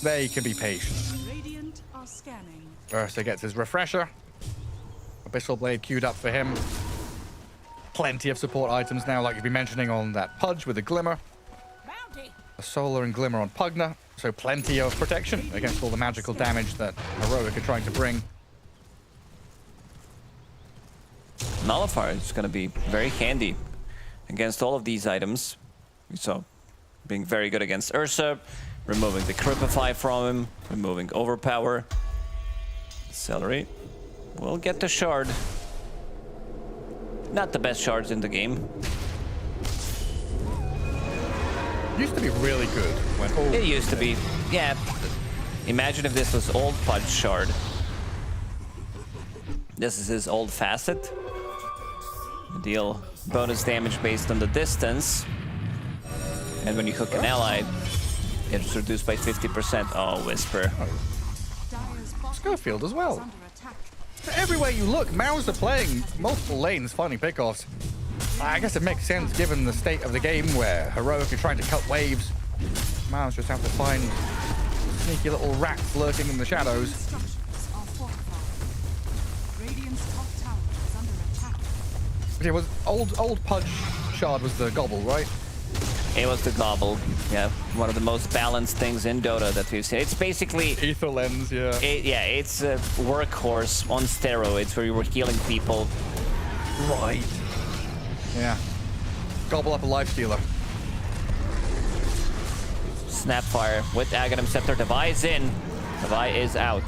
E: They can be patient.
I: Radiant are scanning.
E: Ursa gets his refresher. Abyssal Blade queued up for him. Plenty of support items now, like you've been mentioning on that Pudge with the Glimmer. A Solar and Glimmer on Pugna. So plenty of protection against all the magical damage that Heroic are trying to bring.
G: Nullifier is going to be very handy against all of these items. So being very good against Ursa, removing the Cripify from him, removing Overpower. Celery will get the shard. Not the best shards in the game.
E: Used to be really good. When
G: it used to be, yeah. Imagine if this was old Pudge shard. This is his old facet. Deal bonus damage based on the distance. And when you hook an ally, it's reduced by 50%. Oh, Whisper.
E: Schofield as well. Everywhere you look, MOUZ are playing multiple lanes, finding pickoffs. I guess it makes sense given the state of the game where Heroic are trying to cut waves. MOUZ just have to find sneaky little rats lurking in the shadows. But it was old Pudge Shard was the gobble, right?
G: It was the gobble. Yeah, one of the most balanced things in Dota that we've seen. It's basically
E: Ether Lens, yeah.
G: It's a workhorse on steroids where you were healing people.
E: Right. Yeah. Gobble up a life stealer.
G: Snapfire with Aghanim Scepter. Devi is in. Devi is out.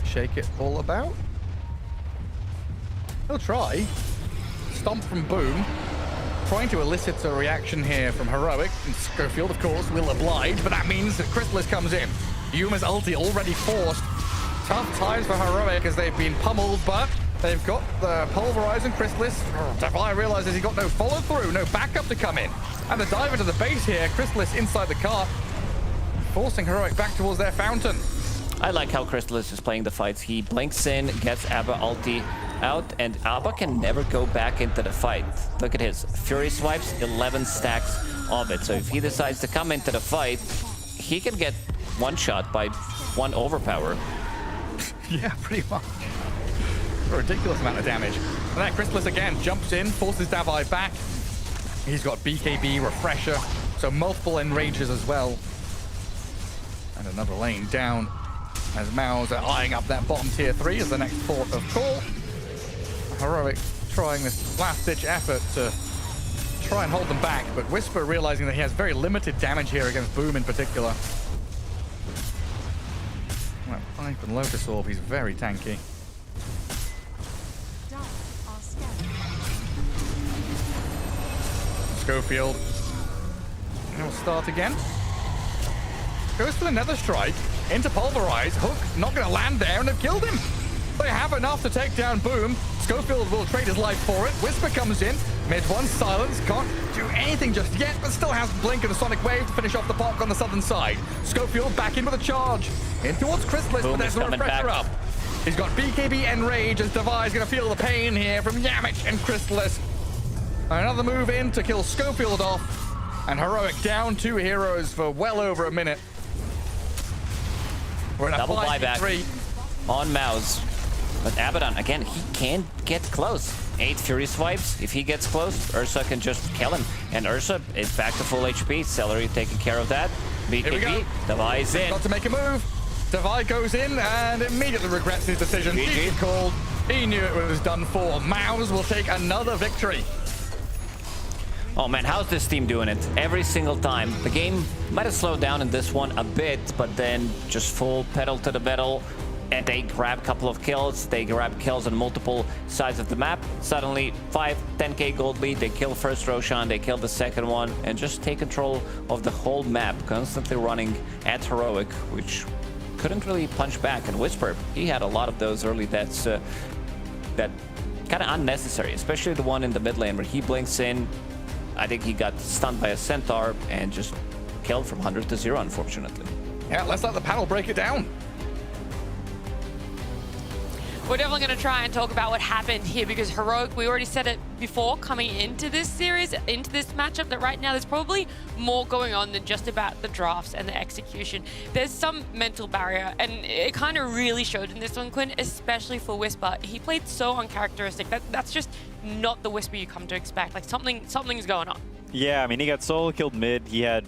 E: Shake it all about. He'll try. Stomp from Boom. Trying to elicit a reaction here from Heroic. And Schofield, of course, will oblige, but that means that Chrysalis comes in. Yuma's ulti already forced. Tough times for Heroic as they've been pummeled, but they've got the Pulverize and Chrysalis. Devi realizes he's got no follow-through, no backup to come in. And the dive into the base here, Chrysalis inside the car, forcing Heroic back towards their fountain.
G: I like how Chrysalis is playing the fights. He blinks in, gets Abba ulti out, and Abba can never go back into the fight. Look at his Fury swipes, 11 stacks of it. So if he decides to come into the fight, he can get one shot by one overpower.
E: Yeah, pretty much. A ridiculous amount of damage. And that Chrysalis again jumps in, forces Devi back. He's got BKB, Refresher, so multiple enrages as well. And another lane down as MOUZ are eyeing up that bottom tier 3 as the next port of call. Heroic trying this last-ditch effort to try and hold them back, but Whisper realizing that he has very limited damage here against Boom in particular. That Pipe and Lotus Orb, he's very tanky. Schofield. And we'll start again. Goes for the Nether Strike. Into Pulverize. Hook not going to land there, and they've killed him. They have enough to take down Boom. Schofield will trade his life for it. Whisper comes in. Mid-1 silence. Can't do anything just yet, but still has Blink and a Sonic Wave to finish off the park on the southern side. Schofield back in with a charge. In towards Chrysalis, but there's no Refresher up. He's got BKB Enrage as Devi's going to feel the pain here from Yamich and Chrysalis. Another move in to kill Schofield off. And Heroic down 2 heroes for well over a minute. We're in a
G: double buyback
E: 5v3
G: on MOUZ. But Abaddon, again, he can't get close. 8 Fury swipes. If he gets close, Ursa can just kill him. And Ursa is back to full HP. Celery taking care of that. BKB, Devi is in.
E: Got to make a move. Devi goes in and immediately regrets his decision.
G: GG.
E: Called. He knew it was done for. MOUZ will take another victory.
G: Oh man, how's this team doing it? Every single time. The game might have slowed down in this one a bit, but then just full pedal to the metal, and they grab a couple of kills. They grab kills on multiple sides of the map. Suddenly, 10k gold lead. They kill first Roshan, they kill the second one, and just take control of the whole map, constantly running at Heroic, which couldn't really punch back. And Whisper, he had a lot of those early deaths that kind of unnecessary, especially the one in the mid lane where he blinks in. I think he got stunned by a Centaur and just killed from 100 to 0, unfortunately.
E: Yeah, let's let the panel break it down.
A: We're definitely going to try and talk about what happened here because Heroic, we already said it before coming into this series, into this matchup, that right now there's probably more going on than just about the drafts and the execution. There's some mental barrier, and it kind of really showed in this one, Quinn, especially for Whisper. He played so uncharacteristic. That's just not the Whisper you come to expect. Like something's going on.
C: Yeah, I mean, he got solo killed mid. He had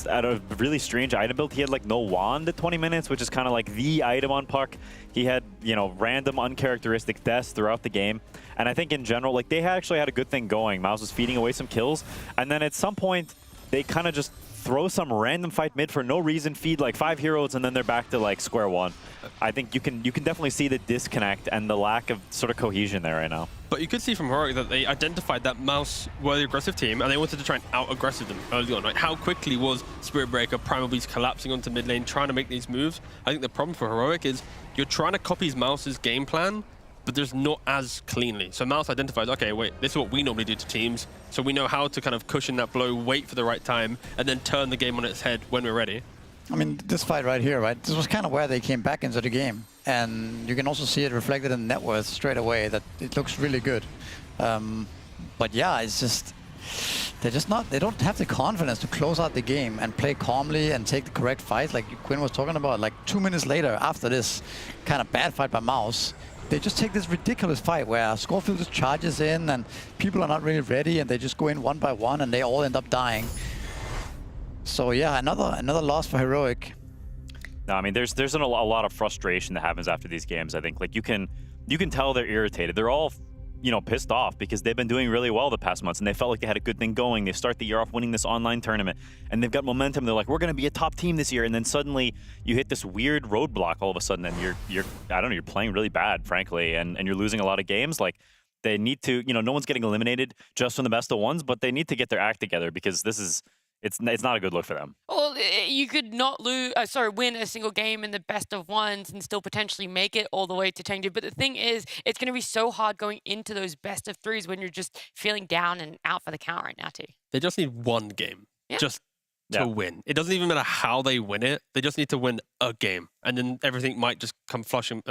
C: at a really strange item build. He had like no wand at 20 minutes, which is kind of like the item on Puck. He had, you know, random uncharacteristic deaths throughout the game. And I think in general, like, they actually had a good thing going. MOUZ was feeding away some kills. And then at some point, they kind of just throw some random fight mid for no reason, feed like 5 heroes, and then they're back to like square one. I think you can definitely see the disconnect and the lack of sort of cohesion there right now.
D: But you could see from Heroic that they identified that MOUZ were the aggressive team, and they wanted to try and out-aggressive them early on. Like, how quickly was Spirit Breaker, Primal Beast collapsing onto mid lane, trying to make these moves? I think the problem for Heroic is you're trying to copy MOUZ's game plan, but there's not as cleanly. So MOUZ identifies, okay, wait, this is what we normally do to teams, so we know how to kind of cushion that blow, wait for the right time, and then turn the game on its head when we're ready.
B: I mean, this fight right here, right? This was kind of where they came back into the game. And you can also see it reflected in net worth straight away, that it looks really good. But yeah, it's just, they don't have the confidence to close out the game and play calmly and take the correct fight, like Quinn was talking about. Like 2 minutes later, after this kind of bad fight by MOUZ, they just take this ridiculous fight where Scorfield just charges in and people are not really ready and they just go in one by one and they all end up dying. So yeah, another loss for Heroic.
C: No, I mean, there's a lot of frustration that happens after these games. I think like you can tell they're irritated. They're all, you know, pissed off because they've been doing really well the past months and they felt like they had a good thing going. They start the year off winning this online tournament and they've got momentum. They're like, we're going to be a top team this year, and then suddenly you hit this weird roadblock all of a sudden, and you're I don't know, you're playing really bad, frankly, and you're losing a lot of games. Like, they need to, you know, no one's getting eliminated just from the best of ones, but they need to get their act together because this is. It's not a good look for them.
A: Well, you could not win a single game in the best of ones and still potentially make it all the way to Chengdu. But the thing is, it's going to be so hard going into those best of threes when you're just feeling down and out for the count right now, T.
D: They just need one game just to win. It doesn't even matter how they win it. They just need to win a game. And then everything might just come flooding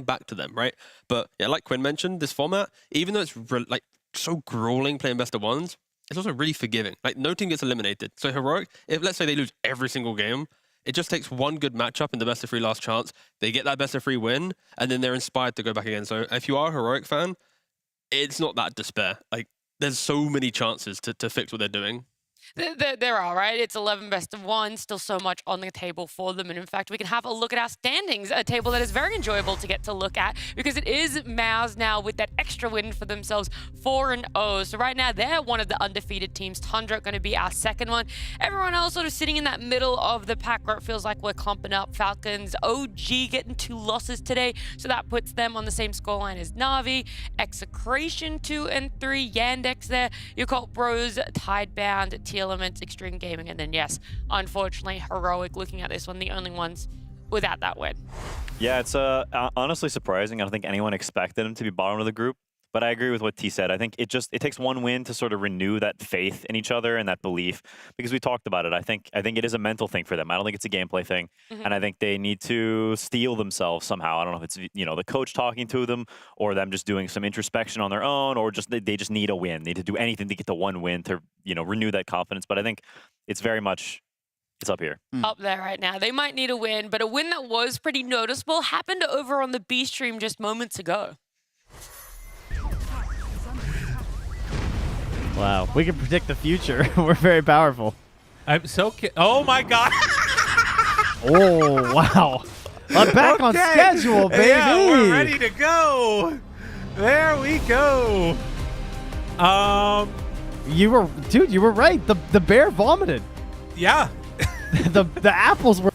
D: back to them, right? But yeah, like Quinn mentioned, this format, even though it's like so grueling playing best of ones, it's also really forgiving. Like, no team gets eliminated. So Heroic, if let's say they lose every single game, it just takes one good matchup in the best of 3 last chance. They get that best of 3 win, and then they're inspired to go back again. So if you are a Heroic fan, it's not that despair. Like, there's so many chances to fix what they're doing.
A: There are, right? It's 11 best of one, still so much on the table for them. And in fact, we can have a look at our standings, a table that is very enjoyable to get to look at because it is MOUZ now with that extra win for themselves, 4-0. So right now, they're one of the undefeated teams. Tundra going to be our second one. Everyone else sort of sitting in that middle of the pack where it feels like we're clumping up. Falcons, OG getting 2 losses today. So that puts them on the same scoreline as Na'Vi. Execration 2 and 3. Yandex there. Your Cult Bros, Tidebound, Tearlaments, Xtreme Gaming, and then yes, unfortunately, Heroic looking at this one, the only ones without that win.
C: Yeah, it's honestly surprising. I don't think anyone expected him to be bottom of the group, but I agree with what T said. I think it takes one win to sort of renew that faith in each other and that belief, because we talked about it. I think it is a mental thing for them. I don't think it's a gameplay thing, and I think they need to steel themselves somehow. I don't know if it's, you know, the coach talking to them or them just doing some introspection on their own, or just they just need a win. They need to do anything to get the one win to, you know, renew that confidence. But I think it's very much it's up here.
A: Up there right now. They might need a win, but a win that was pretty noticeable happened over on the B stream just moments ago.
J: Wow, we can predict the future. We're very powerful.
K: I'm so oh my god.
J: Oh, wow. I'm back on schedule, baby.
K: Yeah, we're ready to go. There we go.
J: You were right. The bear vomited.
K: Yeah.
J: the apples were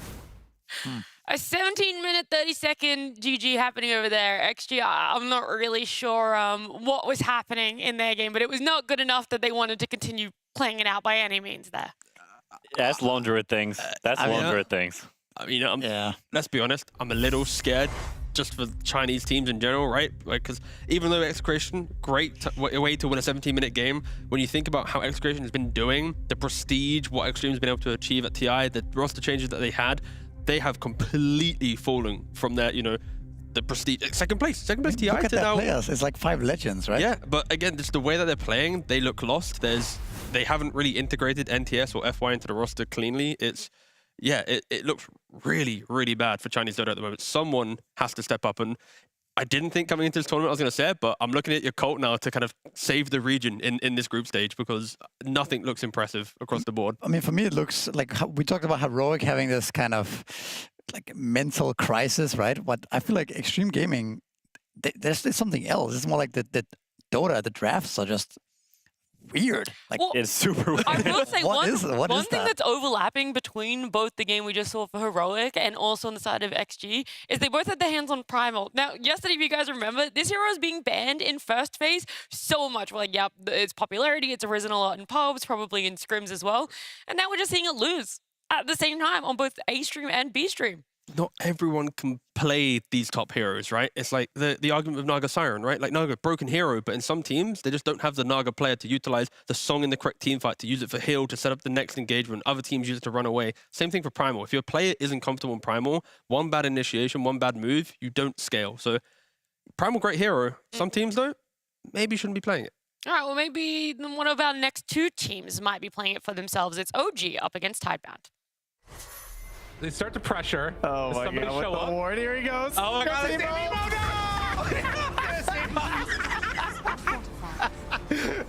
A: A 17-minute, 30-second GG happening over there. XG, I'm not really sure what was happening in their game, but it was not good enough that they wanted to continue playing it out by any means there.
C: Yeah, that's lone druid things. That's lone druid things.
D: I mean, let's be honest, I'm a little scared just for Chinese teams in general, right? Like, because even though Execration, great way to win a 17-minute game, when you think about how Execration has been doing, the prestige, what Xtreme has been able to achieve at TI, the roster changes that they had, they have completely fallen from their, you know, the prestige. Second place TI
B: Look at
D: to
B: that
D: now.
B: players. It's like 5 legends, right?
D: Yeah, but again, just the way that they're playing, they look lost. They haven't really integrated NTS or FY into the roster cleanly. It looks really, really bad for Chinese Dota at the moment. Someone has to step up, and I didn't think coming into this tournament I was going to say it, but I'm looking at your Cult now to kind of save the region in this group stage because nothing looks impressive across the board.
B: I mean, for me, it looks like we talked about Heroic having this kind of like mental crisis, right? But I feel like Xtreme Gaming, there's something else. It's more like the Dota, the drafts are just weird. Like,
A: Well,
C: It's super weird.
A: I will say
B: What
A: one
B: is
A: thing
B: that?
A: that's overlapping between both the game we just saw for Heroic and also on the side of XG is they both had their hands on Primal. Now, yesterday, if you guys remember, this hero is being banned in first phase so much. We're like, yep, its popularity, it's arisen a lot in pubs, probably in scrims as well. And now we're just seeing it lose at the same time on both A-Stream and B-Stream.
D: Not everyone can play these top heroes, right? It's like the argument of Naga Siren, right? Like Naga, broken hero, but in some teams, they just don't have the Naga player to utilize the song in the correct team fight, to use it for heal, to set up the next engagement. Other teams use it to run away. Same thing for Primal. If your player isn't comfortable in Primal, one bad initiation, one bad move, you don't scale. So Primal, great hero. Some teams, though, maybe shouldn't be playing it.
A: All right, well, maybe one of our next two teams might be playing it for themselves. It's OG up against Tidebound.
F: They start to pressure.
H: Oh my
F: Somebody
H: god,
F: show
H: with
F: up.
H: the ward, here he goes.
F: Oh my god,
H: There's
F: it's Emo, no!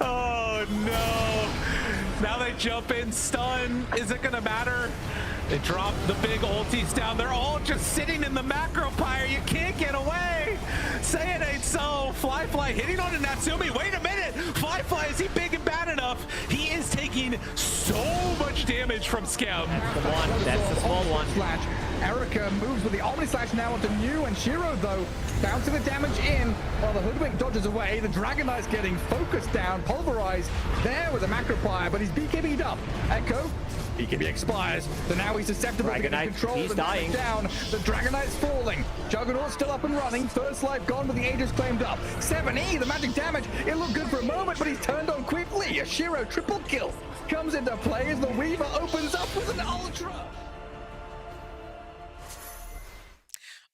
F: Oh no! Now they jump in, stun. Is it gonna matter? They drop the big ultis down. They're all just sitting in the macro pyre. You can't get away. Say it ain't so. Fly hitting on a Natsumi. Wait a minute. Fly, is he big and bad enough? He is taking so much damage from Scout.
K: The one, that's the small one.
E: Slash. Erica moves with the Omni Slash now onto New, and Shiro, though, bouncing the damage in while the Hoodwink dodges away. The Dragon Knight's getting focused down, pulverized there with a macro fire, but he's BKB'd up. Echo, BKB expires, so now he's susceptible
K: Dragon
E: to
K: Knight,
E: control.
K: he's dying.
E: Down. The Dragon Knight's falling. Juggernaut's still up and running. First life gone, but the Aegis claimed up. 7E, the magic damage. It looked good for a moment, but he's turned on quickly. A Shiro triple kill comes into play as the Weaver opens up with an Ultra.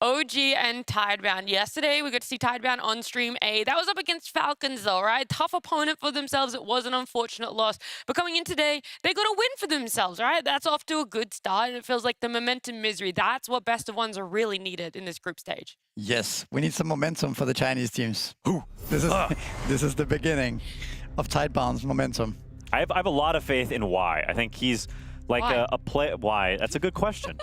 A: OG and Tidebound. Yesterday, we got to see Tidebound on stream A. That was up against Falcons, though, right? Tough opponent for themselves. It was an unfortunate loss. But coming in today, they got a win for themselves, right? That's off to a good start, and it feels like the momentum misery. That's what best of ones are really needed in this group stage.
B: yes, we need some momentum for the Chinese teams. This is the beginning of Tidebound's momentum.
C: I have a lot of faith in Y. I think he's like a play. Why? That's a good question.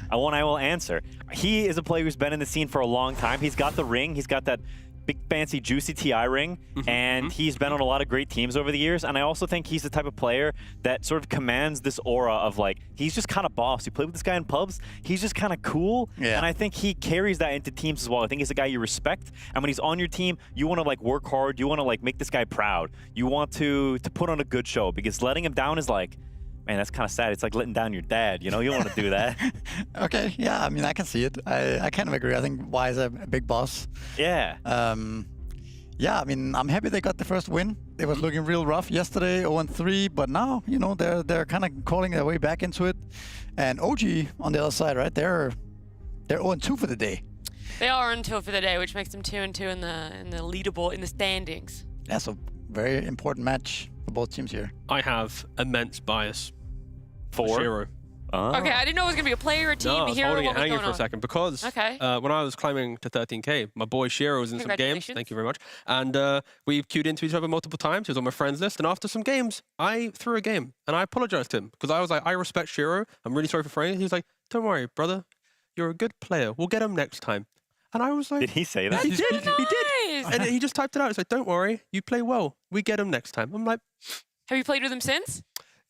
C: I will answer. He is a player who's been in the scene for a long time. He's got the ring. He's got that big, fancy, juicy TI ring. And he's been on a lot of great teams over the years. And I also think he's the type of player that sort of commands this aura of like, he's just kind of boss. You play with this guy in pubs, he's just kind of cool.
B: Yeah.
C: And I think he carries that into teams as well. I think he's a guy you respect. And when he's on your team, you want to like work hard. You want to like make this guy proud. You want to put on a good show, because letting him down is like, man, that's kind of sad. It's like letting down your dad, you know? You don't want to do that.
B: Okay, yeah, I mean, I can see it. I kind of agree. I think Y is a big boss.
C: Yeah.
B: Yeah, I mean, I'm happy they got the first win. It was looking real rough yesterday, 0-3, but now, you know, they're kind of crawling their way back into it. And OG on the other side, right? They're 0-2 for the day.
A: They are on tour for the day, which makes them 2-2 in the leaderboard, in the standings.
B: That's a very important match for both teams here.
D: I have immense bias for
C: For?
D: Shiro.
A: Okay, I didn't know it was going to be a player, a team,
D: No, I
A: a
D: was
A: hero.
D: holding
A: What
D: it
A: was
D: hanging
A: going
D: for a
A: on?
D: second because
A: Okay.
D: when I was climbing to 13K, my boy Shiro was in some games.
A: Congratulations.
D: Thank you very much. And we queued into each other multiple times. He was on my friends list. And after some games, I threw a game and I apologized to him because I was like, I respect Shiro. I'm really sorry for throwing. He was like, don't worry, brother. You're a good player. We'll get him next time. And I was like,
C: Did he say that?
D: he did. He did.
A: Nice.
D: And he just typed it out. He's like, don't worry. You play well. We get him next time. I'm like,
A: Have you played with him since?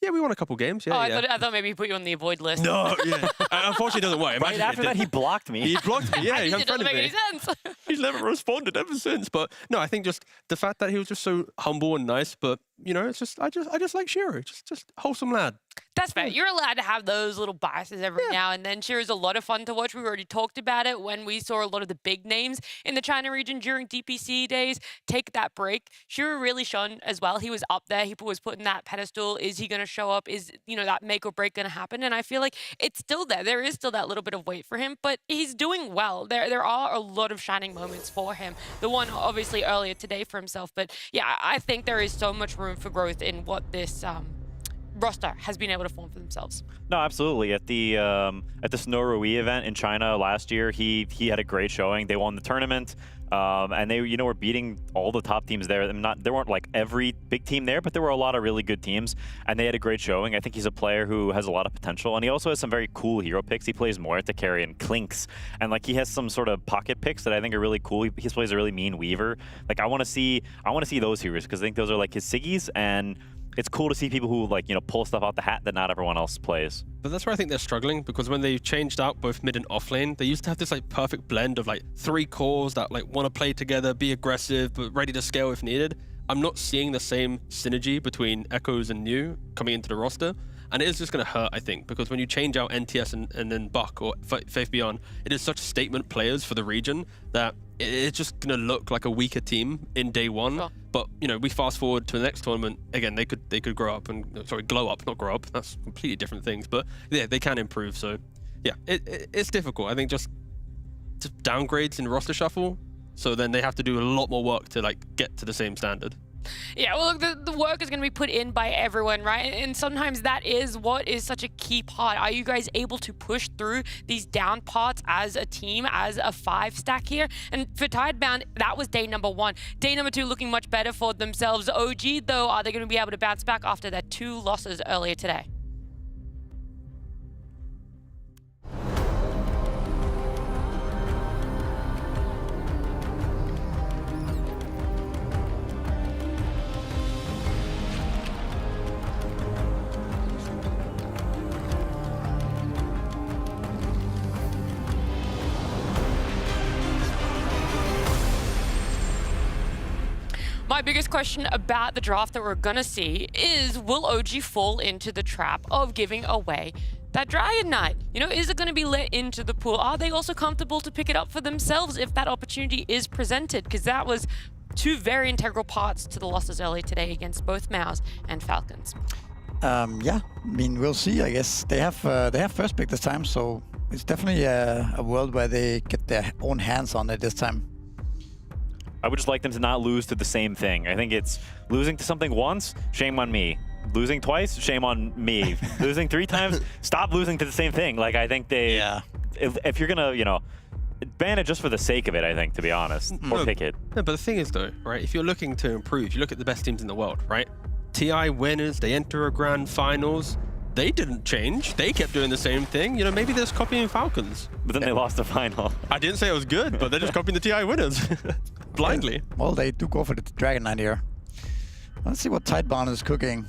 D: yeah, we won a couple games. Yeah,
A: Oh,
D: yeah.
A: I thought maybe he put you on the avoid list.
D: No, yeah. Unfortunately, it doesn't work.
C: Right
D: Imagine
C: after
D: it
C: that,
D: did.
C: he blocked me.
D: He blocked me. Yeah, he
A: It doesn't
D: unfriended
A: make
D: me.
A: any sense.
D: He's never responded ever since. But no, I think just the fact that he was just so humble and nice. But you know, it's just I just like Shiro. Just wholesome lad.
A: That's fair. You're allowed to have those little biases every now and then. Shiro's a lot of fun to watch. We already talked about it when we saw a lot of the big names in the China region during DPC days take that break. Shiro really shone as well. He was up there. He was put in that pedestal. Is he going to show up? Is, you know, that make or break going to happen? And I feel like it's still there. There is still that little bit of weight for him, but he's doing well. There are a lot of shining moments for him. The one obviously earlier today for himself, but yeah, I think there is so much room for growth in what this roster has been able to form for themselves.
C: No, absolutely. At the Snow Rui event in China last year, he had a great showing. They won the tournament. And they, were beating all the top teams there. There weren't like every big team there, but there were a lot of really good teams, and they had a great showing. I think he's a player who has a lot of potential, and he also has some very cool hero picks. He plays Moira to carry and Clinks, and like he has some sort of pocket picks that I think are really cool. He plays a really mean Weaver. Like I want to see those heroes because I think those are like his Siggies, and it's cool to see people who like pull stuff out the hat that not everyone else plays.
D: But that's where I think they're struggling, because when they changed out both mid and off lane, they used to have this like perfect blend of like 3 cores that like want to play together, be aggressive, but ready to scale if needed. I'm not seeing the same synergy between Echoes and New coming into the roster, and it is just going to hurt, I think, because when you change out NTS and then Buck or Faith Beyond, it is such statement players for the region that it's just going to look like a weaker team in day one.
A: Sure.
D: But we fast forward to the next tournament again. They could grow up and glow up, not grow up. That's completely different things. But yeah, they can improve. So yeah, it's difficult. I think just downgrades in roster shuffle. So then they have to do a lot more work to like get to the same standard.
A: Yeah, well, look, the work is going to be put in by everyone, right? And sometimes that is what is such a key part. Are you guys able to push through these down parts as a team, as a 5-stack here? And for Tidebound, that was day number 1. Day number 2 looking much better for themselves. OG, though, are they going to be able to bounce back after their 2 losses earlier today? My biggest question about the draft that we're gonna see is, will OG fall into the trap of giving away that Dragon Knight? Is it gonna be let into the pool? Are they also comfortable to pick it up for themselves if that opportunity is presented? Because that was 2 very integral parts to the losses earlier today against both MOUZ and Falcons.
B: Yeah, I mean, we'll see. I guess they have first pick this time, so it's definitely a world where they get their own hands on it this time.
C: I would just like them to not lose to the same thing. I think it's losing to something once, shame on me. Losing twice, shame on me. Losing 3 times, stop losing to the same thing. Like, I think they...
B: Yeah.
C: If you're gonna, ban it just for the sake of it, I think, to be honest. Or pick it.
D: No, but the thing is, though, right? If you're looking to improve, you look at the best teams in the world, right? TI winners, they enter a grand finals. They didn't change. They kept doing the same thing. Maybe they're just copying Falcons.
C: But then they lost the final.
D: I didn't say it was good, but they're just copying the TI winners. Blindly.
B: Well, they do go for the Dragon Knight here. Let's see what Tidebound is cooking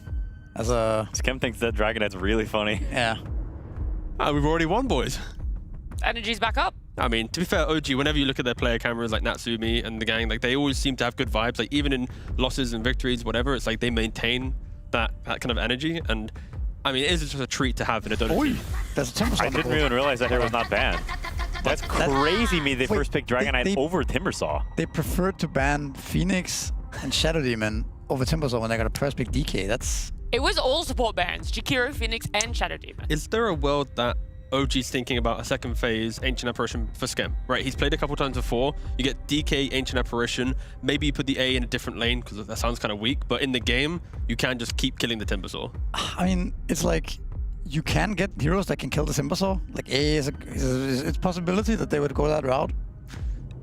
B: as a...
C: Skem thinks that Dragon Knight's really funny.
B: Yeah.
D: We've already won, boys.
A: Energy's back up.
D: I mean, to be fair, OG, whenever you look at their player cameras like Natsumi and the gang, like they always seem to have good vibes. Like even in losses and victories, whatever, it's like they maintain that kind of energy. And I mean, it is just a treat to have in a Dota team.
B: There's a Timbersaw.
C: I didn't even realize that hero was not banned. That's crazy me they first picked Dragon Knight over Timbersaw.
B: They preferred to ban Phoenix and Shadow Demon over Timbersaw when they got a first pick DK. That's...
A: It was all support bans, Jakiro, Phoenix, and Shadow Demon.
D: Is there a world that OG's thinking about a second phase Ancient Apparition for Skem? Right, he's played a couple times before. You get DK Ancient Apparition. Maybe you put the A in a different lane because that sounds kind of weak. But in the game, you can just keep killing the Timbersaw.
B: I mean, it's like you can get heroes that can kill the Timbersaw. Like A is it's a possibility that they would go that route.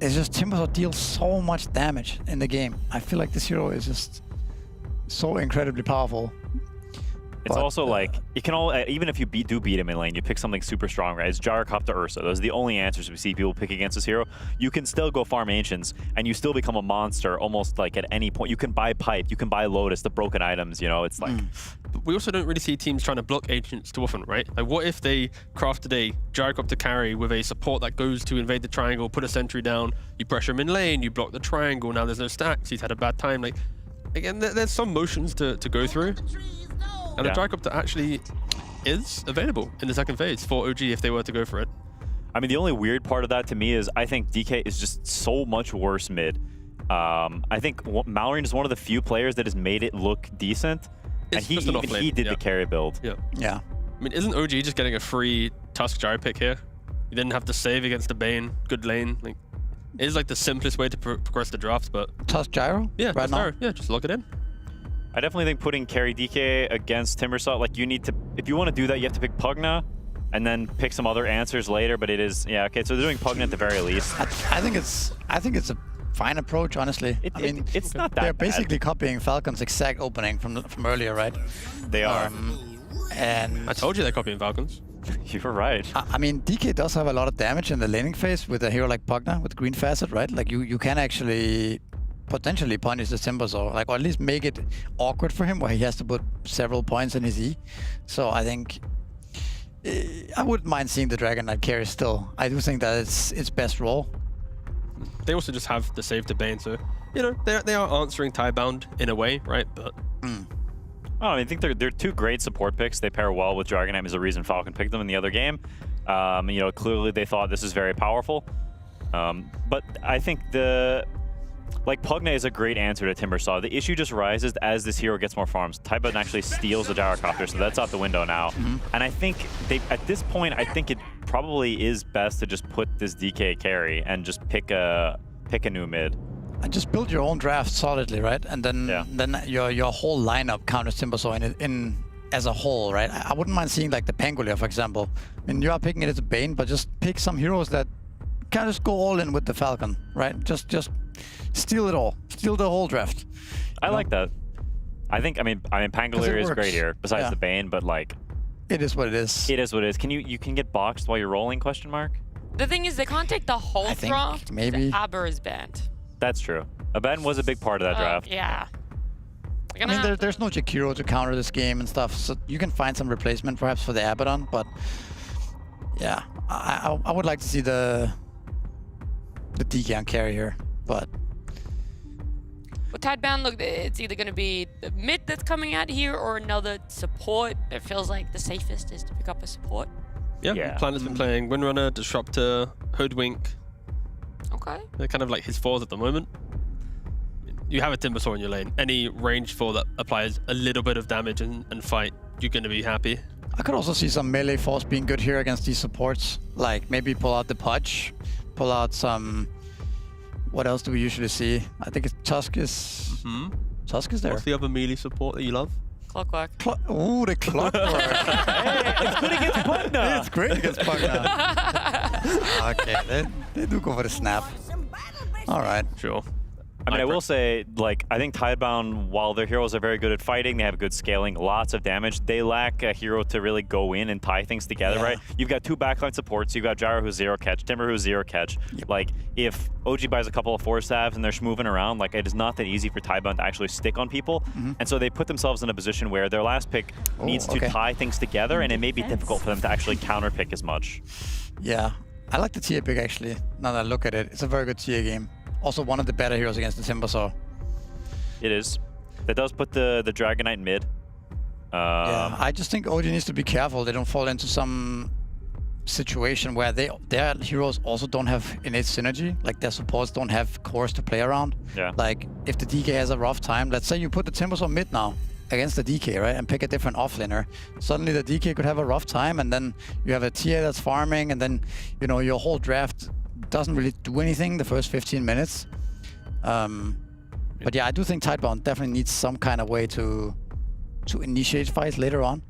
B: It's just Timbersaw deals so much damage in the game. I feel like this hero is just so incredibly powerful.
C: It's also like, you can all, even if you do beat him in lane, you pick something super strong, right? It's Gyrocopter Ursa. Those are the only answers we see people pick against this hero. You can still go farm Ancients, and you still become a monster almost like at any point. You can buy Pipe, you can buy Lotus, the broken items, it's like...
D: But we also don't really see teams trying to block Ancients too often, right? Like what if they crafted a Gyrocopter carry with a support that goes to invade the triangle, put a sentry down, you pressure him in lane, you block the triangle, now there's no stacks, he's had a bad time. Like, again, there's some motions to go through. And the Gyrocopter actually is available in the second phase for OG if they were to go for it.
C: I mean, the only weird part of that to me is I think DK is just so much worse mid. I think Mallory is one of the few players that has made it look decent. And he did the carry build.
B: Yeah.
D: I mean, isn't OG just getting a free Tusk Gyro pick here? You didn't have to save against the Bane. Good lane. Like, it is like the simplest way to progress the drafts, but...
B: Tusk Gyro?
D: Yeah,
B: right now.
D: Yeah, just lock it in.
C: I definitely think putting carry DK against Timbersaw, like you need to, if you want to do that, you have to pick Pugna and then pick some other answers later, but it is, yeah, okay, so they're doing Pugna at the very least.
B: I think it's fine approach, honestly. I mean,
C: it's not that
B: they're
C: bad.
B: basically copying Falcons' exact opening from earlier, right?
C: They are.
B: And
D: I told you they're copying Falcons.
C: You were right.
B: I mean, DK does have a lot of damage in the laning phase with a hero like Pugna with green facet, right? Like you can actually potentially punish the Timbersaw, like, or at least make it awkward for him where he has to put several points in his E. So I think I wouldn't mind seeing the Dragon Knight carry still. I do think that it's its best role.
D: They also just have the save to Bane, so you know they are answering Tidebound in a way, right? But
C: Oh, I think they're two great support picks. They pair well with Dragon Knight, is the reason Falcon picked them in the other game. You know, clearly they thought this is very powerful. But I think Pugna is a great answer to Timbersaw. The issue just rises as this hero gets more farms. Tidebound actually steals the Gyrocopter, so that's out the window now. And I think at this point, I think it probably is best to just put this DK carry and just pick a new mid.
B: And just build your own draft solidly, right? And then your whole lineup counters Timbersaw in as a whole, right? I wouldn't mind seeing like the Pangolier, for example. I mean, you are picking it as a Bane, but just pick some heroes that can just go all in with the Falcon, right? Just steal it all, steal the whole draft.
C: I like that. I mean, Pangolier is great here, besides the Bane, but like,
B: it is what it is.
C: It is what it is. You can get boxed while you're rolling? Question mark.
A: The thing is, they can't take the whole draft.
B: Maybe
A: The Aber is banned.
C: That's true. Abaddon was a big part of that draft.
A: Yeah.
B: I mean, there's no Jakiro to counter this game and stuff, so you can find some replacement perhaps for the Abaddon, but yeah, I would like to see the DK on carry here, but...
A: With Tidebound, look, it's either going to be the mid that's coming out here or another support. It feels like the safest is to pick up a support.
D: Yeah. Planet's been playing Windrunner, Disruptor, Hoodwink.
A: Okay.
D: They're kind of like his fours at the moment. You have a Timbersaw in your lane. Any ranged four that applies a little bit of damage and fight, you're going to be happy.
B: I could also see some melee force being good here against these supports. Like maybe pull out the Pudge, pull out some... What else do we usually see? I think it's Tusk is... Tusk is there.
D: What's the other melee support that you love?
A: Clockwork.
B: Ooh, the Clockwork.
C: Hey, it's good against Pugna.
B: It's great against Pugna. Okay, they do go for the snap. All right.
D: Sure.
C: I mean, I will say, like, I think Tidebound, while their heroes are very good at fighting, they have good scaling, lots of damage, they lack a hero to really go in and tie things together, right? You've got two backline supports, you've got Gyro who's 0 catch, Timber who's 0 catch. Like, if OG buys a couple of 4-stabs and they're schmoving around, like, it is not that easy for Tidebound to actually stick on people. And so they put themselves in a position where their last pick needs to tie things together, and it may be difficult for them to actually counter-pick as much.
B: Yeah, I like the TA pick, actually, now that I look at it. It's a very good TA game. Also one of the better heroes against the Timbersaw.
C: It is. That does put the Dragon Knight mid.
B: Yeah, I just think OG needs to be careful. They don't fall into some situation where their heroes also don't have innate synergy. Like their supports don't have cores to play around.
C: Yeah.
B: Like if the DK has a rough time, let's say you put the Timbersaw mid now against the DK, right? And pick a different offlaner. Suddenly the DK could have a rough time, and then you have a TA that's farming, and then, you know, your whole draft doesn't really do anything the first 15 minutes. But yeah, I do think Tidebound definitely needs some kind of way to initiate fights later on.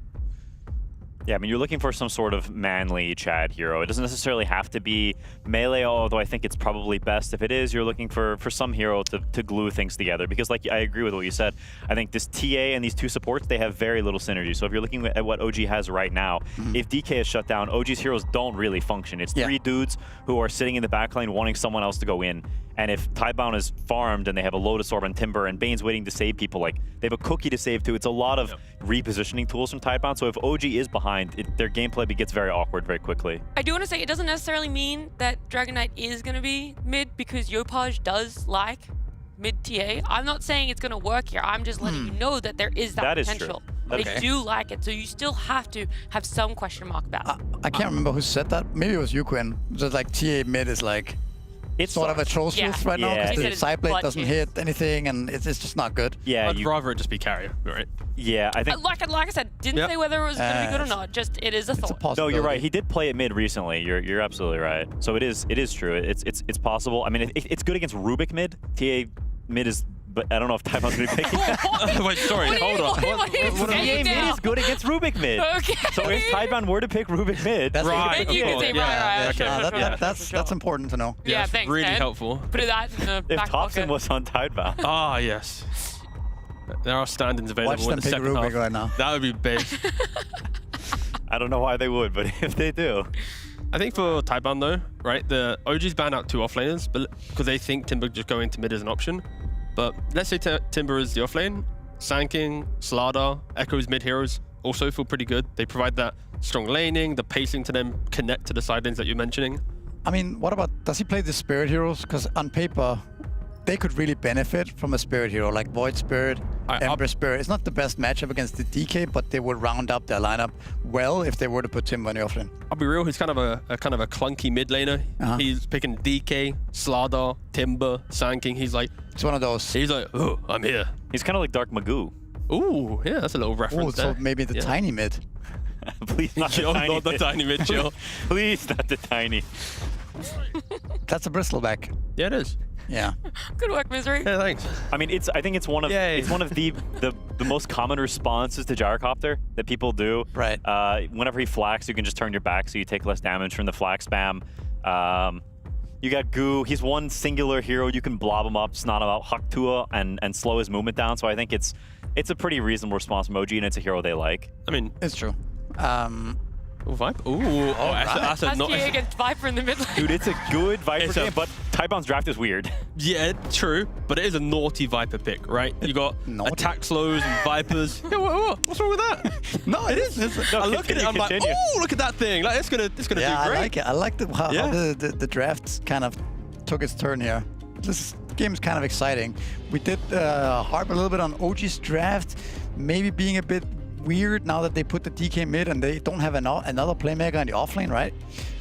C: Yeah, I mean, you're looking for some sort of manly Chad hero. It doesn't necessarily have to be melee, although I think it's probably best if it is. You're looking for some hero to glue things together. Because, like, I agree with what you said. I think this TA and these two supports, they have very little synergy. So if you're looking at what OG has right now, if DK is shut down, OG's heroes don't really function. It's three dudes who are sitting in the backline wanting someone else to go in. And if Tidebound is farmed and they have a Lotus Orb and Timber and Bane's waiting to save people, like, they have a cookie to save too. It's a lot of repositioning tools from Tidebound. So if OG is behind, their gameplay gets very awkward very quickly.
A: I do want to say it doesn't necessarily mean that Dragon Knight is going to be mid, because Yopaj does like mid TA. I'm not saying it's going to work here. I'm just letting you know that there is that potential. They do like it, so you still have to have some question mark about it.
B: I can't remember who said that. Maybe it was Yuquin. Just like TA mid is like... It's sort of atrocious right now because the Sideblade doesn't hit anything, and it's just not good.
C: Yeah,
D: I'd rather it just be carrier, right?
C: Yeah, I think...
A: Like I said, didn't say whether it was going to be good or not. Just, it is a thought.
C: No, you're right. He did play it mid recently. You're absolutely right. So it is true. It's possible. I mean, it's good against Rubik mid. TA mid is but I don't know if Tidebound's going to be picking that.
D: Wait, sorry, hold on.
C: TA mid is good against Rubik mid.
A: Okay.
C: So if Tidebound were to pick Rubik mid,
B: That's
D: Right,
A: You can say right.
B: that's important to know.
A: Yeah, thanks,
D: really
A: Ted.
D: helpful.
A: Put that in the
C: if
A: back
C: Thompson
A: pocket.
C: was on Tidebound.
D: Ah, yes. There are standings available
B: Watch
D: in
B: them
D: the
B: pick
D: second
B: Rubik
D: half.
B: right now.
D: That would be big.
C: I don't know why they would, but if they do.
D: I think for Tidebound though, right, the OGs ban out 2 offlaners because they think Timber just going to mid is an option. But let's say Timber is the offlane, Sanking, Slardar, Echo's mid heroes also feel pretty good. They provide that strong laning, the pacing to them connect to the side lanes that you're mentioning.
B: I mean, what about, does he play the Spirit Heroes? Because on paper, they could really benefit from a Spirit Hero, like Void Spirit, Ember Spirit. It's not the best matchup against the DK, but they would round up their lineup well if they were to put Timber in the offlane.
D: I'll be real, he's kind of a clunky mid laner. He's picking DK, Slardar, Timber, Sanking. He's like...
B: It's one of those.
D: He's like, oh, I'm here.
C: He's kind of like Dark Magoo.
D: Ooh, yeah, that's a little reference there.
B: So maybe the tiny mid.
C: Please not
D: Chill,
C: the tiny
D: not the tiny mid, chill.
C: Please not the tiny.
B: That's a Bristleback.
D: Yeah, it is.
B: Yeah.
A: Good work, Misery.
D: Yeah, thanks.
C: I mean, I think it's one of the most common responses to Gyrocopter that people do.
B: Right.
C: Whenever he flags, you can just turn your back so you take less damage from the flag spam. You got Goo. He's one singular hero. You can blob him up, snot him out, Haktua, and slow his movement down. So I think it's a pretty reasonable response from OG, and it's a hero they like.
D: I mean,
B: it's true.
D: Viper. Ooh, that's
A: TA against Viper in the mid lane.
C: Dude, it's a good Viper game, but Tidebound's draft is weird.
D: Yeah, true, but it is a naughty Viper pick, right? You got attack slows and Vipers. Yeah, what's wrong with that?
B: No, it is.
D: I look at it, I'm like, oh, look at that thing. Like, it's gonna do great.
B: I like it. I like how the draft kind of took its turn here. This game is kind of exciting. We did harp a little bit on OG's draft, maybe being a bit weird now that they put the DK mid and they don't have another playmaker in the offlane, right?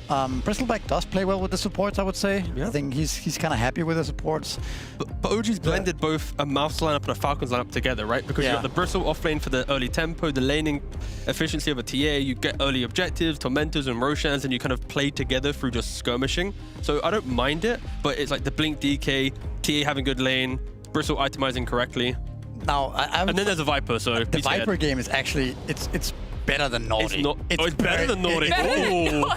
B: Bristleback does play well with the supports, I would say. Yeah. I think he's kind of happy with the supports.
D: But OG's blended both a MOUZ lineup and a Falcons lineup together, right? Because you got the Bristle offlane for the early tempo, the laning efficiency of a TA, you get early objectives, Tormentors and Roshans, and you kind of play together through just skirmishing. So I don't mind it, but it's like the Blink DK, TA having good lane, Bristle itemizing correctly.
B: Now,
D: and then there's a Viper, so
B: the Viper game is actually it's better than Naughty.
D: It's better than Naughty.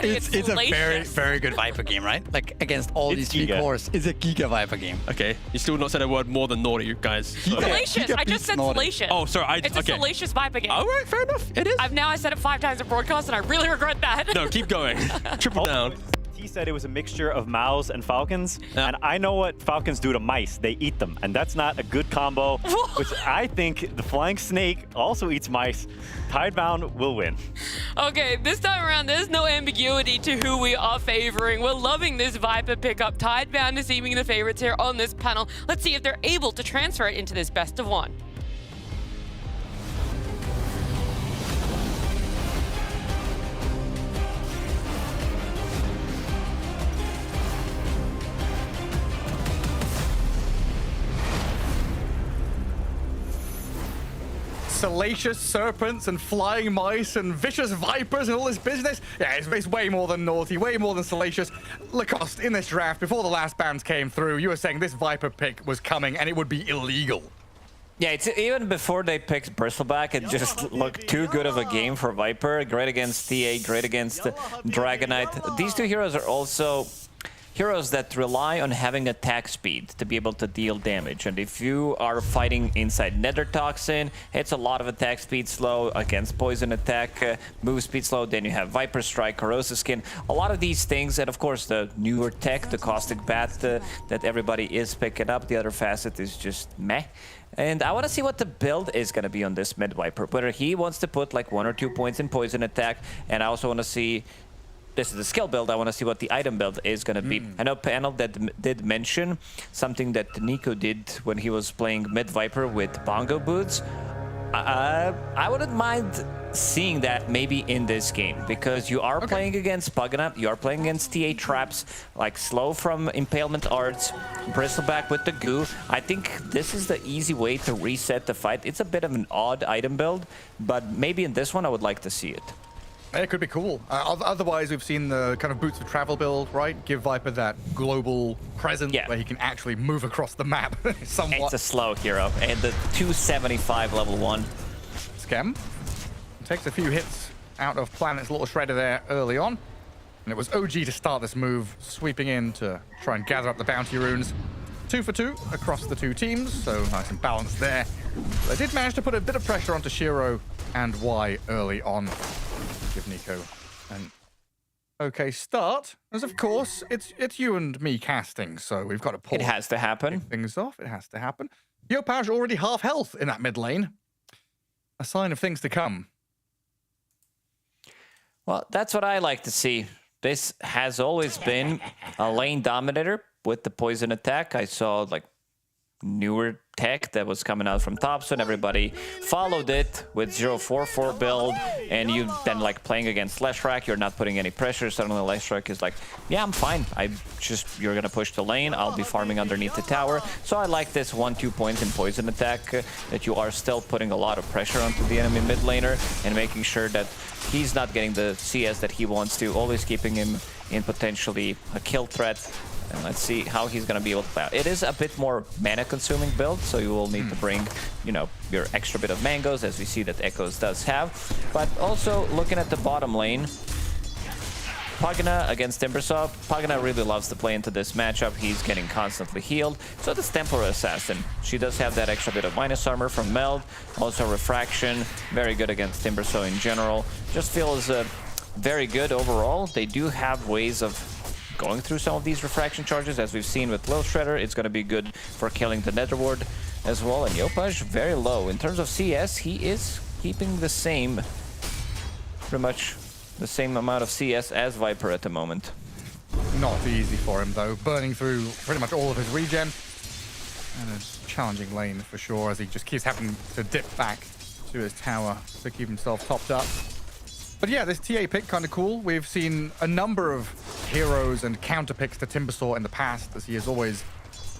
B: It's a very good Viper game, right? Like against all these 3 cores, it's a Giga Viper game.
D: Okay, you still not said a word more than Naughty, you guys.
A: Salacious. I just said salacious.
D: Oh, sorry.
A: It's a salacious Viper game.
D: All right, fair enough. It is.
A: I said it 5 times in broadcast, and I really regret that.
D: No, keep going. Triple down.
C: He said it was a mixture of MOUZ and Falcons, and I know what Falcons do to mice. They eat them, and that's not a good combo, which I think the Flying Snake also eats mice. Tidebound will win.
A: Okay, this time around, there's no ambiguity to who we are favoring. We're loving this Viper pickup. Tidebound is seeming the favorites here on this panel. Let's see if they're able to transfer it into this best of 1.
E: Salacious serpents and flying mice and vicious vipers and all this business. Yeah, it's way more than Naughty, way more than salacious. Lacoste, in this draft, before the last bans came through, you were saying this Viper pick was coming and it would be illegal.
G: Yeah, it's even before they picked Bristleback, it just looked too good of a game for Viper. Great against TA, great against Dragonite. These 2 heroes are also heroes that rely on having attack speed to be able to deal damage. And if you are fighting inside Nether Toxin, it's a lot of attack speed slow against poison attack, move speed slow. Then you have Viper Strike, Corrosive Skin, a lot of these things. And of course, the newer tech, the Caustic Bat that everybody is picking up. The other facet is just meh. And I want to see what the build is going to be on this mid Viper. Whether he wants to put like 1 or 2 points in poison attack. And I also want to see, this is the skill build, I want to see what the item build is going to be. I know Panel that did mention something that Nico did when he was playing mid Viper with Bongo Boots. I wouldn't mind seeing that maybe in this game, because you are playing against Pugana, you are playing against TA traps, like slow from Impalement Arts, Bristleback with the Goo. I think this is the easy way to reset the fight. It's a bit of an odd item build, but maybe in this one I would like to see it.
E: It could be cool. Otherwise, we've seen the kind of Boots of Travel build, right? Give Viper that global presence where he can actually move across the map somewhat.
G: It's a slow hero. And the 275 level 1.
E: Scam takes a few hits out of Planet's little shredder there early on. And it was OG to start this move, sweeping in to try and gather up the bounty runes. 2 for 2 across the two teams, so nice and balanced there. They did manage to put a bit of pressure onto Shiro and Y early on. Give Nico an okay start, as of course it's you and me casting, so we've got to pull.
G: It has to happen.
E: Things off. It has to happen. Yopaj already half health in that mid lane. A sign of things to come.
G: Well, that's what I like to see. This has always been a lane dominator with the poison attack. I saw like newer tech that was coming out from Thompson. Everybody followed it with 0-4-4 build, and you've been like playing against Leshrac. You're not putting any pressure. Suddenly Leshrac is like, yeah, I'm fine. You're gonna push the lane. I'll be farming underneath the tower. So I like this 1-2 points in poison attack that you are still putting a lot of pressure onto the enemy mid laner and making sure that he's not getting the CS that he wants to, always keeping him in potentially a kill threat. And let's see how he's going to be able to play out. It is a bit more mana-consuming build, so you will need to bring, you know, your extra bit of mangoes, as we see that Echoes does have. But also, looking at the bottom lane, Pagana against Timbersaw. Pagana really loves to play into this matchup. He's getting constantly healed. So does Temporary Assassin. She does have that extra bit of minus armor from Meld. Also Refraction. Very good against Timbersaw in general. Just feels very good overall. They do have ways of going through some of these refraction charges, as we've seen with Lil Shredder. It's going to be good for killing the Nether Ward as well. And Yopaj very low. In terms of CS, he is keeping the same, pretty much the same amount of CS as Viper at the moment.
E: Not easy for him though, burning through pretty much all of his regen. And a challenging lane for sure, as he just keeps having to dip back to his tower to keep himself topped up. But yeah, this TA pick kind of cool. We've seen a number of heroes and counter picks to Timbersaw in the past, as he has always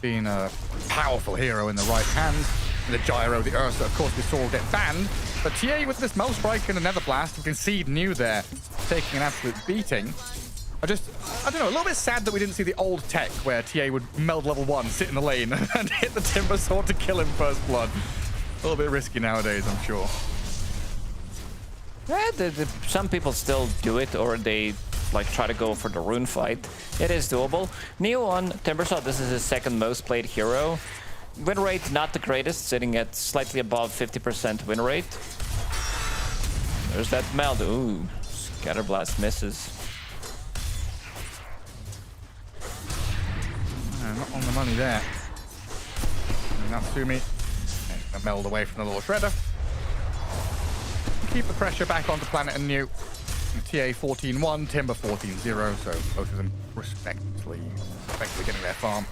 E: been a powerful hero in the right hands. The Gyro, the Ursa, of course, we saw get banned. But TA with this Mel Strike and another blast, you can see New there taking an absolute beating. I don't know, a little bit sad that we didn't see the old tech where TA would meld level 1, sit in the lane, and hit the Timbersaw to kill him first blood. A little bit risky nowadays, I'm sure.
G: Yeah, some people still do it, or they like try to go for the rune fight. It is doable. Neo on Timbersaw, this is his second most played hero. Win rate not the greatest, sitting at slightly above 50% win rate. There's that Meld. Ooh, Scatterblast misses.
E: Not on the money there. Natsumi a Meld away from the little shredder. Keep the pressure back onto Planet and New. TA 14-1, Timber 14-0, so both of them respectively getting their farm.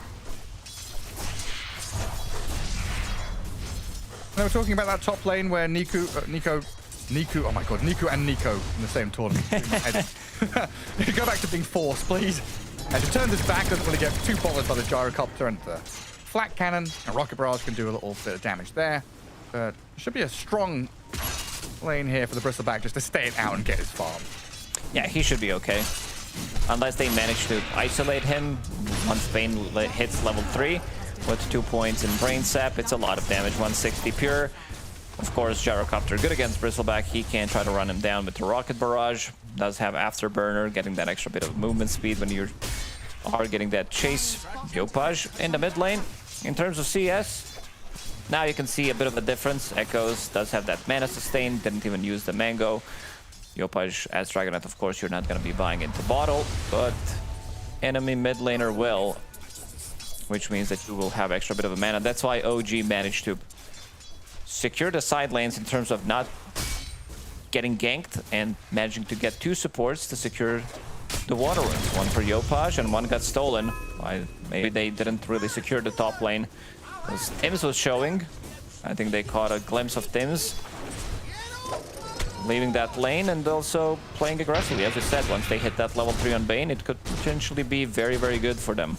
E: Now we're talking about that top lane where Nico, oh my god, Nico and Nico in the same tournament. Go back to being Force, please. And to turn this back, doesn't really get too bothered by the gyrocopter, and the flat cannon and rocket barrage can do a little bit of damage there. But should be a strong lane here for the Bristleback just to stay it out and get his farm.
G: Yeah, he should be okay. Unless they manage to isolate him once Bane hits level 3 with 2 points in Brain Sap. It's a lot of damage, 160 pure. Of course, Gyrocopter good against Bristleback. He can try to run him down with the Rocket Barrage. Does have Afterburner, getting that extra bit of movement speed when you are getting that chase. Yopaj in the mid lane. In terms of CS, now you can see a bit of a difference. Echoes does have that mana sustain, didn't even use the mango. Yopaj as Dragonet, of course, you're not going to be buying into bottle, but enemy mid laner will, which means that you will have extra bit of a mana. That's why OG managed to secure the side lanes in terms of not getting ganked and managing to get 2 supports to secure the water runes. One for Yopaj and one got stolen. Maybe they didn't really secure the top lane. Tims was showing. I think they caught a glimpse of Tims leaving that lane and also playing aggressively. As we said, once they hit that level 3 on Bane, it could potentially be very, very good for them.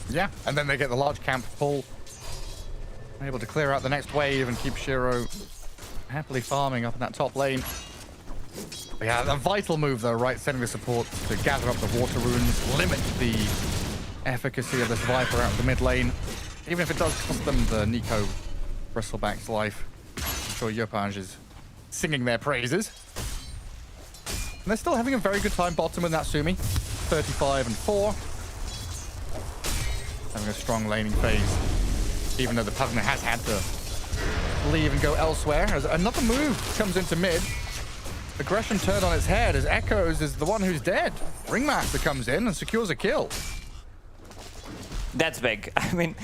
E: Yeah, and then they get the large camp pull. Able to clear out the next wave and keep Shiro happily farming up in that top lane. Yeah, a vital move though, right? Sending the support to gather up the water runes, limit the efficacy of this Viper out of the mid lane. Even if it does cost them the Nico Bristleback's life. I'm sure Yopaj is singing their praises. And they're still having a very good time bottom with Natsumi. 35 and 4. Having a strong laning phase. Even though the Pugna has had to leave and go elsewhere. As another move comes into mid. Aggression turned on its head as Echoes is the one who's dead. Ringmaster comes in and secures a kill.
G: That's big. I mean,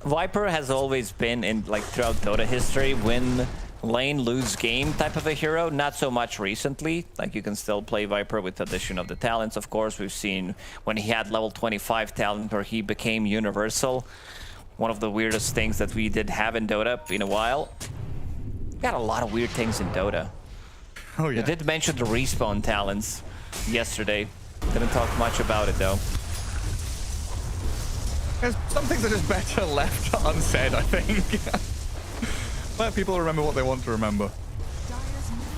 G: Viper has always been in, like, throughout Dota history, win lane, lose game type of a hero. Not so much recently. Like, you can still play Viper with the addition of the talents, of course. We've seen when he had level 25 talent where he became universal. One of the weirdest things that we did have in Dota in a while. Got a lot of weird things in Dota.
E: Oh, yeah.
G: You did mention the respawn talents yesterday. Didn't talk much about it, though.
E: There's some things are just better left unsaid, I think. Let people remember what they want to remember.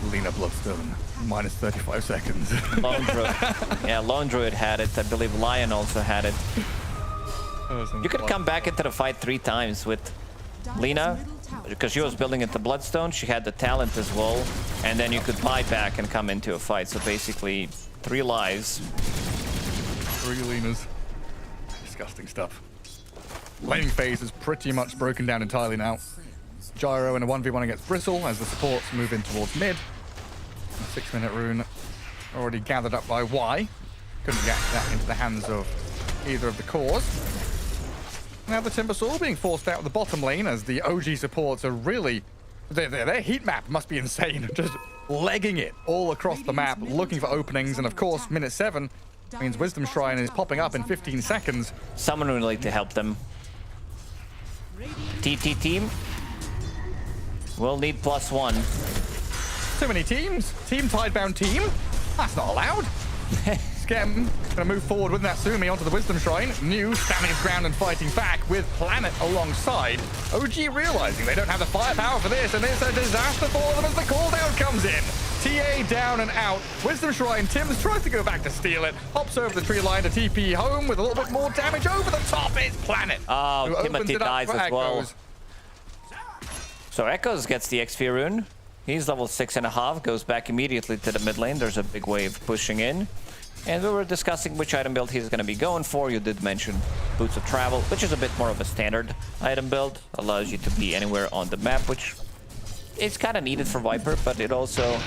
E: Lena Bloodstone, minus 35 seconds.
G: Lone Druid. Yeah, Lone Druid had it. I believe Lion also had it. You could come back into the fight 3 times with Lena, because she was building into Bloodstone. She had the talent as well. And then you could buy back and come into a fight. So basically, 3 lives.
E: 3 Lenas. Disgusting stuff. Laning phase is pretty much broken down entirely now. Gyro in a 1v1 against Bristle as the supports move in towards mid. A 6-minute rune already gathered up by Y. Couldn't get that into the hands of either of the cores. Now the Timbersaw being forced out of the bottom lane as the OG supports are really... Their heat map must be insane. Just legging it all across the map, looking for openings. And of course, minute 7 means Wisdom Shrine is popping up in 15 seconds.
G: Someone would like to help them. TT team. We'll need +1.
E: Too many teams. Team Tidebound team? That's not allowed. Skem gonna move forward with Natsumi onto the Wisdom Shrine. New standing his ground and fighting back with Planet alongside. OG realizing they don't have the firepower for this, and it's a disaster for them as the cooldown comes in. TA down and out. Wisdom Shrine, Tims tries to go back to steal it. Hops over the tree line to TP home with a little bit more damage over the top. It's Planet.
G: Oh, Timothy dies as well. So Echoes gets the XP rune. He's level 6.5, goes back immediately to the mid lane. There's a big wave pushing in. And we were discussing which item build he's going to be going for. You did mention Boots of Travel, which is a bit more of a standard item build. Allows you to be anywhere on the map, which is kind of needed for Viper, but it also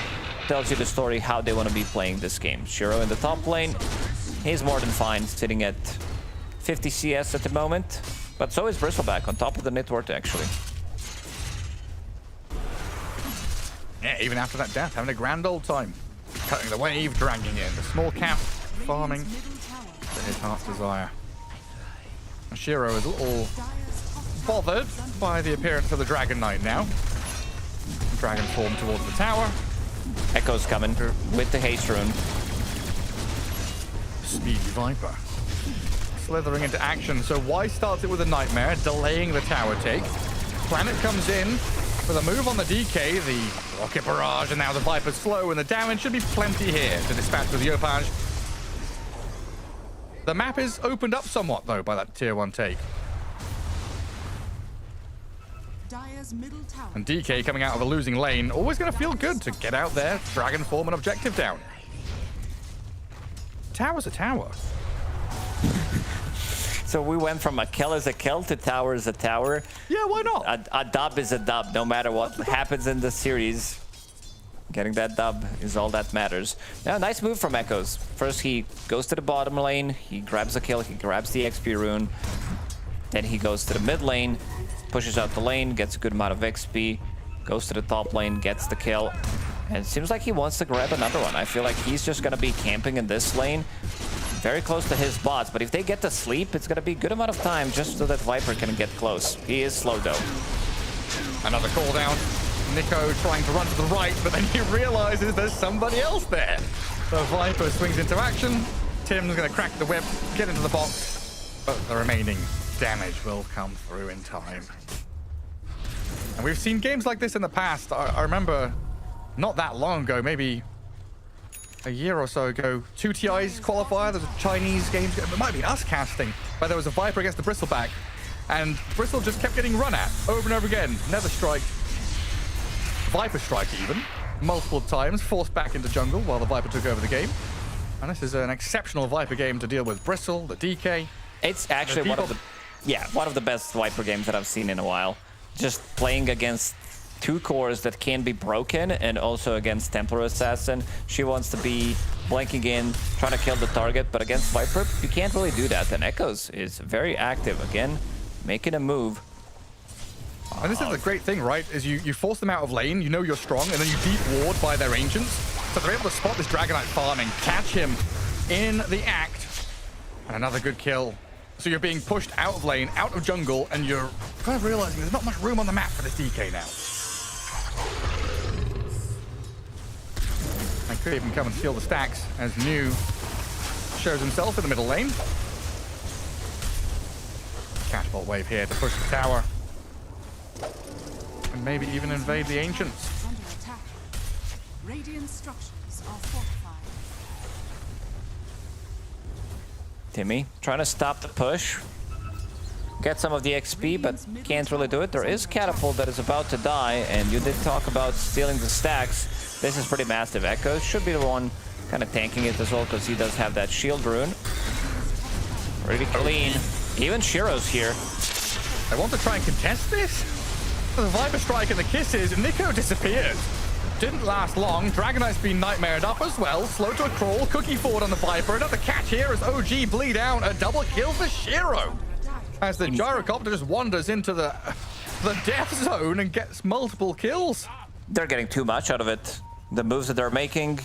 G: tells you the story how they want to be playing this game. Shiro in the top lane. He's more than fine, sitting at 50 CS at the moment. But so is Bristleback on top of the network, actually.
E: Yeah, even after that death, having a grand old time. Cutting the wave, dragging in. The small camp, farming to his heart's desire. Shiro is a little bothered by the appearance of the Dragon Knight now. Dragon form towards the tower.
G: Echoes coming with the haste rune.
E: Speedy Viper. Slithering into action. So Y starts it with a Nightmare, delaying the tower take. Planet comes in with a move on the DK, the Rocket Barrage, and now the Viper's slow, and the damage should be plenty here to dispatch with Yopaj. The map is opened up somewhat, though, by that tier 1 take. And DK coming out of a losing lane, always going to feel good to get out there, Dragon form and objective down. Tower's a tower.
G: So we went from a kill is a kill to tower is a tower.
E: Yeah, why not?
G: A dub is a dub, no matter what happens in the series. Getting that dub is all that matters. Now, nice move from Echoes. First, he goes to the bottom lane, he grabs a kill, he grabs the XP rune. Then he goes to the mid lane, pushes out the lane, gets a good amount of XP, goes to the top lane, gets the kill. And it seems like he wants to grab another one. I feel like he's just going to be camping in this lane. Very close to his bots, but if they get to sleep, it's going to be a good amount of time just so that Viper can get close. He is slow, though.
E: Another call down. Nico trying to run to the right, but then he realizes there's somebody else there. So Viper swings into action. Tim's going to crack the whip, get into the box, but the remaining damage will come through in time. And we've seen games like this in the past. I remember not that long ago, maybe a year or so ago. 2 TI's qualifier, there's a Chinese games, it might have been us casting, where there was a Viper against the Bristleback, and Bristle just kept getting run at over and over again. Nether Strike, Viper Strike even, multiple times, forced back into jungle while the Viper took over the game. And this is an exceptional Viper game to deal with Bristle, the DK.
G: It's actually one of the best Viper games that I've seen in a while. Just playing against 2 cores that can be broken, and also against Templar Assassin. She wants to be blanking in, trying to kill the target, but against Viper, you can't really do that. And Echoes is very active again, making a move.
E: And this is the great thing, right? Is you force them out of lane, you know you're strong, and then you deep ward by their ancients. So they're able to spot this Dragonite farming, catch him in the act. And another good kill. So you're being pushed out of lane, out of jungle, and you're kind of realizing there's not much room on the map for this DK now. And could even come and steal the stacks as New shows himself in the middle lane. Catchbolt wave here to push the tower. And maybe even invade the ancients.
I: Under attack. Radiant structures are fortified.
G: Timmy trying to stop the push. Get some of the XP, but can't really do it. There is Catapult that is about to die, and you did talk about stealing the stacks. This is pretty massive. Echoes should be the one kind of tanking it as well, because he does have that shield rune. Pretty clean. Even Shiro's here.
E: I want to try and contest this. The Viper Strike and the kisses, Nico disappeared. Didn't last long. Dragonite's been nightmared up as well. Slow to a crawl. Cookie forward on the Viper. Another catch here as OG bleed out. A double kill for Shiro. As the Gyrocopter just wanders into the death zone and gets multiple kills.
G: They're getting too much out of it. The moves that they're making,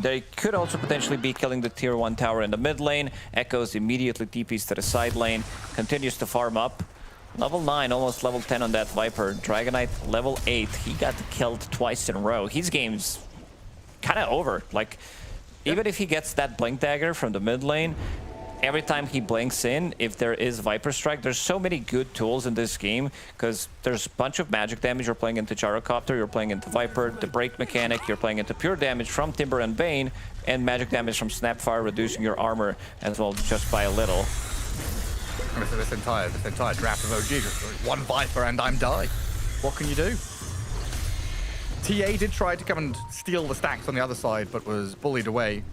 G: they could also potentially be killing the tier 1 tower in the mid lane. Echoes immediately TPs to the side lane, continues to farm up. Level 9, almost level 10 on that Viper. Dragonite, level 8. He got killed twice in a row. His game's kind of over. Like, even if he gets that Blink Dagger from the mid lane, every time he blinks in, if there is Viper Strike, there's so many good tools in this game, because there's a bunch of magic damage. You're playing into Gyrocopter, you're playing into Viper, the break mechanic, you're playing into pure damage from Timber and Bane, and magic damage from Snapfire, reducing your armor as well just by a little.
E: This entire draft of OG, just one Viper and I'm die. What can you do? TA did try to come and steal the stacks on the other side, but was bullied away.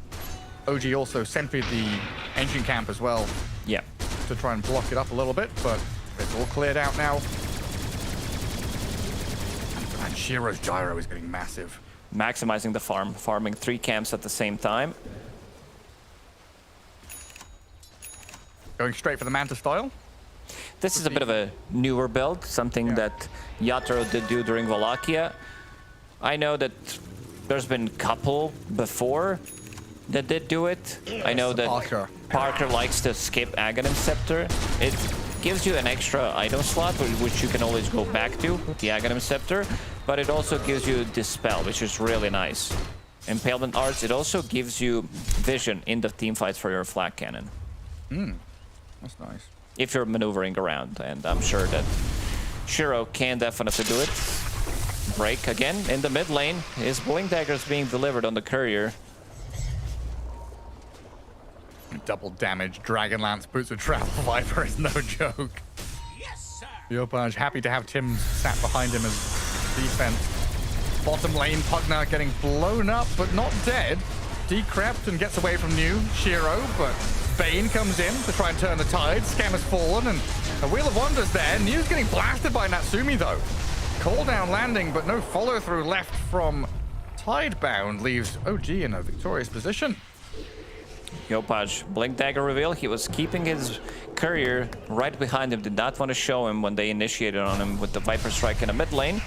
E: OG also sentry'd the ancient camp as well.
G: Yeah.
E: To try and block it up a little bit, but it's all cleared out now. And Shiro's gyro is getting massive.
G: Maximizing the farm, farming 3 camps at the same time.
E: Going straight for the Manta style.
G: This is a bit of a newer build, something that Yatoro did do during Wallachia. I know that there's been a couple before that did do it. I know that Parker likes to skip Aghanim Scepter. It gives you an extra item slot, which you can always go back to, the Aghanim Scepter, but it also gives you Dispel, which is really nice. Impalement Arts, it also gives you vision in the team fights for your flak cannon.
E: That's nice.
G: If you're maneuvering around, and I'm sure that Shiro can definitely do it. Break again in the mid lane. His Blink Dagger is being delivered on the courier.
E: Double damage, Dragonlance, Boots of Travel Viper is no joke. Yes, sir. Yopaj happy to have Tim sat behind him as defense. Bottom lane, Pugna getting blown up, but not dead. Decrept and gets away from New. Shiro, but Bane comes in to try and turn the tide. Scam has fallen, and a Wheel of Wonders there. New's getting blasted by Natsumi, though. Call down landing, but no follow-through left from Tidebound. Leaves OG in a victorious position.
G: Yopaj, Blink Dagger reveal. He was keeping his courier right behind him. Did not want to show him when they initiated on him with the Viper Strike in the mid lane.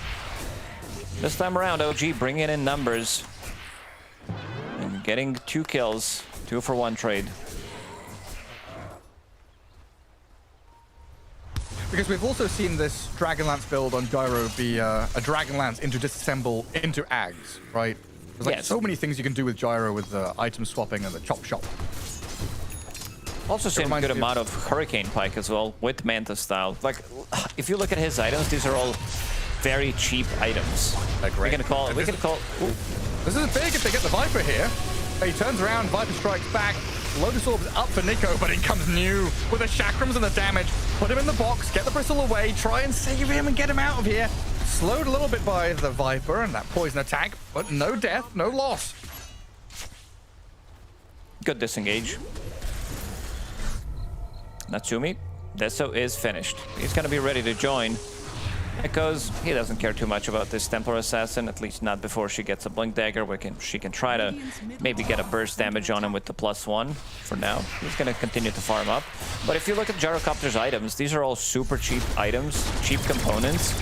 G: This time around, OG bringing in numbers. And getting 2 kills. 2-for-1 trade.
E: Because we've also seen this Dragonlance build on Gyro be a Dragonlance into disassemble into Ags, right? There's like so many things you can do with Gyro with the item swapping and the chop shop.
G: Also seen a good amount of Hurricane Pike as well with Manta style. Like, if you look at his items, these are all very cheap items.
E: They're great.
G: We can call.
E: This is big if they get the Viper here. He turns around, Viper strikes back. Lotus Orb is up for Nico, but in comes New with the chakrams and the damage. Put him in the box, get the bristle away, try and save him and get him out of here. Slowed a little bit by the Viper and that poison attack, but no death, no loss.
G: Good disengage. Natsumi, Deso is finished. He's gonna be ready to join. Because he doesn't care too much about this Templar Assassin, at least not before she gets a Blink Dagger. She can try to maybe get a burst damage on him with the +1 for now. He's going to continue to farm up. But if you look at Gyrocopter's items, these are all super cheap items, cheap components.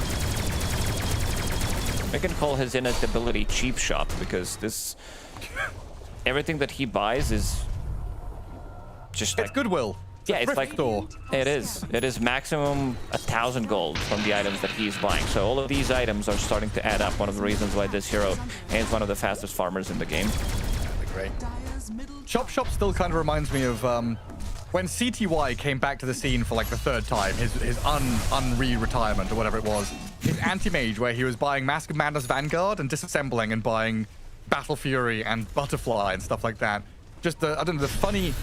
G: I can call his innate ability cheap shop because this... everything that he buys is just
E: It's goodwill.
G: Yeah, it's like it is maximum 1,000 gold from the items that he's buying. So all of these items are starting to add up. One of the reasons why this hero is one of the fastest farmers in the game.
E: Great. Chop Shop still kind of reminds me of when CTY came back to the scene for like the 3rd time, his unre-retirement or whatever it was. His anti-mage where he was buying Mask of Madness Vanguard and disassembling and buying Battle Fury and Butterfly and stuff like that. Just the, I don't know, the funny...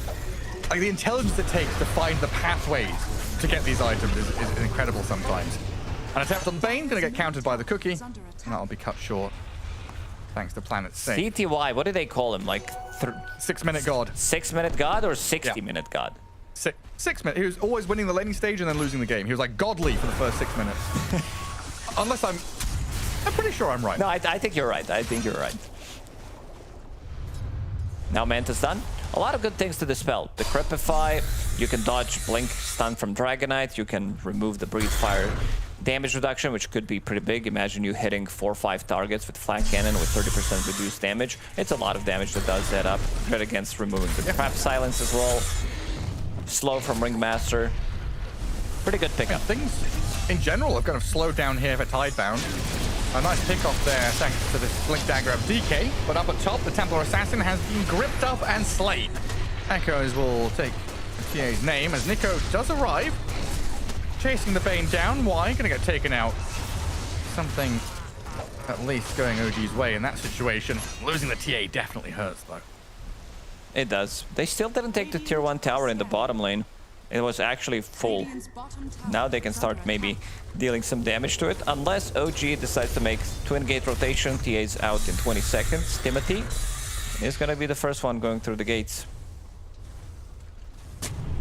E: like the intelligence it takes to find the pathways to get these items is incredible sometimes. An attempt on Bane, gonna get countered by the cookie, and that'll be cut short. Thanks to Planet's sake.
G: CTY, what do they call him? Like
E: 6-minute god.
G: 6-minute god or 60-minute god?
E: 6 minutes. He was always winning the laning stage and then losing the game. He was like godly for the first 6 minutes. Unless I'm pretty sure I'm right.
G: No, I think you're right. I think you're right. Now Manta's done. A lot of good things to dispel. The Crepify, you can dodge Blink stun from Dragonite, you can remove the Breathe Fire damage reduction, which could be pretty big. Imagine you hitting 4 or 5 targets with Flat Cannon with 30% reduced damage. It's a lot of damage that does add up. Good against removing the Trap Silence as well. Slow from Ringmaster. Pretty good pickup.
E: Things in general have kind of slowed down here for Tidebound. A nice pick-off there thanks to this Blink Dagger of DK, but up at top, the Templar Assassin has been gripped up and slain. Echoes will take TA's name as Nico does arrive. Chasing the Bane down. Why? Gonna get taken out. Something at least going OG's way in that situation. Losing the TA definitely hurts though.
G: It does. They still didn't take the tier 1 tower in the bottom lane. It was actually full. Now they can start maybe dealing some damage to it, unless OG decides to make twin gate rotation. TA's out in 20 seconds. Timothy is going to be the first one going through the gates.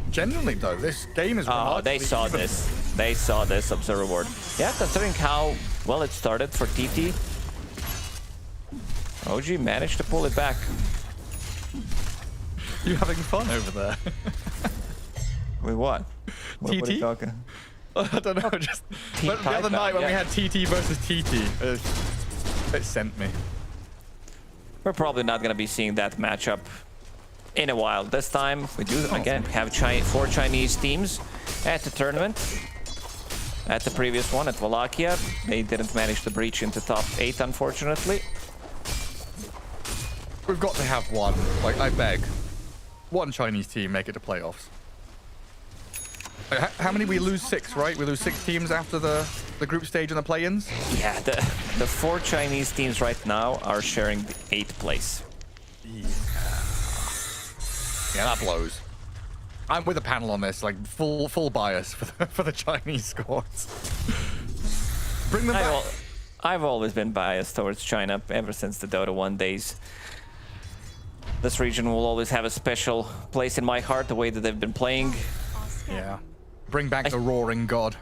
E: Genuinely though, this game is
G: they saw
E: even.
G: this. They saw this Observer Ward. Yeah, considering how well it started for TT, OG managed to pull it back.
E: You having fun over there?
G: With what? What are you
E: TT?
G: talking?
E: I don't know, just the other night when we had TT versus TT, it sent me.
G: We're probably not going to be seeing that matchup in a while. This time, we do, again, have 4 Chinese teams at the tournament. At the previous one, at Wallachia, they didn't manage to breach into top 8, unfortunately.
E: We've got to have one, like, I beg. One Chinese team make it to playoffs. How many? We lose 6, right? We lose 6 teams after the group stage and the play-ins?
G: Yeah, the 4 Chinese teams right now are sharing the 8th place.
E: Yeah, that blows. I'm with a panel on this, like full bias for the Chinese squads. Bring them back.
G: I've always been biased towards China ever since the Dota 1 days. This region will always have a special place in my heart, the way that they've been playing.
E: Yeah. Bring back the Roaring God.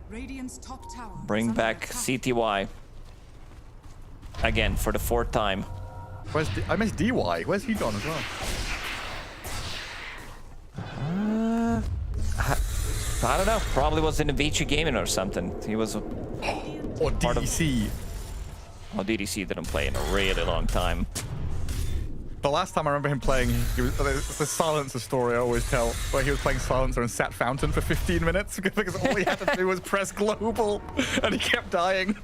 G: Bring back CTY. Again, for the 4th time.
E: I missed DY. Where's he gone as well?
G: I don't know. Probably was in Avicii Gaming or something. He was
E: or DDC.
G: Oh, DDC didn't play in a really long time.
E: The last time I remember him playing, he was, the Silencer story I always tell, where he was playing Silencer and sat Fountain for 15 minutes because all he had to do was press global and he kept dying.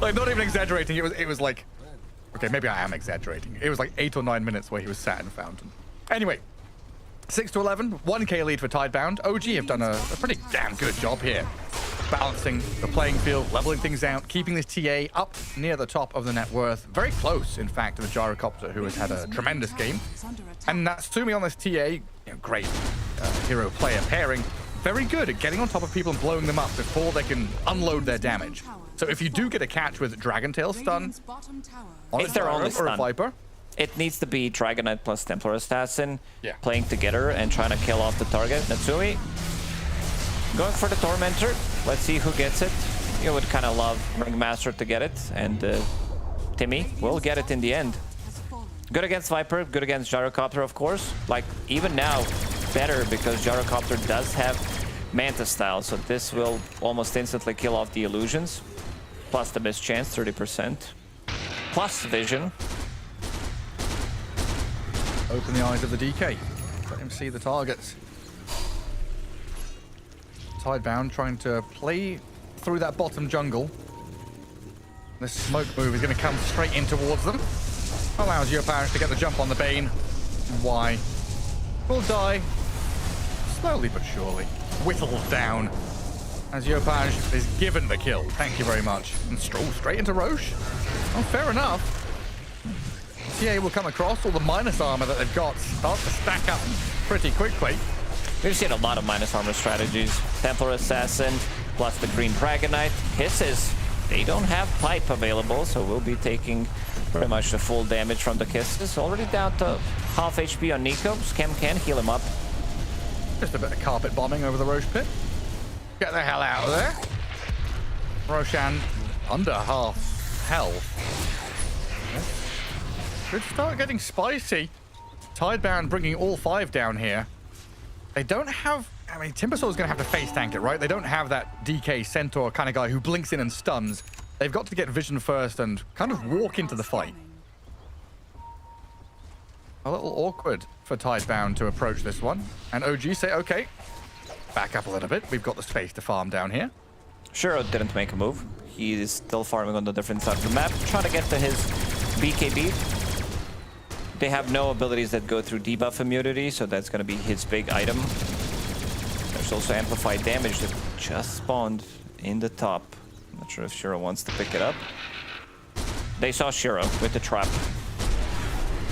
E: Like, not even exaggerating, it was like, okay, maybe I am exaggerating. It was like 8 or 9 minutes where he was sat in Fountain. Anyway, 6-11, 1k lead for Tidebound. OG have done a pretty damn good job here. balancing the playing field, leveling things out, keeping this TA up near the top of the net worth. Very close, in fact, to the Gyrocopter, who has had a tremendous game. And Natsumi on this TA, great hero player pairing. Very good at getting on top of people and blowing them up before they can unload their damage. So if you do get a catch with Dragon Tail stun on a Gyro or a Viper,
G: it needs to be Dragon Knight plus Templar Assassin playing together and trying to kill off the target. Natsumi going for the Tormentor. Let's see who gets it. You would kind of love Ringmaster to get it, and Timmy will get it in the end. Good against Viper, good against Gyrocopter, of course. Like, even now, better because Gyrocopter does have Manta style, so this will almost instantly kill off the illusions. Plus the mischance, 30%. Plus vision.
E: Open the eyes of the DK. Let him see the targets. Tidebound trying to play through that bottom jungle. This smoke move is going to come straight in towards them. Allows Geoparish to get the jump on the Bane. Why? Will die. Slowly but surely. Whittled down. As Geoparish is given the kill. Thank you very much. And stroll straight into Roche. Oh, fair enough. TA will come across. All the minus armor that they've got start to stack up pretty quickly.
G: We've seen a lot of minus armor strategies. Templar Assassin, plus the Green Dragon Knight. Kisses, they don't have pipe available, so we'll be taking pretty much the full damage from the Kisses. Already down to half HP on Nico. Scam can heal him up.
E: Just a bit of carpet bombing over the Roche pit. Get the hell out of there. Roshan under half health. Could start getting spicy. Tidebound bringing all 5 down here. They don't have... I mean, Timbersaur's going to have to face tank it, right? They don't have that DK Centaur kind of guy who blinks in and stuns. They've got to get vision first and kind of walk into the fight. A little awkward for Tidebound to approach this one. And OG say, okay, back up a little bit. We've got the space to farm down here.
G: Shiro didn't make a move. He is still farming on the different side of the map, trying to get to his BKB. They have no abilities that go through debuff immunity, so that's going to be his big item. There's also amplified damage that just spawned in the top. Not sure if Shiro wants to pick it up. They saw Shiro with the trap.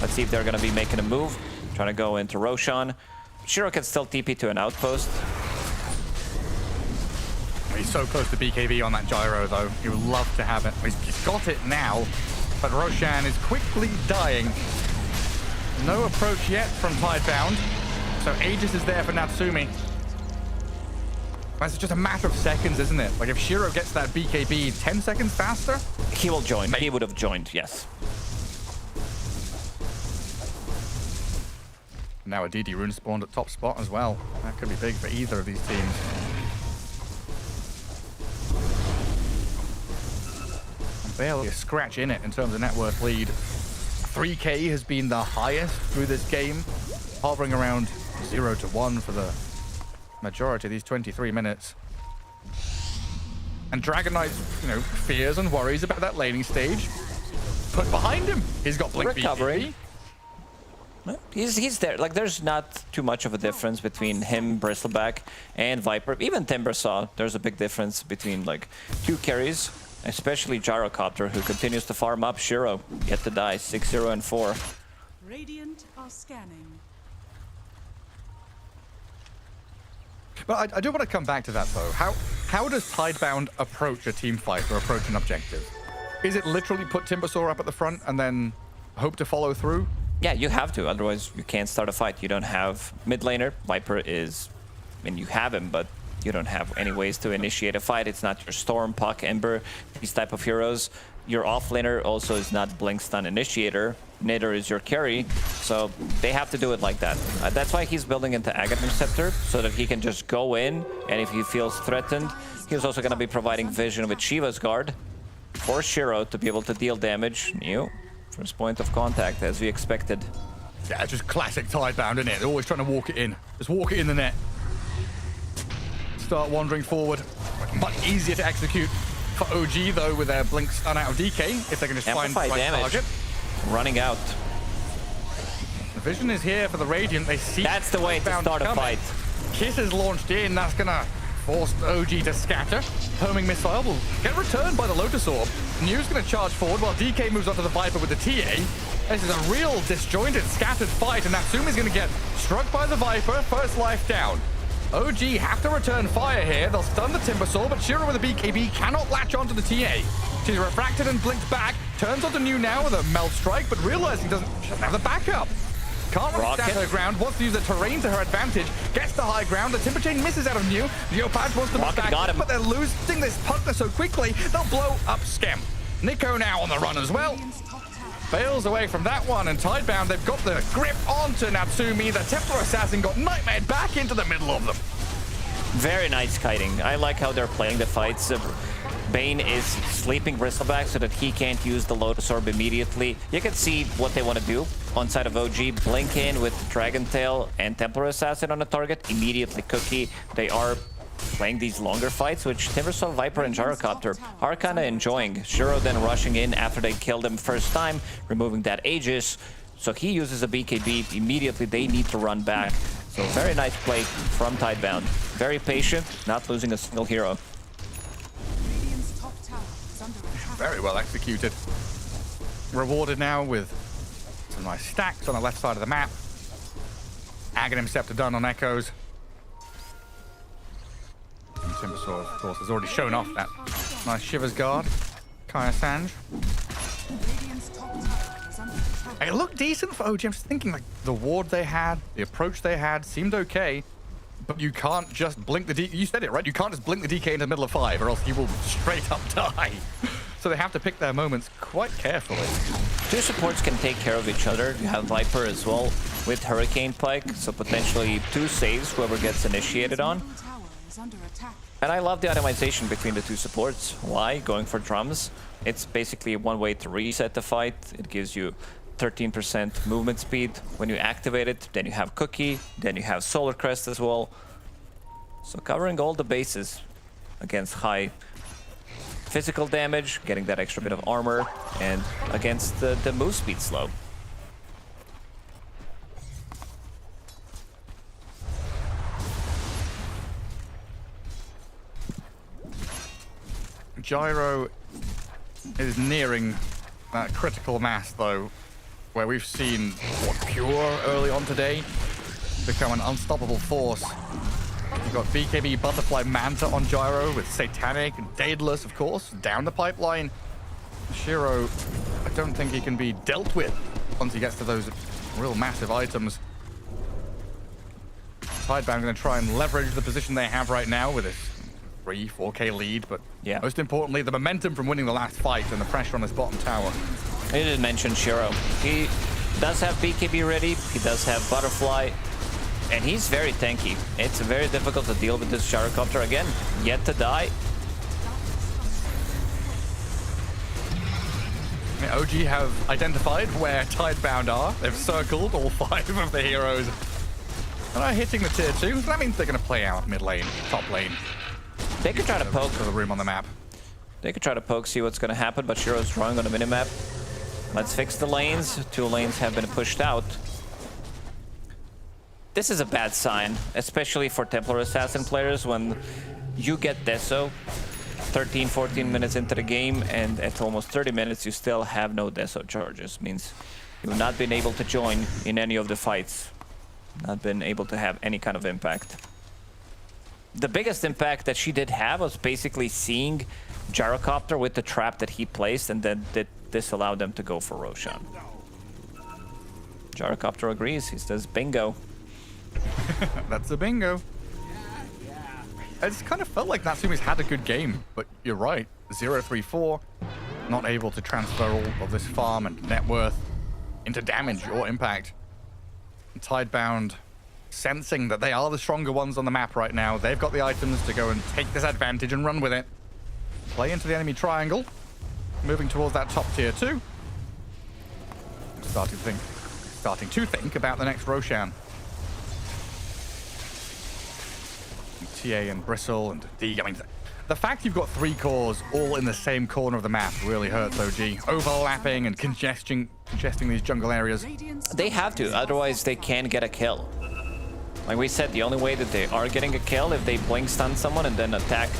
G: Let's see if they're going to be making a move. Trying to go into Roshan. Shiro can still TP to an outpost.
E: He's so close to BKB on that gyro, though. He would love to have it. He's got it now, but Roshan is quickly dying. No approach yet from Tidebound. So Aegis is there for Natsumi. It's just a matter of seconds, isn't it? Like, if Shiro gets that BKB 10 seconds faster...
G: He will join. He would have joined, yes.
E: Now a DD rune spawned at top spot as well. That could be big for either of these teams. Barely a scratch in it in terms of net worth lead. 3K has been the highest through this game, hovering around 0 to 1 for the majority of these 23 minutes. And Dragon Knight, fears and worries about that laning stage. Put behind him, he's got Blink
G: recovery. He's there. Like, there's not too much of a difference between him, Bristleback, and Viper. Even Timbersaw, there's a big difference between, like, 2 carries. Especially Gyrocopter, who continues to farm up. Shiro, yet to die, 6-0 and 4.
I: Radiant are scanning.
E: But I do want to come back to that, though. How does Tidebound approach a team fight or approach an objective? Is it literally put Timbersaw up at the front and then hope to follow through?
G: Yeah, you have to. Otherwise, you can't start a fight. You don't have mid laner. Viper is... I mean, you have him, but... You don't have any ways to initiate a fight. It's not your Storm, Puck, Ember, these type of heroes. Your offlaner also is not Blink Stun Initiator. Neither is your carry. So they have to do it like that. That's why he's building into Aghanim Scepter, so that he can just go in, and if he feels threatened, he's also going to be providing vision with Shiva's Guard for Shiro to be able to deal damage. First point of contact, as we expected.
E: Yeah, just classic Tidebound, isn't it? They're always trying to walk it in. Just walk it in the net. Start wandering forward. Much easier to execute for OG, though, with their Blink Stun out of DK, if they can just find the right target.
G: Running out.
E: The vision is here for the Radiant. They see
G: that's the way to start a fight.
E: Kiss is launched in. That's going to force OG to scatter. homing missile will get returned by the Lotus Orb. New's going to charge forward while DK moves onto the Viper with the TA. This is a real disjointed, scattered fight, and Natsumi's going to get struck by the Viper. First life down. OG have to return fire here. They'll stun the Timbersaw, but Shiro with a BKB cannot latch onto the TA. She's refracted and blinked back. Turns onto New now with a Melt Strike, but realizing doesn't have the backup. Can't really stand her ground, wants to use the terrain to her advantage, gets the high ground, the Timber Chain misses out of New, Geopad wants to move back, but they're losing this partner so quickly, they'll blow up Skem. Nico now on the run as well. Fails away from that one, and Tidebound, they've got the grip onto Natsumi. The Templar Assassin got nightmared back into the middle of them.
G: Very nice kiting. I like how they're playing the fights. Bane is sleeping Bristleback so that he can't use the Lotus Orb immediately. You can see what they want to do on side of OG. Blink in with Dragon Tail and Templar Assassin on the target. Immediately Cookie. They are playing these longer fights, which Timbersaw, Viper, and Gyrocopter are kind of enjoying. Shiro then rushing in after they killed him first time, removing that Aegis. So he uses a BKB. Immediately they need to run back. So very nice play from Tidebound. Very patient, not losing a single hero.
E: Very well executed. Rewarded now with some nice stacks on the left side of the map. Aghanim Scepter done on Echoes. And Timbersaw, of course, has already shown off that nice Shivers Guard. Kaya Sanj. It looked decent for OG. I'm just thinking, like, the ward they had, the approach they had seemed okay. But you can't just blink the DK. You said it, right? You can't just blink the DK into the middle of 5 or else you will straight up die. So they have to pick their moments quite carefully.
G: Two supports can take care of each other. You have Viper as well with Hurricane Pike, so potentially 2 saves whoever gets initiated on. And I love the itemization between the two supports. Why? Going for drums. It's basically one way to reset the fight. It gives you 13% movement speed when you activate it. Then you have Cookie, then you have Solar Crest as well. So covering all the bases against high physical damage, getting that extra bit of armor, and against the move speed slow.
E: Gyro is nearing that critical mass, though, where we've seen Pure early on today become an unstoppable force. You've got BKB Butterfly Manta on Gyro with Satanic and Daedalus, of course, down the pipeline. Shiro, I don't think he can be dealt with once he gets to those real massive items. Tidebound going to try and leverage the position they have right now with this 4K lead, but
G: yeah,
E: most importantly, the momentum from winning the last fight and the pressure on this bottom tower.
G: I didn't mention Shiro. He does have BKB ready, he does have Butterfly, and he's very tanky. It's very difficult to deal with this Gyrocopter again, yet to die.
E: OG have identified where Tidebound are. They've circled all 5 of the heroes and are hitting the tier 2. So that means they're going to play out mid lane, top lane.
G: They could try to poke
E: the room on the map.
G: They could try to poke, see what's going to happen, but Shiro's drawing on the minimap. Let's fix the lanes. 2 lanes have been pushed out. This is a bad sign, especially for Templar Assassin players when you get Deso 13, 14 minutes into the game, and at almost 30 minutes you still have no Deso charges. Means you've not been able to join in any of the fights. Not been able to have any kind of impact. The biggest impact that she did have was basically seeing Gyrocopter with the trap that he placed, and then this allowed them to go for Roshan. Gyrocopter agrees. He says bingo.
E: That's a bingo. It's kind of felt like Natsumi's had a good game, but you're right. 0-3-4, not able to transfer all of this farm and net worth into damage or impact. And Tidebound, sensing that they are the stronger ones on the map right now, they've got the items to go and take this advantage and run with it. Play into the enemy triangle, moving towards that top tier 2. Starting to think about the next Roshan. TA and Bristle and D. I mean, the fact you've got 3 cores all in the same corner of the map really hurts OG. Overlapping and congesting these jungle areas.
G: They have to, otherwise they can't get a kill. Like we said, the only way that they are getting a kill if they blink stun someone and then attack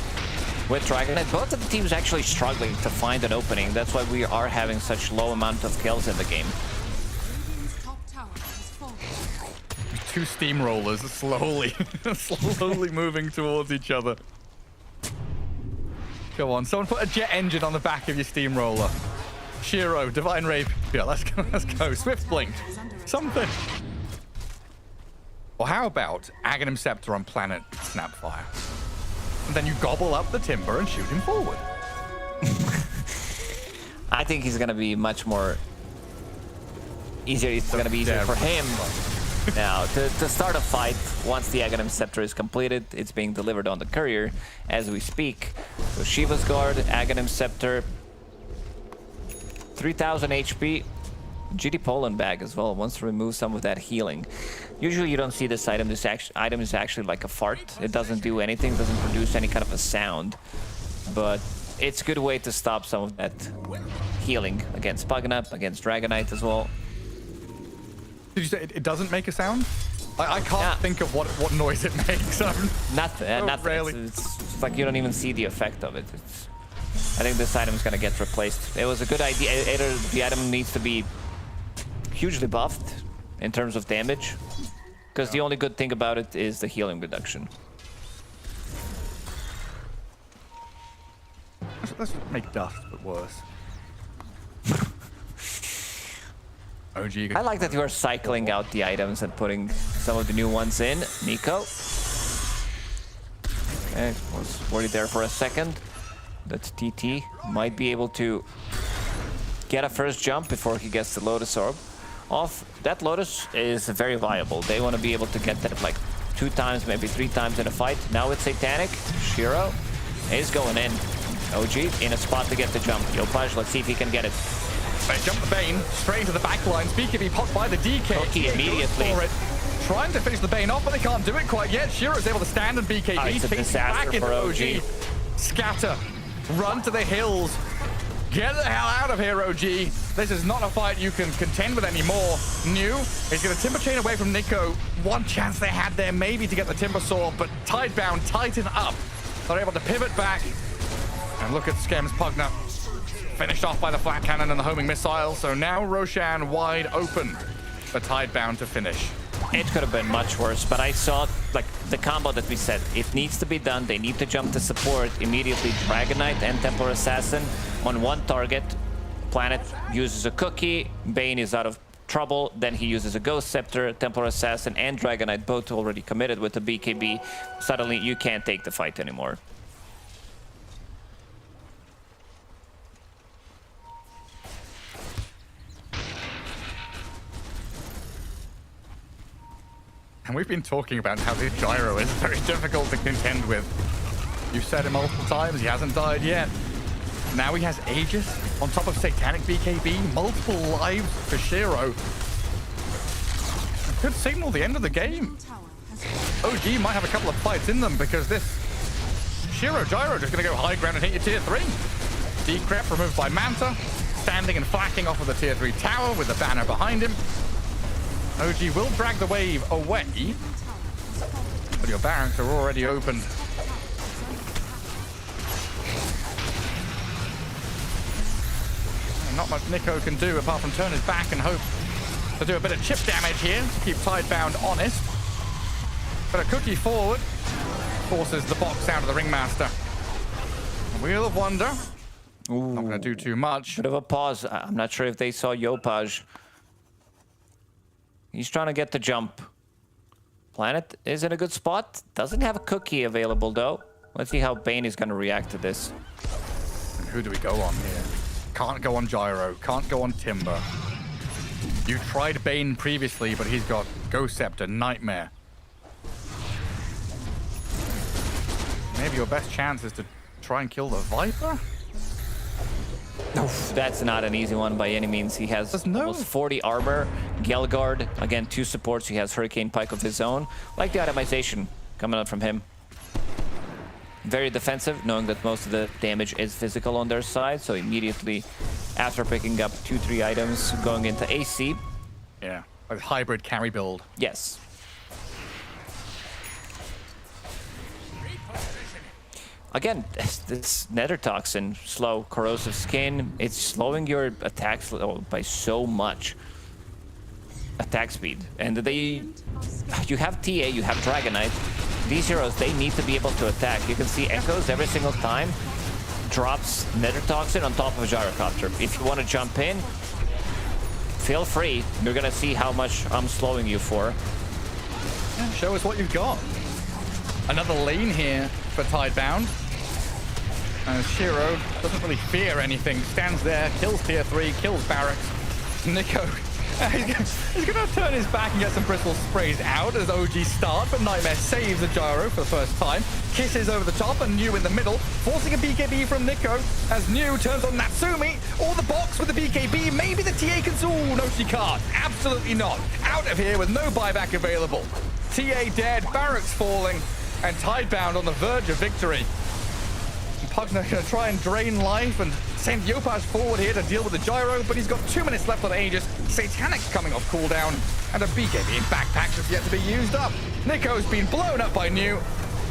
G: with Dragonite. Both of the teams actually struggling to find an opening. That's why we are having such low amount of kills in the game.
I: Radiant's top tower has fallen.
E: Two steamrollers slowly moving towards each other. Go on, someone put a jet engine on the back of your steamroller. Shiro, Divine Rapier, let's go, let's go. Swift Blink, something. Or how about Aghanim Scepter on planet Snapfire? And then you gobble up the timber and shoot him forward.
G: I think he's gonna be much more easier. It's gonna be easier for him. Now, to start a fight, once the Aghanim Scepter is completed, it's being delivered on the courier as we speak. So Shiva's Guard, Aghanim Scepter, 3000 HP, GD Poland bag as well, wants to remove some of that healing. Usually you don't see this item. This item is actually like a fart. It doesn't do anything, doesn't produce any kind of a sound. But it's a good way to stop some of that healing against Pugnup, against Dragonite as well.
E: Did you say it doesn't make a sound? I can't think of what noise it makes.
G: Nothing.
E: Really.
G: It's like you don't even see the effect of it. I think this item is gonna get replaced. It was a good idea. Either the item needs to be hugely buffed in terms of damage, because the only good thing about it is the healing reduction.
E: Let's make dust, but worse. OG.
G: I like that you are cycling out the items and putting some of the new ones in. Nico. Okay, was worried there for a second. That TT might be able to get a first jump before he gets the Lotus Orb off. That Lotus is very viable. They want to be able to get that like 2 times, maybe 3 times in a fight. Now it's Satanic. Shiro is going in. OG in a spot to get the jump. Yopaj, let's see if he can get it.
E: They jump the Bane straight into the backline. BKB popped by the DK.
G: Cookie immediately.
E: For it. Trying to finish the Bane off, but they can't do it quite yet. Shiro is able to stand and BKB.
G: Oh, it's a disaster
E: back into
G: for OG.
E: Scatter. Run to the hills. Get the hell out of here, OG. This is not a fight you can contend with anymore. New is going to Timber Chain away from Nico. One chance they had there maybe to get the Timber Saw, but Tidebound tighten up. They're able to pivot back. And look at Skem's Pugnup. Finished off by the flat cannon and the homing missile. So now Roshan wide open for Tidebound to finish.
G: It could have been much worse, but I saw like the combo that we said. It needs to be done. They need to jump to support immediately. Dragonite and Templar Assassin on one target. Planet uses a cookie. Bane is out of trouble. Then he uses a Ghost Scepter. Templar Assassin and Dragonite both already committed with the BKB. Suddenly you can't take the fight anymore.
E: And we've been talking about how this Gyro is very difficult to contend with. You've said it multiple times, he hasn't died yet. Now he has Aegis on top of Satanic BKB, multiple lives for Shiro. Could signal the end of the game. OG might have a couple of fights in them because this Shiro Gyro just gonna go high ground and hit your tier 3. Decrep removed by Manta, standing and flacking off of the tier 3 tower with the banner behind him. OG will drag the wave away, but your barracks are already open. And not much Nico can do apart from turn his back and hope to do a bit of chip damage here to keep Tidebound honest. But a cookie forward forces the box out of the Ringmaster. Wheel of Wonder.
G: Ooh.
E: Not going to do too much.
G: Bit of a pause. I'm not sure if they saw Yopaj. He's trying to get the jump. Planet is in a good spot. Doesn't have a cookie available though. Let's see how Bane is going to react to this.
E: And who do we go on here? Can't go on Gyro. Can't go on Timber. You tried Bane previously, but he's got Ghost Scepter, Nightmare. Maybe your best chance is to try and kill the Viper?
G: Oof, that's not an easy one by any means. He has almost 40 armor, Gelgard, again 2 supports. He has Hurricane Pike of his own. Like the itemization coming out from him. Very defensive, knowing that most of the damage is physical on their side. So immediately after picking up 2-3 items, going into AC.
E: Yeah, a hybrid carry build.
G: Yes. again, this nether toxin, slow, corrosive skin, it's slowing your attacks by so much. Attack speed. And you have TA, you have Dragonite. These heroes, they need to be able to attack. You can see Echoes every single time drops nether toxin on top of a gyrocopter. If you want to jump in, feel free. You're gonna see how much I'm slowing you for.
E: Yeah, show us what you've got. Another lane here for Tidebound. And Shiro doesn't really fear anything. Stands there, kills tier 3, kills Barracks. Nico, he's going to turn his back and get some Bristol sprays out as OG start, but Nightmare saves a gyro for the first time. Kisses over the top and New in the middle, forcing a BKB from Nico as New turns on Natsumi. Or the box with the BKB, maybe the TA can... Ooh, no she can't. Absolutely not. Out of here with no buyback available. TA dead, Barracks falling, and Tidebound on the verge of victory. Pugner going to try and drain life and send Yopaj forward here to deal with the gyro, but he's got 2 minutes left on Aegis. Satanic's coming off cooldown, and a BKB in backpack just yet to be used up. Nico's been blown up by New,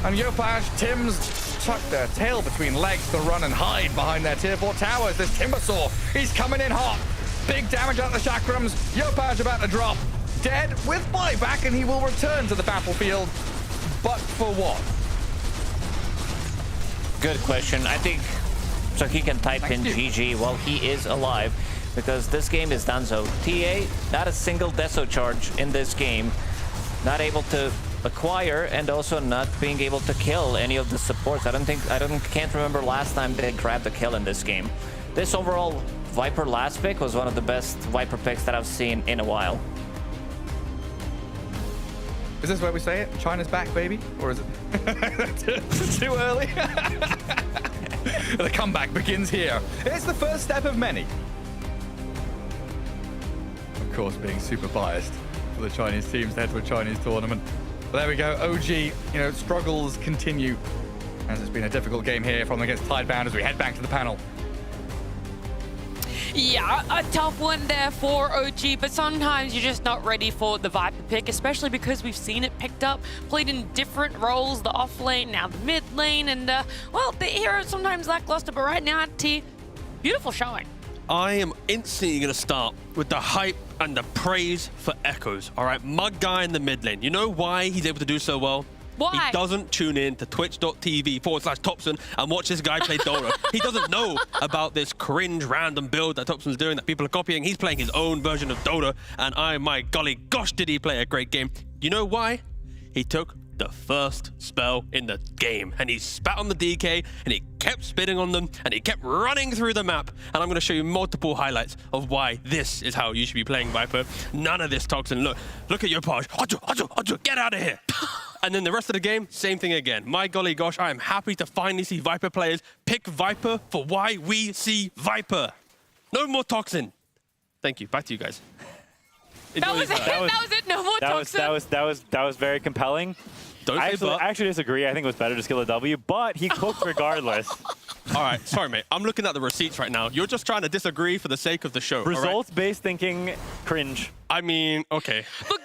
E: and Yopaj, Tim's tucked their tail between legs to run and hide behind their tier 4 towers. This Timbersaw, he's coming in hot. Big damage out of the chakrams. Yopaj about to drop. Dead with buyback, and he will return to the battlefield. But for what?
G: Good question. I think so he can type in GG while he is alive, because this game is donezo. TA, not a single deso charge in this game. Not able to acquire and also not being able to kill any of the supports. Can't remember last time they grabbed a kill in this game. This overall Viper last pick was one of the best Viper picks that I've seen in a while.
E: Is this where we say it? China's back, baby? Or is it too early? The comeback begins here. It's the first step of many. Of course, being super biased for the Chinese teams to head to a Chinese tournament. But there we go. OG, struggles continue. As it's been a difficult game here from against Tidebound as we head back to the panel.
A: Yeah, a tough one there for OG, but sometimes you're just not ready for the Viper pick, especially because we've seen it picked up, played in different roles, the off lane, now the mid lane, and, well, the hero sometimes lackluster, but right now, T, beautiful showing.
D: I am instantly going to start with the hype and the praise for Echoes. All right, mug guy in the mid lane. You know why he's able to do so well?
A: Why?
D: He doesn't tune in to twitch.tv/Topson and watch this guy play Dota. He doesn't know about this cringe random build that Topson's doing that people are copying. He's playing his own version of Dota, and my golly gosh, did he play a great game. You know why? He took the first spell in the game, and he spat on the DK, and he kept spitting on them, and he kept running through the map. And I'm going to show you multiple highlights of why this is how you should be playing Viper. None of this Toxin. Look at your page. Get out of here. And then the rest of the game, same thing again. My golly gosh, I am happy to finally see Viper players pick Viper for why we see Viper. No more Toxin. Thank you. Back to you guys.
A: That was it. No more Toxin.
C: That was very compelling. I actually disagree. I think it was better to skill a W, but he cooked regardless.
D: All right, sorry, mate. I'm looking at the receipts right now. You're just trying to disagree for the sake of the show.
C: Results-based thinking, cringe.
D: I mean, okay.
A: Look,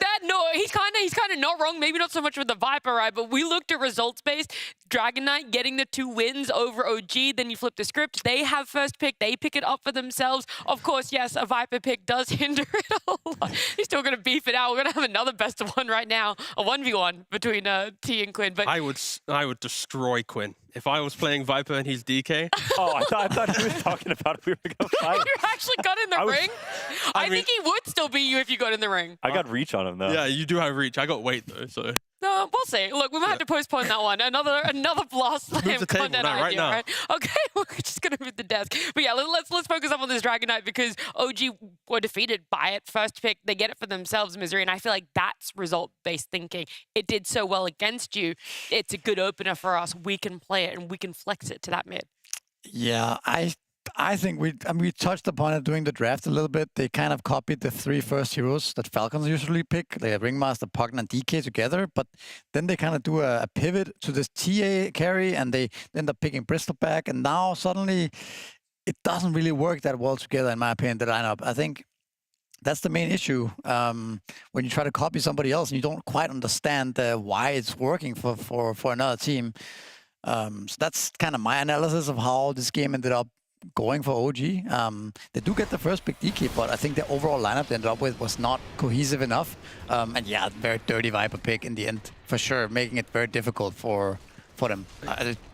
A: he's kind of not wrong. Maybe not so much with the Viper, right? But we looked at results-based. Dragon Knight getting the 2 wins over OG. Then you flip the script. They have first pick. They pick it up for themselves. Of course, yes, a Viper pick does hinder it a lot. He's still going to beef it out. We're going to have another best of 1 right now. A 1v1 between T and Quinn. But
D: I would destroy Quinn. If I was playing Viper and he's DK.
C: Oh, I thought he was talking about if we were going to fight.
A: You actually got in the ring? I think he would still beat you if you got in the ring.
C: I got reach on him, though.
D: Yeah, you do have reach. I got weight, though, so...
A: No, we'll see. Look, we might have to postpone that one. Another blast slam content idea,
D: right now.
A: Right? Okay, we're just gonna move the desk. But yeah, let's focus up on this Dragon Knight because OG were defeated by it. First pick, they get it for themselves, Misery, and I feel like that's result-based thinking. It did so well against you. It's a good opener for us. We can play it and we can flex it to that mid.
B: Yeah, I think we touched upon it during the draft a little bit. They kind of copied the 3 first heroes that Falcons usually pick. They have Ringmaster, Pugna, and DK together, but then they kind of do a pivot to this TA carry, and they end up picking Bristol back, and now suddenly it doesn't really work that well together, in my opinion, the lineup. I think that's the main issue when you try to copy somebody else and you don't quite understand why it's working for another team. So that's kind of my analysis of how this game ended up going for OG. They do get the first big DK, but I think the overall lineup they ended up with was not cohesive enough. And yeah, very dirty Viper pick in the end, for sure, making it very difficult for them.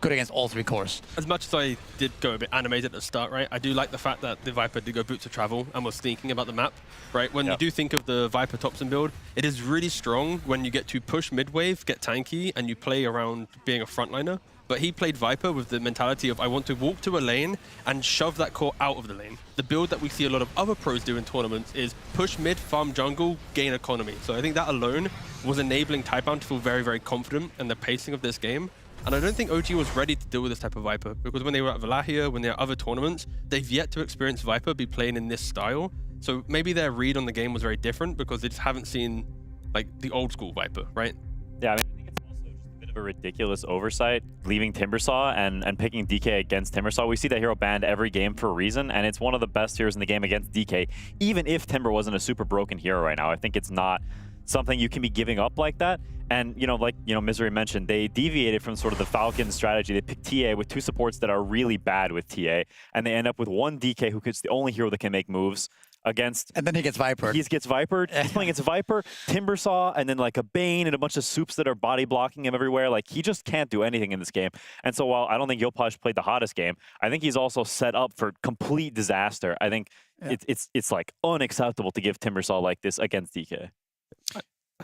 B: Good against all three cores.
D: As much as I did go a bit animated at the start, right, I do like the fact that the Viper did go boots of travel and was thinking about the map, right? When you do think of the Viper Thompson build, it is really strong when you get to push mid-wave, get tanky, and you play around being a frontliner. But he played Viper with the mentality of, I want to walk to a lane and shove that core out of the lane. The build that we see a lot of other pros do in tournaments is push mid, farm jungle, gain economy. So I think that alone was enabling Tidebound to feel very, very confident in the pacing of this game. And I don't think OG was ready to deal with this type of Viper, because when they were at Valahia, when they were at other tournaments, they've yet to experience Viper be playing in this style. So maybe their read on the game was very different because they just haven't seen like the old school Viper, right?
C: Yeah, I mean, I think it's also just a bit of a ridiculous oversight leaving Timbersaw and picking DK against Timbersaw. We see that hero banned every game for a reason, and it's one of the best heroes in the game against DK. Even if Timber wasn't a super broken hero right now, I think it's not something you can be giving up like that. And, like, Misery mentioned, they deviated from sort of the Falcons strategy. They picked TA with two supports that are really bad with TA, and they end up with one DK who is the only hero that can make moves against...
B: And then he gets Vipered.
C: He gets Vipered. He's playing against Viper, Timbersaw, and then like a Bane and a bunch of soups that are body blocking him everywhere. Like, he just can't do anything in this game. And so while I don't think Yopash played the hottest game, I think he's also set up for complete disaster. I think it's like unacceptable to give Timbersaw like this against DK.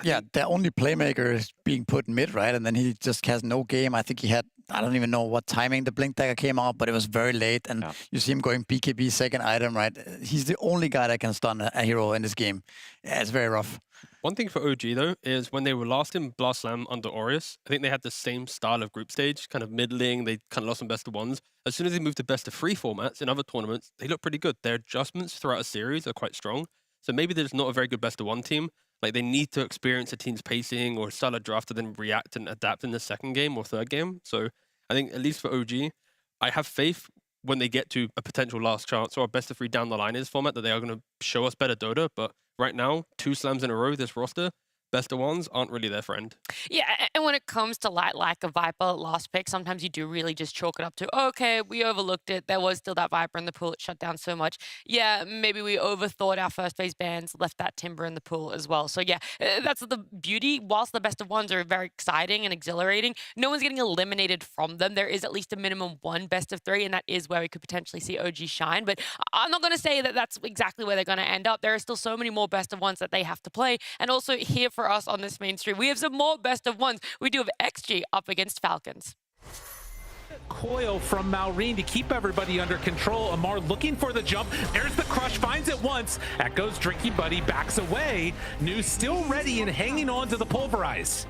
B: Yeah, the only playmaker is being put mid, right? And then he just has no game. I think he had, I don't even know what timing the Blink Dagger came out, but it was very late. And you see him going BKB second item, right? He's the only guy that can stun a hero in this game. Yeah, it's very rough.
D: One thing for OG, though, is when they were last in Blast Slam under Aureus, I think they had the same style of group stage, kind of middling. They kind of lost some best of ones. As soon as they moved to best of 3 formats in other tournaments, they look pretty good. Their adjustments throughout a series are quite strong. So maybe there's not a very good best of 1 team. Like, they need to experience a team's pacing or style of draft to then react and adapt in the second game or third game. So I think, at least for OG, I have faith when they get to a potential last chance or a best of 3 down the line in this format that they are going to show us better Dota. But right now, 2 slams in a row, this roster, best of 1s aren't really their friend.
A: Yeah, and when it comes to lack of Viper last pick, sometimes you do really just chalk it up to, okay, we overlooked it. There was still that Viper in the pool. It shut down so much. Yeah, maybe we overthought our first phase bans, left that Timber in the pool as well. So yeah, that's the beauty. Whilst the best of 1s are very exciting and exhilarating, no one's getting eliminated from them. There is at least a minimum 1 best of 3, and that is where we could potentially see OG shine. But I'm not going to say that that's exactly where they're going to end up. There are still so many more best of 1s that they have to play. And also here for us on this main stream, we have some more best of 1s. We do have XG up against Falcons.
F: Coil from Malrine to keep everybody under control. Amar looking for the jump. There's the crush, finds it once. Echo's Drinky Buddy backs away. New still ready and hanging on to the pulverize.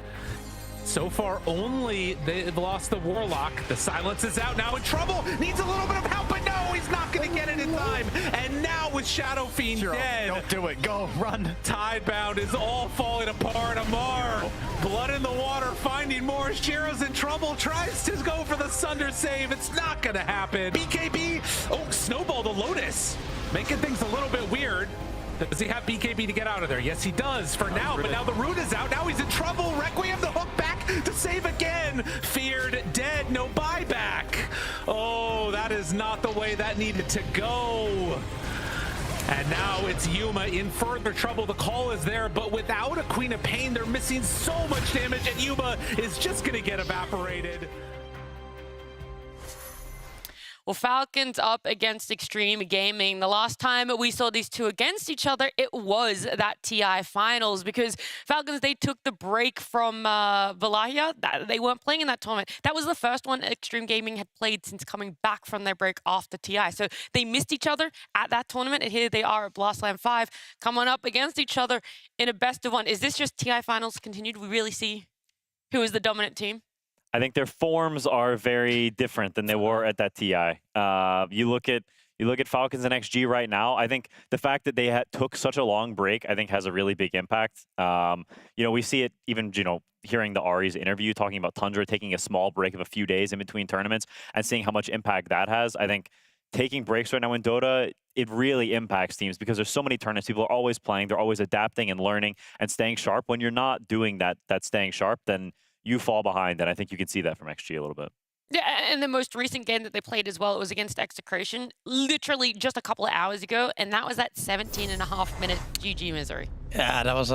F: So far, only they've lost the Warlock. The silence is out now in trouble. Needs a little bit of help, but no, he's not going to get it in time. And now with Shadow Fiend dead.
H: Don't do it. Go, run.
F: Tidebound is all falling apart. Amar, blood in the water, finding more. Shiro's in trouble, tries to go for the Sunder save. It's not going to happen. BKB, oh, Snowball the Lotus, making things a little bit weird. Does he have BKB to get out of there? Yes, he does for now, but now the root is out. Now he's in trouble. Requiem the hook back to save again. Feared, dead, no buyback. Oh, that is not the way that needed to go. And now it's Yuma in further trouble. The call is there, but without a Queen of Pain, they're missing so much damage, and Yuma is just going to get evaporated.
A: Well, Falcons up against Xtreme Gaming. The last time we saw these two against each other, it was that TI finals, because Falcons, they took the break from Valahia. They weren't playing in that tournament. That was the first one Xtreme Gaming had played since coming back from their break after TI. So they missed each other at that tournament, and here they are at Blast Slam 5, coming up against each other in a best of 1. Is this just TI finals continued? We really see who is the dominant team?
C: I think their forms are very different than they were at that TI. You look at Falcons and XG right now. I think the fact that they took such a long break, I think, has a really big impact. We see it even, hearing the Ari's interview talking about Tundra taking a small break of a few days in between tournaments and seeing how much impact that has. I think taking breaks right now in Dota, it really impacts teams because there's so many tournaments. People are always playing. They're always adapting and learning and staying sharp. When you're not doing that staying sharp, then you fall behind, and I think you can see that from XG a little bit.
A: Yeah, and the most recent game that they played as well, it was against Execration, literally just a couple of hours ago, and that was that 17.5-minute GG misery.
B: Yeah, that was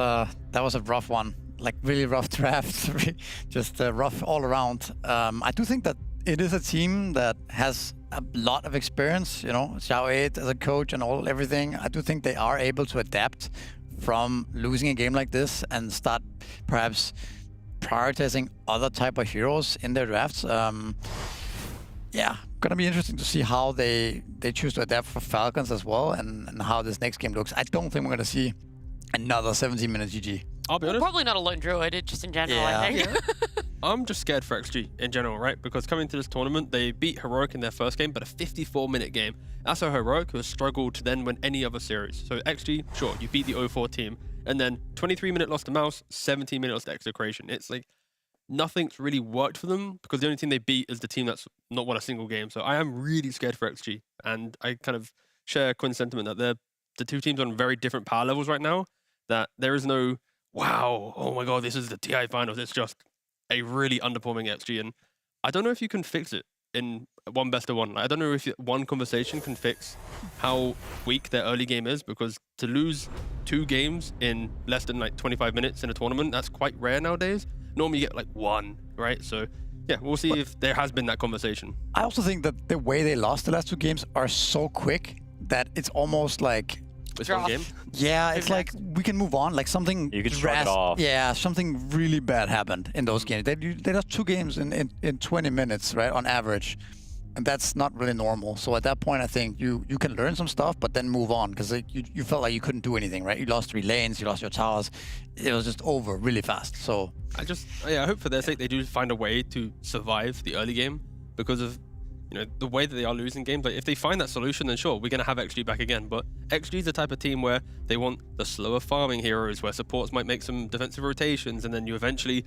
B: a rough one. Like really rough draft, just rough all around. I do think that it is a team that has a lot of experience. You know, OG.CET as a coach and everything. I do think they are able to adapt from losing a game like this and start perhaps prioritizing other type of heroes in their drafts. Yeah, gonna be interesting to see how they choose to adapt for Falcons as well, and how this next game looks. I don't think we're gonna see another 17-minute GG.
D: I'll be honest.
A: Probably not a lone druid, just in general,
B: Yeah.
A: I think.
D: I'm just scared for XG in general, right? Because coming to this tournament, they beat HEROIC in their first game, but a 54-minute game. That's a HEROIC who has struggled to then win any other series. So XG, sure, you beat the 0-4 team, and then 23-minute loss to MOUZ, 17-minute loss to Execration. It's like nothing's really worked for them because the only team they beat is the team that's not won a single game. So I am really scared for XG, and I kind of share Quinn's sentiment that they're the two teams on very different power levels right now. That there is no wow, oh my god, this is the TI finals. It's just a really underperforming XG, and I don't know if you can fix it in one best of one. Like, I don't know if one conversation can fix how weak their early game is, because to lose 2 games in less than like 25 minutes in a tournament, that's quite rare nowadays. Normally you get like 1, right? So yeah, we'll see if there has been that conversation.
B: I also think that the way they lost the last 2 games are so quick that it's almost like
D: It's one game.
B: Yeah, it's like we can move on. Like something
C: You can shrug it off.
B: Yeah, something really bad happened in those games. They lost 2 games in 20 minutes, right, on average, and that's not really normal. So at that point, I think you can learn some stuff, but then move on, because you felt like you couldn't do anything, right? You lost 3 lanes, you lost your towers. It was just over really fast. So
D: I hope for their sake they do find a way to survive the early game, because of the way that they are losing games. Like if they find that solution, then sure, we're going to have XG back again. But XG is the type of team where they want the slower farming heroes, where supports might make some defensive rotations, and then you eventually,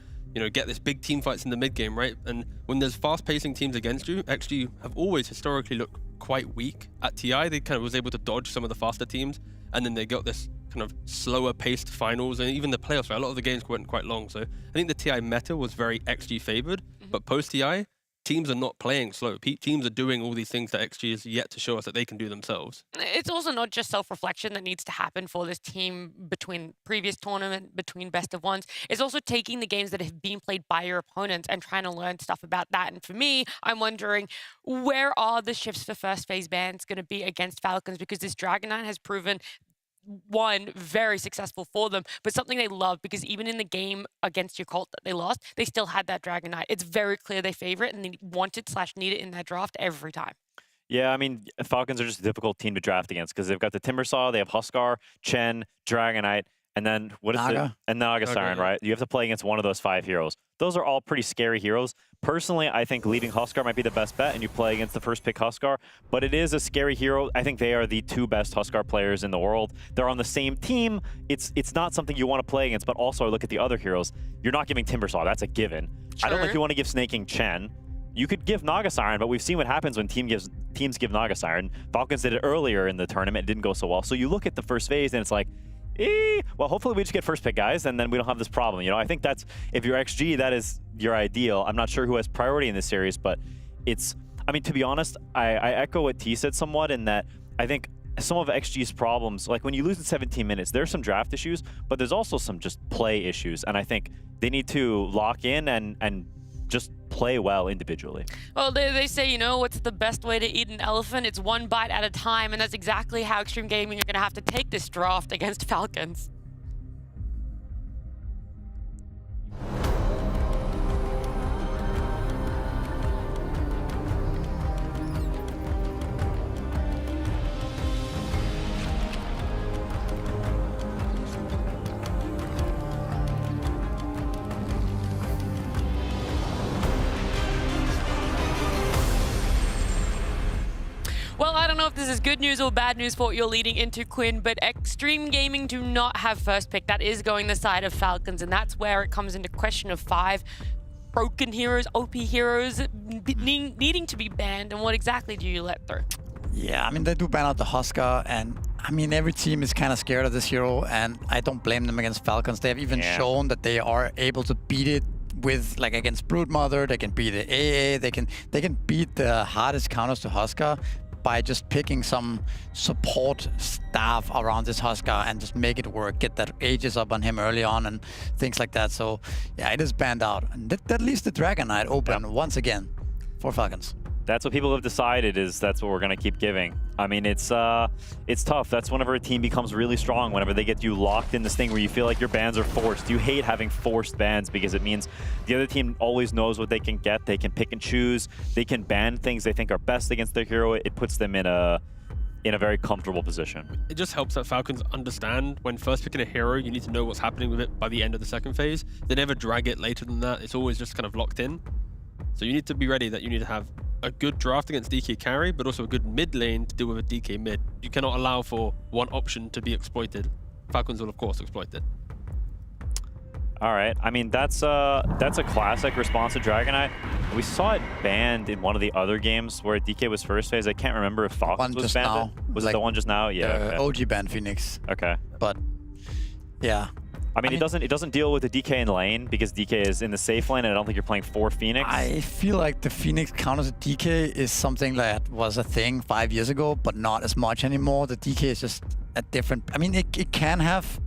D: get this big team fights in the mid game, right? And when there's fast-pacing teams against you, XG have always historically looked quite weak. At TI, they kind of was able to dodge some of the faster teams, and then they got this kind of slower-paced finals, and even the playoffs, right? A lot of the games went quite long. So I think the TI meta was very XG favored, but post-TI, teams are not playing slow. Teams are doing all these things that XG is yet to show us that they can do themselves.
A: It's also not just self-reflection that needs to happen for this team between previous tournament, between best of ones. It's also taking the games that have been played by your opponents and trying to learn stuff about that. And for me, I'm wondering, where are the shifts for first phase bans going to be against Falcons? Because this Dragon Knight has proven, one, very successful for them, but something they love, because even in the game against your cult that they lost, they still had that Dragon Knight. It's very clear they favor it, and they want it / need it in their draft every time.
C: Yeah, I mean, Falcons are just a difficult team to draft against, because they've got the Timbersaw, they have Huskar, Chen, Dragon Knight, and then what is it? And Naga Siren, right? You have to play against one of those 5 heroes. Those are all pretty scary heroes. Personally, I think leaving Huskar might be the best bet, and you play against the first pick Huskar, but it is a scary hero. I think they are the 2 best Huskar players in the world. They're on the same team. It's not something you want to play against, but also I look at the other heroes. You're not giving Timbersaw, that's a given.
A: Sure.
C: I don't think you want to give Snaking Chen. You could give Naga Siren, but we've seen what happens when teams give Naga Siren. Falcons did it earlier in the tournament, it didn't go so well. So you look at the first phase and it's like, well, hopefully we just get first pick guys, and then we don't have this problem. I think that's, if you're XG, that is your ideal. I'm not sure who has priority in this series, but I mean, to be honest, I echo what T said somewhat, in that I think some of XG's problems, like when you lose in 17 minutes, there's some draft issues, but there's also some just play issues, and I think they need to lock in and just play well individually.
A: Well, they say, what's the best way to eat an elephant? It's 1 bite at a time, and that's exactly how Xtreme Gaming are going to have to take this draft against Falcons. Well, I don't know if this is good news or bad news for what you're leading into, Quinn, but Xtreme Gaming do not have first pick. That is going the side of Falcons, and that's where it comes into question of 5 broken heroes, OP heroes needing to be banned, and what exactly do you let through?
B: Yeah, I mean, they do ban out the Huskar, and I mean, every team is kind of scared of this hero, and I don't blame them against Falcons. They have even shown that they are able to beat it with like against Broodmother, they can beat the AA, they can beat the hardest counters to Huskar by just picking some support staff around this Huskar and just make it work, get that Aegis up on him early on and things like that. So yeah, it is banned out. And that leaves the Dragon Knight open once again for Falcons.
C: That's what people have decided is that's what we're going to keep giving. I mean, it's tough. That's whenever a team becomes really strong, whenever they get you locked in this thing where you feel like your bans are forced. You hate having forced bans because it means the other team always knows what they can get. They can pick and choose. They can ban things they think are best against their hero. It puts them in a very comfortable position.
D: It just helps that Falcons understand when first picking a hero, you need to know what's happening with it by the end of the second phase. They never drag it later than that. It's always just kind of locked in. So you need to be ready that you need to have a good draft against DK carry, but also a good mid lane to deal with a DK mid. You cannot allow for one option to be exploited. Falcons will, of course, exploit it.
C: All right. I mean, that's a classic response to Dragon Knight. We saw it banned in one of the other games where DK was first phase. I can't remember if Falcons was banned. Was it the one just now? Yeah.
B: Okay. OG banned Phoenix.
C: Okay.
B: But yeah.
C: I mean, it doesn't deal with the DK in lane because DK is in the safe lane, and I don't think you're playing for Phoenix.
B: I feel like the Phoenix counters to DK is something that was a thing 5 years ago, but not as much anymore. The DK is just a different. I mean, it can have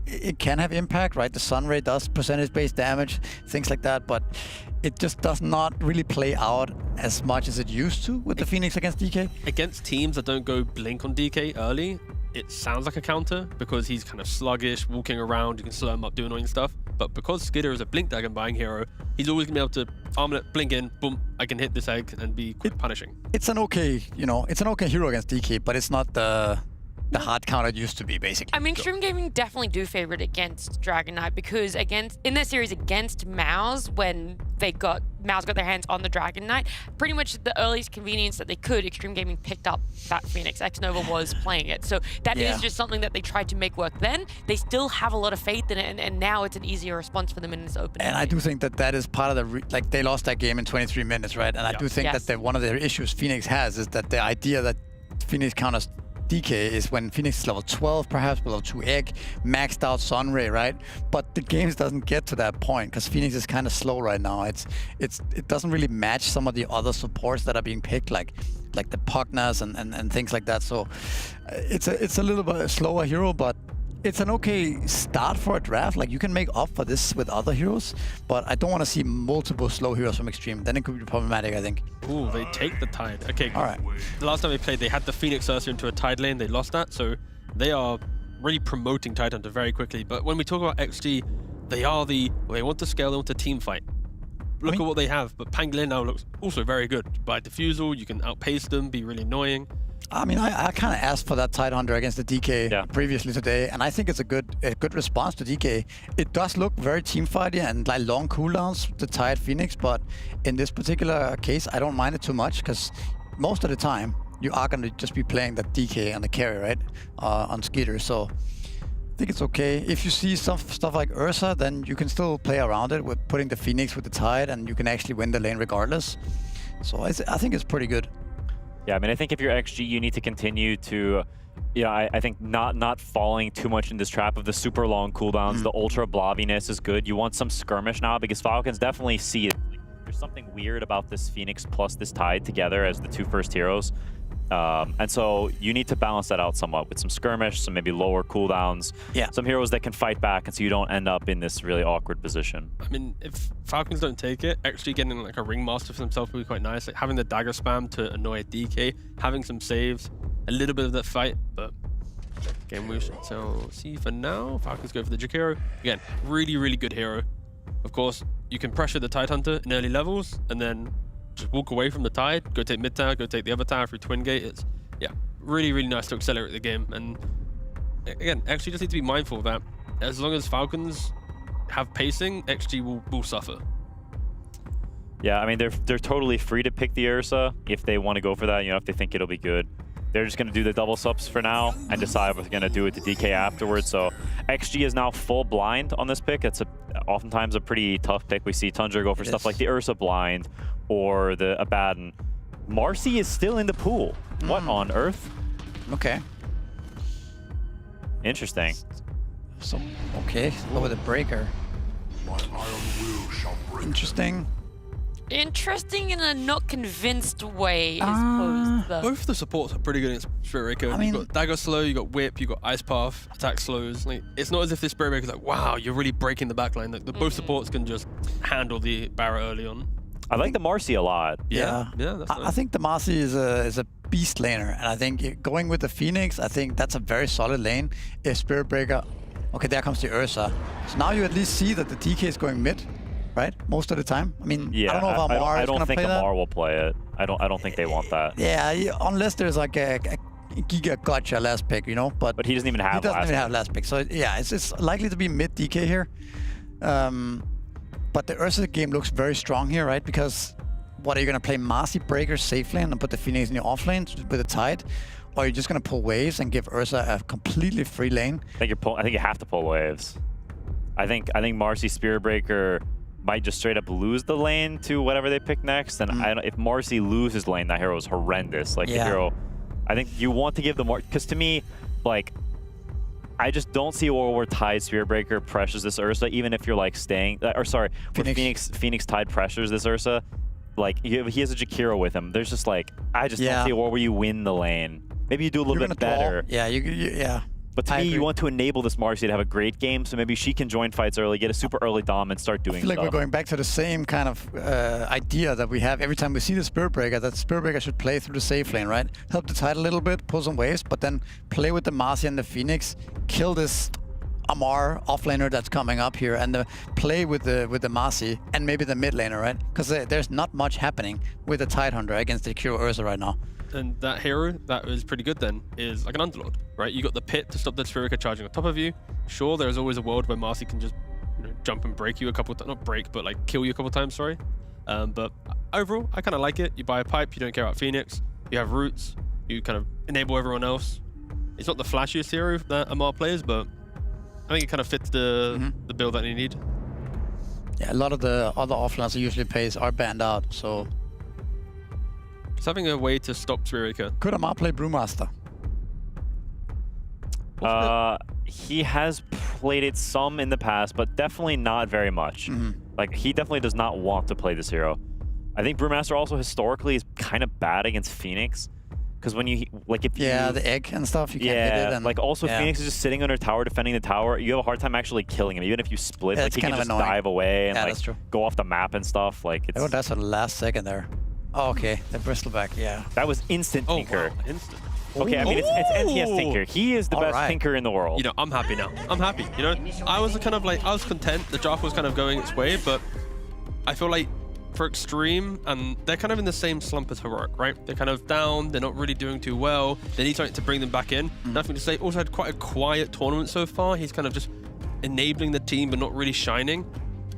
B: impact, right? The Sunray does percentage-based damage, things like that, but it just does not really play out as much as it used to with the Phoenix against DK.
D: Against teams that don't go blink on DK early, it sounds like a counter because he's kind of sluggish, walking around, you can slow him up, do annoying stuff. But because Skidder is a blink dragon buying hero, he's always gonna be able to armlet, blink in, boom, I can hit this egg and be quick punishing.
B: It's an okay, it's an okay hero against DK, but it's not the hard counter it used to be, basically.
A: I mean, Xtreme Gaming definitely do favor it against Dragon Knight because in their series against MOUZ, when MOUZ got their hands on the Dragon Knight, pretty much the earliest convenience that they could, Xtreme Gaming picked up that Phoenix. Xnova was playing it. So that is just something that they tried to make work then. They still have a lot of faith in it, and now it's an easier response for them in this opening.
B: And I do think that is part of the, they lost that game in 23 minutes, right? And I do think that one of the issues Phoenix has is that the idea that Phoenix counters DK is when Phoenix is level 12, perhaps below 2 egg, maxed out Sunray, right? But the games doesn't get to that point because Phoenix is kind of slow right now. It doesn't really match some of the other supports that are being picked, like the Pugnas and things like that. So it's a little bit slower hero, but it's an okay start for a draft. Like, you can make up for this with other heroes, but I don't want to see multiple slow heroes from Xtreme. Then it could be problematic, I think.
D: Ooh, they take the Tide. Okay, good.
B: All right.
D: The last time they played, they had the Phoenix Ursa into a Tide lane. They lost that, so they are really promoting Tide Hunter very quickly. But when we talk about XG, they want to scale, they want to team fight. Look at what they have, but Pangolin now looks also very good. By Diffusal, you can outpace them, be really annoying.
B: I mean, I kind of asked for that Tide Hunter against the DK previously today, and I think it's a good response to DK. It does look very teamfighty and like long cooldowns, the Tide Phoenix, but in this particular case, I don't mind it too much because most of the time you are going to just be playing the DK and the carry, right, on Skidder. So I think it's okay. If you see stuff like Ursa, then you can still play around it with putting the Phoenix with the Tide, and you can actually win the lane regardless. So I think it's pretty good.
C: Yeah, I mean, I think if you're XG, you need to continue to, I think not falling too much in this trap of the super long cooldowns. The ultra blobbiness is good. You want some skirmish now because Falcons definitely see it. There's something weird about this Phoenix plus this Tide together as the two first heroes. And so you need to balance that out somewhat with some skirmish, some maybe lower cooldowns, some heroes that can fight back, and so you don't end up in this really awkward position.
D: I mean, if Falcons don't take it, actually getting like a ringmaster for themselves would be quite nice. Like having the dagger spam to annoy a DK, having some saves, a little bit of that fight, but game we shall see for now. Falcons go for the Jakiro. Again, really, really good hero. Of course, you can pressure the Tide Hunter in early levels, and then just walk away from the Tide, go take mid tower, go take the other tower through Twin Gate. It's really, really nice to accelerate the game. And again, actually just need to be mindful that as long as Falcons have pacing, XG will suffer.
C: Yeah, I mean, they're totally free to pick the Ursa if they want to go for that, if they think it'll be good. They're just going to do the double subs for now and decide if they're going to do it to DK afterwards. So XG is now full blind on this pick. It's oftentimes a pretty tough pick. We see Tundra go for stuff like the Ursa blind or the Abaddon. Marcy is still in the pool. What on earth?
B: Okay.
C: Interesting.
B: So, okay, over the breaker. Interesting.
A: Interesting in a not convinced way, I suppose. Though.
D: Both the supports are pretty good against Spirit Breaker.
B: I mean,
D: you got Dagger Slow, you got Whip, you got Ice Path, Attack Slows. Like, it's not as if this Spirit Breaker's like, wow, you're really breaking the backline. Like, both supports can just handle the Barret early on.
C: I like the Marcy a lot.
D: Yeah, that's nice.
B: I think the Marcy is a beast laner, and I think going with the Phoenix, I think that's a very solid lane. If Spirit Breaker, okay, there comes the Ursa. So now you at least see that the DK is going mid, right? Most of the time. I mean,
C: Yeah,
B: I don't know if Amar is going to play that.
C: I don't think Amar will play it. I don't think they want that.
B: Yeah, unless there's like a Giga gotcha last pick, you know. But
C: he doesn't even have.
B: He doesn't even have last pick. So yeah, it's likely to be mid DK here. But the Ursa game looks very strong here, right? Because what are you going to play Marcy Breaker safe lane and put the Phoenix in your off lane with the Tide? Or are you just going to pull waves and give Ursa a completely free lane?
C: I think you have to pull waves. I think Marcy Spirit Breaker might just straight up lose the lane to whatever they pick next. And if Marcy loses lane, that hero is horrendous. Like the hero, I think you want to give the more, because to me, like, I just don't see a world where Tide Spirit Breaker pressures this Ursa, even if you're like staying, or sorry, Phoenix Tide pressures this Ursa. Like he has a Jakiro with him. There's just like, I just don't see a world where you win the lane. Maybe you do a little bit better.
B: Yeah, yeah.
C: But to me, you want to enable this Marcy to have a great game, so maybe she can join fights early, get a super early dom, and start doing
B: I feel like we're going back to the same kind of idea that we have every time we see the Spirit Breaker, that Spirit Breaker should play through the safe lane, right? Help the Tide a little bit, pull some waves, but then play with the Marcy and the Phoenix, kill this Amar offlaner that's coming up here, and play with the Marcy and maybe the mid laner, right? Because there's not much happening with the Tide Hunter against the Kiro Ursa right now.
D: And that hero that is pretty good then is like an Underlord, right? You got the pit to stop the Spirit charging on top of you. Sure, there's always a world where Marcy can just jump and break you a couple, not break, but like kill you a couple times, sorry. But overall, I kind of like it. You buy a pipe, you don't care about Phoenix. You have roots, you kind of enable everyone else. It's not the flashiest hero that Amar plays, but I think it kind of fits the build that you need.
B: Yeah, a lot of the other offlaners usually plays are banned out, so.
D: Just having a way to stop Spirit Breaker.
B: Could Amar play Brewmaster?
C: He has played it some in the past, but definitely not very much. Like, he definitely does not want to play this hero. I think Brewmaster also historically is kind of bad against Phoenix. Because when you, like, if
B: the egg and stuff, you can't hit it. And,
C: like, also Phoenix is just sitting under tower defending the tower. You have a hard time actually killing him. Even if you split, like, he can just dive away and, like, go off the map and stuff. Like, it's...
B: Oh, that's at the last second there. Oh, okay, the Bristleback, yeah.
C: That was instant Tinker.
D: Wow, instant.
C: Okay, I mean, it's NTS Tinker. He is the best Tinker in the world.
D: You know, I'm happy now. I'm happy. You know, I was kind of like, I was content. The draft was kind of going its way, but I feel like for Xtreme, and they're kind of in the same slump as Heroic, right? They're kind of down. They're not really doing too well. They need something to bring them back in. Nothing to say. Also had quite a quiet tournament so far. He's kind of just enabling the team, but not really shining.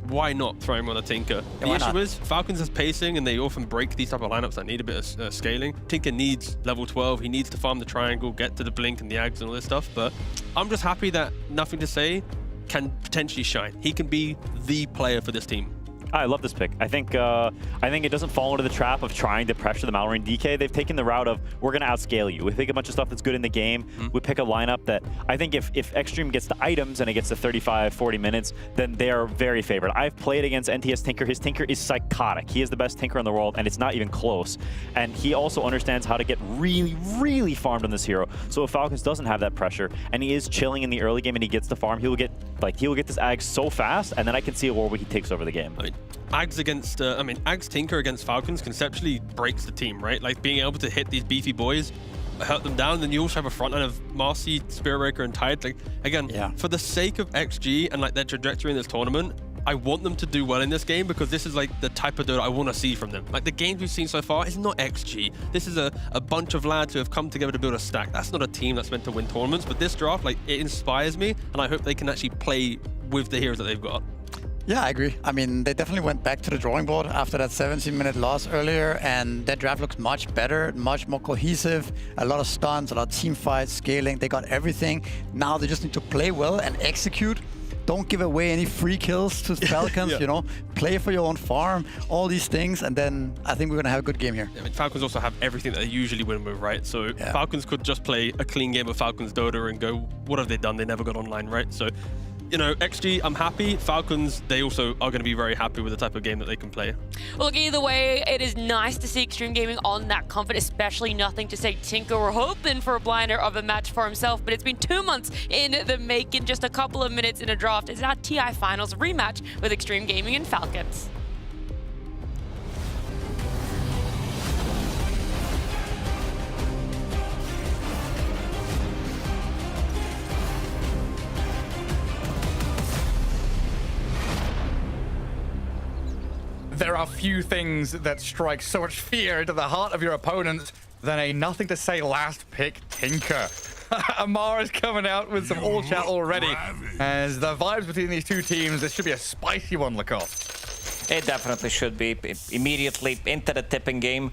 D: Why not throw him on a Tinker? The issue is Falcons is pacing, and they often break these type of lineups that need a bit of scaling. Tinker needs level 12. He needs to farm the triangle, get to the blink and the Ags and all this stuff. But I'm just happy that Nothing to Say can potentially shine. He can be the player for this team.
C: I love this pick. I think it doesn't fall into the trap of trying to pressure the Mallory DK. They've taken the route of, we're going to outscale you. We pick a bunch of stuff that's good in the game. We pick a lineup that I think if Xtreme gets the items and it gets to 35, 40 minutes, then they are very favored. I've played against NTS Tinker. His Tinker is psychotic. He is the best Tinker in the world, and it's not even close. And he also understands how to get really, really farmed on this hero. So if Falcons doesn't have that pressure, and he is chilling in the early game and he gets the farm, he will get this Ag so fast, and then I can see a world where he takes over the game.
D: I mean, Ags Tinker against Falcons conceptually breaks the team, right? Like being able to hit these beefy boys, hurt them down, then you also have a front line of Marcy, Spirit Breaker, and Tide. Like, again, for the sake of XG and like their trajectory in this tournament, I want them to do well in this game because this is like the type of Dota I want to see from them. Like the games we've seen so far is not XG. This is a bunch of lads who have come together to build a stack. That's not a team that's meant to win tournaments, but this draft, like, it inspires me, and I hope they can actually play with the heroes that they've got.
B: Yeah, I agree. I mean, they definitely went back to the drawing board after that 17-minute loss earlier, and that draft looks much better, much more cohesive, a lot of stunts, a lot of team fights, scaling. They got everything. Now they just need to play well and execute. Don't give away any free kills to Falcons, you know. Play for your own farm, all these things, and then I think we're going to have a good game here.
D: I mean, Falcons also have everything that they usually win with, right? So Falcons could just play a clean game of Falcons Dota and go, what have they done? They never got online, right? So you know, XG, I'm happy. Falcons, they also are going to be very happy with the type of game that they can play.
A: Well, look, either way, it is nice to see Xtreme Gaming on that comfort, especially nothing to say Tinker were hoping for a blinder of a match for himself, but it's been 2 months in the making, just a couple of minutes in a draft. It's our TI Finals rematch with Xtreme Gaming and Falcons.
E: There are few things that strike so much fear into the heart of your opponent than a nothing-to-say last pick Tinker. Amar is coming out with some all-chat already. As the vibes between these two teams, this should be a spicy one, Lakoff.
G: It definitely should be. Immediately into the tipping game.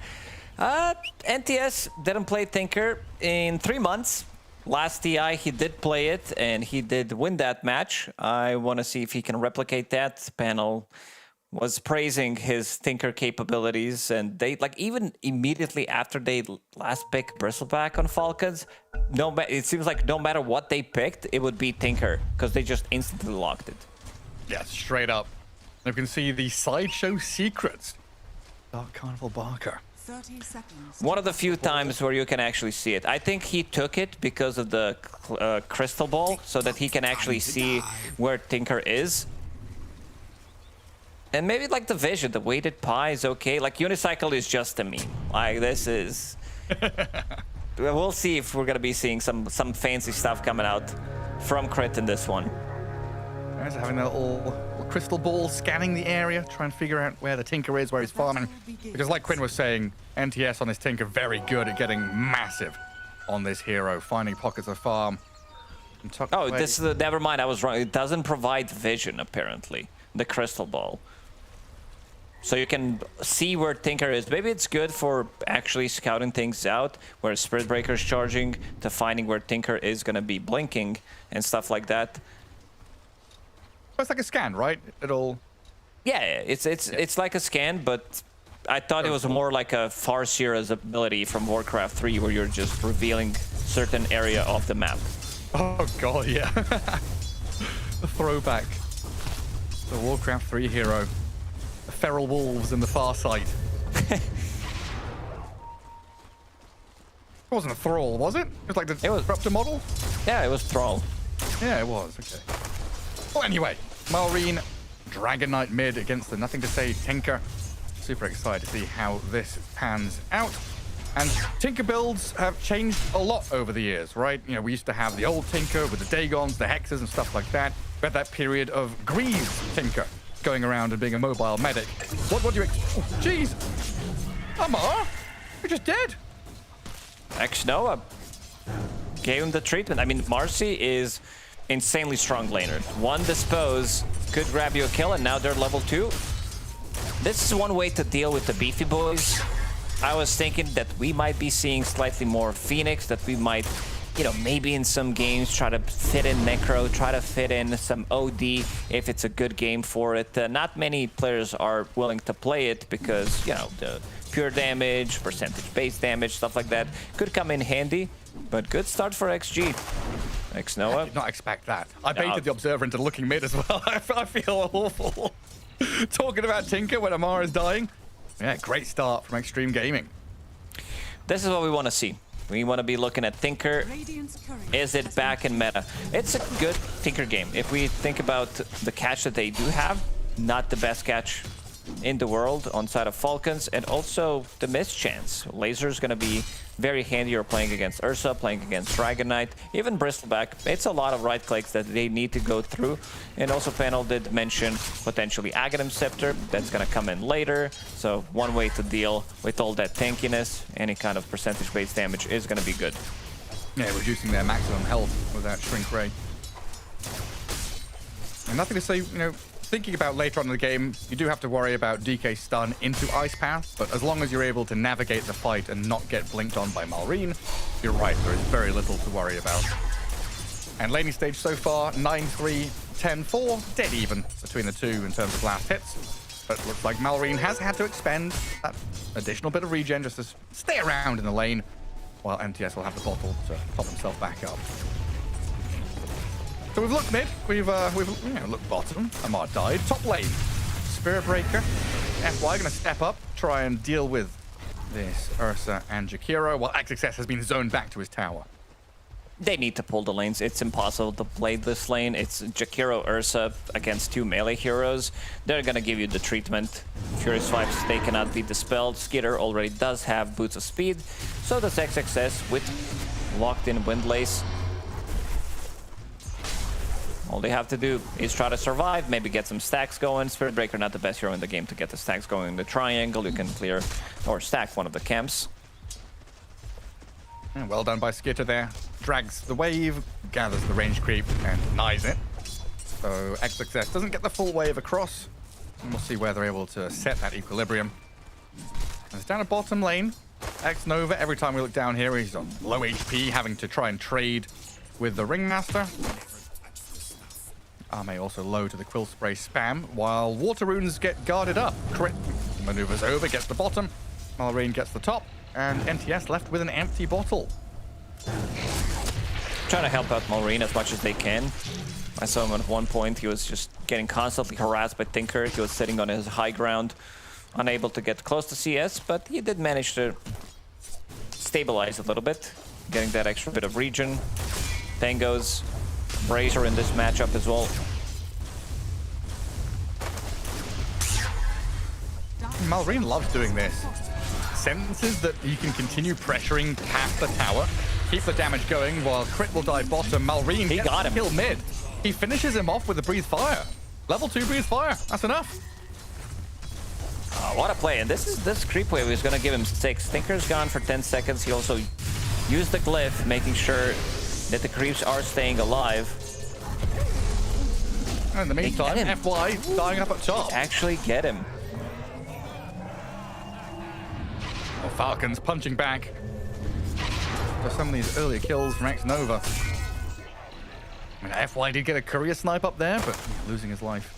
G: NTS didn't play Tinker in 3 months. Last TI, he did play it, and he did win that match. I want to see if he can replicate that. Panel was praising his Tinker capabilities, and they, like, even immediately after they last picked Bristleback on Falcons, it seems like no matter what they picked, it would be Tinker, because they just instantly locked it.
E: Yeah, straight up. You can see the sideshow secrets. Dark Carnival Barker.
I: 30 seconds.
G: One of the few times where you can actually see it. I think he took it because of the crystal ball, so that he can actually see where Tinker is. And maybe like the vision, the weighted pie is okay. Like Unicycle is just a meme. Like this is... We'll see if we're gonna be seeing some fancy stuff coming out from Crit in this one.
E: Guys having a little crystal ball scanning the area, trying to figure out where the Tinker is, where he's farming. Because like Quinn was saying, NTS on this Tinker very good at getting massive on this hero, finding pockets of farm.
G: Oh, this is never mind. I was wrong. It doesn't provide vision apparently. The crystal ball. So you can see where Tinker is. Maybe it's good for actually scouting things out, where Spirit Breaker's charging, to finding where Tinker is going to be blinking and stuff like that.
E: It's like a scan, right? It'll...
G: Yeah, it's like a scan, but I thought it was more like a Farseer's ability from Warcraft 3, where you're just revealing certain area of the map.
E: Oh god, yeah. The throwback. The Warcraft 3 hero. The feral wolves in the far side. It wasn't a thrall, was it? It was like the disruptor model?
G: Yeah, it was Thrall.
E: Yeah, it was. Okay. Well, anyway, Malrine, Dragon Knight mid against the nothing to say Tinker. Super excited to see how this pans out. And Tinker builds have changed a lot over the years, right? You know, we used to have the old Tinker with the Dagons, the Hexes, and stuff like that. We had that period of Greaves Tinker going around and being a mobile medic. What do you oh, jeez. Amar, you're just dead.
G: X-Noah gave him the treatment. I mean, Marcy is insanely strong laner. One dispose could grab you a kill, and now they're level 2. This is one way to deal with the beefy boys. I was thinking that we might be seeing slightly more Phoenix, that we might, you know, maybe in some games try to fit in Necro, try to fit in some OD if it's a good game for it. Not many players are willing to play it because, you know, the pure damage, percentage base damage, stuff like that could come in handy. But good start for XG. X-Noah.
E: I did not expect that. I baited the Observer into looking mid as well. I feel awful. Talking about Tinker when Amar is dying. Yeah, great start from Xtreme Gaming.
G: This is what we want to see. We want to be looking at Tinker. Is it back in meta? It's a good Tinker game. If we think about the catch that they do have, not the best catch in the world on side of Falcons, and also the miss chance. Laser is going to be very handy. You're playing against Ursa, playing against Dragon Knight, even Bristleback. It's a lot of right clicks that they need to go through. And also Panel did mention potentially Aghanim Scepter. That's going to come in later. So one way to deal with all that tankiness, any kind of percentage-based damage is going to be good.
E: Yeah, reducing their maximum health with that Shrink Ray. And nothing to say, you know, thinking about later on in the game, you do have to worry about DK stun into Ice Path, but as long as you're able to navigate the fight and not get blinked on by Malrine, you're right, there is very little to worry about. And laning stage so far, 9-3, 10-4, dead even between the two in terms of last hits. But it looks like Malrine has had to expend that additional bit of regen just to stay around in the lane, while MTS will have the bottle to top himself back up. So we've looked mid, we've looked bottom. Amar died. Top lane, Spirit Breaker. FY gonna step up, try and deal with this Ursa and Jakiro, while XXS has been zoned back to his tower.
G: They need to pull the lanes. It's impossible to play this lane. It's Jakiro, Ursa against 2 melee heroes. They're gonna give you the treatment. Furious Vibes, they cannot be dispelled. Skitter already does have boots of speed. So does XXS with locked in Windlace. All they have to do is try to survive, maybe get some stacks going. Spirit Breaker not the best hero in the game to get the stacks going in the triangle. You can clear or stack one of the camps.
E: And well done by Skitter there. Drags the wave, gathers the range creep, and denies it. So XXS doesn't get the full wave across. And we'll see where they're able to set that equilibrium. And it's down a bottom lane. X-Nova, every time we look down here, he's on low HP, having to try and trade with the Ringmaster. Ame also low to the Quill Spray spam, while Water Runes get guarded up. Crit maneuvers over, gets the bottom. Malrine gets the top, and NTS left with an empty bottle.
G: Trying to help out Malrine as much as they can. I saw him at one point, he was just getting constantly harassed by Tinker. He was sitting on his high ground, unable to get close to CS, but he did manage to stabilize a little bit, getting that extra bit of regen. Tangos, Brazier in this matchup as well.
E: Malrine loves doing this. Senses that he can continue pressuring past the tower, keep the damage going while Crit will die bottom. Malrine gets
G: got him.
E: Kill mid. He finishes him off with a Breathe Fire. Level 2 Breathe Fire. That's enough.
G: What a play, and this creep wave is gonna give him 6. Tinker's gone for 10 seconds. He also used the glyph, making sure that the creeps are staying alive.
E: And in the meantime, FY dying up at top.
G: Actually get him.
E: Well, Falcons punching back for some of these earlier kills from X-Nova. I mean, FY did get a courier snipe up there, but losing his life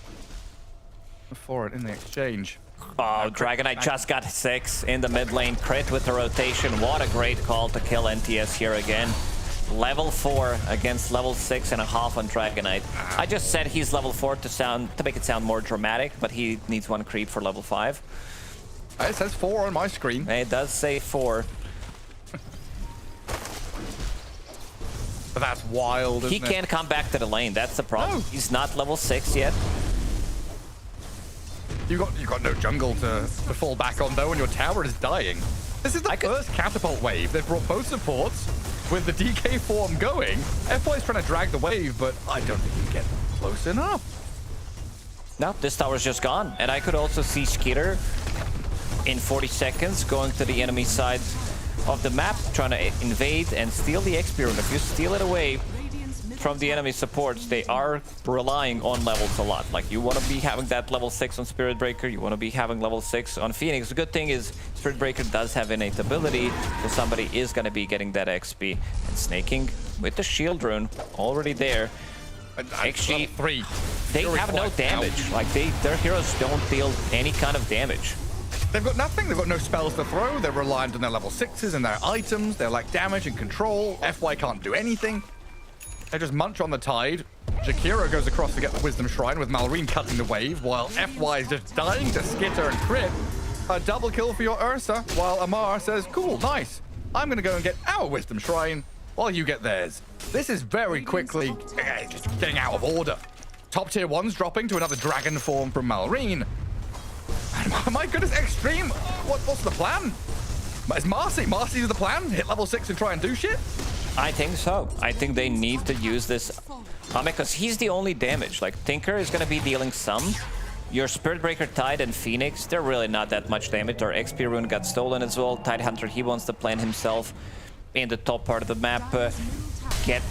E: for it in the exchange.
G: Oh, Dragonite just got 6 in the mid lane. Crit with the rotation. What a great call to kill NTS here again. Level 4 against level 6.5 on Dragonite. I just said he's level 4 to make it sound more dramatic, but he needs 1 creep for level 5.
E: It says 4 on my screen.
G: It does say 4.
E: But that's wild, isn't
G: He can't come back to the lane. That's the problem.
E: No.
G: He's not level 6 yet.
E: You got no jungle to fall back on though, and your tower is dying. This is the first catapult wave. They've brought both supports with the DK form going. FY's trying to drag the wave, but I don't think he can get close enough.
G: No, this tower's just gone. And I could also see Skitter in 40 seconds going to the enemy side of the map, trying to invade and steal the XP rune. If you steal it away from the enemy supports, they are relying on levels a lot. Like, you want to be having that level 6 on Spirit Breaker, you want to be having level 6 on Phoenix. The good thing is Spirit Breaker does have innate ability, so somebody is going to be getting that XP. And Snaking with the shield rune already there. XG, they have no damage. Like, their heroes don't deal any kind of damage.
E: They've got nothing. They've got no spells to throw. They're reliant on their level 6s and their items. They lack damage and control. FY can't do anything. They just munch on the tide. Jakiro goes across to get the Wisdom Shrine with Malrine cutting the wave, while FY is just dying to Skitter and Crit. A double kill for your Ursa, while Amar says, cool, nice. I'm going to go and get our Wisdom Shrine while you get theirs. This is very quickly just getting out of order. Top tier 1's dropping to another dragon form from Malrine. And my goodness, Xtreme, what's the plan? Is Marcy's the plan? Hit level 6 and try and do shit?
G: I think so. I think they need to use this because he's the only damage. Like, Tinker is going to be dealing some. Your Spirit Breaker, Tide, and Phoenix, they're really not that much damage. Our XP rune got stolen as well. Tidehunter, he wants to plant himself in the top part of the map, get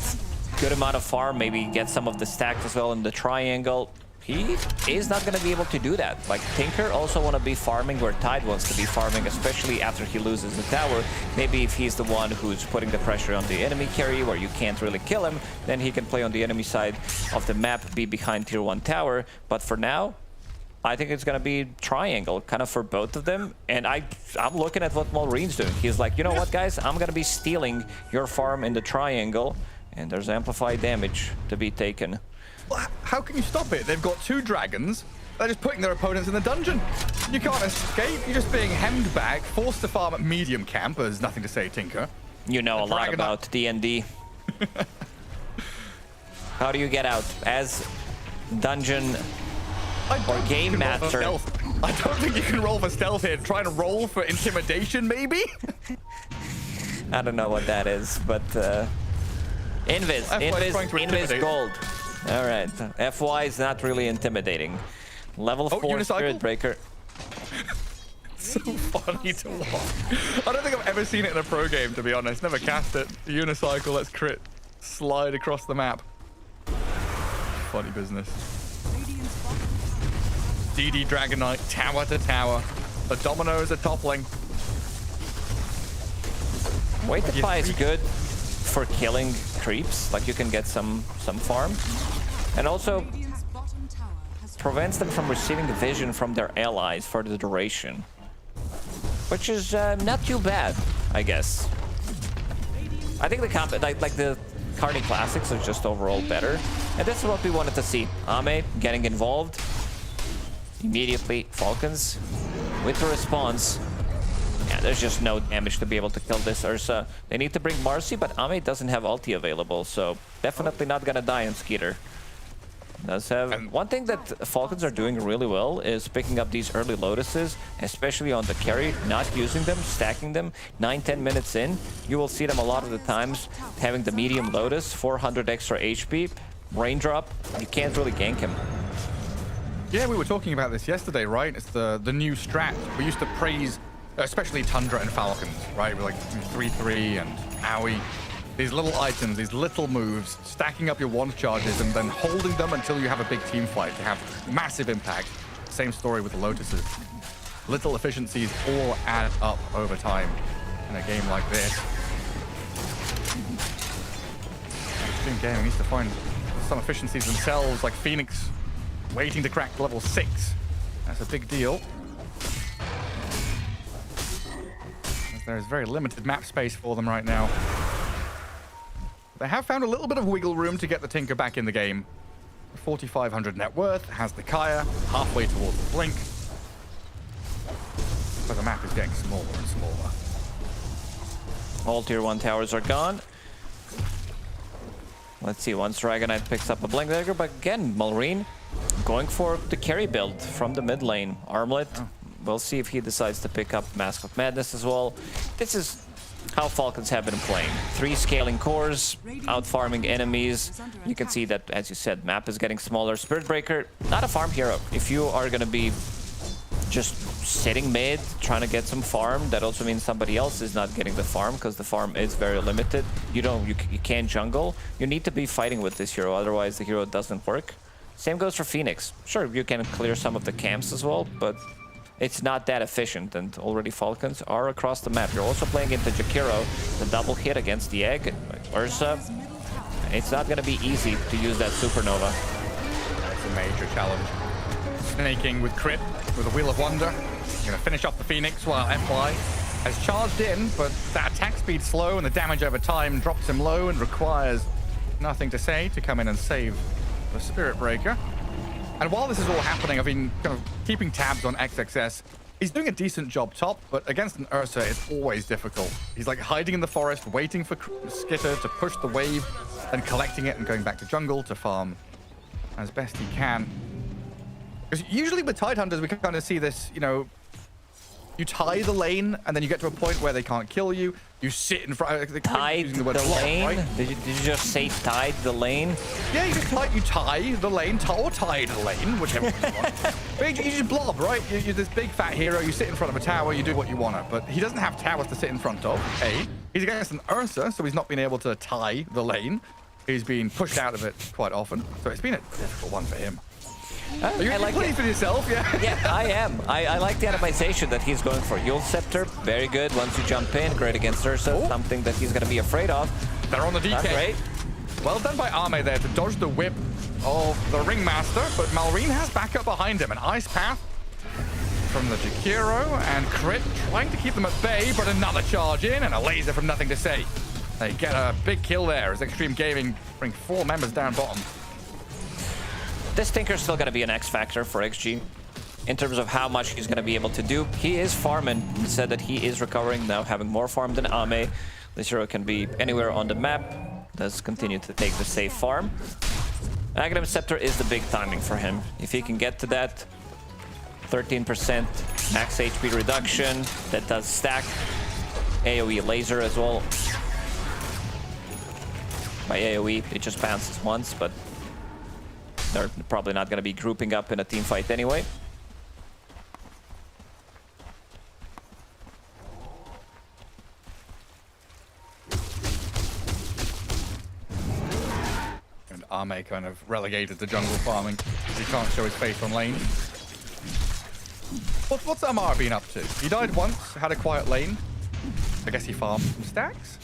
G: good amount of farm, maybe get some of the stacks as well in the triangle. He is not going to be able to do that. Like, Tinker also want to be farming where Tide wants to be farming, especially after he loses the tower. Maybe if he's the one who's putting the pressure on the enemy carry where you can't really kill him, then he can play on the enemy side of the map, be behind tier 1 tower. But for now, I think it's going to be triangle, kind of for both of them. And I'm looking at what Malrine's doing. He's like, you know what, guys? I'm going to be stealing your farm in the triangle And there's amplified damage to be taken.
E: Well, how can you stop it? They've got 2 dragons. They're just putting their opponents in the dungeon. You can't escape. You're just being hemmed back, forced to farm at medium camp. There's nothing to say, Tinker.
G: You know a lot about D&D. How do you get out? As dungeon or game master.
E: I don't think you can roll for stealth here. Trying to roll for intimidation, maybe?
G: I don't know what that is, but Invis gold. All right, FY is not really intimidating. Level 4 Spirit Breaker.
E: So funny to watch. I don't think I've ever seen it in a pro game, to be honest. Never cast it. Unicycle, let's crit. Slide across the map. Funny business. DD Dragon Knight, tower to tower. The dominoes are toppling.
G: Wait to buy is good for killing creeps, like you can get some farm. And also prevents them from receiving vision from their allies for the duration. Which is not too bad, I guess. I think the like the Carney Classics are just overall better. And this is what we wanted to see. Ame getting involved. Immediately, Falcons with the response. Yeah, there's just no damage to be able to kill this Ursa. They need to bring Marcy, but Ame doesn't have ulti available, so definitely not gonna die on Skeeter. Does have one thing that Falcons are doing really well is picking up these early Lotuses, especially on the carry, not using them, stacking them. 9-10 minutes in, you will see them a lot of the times having the medium Lotus, 400 extra HP, raindrop. You can't really gank him.
E: Yeah, we were talking about this yesterday, right? It's the new strat. We used to praise, especially Tundra and Falcons, right? We're like 3-3 and Owie. These little items, these little moves, stacking up your wand charges and then holding them until you have a big team fight to have massive impact. Same story with the Lotuses. Little efficiencies all add up over time in a game like this. Xtreme Gaming needs to find some efficiencies themselves, like Phoenix waiting to crack level 6. That's a big deal. As there is very limited map space for them right now. They have found a little bit of wiggle room to get the Tinker back in the game. 4,500 net worth, has the Kaya, halfway towards the Blink. But the map is getting smaller and smaller.
G: All tier 1 towers are gone. Let's see, once Dragon Knight picks up a Blink Dagger, but again, Malrine going for the carry build from the mid lane. Armlet, we'll see if he decides to pick up Mask of Madness as well. This is how Falcons have been playing. 3 scaling cores, out-farming enemies. You can see that, as you said, map is getting smaller. Spirit Breaker, not a farm hero. If you are going to be just sitting mid, trying to get some farm, that also means somebody else is not getting the farm, because the farm is very limited. You can't jungle. You need to be fighting with this hero, otherwise the hero doesn't work. Same goes for Phoenix. Sure, you can clear some of the camps as well, but it's not that efficient, and already Falcons are across the map. You're also playing into Jakiro, the double hit against the Egg, Ursa. It's not going to be easy to use that Supernova.
E: That's a major challenge. Snaking with crit, with a Wheel of Wonder. Going to finish off the Phoenix while FY has charged in, but that attack speed slow and the damage over time drops him low and requires nothing to say to come in and save the Spirit Breaker. And while this is all happening, I've been kind of keeping tabs on XXS. He's doing a decent job top, but against an Ursa, it's always difficult. He's like hiding in the forest, waiting for Skitter to push the wave, then collecting it and going back to jungle to farm as best he can. Because usually with Tidehunters, we can kind of see this, you know, you tie the lane, and then you get to a point where they can't kill you. You sit in front.
G: Tied the lane? Right? Did you just say tied the lane?
E: Yeah, you tie the lane, or tie the lane, whichever you want. But you just blob, right? You're this big fat hero. You sit in front of a tower. You do what you want to. But he doesn't have towers to sit in front of. He's against an Ursa, so he's not been able to tie the lane. He's been pushed out of it quite often. So it's been a difficult one for him. Are you pleased with yourself?
G: Yeah, I am. I like the animation that he's going for. Yule Scepter, very good. Once you jump in, great against Ursa, something that he's going to be afraid of.
E: They're on the DK.
G: Great.
E: Well done by Ame there to dodge the whip of the Ringmaster, but Malrine has backup behind him. An Ice Path from the Jakiro, and Crit trying to keep them at bay, but another charge in and a laser from Nothing to Say. They get a big kill there as Xtreme Gaming bring 4 members down bottom.
G: This Tinker's still going to be an X factor for XG in terms of how much he's going to be able to do. He is farming. He said that he is recovering now, having more farm than Ame. This hero can be anywhere on the map. Does continue to take the safe farm. Aghanim Scepter is the big timing for him. If he can get to that 13% max HP reduction, that does stack. AoE laser as well. By AoE, it just bounces once, but they're probably not going to be grouping up in a team fight anyway.
E: And Ame kind of relegated to jungle farming because he can't show his face on lane. What's Amar been up to? He died once, had a quiet lane. I guess he farmed some stacks.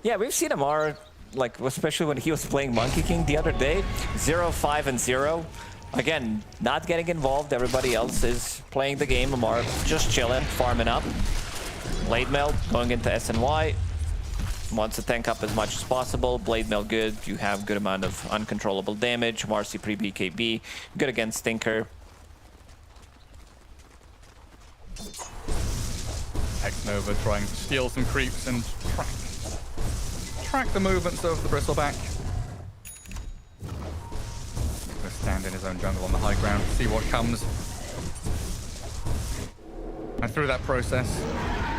G: Yeah, we've seen Amar, like, especially when he was playing Monkey King the other day, 0-5-0. Again, not getting involved. Everybody else is playing the game. Amar just chilling, farming up. Blade Mail going into SNY. Wants to tank up as much as possible. Blade Mail good. You have good amount of uncontrollable damage. Marcy pre-BKB. Good against Tinker.
E: Xnova trying to steal some creeps and track the movements of the Bristleback. Gonna stand in his own jungle on the high ground, see what comes. And through that process,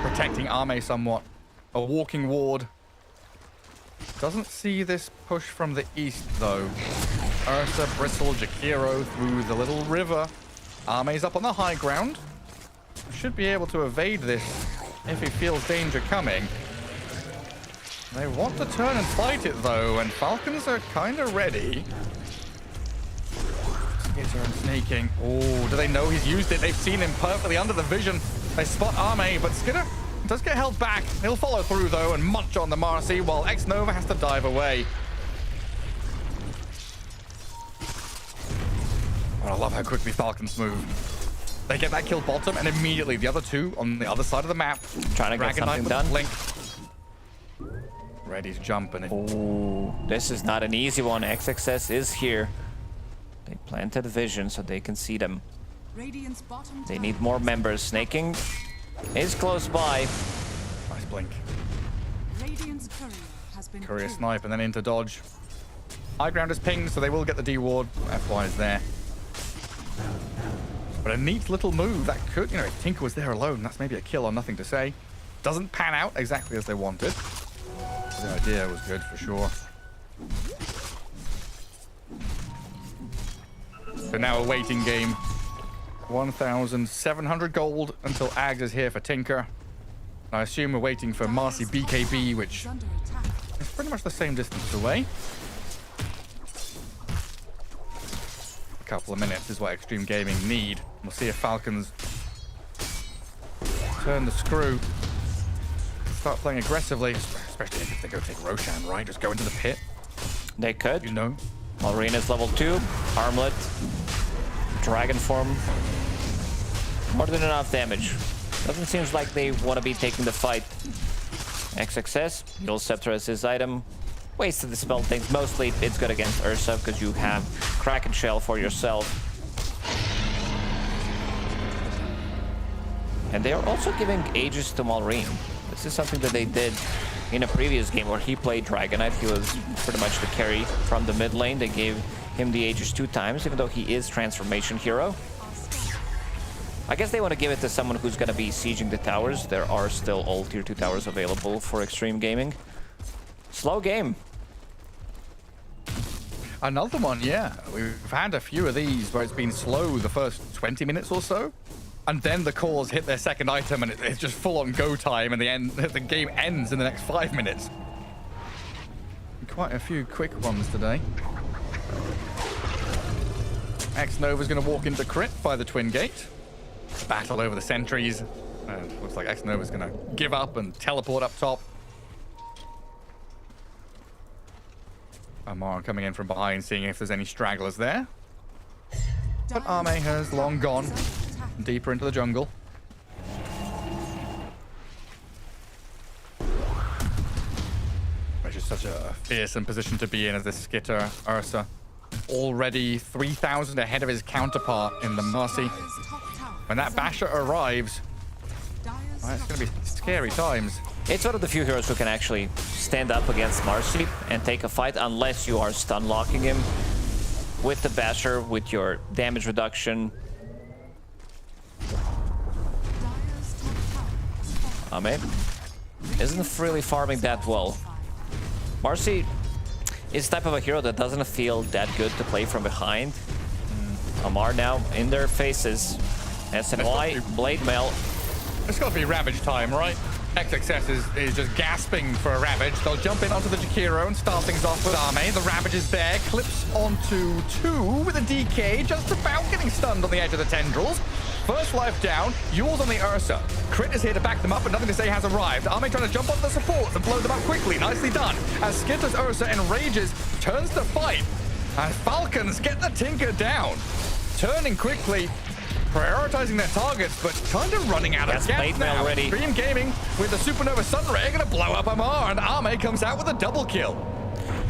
E: protecting Ame somewhat. A walking ward. Doesn't see this push from the east though. Ursa, Bristle, Jakiro through the little river. Ame's up on the high ground. Should be able to evade this if he feels danger coming. They want to turn and fight it though, and Falcons are kind of ready. Skitter and sneaking. Oh, do they know he's used it? They've seen him perfectly under the vision. They spot Ame, but Skitter does get held back. He'll follow through though and munch on the Marcy while Xnova has to dive away. Oh, I love how quickly Falcons move. They get that kill bottom, and immediately the other two on the other side of the map.
G: Trying to get something done.
E: Blink. Ready's jumping.
G: Oh, this is not an easy one. XXS is here. They planted vision so they can see them. They need more members. Snaking is close by.
E: Nice blink. Courier snipe and then into dodge. High ground is pinged, so they will get the D ward. FY is there. But a neat little move that could, you know, if Tinker was there alone, that's maybe a kill on nothing to say. Doesn't pan out exactly as they wanted. The idea was good for sure. So now a waiting game. 1,700 gold until Ags is here for Tinker. I assume we're waiting for Marcy BKB, which is pretty much the same distance away. A couple of minutes is what Xtreme Gaming need. We'll see if Falcons turn the screw. Start playing aggressively, especially if they go take Roshan, right? Just go into the pit.
G: They could.
E: You know.
G: Arena's level 2. Armlet. Dragon form. More than enough damage. Doesn't seem like they want to be taking the fight. XXS. He'll Scepter as his item. Ways to dispel things. Mostly it's good against Ursa because you have Kraken Shell for yourself. And they are also giving Aegis to Malrine. This is something that they did in a previous game where he played Dragonite. He was pretty much the carry from the mid lane. They gave him the Aegis 2 times, even though he is Transformation Hero. I guess they want to give it to someone who's going to be sieging the towers. There are still all tier 2 towers available for Xtreme Gaming. Slow game.
E: Another one, yeah. We've had a few of these where it's been slow the first 20 minutes or so. And then the cores hit their second item and it's just full on go time and the game ends in the next 5 minutes. Quite a few quick ones today. Xnova's going to walk into crit by the Twin Gate. Battle over the sentries. Looks like Xnova's going to give up and teleport up top. Amar coming in from behind, seeing if there's any stragglers there. But Ame has long gone deeper into the jungle. Such a fearsome position to be in as this skitter, Ursa. Already 3,000 ahead of his counterpart in the Marcy. When that Basher arrives, well, it's going to be scary times.
G: It's one of the few heroes who can actually stand up against Marcy and take a fight, unless you are stun locking him with the Basher, with your damage reduction. Ame isn't really farming that well. Marcy is the type of a hero that doesn't feel that good to play from behind. Amar now in their faces. SNY, Blade Mail.
E: It's got to be Ravage time, right? XXS is just gasping for a Ravage. They'll jump in onto the Jakiro and start things off with Ame. The Ravage is there, clips onto 2 with a DK, just about getting stunned on the edge of the tendrils. First life down, Yule's on the Ursa. Crit is here to back them up, but nothing to say has arrived. Ame trying to jump onto the supports and blow them up quickly. Nicely done. As Skitter's Ursa enrages, turns to fight. And Falcons get the Tinker down. Turning quickly, prioritizing their targets, but kind of running out of gas now. Xtreme Gaming with the Supernova Sunray gonna blow up Amar, and Ame comes out with a double kill.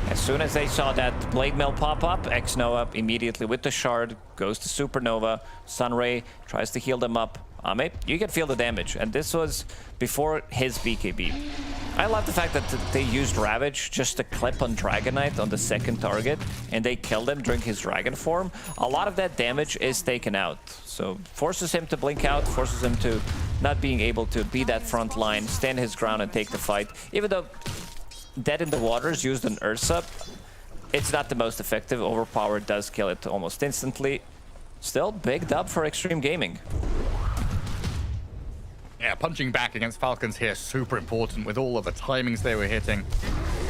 G: As soon as they saw that Blade Mail pop up, X-Noah immediately with the shard goes to Supernova. Sunray tries to heal them up. Ame, you can feel the damage, and this was before his BKB. I love the fact that they used Ravage just to clip on Dragonite on the second target, and they killed him during his Dragon form. A lot of that damage is taken out, so forces him to blink out, forces him to not being able to be that front line, stand his ground and take the fight. Even though Dead in the Waters used an Ursa, it's not the most effective. Overpowered does kill it almost instantly. Still, big dub for Xtreme Gaming.
E: Yeah, punching back against Falcons here, super important with all of the timings they were hitting.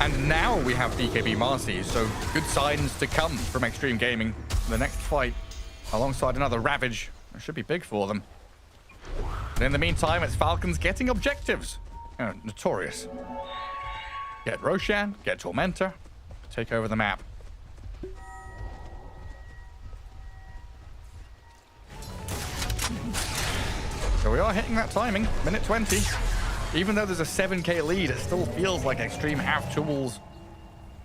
E: And now we have BKB Marcy, so good signs to come from Xtreme Gaming. The next fight, alongside another Ravage, it should be big for them. But in the meantime, it's Falcons getting objectives. Oh, notorious. Get Roshan, get Tormentor, take over the map. So we are hitting that timing, minute 20. Even though there's a 7k lead, it still feels like Xtreme have tools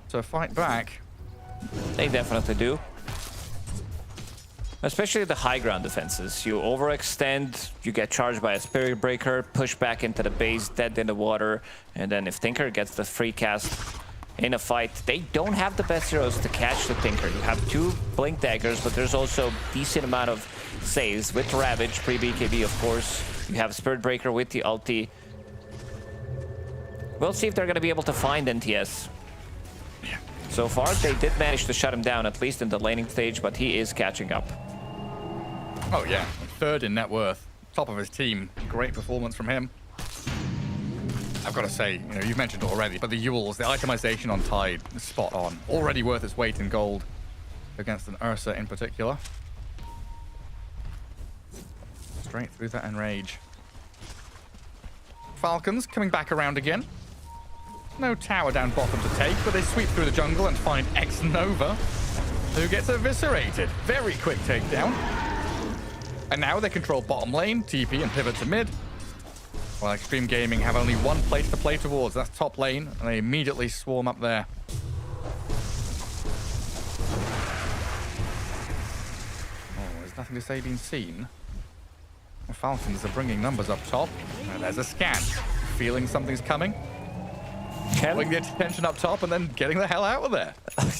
E: to fight back.
G: They definitely do. Especially the high ground defenses. You overextend, you get charged by a Spirit Breaker, push back into the base, dead in the water, and then if Tinker gets the free cast in a fight, they don't have the best heroes to catch the Tinker. You have 2 Blink Daggers, but there's also a decent amount of saves with Ravage, pre-BKB of course. You have Spirit Breaker with the ulti. We'll see if they're going to be able to find NTS. So far, they did manage to shut him down, at least in the laning stage, but he is catching up.
E: Oh yeah, 3rd in net worth, top of his team. Great performance from him. I've got to say, you know, you've mentioned it already, but the Yules, the itemization on Tide is spot on. Already worth its weight in gold against an Ursa in particular. Straight through that Enrage. Falcons coming back around again. No tower down bottom to take, but they sweep through the jungle and find X-Nova, who gets eviscerated. Very quick takedown. And now they control bottom lane, TP and pivot to mid. While Xtreme Gaming have only one place to play towards, that's top lane, and they immediately swarm up there. Oh, there's nothing to say being seen. The Falcons are bringing numbers up top. And there's a scan. Feeling something's coming. Pulling the attention up top and then getting the hell out of there.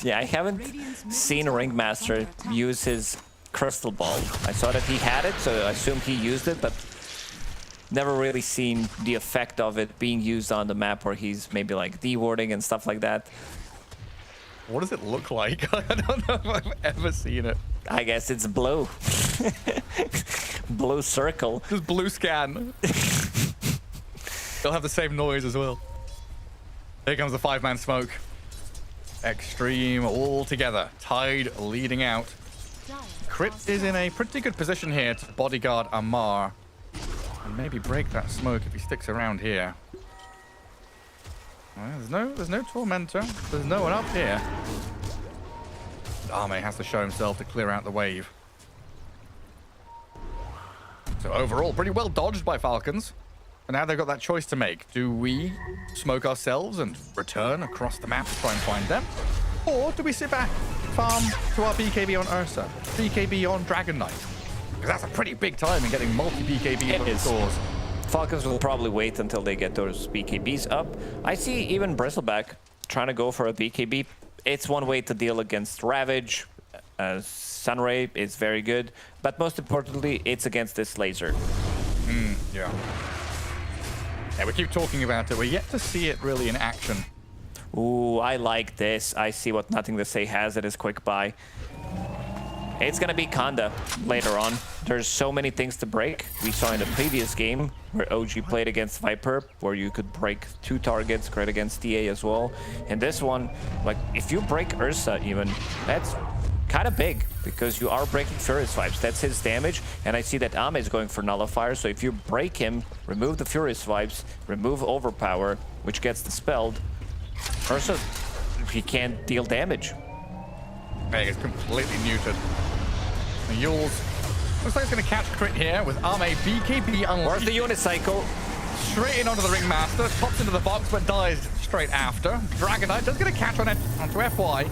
G: Yeah, I haven't seen Ringmaster use his crystal ball. I saw that he had it, so I assumed he used it, but never really seen the effect of it being used on the map where he's maybe like dewarding and stuff like that.
E: What does it look like? I don't know if I've ever seen it.
G: I guess it's blue. Blue circle.
E: Just blue scan. They'll have the same noise as well. Here comes the 5-man smoke. Xtreme all together. Tide leading out. Crit is in a pretty good position here to bodyguard Amar. And maybe break that smoke if he sticks around here. Well, there's no Tormentor. There's no one up here. Ame has to show himself to clear out the wave. So overall, pretty well dodged by Falcons. But now they've got that choice to make. Do we smoke ourselves and return across the map to try and find them? Or do we sit back, farm to our BKB on Ursa, BKB on Dragon Knight? Because that's a pretty big time in getting multi-BKB scores.
G: Falcons will probably wait until they get those BKBs up. I see even Bristleback trying to go for a BKB. It's one way to deal against Ravage. Sunray is very good. But most importantly, it's against this laser.
E: Yeah. Yeah, we keep talking about it. We're yet to see it really in action.
G: Ooh, I like this. I see what Nothing to Say has at his quick buy. It's gonna be Kanda later on. There's so many things to break. We saw in the previous game where OG played against Viper, where you could break 2 targets, great against TA as well. And this one, like, if you break Ursa even, that's kind of big, because you are breaking Furious Vibes. That's his damage, and I see that Ame is going for Nullifier, so if you break him, remove the Furious Vibes, remove Overpower, which gets dispelled, Ursa, he can't deal damage.
E: Hey, it's completely muted. Yules looks like it's going to catch crit here with Ame BKB unlocked.
G: Where's the Unicycle?
E: Straight in onto the Ringmaster, pops into the box but dies straight after. Dragon Knight does get a catch on it onto FY.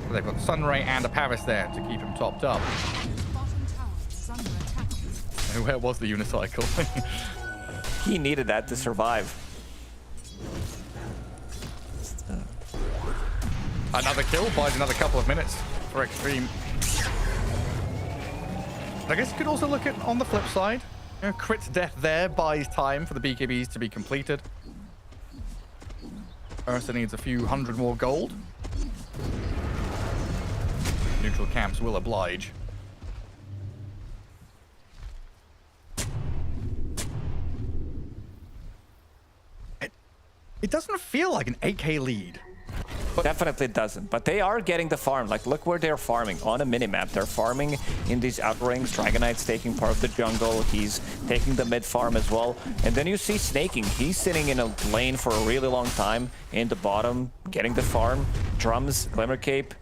E: But they've got Sunray and a Paris there to keep him topped up. Where was the Unicycle?
G: He needed that to survive.
E: Another kill buys another couple of minutes for Xtreme. I guess you could also look at on the flip side. You know, crit's death there buys time for the BKBs to be completed. Ursa needs a few hundred more gold. Neutral camps will oblige. It doesn't feel like an 8K lead.
G: Definitely doesn't, but they are getting the farm. Like, look where they're farming on a minimap. They're farming in these outrings. Dragon Knight's taking part of the jungle. He's taking the mid farm as well. And then you see Snaking. He's sitting in a lane for a really long time in the bottom, getting the farm. Drums, Glimmer Cape.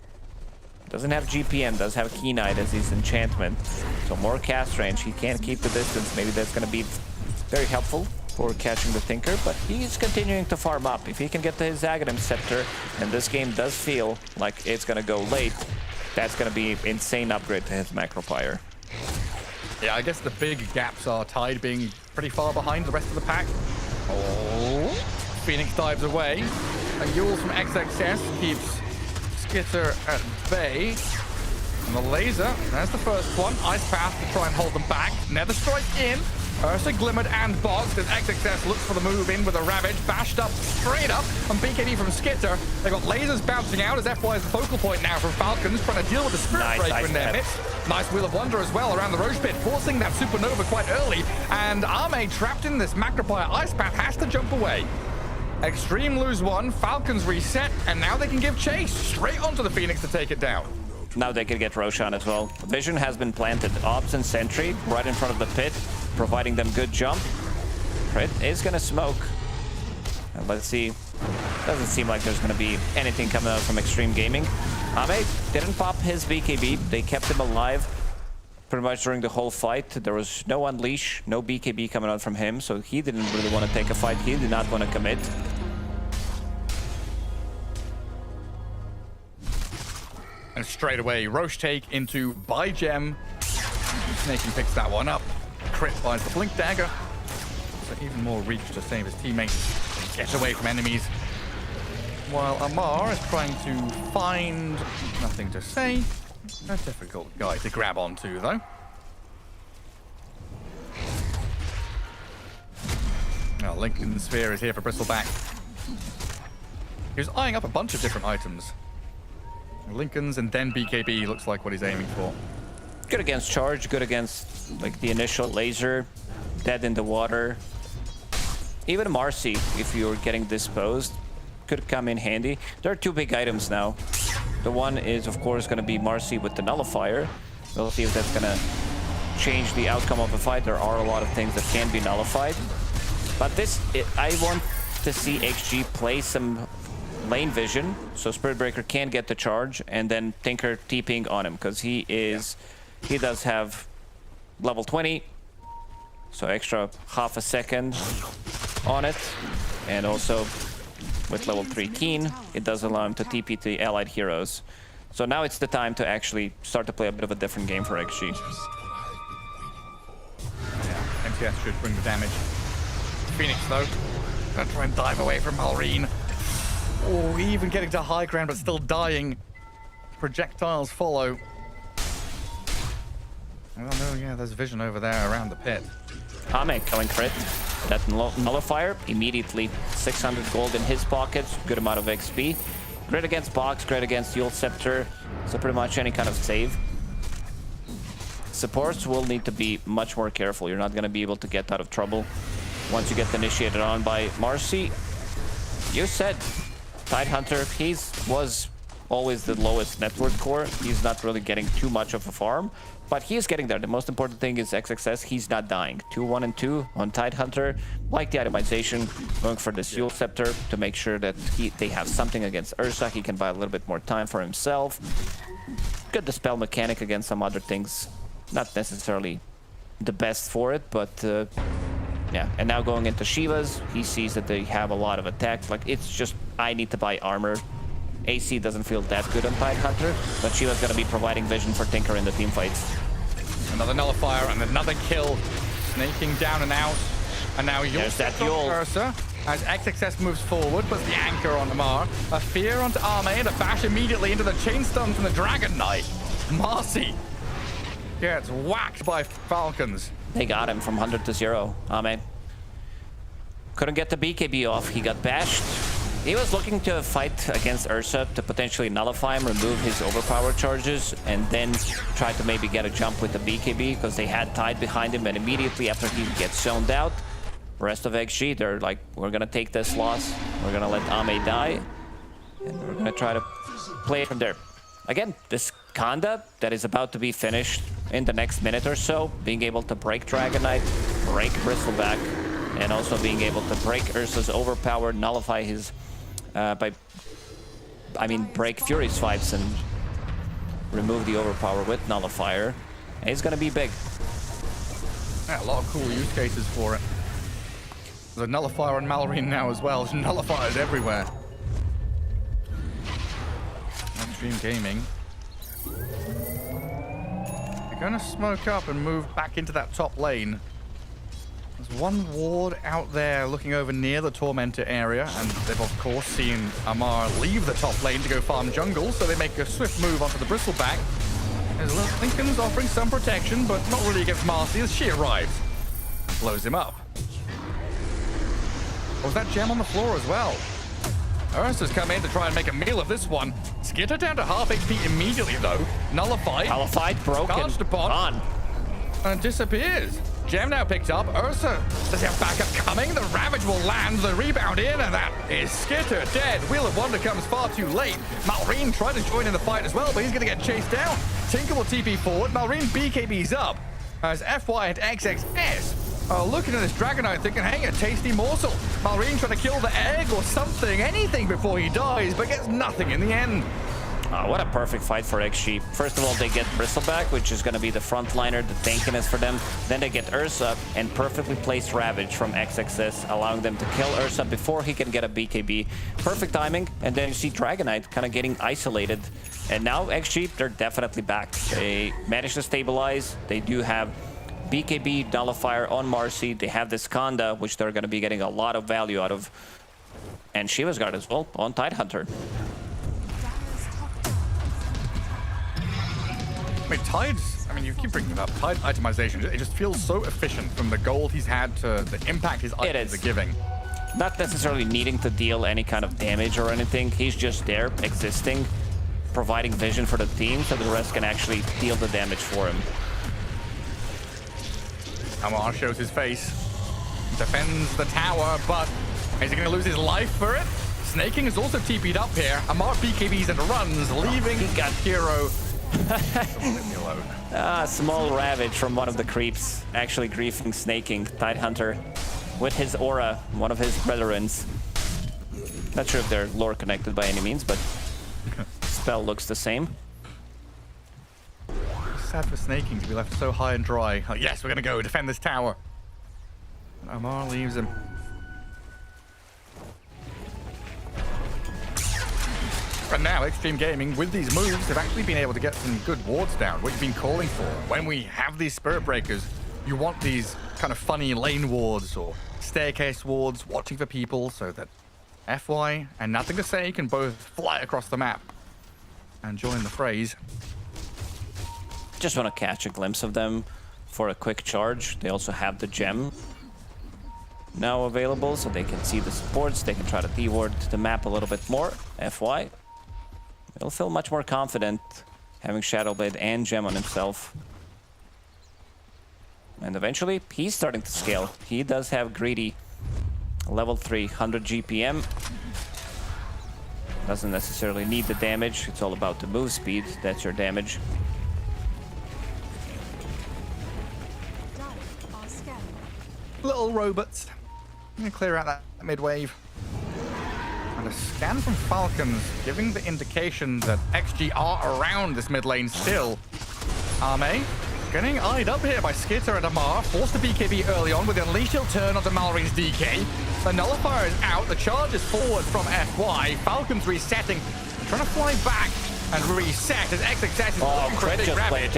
G: Doesn't have GPM, does have Key Knight as his enchantment. So more cast range. He can't keep the distance. Maybe that's going to be very helpful for catching the Tinker, but he's continuing to farm up. If he can get to his Aghanim Scepter, and this game does feel like it's gonna go late, that's gonna be insane upgrade to his Macropire.
E: Yeah, I guess the big gaps are Tide being pretty far behind the rest of the pack. Oh, Phoenix dives away. And Yules from XXS keeps Skitter at bay. And the laser, there's the first one. Ice Path to try and hold them back. Nether Strike in. Ursa glimmered and bogged as XXS looks for the move in with a Ravage, bashed up, straight up, and BKB from Skitter. They've got lasers bouncing out as FY is the focal point now from Falcons, trying to deal with the Spirit Breaker in their midst. Nice Wheel of Wonder as well around the Roche Pit, forcing that Supernova quite early, and Ame trapped in this Macropire Ice Path has to jump away. Xtreme lose one, Falcons reset, and now they can give chase straight onto the Phoenix to take it down.
G: Now they can get Roshan as well. Vision has been planted. Ops and Sentry right in front of the pit, providing them good jump. Crit is gonna smoke. And let's see. Doesn't seem like there's gonna be anything coming out from Xtreme Gaming. Ame didn't pop his BKB. They kept him alive pretty much during the whole fight. There was no Unleash, no BKB coming out from him, so he didn't really want to take a fight. He did not want to commit.
E: And straight away, Roche take into buy gem. Snaking picks that one up. Crit buys the Blink Dagger. So even more reach to save his teammates and get away from enemies. While Amar is trying to find Nothing to Say. A difficult guy to grab onto, though. Now, Lincoln Sphere is here for Bristleback. He was eyeing up a bunch of different items. Lincoln's and then BKB looks like what he's aiming for.
G: Good against charge, good against like the initial laser, dead in the water. Even Marcy, if you're getting disposed, could come in handy. There are 2 big items now. The one is of course going to be Marcy with the Nullifier. We'll see if that's going to change the outcome of the fight. There are a lot of things that can be nullified. But I want to see XG play some lane vision, so Spirit Breaker can get the charge, and then Tinker TPing on him, because he does have level 20. So extra half a second on it. And also with level 3 Keen, it does allow him to TP to allied heroes. So now it's the time to actually start to play a bit of a different game for XG.
E: Yeah, MTS should bring the damage. Phoenix, though, gonna try and dive away from Malrine. Oh, even getting to high ground, but still dying. Projectiles follow. Well, no, yeah, there's vision over there around the pit.
G: Ame killing crit. That nullifier, immediately 600 gold in his pockets, good amount of XP. Great against box, great against Untitled, so pretty much any kind of save. Supports will need to be much more careful. You're not going to be able to get out of trouble once you get initiated on by Marcy. You said Tidehunter, was always the lowest net worth core. He's not really getting too much of a farm, but he is getting there. The most important thing is XXS. He's not dying. 2-1 and 2 on Tidehunter. Like the itemization, going for the Seal Scepter to make sure that they have something against Ursa. He can buy a little bit more time for himself. Good dispel mechanic against some other things. Not necessarily the best for it, but yeah. And now going into Shiva's, he sees that they have a lot of attacks. Like, it's just, I need to buy armor. AC doesn't feel that good on Tidehunter, but Shiva's gonna be providing vision for Tinker in the team fights.
E: Another nullifier and another kill. Snaking down and out. And now
G: There's that Yul.
E: Ursa. As XXS moves forward, puts the anchor on Amar. A fear onto Ame and a bash immediately into the chain stun from the Dragon Knight. Marcy gets whacked by Falcons.
G: They got him from 100 to 0. Ame couldn't get the BKB off. He got bashed. He was looking to fight against Ursa to potentially nullify him, remove his overpower charges, and then try to maybe get a jump with the BKB because they had Tide behind him, and immediately after he gets zoned out, rest of XG, they're like, we're gonna take this loss, we're gonna let Ame die, and we're gonna try to play it from there. Again, this Kanda that is about to be finished in the next minute or so, being able to break Dragon Knight, break Bristleback, and also being able to break Ursa's overpower, nullify his break Fury's fights and remove the overpower with nullifier. It's gonna be big.
E: Yeah, a lot of cool use cases for it. There's a nullifier on Malrine now as well. There's nullifiers everywhere. Xtreme Gaming. They're gonna smoke up and move back into that top lane. There's one ward out there looking over near the Tormentor area, and they've of course seen Amar leave the top lane to go farm jungle, so they make a swift move onto the Bristleback. As Lincoln's offering some protection, but not really against Marcy as she arrives. Blows him up. Was that gem on the floor as well? Ursa's come in to try and make a meal of this one. Skitter down to half HP immediately though. Nullified.
G: Nullified, broken,
E: Charged upon.
G: on.
E: And disappears. Gem now picked up. Ursa does he have backup coming? The Ravage will land the rebound in, and that is Skitter dead. Wheel of Wonder comes far too late. Malrine tried to join in the fight as well, but he's going to get chased down. Tinker will TP forward. Malrine BKB's up as FY and XXS are looking at this Dragon Knight thinking, hey, a tasty morsel. Malrine trying to kill the egg or something, anything before he dies, but gets nothing in the end.
G: What a perfect fight for XG. First of all, they get Bristleback, which is going to be the frontliner, the tankiness for them. Then they get Ursa and perfectly placed Ravage from XXS, allowing them to kill Ursa before he can get a BKB. Perfect timing. And then you see Dragon Knight kind of getting isolated. And now XG, they're definitely back. They managed to stabilize. They do have BKB nullifier on Marcy. They have this Kanda, which they're going to be getting a lot of value out of. And Shiva's Guard as well on Tidehunter.
E: I mean, Tide's, you keep bringing it up. Tide itemization, it just feels so efficient from the gold he's had to the impact his items are giving.
G: Not necessarily needing to deal any kind of damage or anything. He's just there, existing, providing vision for the team so the rest can actually deal the damage for him.
E: Amar shows his face, defends the tower, but is he going to lose his life for it? Snaking is also TP'd up here. Amar BKBs and runs, leaving Hero. Leave me alone.
G: Small Ravage from one of the creeps, actually griefing Snaking Tidehunter with his aura, one of his brethrens. Not sure if they're lore connected by any means, but spell looks the same.
E: Sad for Snaking to be left so high and dry. Oh, yes, we're gonna go defend this tower. Omar leaves him. And now Xtreme Gaming, with these moves, have actually been able to get some good wards down, what you've been calling for. When we have these Spirit Breakers, you want these kind of funny lane wards or staircase wards, watching for people so that FY and Nothing to Say can both fly across the map and join the phrase.
G: Just want to catch a glimpse of them for a quick charge. They also have the gem now available, so they can see the supports. They can try to deward the map a little bit more. FY. He'll feel much more confident having Shadowblade and gem on himself. And eventually, he's starting to scale. He does have Greedy. Level 3, 100 GPM. Doesn't necessarily need the damage. It's all about the move speed. That's your damage.
E: Little robots. I'm going to clear out that mid-wave. And a scan from Falcons giving the indication that XG are around this mid lane still. Arme getting eyed up here by Skitter and Amar. Forced to BKB early on with the Unleash He'll turn onto Mallory's DK. The Nullifier is out. The charge is forward from FY. Falcons resetting. Trying to fly back and reset as XXS is looking for a big rabbit.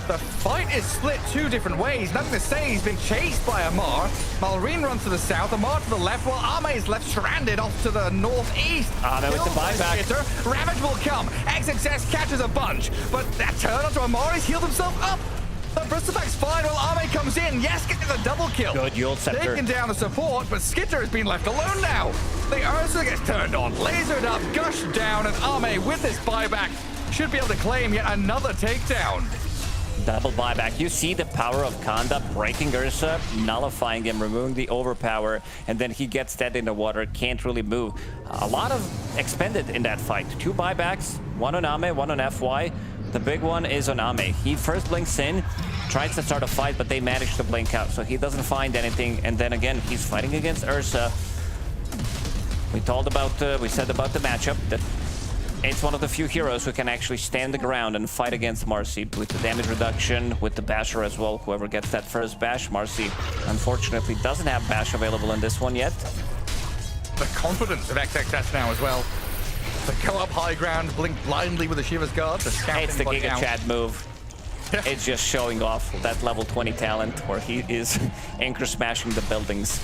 E: The fight is split two different ways. Nothing to Say, he's been chased by Amar. Malrine runs to the south, Amar to the left, while Arme is left stranded off to the northeast.
G: Arme with the buyback.
E: Skitter. Ravage will come. XXS catches a bunch, but that turn onto Amar, he's healed himself up. The Bristleback's fine while Arme comes in. Yes, getting the double kill.
G: Good Yule-Scepter.
E: Taking down the support, but Skitter has been left alone now. The Ursa gets turned on, lasered up, gushed down, and Arme with this buyback should be able to claim yet another takedown.
G: Double buyback. You see the power of Kanda breaking Ursa, nullifying him, removing the overpower, and then he gets dead in the water, can't really move. A lot of expended in that fight. 2 buybacks, one on Ame, one on FY. The big one is on Ame. He first blinks in, tries to start a fight, but they manage to blink out, so he doesn't find anything. And then again, he's fighting against Ursa. We said about the matchup that it's one of the few heroes who can actually stand the ground and fight against Marcy with the damage reduction, with the basher as well. Whoever gets that first bash, Marcy unfortunately doesn't have bash available in this one yet.
E: The confidence of XXS now as well. To go up high ground, blink blindly with the Shiva's Guard.
G: It's the Giga Chad move. It's just showing off that level 20 talent where he is anchor smashing the buildings.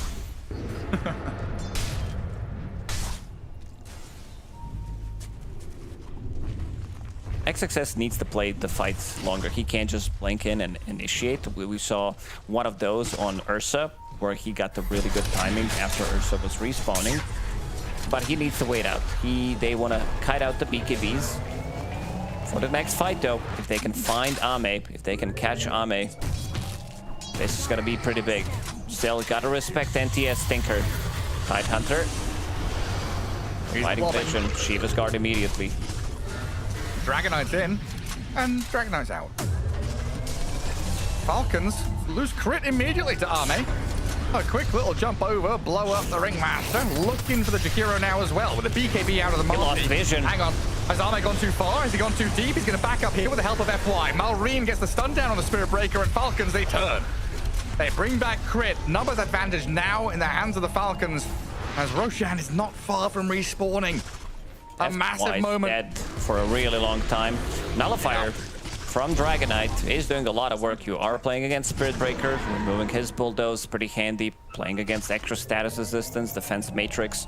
G: XXS needs to play the fights longer. He can't just blink in and initiate. We saw one of those on Ursa, where he got the really good timing after Ursa was respawning. But he needs to wait out. They want to kite out the BKBs. For the next fight, though, if they can find Ame, if they can catch Ame, this is going to be pretty big. Still, gotta respect NTS Stinker. Tidehunter. Fighting vision. Shiva's Guard immediately.
E: Dragon Knight's in, and Dragon Knight's out. Falcons lose crit immediately to Arme. A quick little jump over, blow up the Ringmaster. Looking for the Jakiro now as well, with the BKB out of the Malrine.
G: He lost vision.
E: Hang on. Has Arme gone too far? Has he gone too deep? He's going to back up here with the help of FY. Malrine gets the stun down on the Spirit Breaker, and Falcons, they turn. They bring back crit. Numbers advantage now in the hands of the Falcons, as Roshan is not far from respawning. A massive moment.
G: Dead for a really long time. Nullifier from Dragon Knight is doing a lot of work. You are playing against Spirit Breaker, removing his bulldoze, pretty handy. Playing against extra status resistance, defense matrix.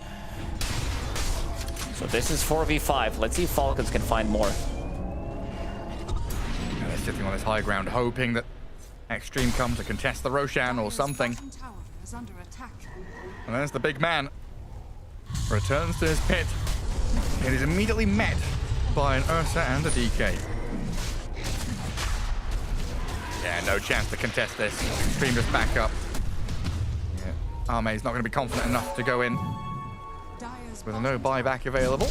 G: So this is 4v5. Let's see if Falcons can find more.
E: They're sitting on this high ground, hoping that Xtreme come to contest the Roshan or something. And there's the big man. Returns to his pit. It is immediately met by an Ursa and a DK. Yeah, no chance to contest this. Xtreme just back up. Yeah. Arme's not going to be confident enough to go in with no buyback available.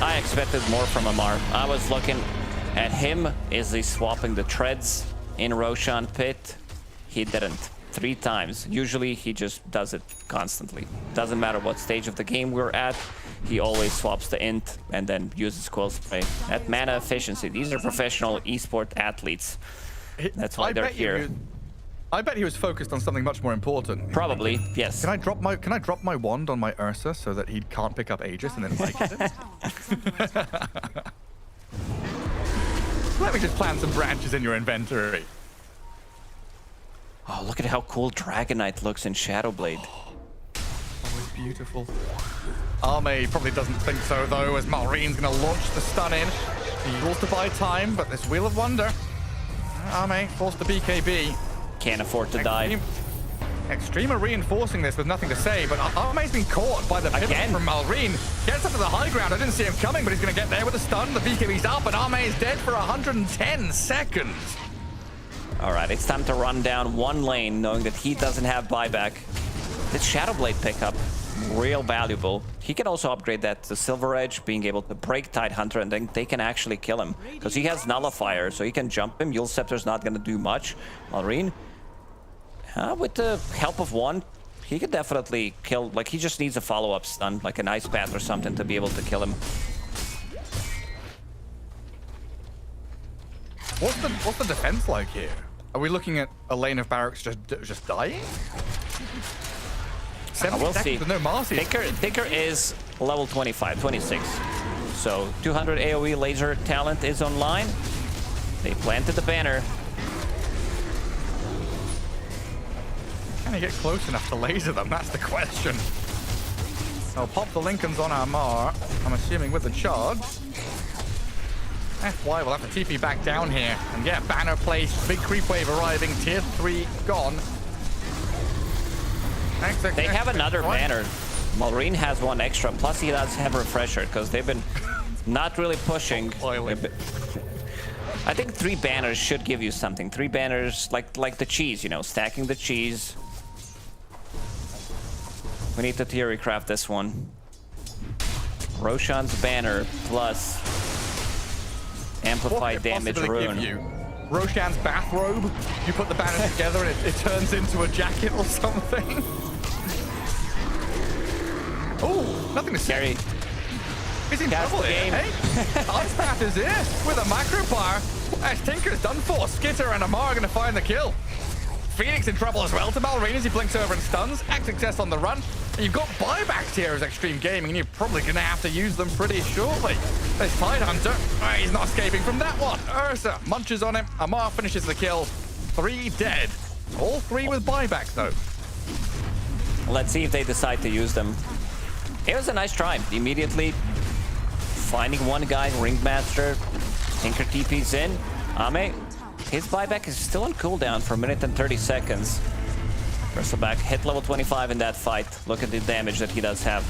G: I expected more from Amar. I was looking at him. Is he swapping the treads in Roshan pit? He didn't. 3 times. Usually he just does it constantly. Doesn't matter what stage of the game we're at. He always swaps the int and then uses Coil Spray. At mana efficiency. These are professional esports athletes. That's why they're here.
E: I bet he was focused on something much more important.
G: Probably, yes.
E: Can I drop my wand on my Ursa so that he can't pick up Aegis and then fight it? Let me just plant some branches in your inventory.
G: Oh, look at how cool Dragonite looks in Shadowblade.
E: Oh, it's beautiful. Arme probably doesn't think so, though, as Malreen's going to launch the stun in. He wants to buy time, but this Wheel of Wonder. Arme forced to BKB.
G: Can't afford to die.
E: Xtreme are reinforcing this with nothing to say, but Arme's been caught by the pivot from Malreen. Gets up to the high ground. I didn't see him coming, but he's going to get there with a stun. The BKB's up, and Arme is dead for 110 seconds.
G: All right, it's time to run down one lane, knowing that he doesn't have buyback. This Shadowblade pickup, real valuable. He can also upgrade that to Silver Edge, being able to break Tidehunter, and then they can actually kill him. Because he has Nullifier, so he can jump him. Yule Scepter's not going to do much. Malreen, with the help of one, he could definitely kill. Like, he just needs a follow-up stun, like an Ice Path or something, to be able to kill him.
E: What's the defense like here? Are we looking at a lane of barracks just dying?
G: We'll see.
E: No Marcy.
G: Tinker is level 25, 26. So 200 AoE laser talent is online. They planted the banner.
E: Can he get close enough to laser them? That's the question. I'll pop the Lincolns on our Mar. I'm assuming with the charge. FY will have to TP back down here. And yeah, banner placed. Big creep wave arriving. Tier 3 gone.
G: They have another banner. Malreen has one extra. Plus he does have Refresher because they've been not really pushing. I think 3 banners should give you something. 3 banners like the cheese, you know, stacking the cheese. We need to theory craft this one. Roshan's banner plus amplified damage rune.
E: Roshan's bathrobe. You put the banner together and it turns into a jacket or something. Oh, nothing to say. He's in trouble here, hey? Ice Path is here with a macro bar. As Tinker's done for. Skitter and Amar are going to find the kill. Phoenix in trouble as well to Malreen as he blinks over and stuns. Success on the run. And you've got buybacks here as Xtreme Gaming, and you're probably going to have to use them pretty shortly. There's Tidehunter. He's not escaping from that one. Ursa munches on him. Amar finishes the kill. 3 dead. All 3 with buyback, though.
G: Let's see if they decide to use them. It was a nice try. Immediately finding one guy, Ringmaster. Tinker TP's in. Ame, his buyback is still on cooldown for 1 minute and 30 seconds. Bristleback hit level 25 in that fight. Look at the damage that he does have.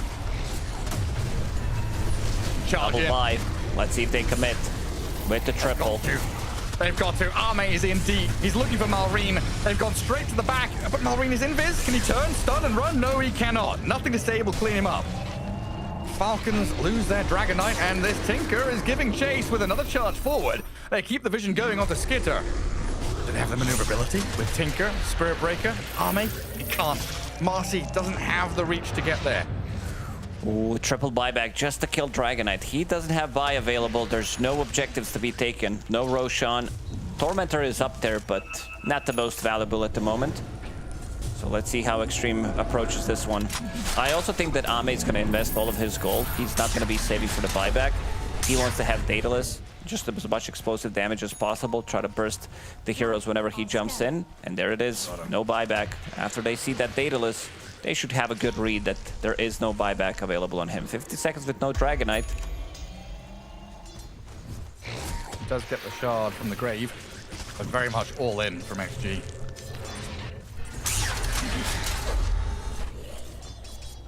G: Double buy. Let's see if they commit with the triple.
E: They've got to. Arme is in deep. He's looking for Malreen. They've gone straight to the back, but Malreen is invis. Can he turn, stun, and run? No, he cannot. Nothing to stay able to clean him up. Falcons lose their Dragonite, and this Tinker is giving chase with another charge forward. They keep the vision going onto Skitter. Do they have the maneuverability with Tinker, Spirit Breaker, Arme? He can't. Marcy doesn't have the reach to get there.
G: Ooh, triple buyback just to kill Dragonite. He doesn't have buy available. There's no objectives to be taken. No Roshan. Tormentor is up there, but not the most valuable at the moment. So let's see how Xtreme approaches this one. I also think that Ame is going to invest all of his gold. He's not going to be saving for the buyback. He wants to have Daedalus. Just as much explosive damage as possible. Try to burst the heroes whenever he jumps in. And there it is. No buyback. After they see that Daedalus, they should have a good read that there is no buyback available on him. 50 seconds with no Dragonite.
E: He does get the shard from the grave, but very much all in from XG.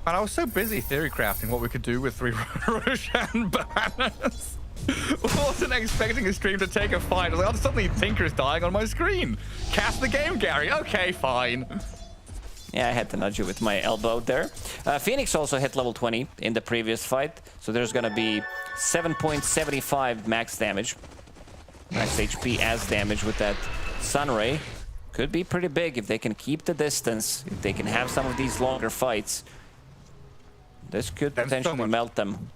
E: Man, I was so busy theory crafting what we could do with 3 Roshan banners. Wasn't expecting a stream to take a fight. I was like, oh, suddenly Tinker's dying on my screen. Cast the game, Gary. Okay, fine.
G: Yeah, I had to nudge you with my elbow there. Phoenix also hit level 20 in the previous fight. So there's going to be 7.75 max damage. Max HP as damage with that Sunray. Could be pretty big if they can keep the distance. If they can have some of these longer fights. This could potentially melt them.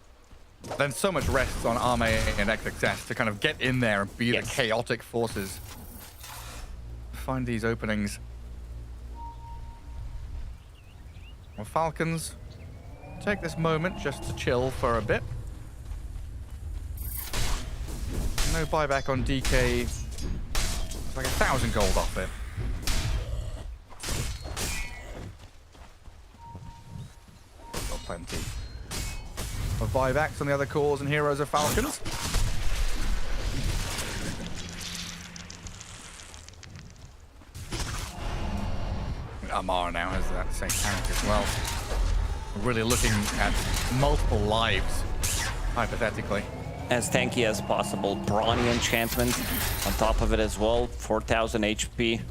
E: Then so much rests on Arme and XXS to kind of get in there and be the chaotic forces. Find these openings. Well, Falcons take this moment just to chill for a bit. No buyback on DK. It's like 1,000 gold off it. Got plenty of buybacks on the other cores and heroes of Falcons. Amara now has that same tank as well. We're really looking at multiple lives, hypothetically.
G: As tanky as possible. Brawny enchantment on top of it as well. 4,000 HP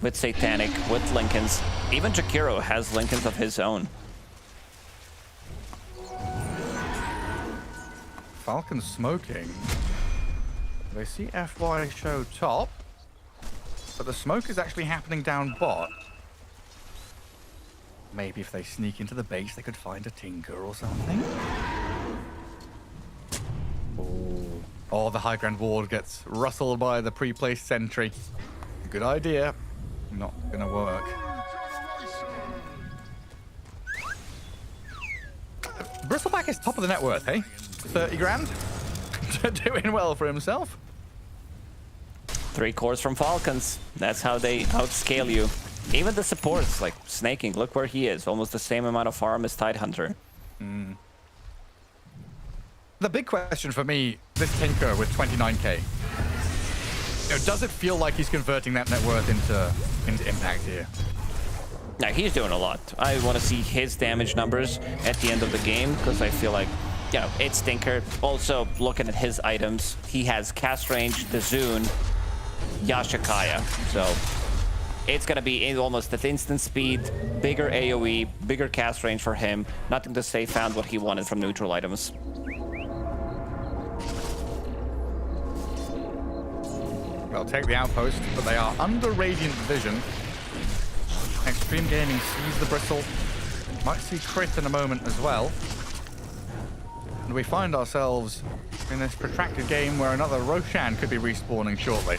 G: with Satanic, with Lincolns. Even Jakiro has Lincolns of his own.
E: Falcons smoking. They see FY show top, but the smoke is actually happening down bot. Maybe if they sneak into the base, they could find a Tinker or something. Oh, the high ground ward gets rustled by the pre-placed sentry. Good idea. Not gonna work. Bristleback is top of the net worth, hey? 30 grand. Doing well for himself.
G: 3 cores from Falcons. That's how they outscale you. Even the supports, like Snaking, look where he is. Almost the same amount of farm as Tidehunter.
E: The big question for me, this Tinker with 29k. Does it feel like he's converting that net worth into impact here?
G: Now, he's doing a lot. I want to see his damage numbers at the end of the game, because I feel like, you know, it's Tinker. Also, looking at his items, he has cast range, the Zune, Yashikaya. So it's going to be almost at instant speed, bigger AoE, bigger cast range for him. Nothing to say found what he wanted from neutral items.
E: They'll take the outpost, but they are under Radiant Vision. Xtreme Gaming sees the Bristle. Might see crit in a moment as well. And we find ourselves in this protracted game where another Roshan could be respawning shortly.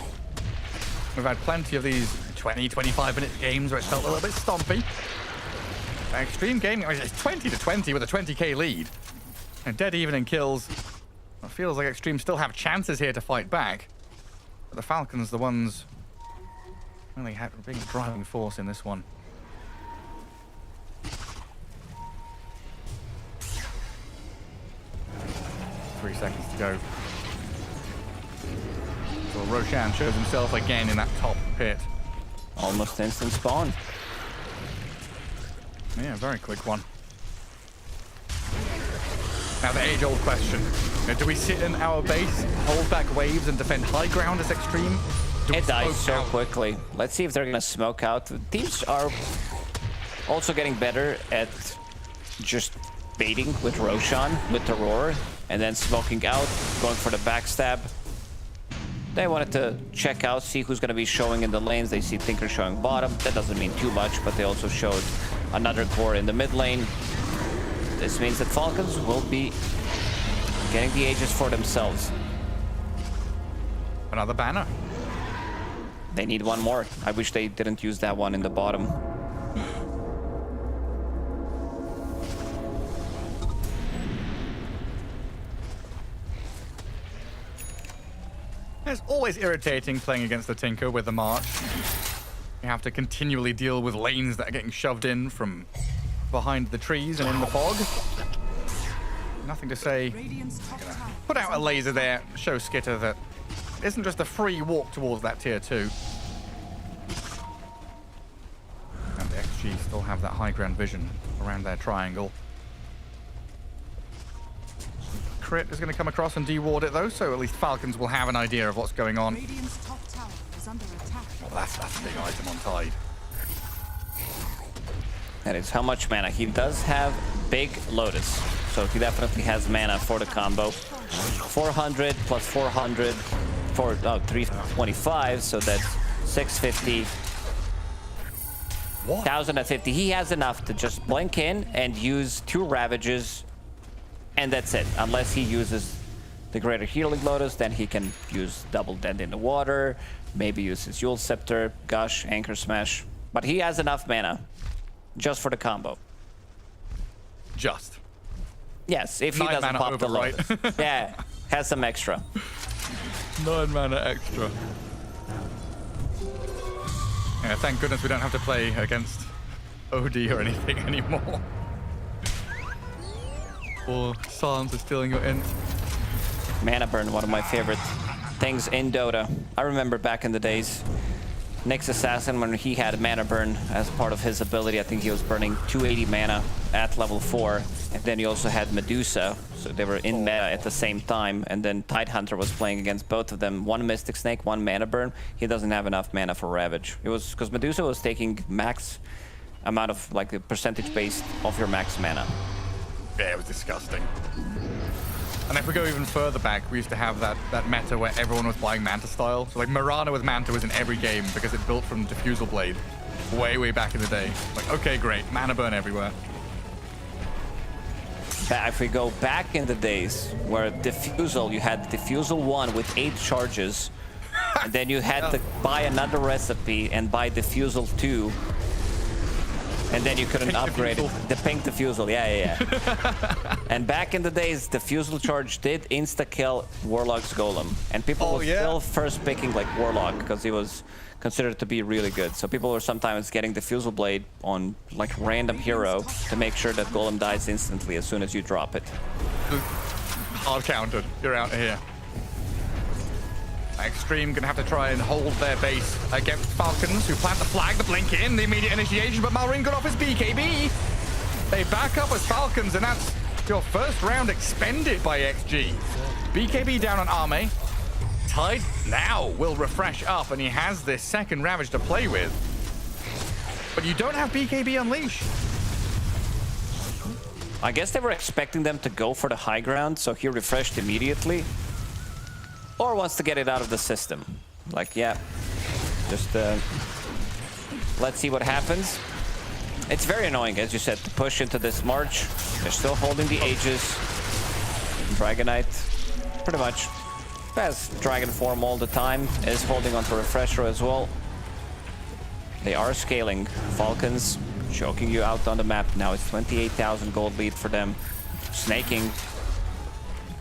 E: We've had plenty of these 20, 25-minute games where it felt a little bit stompy. Xtreme Gaming is 20-20 with a 20k lead. And dead even in kills. It feels like Xtreme still have chances here to fight back. But the Falcons, the ones really being a driving force in this one. Three seconds to go. So Roshan shows himself again in that top pit.
G: Almost instant spawn.
E: Yeah, very quick one. Now the age-old question. Do we sit in our base, hold back waves, and defend high ground as Xtreme?
G: It dies so quickly. Let's see if they're going to smoke out. Teams are also getting better at just baiting with Roshan, with the roar, and then smoking out, going for the backstab. They wanted to check out, see who's going to be showing in the lanes. They see Tinker showing bottom. That doesn't mean too much, but they also showed another core in the mid lane. This means that Falcons will be getting the Aegis for themselves.
E: Another banner.
G: They need one more. I wish they didn't use that one in the bottom.
E: It's always irritating playing against the Tinker with the March. You have to continually deal with lanes that are getting shoved in from behind the trees and in the fog. Nothing to say. Put out a laser there, show Skitter that it isn't just a free walk towards that tier 2. And the XG still have that high ground vision around their triangle. Crit is going to come across and de-ward it though, so at least Falcons will have an idea of what's going on.
I: Top tower is under attack.
E: Well, that's a big item on Tide.
G: That is how much mana. He does have big Lotus, so he definitely has mana for the combo. 400 plus 400 for 325, so that's 650.
E: What?
G: 1050. He has enough to just blink in and use 2 Ravages, and that's it. Unless he uses the Greater Healing Lotus, then he can use Double Dent in the water, maybe use his Eul's Scepter, Gush, Anchor Smash. But he has enough mana just for the combo.
E: Just.
G: Yes, if he
E: 9
G: doesn't
E: mana
G: pop the
E: over, right?
G: Lotus. Yeah, has some extra.
E: 9 mana extra. Yeah, thank goodness we don't have to play against OD or anything anymore. Or Sans is stealing your int.
G: Mana burn, one of my favorite things in Dota. I remember back in the days, Nyx Assassin, when he had mana burn as part of his ability, I think he was burning 280 mana at level 4. And then he also had Medusa, so they were in meta at the same time. And then Tidehunter was playing against both of them. One Mystic Snake, one mana burn. He doesn't have enough mana for Ravage. It was because Medusa was taking max amount of, like, the percentage based of your max mana.
E: Yeah, it was disgusting. And if we go even further back, we used to have that meta where everyone was buying Manta style. So like Mirana with Manta was in every game because it built from Diffusal Blade way back in the day. Like, okay, great, mana burn everywhere.
G: If we go back in the days where Diffusal, you had Diffusal 1 with 8 charges, and then you had to buy another recipe and buy Diffusal 2, and then you couldn't
E: Pink
G: upgrade
E: Diffusal.
G: it. The pink Diffusal, yeah. And back in the days, Diffusal charge did insta-kill Warlock's Golem, and people were still first picking like Warlock because he was considered to be really good. So people were sometimes getting Diffusal Blade on like random hero to make sure that Golem dies instantly as soon as you drop it.
E: Hard countered. You're out of here. Xtreme gonna have to try and hold their base against Falcons, who plant the flag, the blink in, the immediate initiation, but Malrine got off his BKB. They back up as Falcons, and that's your first round expended by XG. BKB down on Arme. Tide now will refresh up, and he has this second Ravage to play with. But you don't have BKB Unleash.
G: I guess they were expecting them to go for the high ground, so he refreshed immediately. Or wants to get it out of the system. Like, yeah, just let's see what happens. It's very annoying, as you said, to push into this March. They're still holding the Aegis. Dragonite, pretty much, has Dragon form all the time, is holding onto Refresher as well. They are scaling. Falcons choking you out on the map. Now it's 28,000 gold lead for them. Snaking.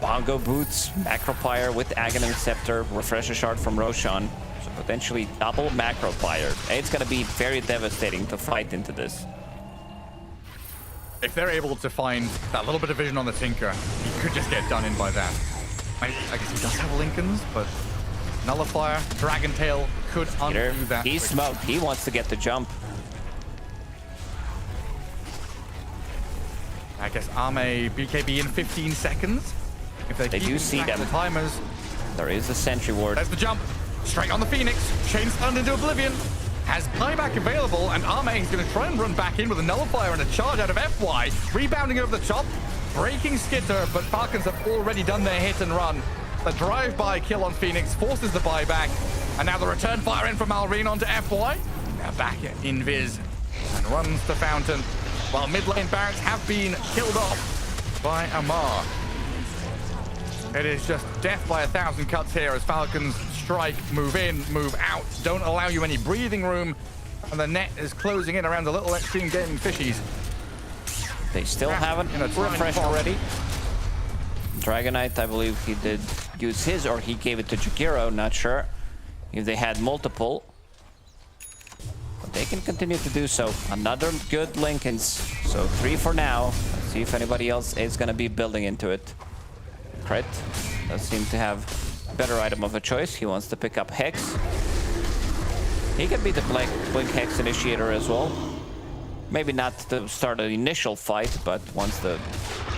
G: Bongo Boots, Macropyre with Aghanim Scepter, Refresher Shard from Roshan. So potentially double Macropyre. It's going to be very devastating to fight into this.
E: If they're able to find that little bit of vision on the Tinker, he could just get done in by that. I guess he does have Lincolns, but Nullifier, Dragon Tail could undo that.
G: He's smoked. He wants to get the jump.
E: I guess Arme BKB in 15 seconds. If they
G: do see them.
E: The timers.
G: There is a Sentry Ward.
E: There's the jump. Straight on the Phoenix. Chain stunned into Oblivion. Has buyback available, and Arme is going to try and run back in with a Nullifier and a charge out of FY. Rebounding over the top. Breaking Skitter, but Falcons have already done their hit and run. The drive-by kill on Phoenix forces the buyback. And now the return fire in from Malrine onto FY. Now back in Viz. And runs to Fountain. While mid lane barracks have been killed off by Amar. It is just death by 1,000 cuts here as Falcons strike, move in, move out, don't allow you any breathing room, and the net is closing in around the little Xtreme Gaming fishies.
G: They still haven't refreshed already. Dragonite, I believe he did use his, or he gave it to Jakiro, not sure if they had multiple. But they can continue to do so. Another good Lincolns, so 3 for now. Let's see if anybody else is going to be building into it. Crit does seem to have a better item of a choice. He wants to pick up Hex. He can be the Blink Hex initiator as well. Maybe not to start an initial fight, but once the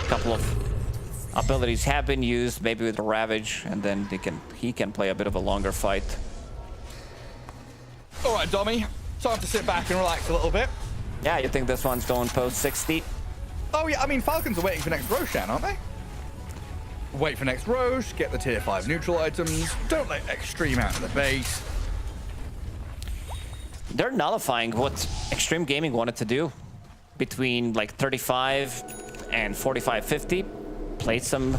G: couple of abilities have been used, maybe with the Ravage, and then he can play a bit of a longer fight.
E: All right, Dommy. Time to sit back and relax a little bit.
G: Yeah, you think this one's going post 60?
E: Oh yeah, I mean, Falcons are waiting for next Roshan, aren't they? Wait for next Roche, get the tier 5 neutral items, don't let Xtreme out of the base.
G: They're nullifying what Xtreme Gaming wanted to do between like 35 and 45-50. Play some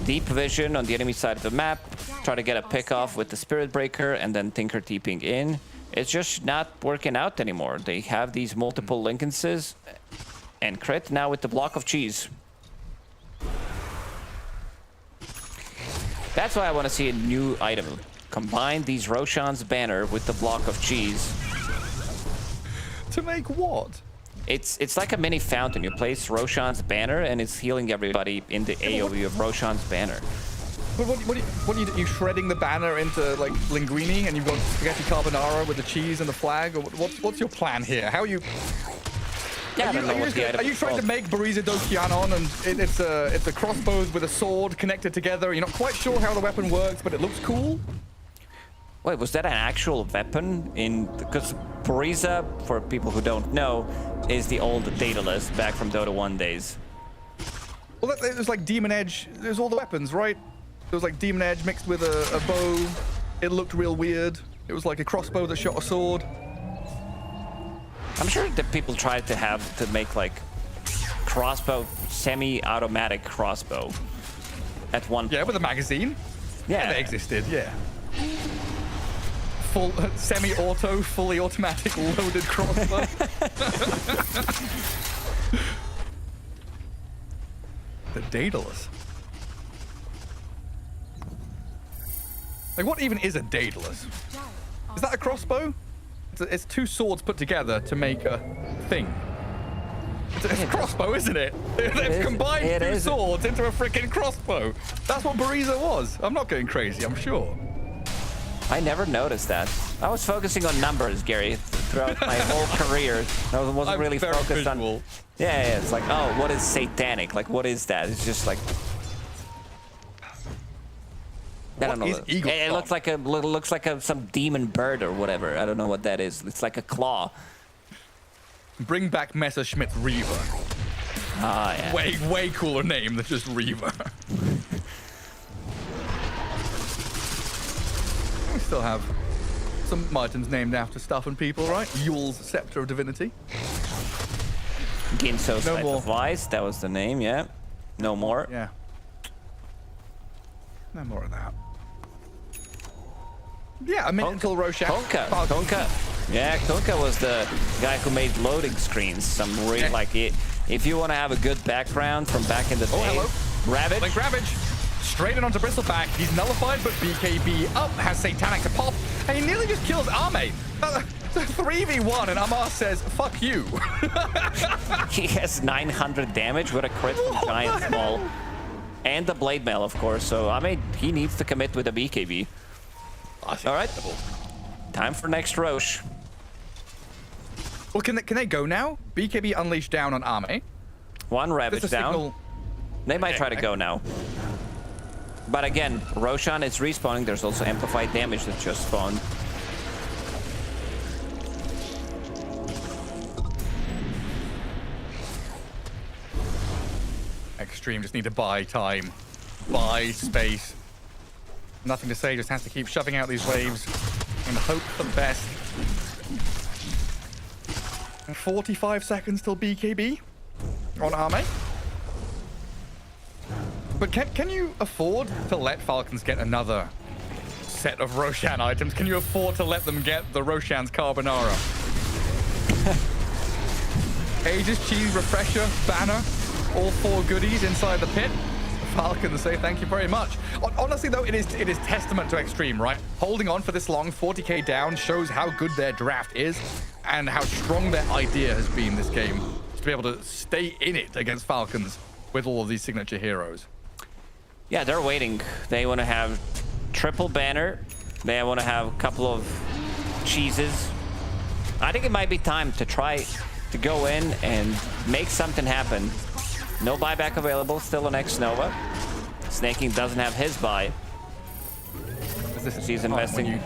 G: deep vision on the enemy side of the map, try to get a pick off with the Spirit Breaker, and then Tinker TPing in. It's just not working out anymore. They have these multiple Lincolnses, And crit now with the block of cheese. That's why I want to see a new item. Combine these Roshan's banner with the block of cheese.
E: To make what?
G: It's like a mini fountain. You place Roshan's banner and it's healing everybody in the AoE of Roshan's banner.
E: But what are you shredding the banner into like linguine and you've got spaghetti carbonara with the cheese and the flag? Or what's your plan here? How are you?
G: Yeah,
E: Are you trying to make Bariza Dokianon and it's a crossbow with a sword connected together? You're not quite sure how the weapon works, but it looks cool.
G: Wait, was that an actual weapon? Because Bariza, for people who don't know, is the old Daedalus back from Dota 1 days.
E: Well, it was like Demon Edge. There's all the weapons, right? It was like Demon Edge mixed with a bow. It looked real weird. It was like a crossbow that shot a sword.
G: I'm sure that people tried to make like crossbow, semi-automatic crossbow at one point.
E: Yeah, with a magazine.
G: Yeah,
E: they existed. Yeah. Full semi-auto, fully automatic loaded crossbow. The Daedalus. Like, what even is a Daedalus? Is that a crossbow? It's two swords put together to make a thing. It's a crossbow, isn't it? They've combined two swords into a freaking crossbow. That's what Bariza was. I'm not going crazy, I'm sure.
G: I never noticed that. I was focusing on numbers, Gary, throughout my whole career. I wasn't really focused on... Yeah, it's like, oh, what is satanic? Like, what is that? It's just like... I don't know. It looks like some demon bird or whatever. I don't know what that is. It's like a claw.
E: Bring back Messerschmitt Reaver.
G: Ah, yeah.
E: Way cooler name than just Reaver. We still have some items named after stuff and people, right? Yule's Scepter of Divinity.
G: Ginso's Light of Vice, that was the name, yeah. No more.
E: Yeah. No more of that. Yeah, I mean, until Roshan.
G: Tonka. Yeah, Tonka was the guy who made loading screens. Some real, like, if you want to have a good background from back in the day.
E: Oh, hello.
G: Ravage.
E: Like Ravage. Straight in onto Bristleback. He's nullified, but BKB up, has Satanic to pop, and he nearly just kills Ame. 3v1, and Amar says, fuck you.
G: He has 900 damage with a crit from Giant Small. And the Blade Mail, of course, so Ame, he needs to commit with a BKB. All right, time for next Roche.
E: Well, can they go now? BKB unleashed down on Ame.
G: One Ravage down.
E: Signal.
G: They might try to go now. But again, Roshan is respawning. There's also amplified damage that just spawned.
E: Xtreme just need to buy time. Buy space. Nothing to say, just has to keep shoving out these waves and hope for the best. 45 seconds till BKB on Ame. But can you afford to let Falcons get another set of Roshan items? Can you afford to let them get the Roshan's Carbonara? Aegis, Cheese, Refresher, Banner, all 4 goodies inside the pit. Falcons say thank you very much. Honestly, though, it is testament to Xtreme, right? Holding on for this long, 40k down, shows how good their draft is and how strong their idea has been this game to be able to stay in it against Falcons with all of these signature heroes.
G: Yeah, they're waiting. They want to have triple banner. They want to have a couple of cheeses. I think it might be time to try to go in and make something happen. No buyback available, still an X-Nova. Snaking doesn't have his buy. She's investing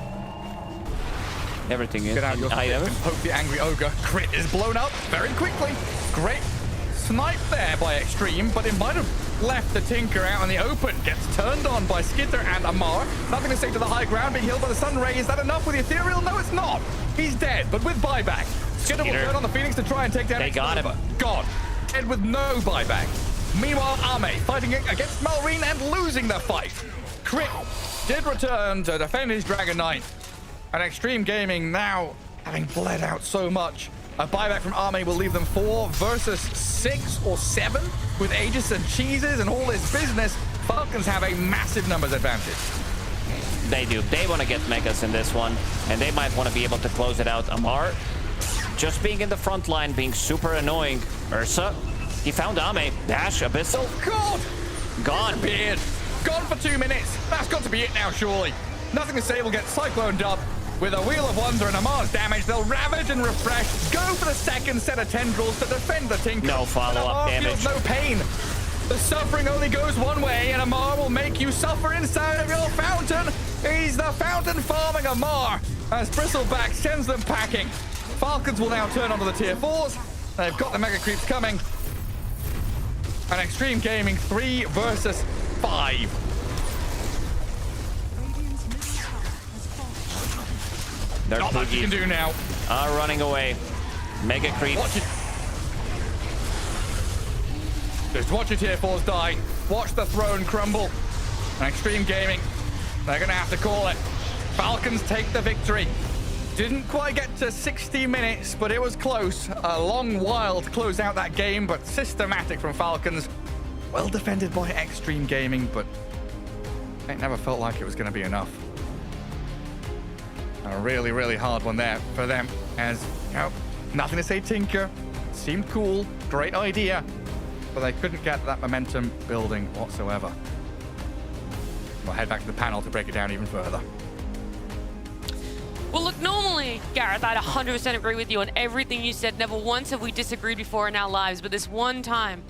G: everything in items.
E: Poke the angry ogre. Crit is blown up very quickly. Great snipe there by Xtreme, but it might have left the Tinker out in the open. Gets turned on by Skitter and Amar. Nothing to say to the high ground, being healed by the Sun Ray. Is that enough with the Ethereal? No, it's not. He's dead, but with buyback. Skitter will turn on the Phoenix to try and take down
G: They got him.
E: God. Dead with no buyback. Meanwhile, Ame fighting against Malrine and losing the fight. Crit did return to defend his Dragon Knight. And Xtreme Gaming now, having bled out so much, A buyback from Army will leave them 4 versus 6 or 7 with Aegis and Cheeses and all this business. Falcons have a massive numbers advantage.
G: They do. They want to get Megas in this one, and they might want to be able to close it out. Amar, just being in the front line, being super annoying. Ursa, he found Ame. Dash, Abyssal.
E: Oh, God!
G: Gone.
E: Beard. Gone for 2 minutes. That's got to be it now, surely. Nothing to say will get Cyclone Dub. With a Wheel of Wonder and Amar's damage, they'll Ravage and Refresh. Go for the second set of Tendrils to defend the Tinker.
G: No follow-up damage.
E: Feels no pain. The suffering only goes one way, and Amar will make you suffer inside of your fountain. He's the fountain farming Amar as Bristleback sends them packing. Falcons will now turn onto the tier 4s. They've got the Mega Creeps coming. And Xtreme Gaming 3 versus 5.
G: They're
E: Not much you can do now.
G: Running away. Mega Creeps.
E: Watch it. Just watch your tier 4s die. Watch the throne crumble. And Xtreme Gaming, they're going to have to call it. Falcons take the victory. Didn't quite get to 60 minutes, but it was close. A long while to close out that game, but systematic from Falcons. Well defended by Xtreme Gaming, but it never felt like it was going to be enough. A really, really hard one there for them, as, you know, nothing to say Tinker. Seemed cool, great idea, but they couldn't get that momentum building whatsoever. We'll head back to the panel to break it down even further.
A: Well, look, normally, Gareth, I'd 100% agree with you on everything you said. Never once have we disagreed before in our lives, but this one time,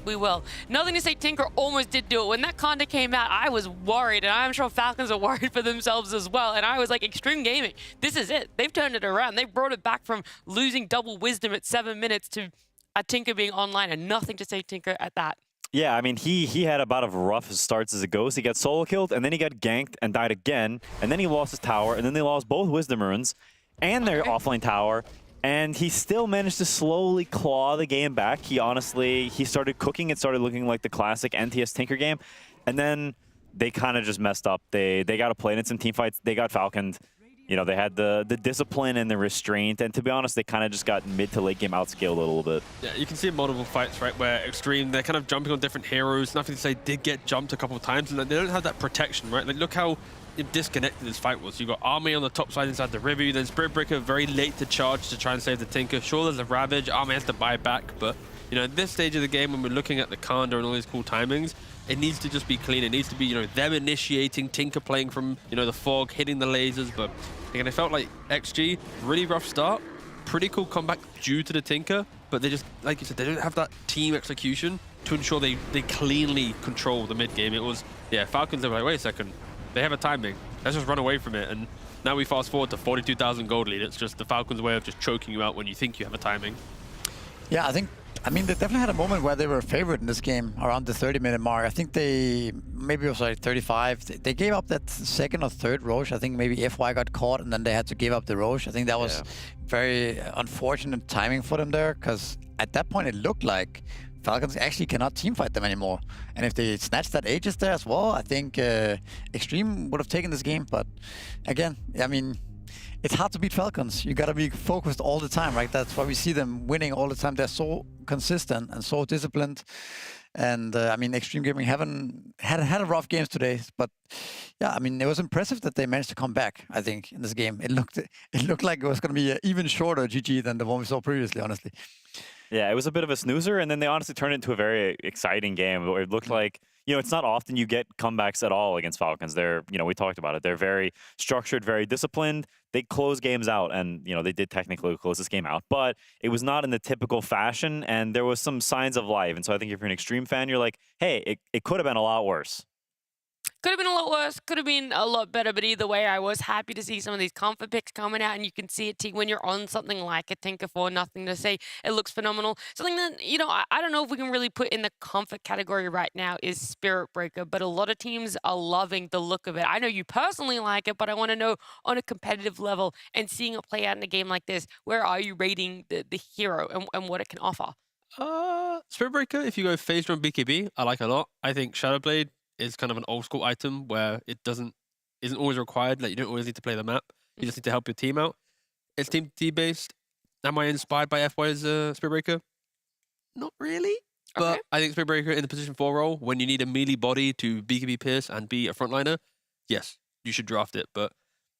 A: we will. Nothing to say Tinker almost did do it. When that content came out, I was worried, and I'm sure Falcons are worried for themselves as well. And I was like, Xtreme Gaming, this is it. They've turned it around. They brought it back from losing double wisdom at 7 minutes to a Tinker being online, and nothing to say Tinker at that.
C: Yeah, I mean, he had about as rough starts as it goes. He got solo killed, and then he got ganked and died again, and then he lost his tower, and then they lost both Wisdom Runes and their offlane tower, and he still managed to slowly claw the game back. He started cooking. It started looking like the classic NTS Tinker game, and then they kind of just messed up. They got to play in some team fights. They got falconed. You know, they had the discipline and the restraint, and to be honest, they kind of just got mid to late game outscaled a little bit. Yeah,
D: you can see in multiple fights, right, where Xtreme, they're kind of jumping on different heroes. Nothing to say, did get jumped a couple of times, and they don't have that protection, right? Like, look how disconnected this fight was. You got Army on the top side inside the River, then Spirit Breaker very late to charge to try and save the Tinker. Sure, there's a Ravage, Army has to buy back, but you know, at this stage of the game, when we're looking at the Kanda and all these cool timings, it needs to just be clean. It needs to be, you know, them initiating, Tinker playing from, you know, the fog, hitting the lasers. But again, it felt like XG, really rough start, pretty cool comeback due to the Tinker, but they just, like you said, they don't have that team execution to ensure they cleanly control the mid game. It was, yeah, Falcons, they were like, wait a second, they have a timing. Let's just run away from it. And now we fast forward to 42,000 gold lead. It's just the Falcons' way of just choking you out when you think you have a timing.
B: Yeah, I mean, they definitely had a moment where they were favored in this game around the 30-minute mark. I think maybe it was like 35. They gave up that second or third Roche. I think maybe FY got caught and then they had to give up the Roche. I think that was very unfortunate timing for them there, because at that point it looked like Falcons actually cannot teamfight them anymore. And if they snatched that Aegis there as well, I think Xtreme would have taken this game. But again, I mean, it's hard to beat Falcons. You gotta be focused all the time, right? That's why we see them winning all the time. They're so consistent and so disciplined. And I mean, Xtreme Gaming haven't had a rough games today, but yeah, I mean, it was impressive that they managed to come back. I think in this game, it looked like it was gonna be an even shorter GG than the one we saw previously, honestly.
C: Yeah, it was a bit of a snoozer, and then they honestly turned it into a very exciting game where it looked like, you know, it's not often you get comebacks at all against Falcons. They're, you know, we talked about it. They're very structured, very disciplined. They close games out, and, you know, they did technically close this game out, but it was not in the typical fashion, and there was some signs of life. And so I think if you're an Xtreme fan, you're like, hey, it could have been a lot worse.
A: Could have been a lot worse, could have been a lot better, but either way, I was happy to see some of these comfort picks coming out, and you can see it when you're on something like a Tinker for nothing to say. It looks phenomenal. Something that, you know, I don't know if we can really put in the comfort category right now is Spirit Breaker, but a lot of teams are loving the look of it. I know you personally like it, but I want to know on a competitive level and seeing it play out in a game like this, where are you rating the hero and what it can offer?
D: Spirit Breaker, if you go phase run BKB, I like a lot. I think Shadowblade is kind of an old school item where it isn't always required. Like, you don't always need to play the map. You just need to help your team out. It's Team T based. Am I inspired by FY's Spirit Breaker? Not really. But I think Spirit Breaker in the position 4 role, when you need a melee body to BKB Pierce and be a frontliner, yes, you should draft it. But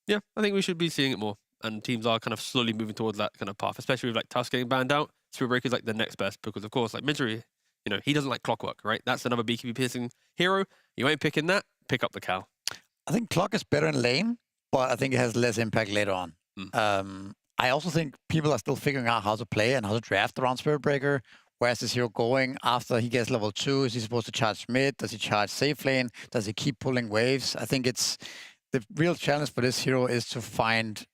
D: yeah, I think we should be seeing it more. And teams are kind of slowly moving towards that kind of path, especially with like Tusk getting banned out. Spirit Breaker is like the next best because, of course, like Vincere, you know, he doesn't like Clockwork, right? That's another BKB piercing hero. You ain't picking that, pick up the cow.
B: I think Clock is better in lane, but I think it has less impact later on. I also think people are still figuring out how to play and how to draft around Spirit Breaker. Where's this hero going after he gets level 2? Is he supposed to charge mid? Does he charge safe lane? Does he keep pulling waves? I think it's the real challenge for this hero is to find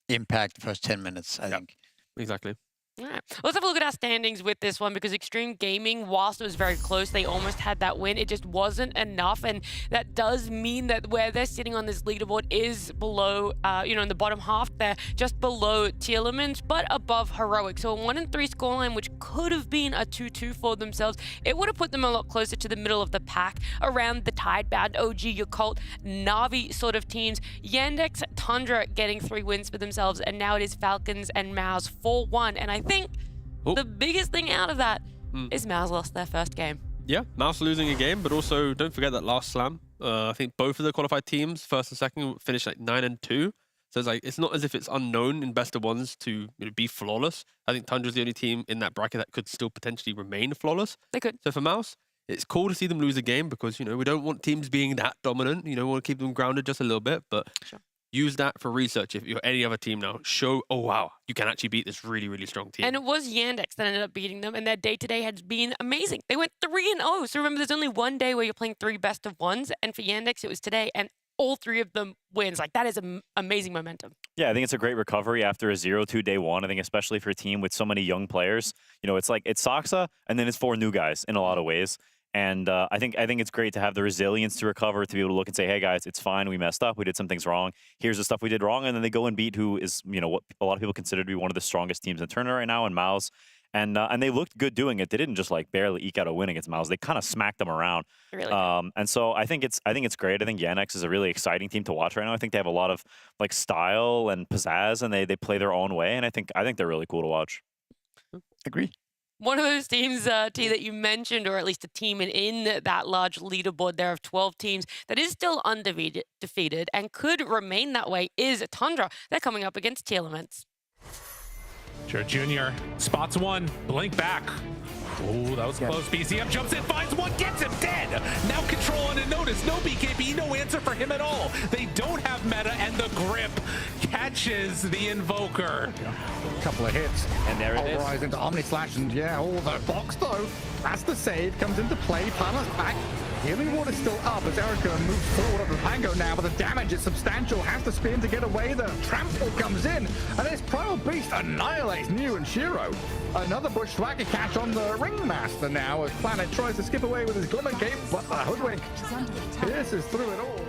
B: impact the first 10 minutes, I think.
D: Exactly.
A: All right. Let's have a look at our standings with this one because Xtreme Gaming, whilst it was very close, they almost had that win. It just wasn't enough, and that does mean that where they're sitting on this leaderboard is below, you know, in the bottom half. They're just below Tearlaments, but above Heroic. So a 1-3 scoreline, which could have been a 2-2 for themselves. It would have put them a lot closer to the middle of the pack around the Tidebound, OG.CET, Na'Vi sort of teams. Yandex, Tundra getting 3 wins for themselves, and now it is Falcons and MOUZ 4-1. And I think the biggest thing out of that is MOUZ lost their first game.
D: Yeah, MOUZ losing a game, but also don't forget that last slam. I think both of the qualified teams, first and second, finished like 9-2. So it's like it's not as if it's unknown in best of ones to be flawless. I think Tundra's the only team in that bracket that could still potentially remain flawless.
A: They could.
D: So for MOUZ, it's cool to see them lose a game because, you know, we don't want teams being that dominant. You know, we want to keep them grounded just a little bit, but use that for research if you're any other team now. Show, oh wow, you can actually beat this really, really strong team.
A: And it was Yandex that ended up beating them, and their day-to-day has been amazing. They went 3-0. So remember, there's only one day where you're playing 3 best of ones, and for Yandex, it was today, and all 3 of them wins. Like, that is amazing momentum.
C: Yeah, I think it's a great recovery after a 0-2 day 1. I think especially for a team with so many young players. You know, it's like, it's Soxa, and then it's 4 new guys in a lot of ways. And I think it's great to have the resilience to recover, to be able to look and say, hey guys, it's fine, we messed up, we did some things wrong. Here's the stuff we did wrong, and then they go and beat who is, you know, what a lot of people consider to be one of the strongest teams in Tundra right now, in MOUZ. And they looked good doing it. They didn't just like barely eke out a win against MOUZ. They kind of smacked them around.
A: Really
C: and so I think it's great. I think Yandex is a really exciting team to watch right now. I think they have a lot of like style and pizzazz, and they play their own way. And I think they're really cool to watch.
B: Agree.
A: One of those teams, T, that you mentioned, or at least a team in that large leaderboard there of 12 teams that is still undefeated and could remain that way, is Tundra. They're coming up against Tearlaments.
F: Sure, Junior spots one, blink back. Oh, that was close. BCM jumps in, finds one, gets him dead. Now control on a Natus. No BKB, no answer for him at all. They don't have meta, and the grip catches the Invoker.
E: A couple of hits.
G: And there it is.
E: Pulverize into Omni Slash, and yeah, oh, the box though. That's the save, comes into play. Palace back. Healing Ward is still up as Erica moves forward on the Pango now, but the damage is substantial. Has to spin to get away. The trample comes in, and this Primal Beast annihilates New and Shiro. Another Bushwhacker catch on the Ringmaster now as Planet tries to skip away with his Glimmer Cape, but the Hoodwink pierces through it all.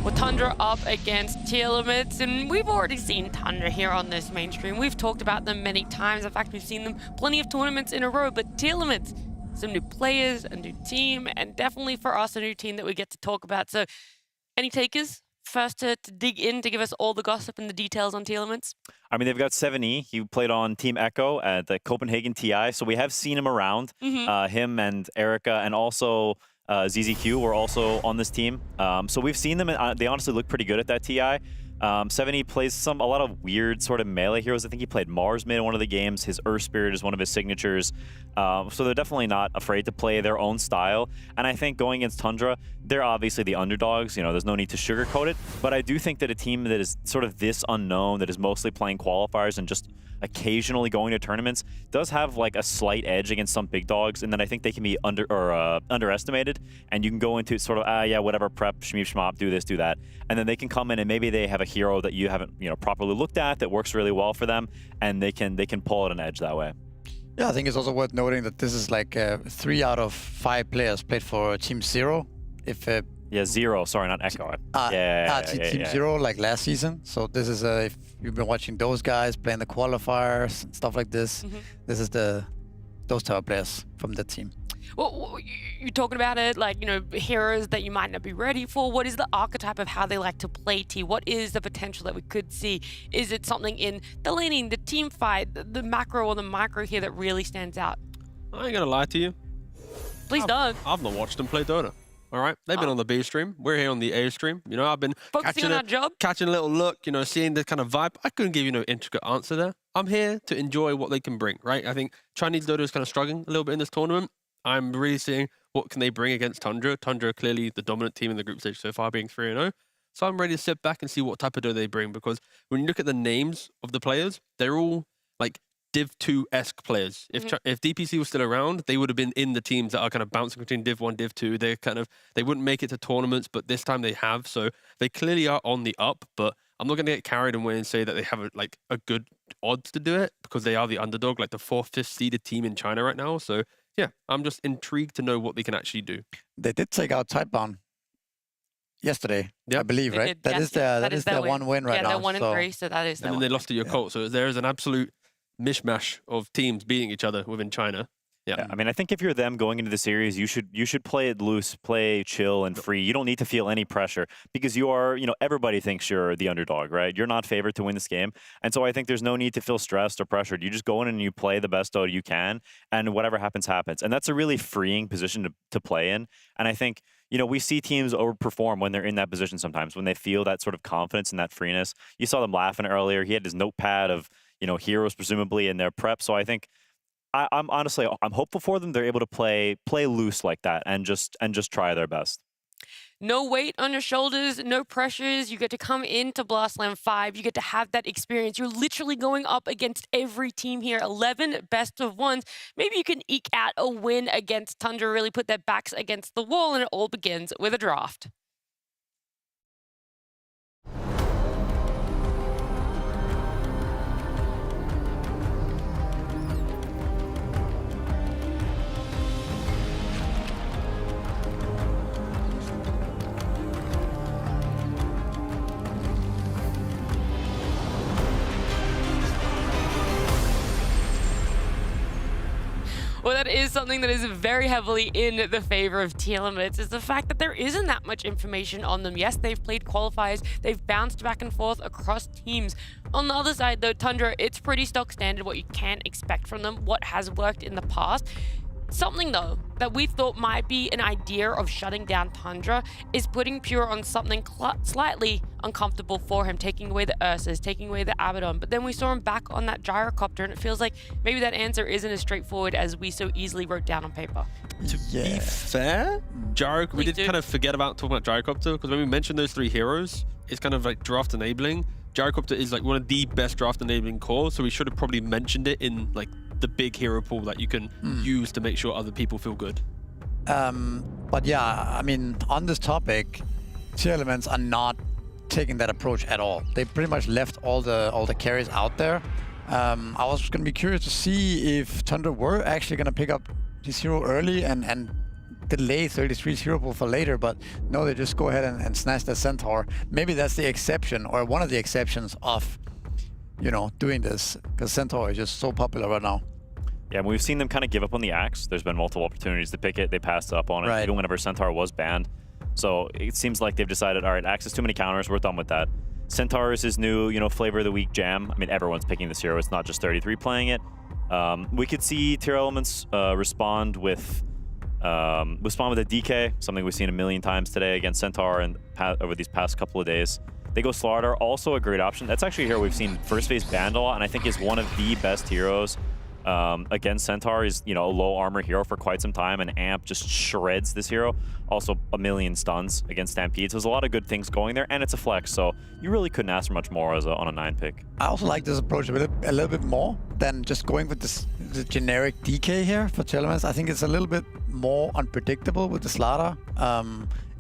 A: Well, Tundra up against Tearlaments, and we've already seen Tundra here on this mainstream. We've talked about them many times. In fact, we've seen them plenty of tournaments in a row, but Tearlaments, some new players, a new team, and definitely for us, a new team that we get to talk about. So, any takers? First to dig in to give us all the gossip and the details on Tearlaments?
C: I mean, they've got 7E. He played on Team Echo at the Copenhagen TI, so we have seen him around. Him and Erica, and also ZZQ were also on this team. So we've seen them, and they honestly look pretty good at that TI. 7E plays a lot of weird sort of melee heroes. I think he played Mars mid in one of the games. His Earth Spirit is one of his signatures. So they're definitely not afraid to play their own style. And I think going against Tundra, they're obviously the underdogs. You know, there's no need to sugarcoat it. But I do think that a team that is sort of this unknown, that is mostly playing qualifiers and just occasionally going to tournaments, does have like a slight edge against some big dogs, and then I think they can be underestimated, and you can go into sort of yeah, whatever, prep, shmeep shmop, do this, do that, and then they can come in and maybe they have a hero that you haven't properly looked at that works really well for them, and they can pull out an edge that way.
B: Yeah, I think it's also worth noting that this is like 3 out of 5 players played for Team Zero.
C: Yeah, Zero. Sorry, not Echo.
B: Team Zero, like last season. So this is if you've been watching those guys playing the qualifiers and stuff like this, this is those type of players from the team.
A: Well, you're talking about it like, heroes that you might not be ready for. What is the archetype of how they like to play T? What is the potential that we could see? Is it something in the laning, the team fight, the macro or the micro here that really stands out?
D: I ain't gonna lie to you.
A: Please don't.
D: I've not watched them play Dota. All right, they've been on the B stream. We're here on the A stream. I've been
A: focusing on our job,
D: catching a little look. Seeing the kind of vibe. I couldn't give you no intricate answer there. I'm here to enjoy what they can bring. Right. I think Chinese Dota is kind of struggling a little bit in this tournament. I'm really seeing what can they bring against Tundra. Tundra clearly the dominant team in the group stage so far, being 3-0. So I'm ready to sit back and see what type of Dota they bring, because when you look at the names of the players, they're all like Div 2-esque players. If DPC was still around, they would have been in the teams that are kind of bouncing between Div 1, Div 2. They wouldn't make it to tournaments, but this time they have. So they clearly are on the up, but I'm not going to get carried away and say that they have a good odds to do it, because they are the underdog, like the 4th, 5th seeded team in China right now. So yeah, I'm just intrigued to know what they can actually do.
B: They did take out Tidebound yesterday, I believe, right?
A: That is
B: their one win right now.
A: Yeah, they're 1-3, so that is their
D: And then they lost to your Colt. So there is an absolute mishmash of teams beating each other within China. Yeah.
C: I mean, I think if you're them going into the series, you should play it loose, play chill and free. You don't need to feel any pressure, because you are, everybody thinks you're the underdog, right? You're not favored to win this game. And so I think there's no need to feel stressed or pressured. You just go in and you play the best Dota you can, and whatever happens, happens. And that's a really freeing position to play in. And I think, we see teams overperform when they're in that position sometimes, when they feel that sort of confidence and that freeness. You saw them laughing earlier. He had his notepad of, heroes presumably in their prep. So I think I'm honestly hopeful for them. They're able to play loose like that and just try their best.
A: No weight on your shoulders, no pressures. You get to come into Blastland 5. You get to have that experience. You're literally going up against every team here. 11 best of ones. Maybe you can eke out a win against Tundra, really put their backs against the wall, and it all begins with a draft. Well, that is something that is very heavily in the favor of Tearlaments, is the fact that there isn't that much information on them. Yes, they've played qualifiers, they've bounced back and forth across teams. On the other side, though, Tundra, it's pretty stock standard what you can expect from them, what has worked in the past. Something, though, that we thought might be an idea of shutting down Tundra is putting Pure on something slightly uncomfortable for him, taking away the Ursas, taking away the Abaddon. But then we saw him back on that gyrocopter, and it feels like maybe that answer isn't as straightforward as we so easily wrote down on paper.
D: To be fair, we did kind of forget about talking about gyrocopter, because when we mentioned those 3 heroes, it's kind of like draft enabling. Gyrocopter is like one of the best draft enabling cores, so we should have probably mentioned it in like the big hero pool that you can use to make sure other people feel good.
B: But yeah, I mean, on this topic, Tearlaments are not taking that approach at all. They pretty much left all the carries out there. I was going to be curious to see if Tundra were actually going to pick up this hero early and delay 33's hero pool for later, but no, they just go ahead and snatch the Centaur. Maybe that's the exception, or one of the exceptions of doing this, because Centaur is just so popular right now.
C: Yeah, we've seen them kind of give up on the Axe. There's been multiple opportunities to pick it. They passed up on it, even whenever Centaur was banned. So it seems like they've decided, all right, Axe is too many counters. We're done with that. Centaur is his new, flavor of the week jam. I mean, everyone's picking this hero. It's not just 33 playing it. We could see Tearlaments respond with a DK, something we've seen a million times today against Centaur and over these past couple of days. They go Slaughter, also a great option. That's actually a hero we've seen first phase banned a lot, and I think is one of the best heroes against Centaur. Is a low armor hero for quite some time, and Amp just shreds this hero. Also a million stuns against Stampede, so there's a lot of good things going there, and it's a flex, so you really couldn't ask for much more on a 9 pick.
B: I also like this approach a little bit more than just going with the generic DK here for Tearlaments. I think it's a little bit more unpredictable with the Slaughter.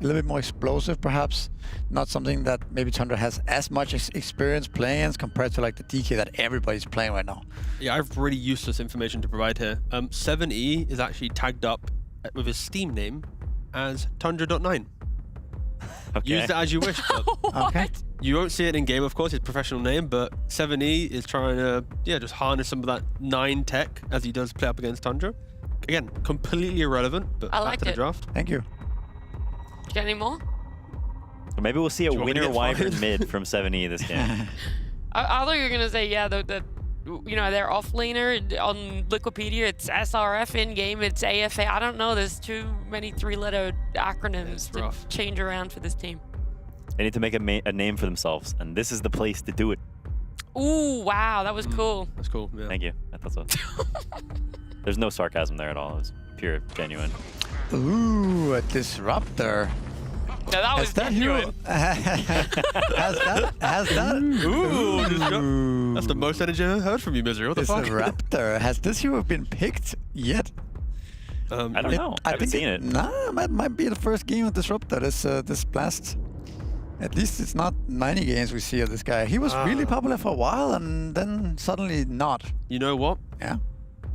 B: A little bit more explosive, perhaps. Not something that maybe Tundra has as much experience playing as compared to like the DK that everybody's playing right now.
D: Yeah, I have really useless information to provide here. 7E is actually tagged up with his Steam name as Tundra.9.
C: Okay.
D: Use it as you wish.
B: Okay.
D: You won't see it in game, of course, his professional name, but 7E is trying to just harness some of that 9 tech as he does play up against Tundra. again, completely irrelevant, but
A: I
D: back
A: liked
D: to the
A: it.
D: draft.
B: Thank you.
A: You got any more?
C: Or maybe we'll see a
D: Do you want me to
C: winner
D: get
C: wyvern
D: fired?
C: mid from 7E this game.
A: I thought you were gonna say you know, their offlaner on Wikipedia. It's SRF in game. It's AFA. I don't know. There's too many 3-letter acronyms to
D: rough.
A: change around for this team.
C: They need to make a name for themselves, and this is the place to do it.
A: Ooh, wow, that was cool.
D: That's cool. Yeah.
C: Thank you. I thought so. There's no sarcasm there at all. It was pure, genuine.
B: Ooh, a disruptor.
A: No, that was
B: Has that hero?
A: genuine.
B: has that?
D: Ooh, that's the most energy I've ever heard from you, Misery. What the fuck?
B: Disruptor. Has this hero been picked yet?
C: I don't know. I haven't seen it.
B: Nah, might be the first game of Disruptor. This blast. At least it's not many games we see of this guy. He was really popular for a while, and then suddenly not.
D: You know what?
B: Yeah.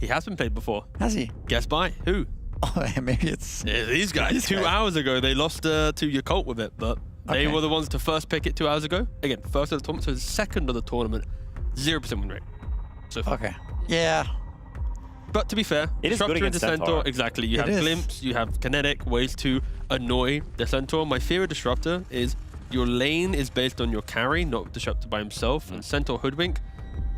D: He has been played before.
B: Has he?
D: Guess by who?
B: Oh, maybe it's
D: Yeah, these guys.
B: These
D: 2
B: guys.
D: hours ago, they lost to Yakult with it, but they
B: Okay.
D: were the ones to first pick it 2 hours ago. Again, first of the tournament, so second of the tournament, 0% win rate. So far.
B: okay. Yeah.
D: But to be fair,
C: It is good
D: Disruptor
C: against
D: into Centaur,
C: Centaur.
D: exactly. You
B: It
D: have
B: is.
D: Glimpse, you have Kinetic, ways to annoy the Centaur. My fear of Disruptor is your lane is based on your carry, not Disruptor by himself, and Centaur Hoodwink.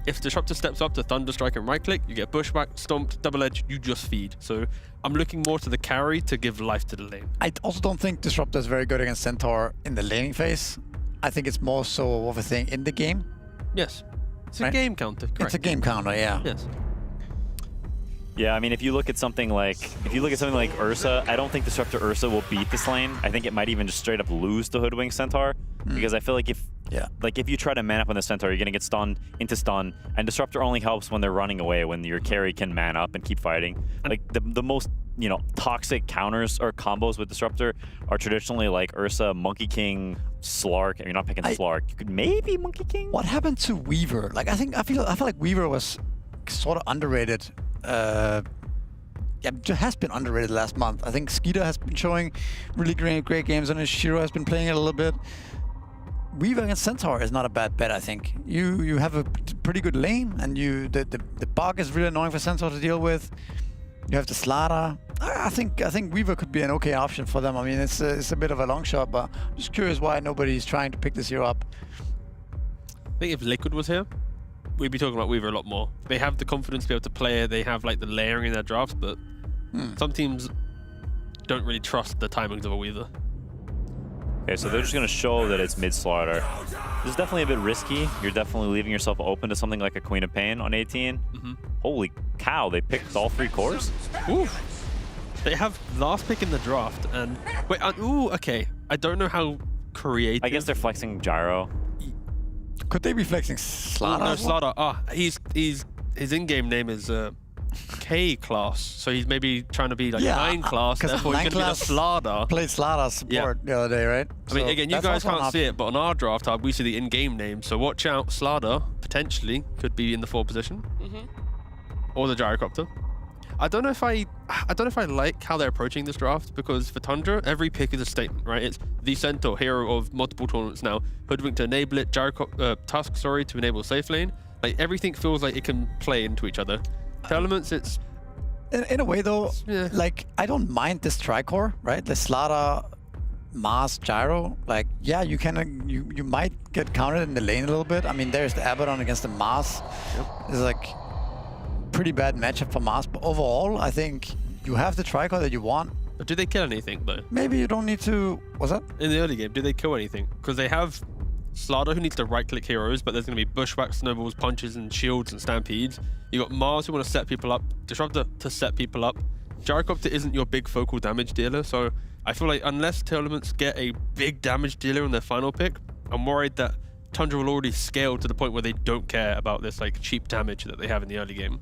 D: If Disruptor steps up to Thunder Strike and right click, you get Bushwhack, Stomped, Double Edge, you just feed. So I'm looking more to the carry to give life to the lane.
B: I also don't think Disruptor is very good against Centaur in the laning phase. I think it's more so of a thing in the game.
D: Yes. It's a
B: Right.
D: game counter, correct.
B: It's a game counter, yeah.
D: Yes.
C: Yeah, I mean, if you look at something like Ursa, I don't think Disruptor Ursa will beat this lane. I think it might even just straight up lose to Hoodwink Centaur, because I feel like if you try to man up on the Centaur, you're gonna get stunned into stun, and Disruptor only helps when they're running away, when your carry can man up and keep fighting. Like the most toxic counters or combos with Disruptor are traditionally like Ursa, Monkey King, Slark. You're not picking Slark. You could maybe Monkey King.
B: What happened to Weaver? Like I feel like Weaver was sort of underrated. It has been underrated last month. I think Skeeter has been showing really great games on his. Shiro has been playing it a little bit. Weaver against Centaur is not a bad bet, I think. You have a pretty good lane, and the bug is really annoying for Centaur to deal with. You have the Slaughter. I think Weaver could be an okay option for them. I mean, it's a bit of a long shot, but I'm just curious why nobody's trying to pick this hero up.
D: I think if Liquid was here, we'd be talking about Weaver a lot more. They have the confidence to be able to play it. They have like the layering in their drafts, but some teams don't really trust the timings of a Weaver.
C: Okay, so they're just going to show that it's mid-slaughter. This is definitely a bit risky. You're definitely leaving yourself open to something like a Queen of Pain on 18. Holy cow, they picked all 3 cores?
D: Oof. They have last pick in the draft, and wait, ooh, okay. I don't know how creative.
C: I guess they're flexing Gyro.
B: Could they be flexing
D: Oh,
B: Slaughter?
D: no, Slaughter. His in-game name is K class, so he's maybe trying to be like 9 class.
B: 'cause
D: Therefore, he's
B: 9
D: going to be the
B: class
D: Slaughter.
B: Played Slaughter support the other day, right?
D: I mean,
B: So
D: again, you
B: that's
D: guys
B: also an
D: can't see
B: option.
D: it, but on our draft tab, we see the in-game name. So watch out, Slaughter potentially could be in the 4 position, or the Gyrocopter. I don't know if I like how they're approaching this draft, because for Tundra, every pick is a statement, right? It's the Centaur, hero of multiple tournaments now, Hoodwink to enable it, Tusk, to enable safe lane. Like everything feels like it can play into each other. Tearlaments, it's
B: In a way, though,
D: yeah.
B: like I don't mind this tricore, right? The Slaughter, MOUZ, Gyro. Like, yeah, you can you might get counted in the lane a little bit. I mean, there's the Abaddon against the MOUZ. It's like pretty bad matchup for MOUZ, but overall, I think you have the tricore that you want.
D: But do they kill anything though?
B: Maybe you don't need to. What's that?
D: In the early game, do they kill anything? Because they have Slaughter who needs to right-click heroes, but there's going to be Bushwhack, Snowballs, Punches, and Shields and Stampedes. You got MOUZ who want to set people up, Disruptor to set people up. Gyrocopter isn't your big focal damage dealer, so I feel like unless Tearlaments get a big damage dealer on their final pick, I'm worried that Tundra will already scale to the point where they don't care about this like cheap damage that they have in the early game.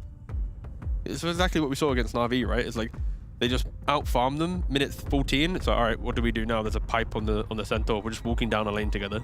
D: It's exactly what we saw against Na'Vi, right? It's like they just out-farm them, minute 14. It's like, all right, what do we do now? There's a pipe on the Centaur. We're just walking down a lane together.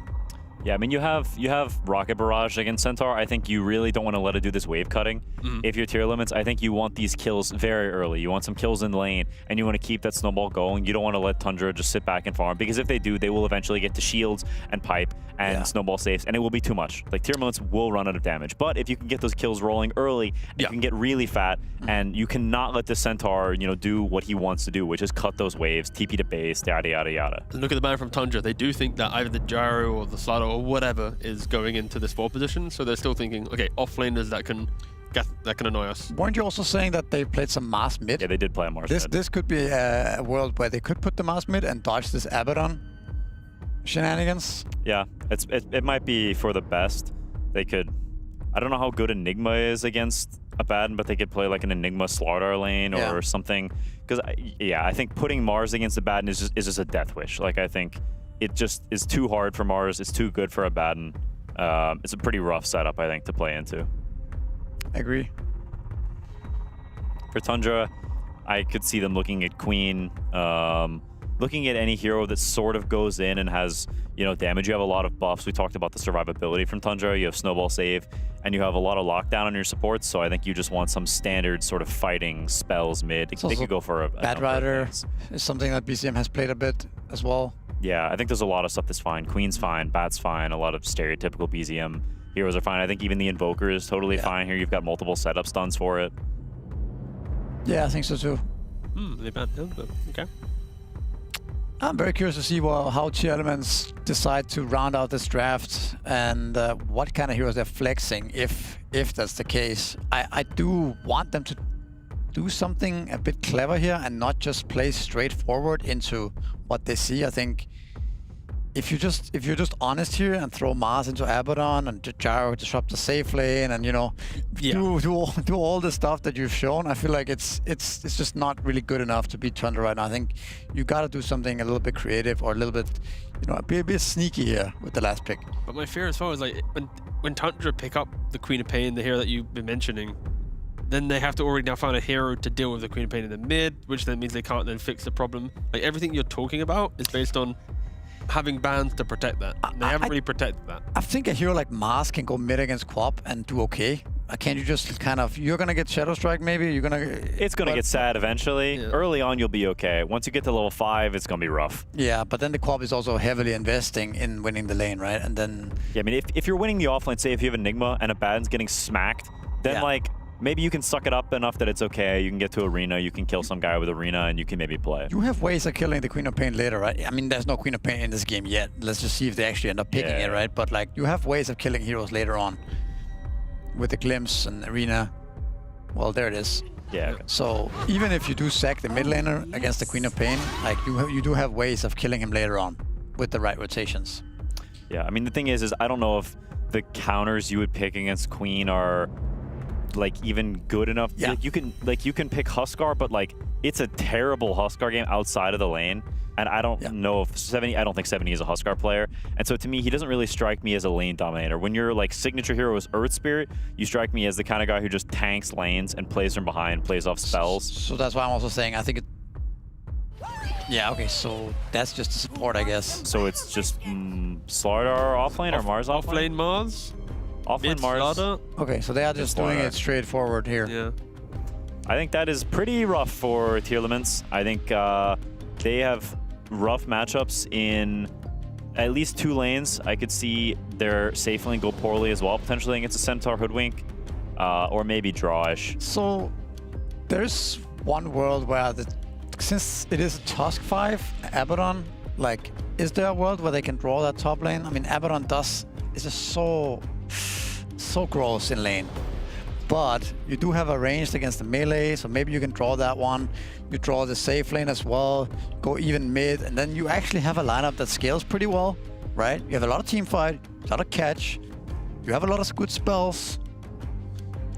C: Yeah, I mean, you have Rocket Barrage against Centaur. I think you really don't want to let it do this wave cutting. If you're Tearlaments, I think you want these kills very early. You want some kills in lane, and you want to keep that snowball going. You don't want to let Tundra just sit back and farm, because if they do, they will eventually get to shields and pipe and snowball safes, and it will be too much. Like, Tearlaments will run out of damage. But if you can get those kills rolling early, you can get really fat, and you cannot let the Centaur, you know, do what he wants to do, which is cut those waves, TP to base, yada, yada, yada.
D: And look at the ban from Tundra. They do think that either the gyro or the slider or whatever is going into this 4 position, so they're still thinking, okay, offlaners that can annoy us.
B: Weren't you also saying that they played some MOUZ mid?
C: Yeah, they did play a MOUZ mid.
B: This could be a world where they could put the MOUZ mid and dodge this Abaddon shenanigans.
C: Yeah, it might be for the best. They could, I don't know how good Enigma is against Abaddon, but they could play like an Enigma Slardar lane or something. Because I think putting Mars against Abaddon is just a death wish. Like, I think it just is too hard for Mars. It's too good for Abaddon. It's a pretty rough setup, I think, to play into.
B: I agree.
C: For Tundra, I could see them looking at Queen, looking at any hero that sort of goes in and has, you know, damage. You have a lot of buffs. We talked about the survivability from Tundra. You have Snowball Save, and you have a lot of lockdown on your supports. So I think you just want some standard sort of fighting spells mid. They could go for a
B: Bad Rider is something that BCM has played a bit as well.
C: Yeah, I think there's a lot of stuff that's fine. Queen's fine, Bat's fine, a lot of stereotypical BZM heroes are fine. I think even the Invoker is totally fine here. You've got multiple setup stuns for it.
B: Yeah, I think so too.
D: They banned him, but okay.
B: I'm very curious to see how Tearlaments decide to round out this draft and what kind of heroes they're flexing, if that's the case. I do want them to do something a bit clever here and not just play straight forward into what they see. I think if you're just honest here and throw Mars into Abaddon and Gyro disrupt the safe lane and, you know, do all the stuff that you've shown, I feel like it's just not really good enough to beat Tundra right now. I think you got to do something a little bit creative or a little bit, you know, be a bit sneaky here with the last pick.
D: But my fear as well is, like, when Tundra pick up the Queen of Pain, the hero that you've been mentioning, then they have to already now find a hero to deal with the Queen of Pain in the mid, which then means they can't then fix the problem. Like, everything you're talking about is based on having bans to protect that. And they haven't really protected that.
B: I think a hero like Mars can go mid against Quap and do okay. Can't you just kind of, you're gonna get Shadow Strike maybe? It's
C: gonna get sad eventually. Yeah. Early on, you'll be okay. Once you get to level 5, it's gonna be rough.
B: Yeah, but then the Quap is also heavily investing in winning the lane, right? And then...
C: Yeah, I mean, if you're winning the offlane, say if you have Enigma and Abaddon's getting smacked, then like, maybe you can suck it up enough that it's okay. You can get to Arena, you can kill some guy with Arena, and you can maybe play.
B: You have ways of killing the Queen of Pain later, right? I mean, there's no Queen of Pain in this game yet. Let's just see if they actually end up picking it, right? But like, you have ways of killing heroes later on with the Glimpse and Arena. Well, there it is.
C: Yeah. Okay.
B: So even if you do sack the mid laner against the Queen of Pain, like you do have ways of killing him later on with the right rotations.
C: Yeah, I mean, the thing is I don't know if the counters you would pick against Queen are like even good enough.
B: Yeah.
C: You can pick Huskar, but like it's a terrible Huskar game outside of the lane, and I don't know if 70. I don't think 70 is a Huskar player, and so to me, he doesn't really strike me as a lane dominator. When your like signature hero is Earth Spirit, you strike me as the kind of guy who just tanks lanes and plays from behind, plays off spells.
B: So that's why I'm also saying I think it. Yeah. Okay. So that's just a support, I guess.
C: So it's just Slardar offlane or Mars offlane?
D: Offlane Mars.
C: Offlane Mars.
B: Okay, so they are just doing it straightforward here.
D: Yeah.
C: I think that is pretty rough for Tearlaments. I think they have rough matchups in at least 2 lanes. I could see their safe lane go poorly as well, potentially against a Centaur Hoodwink, or maybe Drawish.
B: So there's one world where since it is a Tusk 5, Abaddon, like, is there a world where they can draw that top lane? I mean, Abaddon is just so gross in lane. But you do have a ranged against the melee, so maybe you can draw that one. You draw the safe lane as well, go even mid, and then you actually have a lineup that scales pretty well, right? You have a lot of team fight, a lot of catch, you have a lot of good spells.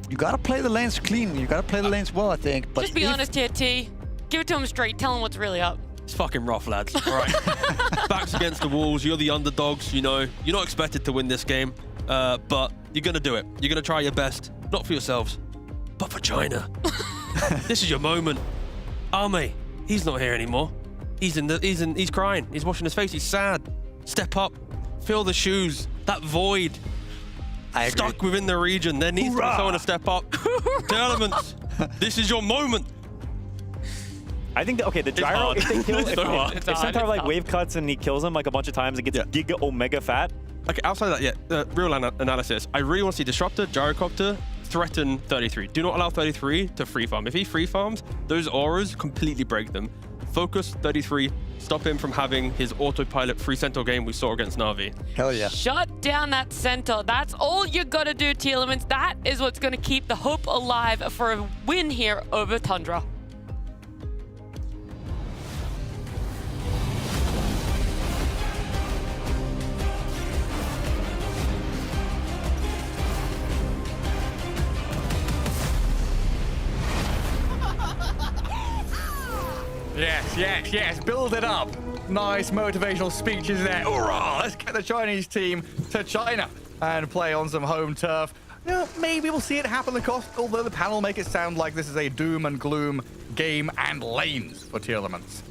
B: You gotta play the lanes clean, you gotta play the lanes well, I think. But
A: just be honest here, T. Give it to him straight, tell him what's really up.
D: It's fucking rough, lads. All right. Backs against the walls, you're the underdogs, you know. You're not expected to win this game, but you're gonna do it. You're gonna try your best, not for yourselves, but for China. This is your moment. Army, he's not here anymore. He's crying. He's washing his face. He's sad. Step up. fill the shoes. That void stuck within the region. There needs to be someone to step up. Tearlaments, this is your moment.
C: I think that, okay, the gyro, if they kill, if Centaur like wave cuts and he kills him like a bunch of times and gets giga omega fat.
D: Okay, outside of that, real analysis. I really want to see Disruptor, Gyrocopter threaten 33. Do not allow 33 to free farm. If he free farms, those auras completely break them. Focus 33, stop him from having his autopilot free Centaur game we saw against Na'Vi.
B: Hell yeah.
A: Shut down that Centaur. That's all you gotta do, Tearlaments. That is what's gonna keep the hope alive for a win here over Tundra.
E: Yes. Build it up. Nice motivational speeches there. Hoorah! Let's get the Chinese team to China and play on some home turf. Yeah, maybe we'll see it happen the cost, although the panel make it sound like this is a doom and gloom game and lanes for Tearlaments.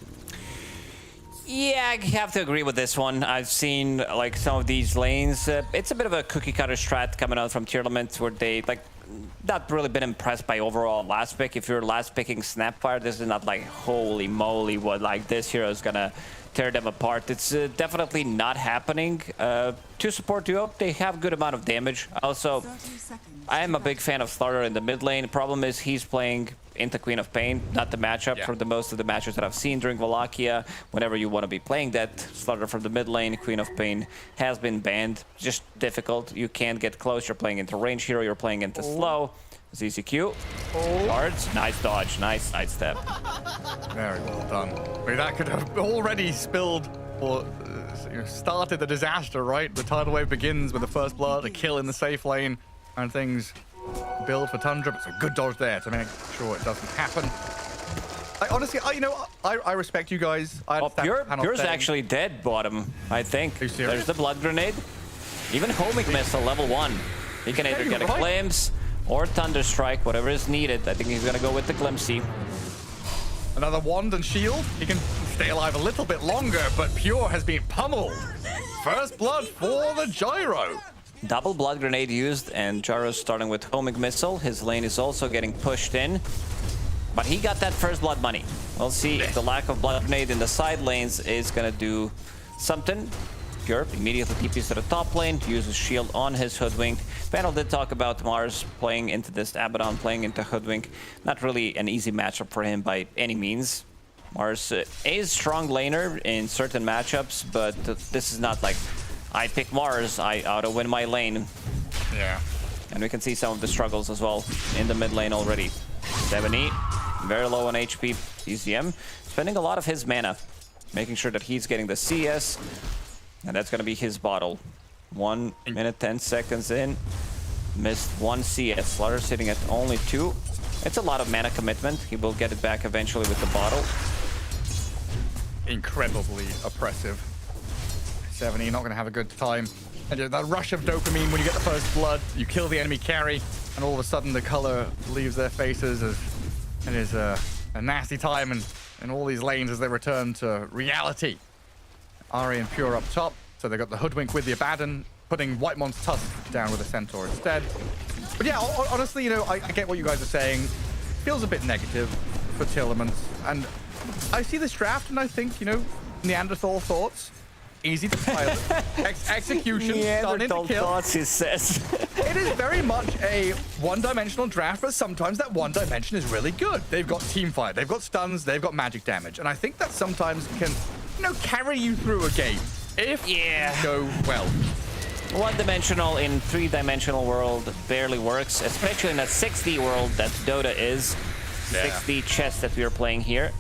G: Yeah, I have to agree with this one. I've seen like some of these lanes. It's a bit of a cookie cutter strat coming out from Tearlaments where they like not really been impressed by overall last pick. If you're last picking Snapfire, this is not like holy moly what like this hero is gonna tear them apart. It's definitely not happening. To support duo, they have good amount of damage. Also, I am a big fan of Slaughter in the mid lane. Problem is he's playing into Queen of Pain, not the matchup for the most of the matches that I've seen during Wallachia. Whenever you want to be playing that, Slaughter from the mid lane, Queen of Pain has been banned. Just difficult. You can't get close. You're playing into range hero. You're playing into slow. ZCQ. Cards. Nice dodge. Nice sidestep.
E: Very well done. I mean, that could have already spilled or started the disaster, right? The tidal wave begins with the first blood, a kill in the safe lane, and things build for Tundra. But it's a good dodge there to make sure it doesn't happen. I honestly, I respect you guys. I understand
G: Pure's actually dead bottom, I think.
E: Are you serious?
G: There's the blood grenade. Even homing missile level 1. He can either get a glimpse or thunder strike, whatever is needed. I think he's gonna go with the glimpsey.
E: Another wand and shield. He can stay alive a little bit longer, but Pure has been pummeled. First blood for the gyro.
G: Double blood grenade used, and Gyro's starting with homing missile. His lane is also getting pushed in, but he got that first blood money. We'll see if the lack of blood grenade in the side lanes is gonna do something. Pure immediately TPs to the top lane, uses shield on his Hoodwink. Panel did talk about MOUZ playing into this Abaddon, playing into Hoodwink. Not really an easy matchup for him by any means. MOUZ is strong laner in certain matchups, but this is not like, I pick MOUZ, I auto-win my lane.
E: Yeah.
G: And we can see some of the struggles as well in the mid lane already. 70, very low on HP. EZM spending a lot of his mana, making sure that he's getting the CS. And that's gonna be his bottle. 1 minute, 10 seconds in. Missed 1 CS. Slaughter sitting at only 2. It's a lot of mana commitment. He will get it back eventually with the bottle.
E: Incredibly oppressive. 70, not gonna have a good time. And that rush of dopamine when you get the first blood, you kill the enemy carry, and all of a sudden the color leaves their faces as it is a nasty time in all these lanes as they return to reality. Ari and Pure up top, so they got the Hoodwink with the Abaddon, putting Whitemon's Tusk down with a Centaur instead. But yeah, honestly, you know, I get what you guys are saying. Feels a bit negative for Tearlaments, and I see this draft and I think, you know, Neanderthal thoughts, easy to pilot, execution, starting to kill.
G: Thoughts, he says.
E: It is very much a one-dimensional draft, but sometimes that one dimension is really good. They've got teamfight, they've got stuns, they've got magic damage, and I think that sometimes can, you know, carry you through a game if you go well.
G: One-dimensional in three-dimensional world barely works, especially in a 6D world that Dota is. 6D chess that we are playing here.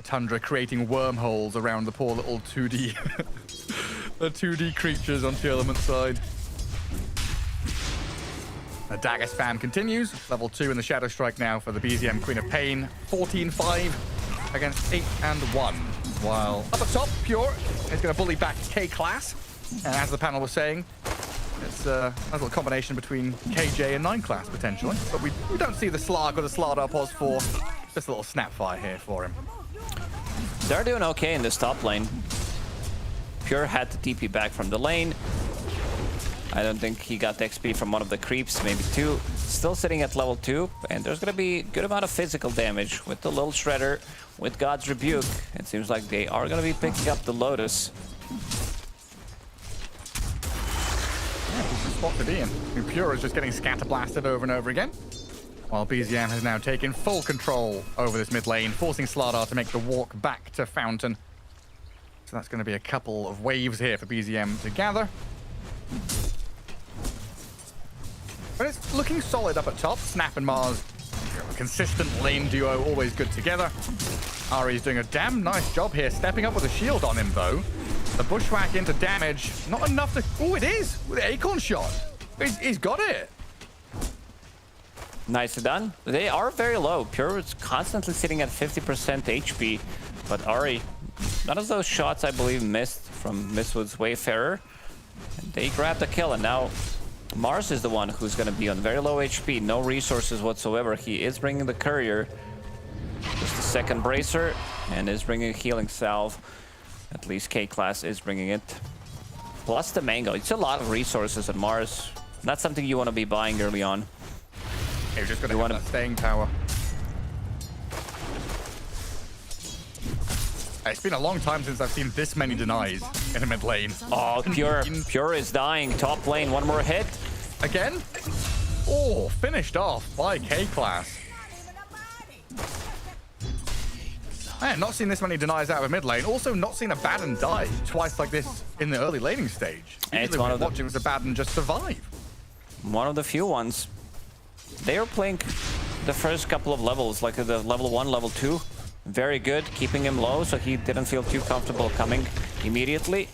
E: Tundra creating wormholes around the poor little 2D the 2D creatures on Tearlaments' side. The Dagger spam continues. Level 2 in the Shadow Strike now for the BZM Queen of Pain. 14-5 against 8 and 1. While up at top, Pure is going to bully back K-Class. And as the panel was saying, it's a nice little combination between KJ and 9-Class potentially. But we don't see the Slark or the Slardar pos for just a little Snapfire here for him.
G: They're doing okay in this top lane. Pure had to TP back from the lane. I don't think he got the XP from one of the creeps, maybe 2. Still sitting at level 2, and there's gonna be a good amount of physical damage with the little Shredder, with God's Rebuke. It seems like they are gonna be picking up the Lotus.
E: Yeah, this is a spot to be in. Pure is just getting scatter blasted over and over again, while BZM has now taken full control over this mid lane, forcing Slardar to make the walk back to Fountain. So that's going to be a couple of waves here for BZM to gather. But it's looking solid up at top. Snap and MOUZ, a consistent lane duo, always good together. Ari's doing a damn nice job here, stepping up with a shield on him, though. The bushwhack into damage, not enough to... Oh, it is! With the Acorn shot. He's got it.
G: Nicely done. They are very low. Pure is constantly sitting at 50% HP, but Ari, none of those shots, I believe, missed from Mistwood's Wayfarer. And they grabbed the kill, and now MARS is the one who's going to be on very low HP, no resources whatsoever. He is bringing the Courier, just the second Bracer, and is bringing a healing salve. At least K-Class is bringing it. Plus the Mango. It's a lot of resources at MARS. Not something you want to be buying early on.
E: You're just going to want that staying power. It's been a long time since I've seen this many denies in a mid lane.
G: Oh, Pure is dying. Top lane, one more hit.
E: Again? Oh, finished off by K-Class. I have not seen this many denies out of mid lane. Also, not seen a Baden die twice like this in the early laning stage.
G: It's one of
E: watching the Baden just survive.
G: One of the few ones. They are playing the first couple of levels, like the level 1, level 2. Very good, keeping him low, so he didn't feel too comfortable coming immediately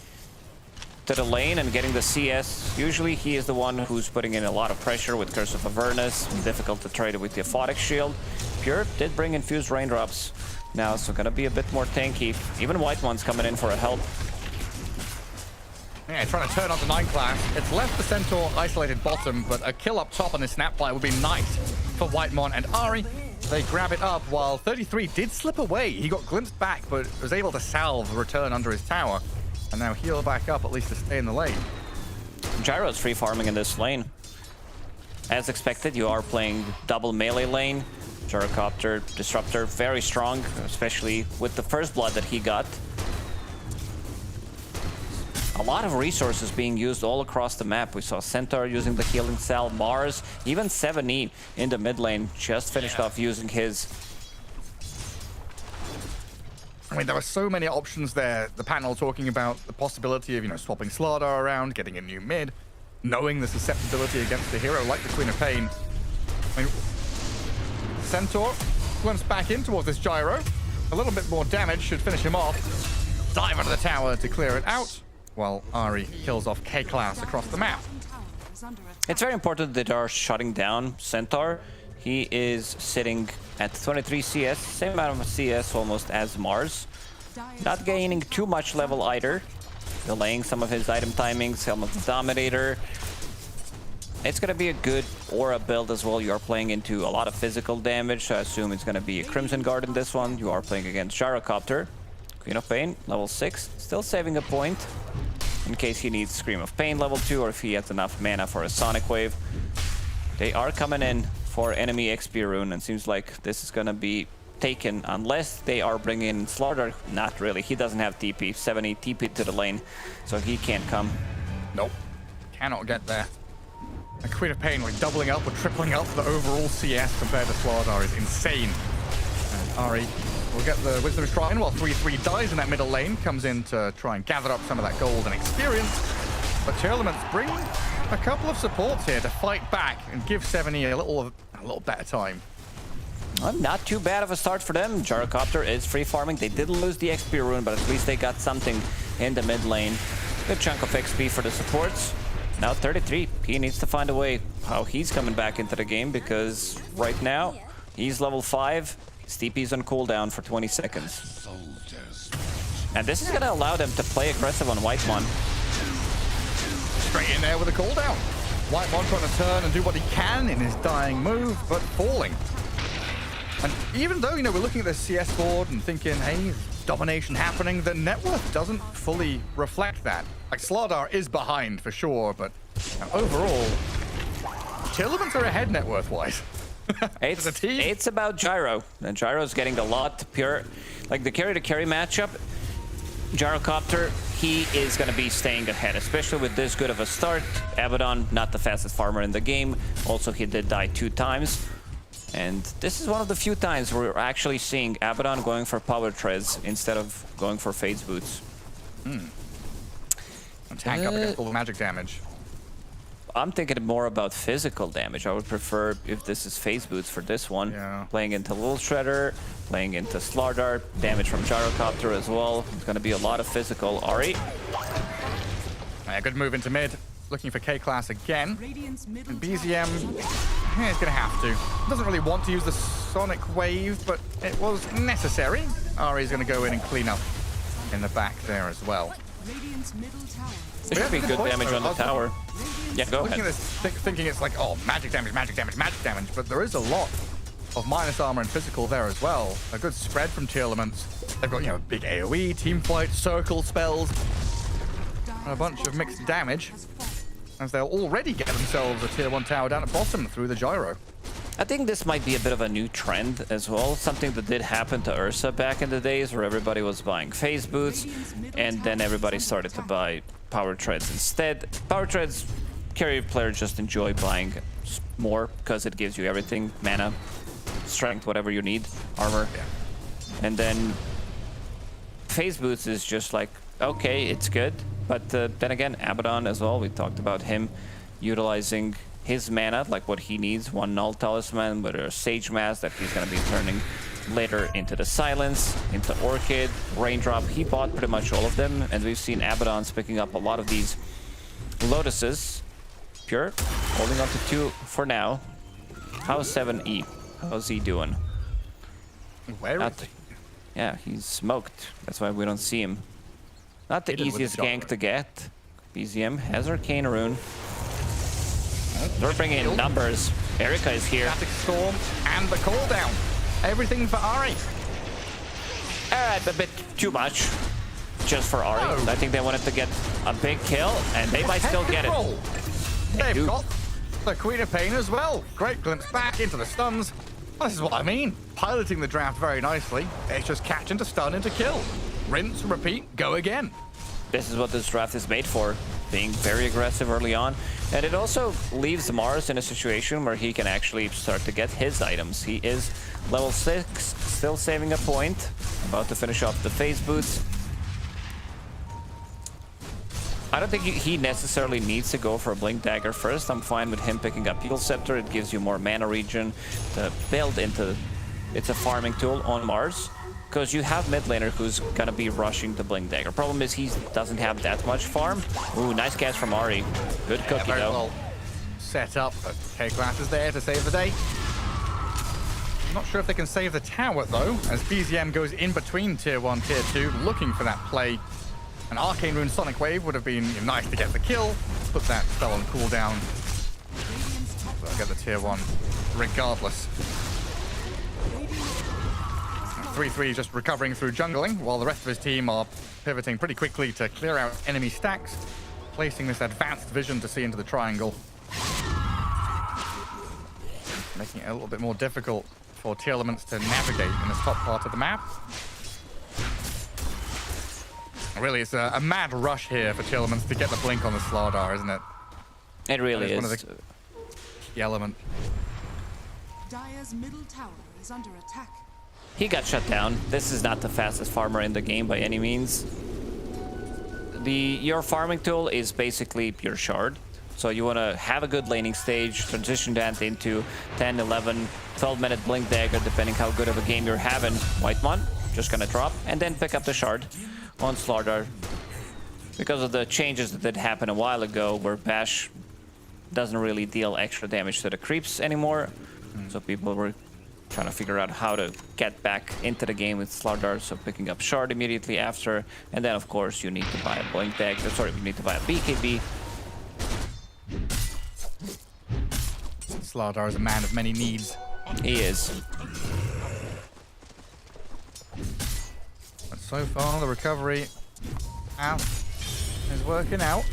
G: to the lane and getting the CS. Usually he is the one who's putting in a lot of pressure with Curse of Avernus. Difficult to trade it with the Aphotic Shield. Pure did bring Infused Raindrops now, so gonna be a bit more tanky. Even White One's coming in for a help.
E: Yeah, trying to turn on the 9 class. It's left the Centaur isolated bottom, but a kill up top on his Snapfly would be nice for Whitemon and Ari. They grab it up while 33 did slip away. He got glimpsed back, but was able to salve a return under his tower. And now heal back up, at least to stay in the lane.
G: Gyro's free farming in this lane. As expected, you are playing double melee lane. Gyrocopter, Disruptor, very strong, especially with the first blood that he got. A lot of resources being used all across the map. We saw Centaur using the healing cell, MARS, even 7E in the mid lane just finished off using his.
E: I mean, there were so many options there. The panel talking about the possibility of, you know, swapping Slardar around, getting a new mid, knowing the susceptibility against a hero like the Queen of Pain. I mean, Centaur glimpse back in towards this Gyro. A little bit more damage should finish him off. Dive under the tower to clear it out, while Ari kills off K-Class across the map.
G: It's very important that they are shutting down Centaur. He is sitting at 23 CS, same amount of CS almost as MARS. Not gaining too much level either. Delaying some of his item timings, some of the Dominator. It's going to be a good aura build as well. You are playing into a lot of physical damage, so I assume it's going to be a Crimson Guard in this one. You are playing against Gyrocopter. Queen of Pain, level 6, still saving a point in case he needs Scream of Pain level 2 or if he has enough mana for a Sonic Wave. They are coming in for enemy XP rune, and seems like this is gonna be taken unless they are bringing in Slardar. Not really, he doesn't have TP, 70 TP to the lane, so he can't come.
E: Nope, cannot get there. And Queen of Pain, like doubling up or tripling up the overall CS compared to Slardar is insane. And Ari will get the Wisdom Shrine while 3-3 dies in that middle lane, comes in to try and gather up some of that gold and experience. But Tearlaments bring a couple of supports here to fight back and give 70 a little better time.
G: Well, not too bad of a start for them. Gyrocopter is free farming. They didn't lose the XP rune, but at least they got something in the mid lane. Good chunk of XP for the supports. Now 33, he needs to find a way how he's coming back into the game, because right now he's level 5. His TP is on cooldown for 20 seconds. And this is going to allow them to play aggressive on Whitemon.
E: Straight in there with a cooldown. Whitemon trying to turn and do what he can in his dying move, but falling. And even though, you know, we're looking at the CS board and thinking, hey, domination happening, the net worth doesn't fully reflect that. Like, Slardar is behind for sure, but overall, Tearlaments are ahead net worth-wise.
G: It's about Gyro, and Gyro's getting a lot pure. Like the carry-to-carry matchup, Gyrocopter, he is going to be staying ahead, especially with this good of a start. Abaddon, not the fastest farmer in the game. Also, he did die 2 times. And this is one of the few times we're actually seeing Abaddon going for power treads instead of going for phase boots.
E: Tank up against all the magic damage.
G: I'm thinking more about physical damage. I would prefer if this is phase boots for this one.
E: Yeah.
G: Playing into Little Shredder, playing into Slardar, damage from Gyrocopter as well. It's going to be a lot of physical. Ari.
E: Good move into mid. Looking for K-Class again. And BZM is going to have to. Doesn't really want to use the Sonic Wave, but it was necessary. Ari's going to go in and clean up in the back there as well.
G: There should be good damage on the tower. Yeah, go ahead.
E: Looking at this, thinking it's like, oh, magic damage, magic damage, magic damage, but there is a lot of minus armor and physical there as well. A good spread from Tearlaments. They've got, you know, big AoE, team fight, circle spells, and a bunch of mixed damage, as they'll already get themselves a tier 1 tower down at bottom through the gyro.
G: I think this might be a bit of a new trend as well. Something that did happen to Ursa back in the days where everybody was buying phase boots and then everybody started to buy power treads instead. Power treads, carry players just enjoy buying more because it gives you everything. Mana, strength, whatever you need, armor. And then phase boots is just like, okay, it's good. But then again, Abaddon as well, we talked about him utilizing his mana, like what he needs, 1 Null Talisman with a Sage Mask that he's going to be turning later into the Silence, into Orchid, Raindrop. He bought pretty much all of them, and we've seen Abaddon's picking up a lot of these Lotuses. Pure, holding on to 2 for now. How's 7E? How's he doing?
E: Where is he?
G: Yeah, he's smoked. That's why we don't see him. Not the easiest gank to get. BZM has Arcane Rune. They're bringing in numbers. Erika is here.
E: Static Storm and the cooldown. Everything for Ari.
G: A bit too much. Just for Ari.
E: Oh.
G: I think they wanted to get a big kill, and they might still get it.
E: They've got the Queen of Pain as well. Great glimpse back into the stuns. Well, this is what I mean. Piloting the draft very nicely. It's just catch into stun into kill. Rinse, repeat, go again.
G: This is what this draft is made for. Being very aggressive early on. And it also leaves Mars in a situation where he can actually start to get his items. He is level 6, still saving a point. About to finish off the phase boots. I don't think he necessarily needs to go for a Blink Dagger first. I'm fine with him picking up Heal Scepter. It gives you more mana regen to build into. It's a farming tool on Mars. Because you have mid laner who's gonna be rushing the Blink Dagger. Problem is he doesn't have that much farm. Ooh, nice catch from Ari. Good cookie
E: very
G: though.
E: Well set up, but K-Class is there to save the day. I'm not sure if they can save the tower though, as BZM goes in between tier 1, tier 2, looking for that play. An Arcane Rune Sonic Wave would have been nice to get the kill. Put that spell on cooldown. So I'll get the tier 1 regardless. 3-3 just recovering through jungling, while the rest of his team are pivoting pretty quickly to clear out enemy stacks, placing this advanced vision to see into the triangle. Making it a little bit more difficult for Tearlaments to navigate in this top part of the map. Really, it's a mad rush here for Tearlaments to get the blink on the Slardar, isn't it?
G: It really is.
E: One of the key element.
I: Dire's middle tower is under attack.
G: He got shut down. This is not the fastest farmer in the game by any means. Your farming tool is basically your shard. So you want to have a good laning stage, transition that into 10, 11, 12-minute Blink Dagger, depending how good of a game you're having. Whitemon, just gonna drop, and then pick up the shard on Slardar. Because of the changes that did happen a while ago, where Bash doesn't really deal extra damage to the creeps anymore. So people were trying to figure out how to get back into the game with Slardar, so picking up Shard immediately after, and then of course you need to buy a Blink Dagger, sorry, you need to buy a BKB.
E: Slardar is a man of many needs.
G: He is.
E: so far the recovery is working out.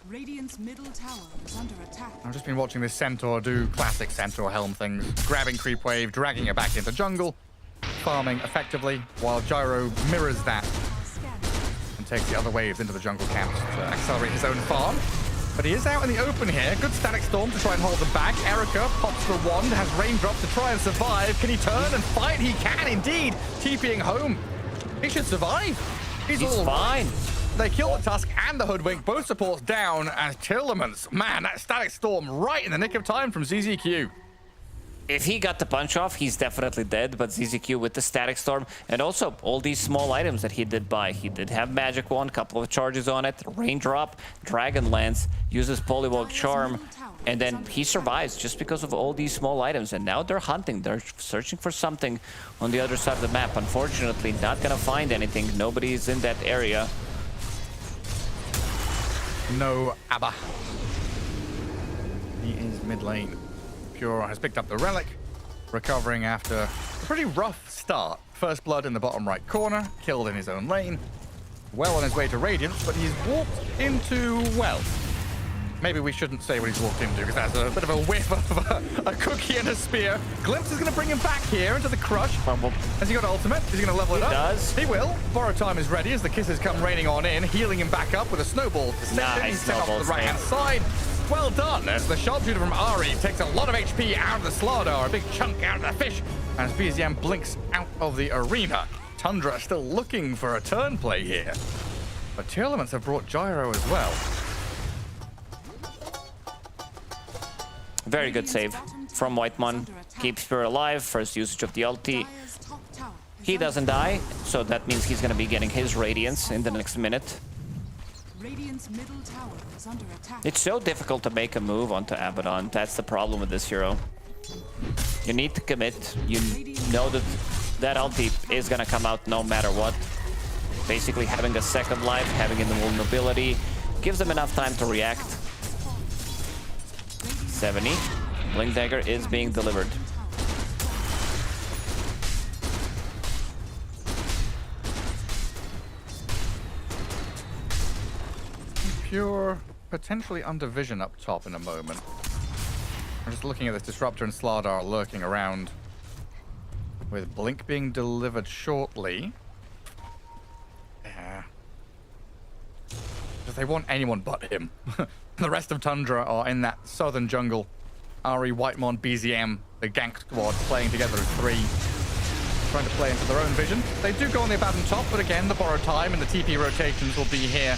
I: Radiant's middle tower is under attack.
E: I've just been watching this Centaur do classic Centaur helm things. Grabbing creep wave, dragging it back into jungle, farming effectively, while Gyro mirrors that and takes the other waves into the jungle camps to accelerate his own farm. But he is out in the open here. Good static storm to try and hold them back. Erica pops the wand, has raindrop to try and survive. Can he turn and fight? He can indeed. TPing home. He should survive. He's all
G: fine.
E: They kill the Tusk and the Hoodwink, both supports down, and Tearlaments. Man, that static storm right in the nick of time from ZZQ.
G: If he got the punch off, he's definitely dead, but ZZQ with the static storm, and also all these small items that he did buy. He did have Magic Wand, couple of charges on it, Raindrop, Dragon Lance, uses Polywog Charm, and then he survives just because of all these small items. And now they're hunting, they're searching for something on the other side of the map. Unfortunately, not gonna find anything. Nobody's in that area.
E: No Abba. He is mid lane. Pure has picked up the relic, recovering after a pretty rough start. First blood in the bottom right corner, killed in his own lane. Well on his way to Radiance, but he's walked into, well, maybe we shouldn't say what he's walked into, because that's a bit of a whiff of a cookie and a spear. Glimpse is going to bring him back here into the crush. Has he got ultimate? Is he going to level it up?
G: He does.
E: He will. Borrow time is ready as the kisses come raining on in, healing him back up with a snowball. He's sent off to the right-hand side. Well done, as the sharpshooter from Ari takes a lot of HP out of the Slardar, a big chunk out of the fish, as BZM blinks out of the arena. Tundra still looking for a turn play here. But Tearlaments have brought Gyro as well.
G: Very good save from Whitemon. Keeps Spear alive, first usage of the ulti. He doesn't die, so that means he's going to be getting his Radiance in the next minute.
I: Radiant's middle tower is under attack.
G: It's so difficult to make a move onto Abaddon. That's the problem with this hero. You need to commit. You know that that ulti is going to come out no matter what. Basically having a second life, having invulnerability, gives them enough time to react. 70. Blink Dagger is being delivered.
E: Pure potentially under vision up top in a moment. I'm just looking at this Disruptor and Slardar lurking around, with Blink being delivered shortly. Yeah. Because they want anyone but him. The rest of Tundra are in that southern jungle. Ari, Whitemon, BZM, the gank squad playing together as three, trying to play into their own vision. They do go on the Abaddon top, but again, the borrowed time and the TP rotations will be here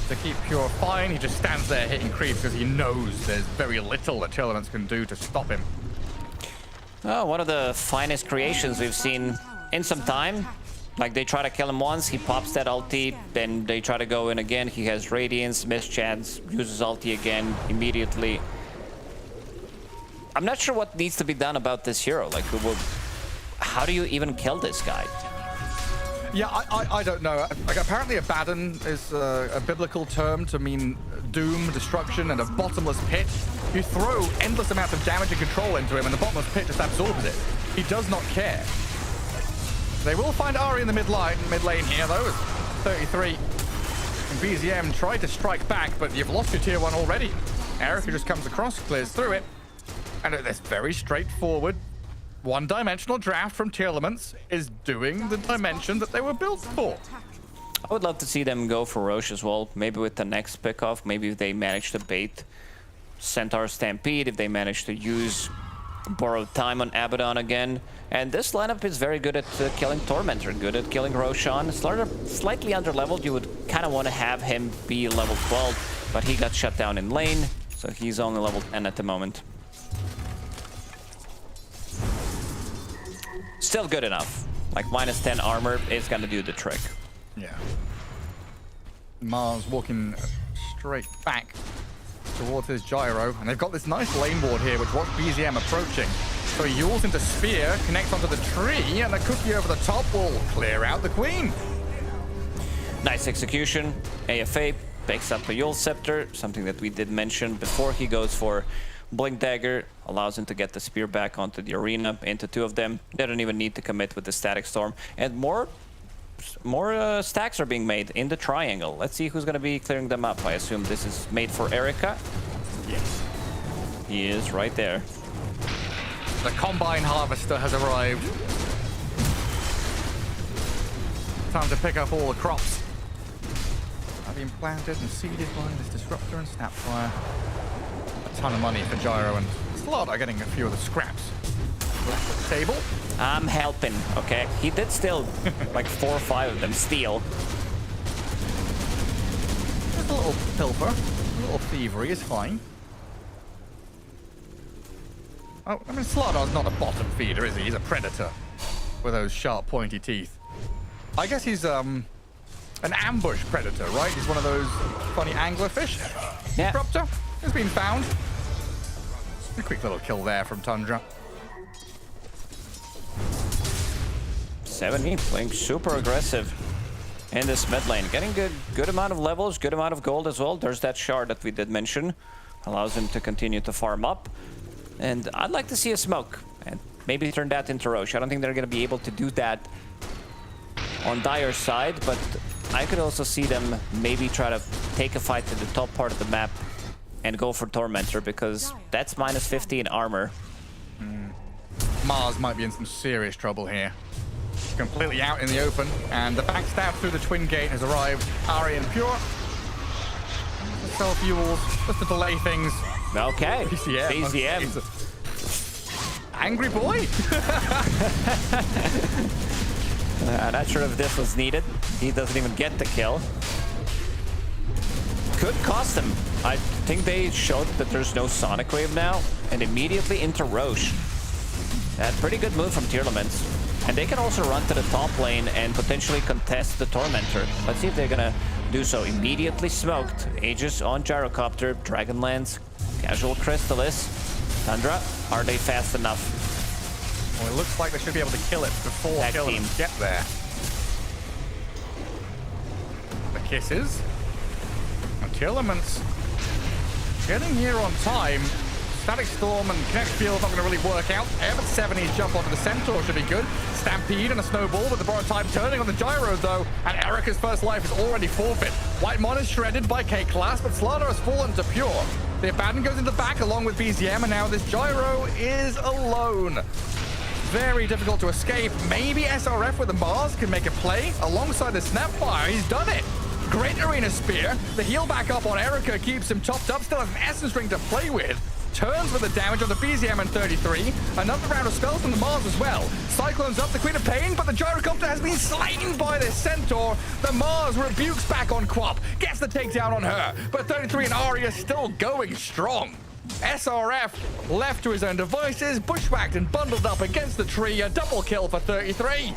E: to keep Pure fine. He just stands there hitting creep because he knows there's very little that Tearlaments can do to stop him.
G: Oh, one of the finest creations we've seen in some time. Like, they try to kill him once, he pops that ulti, then they try to go in again, he has Radiance, mischance, uses ulti again immediately. I'm not sure what needs to be done about this hero. Like, how do you even kill this guy?
E: Yeah, I don't know. Like, apparently Abaddon is a biblical term to mean doom, destruction, and a bottomless pit. You throw endless amounts of damage and control into him, and the bottomless pit just absorbs it. He does not care. They will find Ari in the mid lane here, though. 33. And BZM tried to strike back, but you've lost your tier 1 already. Erica just comes across, clears through it. And this very straightforward, one-dimensional draft from Tearlaments is doing the dimension that they were built for.
G: I would love to see them go for Roche as well. Maybe with the next pickoff, maybe if they manage to bait Centaur Stampede, if they manage to use borrowed time on Abaddon again. And this lineup is very good at killing Tormentor, good at killing Roshan. Slightly underleveled, you would kind of want to have him be level 12, but he got shut down in lane, so he's only level 10 at the moment. Still good enough. Like, minus 10 armor is gonna do the trick.
E: Yeah. MOUZ walking straight back towards his Gyro, and they've got this nice lane ward here, which watch BZM approaching. So he yules into Spear, connects onto the tree, and the cookie over the top will clear out the Queen.
G: Nice execution. AFA picks up a Yule Scepter, something that we did mention before. He goes for Blink Dagger allows him to get the spear back onto the arena, into 2 of them. They don't even need to commit with the Static Storm. And more stacks are being made in the triangle. Let's see who's going to be clearing them up. I assume this is made for Erica.
E: Yes.
G: He is right there.
E: The Combine Harvester has arrived. Time to pick up all the crops. Have been planted and seeded by this Disruptor and Snapfire. A ton of money for Gyro and Slot are getting a few of the scraps. Left at the table.
G: I'm helping, okay? He did still like 4 or 5 of them steal.
E: Just a little pilfer, a little thievery is fine. Oh, I mean, Slardar's not a bottom feeder, is he? He's a predator with those sharp, pointy teeth. I guess he's an ambush predator, right? He's one of those funny anglerfish.
G: Yeah.
E: Disruptor has been found. A quick little kill there from Tundra.
G: 70 playing super aggressive in this mid lane. Getting good amount of levels, good amount of gold as well. There's that shard that we did mention. Allows him to continue to farm up. And I'd like to see a smoke and maybe turn that into Roche. I don't think they're going to be able to do that on Dire's side, but I could also see them maybe try to take a fight to the top part of the map and go for Tormentor, because that's minus 50 in armor.
E: MOUZ might be in some serious trouble here. Completely out in the open, and the backstab through the Twin Gate has arrived. Ari and Pure. The self-fuels, just to delay things.
G: Okay.
E: BZM. Angry boy.
G: Not sure if this was needed. He doesn't even get the kill. Could cost him. I think they showed that there's no Sonic Wave now, and immediately into Roche. Pretty good move from Tearlaments. And they can also run to the top lane and potentially contest the Tormentor. Let's see if they're gonna do so. Immediately smoked. Aegis on Gyrocopter, Dragonlance, Casual Crystallis. Tundra, are they fast enough?
E: Well, it looks like they should be able to kill it before killing him get there. The kisses. And Tearlaments getting here on time. Static Storm and Connect Field not going to really work out. But 70s jump onto the Centaur should be good. Stampede and a Snowball with the borrowed time turning on the Gyro though. And Erica's first life is already forfeit. White Mon is shredded by K-Class, but Slardar has fallen to Pure. The Abaddon goes into the back along with BZM, and now this Gyro is alone. Very difficult to escape. Maybe SRF with the MOUZ can make a play alongside the Snapfire. He's done it. Great Arena Spear. The heal back up on Erica keeps him topped up. Still has an Essence Ring to play with. Turns with the damage on the BZM and 33. Another round of spells from the MOUZ as well. Cyclone's up the Queen of Pain, but the Gyrocopter has been slain by this Centaur. The MOUZ rebukes back on Quap. Gets the takedown on her. But 33 and Ari are still going strong. SRF left to his own devices, bushwhacked and bundled up against the tree. A double kill for 33.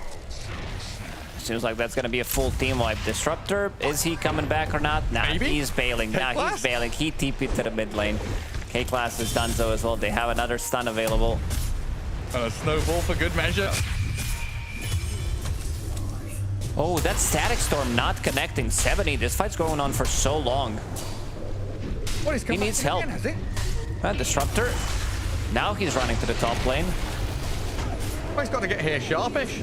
G: Seems like that's going to be a full team wipe. Disruptor, is he coming back or not? Nah,
E: Maybe.
G: He's bailing. Nah, he's bailing. He TP'd to the mid lane. K-Class is done so as well. They have another stun available.
E: And a Snowball for good measure.
G: Oh, that Static Storm not connecting. 70. This fight's going on for so long.
E: What, he's
G: he needs help.
E: Again, has he?
G: Disruptor. Now he's running to the top lane.
E: Well, he's got to get here sharpish.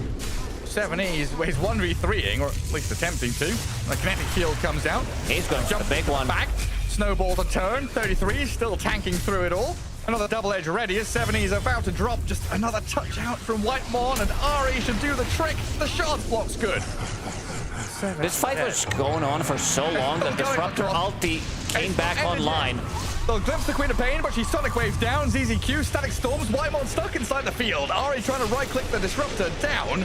E: 70, he's 1v3ing, or at least attempting to. The kinetic field comes out.
G: He's going for the big one.
E: Back. Snowball to turn. 33 still tanking through it all. Another double edge ready as 70 is about to drop. Just another touch out from White Mon, and Ari should do the trick. The shards block's good.
G: This fight was going on for so long that Disruptor ulti came back online.
E: They'll glimpse the Queen of Pain, but she's Sonic Waves down. ZZQ, Static Storms, White Mon stuck inside the field. Ari trying to right-click the Disruptor down,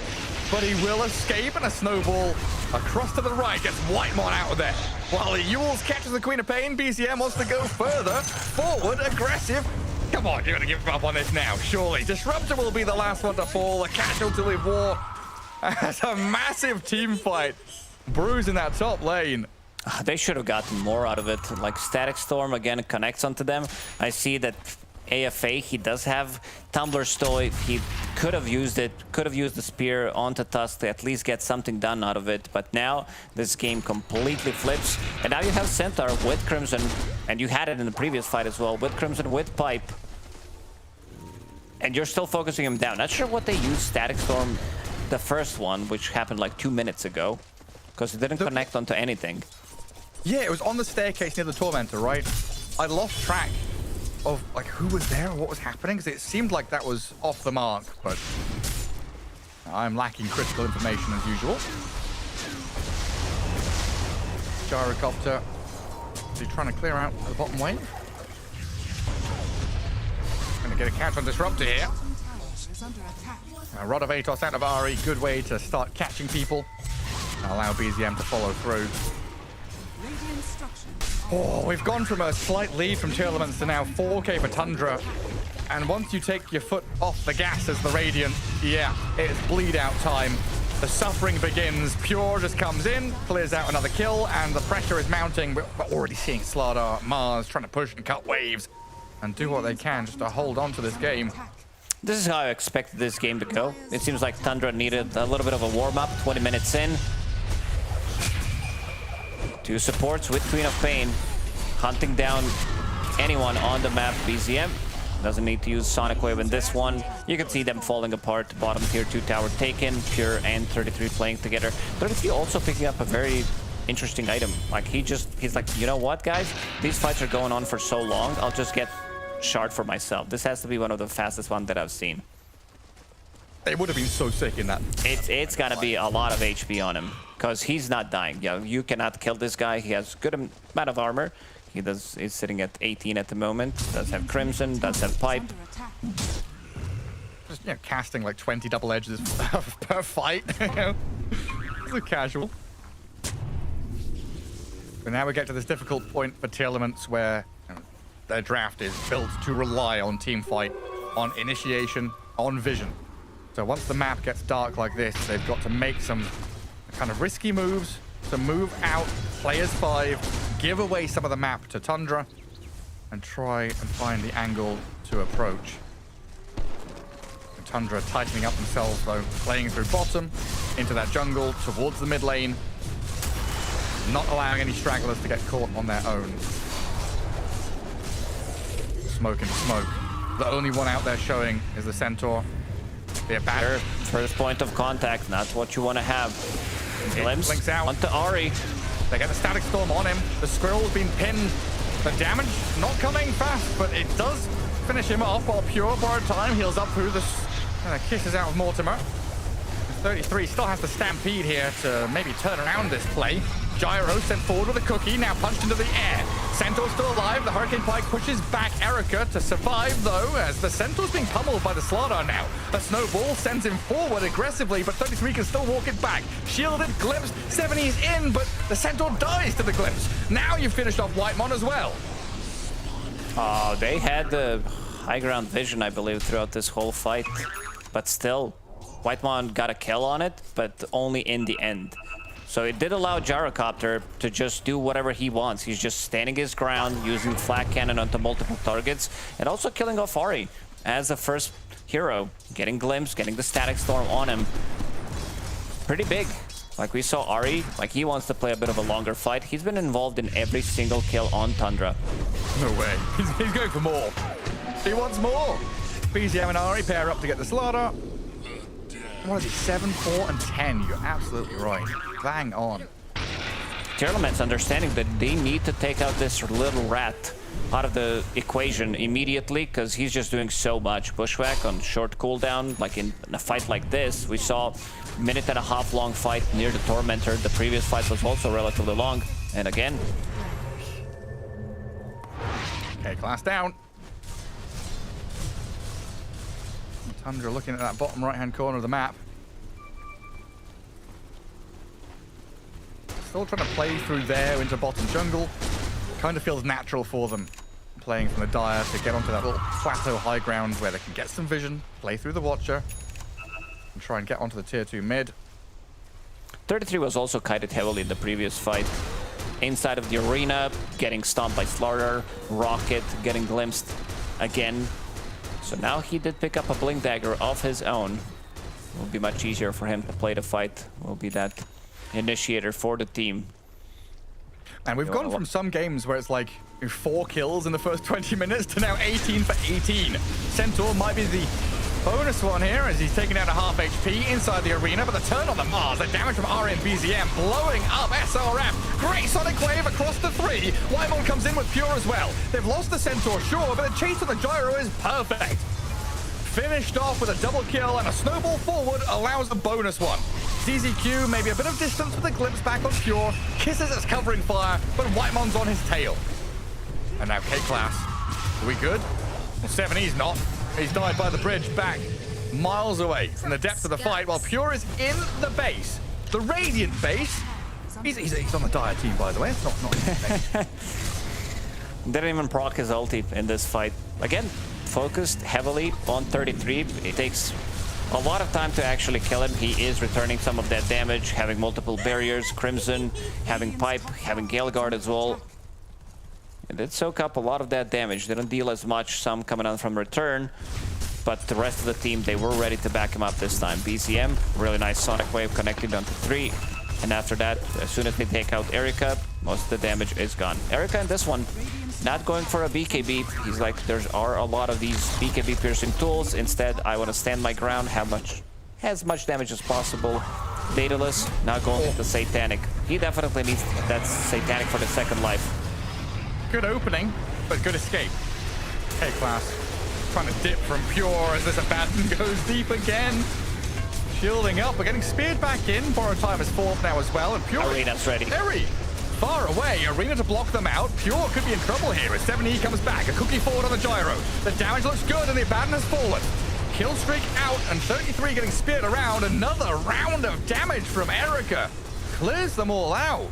E: but he will escape, and a Snowball across to the right gets White Mon out of there. While the Yules catches the Queen of Pain, BCM wants to go further, forward, aggressive. Come on, you're going to give up on this now, surely. Disruptor will be the last one to fall, a casualty of war. That's a massive team fight. Bruise in that top lane.
G: They should have gotten more out of it. Like Static Storm again connects onto them. I see that AFA. He does have Tumbler Stoy. He could have used it, could have used the spear onto Tusk to at least get something done out of it. But now this game completely flips. And now you have Centaur with Crimson, and you had it in the previous fight as well, with Crimson, with Pipe. And you're still focusing him down. Not sure what they used Static Storm, the first one, which happened like 2 minutes ago, because it didn't connect onto anything.
E: Yeah, it was on the staircase near the Tormentor, right? I lost track of like who was there or what was happening, because it seemed like that was off the mark, but I'm lacking critical information as usual. Gyrocopter, is he trying to clear out the bottom wave? Gonna get a catch on Disruptor here. A Rod of Atos out of Ari, good way to start catching people. Allow BZM to follow through. Oh, we've gone from a slight lead from Tearlaments to now 4K for Tundra. And once you take your foot off the gas as the Radiant, yeah, it's bleed out time. The suffering begins. Pure just comes in, clears out another kill, and the pressure is mounting. We're already seeing Slardar, MOUZ trying to push and cut waves and do what they can just to hold on to this game.
G: This is how I expected this game to go. It seems like Tundra needed a little bit of a warm-up, 20 minutes in. 2 supports with Queen of Pain, hunting down anyone on the map. BZM doesn't need to use Sonic Wave in this one. You can see them falling apart. Bottom tier 2 tower taken. Pure and 33 playing together. 33 also picking up a very interesting item. Like he's like, you know what, guys? These fights are going on for so long. I'll just get shard for myself. This has to be one of the fastest ones that I've seen.
E: It would have been so sick in that.
G: It's gotta be a lot of HP on him, because he's not dying. Yeah, you cannot kill this guy. He has good amount of armor. He's sitting at 18 at the moment. Does have Crimson, does have Pipe.
E: Just, you know, casting like 20 double edges per fight. So casual. But now we get to this difficult point for Tearlaments where their draft is built to rely on team fight, on initiation, on vision. So once the map gets dark like this, they've got to make some kind of risky moves to move out, play as 5, give away some of the map to Tundra, and try and find the angle to approach. And Tundra tightening up themselves though, playing through bottom, into that jungle, towards the mid lane, not allowing any stragglers to get caught on their own. Smoke and smoke. The only one out there showing is the Centaur. They're back.
G: First point of contact, not what you want to have. Glimpse
E: blinks out
G: onto Ari.
E: They get the Static Storm on him. The Squirrel's been pinned. The damage not coming fast, but it does finish him off while Pure borrowed time heals up through this. Kisses out of Mortimer. 33 still has the Stampede here to maybe turn around this play. Gyro sent forward with a cookie, now punched into the air. Centaur's still alive. The Hurricane Pike pushes back Erica to survive, though, as the Centaur's being pummeled by the Slardar now. A snowball sends him forward aggressively, but 33 can still walk it back. Shielded, glimpse, 70's in, but the Centaur dies to the glimpse. Now you've finished off Whitemon as well.
G: Oh, they had the high ground vision, I believe, throughout this whole fight. But still, Whitemon got a kill on it, but only in the end. So it did allow Gyrocopter to just do whatever he wants. He's just standing his ground, using Flak Cannon onto multiple targets, and also killing off Ari as the first hero. Getting Glimpse, getting the Static Storm on him. Pretty big. Like we saw Ari, like he wants to play a bit of a longer fight. He's been involved in every single kill on Tundra.
E: No way. He's going for more. He wants more. BZM and Ari pair up to get the Slardar. What is it, 7, 4, and 10? You're absolutely right. Bang on.
G: Tearlaments understanding that they need to take out this little rat out of the equation immediately, because he's just doing so much. Bushwhack on short cooldown, like in a fight like this. We saw a minute-and-a-half long fight near the Tormentor. The previous fight was also relatively long. And again.
E: Okay, class down. Tundra looking at that bottom right-hand corner of the map. Still trying to play through there into bottom jungle. Kind of feels natural for them, playing from the Dire to get onto that little plateau high ground where they can get some vision, play through the Watcher, and try and get onto the tier 2 mid.
G: 33 was also kited heavily in the previous fight. Inside of the arena, getting stomped by Slardar, Rocket, getting glimpsed. again. So now he did pick up a Blink Dagger of his own. It will be much easier for him to play the fight. Will be that initiator for the team.
E: And we've gone from some games where it's like 4 kills in the first 20 minutes to now 18 for 18. Centaur might be the bonus one here as he's taking out a half HP inside the arena, but the turn on the MOUZ, the damage from RNBZM blowing up SRF. Great Sonic Wave across the 3. Whitemon comes in with Pure as well. They've lost the Centaur, sure, but the chase of the Gyro is perfect. Finished off with a double kill, and a snowball forward allows a bonus one. CZQ, maybe a bit of distance with a glimpse back on Pure. Kisses is covering fire, but Whitemon's on his tail. And now K-Class. Are we good? Well, 7E's not. He's died by the bridge back miles away from the depth of the fight while Pure is in the base. The Radiant base. He's on the Dire team, by the way. It's not his base.
G: Didn't even proc his ulti in this fight. Again, focused heavily on 33. It takes a lot of time to actually kill him. He is returning some of that damage, having multiple barriers, Crimson, having Pipe, having Gale Guard as well. It did soak up a lot of that damage. Didn't deal as much, some coming on from return. But the rest of the team, they were ready to back him up this time. BZM, really nice Sonic Wave connected onto 3. And after that, as soon as they take out Erica, most of the damage is gone. Erica in this one, not going for a BKB. He's like, there are a lot of these BKB piercing tools. Instead, I want to stand my ground, have as much damage as possible. Daedalus, not going with the Satanic. He definitely needs that Satanic for the second life.
E: Good opening, but good escape. K-Class trying to dip from Pure as this Abaddon goes deep again. Shielding up, we're getting speared back in. Borrowed Time is 4th now as well, and Pure
G: Arena's ready.
E: Very far away. Arena to block them out. Pure could be in trouble here as 7E comes back. A cookie forward on the Gyro. The damage looks good and the Abaddon has fallen. Kill streak out and 33 getting speared around. Another round of damage from Erica. Clears them all out.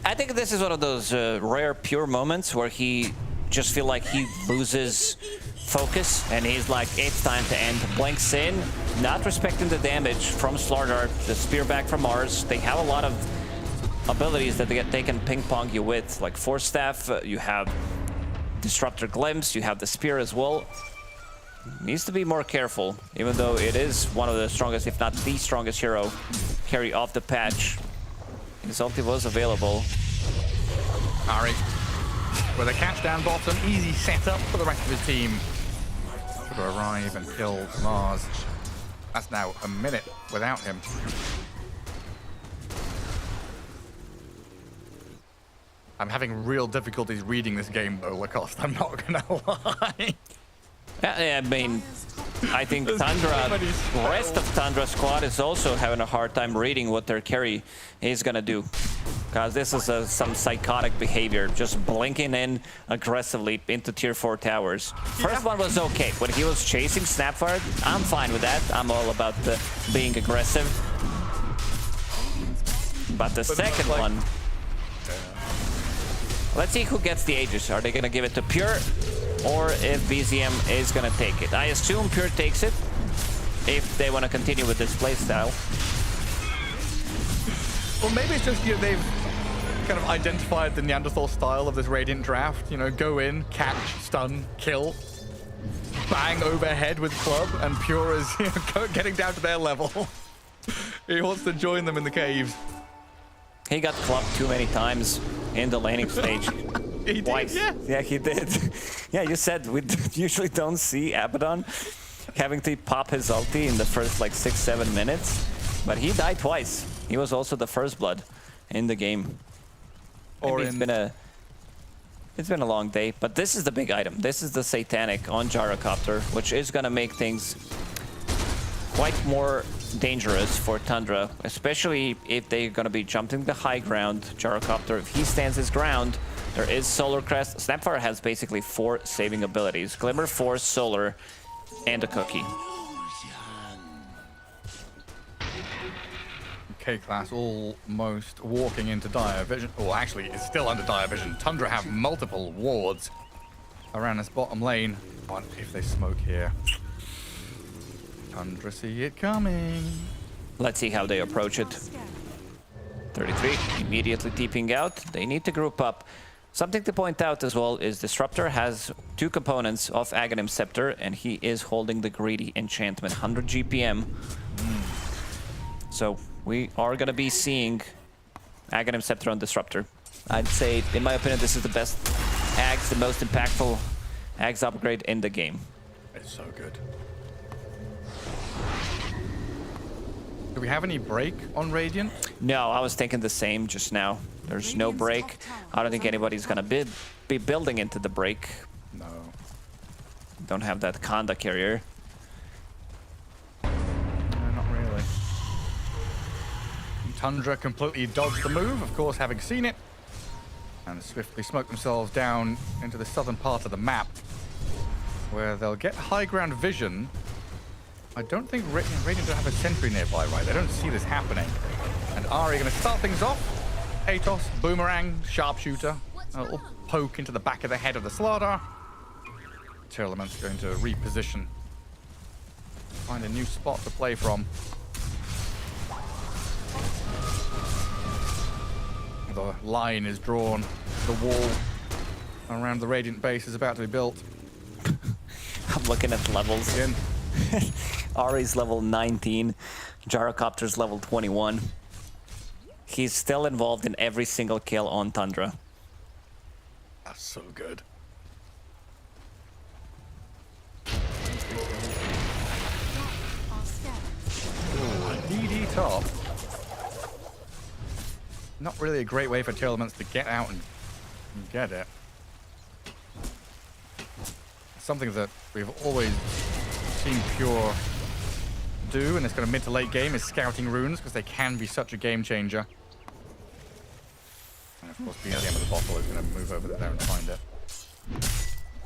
G: I think this is one of those rare Pure moments where he just feel like he loses focus and he's like, it's time to end. Blinks in, not respecting the damage from Slardar, the spear back from Mars. They have a lot of abilities that they can ping pong you with, like Force Staff, you have Disruptor Glimpse, you have the spear as well. Needs to be more careful, even though it is one of the strongest, if not the strongest hero carry off the patch. His ulti was available.
E: Ari with a catch down bottom, easy setup for the rest of his team to arrive and kill MOUZ. That's now a minute without him. I'm having real difficulties reading this game though, Lacoste, I'm not gonna lie.
G: Yeah, I mean, I think Tundra, the rest of Tundra squad is also having a hard time reading what their carry is gonna do. Because this is some psychotic behavior, just blinking in aggressively into tier 4 towers. First one was okay. When he was chasing Snapfire, I'm fine with that. I'm all about being aggressive. But the second one... Let's see who gets the Aegis. Are they gonna give it to Pure? Or if BZM is gonna take it. I assume Pure takes it if they want to continue with this playstyle.
E: Well, maybe it's just, you know, they've kind of identified the Neanderthal style of this Radiant draft. You know, go in, catch, stun, kill, bang overhead with club, and Pure is, you know, getting down to their level. He wants to join them in the caves.
G: He got clubbed too many times in the laning stage.
E: He did, yeah.
G: Yeah, he did. Yeah, you said we usually don't see Abaddon having to pop his ulti in the first like 6-7 minutes, but he died twice. He was also the first blood in the game. Or it's been a long day, but this is the big item. This is the Satanic on Gyrocopter, which is gonna make things quite more dangerous for Tundra, especially if they're gonna be jumping the high ground. Gyrocopter, if he stands his ground, there is Solar Crest. Snapfire has basically 4 saving abilities. Glimmer, Force, Solar, and a cookie.
E: K-Class almost walking into dire vision. Well, actually, it's still under dire vision. Tundra have multiple wards around this bottom lane. What if they smoke here? Tundra see it coming.
G: Let's see how they approach it. 33 immediately TPing out. They need to group up. Something to point out as well is Disruptor has 2 components of Aghanim's Scepter, and he is holding the Greedy Enchantment, 100 GPM. So we are going to be seeing Aghanim's Scepter on Disruptor. I'd say, in my opinion, this is the best Aghs, the most impactful Aghs upgrade in the game.
E: It's so good. Do we have any break on Radiant?
G: No, I was thinking the same just now. There's no break. I don't think anybody's gonna be building into the break.
E: No.
G: Don't have that Kanda carrier.
E: No, not really. Tundra completely dodged the move, of course, having seen it, and swiftly smoked themselves down into the southern part of the map, where they'll get high ground vision. I don't think Radiant don't have a sentry nearby, right? They don't see this happening. And Ari going to start things off. Atos, Boomerang, Sharpshooter. A little poke into the back of the head of the Slardar. Tearlaments going to reposition. Find a new spot to play from. The line is drawn. The wall around the Radiant base is about to be built.
G: I'm looking at the levels.
E: Again.
G: Ari's level 19. Gyrocopter's level 21. He's still involved in every single kill on Tundra.
E: That's so good. DD top. Not really a great way for Tearlaments to get out and get it. Something that we've always seen Pure do in this kind of mid to late game is scouting runes, because they can be such a game changer. And of course, being at the end of the bottle is going to move over there and find it.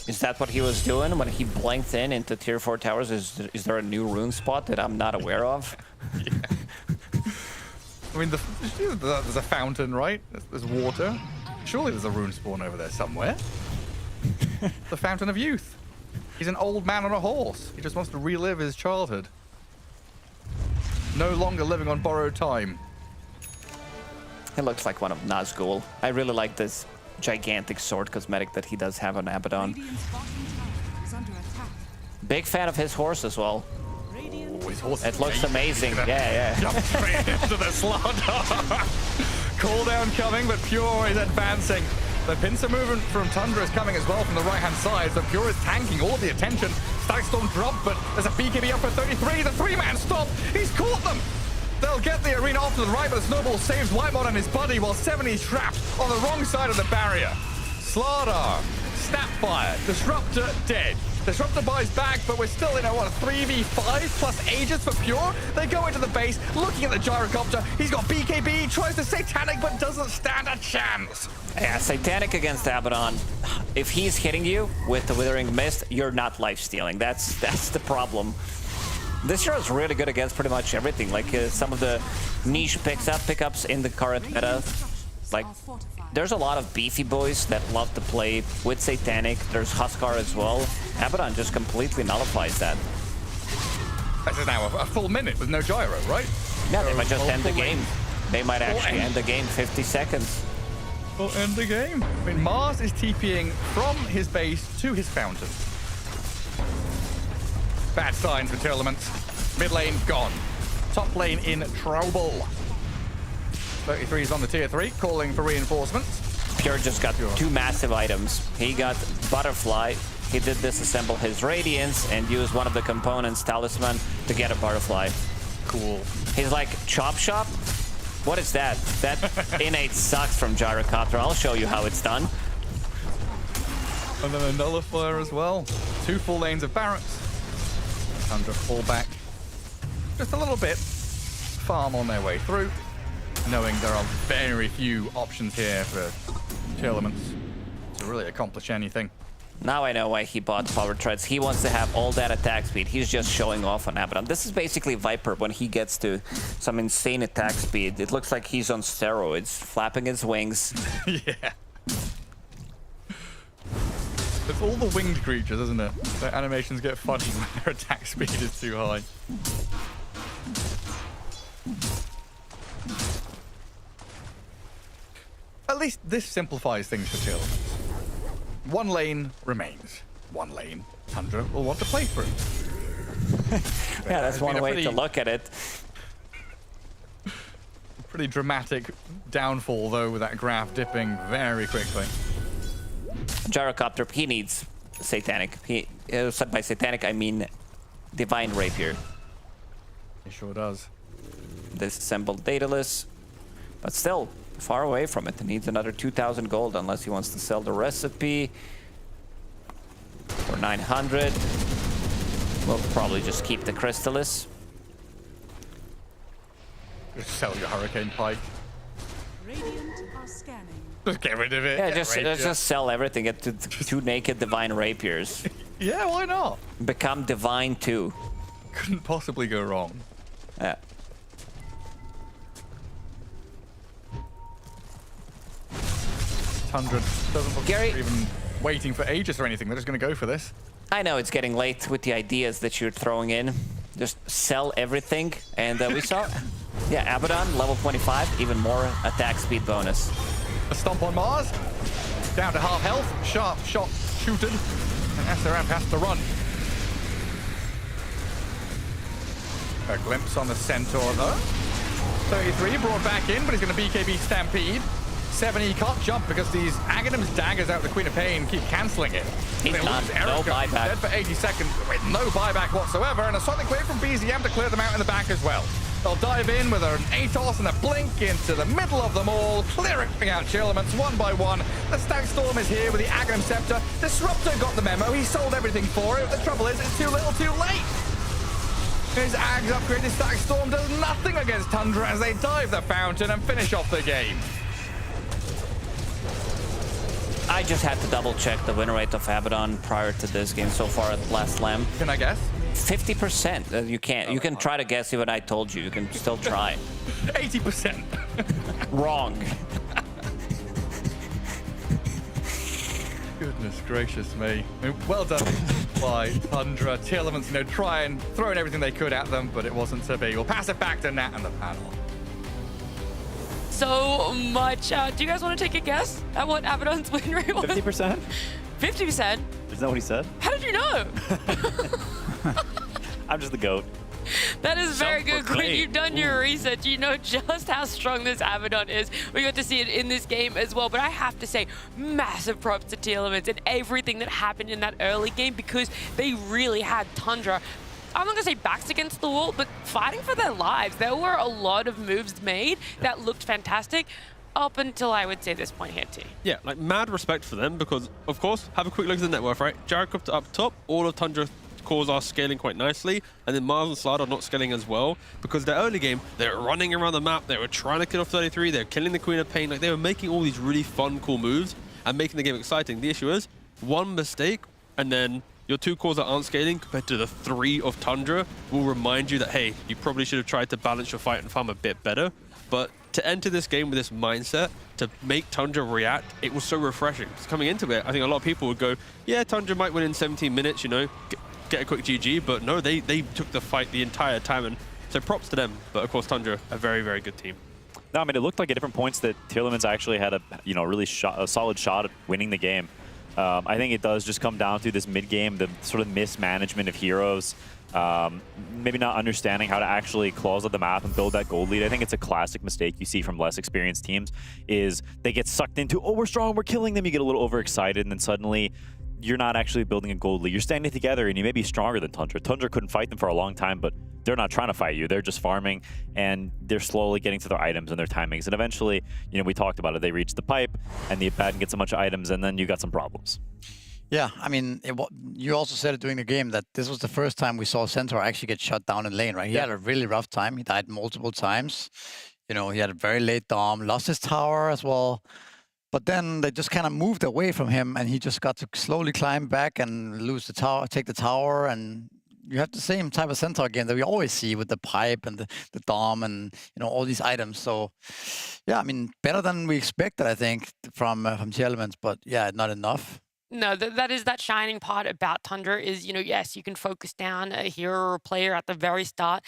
G: Is that what he was doing when he blanked in into tier 4 towers? Is there a new rune spot that I'm not aware of?
E: Yeah. I mean, there's a fountain, right? There's water. Surely there's a rune spawn over there somewhere. The Fountain of Youth. He's an old man on a horse. He just wants to relive his childhood. No longer living on borrowed time.
G: He looks like one of Nazgul. I really like this gigantic sword cosmetic that he does have on Abaddon. Big fan of his horse as well.
E: Oh, his horse
G: it looks amazing. Yeah.
E: Jump straight into the slot. Cooldown coming, but Pure is advancing. The pincer movement from Tundra is coming as well from the right-hand side, so Pure is tanking all of the attention. Stagstorm dropped, but there's a BKB up for 33. The 3-man stop. He's caught them. They'll get the arena off to the right, but the snowball saves Whitemon and his buddy while 70's trapped on the wrong side of the barrier. Slardar, Snapfire, Disruptor dead. Disruptor buys back, but we're still in a 3v5 plus Aegis for Pure. They go into the base, looking at the Gyrocopter. He's got BKB, tries to Satanic, but doesn't stand a chance.
G: Yeah, Satanic against Abaddon. If he's hitting you with the Withering Mist, you're not life-stealing. That's the problem. This hero is really good against pretty much everything. Like some of the niche pickups in the current meta. Like, there's a lot of beefy boys that love to play with Satanic. There's Huskar as well. Abaddon just completely nullifies that.
E: This is now a full minute with no gyro, right?
G: Yeah, they might just end the game.
E: Lanes.
G: They might actually end the game 50 seconds.
E: We'll end the game. I mean, MOUZ is TPing from his base to his fountain. Bad signs for Tearlaments. Mid lane gone. Top lane in trouble. 33 is on the tier 3, calling for reinforcements.
G: Pure just got 2 massive items. He got Butterfly. He did disassemble his Radiance and used one of the components, Talisman, to get a Butterfly.
E: Cool.
G: He's like, Chop Shop? What is that? That innate sucks from Gyrocopter. I'll show you how it's done.
E: And then a Nullifier as well. 2 full lanes of barracks. Tundra fall back. Just a little bit. Farm on their way through. Knowing there are very few options here for Tearlaments to really accomplish anything.
G: Now I know why he bought Power Treads. He wants to have all that attack speed. He's just showing off on Abaddon. This is basically Viper when he gets to some insane attack speed. It looks like he's on steroids, flapping his wings.
E: Yeah. It's all the winged creatures, isn't it? Their animations get funny when their attack speed is too high. least this simplifies things for Tearlaments. One lane remains. One lane Tundra will want to play through.
G: Yeah, that's one way to look at it.
E: Pretty dramatic downfall, though, with that graph dipping very quickly.
G: Gyrocopter, he needs Satanic. By Satanic, I mean Divine Rapier.
E: He sure does.
G: Disassembled Daedalus, but still far away from it. He needs another 2,000 gold unless he wants to sell the recipe for 900. We'll probably just keep the Crystallis.
E: Just sell your Hurricane Pike.
I: Radiant are scanning.
E: Just get rid of it.
G: Yeah, just sell everything. Get to 2 naked Divine Rapiers.
E: Yeah, why not?
G: Become Divine too.
E: Couldn't possibly go wrong.
G: Yeah.
E: Tundra doesn't look
G: Gary,
E: like they're even waiting for Aegis or anything. They're just going to go for this.
G: I know it's getting late with the ideas that you're throwing in. Just sell everything. And we saw, yeah, Abaddon, level 25, even more attack speed bonus.
E: A stomp on Mars. Down to half health. Sharp shot shooted. And SRF has to run. A glimpse on the Centaur, though. 33 brought back in, but he's going to BKB Stampede. 7E can't jump because these Aghanim's daggers out of the Queen of Pain keep cancelling it.
G: He's done. No buyback.
E: Dead for 80 seconds with no buyback whatsoever, and a Sonic Wave from BZM to clear them out in the back as well. They'll dive in with an Atos and a Blink into the middle of them all, clearing out Tearlaments one by one. The Stag Storm is here with the Aghanim Scepter. Disruptor got the memo. He sold everything for it. The trouble is, it's too little too late. His Ags upgraded Stag Storm does nothing against Tundra as they dive the fountain and finish off the game.
G: I just had to double check the win rate of Abaddon prior to this game so far at Last Slam.
E: Can I guess?
G: 50%. You can't. You can try to guess even I told you. You can still try.
E: 80%.
G: Wrong.
E: Goodness gracious me. I mean, well done by Tundra. Tearlaments, you know, trying, throwing everything they could at them, but it wasn't to be. We'll pass it back to Nat and the panel.
A: So much. Do you guys want to take a guess at what Abaddon's win rate was?
C: 50%?
A: 50%?
C: Isn't that what he said?
A: How did you know?
C: I'm just the GOAT.
A: That is very good, Quinn.
C: Self-proclaimed.
A: You've done your research. You know just how strong this Abaddon is. We got to see it in this game as well. But I have to say, massive props to Tearlaments and everything that happened in that early game because they really had Tundra. I'm not going to say backs against the wall, but fighting for their lives. There were a lot of moves made that looked fantastic up until, I would say, this point here, T.
D: Yeah, like mad respect for them because, of course, have a quick look at the net worth, right? Gyrocopter up top, all of Tundra cores are scaling quite nicely, and then MOUZ and Slide are not scaling as well because their early game, they were running around the map, they were trying to kill off 33, they were killing the Queen of Pain, like they were making all these really fun, cool moves and making the game exciting. The issue is, one mistake, and then your 2 cores that aren't scaling compared to the 3 of Tundra will remind you that, hey, you probably should have tried to balance your fight and farm a bit better. But to enter this game with this mindset, to make Tundra react, it was so refreshing. So coming into it, I think a lot of people would go, yeah, Tundra might win in 17 minutes, you know, get a quick GG. But no, they took the fight the entire time. And so props to them. But of course, Tundra, a very, very good team.
C: No, I mean, it looked like at different points that Tearlaments actually had a, you know, really a solid shot at winning the game. I think it does just come down to this mid-game, the sort of mismanagement of heroes, maybe not understanding how to actually close out the map and build that gold lead. I think it's a classic mistake you see from less experienced teams, is they get sucked into, oh, we're strong, we're killing them, you get a little overexcited, and then suddenly you're not actually building a gold lead. You're standing together, and you may be stronger than Tundra. Tundra couldn't fight them for a long time, but they're not trying to fight you. They're just farming, and they're slowly getting to their items and their timings. And eventually, you know, we talked about it. They reach the pipe, and the Abaddon gets a bunch of items, and then you got some problems.
B: Yeah, I mean, you also said it during the game that this was the first time we saw Centaur actually get shut down in lane, right? He had a really rough time. He died multiple times. You know, he had a very late dom, lost his tower as well. But then they just kind of moved away from him, and he just got to slowly climb back and lose the tower, take the tower, and you have the same type of Centaur game that we always see with the pipe and the dom and, you know, all these items. So, yeah, I mean, better than we expected, I think, from Tearlaments, but yeah, not enough.
A: No, that is that shining part about Tundra is, you know, yes, you can focus down a hero or a player at the very start.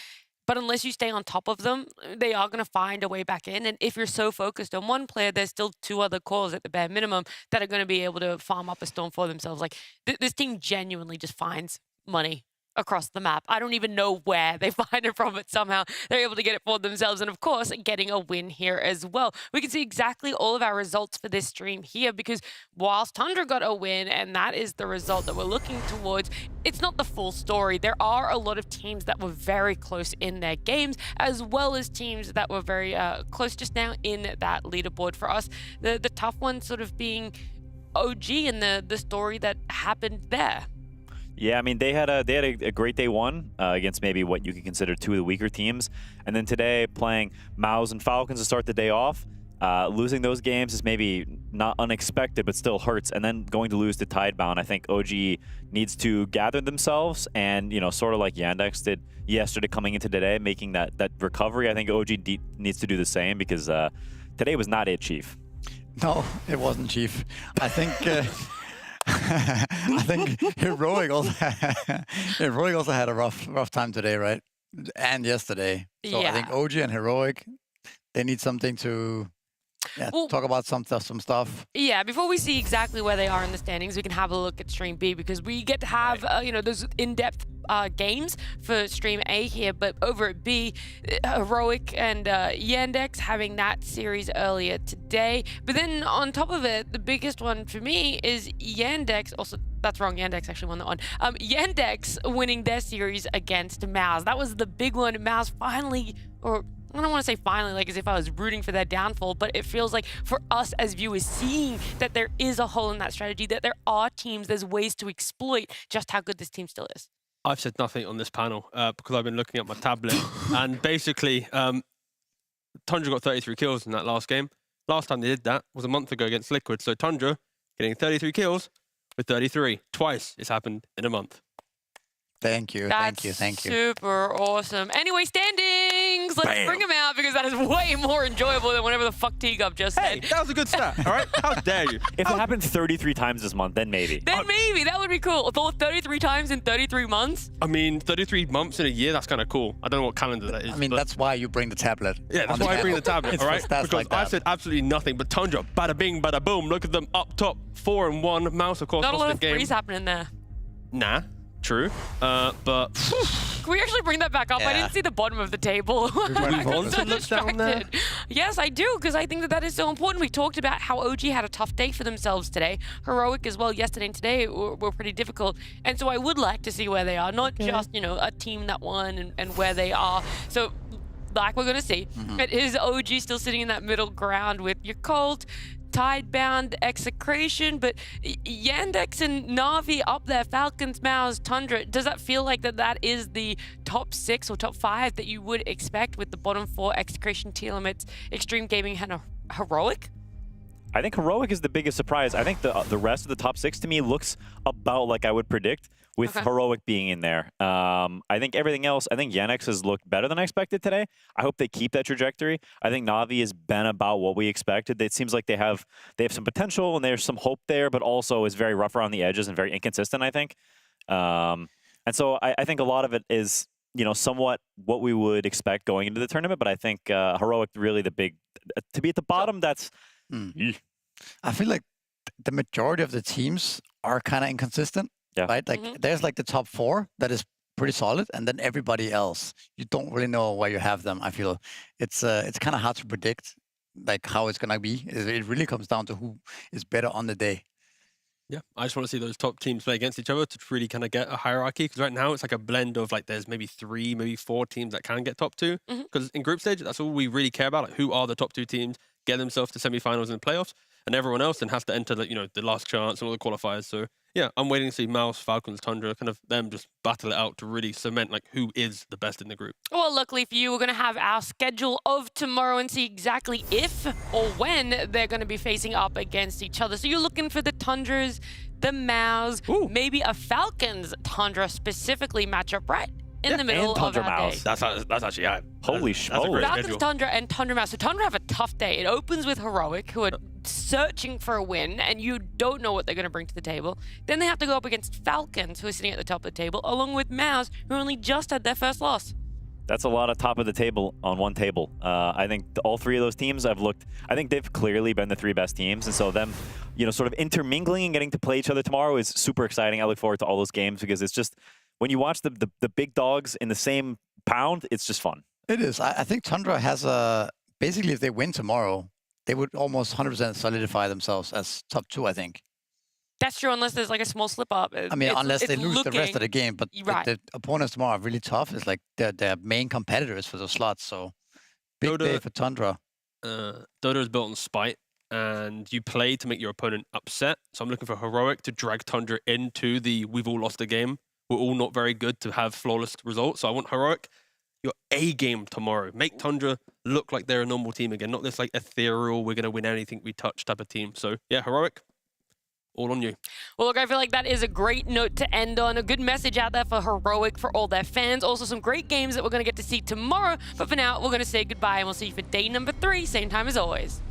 A: But unless you stay on top of them, they are going to find a way back in. And if you're so focused on one player, there's still 2 other cores at the bare minimum that are going to be able to farm up a storm for themselves. Like, this team genuinely just finds money across the map. I don't even know where they find it from, but somehow they're able to get it for themselves. And of course, getting a win here as well. We can see exactly all of our results for this stream here, because whilst Tundra got a win, and that is the result that we're looking towards, it's not the full story. There are a lot of teams that were very close in their games, as well as teams that were very close just now in that leaderboard. For us, the tough one sort of being OG and the story that happened there.
C: Yeah, I mean, they had a great day 1 against maybe what you could consider 2 of the weaker teams. And then today, playing MOUZ and Falcons to start the day off. Losing those games is maybe not unexpected, but still hurts. And then going to lose to Tidebound, I think OG needs to gather themselves and, you know, sort of like Yandex did yesterday coming into today, making that recovery. I think OG needs to do the same, because today was not it, Chief.
B: No, it wasn't, Chief. I think... I think Heroic also had a rough time today, right? And yesterday. So
A: Yeah.
B: I think OG and Heroic, they need something to talk about some stuff.
A: Yeah, before we see exactly where they are in the standings, we can have a look at Stream B, because we get to have you know, those in-depth games for Stream A here, but over at B, Heroic and Yandex having that series earlier today. But then on top of it, the biggest one for me is Yandex. Also, that's wrong. Yandex actually won that one. Yandex winning their series against MOUZ. That was the big one. MOUZ finally, or I don't want to say finally, like as if I was rooting for their downfall, but it feels like for us as viewers, seeing that there is a hole in that strategy, that there are teams, there's ways to exploit just how good this team still is.
D: I've said nothing on this panel because I've been looking at my tablet. And basically, Tundra got 33 kills in that last game. Last time they did that was a month ago against Liquid. So Tundra getting 33 kills with 33. Twice it's happened in a month.
B: Thank you, thank you.
A: Super awesome. Anyway, standings. Let's bring them out, because that is way more enjoyable than whatever the fuck T-Gov just
D: Hey,
A: said.
D: that was a good stat, all right? How dare you?
C: If it happened 33 times this month, then maybe.
A: Then maybe, that would be cool. 33 times in 33 months?
D: I mean, 33 months in a year, that's kind of cool. I don't know what calendar that is.
B: I mean, that's why you bring the tablet.
D: Yeah, that's why I bring the tablet, all right?
B: Stats
D: Because
B: like
D: I
B: that.
D: said absolutely nothing, but Tundra, bada bing, bada boom. Look at them up top, 4-1. MOUZ, of course,
A: Not a
D: lost
A: lot
D: the
A: of
D: game.
A: threes happening there.
D: Nah, true. But
A: Can we actually bring that back up? I
B: Yeah.
A: didn't see the bottom of the table. I
D: want
A: got so
D: to look down there?
A: distracted. Yes, I do, because I think that that is so important. We talked about how OG had a tough day for themselves today. Heroic as well yesterday and today were pretty difficult. And so I would like to see where they are, not just, you know, a team that won and where they are. So like we're going to see, it is OG still sitting in that middle ground with your Colt, Tidebound, Execration, but Yandex and Na'Vi up there, Falcons, MOUZ, Tundra. Does that feel like that is the top 6 or top 5 that you would expect, with the bottom 4, Execration, Tearlaments, Xtreme Gaming, and Heroic?
C: I think Heroic is the biggest surprise. I think the rest of the top 6 to me looks about like I would predict, with Heroic being in there. I think everything else, I think Yandex has looked better than I expected today. I hope they keep that trajectory. I think Na'Vi has been about what we expected. It seems like they have some potential and there's some hope there, but also is very rough around the edges and very inconsistent, I think. And so I think a lot of it is, you know, somewhat what we would expect going into the tournament, but I think Heroic really the big, to be at the bottom, that's...
B: I feel like the majority of the teams are kind of inconsistent, right? Like there's like the top 4 that is pretty solid, and then everybody else, you don't really know where you have them. I feel it's kind of hard to predict like how it's gonna be. It really comes down to who is better on the day.
D: Yeah, I just want to see those top teams play against each other to really kind of get a hierarchy, because right now it's like a blend of like there's maybe 3, maybe 4 teams that can get top 2, because in group stage that's all we really care about, like who are the top 2 teams, get themselves to semi-finals and playoffs, and everyone else then has to enter the, you know, the last chance and all the qualifiers. So yeah, I'm waiting to see MOUZ, Falcons, Tundra, kind of them just battle it out to really cement like who is the best in the group.
A: Well, luckily for you, we're going to have our schedule of tomorrow and see exactly if or when they're going to be facing up against each other. So you're looking for the Tundras, the MOUZ, maybe a Falcons Tundra specifically matchup right in the middle of our day.
D: That's actually
C: holy schmoly.
A: Falcons, Tundra, and Tundra MOUZ. So Tundra have a tough day. It opens with Heroic, who are searching for a win, and you don't know what they're going to bring to the table. Then they have to go up against Falcons, who are sitting at the top of the table, along with MOUZ, who only just had their first loss.
C: That's a lot of top of the table on one table. I think all three of those teams I've looked, I think they've clearly been the three best teams. And so them, you know, sort of intermingling and getting to play each other tomorrow is super exciting. I look forward to all those games because it's just, when you watch the big dogs in the same pound, it's just fun.
B: It is. I think Tundra has a, basically if they win tomorrow, they would almost 100% solidify themselves as top 2, I think.
A: That's true, unless there's like a small slip up.
B: I mean, unless they lose the rest of the game, but
A: right.
B: the opponents tomorrow are really tough. It's like their main competitors for those slots. So big
D: Dota,
B: day for Tundra.
D: Dota is built on spite, and you play to make your opponent upset. So I'm looking for Heroic to drag Tundra into the we've all lost a game. We're all not very good to have flawless results. So I want Heroic, your A game tomorrow. Make Tundra look like they're a normal team again, not this like ethereal, we're going to win anything we touch type of team. So yeah, Heroic, all on you.
A: Well, look, I feel like that is a great note to end on. A good message out there for Heroic, for all their fans. Also, some great games that we're going to get to see tomorrow. But for now, we're going to say goodbye, and we'll see you for day number 3, same time as always.